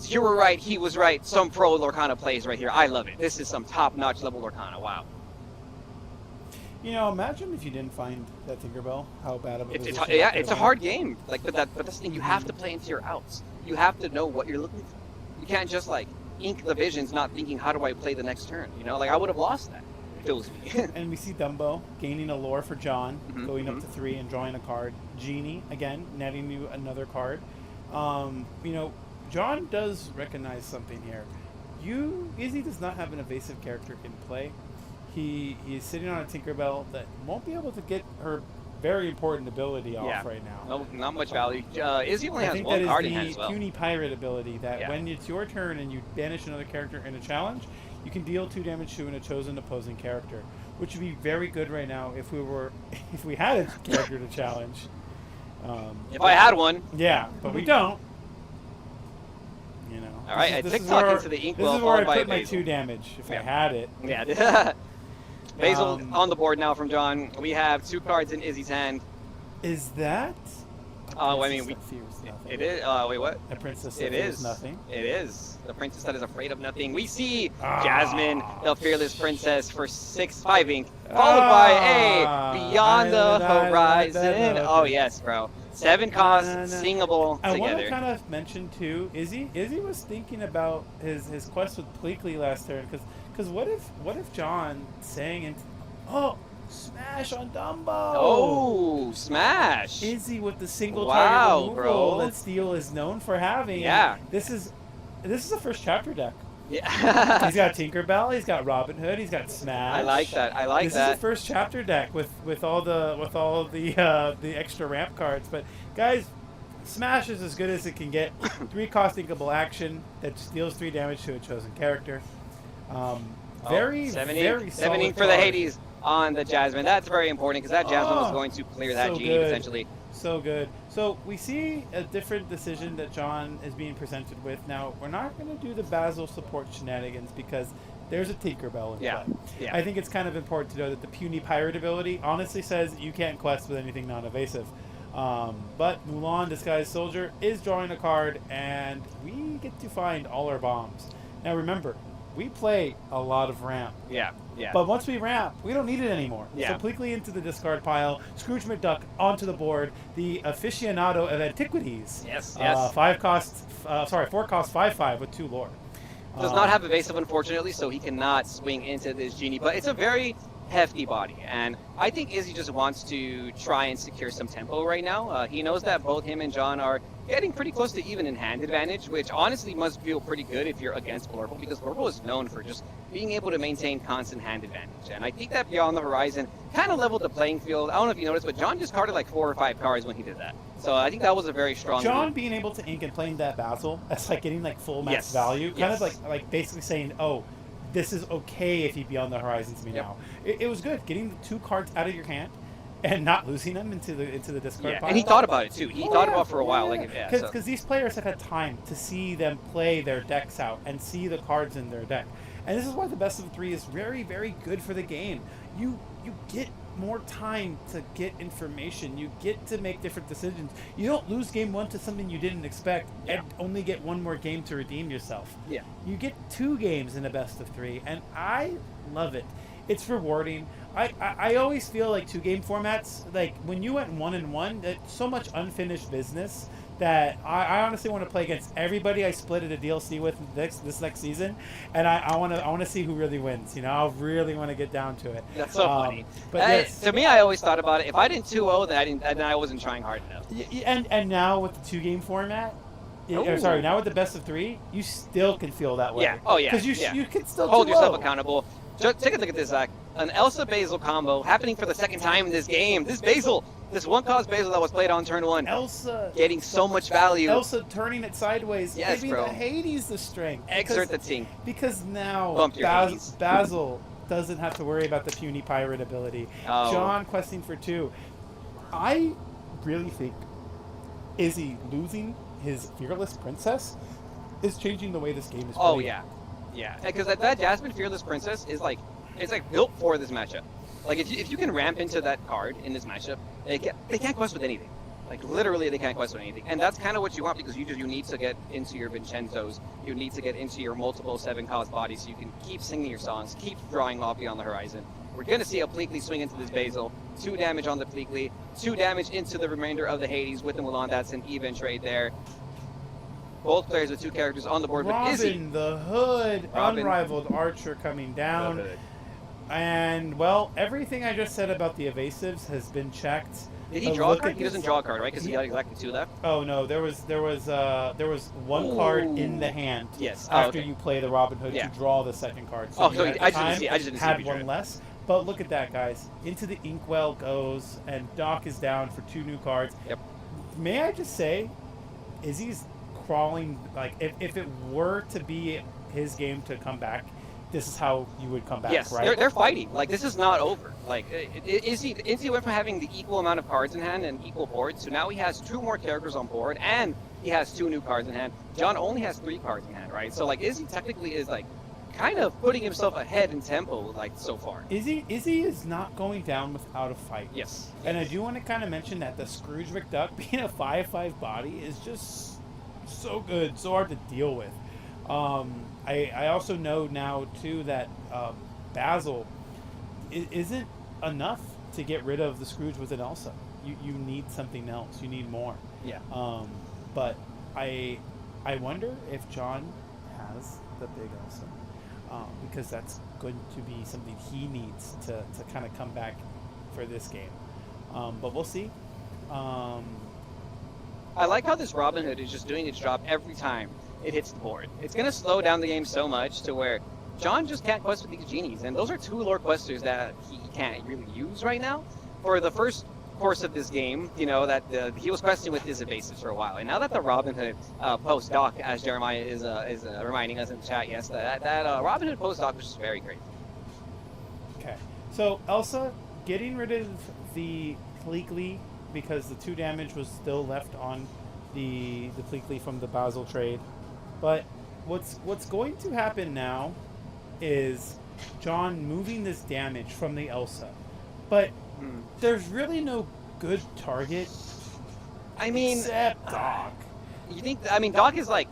You were right, he was right. Some pro Lorcana plays right here. I love it. This is some top-notch level Lorcana. Wow. You know, imagine if you didn't find that Tinkerbell, how bad of a It's position yeah, that it's a could've hard game. Like, but that's the thing. You have to play into your outs. You have to know what you're looking for. You can't just like ink the visions, not thinking how do I play the next turn. You know, like I would have lost that if it was me. And we see Dumbo gaining a lore for John, Mhm, going up to 3 and drawing a card. Genie, again, netting you another card. You know, John does recognize something here. Izzy does not have an evasive character in play. He is sitting on a Tinkerbell that won't be able to get her very important ability off right now. No, not much value. Izzy only I has think one that card is in hand the as well. puny pirate ability that Yeah. when it's your turn and you banish another character in a challenge, you can deal 2 damage to a chosen opposing character, which would be very good right now if we had a character to challenge. If I had one. Yeah, but we don't. You know. All right, I this tick is tock where- into the This inkwell is where I followed by put my Basil. 2 damage if I Yeah. had it. Yeah. Basil on the board now from John. We have 2 cards in Izzy's hand. Is that? Oh, I mean, Princess that fears nothing. it is. Wait, what? A princess that It fears is. nothing. It is. The princess that is afraid of nothing. We see Jasmine, the fearless princess, for 5 ink, followed by a Beyond the Horizon. Oh, yes, bro. 7 costs, singable I want to together. kind of mention too, Izzy was thinking about his quest with Pleakley last turn, because what if John sang into smash on Dumbo? Oh, smash! Izzy with the single Wow, target removal bro. that Steel is known for having. Yeah. This is a first chapter deck. Yeah. He's got Tinkerbell, he's got Robin Hood, he's got Smash. I like that. I like this that. This is a first chapter deck with all the extra ramp cards. But guys, Smash is as good as it can get. 3 cost inkable action that deals 3 damage to a chosen character. Very 7 solid ink for the card. Hades on the Jasmine. That's very important because that Jasmine was going to clear that so Genie good. potentially. So good. So we see a different decision that John is being presented with. Now, we're not going to do the Basil support shenanigans because there's a Tinkerbell in Yeah. play. Yeah. I think it's kind of important to know that the puny pirate ability honestly says you can't quest with anything non-evasive. But Mulan, Disguised Soldier, is drawing a card, and we get to find all our bombs. Now remember, we play a lot of ramp. Yeah. Yeah. But once we ramp, we don't need it anymore. Yeah. So Pleakley into the discard pile, Scrooge McDuck onto the board, the aficionado of antiquities. Yes, yes. 4 costs 5/5 with 2 lore. Does not have evasive, unfortunately, so he cannot swing into this Genie. But it's a very hefty body, and I think Izzy just wants to try and secure some tempo right now. He knows that both him and John are getting pretty close to even in hand advantage, which honestly must feel pretty good if you're against Blurple, because Blurple is known for just being able to maintain constant hand advantage. And I think that Beyond the Horizon kind of leveled the playing field. I don't know if you noticed, but John discarded like 4 or 5 cards when he did that. So I think that was a very strong John move. being able to ink and playing that Basil, that's like getting like full max Yes. value. Kind Yes. of like basically saying, oh, this is okay if you Beyond the Horizon to me now. It was good getting the 2 cards out of your hand and not losing them into the discard pile. And he thought about it too. He thought about it for a while. Because these players have had time to see them play their decks out and see the cards in their deck. And this is why the best of 3 is very, very good for the game. You get more time to get information. You get to make different decisions. You don't lose game 1 to something you didn't expect and only get 1 more game to redeem yourself. Yeah. You get 2 games in a best of 3, and I love it. It's rewarding. I always feel like 2-game formats, like when you went 1-1, it's so much unfinished business that I honestly want to play against everybody I split at a DLC with this next season, and I want to see who really wins. You know, I really want to get down to it. That's so funny. But yes. To me, I always thought about it. If I didn't 2-0, then I wasn't trying hard enough. And now with the 2-game format, now with the best of 3, you still can feel that way. Yeah. Oh yeah. Because you can still hold 2-0. yourself accountable. Just take a look at this, Zach. An Elsa Basil combo happening for the 2nd time in this game. This 1-cost Basil that was played on turn 1. Elsa getting so much value. Elsa turning it sideways. Yes, giving bro. the Hades the strength. Exert the ting. Because now Bump your Hades. Basil doesn't have to worry about the puny pirate ability. Oh. John questing for 2. I really think Izzy losing his fearless princess is changing the way this game is played. Oh yeah, yeah. Because that Jasmine Fearless Princess is like, it's like built for this matchup. Like if you can ramp into that card in this matchup, they can't quest with anything. Like literally, they can't quest with anything, and that's kind of what you want because you need to get into your Vincenzos. You need to get into your multiple 7-cost bodies so you can keep singing your songs, keep drawing off beyond the horizon. We're gonna see a Pleakley swing into this Basil. 2 damage on the Pleakley, 2 damage into the remainder of the Hades with the Mulan. That's an even trade there. Both players with 2 characters on the board. Robin With Izzy. the Hood, Robin. unrivaled archer coming down. And, well, everything I just said about the evasives has been checked. Did he But draw a look card? at He doesn't this. draw a card, right? Because he got exactly 2 left. Oh no, there was one card in the hand. Yes. After okay. you play the Robin Hood Yeah. to draw the second card. Oh, you so at the I just didn't time see. I just didn't see had if he one drew it. less. But look at that, guys. Into the Inkwell goes, and Doc is down for 2 new cards. Yep. May I just say, Izzy's crawling. Like if it were to be his game to come back, this is how you would come back, Yes, right? they're fighting. Like, this is not over. Like, Izzy went from having the equal amount of cards in hand and equal board, so now he has 2 more characters on board, and he has 2 new cards in hand. John only has 3 cards in hand, right? So, like, Izzy technically is, like, kind of putting himself ahead in tempo, like, so far. Izzy is not going down without a fight. Yes. And I do want to kind of mention that the Scrooge McDuck being a 5/5 body is just so good, so hard to deal with. I also know now too that Basil isn't enough to get rid of the Scrooge with an Elsa. You need something else. You need more. Yeah. But I wonder if John has the big Elsa, because that's going to be something he needs to kind of come back for this game. But we'll see. I like how this Robin Hood is just doing its job every time it hits the board. It's going to slow down the game so much to where John just can't quest with these genies, and those are 2 lore questers that he can't really use right now. For the first course of this game, you know, that he was questing with his evasives for a while, and now that the Robin Hood post-doc, as Jeremiah is reminding us in the chat, yes, that Robin Hood post-doc was just very great. Okay, so Elsa getting rid of the Pleakley because the 2 damage was still left on the Pleakley from the Basil trade. But what's going to happen now is John moving this damage from the Elsa. But there's really no good target. I mean, except Doc. You think? I mean, Doc is like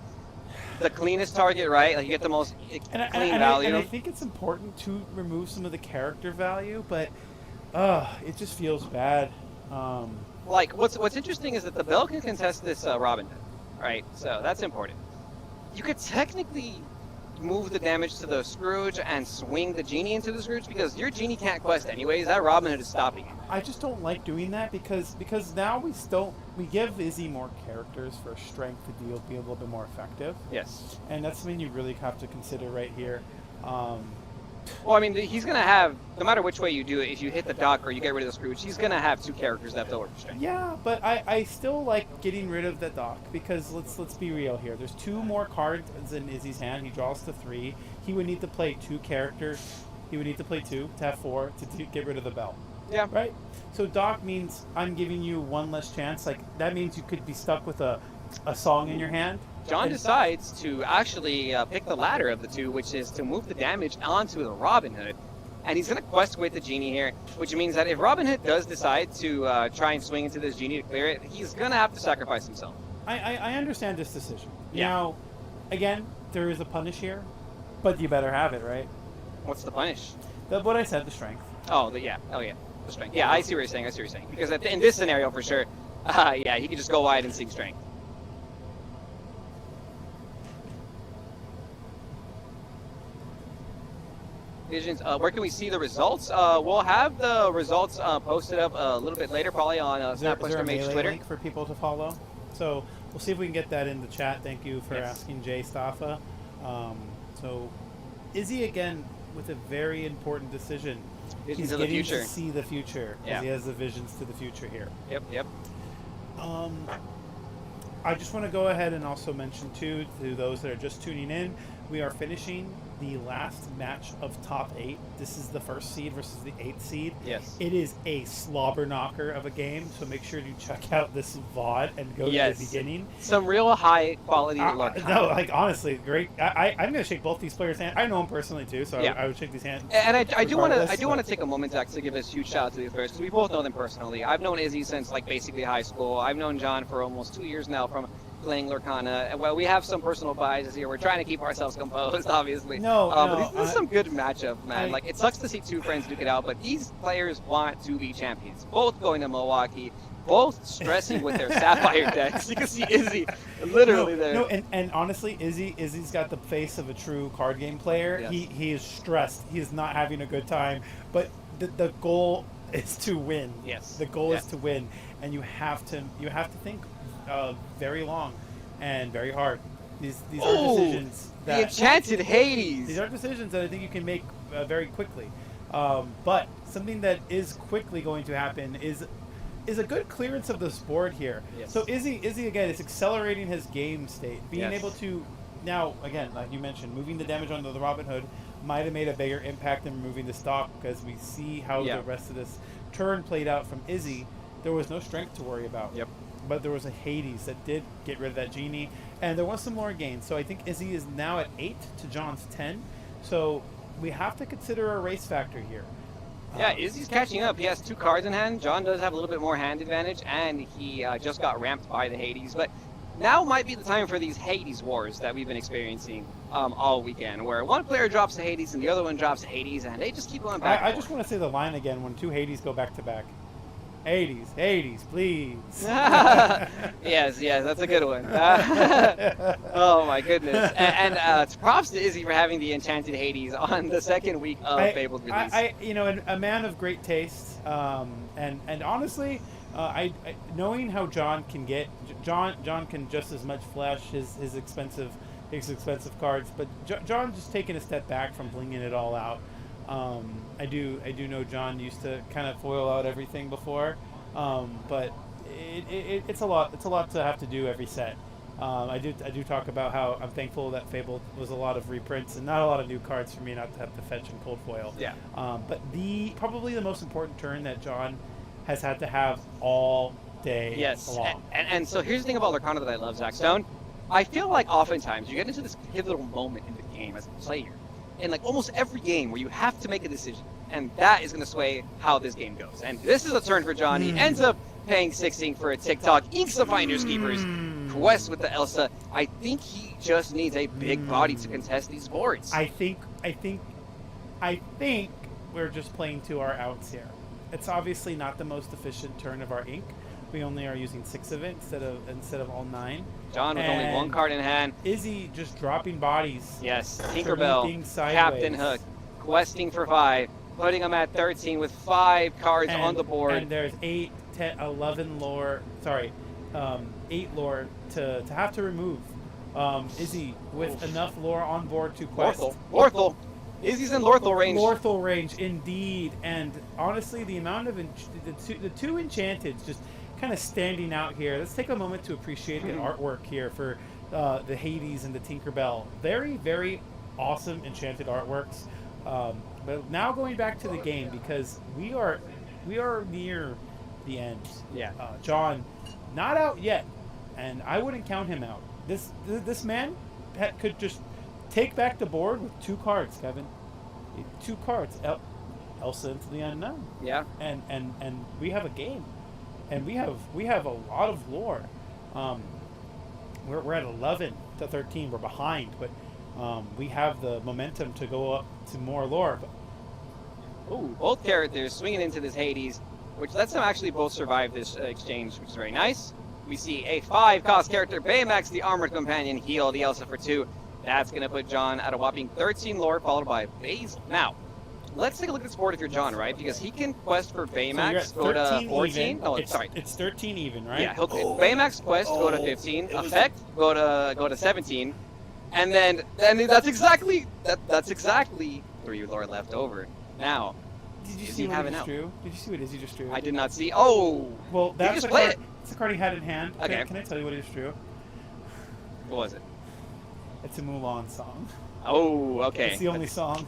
the cleanest target, right? Like you get the most clean value. And I think it's important to remove some of the character value, but it just feels bad. Like what's interesting is that the Bell can contest this Robin Hood, right? So that's important. You could technically move the damage to the Scrooge and swing the genie into the Scrooge because your genie can't quest anyways. That Robin Hood is stopping it. I just don't like doing that because now we give Izzy more characters for strength to be a little bit more effective. Yes. And that's something you really have to consider right here. Well, I mean, he's going to have, no matter which way you do it, if you hit the Doc or you get rid of the Scrooge, he's going to have 2 characters left over for strength. Yeah, but I still like getting rid of the Doc because let's be real here. There's 2 more cards in Izzy's hand. He draws to 3. He would need to play 2 characters. He would need to play 2 to have 4 to get rid of the Bell. Yeah. Right? So Doc means I'm giving you 1 less chance. Like that means you could be stuck with a song in your hand. John decides to actually pick the latter of the 2, which is to move the damage onto the Robin Hood. And he's going to quest with the genie here, which means that if Robin Hood does decide to try and swing into this genie to clear it, he's going to have to sacrifice himself. I understand this decision. Yeah. Now, again, there is a punish here, but you better have it, right? What's the punish? What I said, the strength. Oh, yeah. The strength. Yeah, I see what you're saying. Because in this scenario, for sure, yeah, he could just go wide and seek strength. Visions. Where can we see the results? We'll have the results posted up a little bit later, probably on Is there a Snapquester Mage melee Twitter. link for people to follow? So we'll see if we can get that in the chat. Thank you for asking, Jay Staffa. So Izzy again with a very important decision. Visions He's of the getting future. to see the future because he has the visions to the future here. Yep. I just want to go ahead and also mention too, to those that are just tuning in, we are finishing the last match of top 8. This is the 1st seed versus the 8th seed. Yes. It is a slobber knocker of a game, so make sure to check out this VOD and go to the beginning. Some real high quality look. No, like honestly, great. I'm gonna shake both these players' hands. I know them personally too, so I would shake these hands. And I do want regardless, to take a moment to actually give a huge shout out to these players because we both know them personally. I've known Izzy since like basically high school. I've known John for almost 2 years now from playing Lorcana. Well, we have some personal biases here. We're trying to keep ourselves composed, obviously. But this is some good matchup, man. Like, it sucks to see two friends duke it out, but these players want to be champions. Both going to Milwaukee, both stressing with their Sapphire decks. You can see Izzy literally there. No, and honestly, Izzy's got the face of a true card game player. Yes. He is stressed. He is not having a good time. But the goal is to win. Yes. The goal is to win, and you have to think very long and very hard. These are decisions that the Enchanted Hades. These are decisions that I think you can make very quickly. But something that is quickly going to happen is a good clearance of this board here. Yes. So Izzy again is accelerating his game state, being Yes. able to now again, like you mentioned, moving the damage onto the Robin Hood might have made a bigger impact than removing the stock because we see how the rest of this turn played out from Izzy. There was no strength to worry about. Yep. But there was a Hades that did get rid of that genie, and there was some more gains. So I think Izzy is now at 8 to John's 10. So we have to consider a race factor here. Yeah, Izzy's catching up. He has 2 cards in hand. John does have a little bit more hand advantage, and he just got ramped by the Hades. But now might be the time for these Hades wars that we've been experiencing all weekend, where one player drops the Hades and the other one drops the Hades, and they just keep going back. I just want to say the line again when 2 Hades go back to back. Hades, please. Yes, that's a good one. Oh my goodness! And props to Izzy for having the Enchanted Hades on the 2nd week of Fabled release. A man of great taste, and honestly, I knowing how John can get John can just as much flash his expensive cards, but John just taking a step back from blinging it all out. I do know John used to kind of foil out everything before, but it's a lot to have to do every set. I do talk about how I'm thankful that Fable was a lot of reprints and not a lot of new cards for me not to have to fetch and cold foil. Yeah. But probably the most important turn that John has had to have all day long. And so here's the thing about Lorcana that I love, Zach Stone. I feel like oftentimes you get into this pivotal moment in the game as a player, in like almost every game where you have to make a decision, and that is going to sway how this game goes. And this is a turn for John. He ends up paying 16 for a TikTok, inks the Finders Keepers, quest with the Elsa. I think he just needs a big body to contest these boards. I think we're just playing to our outs here. It's obviously not the most efficient turn of our ink. We only are using 6 of it instead of all 9. John with only 1 card in hand. Izzy just dropping bodies. Yes, Tinkerbell, Captain Hook, questing for 5, putting him at 13 with 5 cards on the board. And there's 8, 10, 11 lore. Sorry, 8 lore to have to remove. Izzy with enough lore on board to quest. Lorthal. Izzy's in Lorthal range. Lorthal range, indeed. And honestly, the amount of the two Enchanteds just kind of standing out here. Let's take a moment to appreciate the artwork here for the Hades and the Tinkerbell. Very, very awesome Enchanted artworks. But now going back to the game, because we are near the end. Yeah. John, not out yet, and I wouldn't count him out. This man could just take back the board with 2 cards, Kevin. 2 cards. Elsa into the Unknown. Yeah. And we have a game. And we have a lot of lore. We're at 11 to 13. We're behind, but we have the momentum to go up to more lore. Ooh, both characters swinging into this Hades, which lets them actually both survive this exchange, which is very nice. We see a 5-cost character, Baymax, the Armored Companion, heal the Elsa for 2. That's going to put John at a whopping 13 lore, followed by Basil. Now, let's take a look at this board if you're John, right? Because he can quest for Baymax, So go to 14. Even. No, sorry. It's 13 even, right? Yeah, Baymax quest, go to 15. Effect, go to 17. And then that's exactly 3 lore left over. Now, did you see what he just drew? Did you see what Izzy just drew? I did not see. Oh! Well, that's the card. It's the card he had in hand. Okay. Can I tell you what he just drew? What was it? It's a Mulan song. Oh, okay. It's the only song.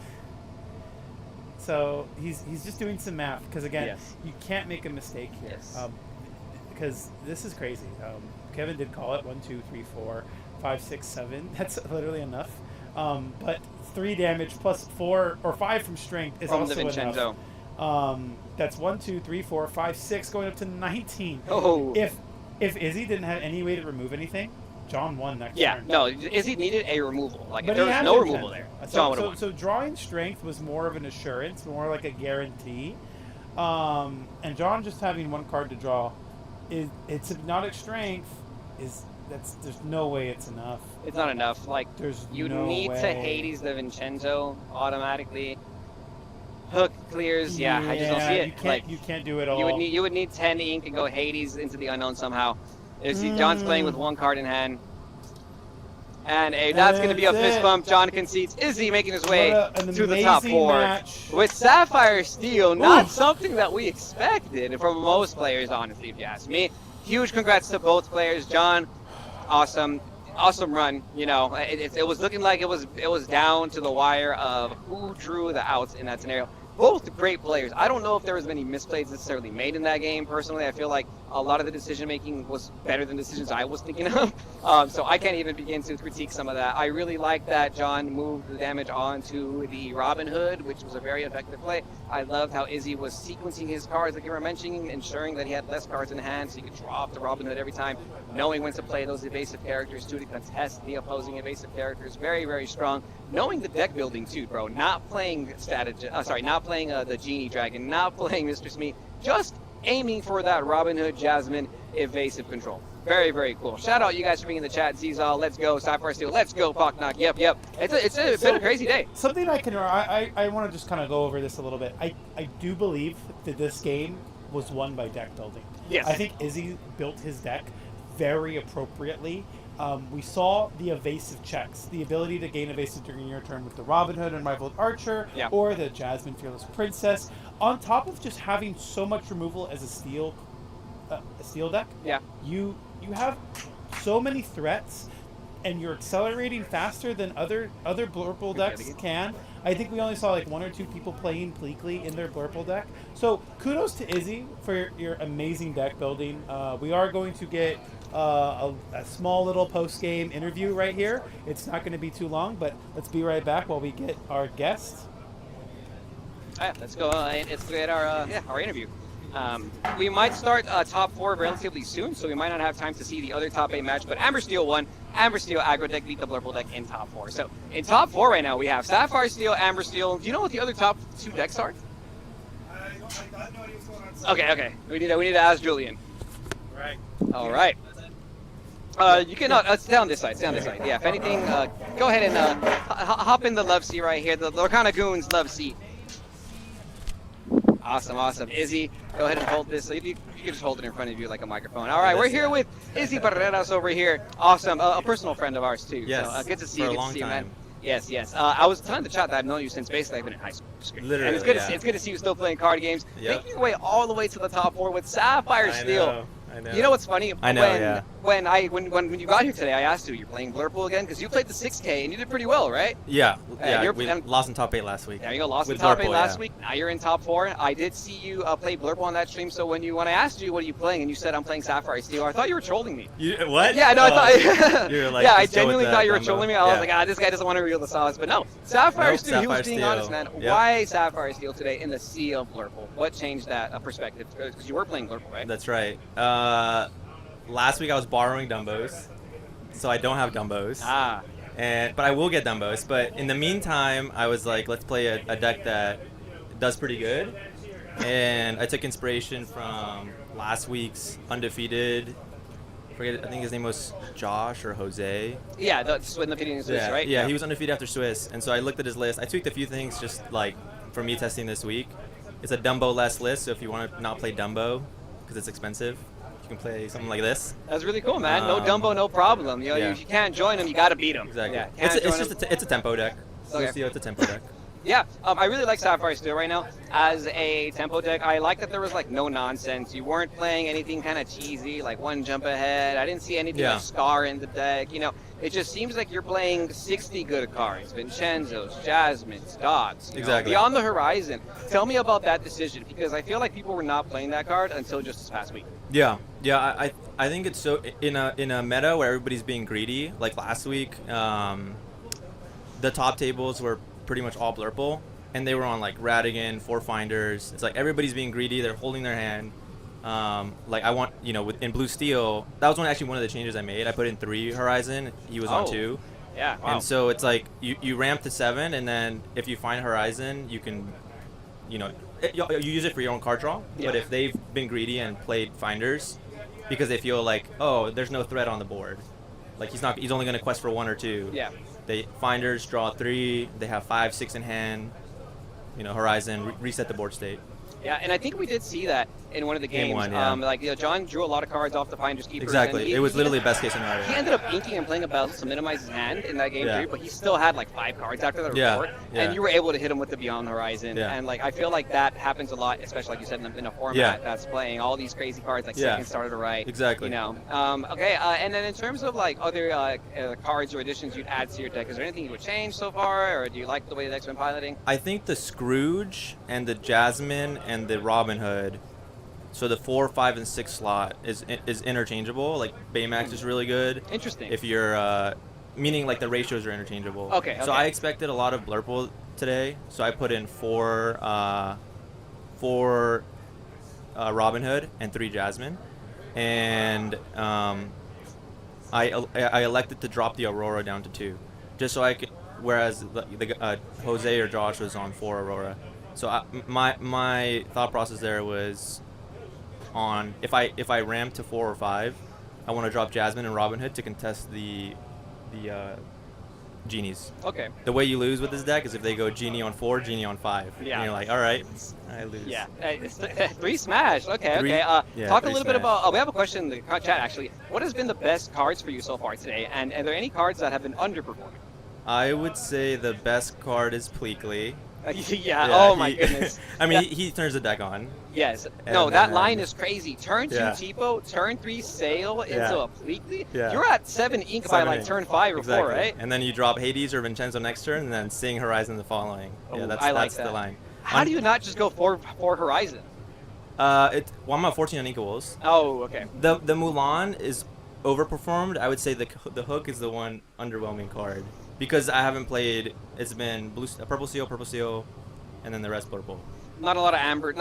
So he's just doing some math because again, Yes. you can't make a mistake here. Yes. Because this is crazy. Kevin did call it 1, 2, 3, 4, 5, 6, 7. That's literally enough. But 3 damage plus 4 or 5 from strength is From also the Vincenzo. enough. That's 1, 2, 3, 4, 5, 6, going up to 19. Oh. If Izzy didn't have any way to remove anything, John won next Yeah, turn. no, Izzy needed a removal. Like, But if there he was had no an removal there, intent. John would have won. So drawing strength was more of an assurance, more like a guarantee. And John just having 1 card to draw, it's hypnotic strength. There's no way it's enough. It's not enough. Like, There's you no need to way. Hades the Vincenzo automatically. Hook clears. Yeah, I just don't see it. You can't do it all. You would need 10 ink and go Hades into the unknown somehow. John's playing with 1 card in hand. And that's going to be a That's fist it. bump. John concedes. Izzy making his way an to the top amazing 4 match. with Sapphire Steel. Not Oof. something that we expected from most players, honestly, if you ask me. Huge congrats to both players. John, awesome run. You know, it was looking like it was down to the wire of who drew the outs in that scenario. Both great players. I don't know if there was many misplays necessarily made in that game. Personally, I feel like a lot of the decision making was better than decisions I was thinking of. So I can't even begin to critique some of that. I really like that John moved the damage onto the Robin Hood, which was a very effective play. I loved how Izzy was sequencing his cards, like you were mentioning, ensuring that he had less cards in hand so he could draw off the Robin Hood every time, knowing when to play those evasive characters too to contest the opposing evasive characters. Very, very strong. Knowing the deck building too, bro. Not playing the Genie Dragon, not playing Mr. Smee, just aiming for that Robin Hood Jasmine evasive control. Very, very cool. Shout out you guys for being in the chat. Zizal, let's go. Sapphire Steel, let's go. Pock Knock. Yep. It's been a crazy day. Something I want to just kind of go over this a little bit. I do believe that this game was won by deck building. Yes. I think Izzy built his deck very appropriately. We saw the evasive checks, the ability to gain evasive during your turn with the Robin Hood Unrivaled Archer, or the Jasmine Fearless Princess, on top of just having so much removal as a steel deck. Yeah. You have so many threats, and you're accelerating faster than other Blurple decks can. I think we only saw like 1 or 2 people playing Pleakley in their Blurple deck. So kudos to Izzy for your amazing deck building. We are going to get a small little post-game interview right here. It's not going to be too long, but let's be right back while we get our guest. Let's go. Let's get our interview. We might start top 4 relatively soon, so we might not have time to see the other top 8 match, but Amber Steel won. Amber Steel aggro deck beat the Blurple deck in top 4. So in top 4 right now, we have Sapphire Steel, Amber Steel. Do you know what the other top 2 decks are? I have no idea what's going on. Okay. We need to ask Julian. Right. All right. You can stay on this side. Yeah, if anything, go ahead and hop in the love seat right here. The Lorcana Goons love seat. Awesome. Izzy, go ahead and hold this. You can just hold it in front of you like a microphone. All right, we're here with Izzy Barreras over here. Awesome. A personal friend of ours, too. Yes, So, good to see you. for a Good to long see you, man. time. Yes. I was telling the chat that I've known you since basically I've been in high school. Literally, and it's good, yeah. it's good to see you still playing card games. Yep. Making your way all the way to the top 4 with Sapphire Steel. I know. You know what's funny? I know, yeah. When you got here today, I asked you, you're playing Blurple again? Because you played the 6K and you did pretty well, right? Yeah, you're- we lost in top 8 last week. There you go, lost in With top 8 Blurple, last yeah. week. Now you're in top 4. I did see you play Blurple on that stream, so when I asked you what are you playing, and you said I'm playing Sapphire Steel, I thought you were trolling me. What? Yeah, no, I thought. You were like, yeah, I just go with genuinely that thought you were Dumbo. trolling me. I was Yeah. like, this guy doesn't want to reveal the sauce, but no, Sapphire Nope, Steel. He was Sapphire being Steel. honest, man. Yep. Why Sapphire Steel today in the sea of Blurple? What changed that perspective? Because you were playing Blurple, right? That's right. Last week I was borrowing Dumbos, so I don't have Dumbos. But I will get Dumbos. But in the meantime, I was like, let's play a deck that does pretty good. And I took inspiration from last week's undefeated. I think his name was Josh or Jose. Yeah, the undefeated in Swiss, right? Yeah, he was undefeated after Swiss. And so I looked at his list. I tweaked a few things just like for me testing this week. It's a Dumbo-less list, so if you want to not play Dumbo because it's expensive, you can play something like this. That's really cool, man. No Dumbo, no problem. You know, yeah. if you can't join him, you got to beat him. Exactly. Yeah, It's just a tempo deck. Okay. Lucio, it's a tempo deck. Yeah, I really like Sapphire Steel right now as a tempo deck. I like that there was like no nonsense. You weren't playing anything kind of cheesy, like one jump ahead. I didn't see anything like Scar in the deck. You know, it just seems like you're playing 60 good cards: Vincenzo's, Jasmine's, Dogs. Exactly. Beyond the Horizon. Tell me about that decision, because I feel like people were not playing that card until just this past week. Yeah, I think it's so in a meta where everybody's being greedy. Like last week, the top tables were pretty much all Blurple, and they were on like Radigan, Four Finders. It's like everybody's being greedy. They're holding their hand. Like I want, in Blue Steel, that was actually one of the changes I made. I put in 3 Horizon. He was on 2. Yeah. Wow. And so it's like you ramp to 7, and then if you find Horizon, you can, you use it for your own card draw. Yeah. But if they've been greedy and played Finders, because they feel like, oh, there's no threat on the board, like he's only going to quest for 1 or 2. Yeah. They Finders draw 3. They have 5, 6 in hand. Horizon reset the board state. Yeah, and I think we did see that in one of the games. Game 1, yeah. John drew a lot of cards off the Finders Keepers. Exactly. It was literally best case scenario. He ended up inking and playing a balance to minimize his hand in that game 3, but he still had like 5 cards after that report, and you were able to hit him with the Beyond Horizon. Yeah. And like I feel like that happens a lot, especially like you said in a format that's playing all these crazy cards like Second Starter to Right. Exactly. Okay, and then in terms of like other cards or additions you'd add to your deck, is there anything you would change so far, or do you like the way the deck's been piloting? I think the Scrooge and the Jasmine and the Robin Hood. So the 4, 5, and 6 slot is interchangeable. Like Baymax is really good. Interesting. If you're meaning like the ratios are interchangeable. Okay. So I expected a lot of Blurple today. So I put in 4 Robin Hood and 3 Jasmine, and I elected to drop the Aurora down to 2, just so I could. Whereas the Jose or Josh was on 4 Aurora. So my thought process there was on if I ram to 4 or 5, I want to drop Jasmine and Robin Hood to contest the Genies. Okay. The way you lose with this deck is if they go Genie on 4, Genie on 5. Yeah. And you're like, all right, I lose. Yeah. 3 smash. Okay. Three- Okay. yeah, Talk a 3 little bit smash. about. We have a question in the chat actually. What has been the best cards for you so far today? And are there any cards that have been underperforming? I would say the best card is Pleakley. Yeah. Oh my goodness. I mean, he turns the deck on. Yes. And No, that then- line is crazy. Turn 2 Yeah. Tipo, turn 3 Sail into a Pleakley. Yeah. You're at 7 ink by like turn 5 or 4, right? And then you drop Hades or Vincenzo next turn, and then Sing Horizon the following. Yeah, that's I like that's that. the line. How do you not just go 4 Horizon? I'm at 14 on Equals. Oh, okay. The Mulan is overperformed. I would say the Hook is the one underwhelming card because I haven't played. It's been Purple Seal, and then the rest Purple. Not a lot of Amber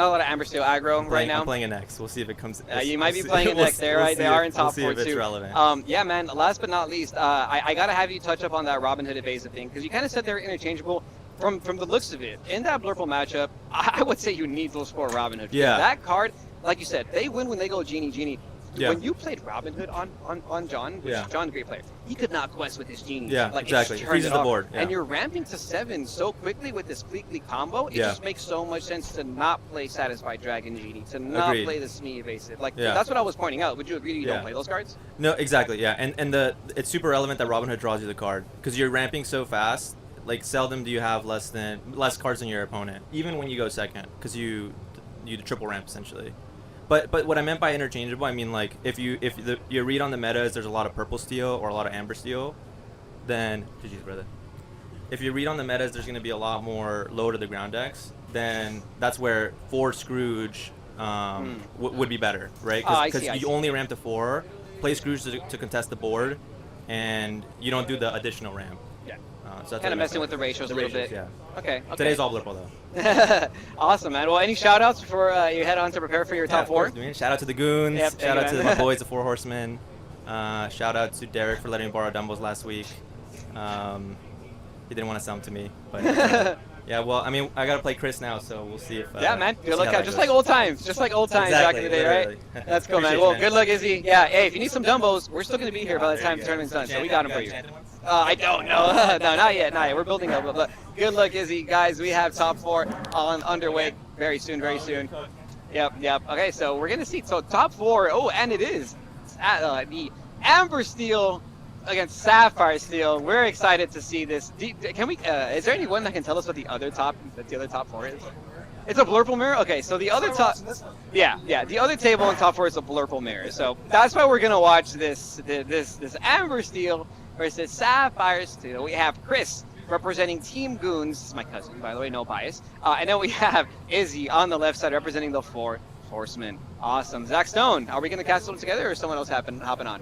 Steel aggro right now. I'm playing it next. We'll see if it comes. You might be playing it next. They're right. They are in top 4 We'll see if too. it's relevant. Yeah, man. Last but not least, I gotta have you touch up on that Robin Hood evasive thing because you kind of said they're interchangeable. From the looks of it, in that Blurple matchup, I would say you need those 4 Robin Hood. Yeah. That card, like you said, they win when they go Genie. Yeah. When you played Robin Hood on John, which is John's a great player, he could not quest with his Genie. Yeah, like, exactly. It just Freezes turned it the off. board, yeah. And you're ramping to 7 so quickly with this Pleakley combo, it just makes so much sense to not play Satisfied Dragon Genie, to not Agreed. play the Smee evasive. Like, Yeah. that's what I was pointing out. Would you agree you don't play those cards? No, exactly. Yeah, and it's super relevant that Robin Hood draws you the card because you're ramping so fast. Like seldom do you have less cards than your opponent, even when you go second, because you triple ramp essentially. But what I meant by interchangeable, I mean like if your read on the meta is there's a lot of Purple Steel or a lot of Amber Steel, then GG's brother. If you read on the metas, there's going to be a lot more low to the ground decks. Then that's where 4 Scrooge would be better, right? Because you only ramp to 4, play Scrooge to contest the board, and you don't do the additional ramp. Yeah. So that's Kind of messing with the ratios a little bit. Yeah. Okay. Today's all Blurple though. Awesome, man. Well, any shout outs before you head on to prepare for your top 4? Of course, man. Shout out to the Goons. Yep, Shout out thank you, to my man. boys, the 4 Horsemen. Shout out to Derek for letting me borrow Dumbos last week. He didn't want to sell them to me, but yeah. Well, I mean, I gotta play Chris now, so we'll see if. Yeah, man. we'll Good see luck how out. that Just goes. like old times. Just like old times back in the day, literally. right? That's cool, man. Appreciate Well, you, good luck, Izzy. Yeah. Hey, if you need some Dumbos, we're still gonna be here by the time the tournament's done, so we got them for you. I don't know. No, not yet. Not yet. We're building up. But good luck, Izzy. Guys, we have top 4 on underway very soon. Very soon. Yep. Okay, so we're gonna see. So top 4. Oh, and it is the Amber Steel against Sapphire Steel. We're excited to see this. Can we? Is there anyone that can tell us what the other top four is? It's a Blurple mirror. Okay, so the other top. Yeah. The other table on top four is a Blurple mirror. So that's why we're gonna watch this Amber Steel versus Sapphire Steel. We have Chris representing Team Goons. This is my cousin, by the way, no bias. And then we have Izzy on the left side representing the Four Horsemen. Awesome. Zach Stone, are we gonna cast them together, or is someone else hopping on?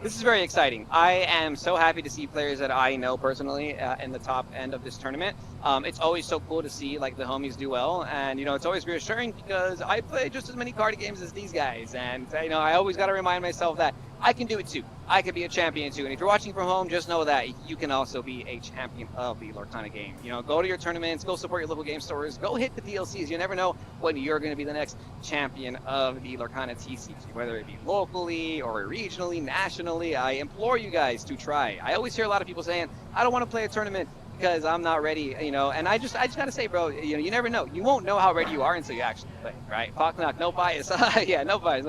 This is very exciting. I am so happy to see players that I know personally in the top end of this tournament. It's always so cool to see like the homies do well, and it's always reassuring because I play just as many card games as these guys, and I always got to remind myself that I can do it too. I can be a champion too, and if you're watching from home, just know that you can also be a champion of the Lorcana game. Go to your tournaments, go support your local game stores, go hit the DLCs. You never know when you're going to be the next champion of the Lorcana TCG, whether it be locally or regionally, nationally. I implore you guys to try. I always hear a lot of people saying, I don't want to play a tournament because I'm not ready, and I just gotta say, bro, you never know. You won't know how ready you are until you actually play, right? Pock knock, no bias. Yeah, no bias.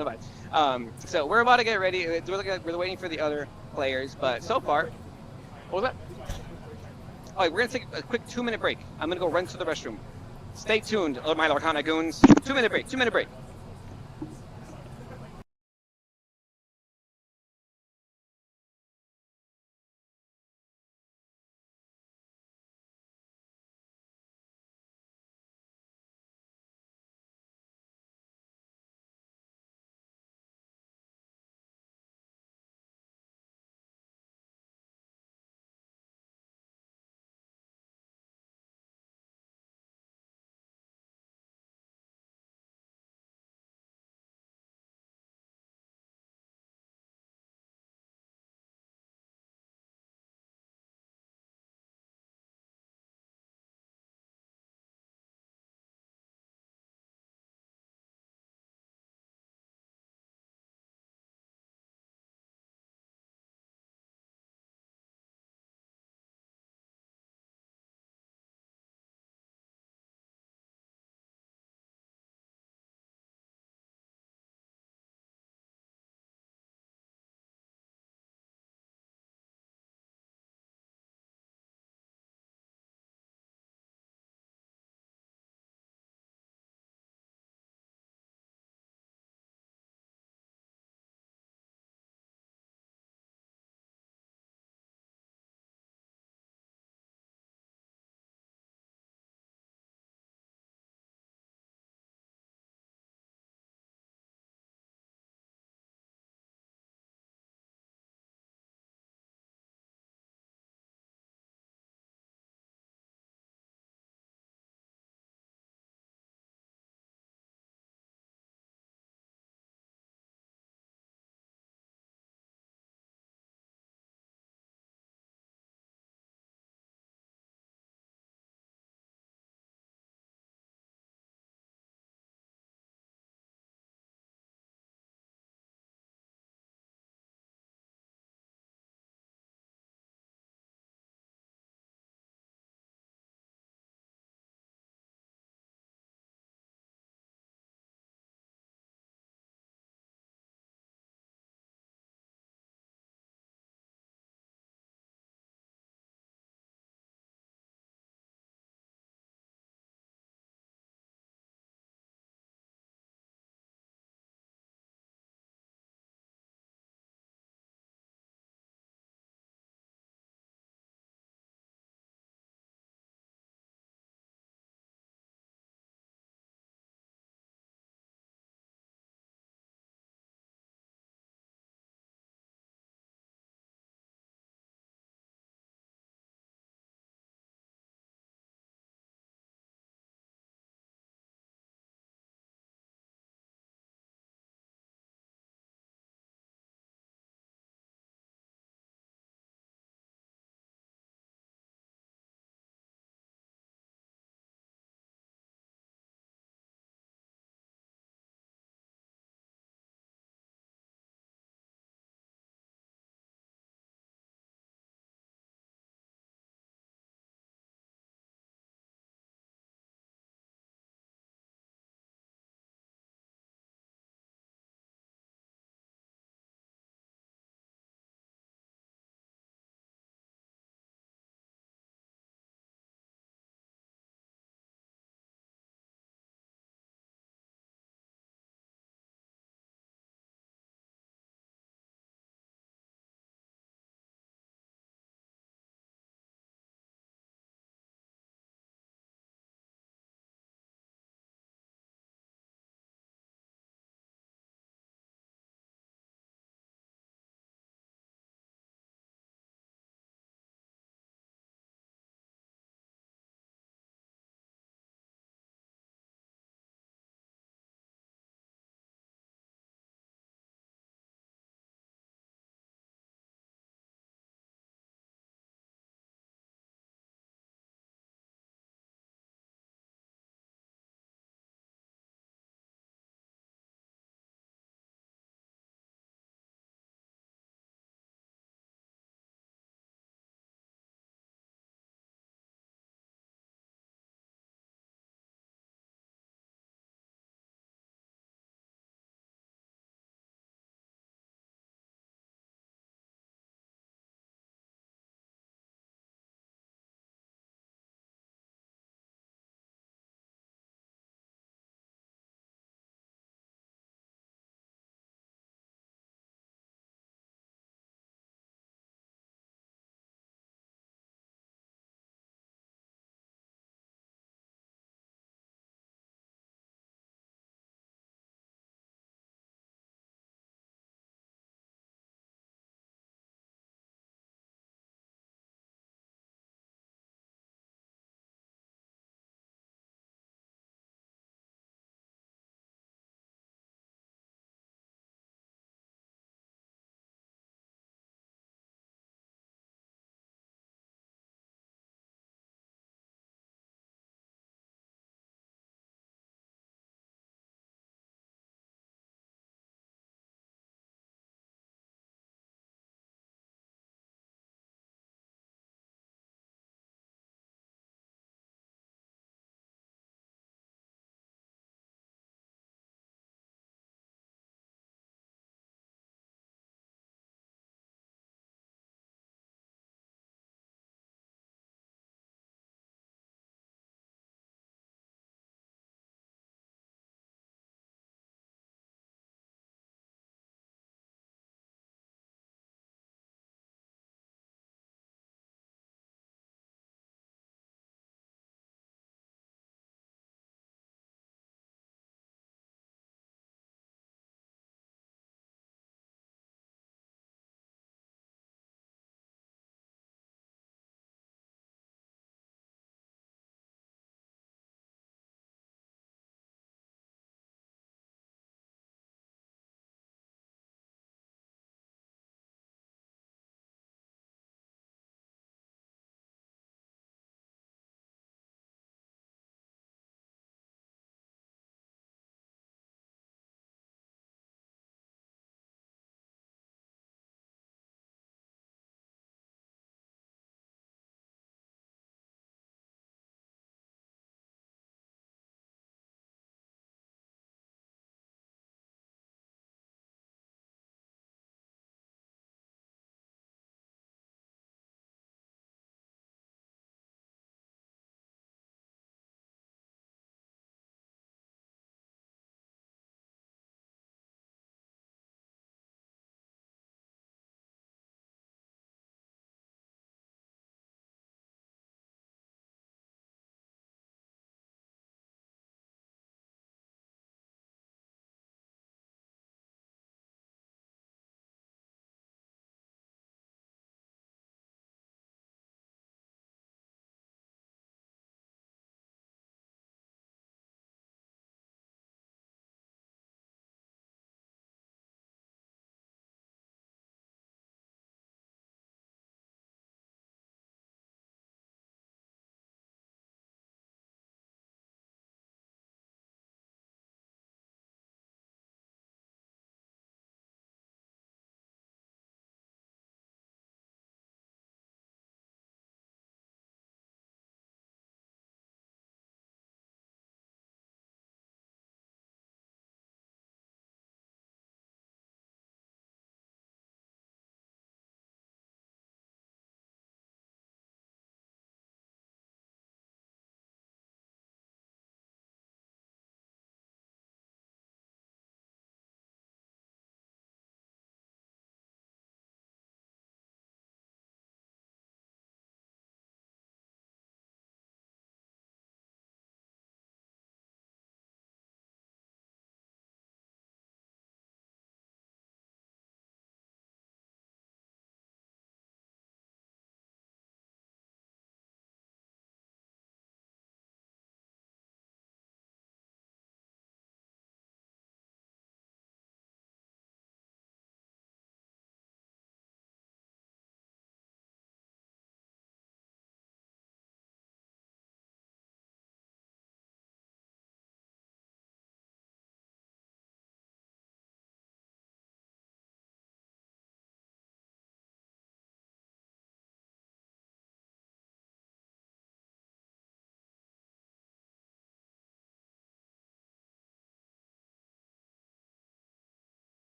So we're about to get ready. We're waiting for the other players, but so far, what was that? Oh, we're gonna take a quick 2-minute break. I'm gonna go run to the restroom. Stay tuned, my Lorcana Goons. 2-minute break. 2-minute break.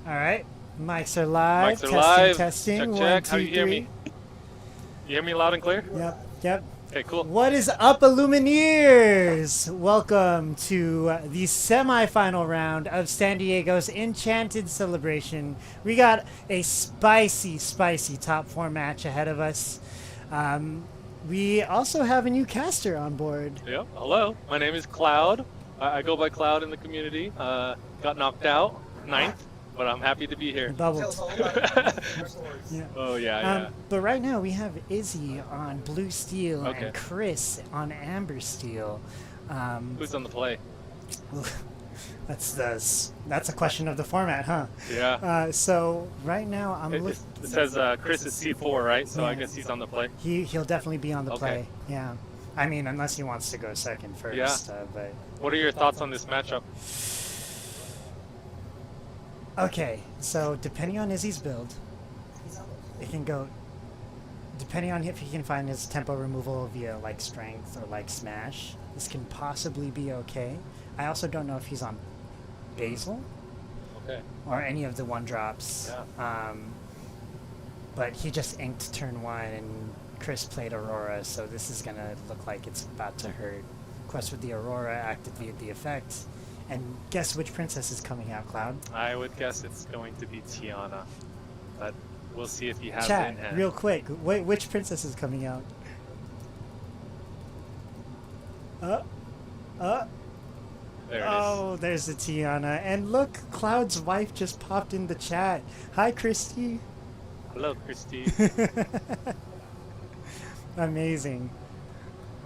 All right. Mics are live. Mics are testing, live. testing. Check, One, check. two, How do you hear three. me? You hear me loud and clear? Yep. Okay, cool. What is up, Illumineers? Welcome to the semifinal round of San Diego's Enchanted Celebration. We got a spicy top 4 match ahead of us. We also have a new caster on board. Yep. Hello. My name is Cloud. I go by Cloud in the community. Got knocked out 9th, but I'm happy to be here. Bubbled. Yeah. Oh yeah. But right now we have Izzy on Blue Steel Okay. and Chris on Amber Steel. Who's on the play? That's a question of the format, huh? Yeah. So right now I'm It looking. says Chris is C4, right? So I guess he's on the play. He'll definitely be on the Okay. play. Yeah. I mean, unless he wants to go second first. Yeah. But What are your thoughts on this matchup? okay, so depending on Izzy's build, it can go. Depending on if he can find his tempo removal via like strength or like smash, this can possibly be okay. I also don't know if he's on Basil Okay. or any of the 1-drops. Yeah. But he just inked turn 1 and Chris played Aurora, so this is gonna look like it's about to hurt. Quest with the Aurora activated the effect. And guess which princess is coming out, Cloud? I would guess it's going to be Tiana, but we'll see if he has it Chat, in hand. real quick. Wait, which princess is coming out? There it is. Oh, there's the Tiana. And look, Cloud's wife just popped in the chat. Hi, Christy. Hello, Christy. Amazing.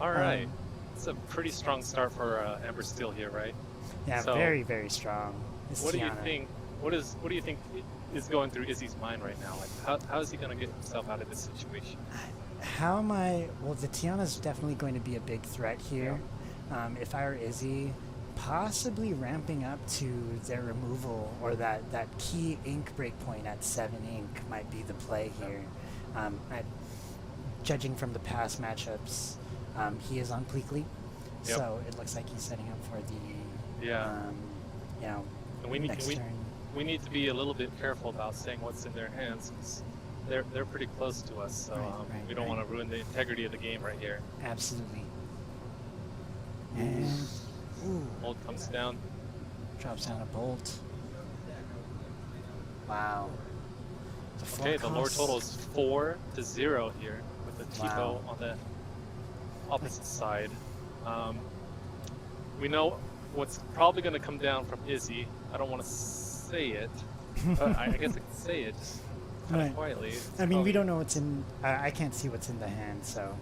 All right. It's a pretty strong start for Amber Steel here, right? Yeah, So, very, very strong. It's What do you Tiana. think? What do you think is going through Izzy's mind right now? Like, how is he going to get himself out of this situation? How am I? Well, the Tiana's definitely going to be a big threat here. If I were Izzy, possibly ramping up to their removal or that key ink breakpoint at 7 ink might be the play here. Judging from the past matchups, he is on Pleakley, Yep. so it looks like he's setting up for the And we need next turn. we need to be a little bit careful about saying what's in their hands, 'cause they're pretty close to us, so Right, we don't right. want to ruin the integrity of the game right here. Absolutely. And Bolt comes down. drops down a bolt. Wow. The Okay, the lore forecast- total is 4-0 here with the Wow. Tipo on the opposite side. We know what's probably going to come down from Izzy. I don't want to say it, but I guess I can say it just kind of Right. quietly. It's I mean, we probably- don't know what's in. I can't see what's in the hand, so.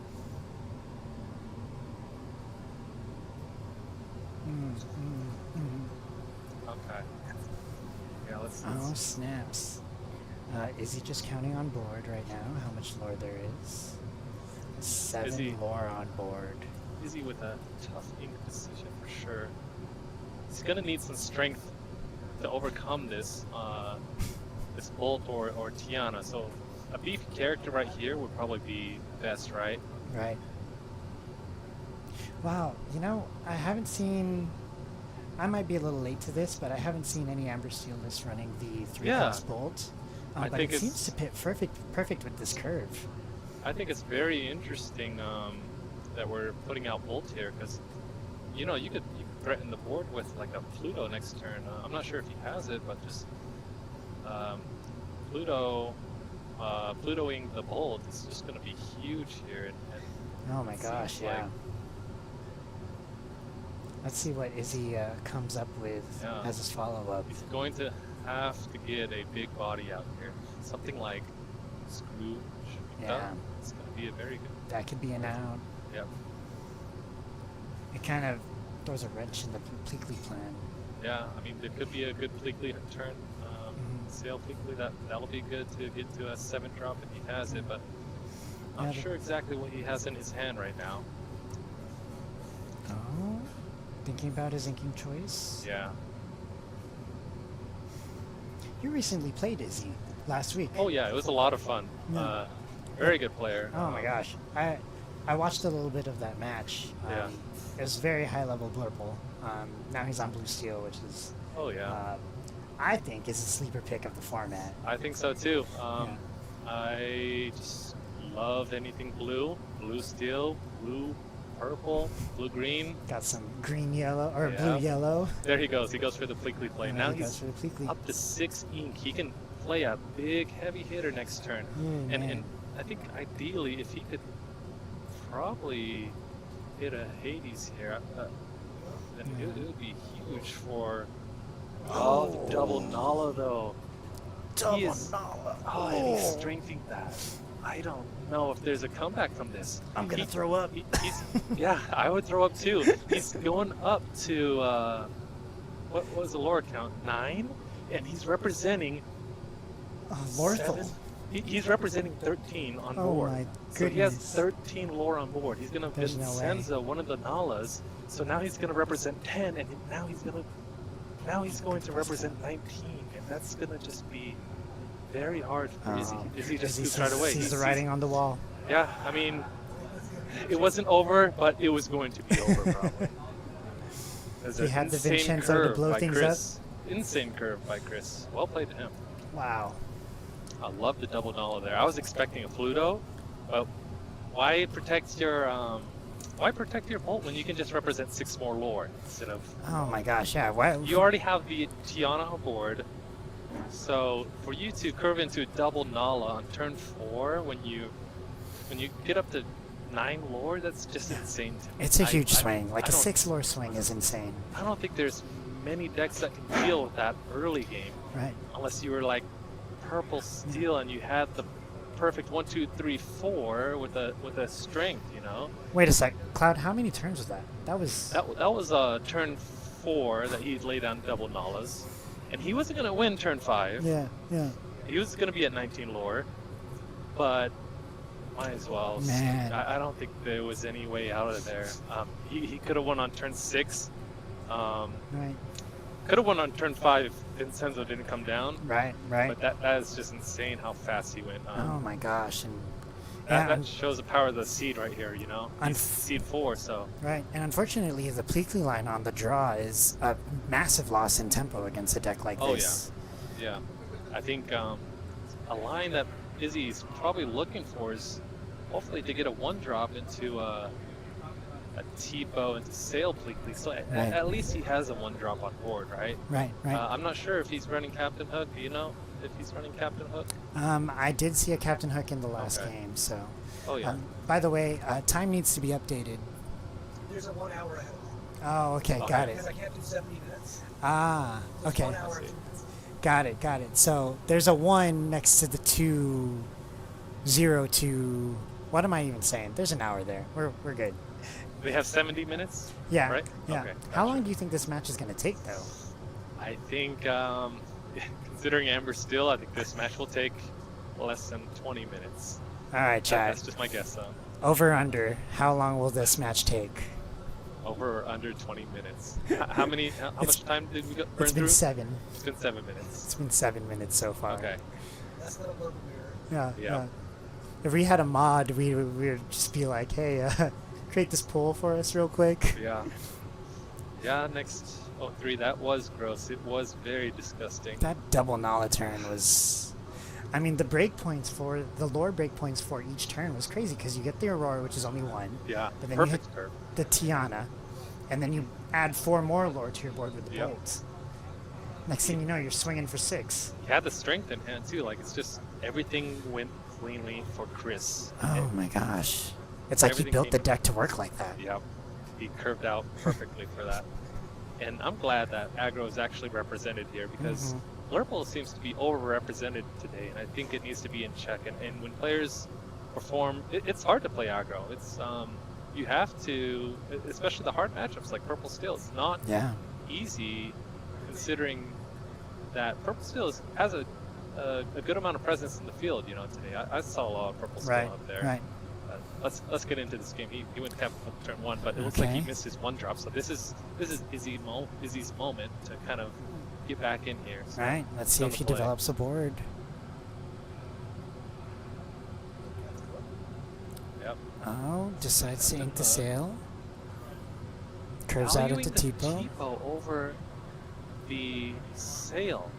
Okay. Yeah, let's. Oh snaps! Is he just counting on board right now? How much lore there is? 7 Izzy. lore on board. Izzy with a tough ink decision for sure. He's gonna need some strength to overcome this this Bolt or Tiana. So a beefy character right here would probably be best, right? Right. Wow, you know, I haven't seen. I might be a little late to this, but I haven't seen any Amber Steel lists running the 3-cost bolt. I But think it it's- seems to fit perfect with this curve. I think it's very interesting that we're putting out Bolt here, because you know you could threaten the board with like a Pluto next turn. I'm not sure if he has it, but just Plutoing the Bolt is just going to be huge here. And Oh my it gosh, seems yeah. like- Let's see what Izzy comes up with Yeah. as his follow-up. He's going to have to get a big body out here. Something like Scrooge. Yeah. It's going to be a very good. That could be an out. Yep. It kind of throws a wrench in the Pleakley plan. Yeah, I mean, there could be a good Pleakley turn. Sail Pleakley, that'll be good to get to a 7-drop if he has it, but I'm not Yeah, sure exactly what he has in his hand right now. Oh, thinking about his inking choice. Yeah. You recently played Izzy last week. Oh yeah, it was a lot of fun. Yeah. Very good player. Oh my gosh, I watched a little bit of that match. Yeah. It was very high level Blurple. Now he's on Blue Steel, which is. Oh yeah. I think is a sleeper pick of the format. I think so too. I just love anything blue, blue steel, blue purple, blue green. Got some green yellow or blue yellow. There he goes. He goes for the Pleakley play. Yeah, now he goes he's for the Pleakley. up to 6 ink. He can play a big heavy hitter next turn. And I think ideally if he could probably hit a Hades here, then it would be huge for the double Nala though. Double Nala. Oh, and he's strengthening that. I don't know if there's a comeback from this. I'm gonna throw up. Yeah, I would throw up too. He's going up to what was the lore count? 9, and he's representing. Lorthal. He's representing 13 on Oh board. my So he has goodness. 13 lore on board. He's gonna There's no way. Vincenza one of the Nalas. So now he's gonna represent 10, and now he's going to represent 19, and that's gonna just be very hard for Izzy. Izzy just scoops right away. Sees the writing on the wall. Yeah, I mean, it wasn't over, but it was going to be over probably. He had the Vincenzo to blow things up. Insane curve by Chris. Well played to him. Wow. I love the double Nala there. I was expecting a Fluto, but why protect your bolt when you can just represent 6 more lore instead of? Oh my gosh, yeah. Why? You already have the Tiana on board, so for you to curve into a double Nala on turn 4 when you get up to 9 lore, that's just insane to me. It's a huge swing. Like I a don't- 6 lore swing is insane. I don't think there's many decks that can deal with that early game. Right. Unless you were like purple steel and you had the perfect 1, 2, 3, 4 with a strength, you know. Wait a sec, Cloud. How many turns was that? That was. That was turn 4 that he laid down double Nalas, and he wasn't gonna win turn 5. Yeah. Yeah. He was gonna be at 19 lore, but might as well. Man. I don't think there was any way out of there. He could have won on turn 6. Right. Could have won on turn 5. Vincenzo didn't come down. Right. Right. But that is just insane how fast he went. Oh my gosh. And that shows the power of the seed right here. You know, he's seed 4. So. Right, and unfortunately, the Pleakley line on the draw is a massive loss in tempo against a deck like this. Yeah. I think a line that Izzy's probably looking for is hopefully to get a 1-drop into a Tipo into Sail Pleakley. So at least he has a 1-drop on board, right? Right. I'm not sure if he's running Captain Hook. Do you know if he's running Captain Hook? I did see a Captain Hook in the last game, so. Oh yeah. By the way, time needs to be updated. There's a 1 hour ahead. Oh, okay, got it. Because I can't do 70 minutes. Ah, There's okay. 1 hour and 2 minutes. Got it. So there's a 1 next to the 2, 0 to. What am I even saying? There's an hour there. We're good. They have 70 minutes? Yeah. Right? Yeah. Okay, How long do you think this match is going to take, though? I think, considering Amber Steel, I think this match will take less than 20 minutes. All right, Chad. That's just my guess, though. Over under. How long will this match take? Over or under 20 minutes. How much time did we burn through? It's been 7. It's been 7 minutes. It's been 7 minutes so far. Okay. That's not a blurb mirror. Yeah. If we had a mod, we would just be like, hey, create this poll for us real quick. Yeah, next 03, that was gross. It was very disgusting. That double Nala turn was... I mean, the lore breakpoints for each turn was crazy because you get the Aurora, which is only 1. Yeah, but then perfect you hit curve. the Tiana, and then you add 4 more lore to your board with the Yep. bolts. Next thing you know, you're swinging for 6. He had the strength in hand, too. Like, it's just everything went cleanly for Chris. Oh my gosh. It's like he Everything built the came- deck to work like that. Yep. He curved out perfectly for that. And I'm glad that aggro is actually represented here because Lurple seems to be overrepresented today, and I think it needs to be in check. And when players perform, it's hard to play aggro. It's you have to, especially the hard matchups like Purple Steel. It's not easy considering that Purple Steel has a good amount of presence in the field. You know, today I saw a lot of Purple Steel up there. Right. Let's get into this game. He went Captain Hook turn 1, but it looks like he missed his 1-drop. So this is Izzy's moment to kind of get back in here. So Right. Let's see if he develops a board. Yep. Oh, decides to ink the sail. Curves How out you into ink the Tipo. Tipo over the sail.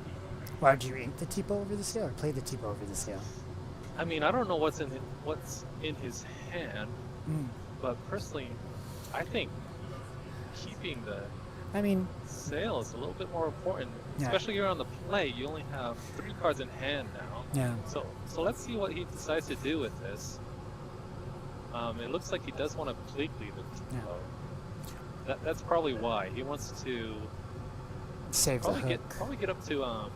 Why would you ink the Tipo over the scale or play the Tipo over the scale? I mean, I don't know what's in his hand, Mm. but personally, I think keeping the I mean, sail is a little bit more important, Yeah. especially here on the play. You only have 3 cards in hand now. Yeah. So let's see what he decides to do with this. It looks like he does want to completely the Tipo. That's probably why he wants to save the hook. probably get up to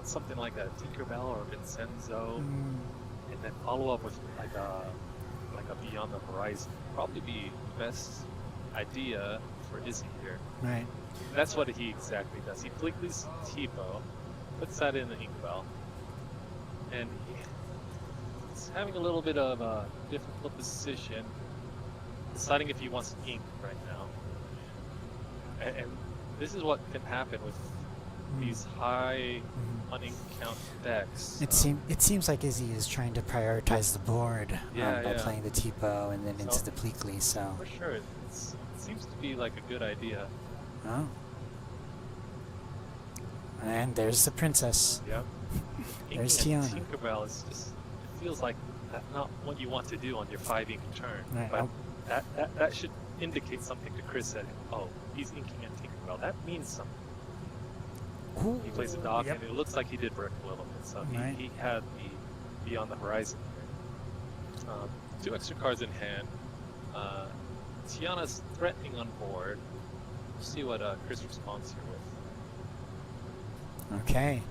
something like a Tinkerbell or Vincenzo, and then follow up with like a Beyond the Horizon. Probably be the best idea for Izzy here. Right. That's what he exactly does. He Bleakley's Tipo, puts that in the Inkbell, and he's having a little bit of a difficult decision, deciding if he wants ink right now. And this is what can happen with these high unink count decks. It seems like Izzy is trying to prioritize the board by playing the Tipo and then into the Bleakley. So for sure, it seems to be like a good idea. Oh. And there's the princess. Yep. There's Inking Tiana. and Tinkerbell is just, it feels like that's not what you want to do on your 5 ink turn. Right. But that should indicate something to Chris that, oh, he's inking and Tinkerbell. That means something. Ooh, He plays a dock, yep. and it looks like he did brick a little bit, so Right. he had the Beyond the Horizon. 2 extra cards in hand. Tiana's threatening on board. We'll see what Chris responds here with. Okay.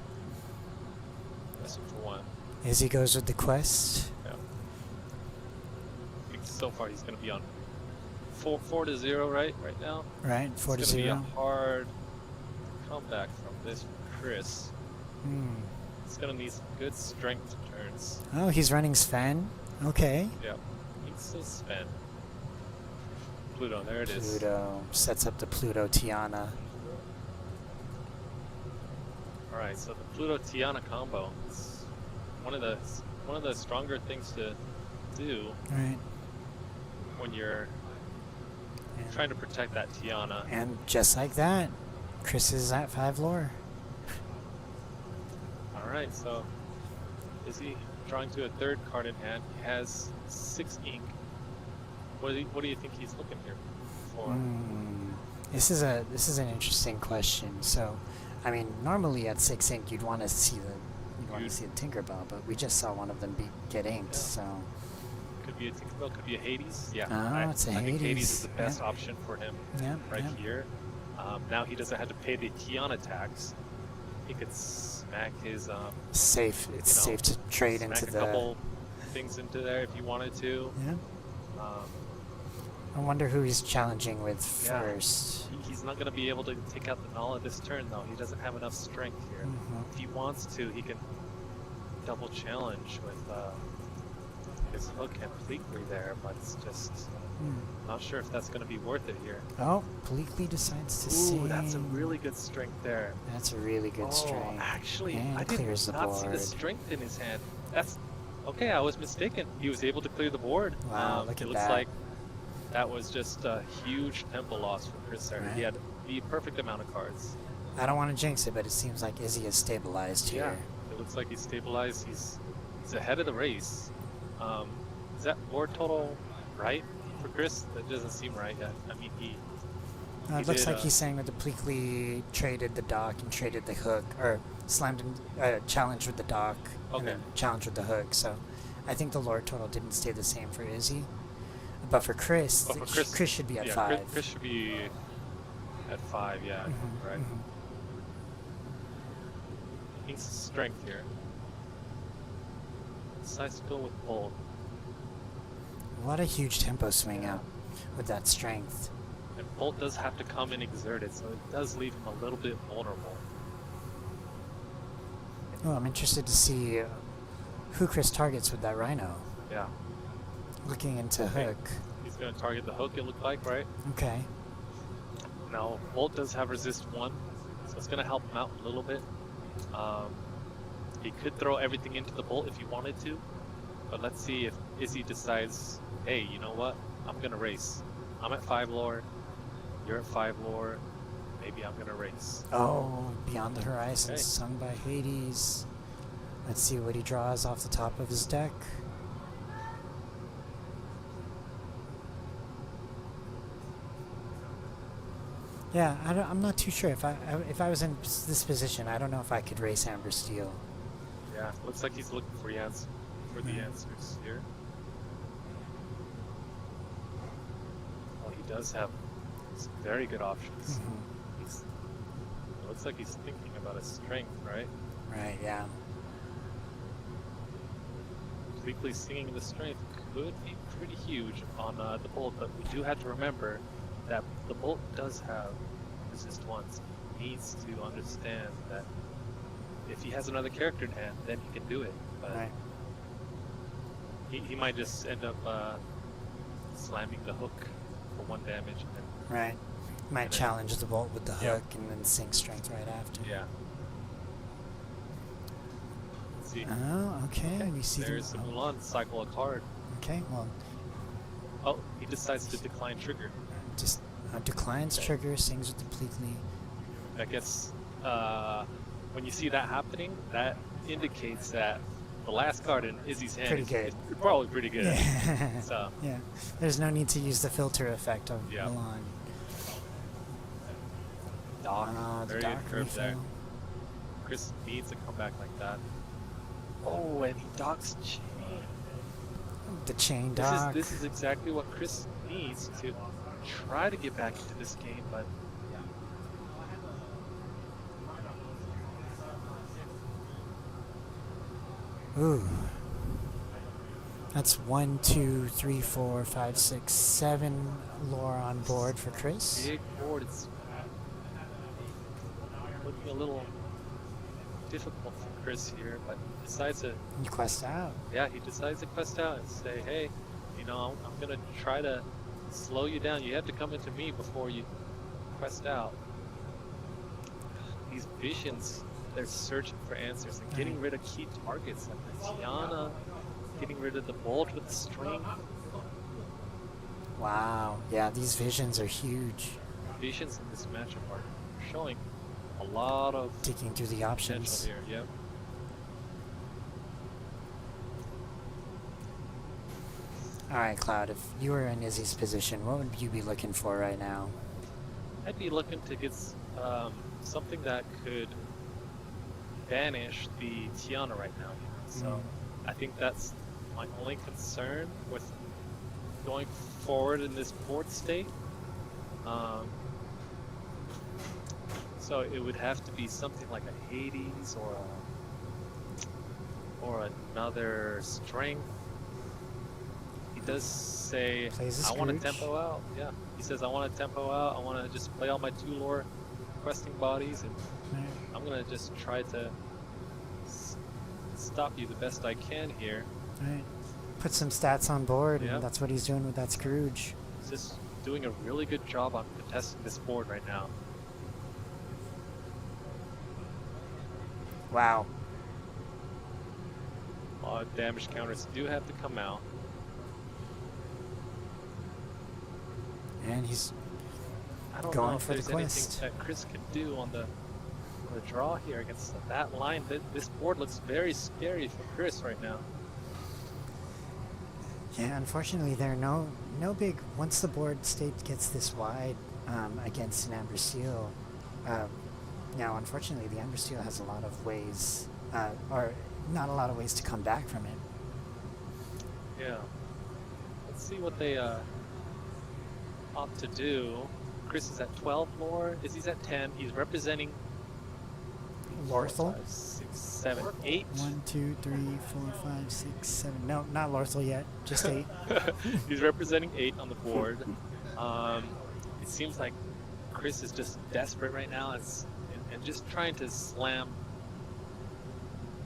That's for 1. Izzy goes with the quest. Yeah. I think so far he's going to be on 4-0 right now. Right, 4-0. It's going to be a hard comeback from this for Chris. It's going to need some good strength turns. Oh, he's running Sven. Okay. Yeah, he's still Sven. Pluto, there it is. Pluto sets up the Pluto Tiana. All right, so the Pluto Tiana combo. It's one of the stronger things to do Right. when you're trying to protect that Tiana. And just like that, Chris is at 5 lore. All right, so is he drawing to a 3rd card in hand? He has 6 ink. What do you think he's looking here for? This is an interesting question. So, I mean, normally at 6 ink you'd want to see the Tinkerbell, but we just saw one of them get inked. So Could be a Tinkerbell, could be a Hades. Yeah, Oh, it's a I think Hades Hades. is the best option for him right here. Now he doesn't have to pay the Tiana tax. He could smack his safe. It's safe to trade smack into a the. couple things into there if he wanted to. Yeah. Um, I wonder who he's challenging with Yeah. first. He's not going to be able to take out the Nala this turn, though. He doesn't have enough strength here. If he wants to, he can double challenge with his hook and Bleakley there, but it's just not sure if that's going to be worth it here. Oh, Bleakley decides to Ooh, that's a really good strength there. That's a really good strength. Actually, And I did clears the not see the board. strength in his hand. That's okay. I was mistaken. He was able to clear the board. Wow, look it at looks that. like that was just a huge tempo loss for Chris there. Right. He had the perfect amount of cards. I don't want to jinx it, but it seems like Izzy is stabilized here. It looks like he's stabilized. He's ahead of the race. Is that board total right for Chris? That doesn't seem right yet. I mean, he It looks did, like he's saying with the Bleakley traded the dock and traded the hook, or slammed him, challenged with the dock, and then challenged with the hook. So I think the lore total didn't stay the same for Izzy. But for Chris, Chris should be at 5. Chris should be at 5, yeah, right. Needs strength here. Decides to go with bold. What a huge tempo swing out with that strength. And Bolt does have to come and exert it, so it does leave him a little bit vulnerable. Oh, I'm interested to see who Chris targets with that Rhino. Yeah. Looking into hook. He's going to target the hook, it looked like, right? Okay. Now, Bolt does have resist 1, so it's going to help him out a little bit. He could throw everything into the Bolt if he wanted to, but let's see if Izzy decides, hey, you know what? I'm going to race. I'm at 5 lore, you're at 5 lore, maybe I'm gonna race. Oh, Beyond the Horizon, Okay. sung by Hades. Let's see what he draws off the top of his deck. Yeah, I'm not too sure. If I was in this position, I don't know if I could race Amber Steel. Yeah, looks like he's looking for the answers here. Well, he does have some very good options. It looks like he's thinking about his strength, right? Right, yeah. Weekly singing the strength could be pretty huge on the Bolt, but we do have to remember that the Bolt does have resist once. He needs to understand that if he has another character in hand, then he can do it. But right. he might just end up slamming the hook for 1 damage. And then, Right. Might challenge the bolt with the hook and then sink strength right after. Yeah. Let's see. Oh, okay. We see There's the Mulan cycle a card. Okay, well. Oh, he decides to decline trigger. Just declines trigger, sings with depletely. That gets when you see that happening, that indicates that the last card in Izzy's hand Pretty good. is probably pretty good. Yeah. So yeah. There's no need to use the filter effect of Milan. Doc, the very Doc good curve there. refill. Chris needs a comeback like that. Oh, and he docks chain. The chain dock. This is exactly what Chris needs to try to get back into this game, but Ooh. That's 1, 2, 3, 4, 5, 6, 7 lore on board for Chris. big board. It's looking a little difficult for Chris here, but he decides to You quest out. Yeah, he decides to quest out and say, hey, you know, I'm going to try to slow you down. You have to come into me before you quest out. These visions, they're searching for answers and getting rid of key targets like the Tiana, getting rid of the Bolt with the string. Wow. Yeah, these visions are huge. Visions in this matchup are showing a lot of digging through the options here. Yep. All right, Cloud, if you were in Izzy's position, what would you be looking for right now? I'd be looking to get something that could banish the Tiana right now. So I think that's my only concern with going forward in this board state. So it would have to be something like a Hades or another strength. He does say, I want to tempo out. Yeah, he says, I want to tempo out. I want to just play all my 2 lore questing bodies, and I'm going to just try to stop you the best I can here. All right. Put some stats on board, Yeah. and that's what he's doing with that Scrooge. He's just doing a really good job on contesting this board right now. Wow. A lot of damage counters do have to come out. And he's I don't going know if for the there's quest. anything that Chris can do on the draw here against that line. This board looks very scary for Chris right now. Yeah, unfortunately, there are no big. Once the board state gets this wide against an Amber Seal, now unfortunately the Amber Seal has a lot of ways, or not a lot of ways to come back from it. Yeah. Let's see what they opt to do. Chris is at 12 lore. Izzy's at 10. He's representing Lorthel. 5, 6, 7, 8. 1, 2, 3, 4, 5, 6, 7. No, not Lorthel yet. Just 8. He's representing 8 on the board. It seems like Chris is just desperate right now and just trying to slam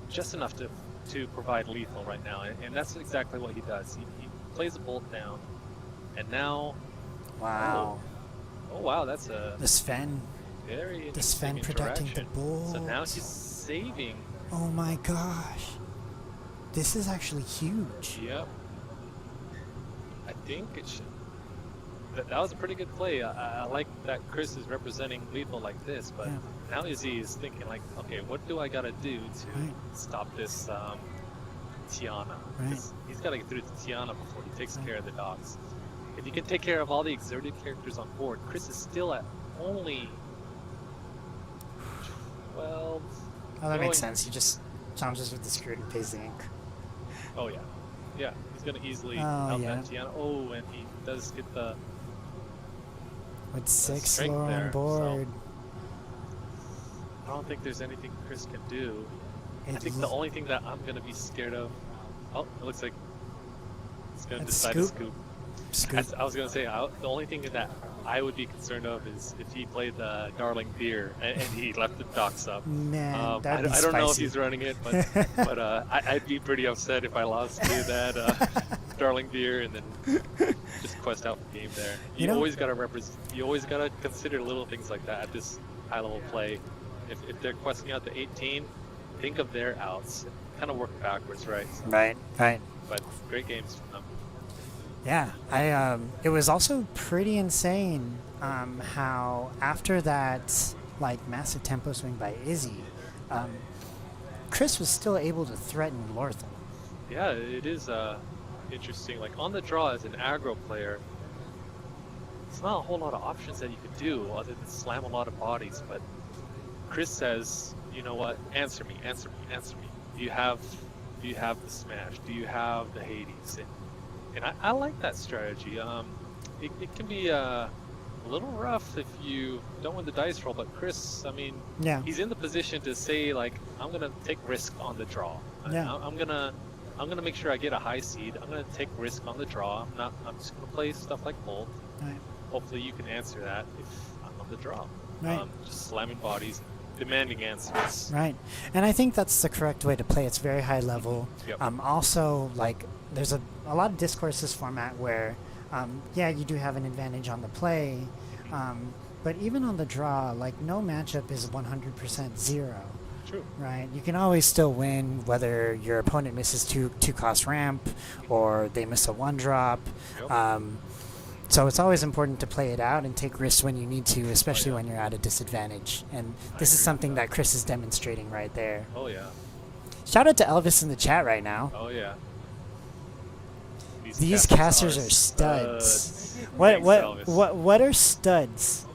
just enough to provide lethal right now. And that's exactly what he does. He plays a bolt down. And now... Wow. Oh wow, that's a... The Sven. Very The Sven interesting protecting the interaction. bolt. So now he's saving. Oh my gosh. This is actually huge. Yep. I think it should. that was a pretty good play. I like that Chris is representing lethal like this, but now Izzy is thinking like, okay, what do I gotta do to stop this Tiana? Because he's gotta get through to Tiana before he takes care of the dogs. If he can take care of all the exerted characters on board, Chris is still at only 12. Oh, that makes sense. He just challenges with the screwed and pays the ink. Oh yeah, yeah. He's gonna easily Oh, out yeah. that Tiana. Oh, and he does get the With 6 strength lore there, on board. I don't think there's anything Chris can do. I It think the only thing that I'm gonna be scared of. Oh, it looks like it's gonna That's decide scoop. to scoop. Scoop. I was gonna say the only thing that I would be concerned of is if he played the Darling Deer and he left the docks up. Man, that'd be I don't know if spicy. he's running it, but I'd be pretty upset if I lost to that Darling Deer and then just quest out the game there. You know- always gotta You always gotta consider little things like that at this high level play. If they're questing out the 18, think of their outs. Kind of work backwards, right? So, Right. But great games from them. Yeah, it was also pretty insane how after that like massive tempo swing by Izzy, Chris was still able to threaten Lorthal. Yeah, it is interesting. Like on the draw as an aggro player, it's not a whole lot of options that you could do other than slam a lot of bodies. But Chris says, you know what? Answer me. Do you have the smash? Do you have the Hades? And I like that strategy. It can be a little rough if you don't win the dice roll, but Chris, I mean, he's in the position to say like, I'm gonna take risk on the draw. Yeah. I'm gonna make sure I get a high seed. I'm gonna take risk on the draw. I'm just gonna play stuff like Bolt. Right. Hopefully you can answer that if I'm on the draw. Right. Just slamming bodies, demanding answers. Right, and I think that's the correct way to play. It's very high level. Yep. Also, like, there's a lot of discourse this format where, you do have an advantage on the play, but even on the draw, like, no matchup is 100% zero. True. Right, you can always still win whether your opponent misses two cost ramp or they miss a 1-drop. Yep. So it's always important to play it out and take risks when you need to, especially when you're at a disadvantage. And this is something that Chris is demonstrating right there. Oh yeah. Shout out to Elvis in the chat right now. Oh yeah. These casters are studs. What are studs?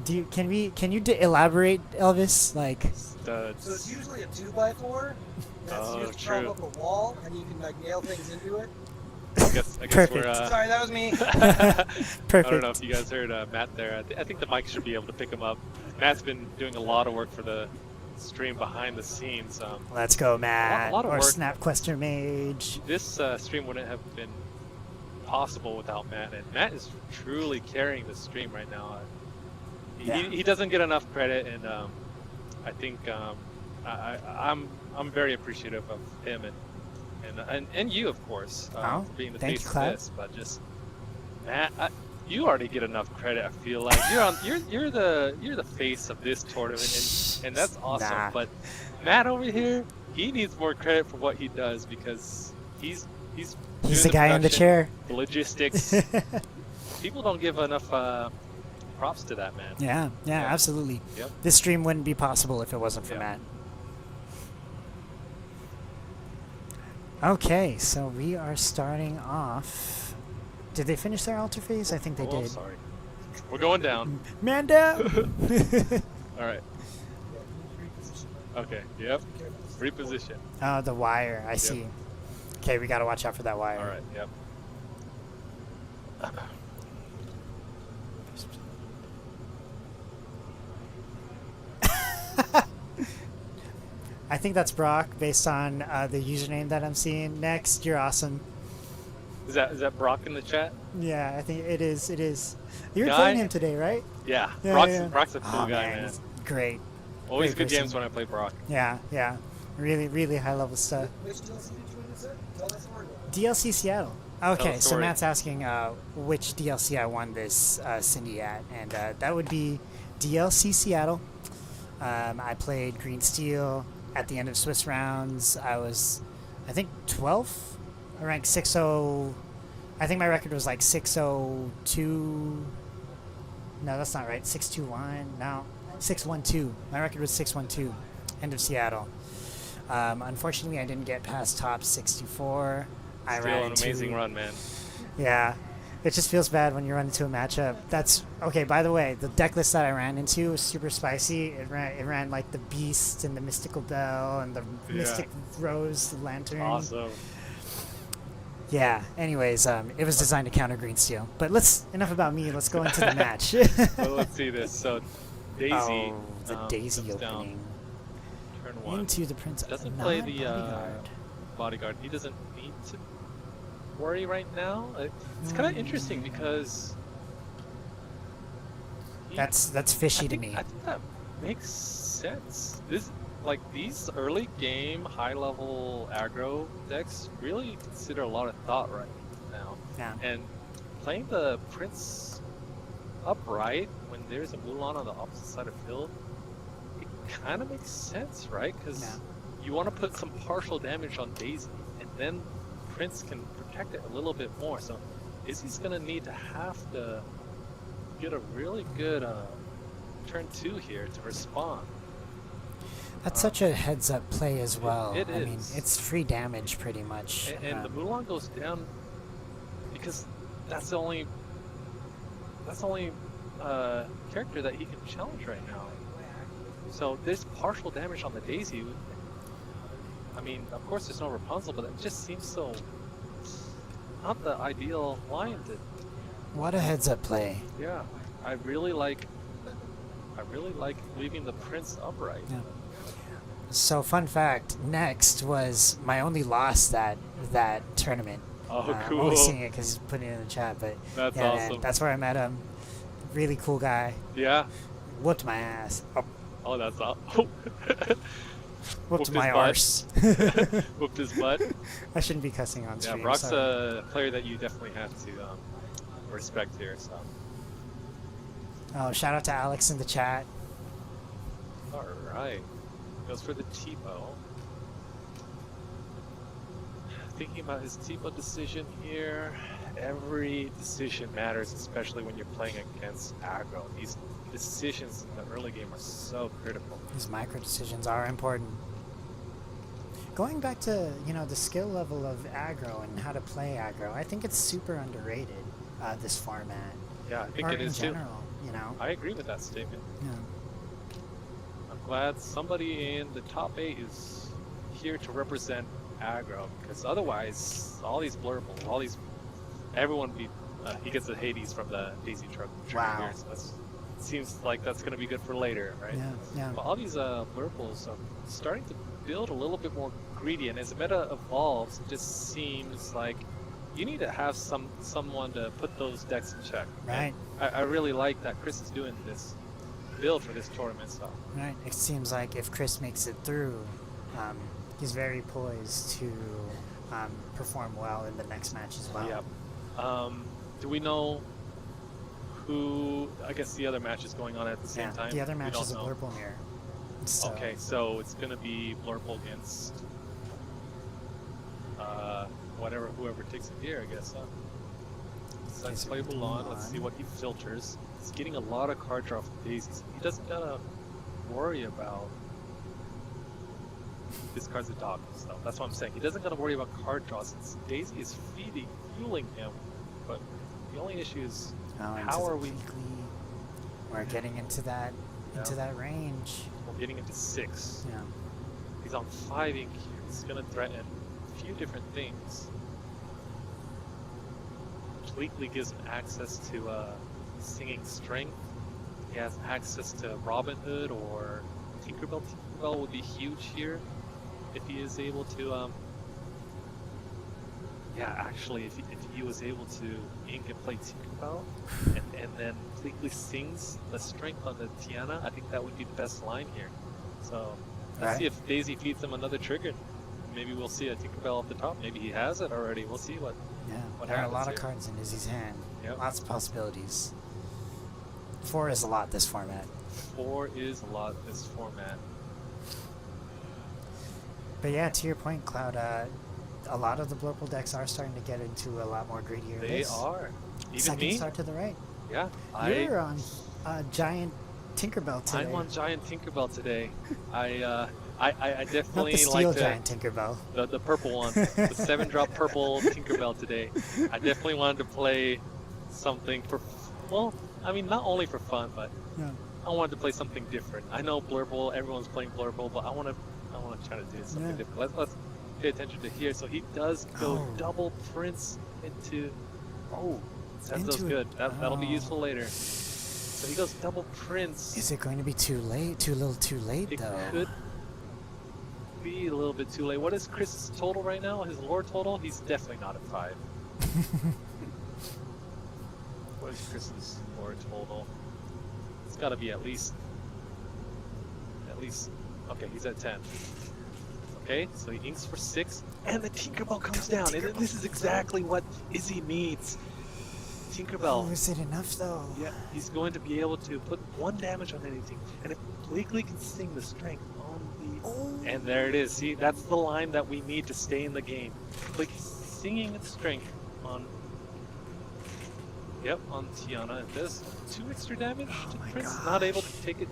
Can you elaborate, Elvis? Like studs. So it's usually a 2x4 that's used to prop up a wall, and you can like nail things into it. I guess Perfect. we're, Sorry, that was me. Perfect. I don't know if you guys heard Matt there. I think the mic should be able to pick him up. Matt's been doing a lot of work for the stream behind the scenes. Let's go, Matt. A lot of or work. Snapquester Mage. This stream wouldn't have been possible without Matt, and Matt is truly carrying the stream right now. He doesn't get enough credit, and I think I'm very appreciative of him and you, of course, for being the thank face you, of Cloud. this. But just Matt, you already get enough credit. I feel like you're the face of this tournament, and that's awesome. Nah. But Matt over here, he needs more credit for what he does because he's doing the guy in the production, chair. the logistics. People don't give enough props to that man. Yeah, absolutely. Yep. This stream wouldn't be possible if it wasn't for Matt. Okay, so we are starting off. Did they finish their altar phase? I think they did. Sorry. We're going down. Man down! All right. Okay, yep. Reposition. Oh, the wire. I see. Okay, we got to watch out for that wire. All right, yep. I think that's Brock based on the username that I'm seeing. Next, you're awesome. Is that Brock in the chat? Yeah, I think it is. It is. You were Guy? playing him today, right? Yeah. Yeah, Brock's a cool guy, man. he's great. Always Great good games person. when I play Brock. Yeah. Really, really high level stuff. Which DLC did you win this at? Tell that story. DLC Seattle. Okay, the so story. Matt's asking which DLC I won this Cindy at, and that would be DLC Seattle. I played Green Steel at the end of Swiss rounds. I was, I think, 12th. I ranked 6-0 I think my record was like 602. No, that's not right. 621. No, 612. My record was 612. End of Seattle. Unfortunately, I didn't get past top 64. I Still ran an into, amazing run, man. Yeah. It just feels bad when you run into a matchup. That's okay. By the way, the deck list that I ran into was super spicy. It ran like the Beast and the Mystical Bell and the Mystic Rose Lantern. Awesome. Yeah. Anyways, it was designed to counter green steel. But enough about me. Let's go into the match. Well, let's see this. So Daisy. Oh, the Daisy comes down opening. Turn 1. Into the Prince. Doesn't not play the bodyguard. bodyguard. He doesn't need to worry right now. It's kind of interesting because that's fishy to me. I think that makes sense. These early game high level aggro decks really consider a lot of thought right now. Yeah. And playing the Prince upright when there's a Mulan on the opposite side of field, it kind of makes sense, right? Because you want to put some partial damage on Daisy, and then Prince can protect it a little bit more. So Izzy's gonna need to have to get a really good turn 2 here to respond. That's such a heads-up play as well. It I mean, is. it's free damage pretty much. And the Mulan goes down because that's the only character that he can challenge right now. So there's partial damage on the Daisy. I mean, of course there's no Rapunzel, but it just seems so not the ideal line to. What a heads-up play. Yeah, I really like leaving the Prince upright. Yeah. So fun fact, next was my only loss that tournament. Oh, I'm cool. only seeing it because he's putting it in the chat, but That's yeah, awesome. man, that's where I met him. Really cool guy. Yeah. Whooped my ass. Oh, that's all. Whooped my arse. Whooped his butt. I shouldn't be cussing on stream. Yeah, Brock's sorry. a player that you definitely have to respect here. So. Oh, shout out to Alex in the chat. All right. Goes for the T-bow. Thinking about his T-bow decision here. Every decision matters, especially when you're playing against aggro. These decisions in the early game are so critical. These micro decisions are important. Going back to the skill level of aggro and how to play aggro, I think it's super underrated. This format. Yeah, I think or it is in general, too. I agree with that statement. Yeah. I'm glad somebody in the top 8 is here to represent aggro, because otherwise, all these blurbles, everyone he gets the Hades from the Daisy truck. Wow. Here, so it seems like that's going to be good for later, right? Yeah. But all these blurbles are starting to build a little bit more greedy, and as the meta evolves, it just seems like you need to have someone to put those decks in check. Right. I really like that Chris is doing this build for this tournament. So. Right. It seems like if Chris makes it through, he's very poised to perform well in the next match as well. Yep. Do we know who? I guess the other match is going on at the same time. The other match We is a don't know. Blurple mirror. So. Okay, so it's gonna be Blurple against whoever takes it here, I guess. Let's play Mulan. Let's see what he filters. He's getting a lot of card draw from Daisies. He doesn't gotta worry about this card's a dog. So that's what I'm saying. He doesn't gotta worry about card draw since Daisy is fueling him. But the only issue is how are we? We're getting into that range. We're getting into 6. Yeah. He's on 5 ink here. He's gonna threaten a few different things. Completely gives him access to Singing Strength. He has access to Robin Hood or Tinkerbell. Tinkerbell would be huge here if he is able to. Actually, if he was able to ink and play Tinkerbell, and then completely sings the strength on the Tiana, I think that would be the best line here. So let's see if Daisy feeds him another trigger. Maybe we'll see a Tinkerbell at the top. Maybe he has it already. We'll see what. Yeah, what there are a happens lot here. of cards in Izzy's hand. Yep. Lots of possibilities. 4 is a lot this format. 4 is a lot this format. But yeah, to your point, Cloud, a lot of the Blurple decks are starting to get into a lot more greedier. They are. Even Second me. star to the right. Yeah. You're on Giant Tinkerbell today. I'm on Giant Tinkerbell today. I definitely Not the steel like Giant Tinkerbell. The purple one, the 7-drop purple Tinkerbell today. I definitely wanted to play something for, well, I mean, not only for fun, but Yeah. I wanted to play something different. I know Blurple, everyone's playing Blurple, but I want to try to do something different. Let's pay attention to here. So he does go double Prince into, Senzo's good. That'll be useful later. So he goes double Prince. Is it going to be too late? Too little too late, It though? could be a little bit too late. What is Chris's total right now? His lore total? He's definitely not at 5. What is Chris's lore total? It's got to be at least. Okay, he's at 10. Okay, so he inks for 6, and the Tinkerbell comes down. And this is exactly what Izzy needs. Tinkerbell. Oh, is it enough, though? Yeah, he's going to be able to put 1 damage on anything. And if Bleakley can sing the strength on the... And there it is. See, that's the line that we need to stay in the game. Like, singing the strength on... Yep, on Tiana. It does 2 extra damage to Prince. Not able to take it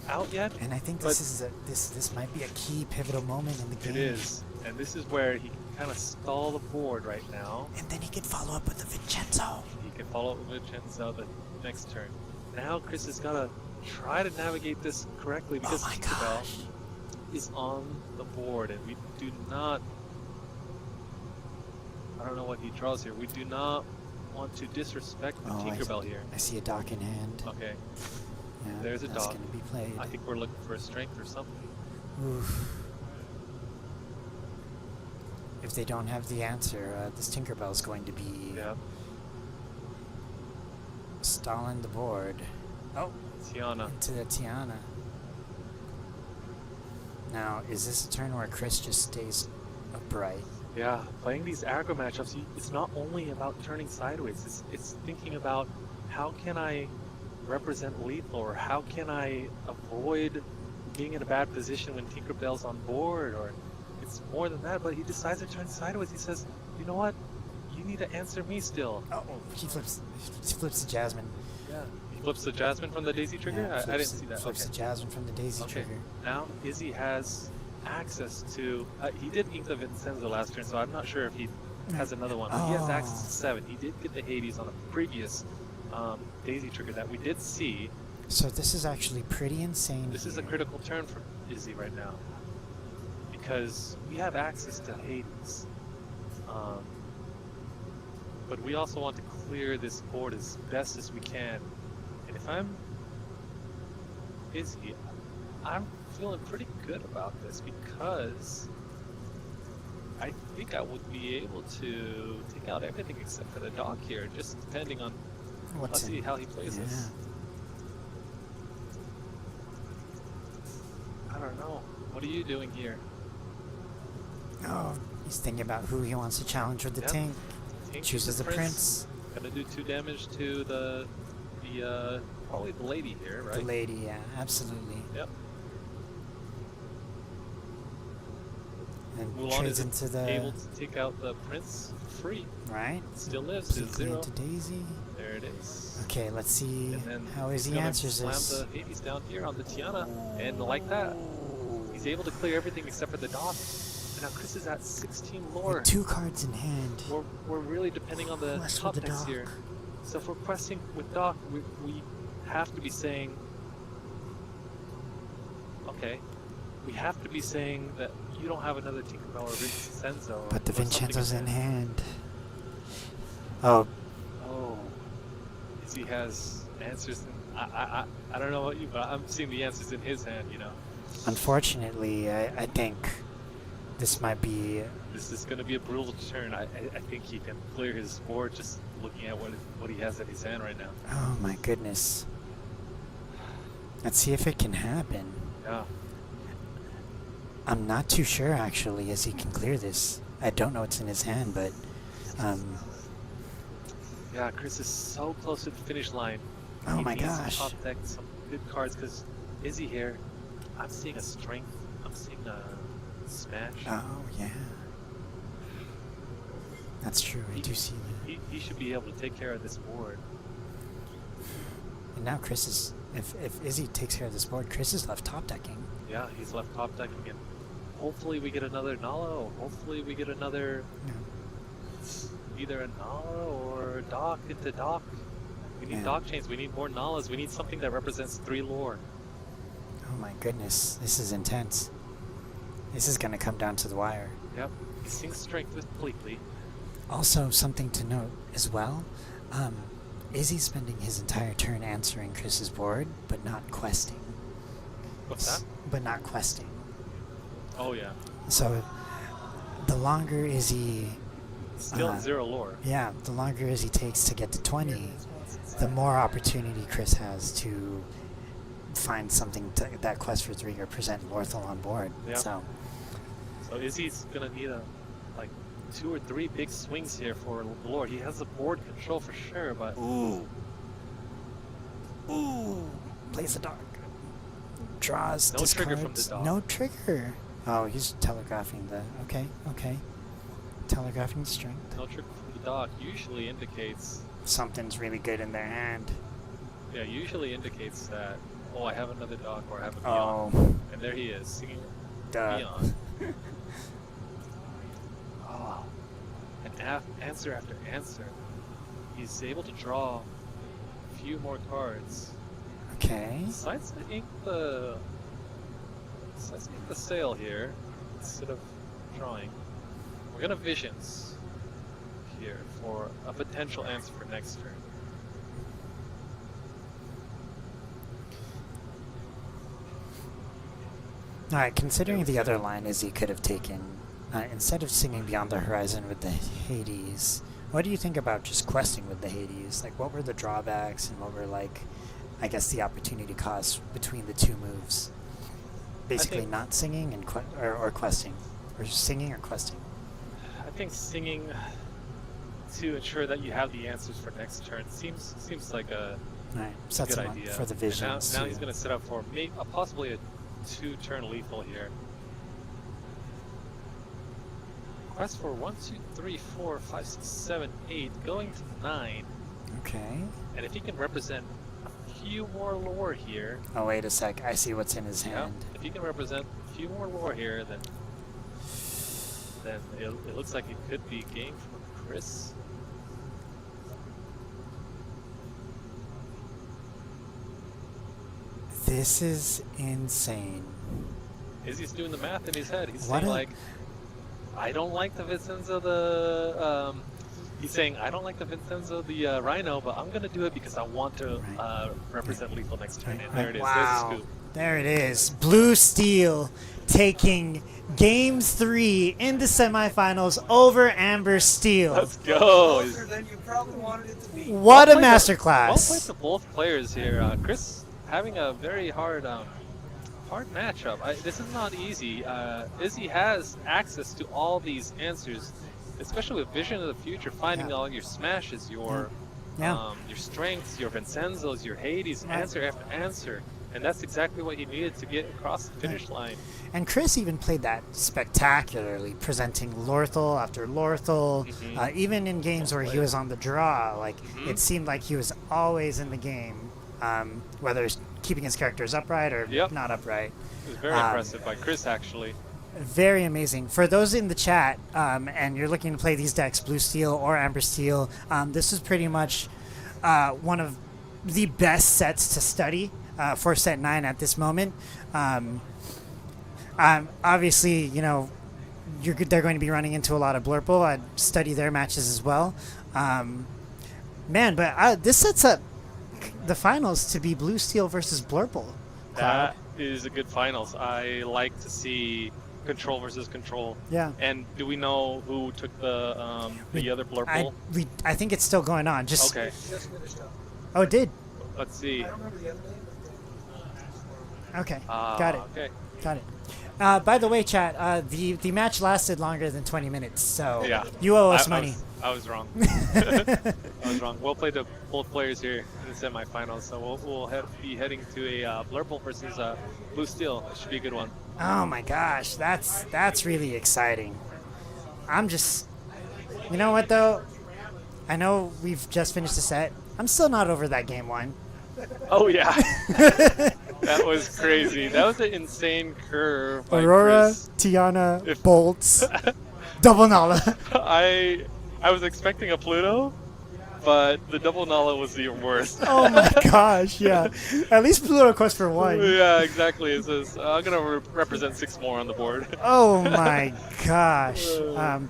out yet. And I think this might be a key pivotal moment in the game. It is. And this is where he can kind of stall the board right now. And then he can follow up with the Vincenzo. He can follow up with Vincenzo the next turn. Now Chris has got to try to navigate this correctly because Tinkerbell is on the board, and we do not... I don't know what he draws here. We do not want to disrespect the Tinkerbell here. I see a dock in hand. Okay. Yeah, There's a that's dock. going to be played. I think we're looking for a strength or something. Oof. If they don't have the answer, this Tinkerbell is going to be stalling the board. Oh, Tiana. Into the Tiana. Now, is this a turn where Chris just stays upright? Yeah, playing these aggro matchups, it's not only about turning sideways. It's thinking about how can I represent lethal, or how can I avoid being in a bad position when Tinkerbell's on board, or it's more than that. But he decides to turn sideways. He says, you know what? You need to answer me still. He flips the Jasmine. Yeah. He flips the Jasmine from the Daisy trigger? Yeah, I didn't see that. Flips the Jasmine from the Daisy trigger. Now Izzy has access to... he did ink the Vincenzo last turn, so I'm not sure if he has another one. But he has access to 7. He did get the Hades on a previous Daisy trigger that we did see. So this is actually pretty insane. This is a critical turn for Izzy right now, because we have access to Hades. But we also want to clear this board as best as we can. And if I'm Izzy, I'm feeling pretty good about this, because I think I would be able to take out everything except for the dock here, just depending on let's see how he plays this. I don't know. What are you doing here? Oh, he's thinking about who he wants to challenge with the tank. Chooses the prince. Gonna do 2 damage to the probably the lady here, right? The lady, yeah, absolutely. Yep. And Mulan trades is into the able to take out the prince free. Right. Still lives to 0. Into Daisy. There it is. Okay, let's see And then how Izzy gonna answers this. Slam the Hades down here on the Tiana, and like that, he's able to clear everything except for the dock. And now Chris is at 16 lore. With 2 cards in hand. We're really depending on the Quest top with the decks dock. here. So if we're questing with dock, we have to be saying, okay, we have to be saying that you don't have another Tinkerbell or Vincenzo. But the or something Vincenzo's in hand. hand. Oh. Oh. He has answers. I don't know about you, but I'm seeing the answers in his hand, you know. Unfortunately, I think this might be... This is going to be a brutal turn. I think he can clear his board just looking at what he has in his hand right now. Oh my goodness. Let's see if it can happen. Yeah. I'm not too sure, actually, as he can clear this. I don't know what's in his hand, but... Yeah, Chris is so close to the finish line. Oh he my needs gosh. Some top deck, some good cards, because Izzy here, I'm seeing a strength, I'm seeing a smash. Oh, yeah. That's true. I do see that. He should be able to take care of this board. And now Chris is, if Izzy takes care of this board, Chris is left top decking. Yeah, he's left top decking, and hopefully we get another Nala. Hopefully we get another either a Nala or Dock into Dock. We need Dock chains. We need more Nalas. We need something that represents 3 lore. Oh my goodness, this is intense. This is going to come down to the wire. Yep, he sinks strength with Bleakly. Also, something to note as well, Izzy's spending his entire turn answering Chris's board, but not questing. What's that? But not questing. Oh yeah. So, the longer Izzy... Still at 0 lore. Yeah, the longer Izzy takes to get to 20, the more opportunity Chris has to find something that quest for 3 or present Lorthal on board. Yeah. So Izzy's gonna need like 2 or 3 big swings here for lore. He has the board control for sure, but Ooh, plays the dark. Draws, no discards. trigger from the dog. No trigger. Oh, he's telegraphing the... Okay. Telegraphing the strength. No trigger from the dog usually indicates Something's really good in their hand. Yeah, usually indicates that, oh, I have another dog or I have a Oh. beyond. And there he is, singing Duh. beyond. Oh, and answer after answer. He's able to draw a few more cards. Okay. Decides to ink the sail here instead of drawing. We're gonna visions here for a potential answer for next turn. Alright, considering the other line Izzy could have taken, instead of singing Beyond the Horizon with the Hades, what do you think about just questing with the Hades? Like, what were the drawbacks and what were, like, I guess the opportunity costs between the 2 moves? Basically not singing and or questing. Or singing or questing. I think singing to ensure that you have the answers for next turn seems like a Sets good him up idea. for the And visions. now he's going to set up for possibly a 2-turn lethal here. Quest for 1, 2, 3, 4, 5, 6, 7, 8, going to 9. Okay. And if he can represent a few more lore here. Oh, wait a sec. I see what's in his hand. If he can represent a few more lore here, then it looks like it could be game for Chris. This is insane. Izzy's doing the math in his head. He's What saying, a- like, I don't like the Vincenzo the... he's saying, I don't like the Vincenzo the Rhino, but I'm going to do it because I want to represent lethal next turn. And there it is. There's Wow. the scoop. There it is. Blue Steel taking Game 3 in the semifinals over Amber Steel. Let's go. What a Well masterclass. played to both players here. Chris having a very hard matchup. This is not easy. Izzy has access to all these answers, especially with Vision of the Future, finding all your smashes, your strengths, your Vincenzos, your Hades, answer after answer. And that's exactly what he needed to get across the finish line. And Chris even played that spectacularly, presenting Lorthal after Lorthal. Even in games where he was on the draw, like it seemed like he was always in the game, whether it's keeping his characters upright or not upright. It was very impressive by Chris, actually. Very amazing. For those in the chat, and you're looking to play these decks, Blue Steel or Amber Steel, this is pretty much one of the best sets to study for set 9 at this moment. Obviously, you know, they're going to be running into a lot of Blurple. I'd study their matches as well. Man, but this sets up the finals to be Blue Steel versus Blurple. That is a good finals. I like to see control versus control. Yeah. And do we know who took the other Blurple? I think it's still going on. Just Okay. Oh, it did. Let's see. Okay, got it. Okay. Got it. By the way, chat, the match lasted longer than 20 minutes, so Yeah. you owe us money. I was wrong. I was wrong. We'll play to both players here in the semifinals, so we'll be heading to a Blurple versus Blue Steel. It should be a good one. Oh my gosh, that's really exciting. I'm just You know what though? I know we've just finished the set. I'm still not over that game one. Oh yeah, that was crazy. That was an insane curve by Aurora, Chris. Tiana, Bolts, double Nala. I was expecting a Pluto, but the double Nala was the worst. Oh my gosh, yeah. At least Pluto quest for one. Yeah, exactly. It says I'm gonna represent 6 more on the board. Oh my gosh.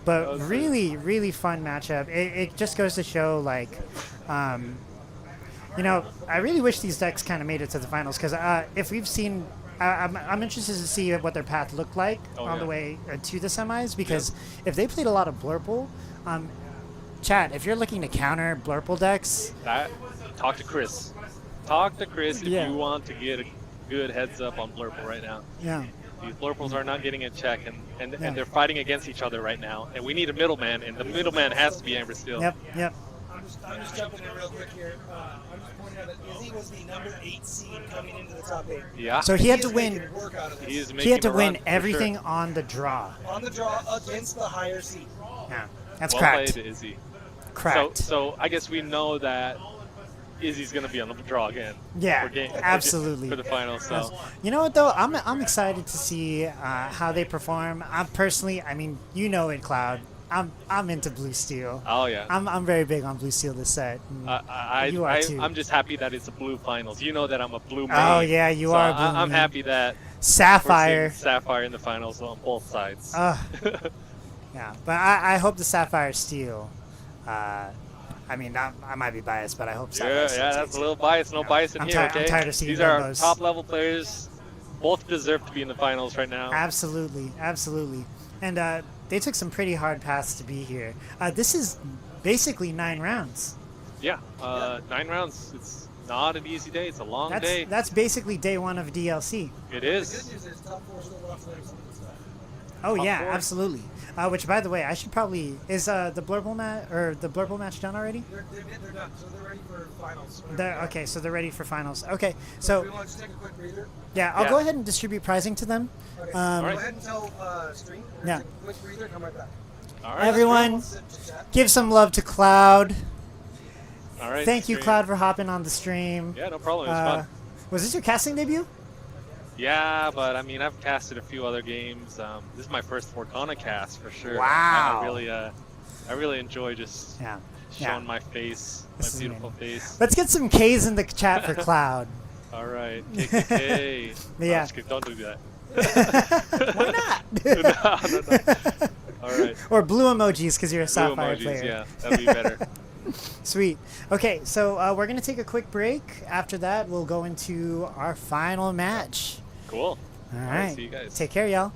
But was really, really fun matchup. It just goes to show, like, you know, I really wish these decks kind of made it to the finals because if we've seen, I'm interested to see what their path looked like on the way to the semis because if they played a lot of Blurple, chat, if you're looking to counter Blurple decks, Talk to Chris. Talk to Chris if Yeah. you want to get a good heads up on Blurple right now. Yeah. These Blurples are not getting in check, and Yeah. they're fighting against each other right now. And we need a middleman, and the middleman has to be Amber Steel. Yep. I'm just jumping in real quick here. I'm just pointing out that Izzy was the number 8 seed coming into the top 8. Yeah. So he had to is win. making work out of this. He is He making had to a win run, for everything sure. on the draw. On the draw against the higher seed. Yeah, that's well correct. played, Izzy. Correct. So I guess we know that Izzy's going to be on the draw again. Yeah, for absolutely. For the finals. So. You know what though? I'm excited to see how they perform. I'm personally, I mean, you know it, Cloud. I'm into Blue Steel. Oh yeah. I'm very big on Blue Steel this set. You are too. I'm just happy that it's a blue finals. You know that I'm a blue main. Oh yeah, you so are. A blue I'm main. happy that Sapphire. we're seeing Sapphire in the finals on both sides. Yeah, but I hope the Sapphire Steel. I mean, I might be biased, but I hope Sapphire Steel. Yeah, that's a little bias. No bias in I'm here. Okay. I'm tired of seeing These are Dumbos. top level players. Both deserve to be in the finals right now. Absolutely. And they took some pretty hard paths to be here. This is basically 9 rounds. Yeah, 9 rounds. It's not an easy day. It's a long day. That's basically day 1 of DLC. It is. The good news is top 4 still left for some good stuff. Oh Top yeah, 4. absolutely. Which, by the way, I should probably is the Blurple match done already? They're done, so they're ready for finals. Okay, so they're ready for finals. Okay, so we want to just take a quick breather. yeah, I'll go ahead and distribute prizing to them. Okay, Go go ahead and tell stream. Yeah. Take a quick breather. Come right back. All right. Everyone, give some love to Cloud. All right. Thank you, stream. Cloud, for hopping on the stream. Yeah, no problem. It was fun. Was this your casting debut? Yeah, but I mean, I've casted a few other games. This is my first Lorcana cast for sure. Wow. I really enjoy just showing my face, This my is beautiful amazing. face. Let's get some K's in the chat for Cloud. All right, KKK. Yeah. Just kidding, don't do that. Why not? No. All right. Or blue emojis because you're a Blue Sapphire emojis, player. yeah, that'd be better. Sweet. Okay, so we're going to take a quick break. After that, we'll go into our final match. Cool. All right. See you guys. Take care, y'all.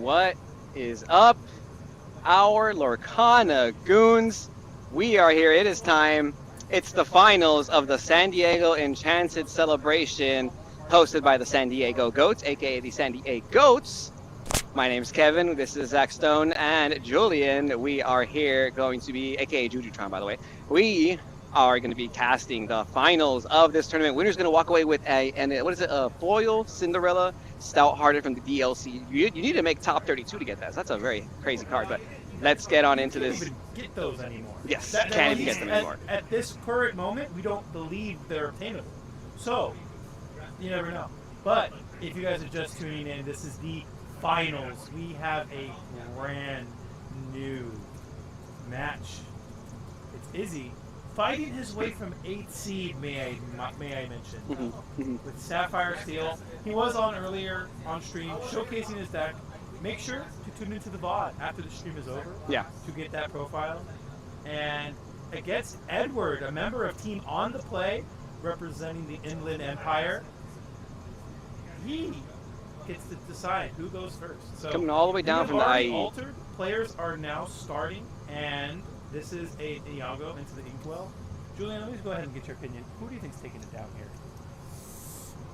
What is up, our Lorcana Goons? We are here. It is time. It's the finals of the San Diego Enchanted celebration, hosted by the San Diego Goats, aka the San Diego Goats. My name's Kevin. This is Zach Stone and Julian. We are here going to be, aka Jujutron, by the way. We are going to be casting the finals of this tournament. Winner's going to walk away with a foil Cinderella Stout-Hearted from the DLC. You need to make top 32 to get that. So that's a very crazy card. But let's get on into this. You can't even get those anymore. Yes, can't even get them anymore. At this current moment, we don't believe they're obtainable. So, you never know. But if you guys are just tuning in, this is the finals. We have a brand new match. It's Izzy fighting his way from 8th seed, may I mention, with Sapphire Steel. He was on earlier on stream showcasing his deck. Make sure to tune into the VOD after the stream is over to get that profile. And against Edward, a member of Team On The Play, representing the Inland Empire, he gets to decide who goes first. So coming all the way down from the IE. Altered players are now starting, and this is a Iago into the Inkwell. Julian, let me go ahead and get your opinion. Who do you think's taking it down here?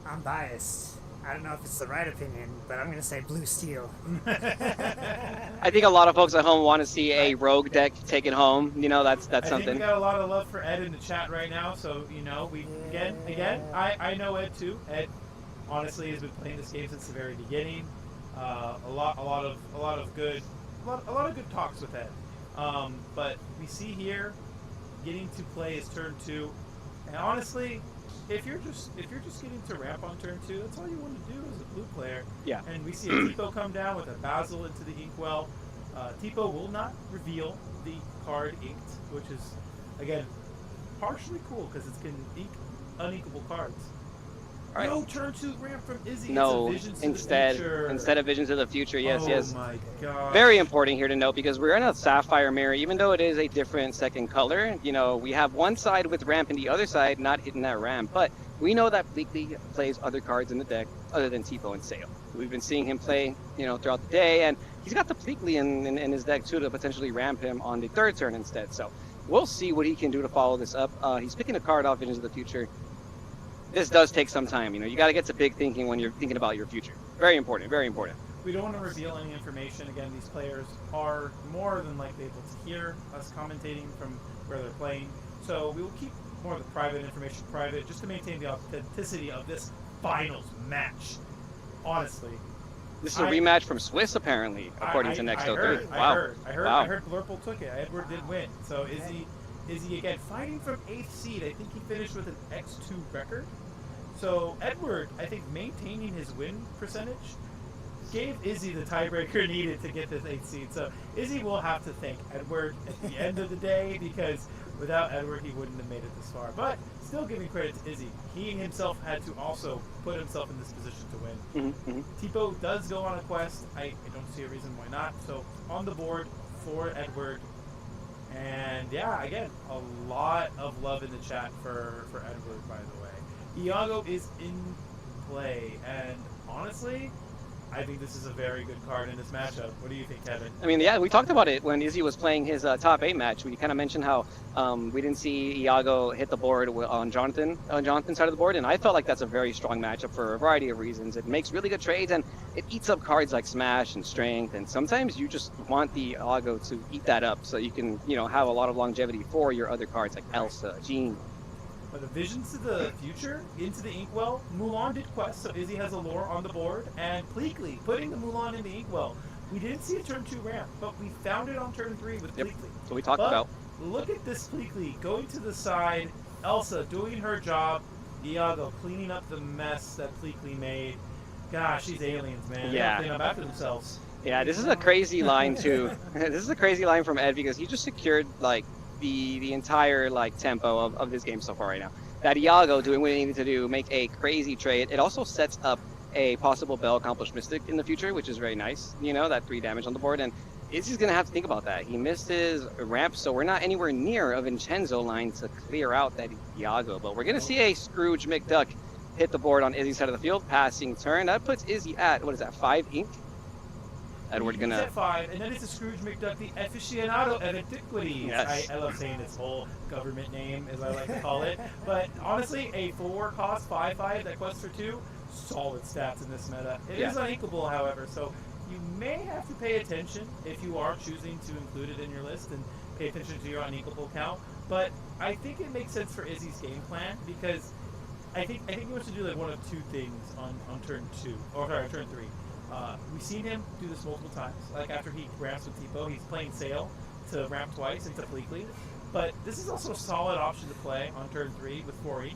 I'm biased. I don't know if it's the right opinion, but I'm going to say blue steel. I think a lot of folks at home want to see a rogue deck take it home. You know, that's I think something. we got a lot of love for Ed in the chat right now, so you know, we again, I know Ed too. Ed honestly has been playing this game since the very beginning. A lot of good talks with Ed. But we see here getting to play his turn 2, and honestly, if you're just getting to ramp on turn 2, that's all you want to do as a blue player. Yeah. And we see a Tipo come down with a Basil into the Inkwell. Tipo will not reveal the card inked, which is again partially cool because it can ink unequal cards. Right. No turn 2 ramp from Izzy. No, it's a Visions instead to the future. instead of Visions of the Future, yes, yes. Oh my gosh. Very important here to note because we're in a Sapphire Mirror, even though it is a different second color. You know, we have one side with ramp and the other side not hitting that ramp, but we know that Bleakley plays other cards in the deck other than Tipo and Sail. We've been seeing him play, you know, throughout the day, and he's got the Bleakley in his deck too to potentially ramp him on the 3rd turn instead. So we'll see what he can do to follow this up. He's picking a card off Visions of the Future. This does take some time, you know. You got to get to big thinking when you're thinking about your future. Very important, very important. We don't want to reveal any information. Again, these players are more than likely able to hear us commentating from where they're playing. So we will keep more of the private information private just to maintain the authenticity of this finals match. Honestly. This is a rematch from Swiss, apparently, according to Next 03. Wow. I heard Blurple took it. Edward did win. So is he again fighting from 8th seed? I think he finished with an X2 record. So Edward, I think, maintaining his win percentage gave Izzy the tiebreaker needed to get this 8th seed. So Izzy will have to thank Edward at the end of the day because without Edward he wouldn't have made it this far. But still giving credit to Izzy. He himself had to also put himself in this position to win. Tipo does go on a quest. I don't see a reason why not. So on the board for Edward. And yeah, again, a lot of love in the chat for Edward, by the way. Iago is in play, and honestly, I think this is a very good card in this matchup. What do you think, Kevin? I mean, yeah, we talked about it when Izzy was playing his top 8 match. We kind of mentioned how we didn't see Iago hit the board on Jonathan's side of the board, and I felt like that's a very strong matchup for a variety of reasons. It makes really good trades, and it eats up cards like Smash and Strength, and sometimes you just want the Iago to eat that up so you can, you know, have a lot of longevity for your other cards like Elsa, Jean. But the Visions to the Future into the Inkwell. Mulan did quest, so Izzy has a lore on the board, and Bleakley putting the Mulan in the Inkwell. We didn't see a turn 2 ramp, but we found it on turn 3 with Bleakley. So we talked about. Look at this Bleakley going to the side, Elsa doing her job, Iago cleaning up the mess that Bleakley made. Gosh, these aliens, man. Yeah. They clean up after themselves. Yeah, this is a crazy line too. This is a crazy line from Ed because he just secured like the entire like tempo of this game so far right now. That Iago doing what he needed to do, make a crazy trade. It also sets up a possible Bell Accomplished Mystic in the future, which is very nice. You know, that 3 damage on the board, and Izzy's gonna have to think about that. He missed his ramp, so we're not anywhere near a Vincenzo line to clear out that Iago. But we're gonna see a Scrooge McDuck hit the board on Izzy's side of the field, passing turn. That puts Izzy at, what is that, 5 ink? Edward He's gonna. at 5, and then it's a Scrooge McDuck, the aficionado of antiquities. Yes. I love saying this whole government name, as I like to call it. But honestly, a 4-cost 5/5 that quests for 2, solid stats in this meta. It is uninkable, however, so you may have to pay attention if you are choosing to include it in your list and pay attention to your uninkable count. But I think it makes sense for Izzy's game plan because I think he wants to do like one of 2 things on turn 2, or sorry, turn 3. We've seen him do this multiple times. Like after he ramps with Tipo, he's playing Sail to ramp twice into Fleekly. But this is also a solid option to play on turn 3 with 4E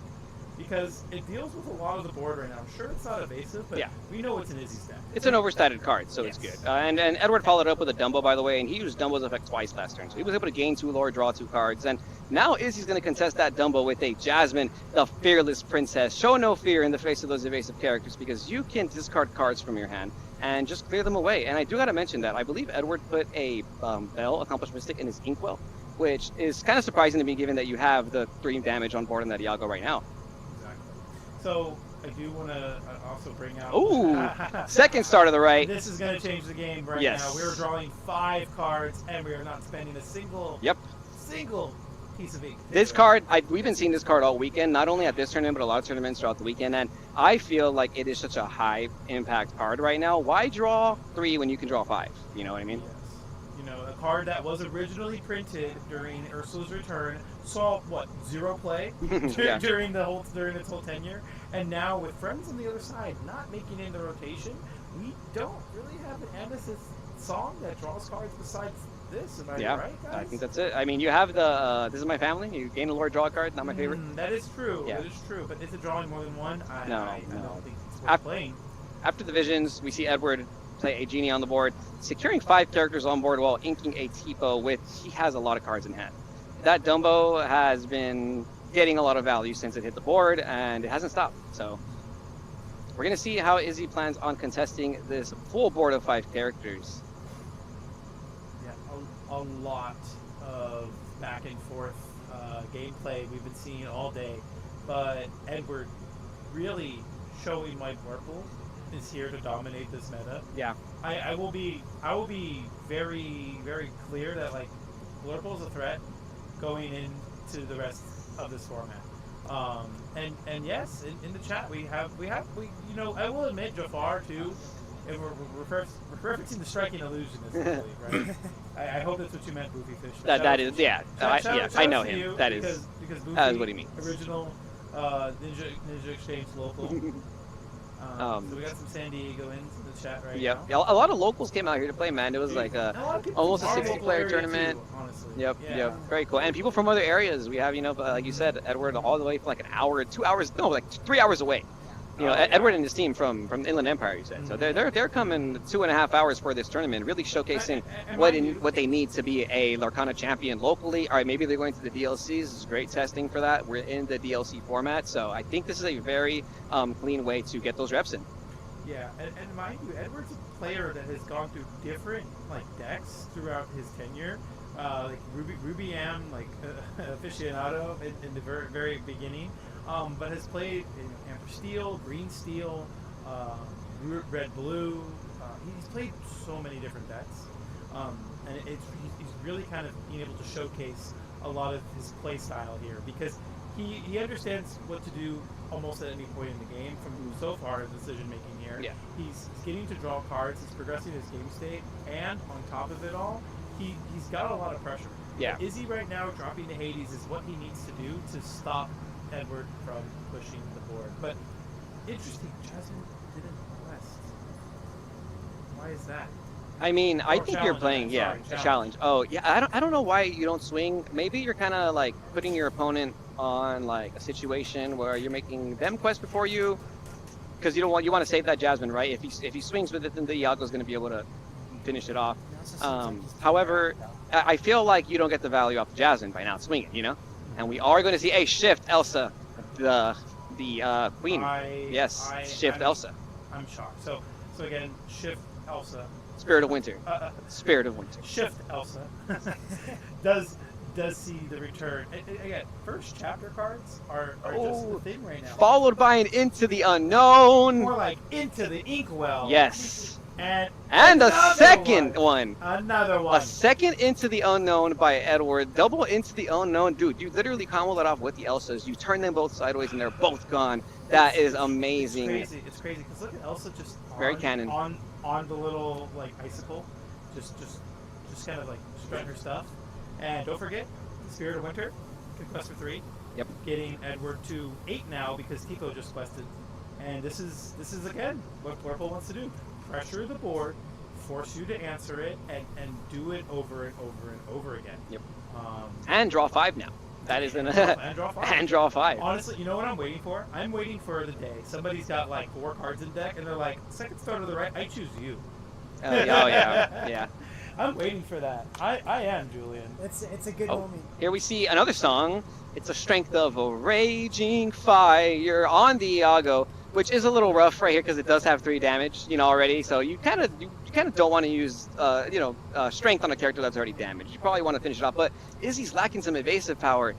because it deals with a lot of the board right now. I'm sure it's not evasive, but we know it's an Izzy stack. It's an overstated card, so it's good. And Edward followed up with a Dumbo, by the way, and he used Dumbo's effect twice last turn. So he was able to gain 2 lore, draw 2 cards. And now Izzy's going to contest that Dumbo with a Jasmine, the fearless princess. Show no fear in the face of those evasive characters because you can discard cards from your hand and just clear them away. And I do got to mention that I believe Edward put a Bell, Accomplished Mystic, in his Inkwell, which is kind of surprising to me given that you have the 3 damage on board in that Iago right now. So I do want to also bring out. Ooh, second start of the right. This is going to change the game right now. We're drawing 5 cards, and we are not spending a single piece of ink. This card, we've been seeing this card all weekend, not only at this tournament, but a lot of tournaments throughout the weekend. And I feel like it is such a high impact card right now. Why draw 3 when you can draw 5? You know what I mean? Yes. You know, a card that was originally printed during Ursula's return saw what 0 play during its whole tenure, and now with Friends on the other side not making it in the rotation, we don't really have an Amethyst song that draws cards besides this. Am I right, guys? I think that's it. I mean, you have the This Is My Family. You gain a lore draw card. Not my favorite. That is true. Yeah. That is true. But is it drawing more than one? I don't think it's worth playing. After the visions, we see Edward play a Genie on the board, securing 5 characters on board while inking a Tipo with, he has a lot of cards in hand. That Dumbo has been getting a lot of value since it hit the board, and it hasn't stopped. So we're going to see how Izzy plans on contesting this full board of 5 characters. Yeah, a lot of back and forth gameplay we've been seeing all day, but Edward really showing why Blurple is here to dominate this meta. Yeah. I will be very, very clear that like Blurple is a threat going into the rest of this format. And yes, in the chat we you know, I will admit Jafar too, and we're referencing the striking illusion essentially, right? I hope that's what you meant, Goofy Fish. That is, yeah. I know him. You, that because is what he means. Original Ninja Exchange local. So we got some San Diego in the chat right now. Yeah, a lot of locals came out here to play, man. It was like almost a 60-player tournament. Too, honestly. Yep. Very cool. And people from other areas. We have, you know, like you said, Edward all the way from like an hour, 2 hours, no, like 3 hours away. You know, Edward and his team from Inland Empire, you said. So they're coming 2.5 hours for this tournament, really showcasing what they need to be a Lorcana champion locally. All right, maybe they're going to the DLCs. This is great testing for that. We're in the DLC format, so I think this is a very clean way to get those reps in. Yeah, and mind you, Edward's a player that has gone through different like decks throughout his tenure. Like Ruby Am, like aficionado in the very, very beginning, but has played in Amber Steel, Green Steel, Red Blue. He's played so many different decks, and he's really kind of being able to showcase a lot of his play style here because he understands what to do almost at any point in the game from so far his decision making here. Yeah. He's getting to draw cards, he's progressing his game state, and on top of it all, he's got a lot of pressure. Yeah. Izzy right now dropping to Hades is what he needs to do to stop Edward from pushing the board. But interesting, Jasmine didn't quest. Why is that? I mean, I think you're playing, challenge. Oh, yeah, I don't know why you don't swing. Maybe you're kind of like putting your opponent on like a situation where you're making them quest before you, because you want to save that Jasmine, right? If he swings with it, then the Iago's going to be able to finish it off. However, I feel like you don't get the value off the Jasmine by not swinging, you know. And we are going to see a shift Elsa, the queen. Shift Elsa. I'm shocked. So again, shift Elsa. Spirit of Winter. Spirit of Winter. Shift Elsa does see the return. Again, first chapter cards are just the thing right now. Followed by an Into the Unknown. More like Into the Inkwell. Yes. And a second one. Another one. A second Into the Unknown by Edward. Double Into the Unknown. Dude, you literally combo that off with the Elsas. You turn them both sideways and they're both gone. That is amazing. It's crazy. It's crazy because look at Elsa just Very canon. on the little like icicle, just kind of like strutting her stuff. And don't forget, Spirit of Winter can quest for 3. Yep. Getting Edward to 8 now because Tipo just quested. And this is again what Blurple wants to do: pressure the board, force you to answer it, and do it over and over and over again. Yep. And draw 5 now. That is an and draw 5. And draw 5. Honestly, you know what I'm waiting for? I'm waiting for the day somebody's got like 4 cards in deck, and they're like, second star to the right, I choose you. Oh yeah, yeah. I'm waiting for that. I am, Julian. It's a good moment. Here we see another song. It's a Strength of a Raging Fire on the Iago, which is a little rough right here because it does have 3 damage, already. So you kind of don't want to use, strength on a character that's already damaged. You probably want to finish it off. But Izzy's lacking some evasive power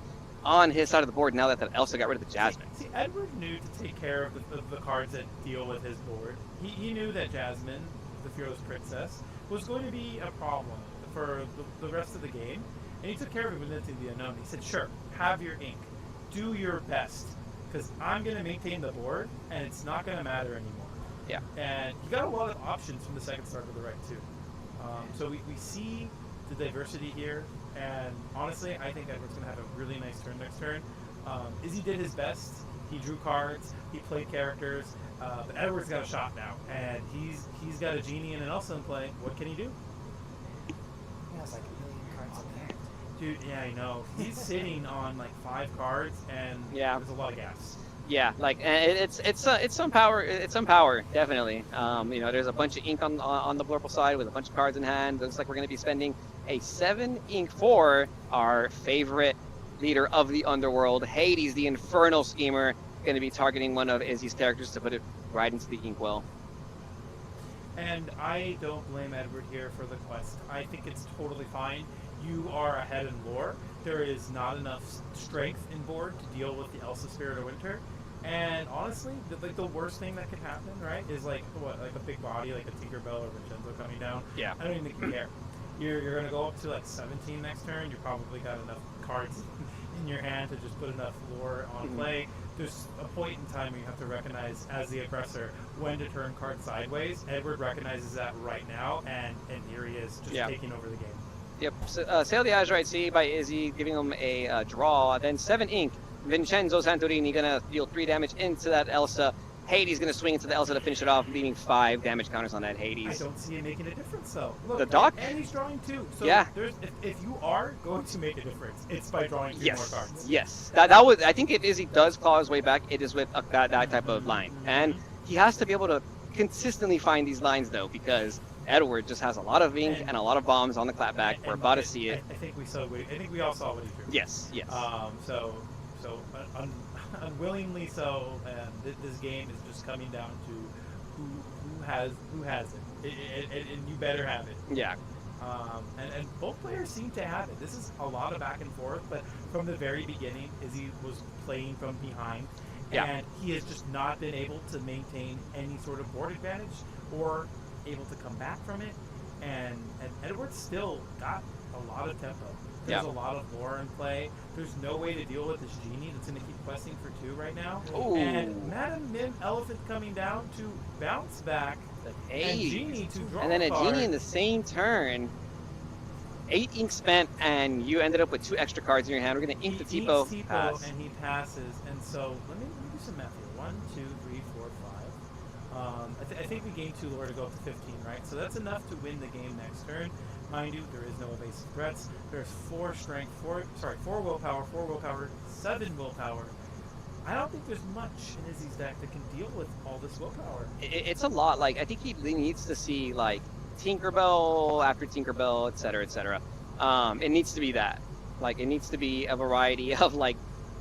on his side of the board now that Elsa got rid of the Jasmine. See, Edward knew to take care of the cards that deal with his board. He knew that Jasmine, the Fearless Princess, was going to be a problem for the rest of the game. And he took care of it with Into the Unknown. He said, sure, have your ink. Do your best. Because I'm going to maintain the board, and it's not going to matter anymore. Yeah. And he got a lot of options from the second star to the right, too. So we see the diversity here, and honestly, I think Edward's going to have a really nice turn next turn. Izzy did his best. He drew cards. He played characters. But Edward's got a shot now, and he's got a Genie and an Elsa in play. What can he do? He has like 1 million cards in hand. Dude, yeah, I know. He's sitting on like 5 cards, and there's a lot of gaps. Yeah, like it's some power. It's some power, definitely. There's a bunch of ink on the Blurple side with a bunch of cards in hand. Looks like we're going to be spending a 7 ink for our favorite leader of the underworld, Hades, the Infernal Schemer, going to be targeting one of Izzy's characters to put it right into the inkwell. And I don't blame Edward here for the quest. I think it's totally fine. You are ahead in lore. There is not enough strength in board to deal with the Elsa Spirit of Winter. And honestly, the worst thing that could happen, right, is like a big body like a Tinkerbell or Vincenzo coming down. Yeah. I don't even think you care. You're going to go up to like 17 next turn. You probably got enough cards in your hand to just put enough lore on play. There's a point in time where you have to recognize, as the aggressor, when to turn cards sideways. Edward recognizes that right now, and here he is, just taking over the game. Yep. So, Sail the Azurite Sea by Izzy, giving him a draw. Then 7 ink. Vincenzo Santorini gonna deal 3 damage into that Elsa. Hades gonna swing into the Elsa to finish it off, leaving 5 damage counters on that Hades. I don't see it making a difference though. Look, The dock? And he's drawing 2. So Yeah. If you are going to make a difference, it's by drawing 2 more cards. Yes. That was. I think if Izzy does claw his way back, it is with that type of line, and he has to be able to consistently find these lines though, because Edward just has a lot of ink and a lot of bombs on the clapback. We're about to see it. I think we all saw what he drew. Yes. Yes. So unwillingly so, and this game is just coming down to who has it, and you better have it. Yeah. And both players seem to have it. This is a lot of back and forth, but from the very beginning, Izzy was playing from behind, and he has just not been able to maintain any sort of board advantage or able to come back from it. And Edward's still got a lot of tempo. There's a lot of lore in play. There's no way to deal with this Genie that's going to keep questing for 2 right now. Ooh. And Madam Mim Elephant coming down to bounce back. And Genie to draw and then a card. Genie in the same turn. 8 ink spent, and you ended up with 2 extra cards in your hand. We're going to ink the Tipo. Pass. And he passes. And so let me do some math here. 1, 2, 3, 4, 5. I think we gained 2 lore to go up to 15, right? So that's enough to win the game next turn. Mind you, there is no evasive threats. There's 4 strength, 4 willpower, 7 willpower. I don't think there's much in Izzy's deck that can deal with all this willpower. It's a lot. Like, I think he needs to see like Tinkerbell after Tinkerbell, etc., etc. It needs to be that. Like, it needs to be a variety of like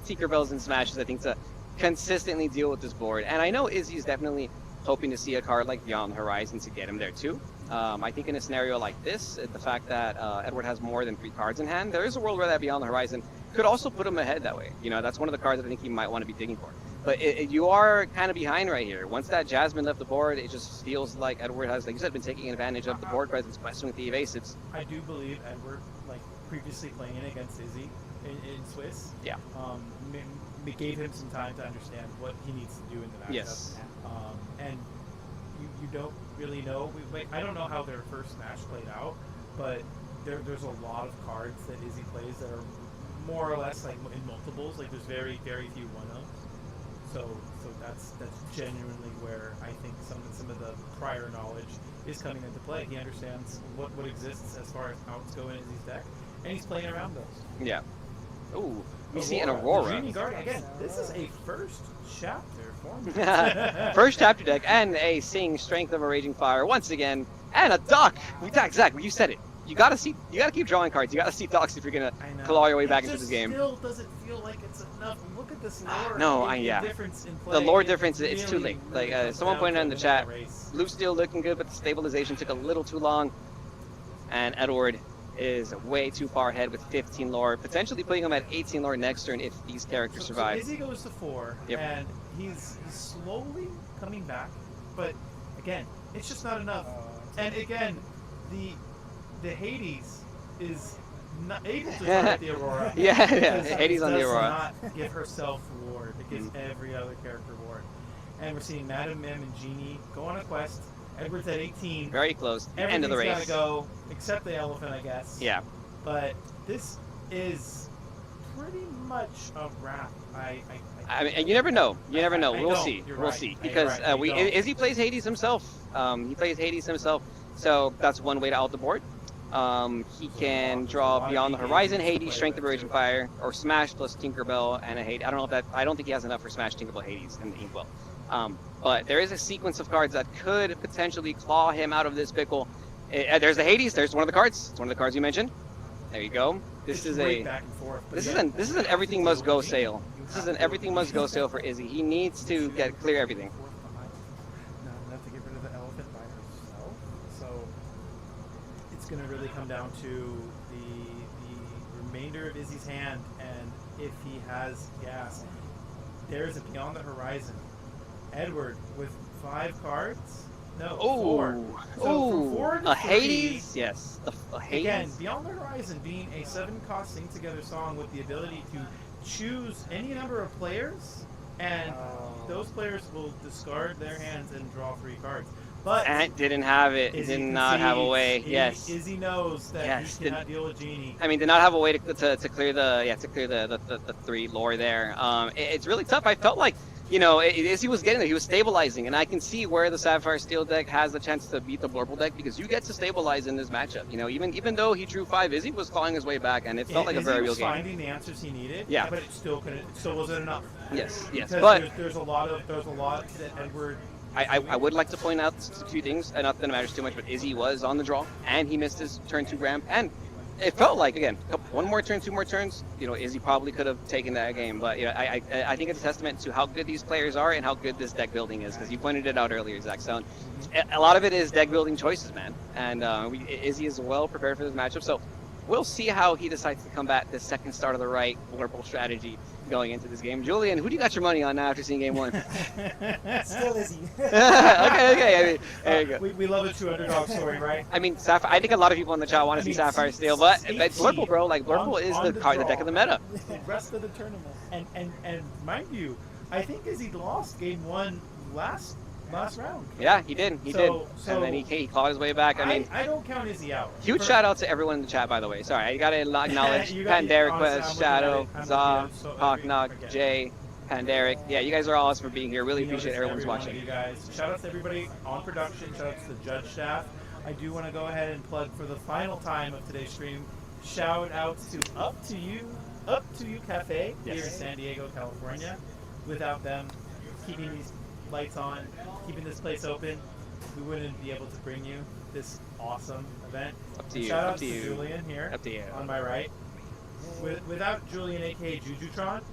Tinkerbells and Smashes, I think, to consistently deal with this board. And I know Izzy's definitely hoping to see a card like Beyond the Horizon to get him there too. I think in a scenario like this, the fact that Edward has more than 3 cards in hand, there is a world where that Beyond the Horizon could also put him ahead that way. That's one of the cards that I think he might want to be digging for. But you are kind of behind right here. Once that Jasmine left the board, it just feels like Edward has, like you said, been taking advantage of the board presence, questing with the evasives. I do believe Edward, like previously playing against Izzy in Swiss, gave him some time to understand what he needs to do in the matchup. Yes. And you don't really know. I don't know how their first match played out, but there's a lot of cards that Izzy plays that are more or less like in multiples. Like there's very few one-ups. So that's genuinely where I think some of the prior knowledge is coming into play. He understands what exists as far as outs go in Izzy's deck, and he's playing around those. Yeah. Ooh, we see an Aurora. Genie Guardian. Again, this is a first chapter for me. First chapter deck, and a Sing, Strength of a Raging Fire once again, and a Dock. Exactly, you said it. You gotta keep drawing cards. You gotta see Docks if you're gonna claw your way back into this game. It still doesn't feel like it's enough. Look at this lore. No, the lore difference, it's too late. Really Like someone pointed out in the chat, Loop's still looking good, but the stabilization took a little too long, and Edward is way too far ahead with 15 lore, potentially putting him at 18 lore next turn if these characters survive. So Izzy goes to 4, and he's slowly coming back, but again, it's just not enough. And again, the Hades is not able to target the Aurora. Hades on the Aurora. Does not give herself ward. It gives every other character ward. And we're seeing Madam Mim and Genie go on a quest. Edward's at 18. Very close. End of the race. Everything's gotta go, except the elephant, I guess. Yeah. But this is pretty much a wrap. I mean, you never know. You never know. We'll see. We'll see. Because Izzy plays Hades himself. He plays Hades himself. So that's one way to out the board. He can draw Beyond the Horizon, Hades, Strength of a Raging Fire, or Smash plus Tinkerbell and a Hades. I don't know if that. I don't think he has enough for Smash, Tinkerbell, Hades, and the Inkwell. But there is a sequence of cards that could potentially claw him out of this pickle. There's the Hades. There's one of the cards. It's one of the cards you mentioned. There you go. This is a. This is an everything must go sale. This is an everything must go sale for Izzy. He needs to clear everything. Not to get rid of the elephant by herself. So it's going to really come down to the remainder of Izzy's hand, and if he has gas. There's a Beyond the Horizon. Edward with 5 cards. No, 4. So from 4 to 3, Hades? Yes, a Hades. Again, Beyond the Horizon being a 7-cost sing-together song with the ability to choose any number of players, and those players will discard their hands and draw 3 cards. But Ant didn't have it. Did not have a way. Yes. Izzy knows that he cannot deal with Genie. I mean, did not have a way to clear the 3 lore there. It's really tough. I felt like, Izzy was getting there. He was stabilizing, and I can see where the Sapphire Steel deck has the chance to beat the Blurple deck, because you get to stabilize in this matchup. Even though he drew 5, Izzy was clawing his way back, and it felt like a very real game. Izzy was finding the answers he needed. Yeah. But it still wasn't enough. Yes. Because But there's a lot that Edward. I would like to point out a few things, and not that it matters too much, but Izzy was on the draw, and he missed his turn 2 ramp, and it felt like, again, one more turn, 2 more turns, Izzy probably could have taken that game, but I think it's a testament to how good these players are and how good this deck building is, because you pointed it out earlier, Zach. So a lot of it is deck building choices, man, and Izzy is well prepared for this matchup, so we'll see how he decides to combat this second start of the right Blurple strategy going into this game. Julian, who do you got your money on now after seeing game 1? Still Izzy. Okay. I mean, there you go. We love a true underdog story, right? I mean, I think a lot of people in the chat want to see Sapphire Steel, but Blurple, bro, Blurple is the deck of the meta. The rest of the tournament, and mind you, I think Izzy lost game 1 last round. Yeah, he did. He did. And then he clawed his way back. I mean, I don't count Izzy out. Huge shout out to everyone in the chat, by the way. Sorry, I gotta acknowledge Panderic, Quest, Shadow, Zaw, Hawknock, Jay, Panderic. Yeah, you guys are all awesome for being here. Really appreciate everyone's watching. You guys. Shout out to everybody on production. Shout out to the judge staff. I do want to go ahead and plug for the final time of today's stream. Shout out to Up to You Cafe here in San Diego, California. Without them, keeping these lights on, keeping this place open, we wouldn't be able to bring you this awesome event. Up to you. Shout up out to you. Julian here. Up to you. On my right. Without Julian, aka Jujutron,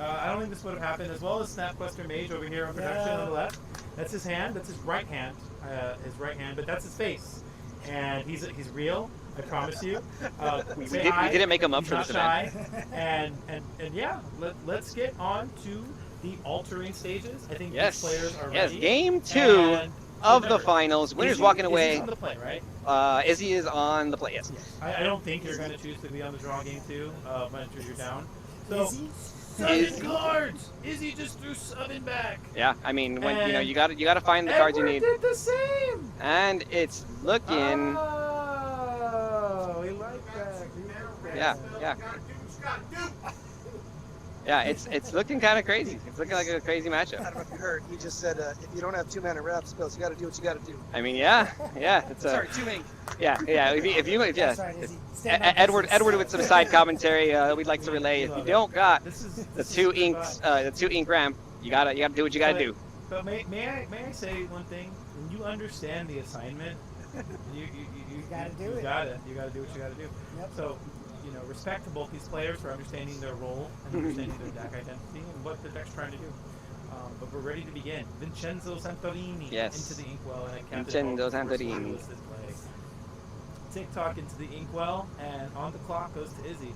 I don't think this would have happened. As well as Snapquester Mage over here on production on the left. That's his hand. That's his right hand. But that's his face. And he's real. I promise you. We didn't make him up he's for not this shy. event. And yeah, let's get on to the altering stages. I think Yes. these players are Yes. ready. Game 2 And of the remember, finals. Winner's Izzy- walking Izzy's away. on the play, right? Izzy is on the play. Yes. I don't think you're going to choose to be on the draw game 2 when you're down. So, Izzy? 7 cards. Izzy just threw 7 back. Yeah, I mean, when you And gotta find the cards you Edward need. did the same. And it's looking. Oh, we like that. Yeah. Yeah, it's looking kind of crazy. It's looking like a crazy I matchup. don't know if you heard. He just said, if you don't have 2-mana wrap spells, you got to do what you got to do. I mean, yeah. It's a. Sorry, 2 ink. Yeah. If you yeah. That's right, Izzy. Stand up, Edward with some side commentary. We'd like to relay. If you don't got the 2 inks, the 2 ink ramp, you gotta do what you gotta do. But may I say one thing? When you understand the assignment, you gotta do it. You gotta do what you gotta do. Yep. So, respect to both these players for understanding their role and understanding their deck identity and what the deck's trying to do. But we're ready to begin. Vincenzo Santorini into the inkwell and Vincenzo Santorini. TikTok into the inkwell, and on the clock goes to Izzy.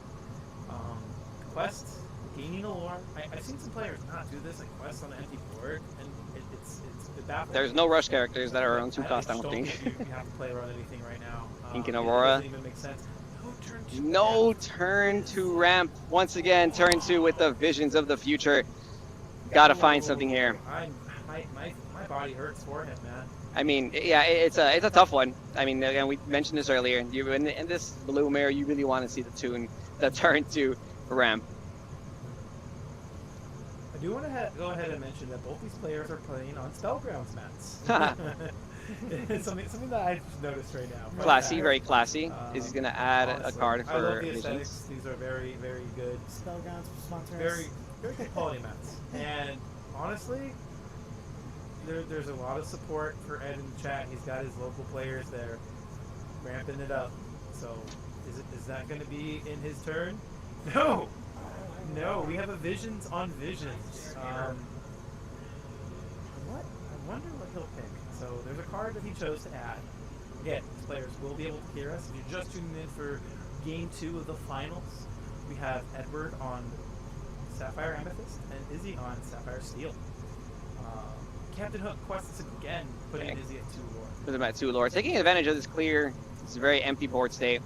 Quest, gaining a lore. I've seen some players not do this, like Quest on an empty board, and it's baffling. There's no rush characters that are on 2 cost, I don't think. You have to play around anything right now. Ink and It Aurora. doesn't even make sense. No turn to ramp. Once again, turn 2 with the visions of the future. Gotta find something here. My body hurts for him, man. I mean, yeah, it's a tough one. I mean, again, we mentioned this earlier. You in this blue mirror, you really want to see the turn 2 ramp. I do want to go ahead and mention that both these players are playing on Spellgrounds mats. It's something that I just noticed right now. Classy, very classy. Is he gonna add a card I love for the visions? aesthetics. These are very, very good. Spellgrounds sponsor us. Very good quality mats. And honestly, there's a lot of support for Ed in the chat. He's got his local players there ramping it up. So is that going to be in his turn? No, we have a visions on visions. I wonder what he'll pick. So there's a card that he chose to add. Again, players will be able to hear us. If you're just tuning in for game 2 of the finals, we have Edward on Sapphire Amethyst and Izzy on Sapphire Steel. Captain Hook quests again, putting Izzy at 2 lore. Put him at 2 lore. Taking advantage of this clear, this very empty board state.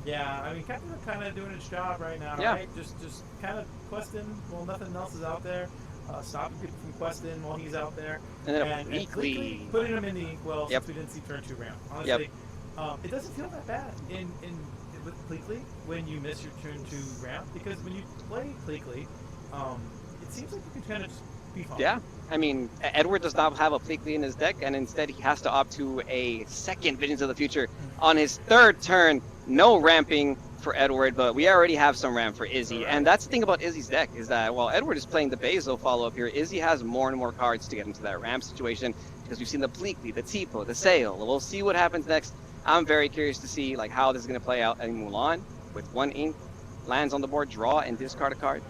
Yeah, I mean, Captain Hook kind of doing its job right now, Yeah. right? Just kind of questing while nothing else is out there. Stopping people from questing while he's out there. And then and weekly. putting him in the inkwell Yep. since we didn't see turn 2 ramp. Honestly, it doesn't feel that bad with Pleakley when you miss your turn 2 ramp, because when you play Pleakley, it seems like you can kind of just be fine. Yeah, I mean, Edward does not have a Pleakley in his deck, and instead he has to opt to a second Visions of the Future on his 3rd turn. No ramping for Edward, but we already have some ramp for Izzy. And that's the thing about Izzy's deck, is that while Edward is playing the Basil follow-up here, Izzy has more and more cards to get into that ramp situation, because we've seen the Pleakley, the Tipo, the Sail. We'll see what happens next. I'm very curious to see how this is going to play out. And Mulan, with 1 ink, lands on the board, draw, and discard a card.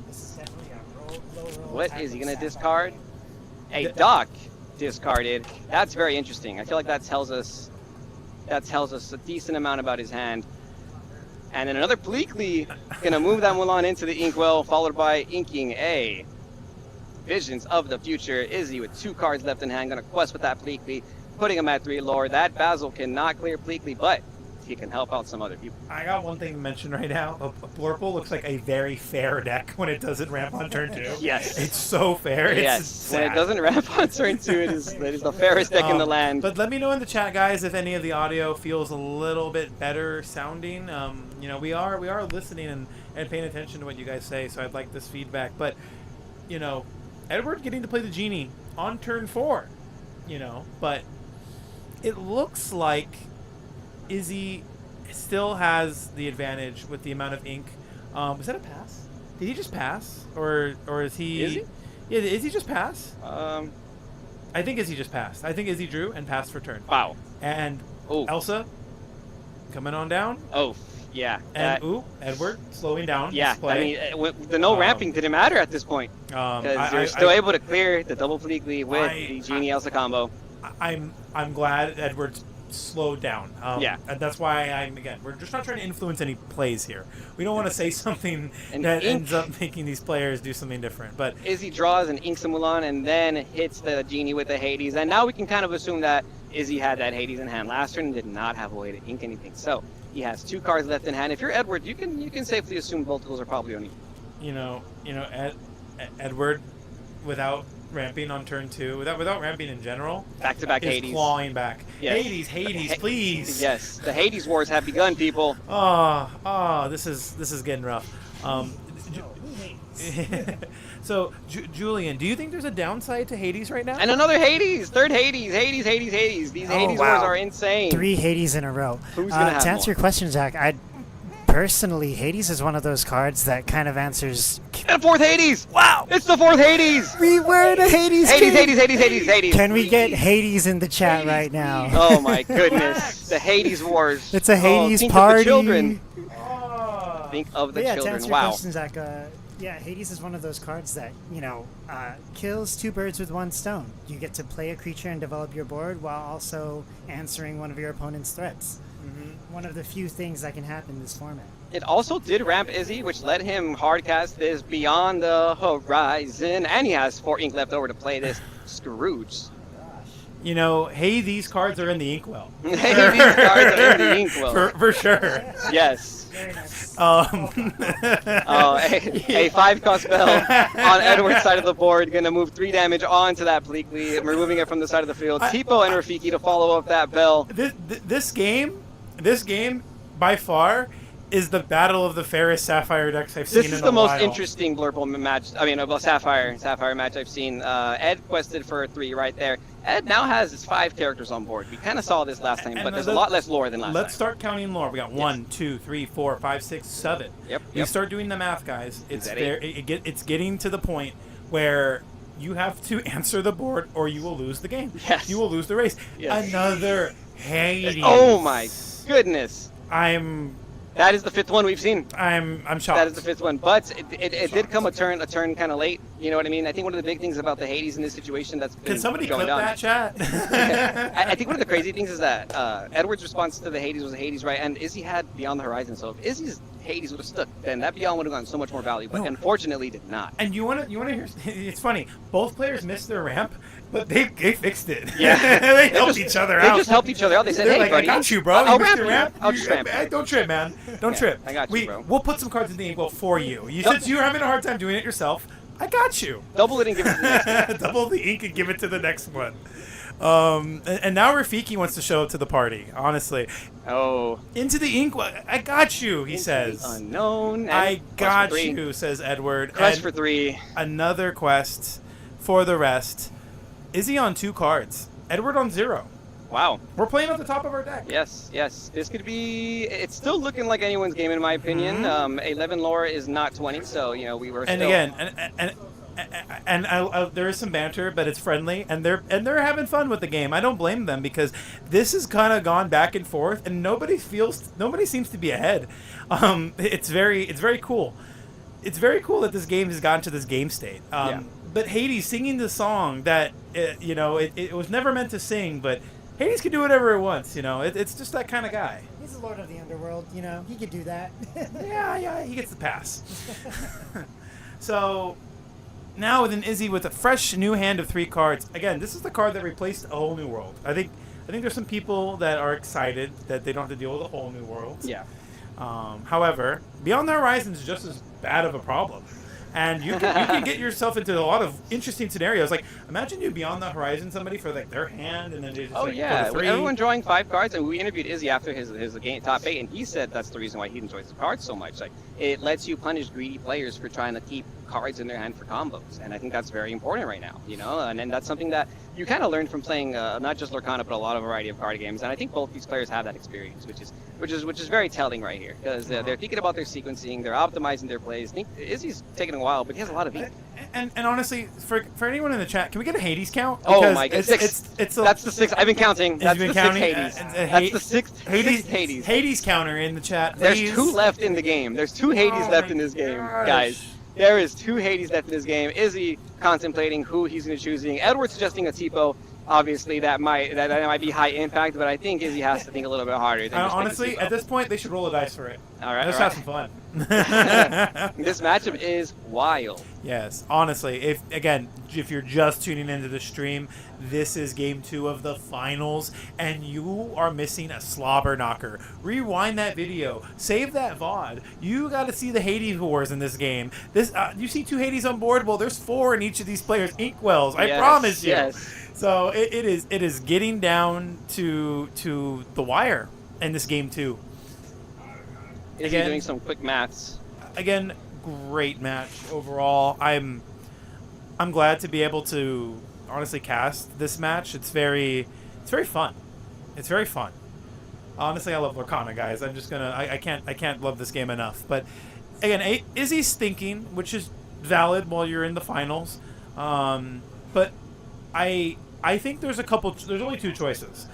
This is definitely a low roll. What is he going to discard? A Dock discarded. That's very interesting. I feel like that tells us a decent amount about his hand. And then another Pleakley gonna move that Mulan into the inkwell, followed by inking a Visions of the Future. Izzy with 2 cards left in hand, gonna quest with that Pleakley, putting him at 3 lore. That Basil cannot clear Pleakley, but he can help out some other people. I got one thing to mention right now. Blurple looks like a very fair deck when it doesn't ramp on turn 2. Yes. It's so fair. Yes. It's When it doesn't ramp on turn 2, it is the fairest deck in the land. But let me know in the chat, guys, if any of the audio feels a little bit better sounding. We are listening and paying attention to what you guys say, so I'd like this feedback. But, Edward getting to play the Genie on turn 4, but it looks like Izzy still has the advantage with the amount of ink. Was that a pass? Did he just pass, or is he? Is he? Yeah, is he just pass? I think Izzy just passed. I think Izzy drew and passed for turn. Wow. And Elsa coming on down. Oh, yeah. And Edward slowing down. Yeah, his play. I mean, the no ramping didn't matter at this point, because you're still able to clear the double Pleakley with the Genie Elsa combo. I'm glad Edward's slowed down. Yeah. And that's why we're just not trying to influence any plays here. We don't want to say something that ends up making these players do something different. But Izzy draws and inks a Mulan and then hits the genie with the Hades. And now we can kind of assume that Izzy had that Hades in hand last turn and did not have a way to ink anything. So he has 2 cards left in hand. If you're Edward, you can safely assume both of those are probably only. Edward, without ramping on turn 2, without ramping in general, back-to-back is Hades. clawing back. Yes. Hades, please. Yes, the Hades wars have begun, people. This is getting rough. So, Julian, do you think there's a downside to Hades right now? And another Hades, third Hades. These Hades wars are insane. 3 Hades in a row. Who's gonna have to answer more? your question, Zach, personally, Hades is one of those cards that kind of answers. And a 4th Hades! Wow! It's the 4th Hades! We were the Hades. Hades! Can we get Hades in the chat right now? Oh my goodness. The Hades wars. It's a Hades think party. Of the children. Think of the To children. answer your Wow. question, Zach, Hades is one of those cards that, kills 2 birds with 1 stone. You get to play a creature and develop your board while also answering one of your opponent's threats. One of the few things that can happen in this format. It also did ramp Izzy, which let him hardcast this Beyond the Horizon, and he has 4 ink left over to play this Scrooge. These cards are in the inkwell. These cards are in the inkwell. For sure. Yes. Very nice. A 5-cost spell on Edward's side of the board, gonna move 3 damage onto that Bleakley, removing it from the side of the field. Tipo and Rafiki to follow up that bell. This game, by far, is the battle of the fairest Sapphire decks I've seen in a while. This is the most interesting Blurple match. Sapphire match I've seen. Ed quested for 3 right there. Ed now has his 5 characters on board. We kind of saw this last time, but there's a lot less lore than last time. Let's start counting lore. We got 1, 2, 3, 4, 5, 6, 7. Yep. You start doing the math, guys. It's getting to the point where you have to answer the board or you will lose the game. Yes. You will lose the race. Yes. Another Hades. Oh my goodness. That is the 5th one we've seen. I'm shocked. That is the 5th one, but it did come a turn kind of late. You know what I mean? I think one of the big things about the Hades in this situation that's been Can somebody going clip on. that, chat? I think one of the crazy things is that Edward's response to the Hades was a Hades, right? And Izzy had Beyond the Horizon, so if Izzy's Hades would have stuck, then that Beyond would have gotten so much more value, but unfortunately did not. And you want to hear? It's funny. Both players missed their ramp, but they fixed it. Yeah, they helped each other out. They just helped each other out. They said, They're "Hey, like, buddy, I got you, bro. I'll You missed ramp your you. ramp. I'll just ramp Hey, don't trip, man. Don't trip. I got you, bro. We'll put some cards in the inkwell for you. Since you're having a hard time doing it yourself, I got you. Double it and give it to the next one. Double the ink and give it to the next one. And now Rafiki wants to show up to the party, honestly. Oh. Into the ink. I got you, he says. Unknown. I got you, says Edward. Quest for 3. Another quest for the rest. Izzy on 2 cards. Edward on 0. Wow. We're playing at the top of our deck. Yes. This could be... It's still looking like anyone's game, in my opinion. 11 lore is not 20, so, we were and still... And there is some banter, but it's friendly, and they're having fun with the game. I don't blame them because this has kind of gone back and forth, and nobody seems to be ahead. It's very cool. It's very cool that this game has gotten to this game state. But Hades singing the song that it was never meant to sing, but Hades can do whatever it wants. It's just that kind of guy. He's the Lord of the Underworld. He could do that. yeah, he gets the pass. So. Now with an Izzy with a fresh new hand of 3 cards. Again, this is the card that replaced A Whole New World. I think there's some people that are excited that they don't have to deal with A Whole New World. Yeah. However, Beyond the Horizon is just as bad of a problem. And you can get yourself into a lot of interesting scenarios. Like, imagine you Beyond the Horizon somebody for their hand, and then they just go to 3. Everyone drawing 5 cards, and we interviewed Izzy after his game top 8, and he said that's the reason why he enjoys the cards so much. Like, it lets you punish greedy players for trying to keep cards in their hand for combos, and I think that's very important right now. And that's something that you kind of learn from playing not just Lorcana, but a lot of variety of card games. And I think both these players have that experience, which is very telling right here, because they're thinking about their sequencing, they're optimizing their plays. I think Izzy's taking a while, but he has a lot of ink. And honestly, for anyone in the chat, can we get a Hades count? Oh my god, 6. That's the 6. I've been counting. That's the 6 Hades. That's the 6 Hades. Hades counter in the chat. There's 2 left in the game. There's 2 Hades left in this game, guys. There is 2 Hades left in this game. Izzy contemplating who he's going to choosing. Edward suggesting a Tipo. obviously that might be high impact, but I think Izzy has to think a little bit harder. Than just Honestly, at this point, they should roll a dice for it. All right, Let's all have right. some fun. This matchup is wild. Yes, honestly, if you're just tuning into the stream, this is game 2 of the finals, and you are missing a slobber knocker. Rewind that video, save that VOD. You got to see the Hades wars in this game. This you see 2 Hades on board. Well, there's 4 in each of these players' inkwells. I promise you. Yes. So it is getting down to the wire in this game 2. Izzy doing some quick maths. Again, great match overall. I'm glad to be able to honestly cast this match. It's very fun. It's very fun. Honestly, I love Lorcana, guys. I'm just gonna I can't love this game enough. But again, Izzy's thinking, which is valid while you're in the finals. But I think there's only 2 choices.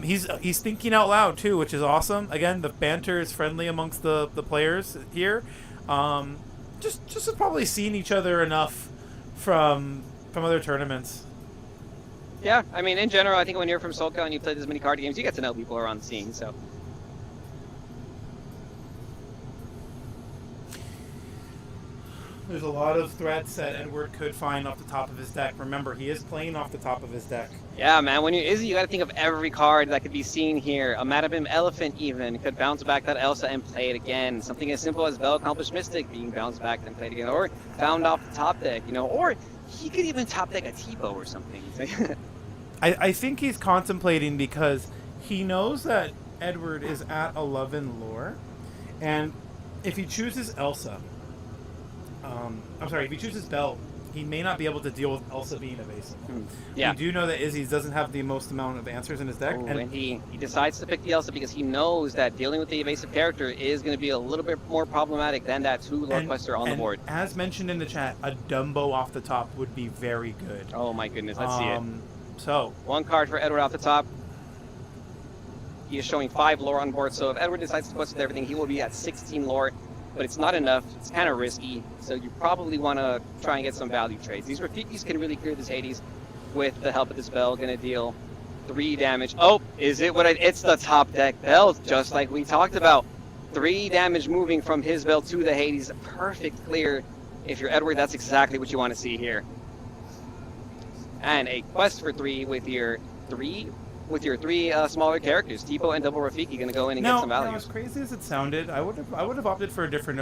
He's thinking out loud too, which is awesome. Again, the banter is friendly amongst the players here. Just probably seen each other enough from other tournaments. Yeah, I mean, in general, I think when you're from Solka and you play this many card games, you get to know people who are on the scene. So. There's a lot of threats that Edward could find off the top of his deck. Remember, he is playing off the top of his deck. Yeah, man. When you're Izzy, you got to think of every card that could be seen here. A Madabim Elephant even could bounce back that Elsa and play it again. Something as simple as Bell Accomplished Mystic being bounced back and played again, or found off the top deck. Or he could even top deck a Tipo or something. I think he's contemplating because he knows that Edward is at 11 lore, and if he chooses Elsa. If he chooses Bell, he may not be able to deal with Elsa being evasive. Yeah. We do know that Izzy doesn't have the most amount of answers in his deck. And he decides to pick the Elsa because he knows that dealing with the evasive character is going to be a little bit more problematic than that 2 Lord Quester on the board. As mentioned in the chat, a Dumbo off the top would be very good. Oh my goodness, let's see it. So 1 card for Edward off the top. He is showing 5 lore on board, so if Edward decides to quest with everything, he will be at 16 lore. But it's not enough. It's kind of risky, so you probably want to try and get some value trades. These Rafikis can really clear this Hades with the help of this Bell. Going to deal 3 damage. Oh, is it what it's the top deck Bell, just like we talked about. 3 damage moving from his Bell to the Hades. Perfect clear. If you're Edward, that's exactly what you want to see here. And a quest for 3 with your 3 smaller characters, Tipo and Double Rafiki, going to go in and get some value. Now, as crazy as it sounded, I would have opted for a different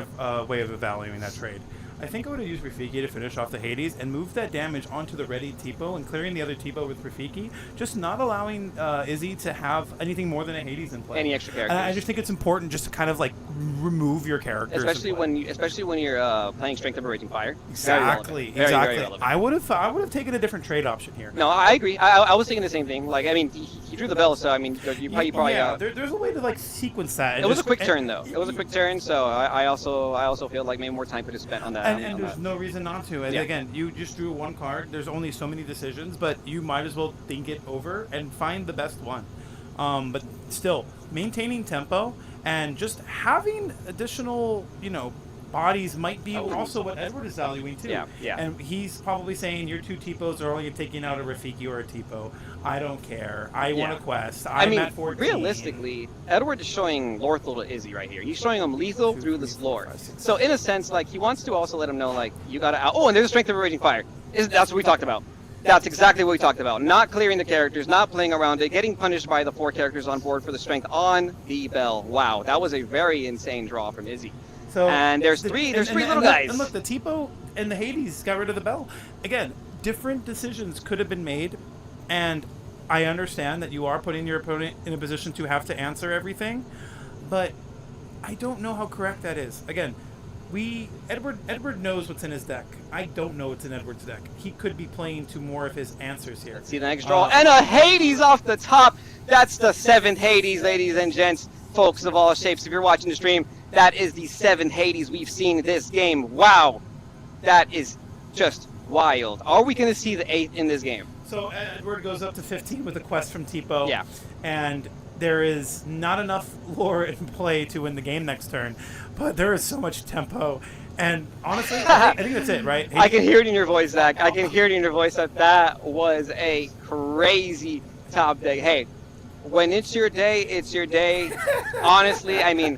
way of evaluating that trade. I think I would have used Rafiki to finish off the Hades and move that damage onto the ready Tipo and clearing the other Tipo with Rafiki, just not allowing Izzy to have anything more than a Hades in play. Any extra characters. And I just think it's important just to kind of like remove your characters. Especially when you're playing Strength of a Raging Fire. Exactly. Very relevant. I would have taken a different trade option here. No, I agree. I was thinking the same thing. Like, I mean, he drew the Bell, so I mean, you probably. Yeah, there's a way to like sequence that. It was a quick turn though. It was a quick turn, so I also feel like maybe more time could have spent on that. And there's no reason not to. And again, you just drew 1 card. There's only so many decisions, but you might as well think it over and find the best one. But still, maintaining tempo and just having additional, bodies might be also what Edward is valuing too. Yeah. And he's probably saying your 2 Tipos are only taking out a Rafiki or a Tipo. I don't care. I want a quest. I mean, at 14. realistically, Edward is showing lethal to Izzy right here. He's showing him lethal through this lore. So in a sense, like, he wants to also let him know, like, you gotta out. Oh, and there's a Strength of a Raging Fire. That's what we talked about. That's exactly what we talked about. Not clearing the characters, not playing around it, getting punished by the 4 characters on board for the strength on the Bell. Wow, that was a very insane draw from Izzy. So and there's 3 little guys. And look, the Tipo and the Hades got rid of the Bell. Again, different decisions could have been made, and I understand that you are putting your opponent in a position to have to answer everything, but I don't know how correct that is. Again, Edward knows what's in his deck. I don't know what's in Edward's deck. He could be playing to more of his answers here. Let's see the next draw. And a Hades off the top. That's the 7th Hades, ladies and gents, folks of all shapes. If you're watching the stream, that is the 7th Hades we've seen this game. Wow. That is just wild. Are we going to see the 8th in this game? So Edward goes up to 15 with a quest from Tipo. Yeah. And there is not enough lore in play to win the game next turn, but there is so much tempo And honestly, I think that's it, right? I can hear it in your voice, Zach. I can hear it in your voice that was a crazy top deck. Hey, when it's your day, it's your day. Honestly, I mean,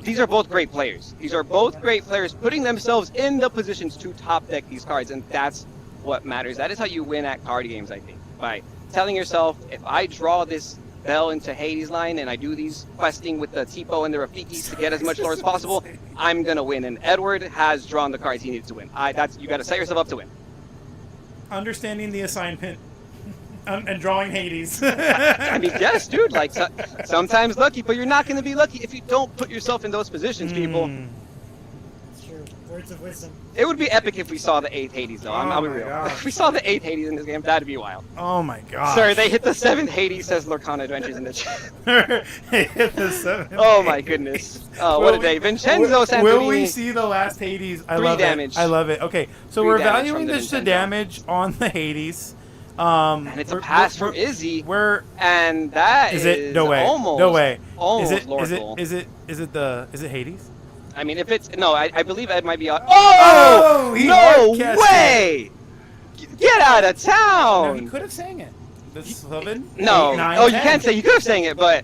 these are both great players. These are both great players putting themselves in the positions to top deck these cards, and that's what matters. That is how you win at card games, I think, by telling yourself, if I draw this Bell into Hades line and I do these questing with the Tipo and the Rafikis to get as much lore as possible, I'm gonna win. And Edward has drawn the cards he needs to win. You got to set yourself up to win. Understanding the assignment and drawing Hades. I mean, yes, dude. Like sometimes lucky, but you're not gonna be lucky if you don't put yourself in those positions, people. It's true. Words of wisdom. It would be epic if we saw the 8th Hades, though. I'll be real. If we saw the 8th Hades in this game, that'd be wild. Oh my god. Sorry, they hit the 7th Hades, says Lorcana Adventures in the chat. They hit the 7th. Oh my goodness. Oh, what a day. Vincenzo Santorini. Will we see the last Hades? I 3 love damage. it. I love it. Okay, so 3 we're damage evaluating from the the Vincenzo. damage on the Hades. And it's a pass from Izzy. And that is it? No way. Almost. No way. Almost Is it Lorcal. Is it Hades? I mean, if it's no, I believe Ed might be. Oh, he no hard-casted. way! Get out of No, town! he could have sang it. The 7, No. 8, 9, Oh, 10. you can't say. You could have sang it, but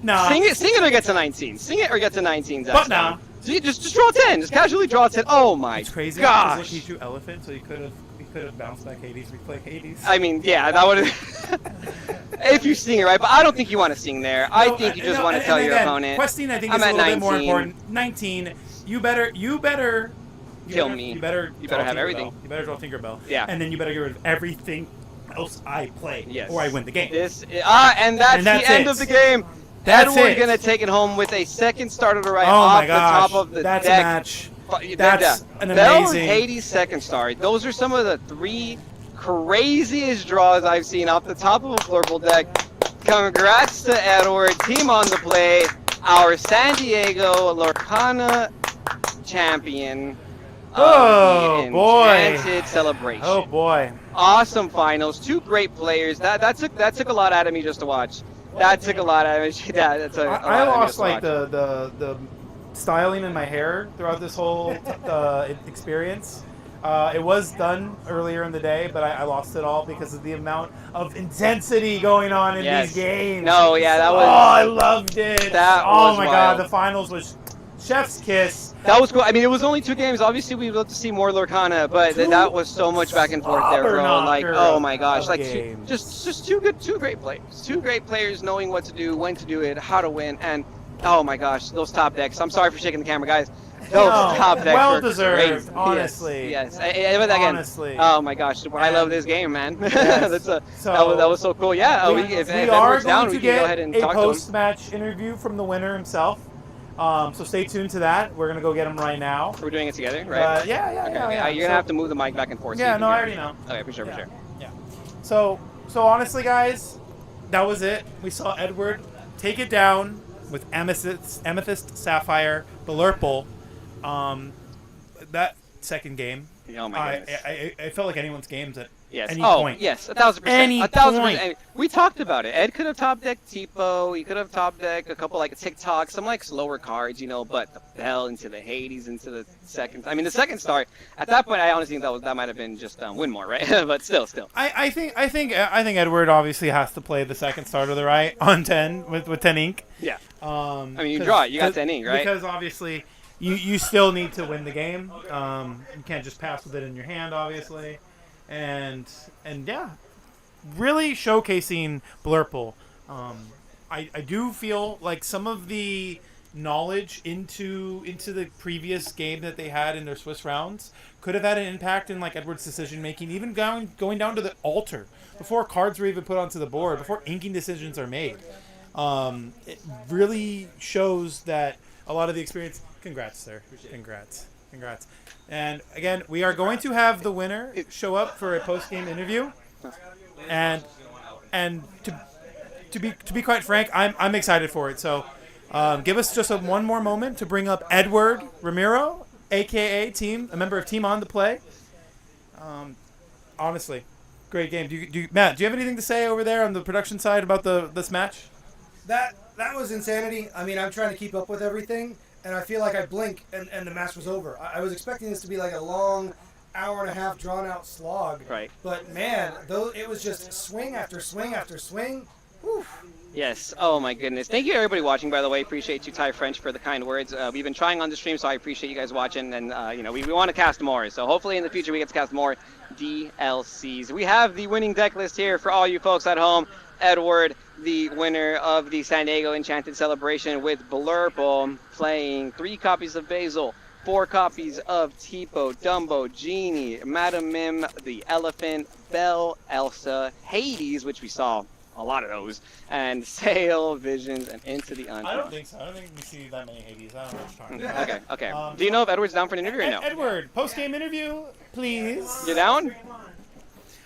nah. Sing it or get to 19. Sing it or get to 19. Zach. But nah. So you just draw 10. Just casually draw 10. Oh my It's crazy because gosh. he drew elephant, so he could have bounced back Hades, replay Hades. I mean, yeah, that would have. If you sing it right, but I don't think you want to sing there. I think you just want to tell your opponent. Questing, I think, I'm is a at little bit more 19. important. 19. You better Kill me. You better draw have Tinkerbell. everything. You better draw Tinkerbell. Yeah. And then you better get rid of everything else I play, or I win the game. And that's the end of the game. That's Edward it. gonna take it home with a second star to the right Oh off my gosh. the top of the That's deck. a match. But- That's an Bell and amazing. Hades second star. Those are some of the 3 craziest draws I've seen off the top of a Flurple deck. Congrats to Edward, team on the play, our San Diego Lorcana champion. Oh, the boy. Enchanted celebration. Oh boy. Awesome finals. 2 great players. That took a lot out of me just to watch. That took a lot out of me. That's a lot I out of me lost just to like watch. the styling in my hair throughout this whole experience. It was done earlier in the day, but I lost it all because of the amount of intensity going on in these games. No, yeah, that was. Oh, I loved it. That oh was my wild. god, the finals was chef's kiss. That was cool. I mean, it was only 2 games. Obviously, we'd love to see more Lorcana, but that was so much back and forth there, bro. Like, oh my gosh, like just two great players. 2 great players knowing what to do, when to do it, how to win, and oh my gosh, those top decks. I'm sorry for shaking the camera, guys. Those top decks well were deserved, crazy. honestly. Yes. But again, Honestly. oh my gosh, I love this game, man. Yes. that was so cool. Yeah, if we Edward's are down, going we to can go get ahead and a talk to him. post-match interview from the winner himself. So stay tuned to that. We're gonna go get him right now. We're doing it together, right? Yeah. Okay. You're gonna have to move the mic back and forth. so Yeah, you no, can I hear already me. know. Okay, for sure. Yeah. So honestly, guys, that was it. We saw Edward take it down with Amethyst Sapphire, the Lurple. That second game. Oh my goodness. I felt like anyone's games at any Oh, point. yes, 1,000%. Any 1,000%. point. And we talked about it. Ed could have top decked Tipo. He could have top decked a couple like TikTok, some like slower cards, but the Bell into the Hades into the second. I mean, the second star. At that point, I honestly think that might have been just Winmore, right? But still. I think Edward obviously has to play the second star to the right on 10 with 10 ink. Yeah. I mean, you 'cause- draw it. You got 10 ink, right? Because obviously you still need to win the game. You can't just pass with it in your hand, obviously. And yeah, really showcasing Blurple. I do feel like some of the knowledge into the previous game that they had in their Swiss rounds could have had an impact in like Edward's decision making, even going down to the altar before cards were even put onto the board, before inking decisions are made. It really shows that a lot of the experience. Congrats, sir. Congrats. And again, we are going to have the winner show up for a post-game interview, and to be quite frank, I'm excited for it. So, give us just one more moment to bring up Edward Ramiro, aka a member of Team On the Play. Honestly, great game. Matt, do you have anything to say over there on the production side about this match? That was insanity. I mean, I'm trying to keep up with everything, and I feel like I blink and the match was over. I was expecting this to be like a long hour and a half drawn out slog. Right. But man, though it was just swing after swing after swing. Whew. Yes. Oh my goodness. Thank you everybody watching. By the way, appreciate you, Ty French, for the kind words. We've been trying on the stream, so I appreciate you guys watching. And we want to cast more. So hopefully in the future we get to cast more DLCs. We have the winning deck list here for all you folks at home. Edward, the winner of the San Diego Enchanted Celebration, with Blurple, playing 3 copies of Basil, 4 copies of Tipo, Dumbo, Genie, Madam Mim, the Elephant, Belle, Elsa, Hades, which we saw a lot of those, and Sail, Visions, and Into the Unknown. I don't think so. I don't think we see that many Hades. I don't know what you're talking about. Okay. Do you know if Edward's down for an interview or no? Edward, post-game interview, please. You down?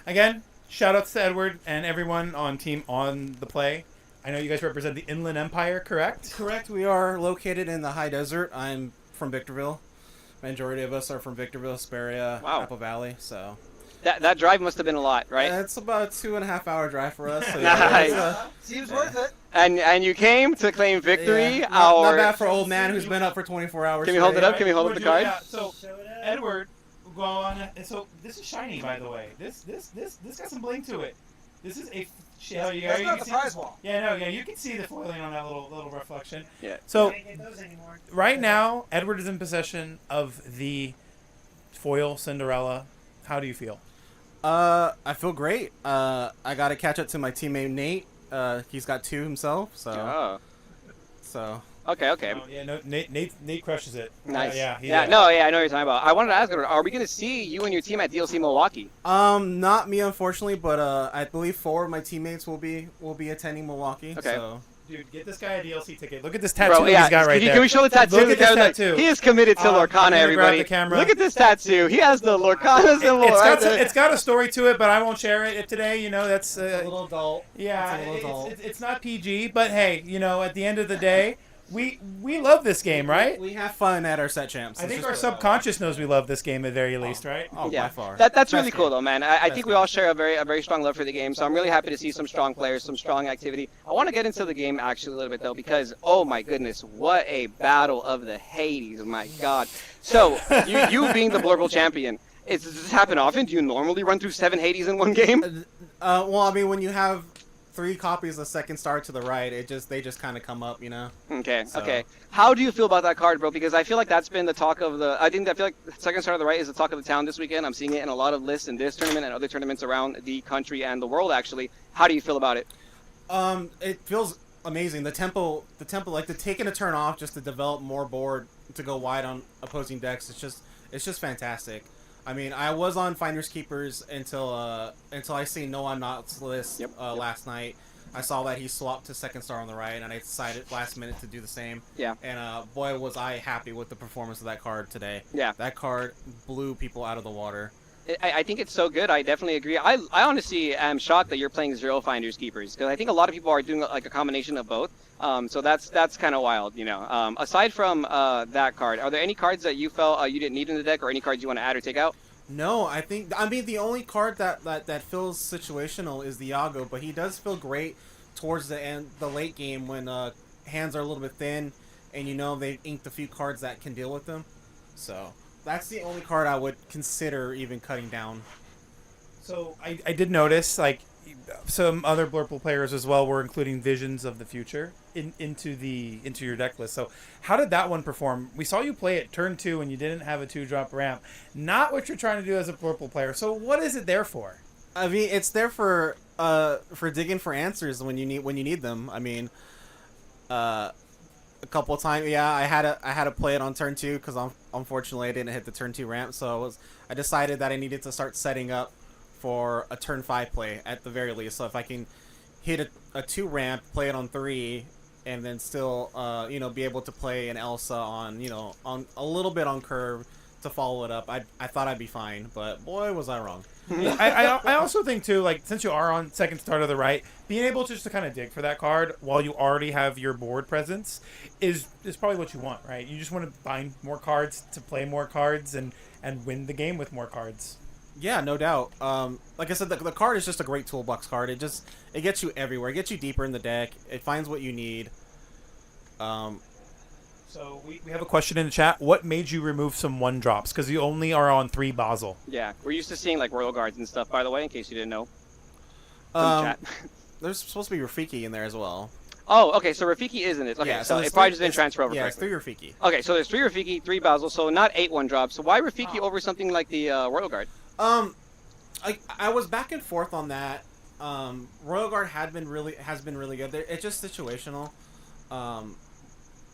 Again, shout-outs to Edward and everyone on Team On The Play. I know you guys represent the Inland Empire, correct? Correct. We are located in the high desert. I'm from Victorville. Majority of us are from Victorville, Hesperia, Apple Valley, so... That drive must have been a lot, right? It's about a 2.5 hour drive for us. So Nice. Seems worth it. And you came to claim victory. Yeah, not bad for an old man who's been up for 24 hours. Can we hold it up? Can we hold up the card? Yeah, so Edward, go on. So this is shiny, by the way. This got some bling to it. This is a shell. That's not the prize wall. Yeah, you can see the foiling on that little reflection. Yeah. So Can't get those anymore. right now, Edward is in possession of the foil Cinderella. How do you feel? I feel great. I got to catch up to my teammate Nate. He's got 2 himself, so. Oh. So. Okay. Yeah, no, Nate crushes it. Nice. Yeah, I know what you're talking about. I wanted to ask, are we going to see you and your team at DLC Milwaukee? Not me, unfortunately, but I believe 4 of my teammates will be attending Milwaukee. Okay. So. Dude, get this guy a DLC ticket. Look at this tattoo Bro, yeah. he's got right there. Can we show the tattoo? Look at this tattoo. He is committed to Lorcana, everybody. Grab the camera. Look at this tattoo. He has the Lorcana symbol right there. It's got a story to it, but I won't share it today. You know, that's a little adult. Yeah, it's a little adult. It's not PG, but hey, you know, at the end of the day, we love this game, right? We have fun at our set champs. I think our subconscious knows we love this game at the very least, right? Oh, yeah. by far. That's really cool, though, man. I think we all share a very strong love for the game, so I'm really happy to see some strong players, some strong activity. I want to get into the game actually a little bit, though, because, oh my goodness, what a battle of the Hades, my God. So, you being the Blurple champion, does this happen often? Do you normally run through 7 Hades in one game? Well, I mean, when you have 3 copies of Second Star to the right, they just kind of come up, you know. Okay. How do you feel about that card, bro? Because I feel like that's been the talk of the. I feel like Second Star to the right is the talk of the town this weekend. I'm seeing it in a lot of lists in this tournament and other tournaments around the country and the world. Actually, how do you feel about it? It feels amazing. The tempo, like taking a turn off just to develop more board to go wide on opposing decks. It's just fantastic. I mean, I was on Finders Keepers until I seen No I'm Not's list last night. I saw that he swapped to Second Star on the right, and I decided last minute to do the same. Yeah. And boy, was I happy with the performance of that card today. Yeah. That card blew people out of the water. I think it's so good. I definitely agree. I honestly am shocked that you're playing 0 Finders Keepers, because I think a lot of people are doing like a combination of both. So that's kind of wild, you know. Aside from that card, are there any cards that you felt you didn't need in the deck, or any cards you want to add or take out? No, I mean the only card that feels situational is the Iago, but he does feel great towards the late game when hands are a little bit thin, and you know they've inked a few cards that can deal with them. So that's the only card I would consider even cutting down. So I did notice like some other Blurple players as well were including Visions of the Future into your deck list. So how did that one perform? We saw you play it turn 2 and you didn't have a 2-drop ramp. Not what you're trying to do as a Blurple player. So what is it there for? I mean, it's there for digging for answers when you need them. I mean, a couple of times, yeah, I had to play it on turn 2 because unfortunately I didn't hit the turn 2 ramp. So I decided that I needed to start setting up for a turn 5 play at the very least. So if I can hit a 2 ramp, play it on 3, and then still be able to play an Elsa on a little bit on curve to follow it up, I thought I'd be fine. But boy, was I wrong. I also think too, like, since you are on Second Star to the right, being able just to kind of dig for that card while you already have your board presence is probably what you want, right? You just want to find more cards to play more cards and win the game with more cards. Yeah, no doubt. Like I said, the card is just a great toolbox card. It gets you everywhere. It gets you deeper in the deck. It finds what you need. So we have a question in the chat. What made you remove some 1-drops? Because you only are on 3 Basel. Yeah, we're used to seeing like Royal Guards and stuff, by the way, in case you didn't know. From the chat. There's supposed to be Rafiki in there as well. Oh, okay, so Rafiki is in it. Okay, Yeah, so so it probably just didn't transfer over Yeah, it's correctly. 3 Rafiki. Okay, so there's 3 Rafiki, 3 Basel, so not 8 1-drops. So why Rafiki over something like the Royal Guard? I was back and forth on that. Royal Guard has been really good. It's just situational.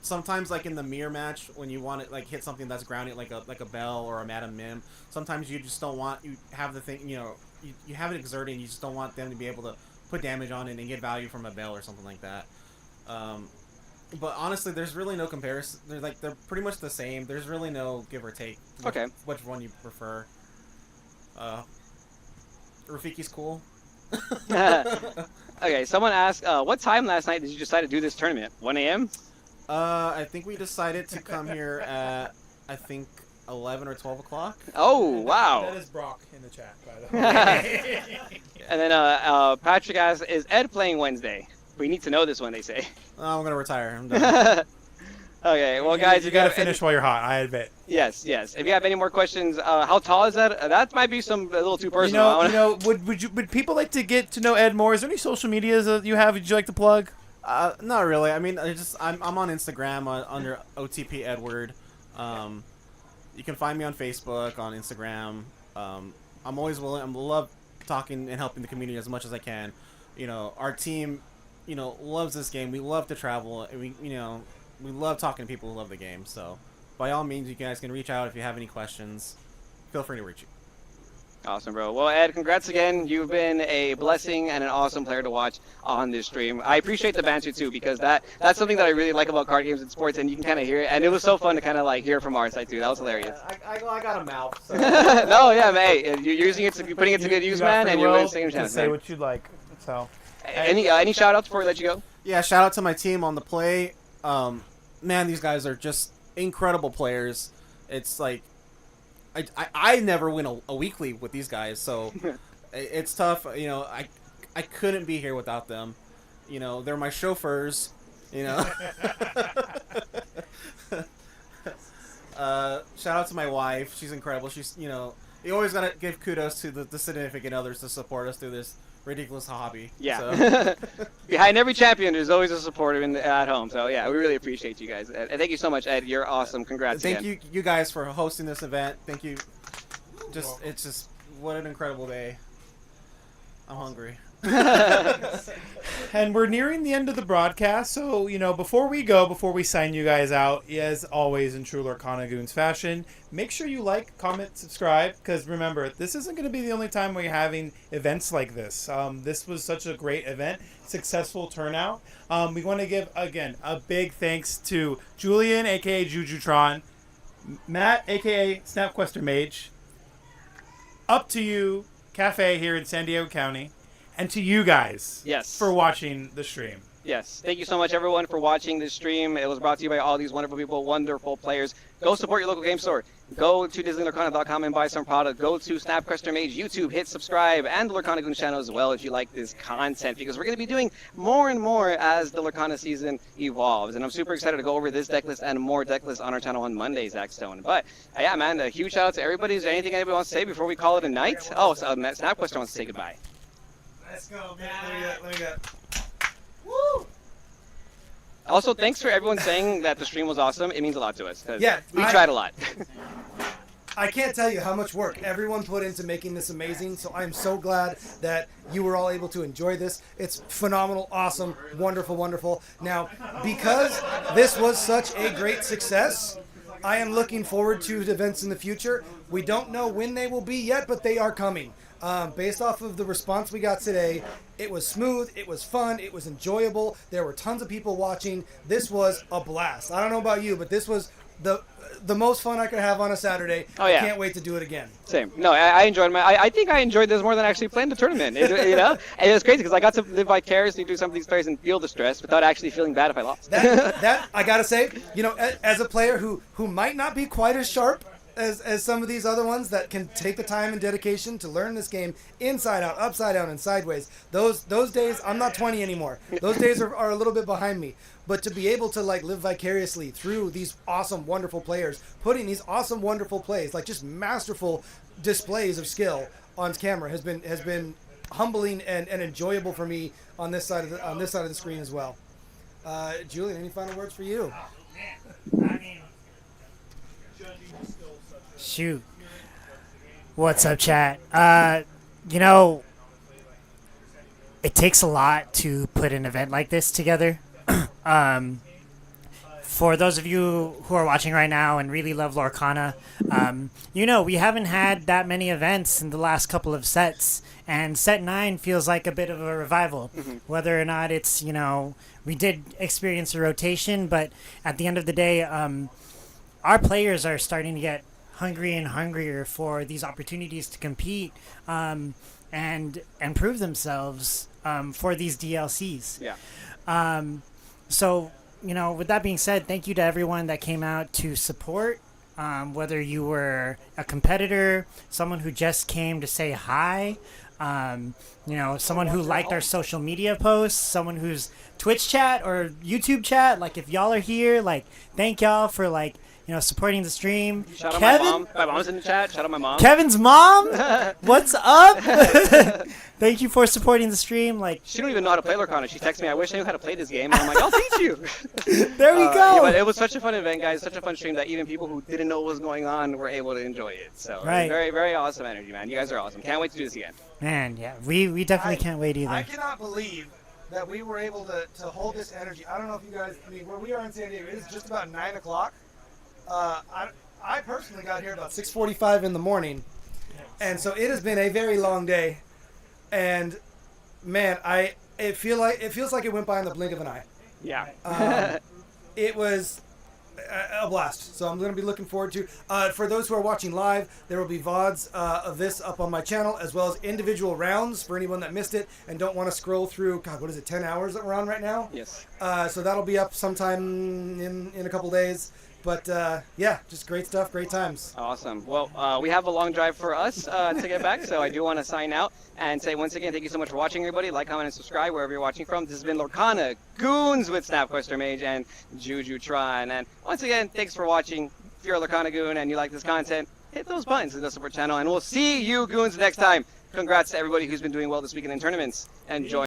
Sometimes, like in the mirror match, when you want to like hit something that's grounded, like a Bell or a Madam Mim, sometimes you just don't want you have the thing. You have it exerting. You just don't want them to be able to put damage on it and get value from a Bell or something like that. But honestly, there's really no comparison. They're pretty much the same. There's really no give or take. Okay. Which one you prefer? Rafiki's cool. Okay, someone asked, what time last night did you decide to do this tournament? 1 a.m.? I think we decided to come here at, 11 or 12 o'clock. Oh, wow. That is Brock in the chat, by the way. And then Patrick asks, is Ed playing Wednesday? We need to know this one, they say. Oh, I'm going to retire. I'm done. Okay, well, guys, you got to finish while you're hot, I admit. Yes. If you have any more questions, how tall is that? That might be a little too personal. Would people like to get to know Ed more? Is there any social medias that you have? Would you like to plug? Not really. I mean, I'm on Instagram under OTP Edward. You can find me on Facebook, on Instagram. I'm always willing. I love talking and helping the community as much as I can. Our team, loves this game. We love to travel, and we love talking to people who love the game. So, by all means, you guys can reach out if you have any questions. Feel free to reach you. Awesome, bro. Well, Ed, congrats again. You've been a blessing and an awesome player to watch on this stream. I appreciate the banter, too, because that's something that I really like about card games and sports, and you can kind of hear it. And it was so fun to kind of, hear from our side, too. That was hilarious. I got a mouth. So. No, yeah, man. You're using it, you're putting it to good use, man, and you're saying to say what you like. So, any shout-outs before we let you go? Yeah, shout out to my team on the play. Man, these guys are just incredible players. It's like I never win a weekly with these guys, so it's tough. I couldn't be here without them. They're my chauffeurs. Shout out to my wife. She's incredible. She's you always gotta give kudos to the significant others to support us through this ridiculous hobby. Yeah. So. Behind every champion, there's always a supporter at home. So yeah, we really appreciate you guys. And thank you so much, Ed. You're awesome. Congrats. Thank you guys for hosting this event. Thank you. It's just what an incredible day. I'm hungry. And we're nearing the end of the broadcast, so before we sign you guys out, as always in true Lorcana Goons fashion, make sure you like, comment, subscribe, because remember, this isn't going to be the only time we're having events like this. This was such a great event, successful turnout. We want to give again a big thanks to Julian, aka Jujutron, Matt, aka Snapquester Mage, Up to You Cafe here in San Diego County, and to you guys, for watching the stream. Yes, thank you so much, everyone, for watching this stream. It was brought to you by all these wonderful people, wonderful players. Go support your local game store. Go to DisneyLorcana.com and buy some product. Go to Snapquester Mage YouTube, hit subscribe, and the Lorcana Goons channel as well if you like this content, because we're going to be doing more and more as the Lorcana season evolves. And I'm super excited to go over this deck list and more deck lists on our channel on Monday, Zach Stone. But yeah, man, a huge shout out to everybody. Is there anything anybody wants to say before we call it a night? Oh, so Snapquester wants to say goodbye. Let's go, man. Let me get. Woo! Also, thanks for everyone saying that the stream was awesome. It means a lot to us. Yeah, we tried a lot. I can't tell you how much work everyone put into making this amazing, so I'm so glad that you were all able to enjoy this. It's phenomenal, awesome, wonderful, wonderful. Now, because this was such a great success, I am looking forward to events in the future. We don't know when they will be yet, but they are coming. Based off of the response we got today, it was smooth, it was fun, it was enjoyable. There were tons of people watching. This was a blast. I don't know about you, but this was the most fun I could have on a Saturday. Oh, yeah. I can't wait to do it again. Same. No, I enjoyed I think I enjoyed this more than actually playing the tournament. And it was crazy because I got to live vicariously through some of these players and feel the stress without actually feeling bad if I lost. That I gotta say, as a player who might not be quite as sharp as some of these other ones that can take the time and dedication to learn this game inside out, upside down, and sideways. Those days, I'm not 20 anymore. Those days are a little bit behind me. But to be able to like live vicariously through these awesome, wonderful players, putting these awesome, wonderful plays, like just masterful displays of skill on camera, has been humbling and enjoyable for me on this side of the screen as well. Julian, any final words for you? Shoot. What's up, chat? You know, it takes a lot to put an event like this together. For those of you who are watching right now and really love Lorcana, you know, we haven't had that many events in the last couple of sets, and set 9 feels like a bit of a revival. Whether or not it's, you know, we did experience a rotation, but at the end of the day, our players are starting to get hungry and hungrier for these opportunities to compete and prove themselves for these DLCs. Yeah. So, you know, with that being said, thank you to everyone that came out to support, whether you were a competitor, someone who just came to say hi, you know, someone who liked our social media posts, someone who's Twitch chat or YouTube chat. Like, if y'all are here, like, thank y'all for, like, you know, supporting the stream. Shout out Kevin? my mom. My mom's in the chat. Shout out my mom. Kevin's mom? What's up? Thank you for supporting the stream. Like, she don't even know how to play Lorcana. She texts me, I wish I knew how to play this game. And I'm like, I'll teach you. There we go. Yeah, but it was such a fun event, guys. Such a fun stream that even people who didn't know what was going on were able to enjoy it. So Right. very, very awesome energy, man. You guys are awesome. Can't wait to do this again. man, yeah, we definitely can't wait either. I cannot believe that we were able to hold this energy. I don't know if you guys, I mean, where we are in San Diego, it is just about 9 o'clock. I personally got here about 6:45 in the morning, and so it has been a very long day. And man, it feels like it went by in the blink of an eye. Yeah. It was a blast. So I'm going to be looking forward to. For those who are watching live, there will be VODs of this up on my channel, as well as individual rounds for anyone that missed it and don't want to scroll through. God, what is it? 10 hours that we're on right now. Yes. So that'll be up sometime in a couple days. But yeah, just great stuff, great times. Awesome. Well, we have a long drive for us to get back, so I do want to sign out and say once again, thank you so much for watching, everybody. Like, comment, and subscribe wherever you're watching from. This has been Lorcana Goons with Snapquester Mage and Jujutron. And once again, thanks for watching. If you're a Lorcana Goon and you like this content, hit those buttons in the support channel, and we'll see you Goons next time. Congrats to everybody who's been doing well this weekend in tournaments. Enjoy.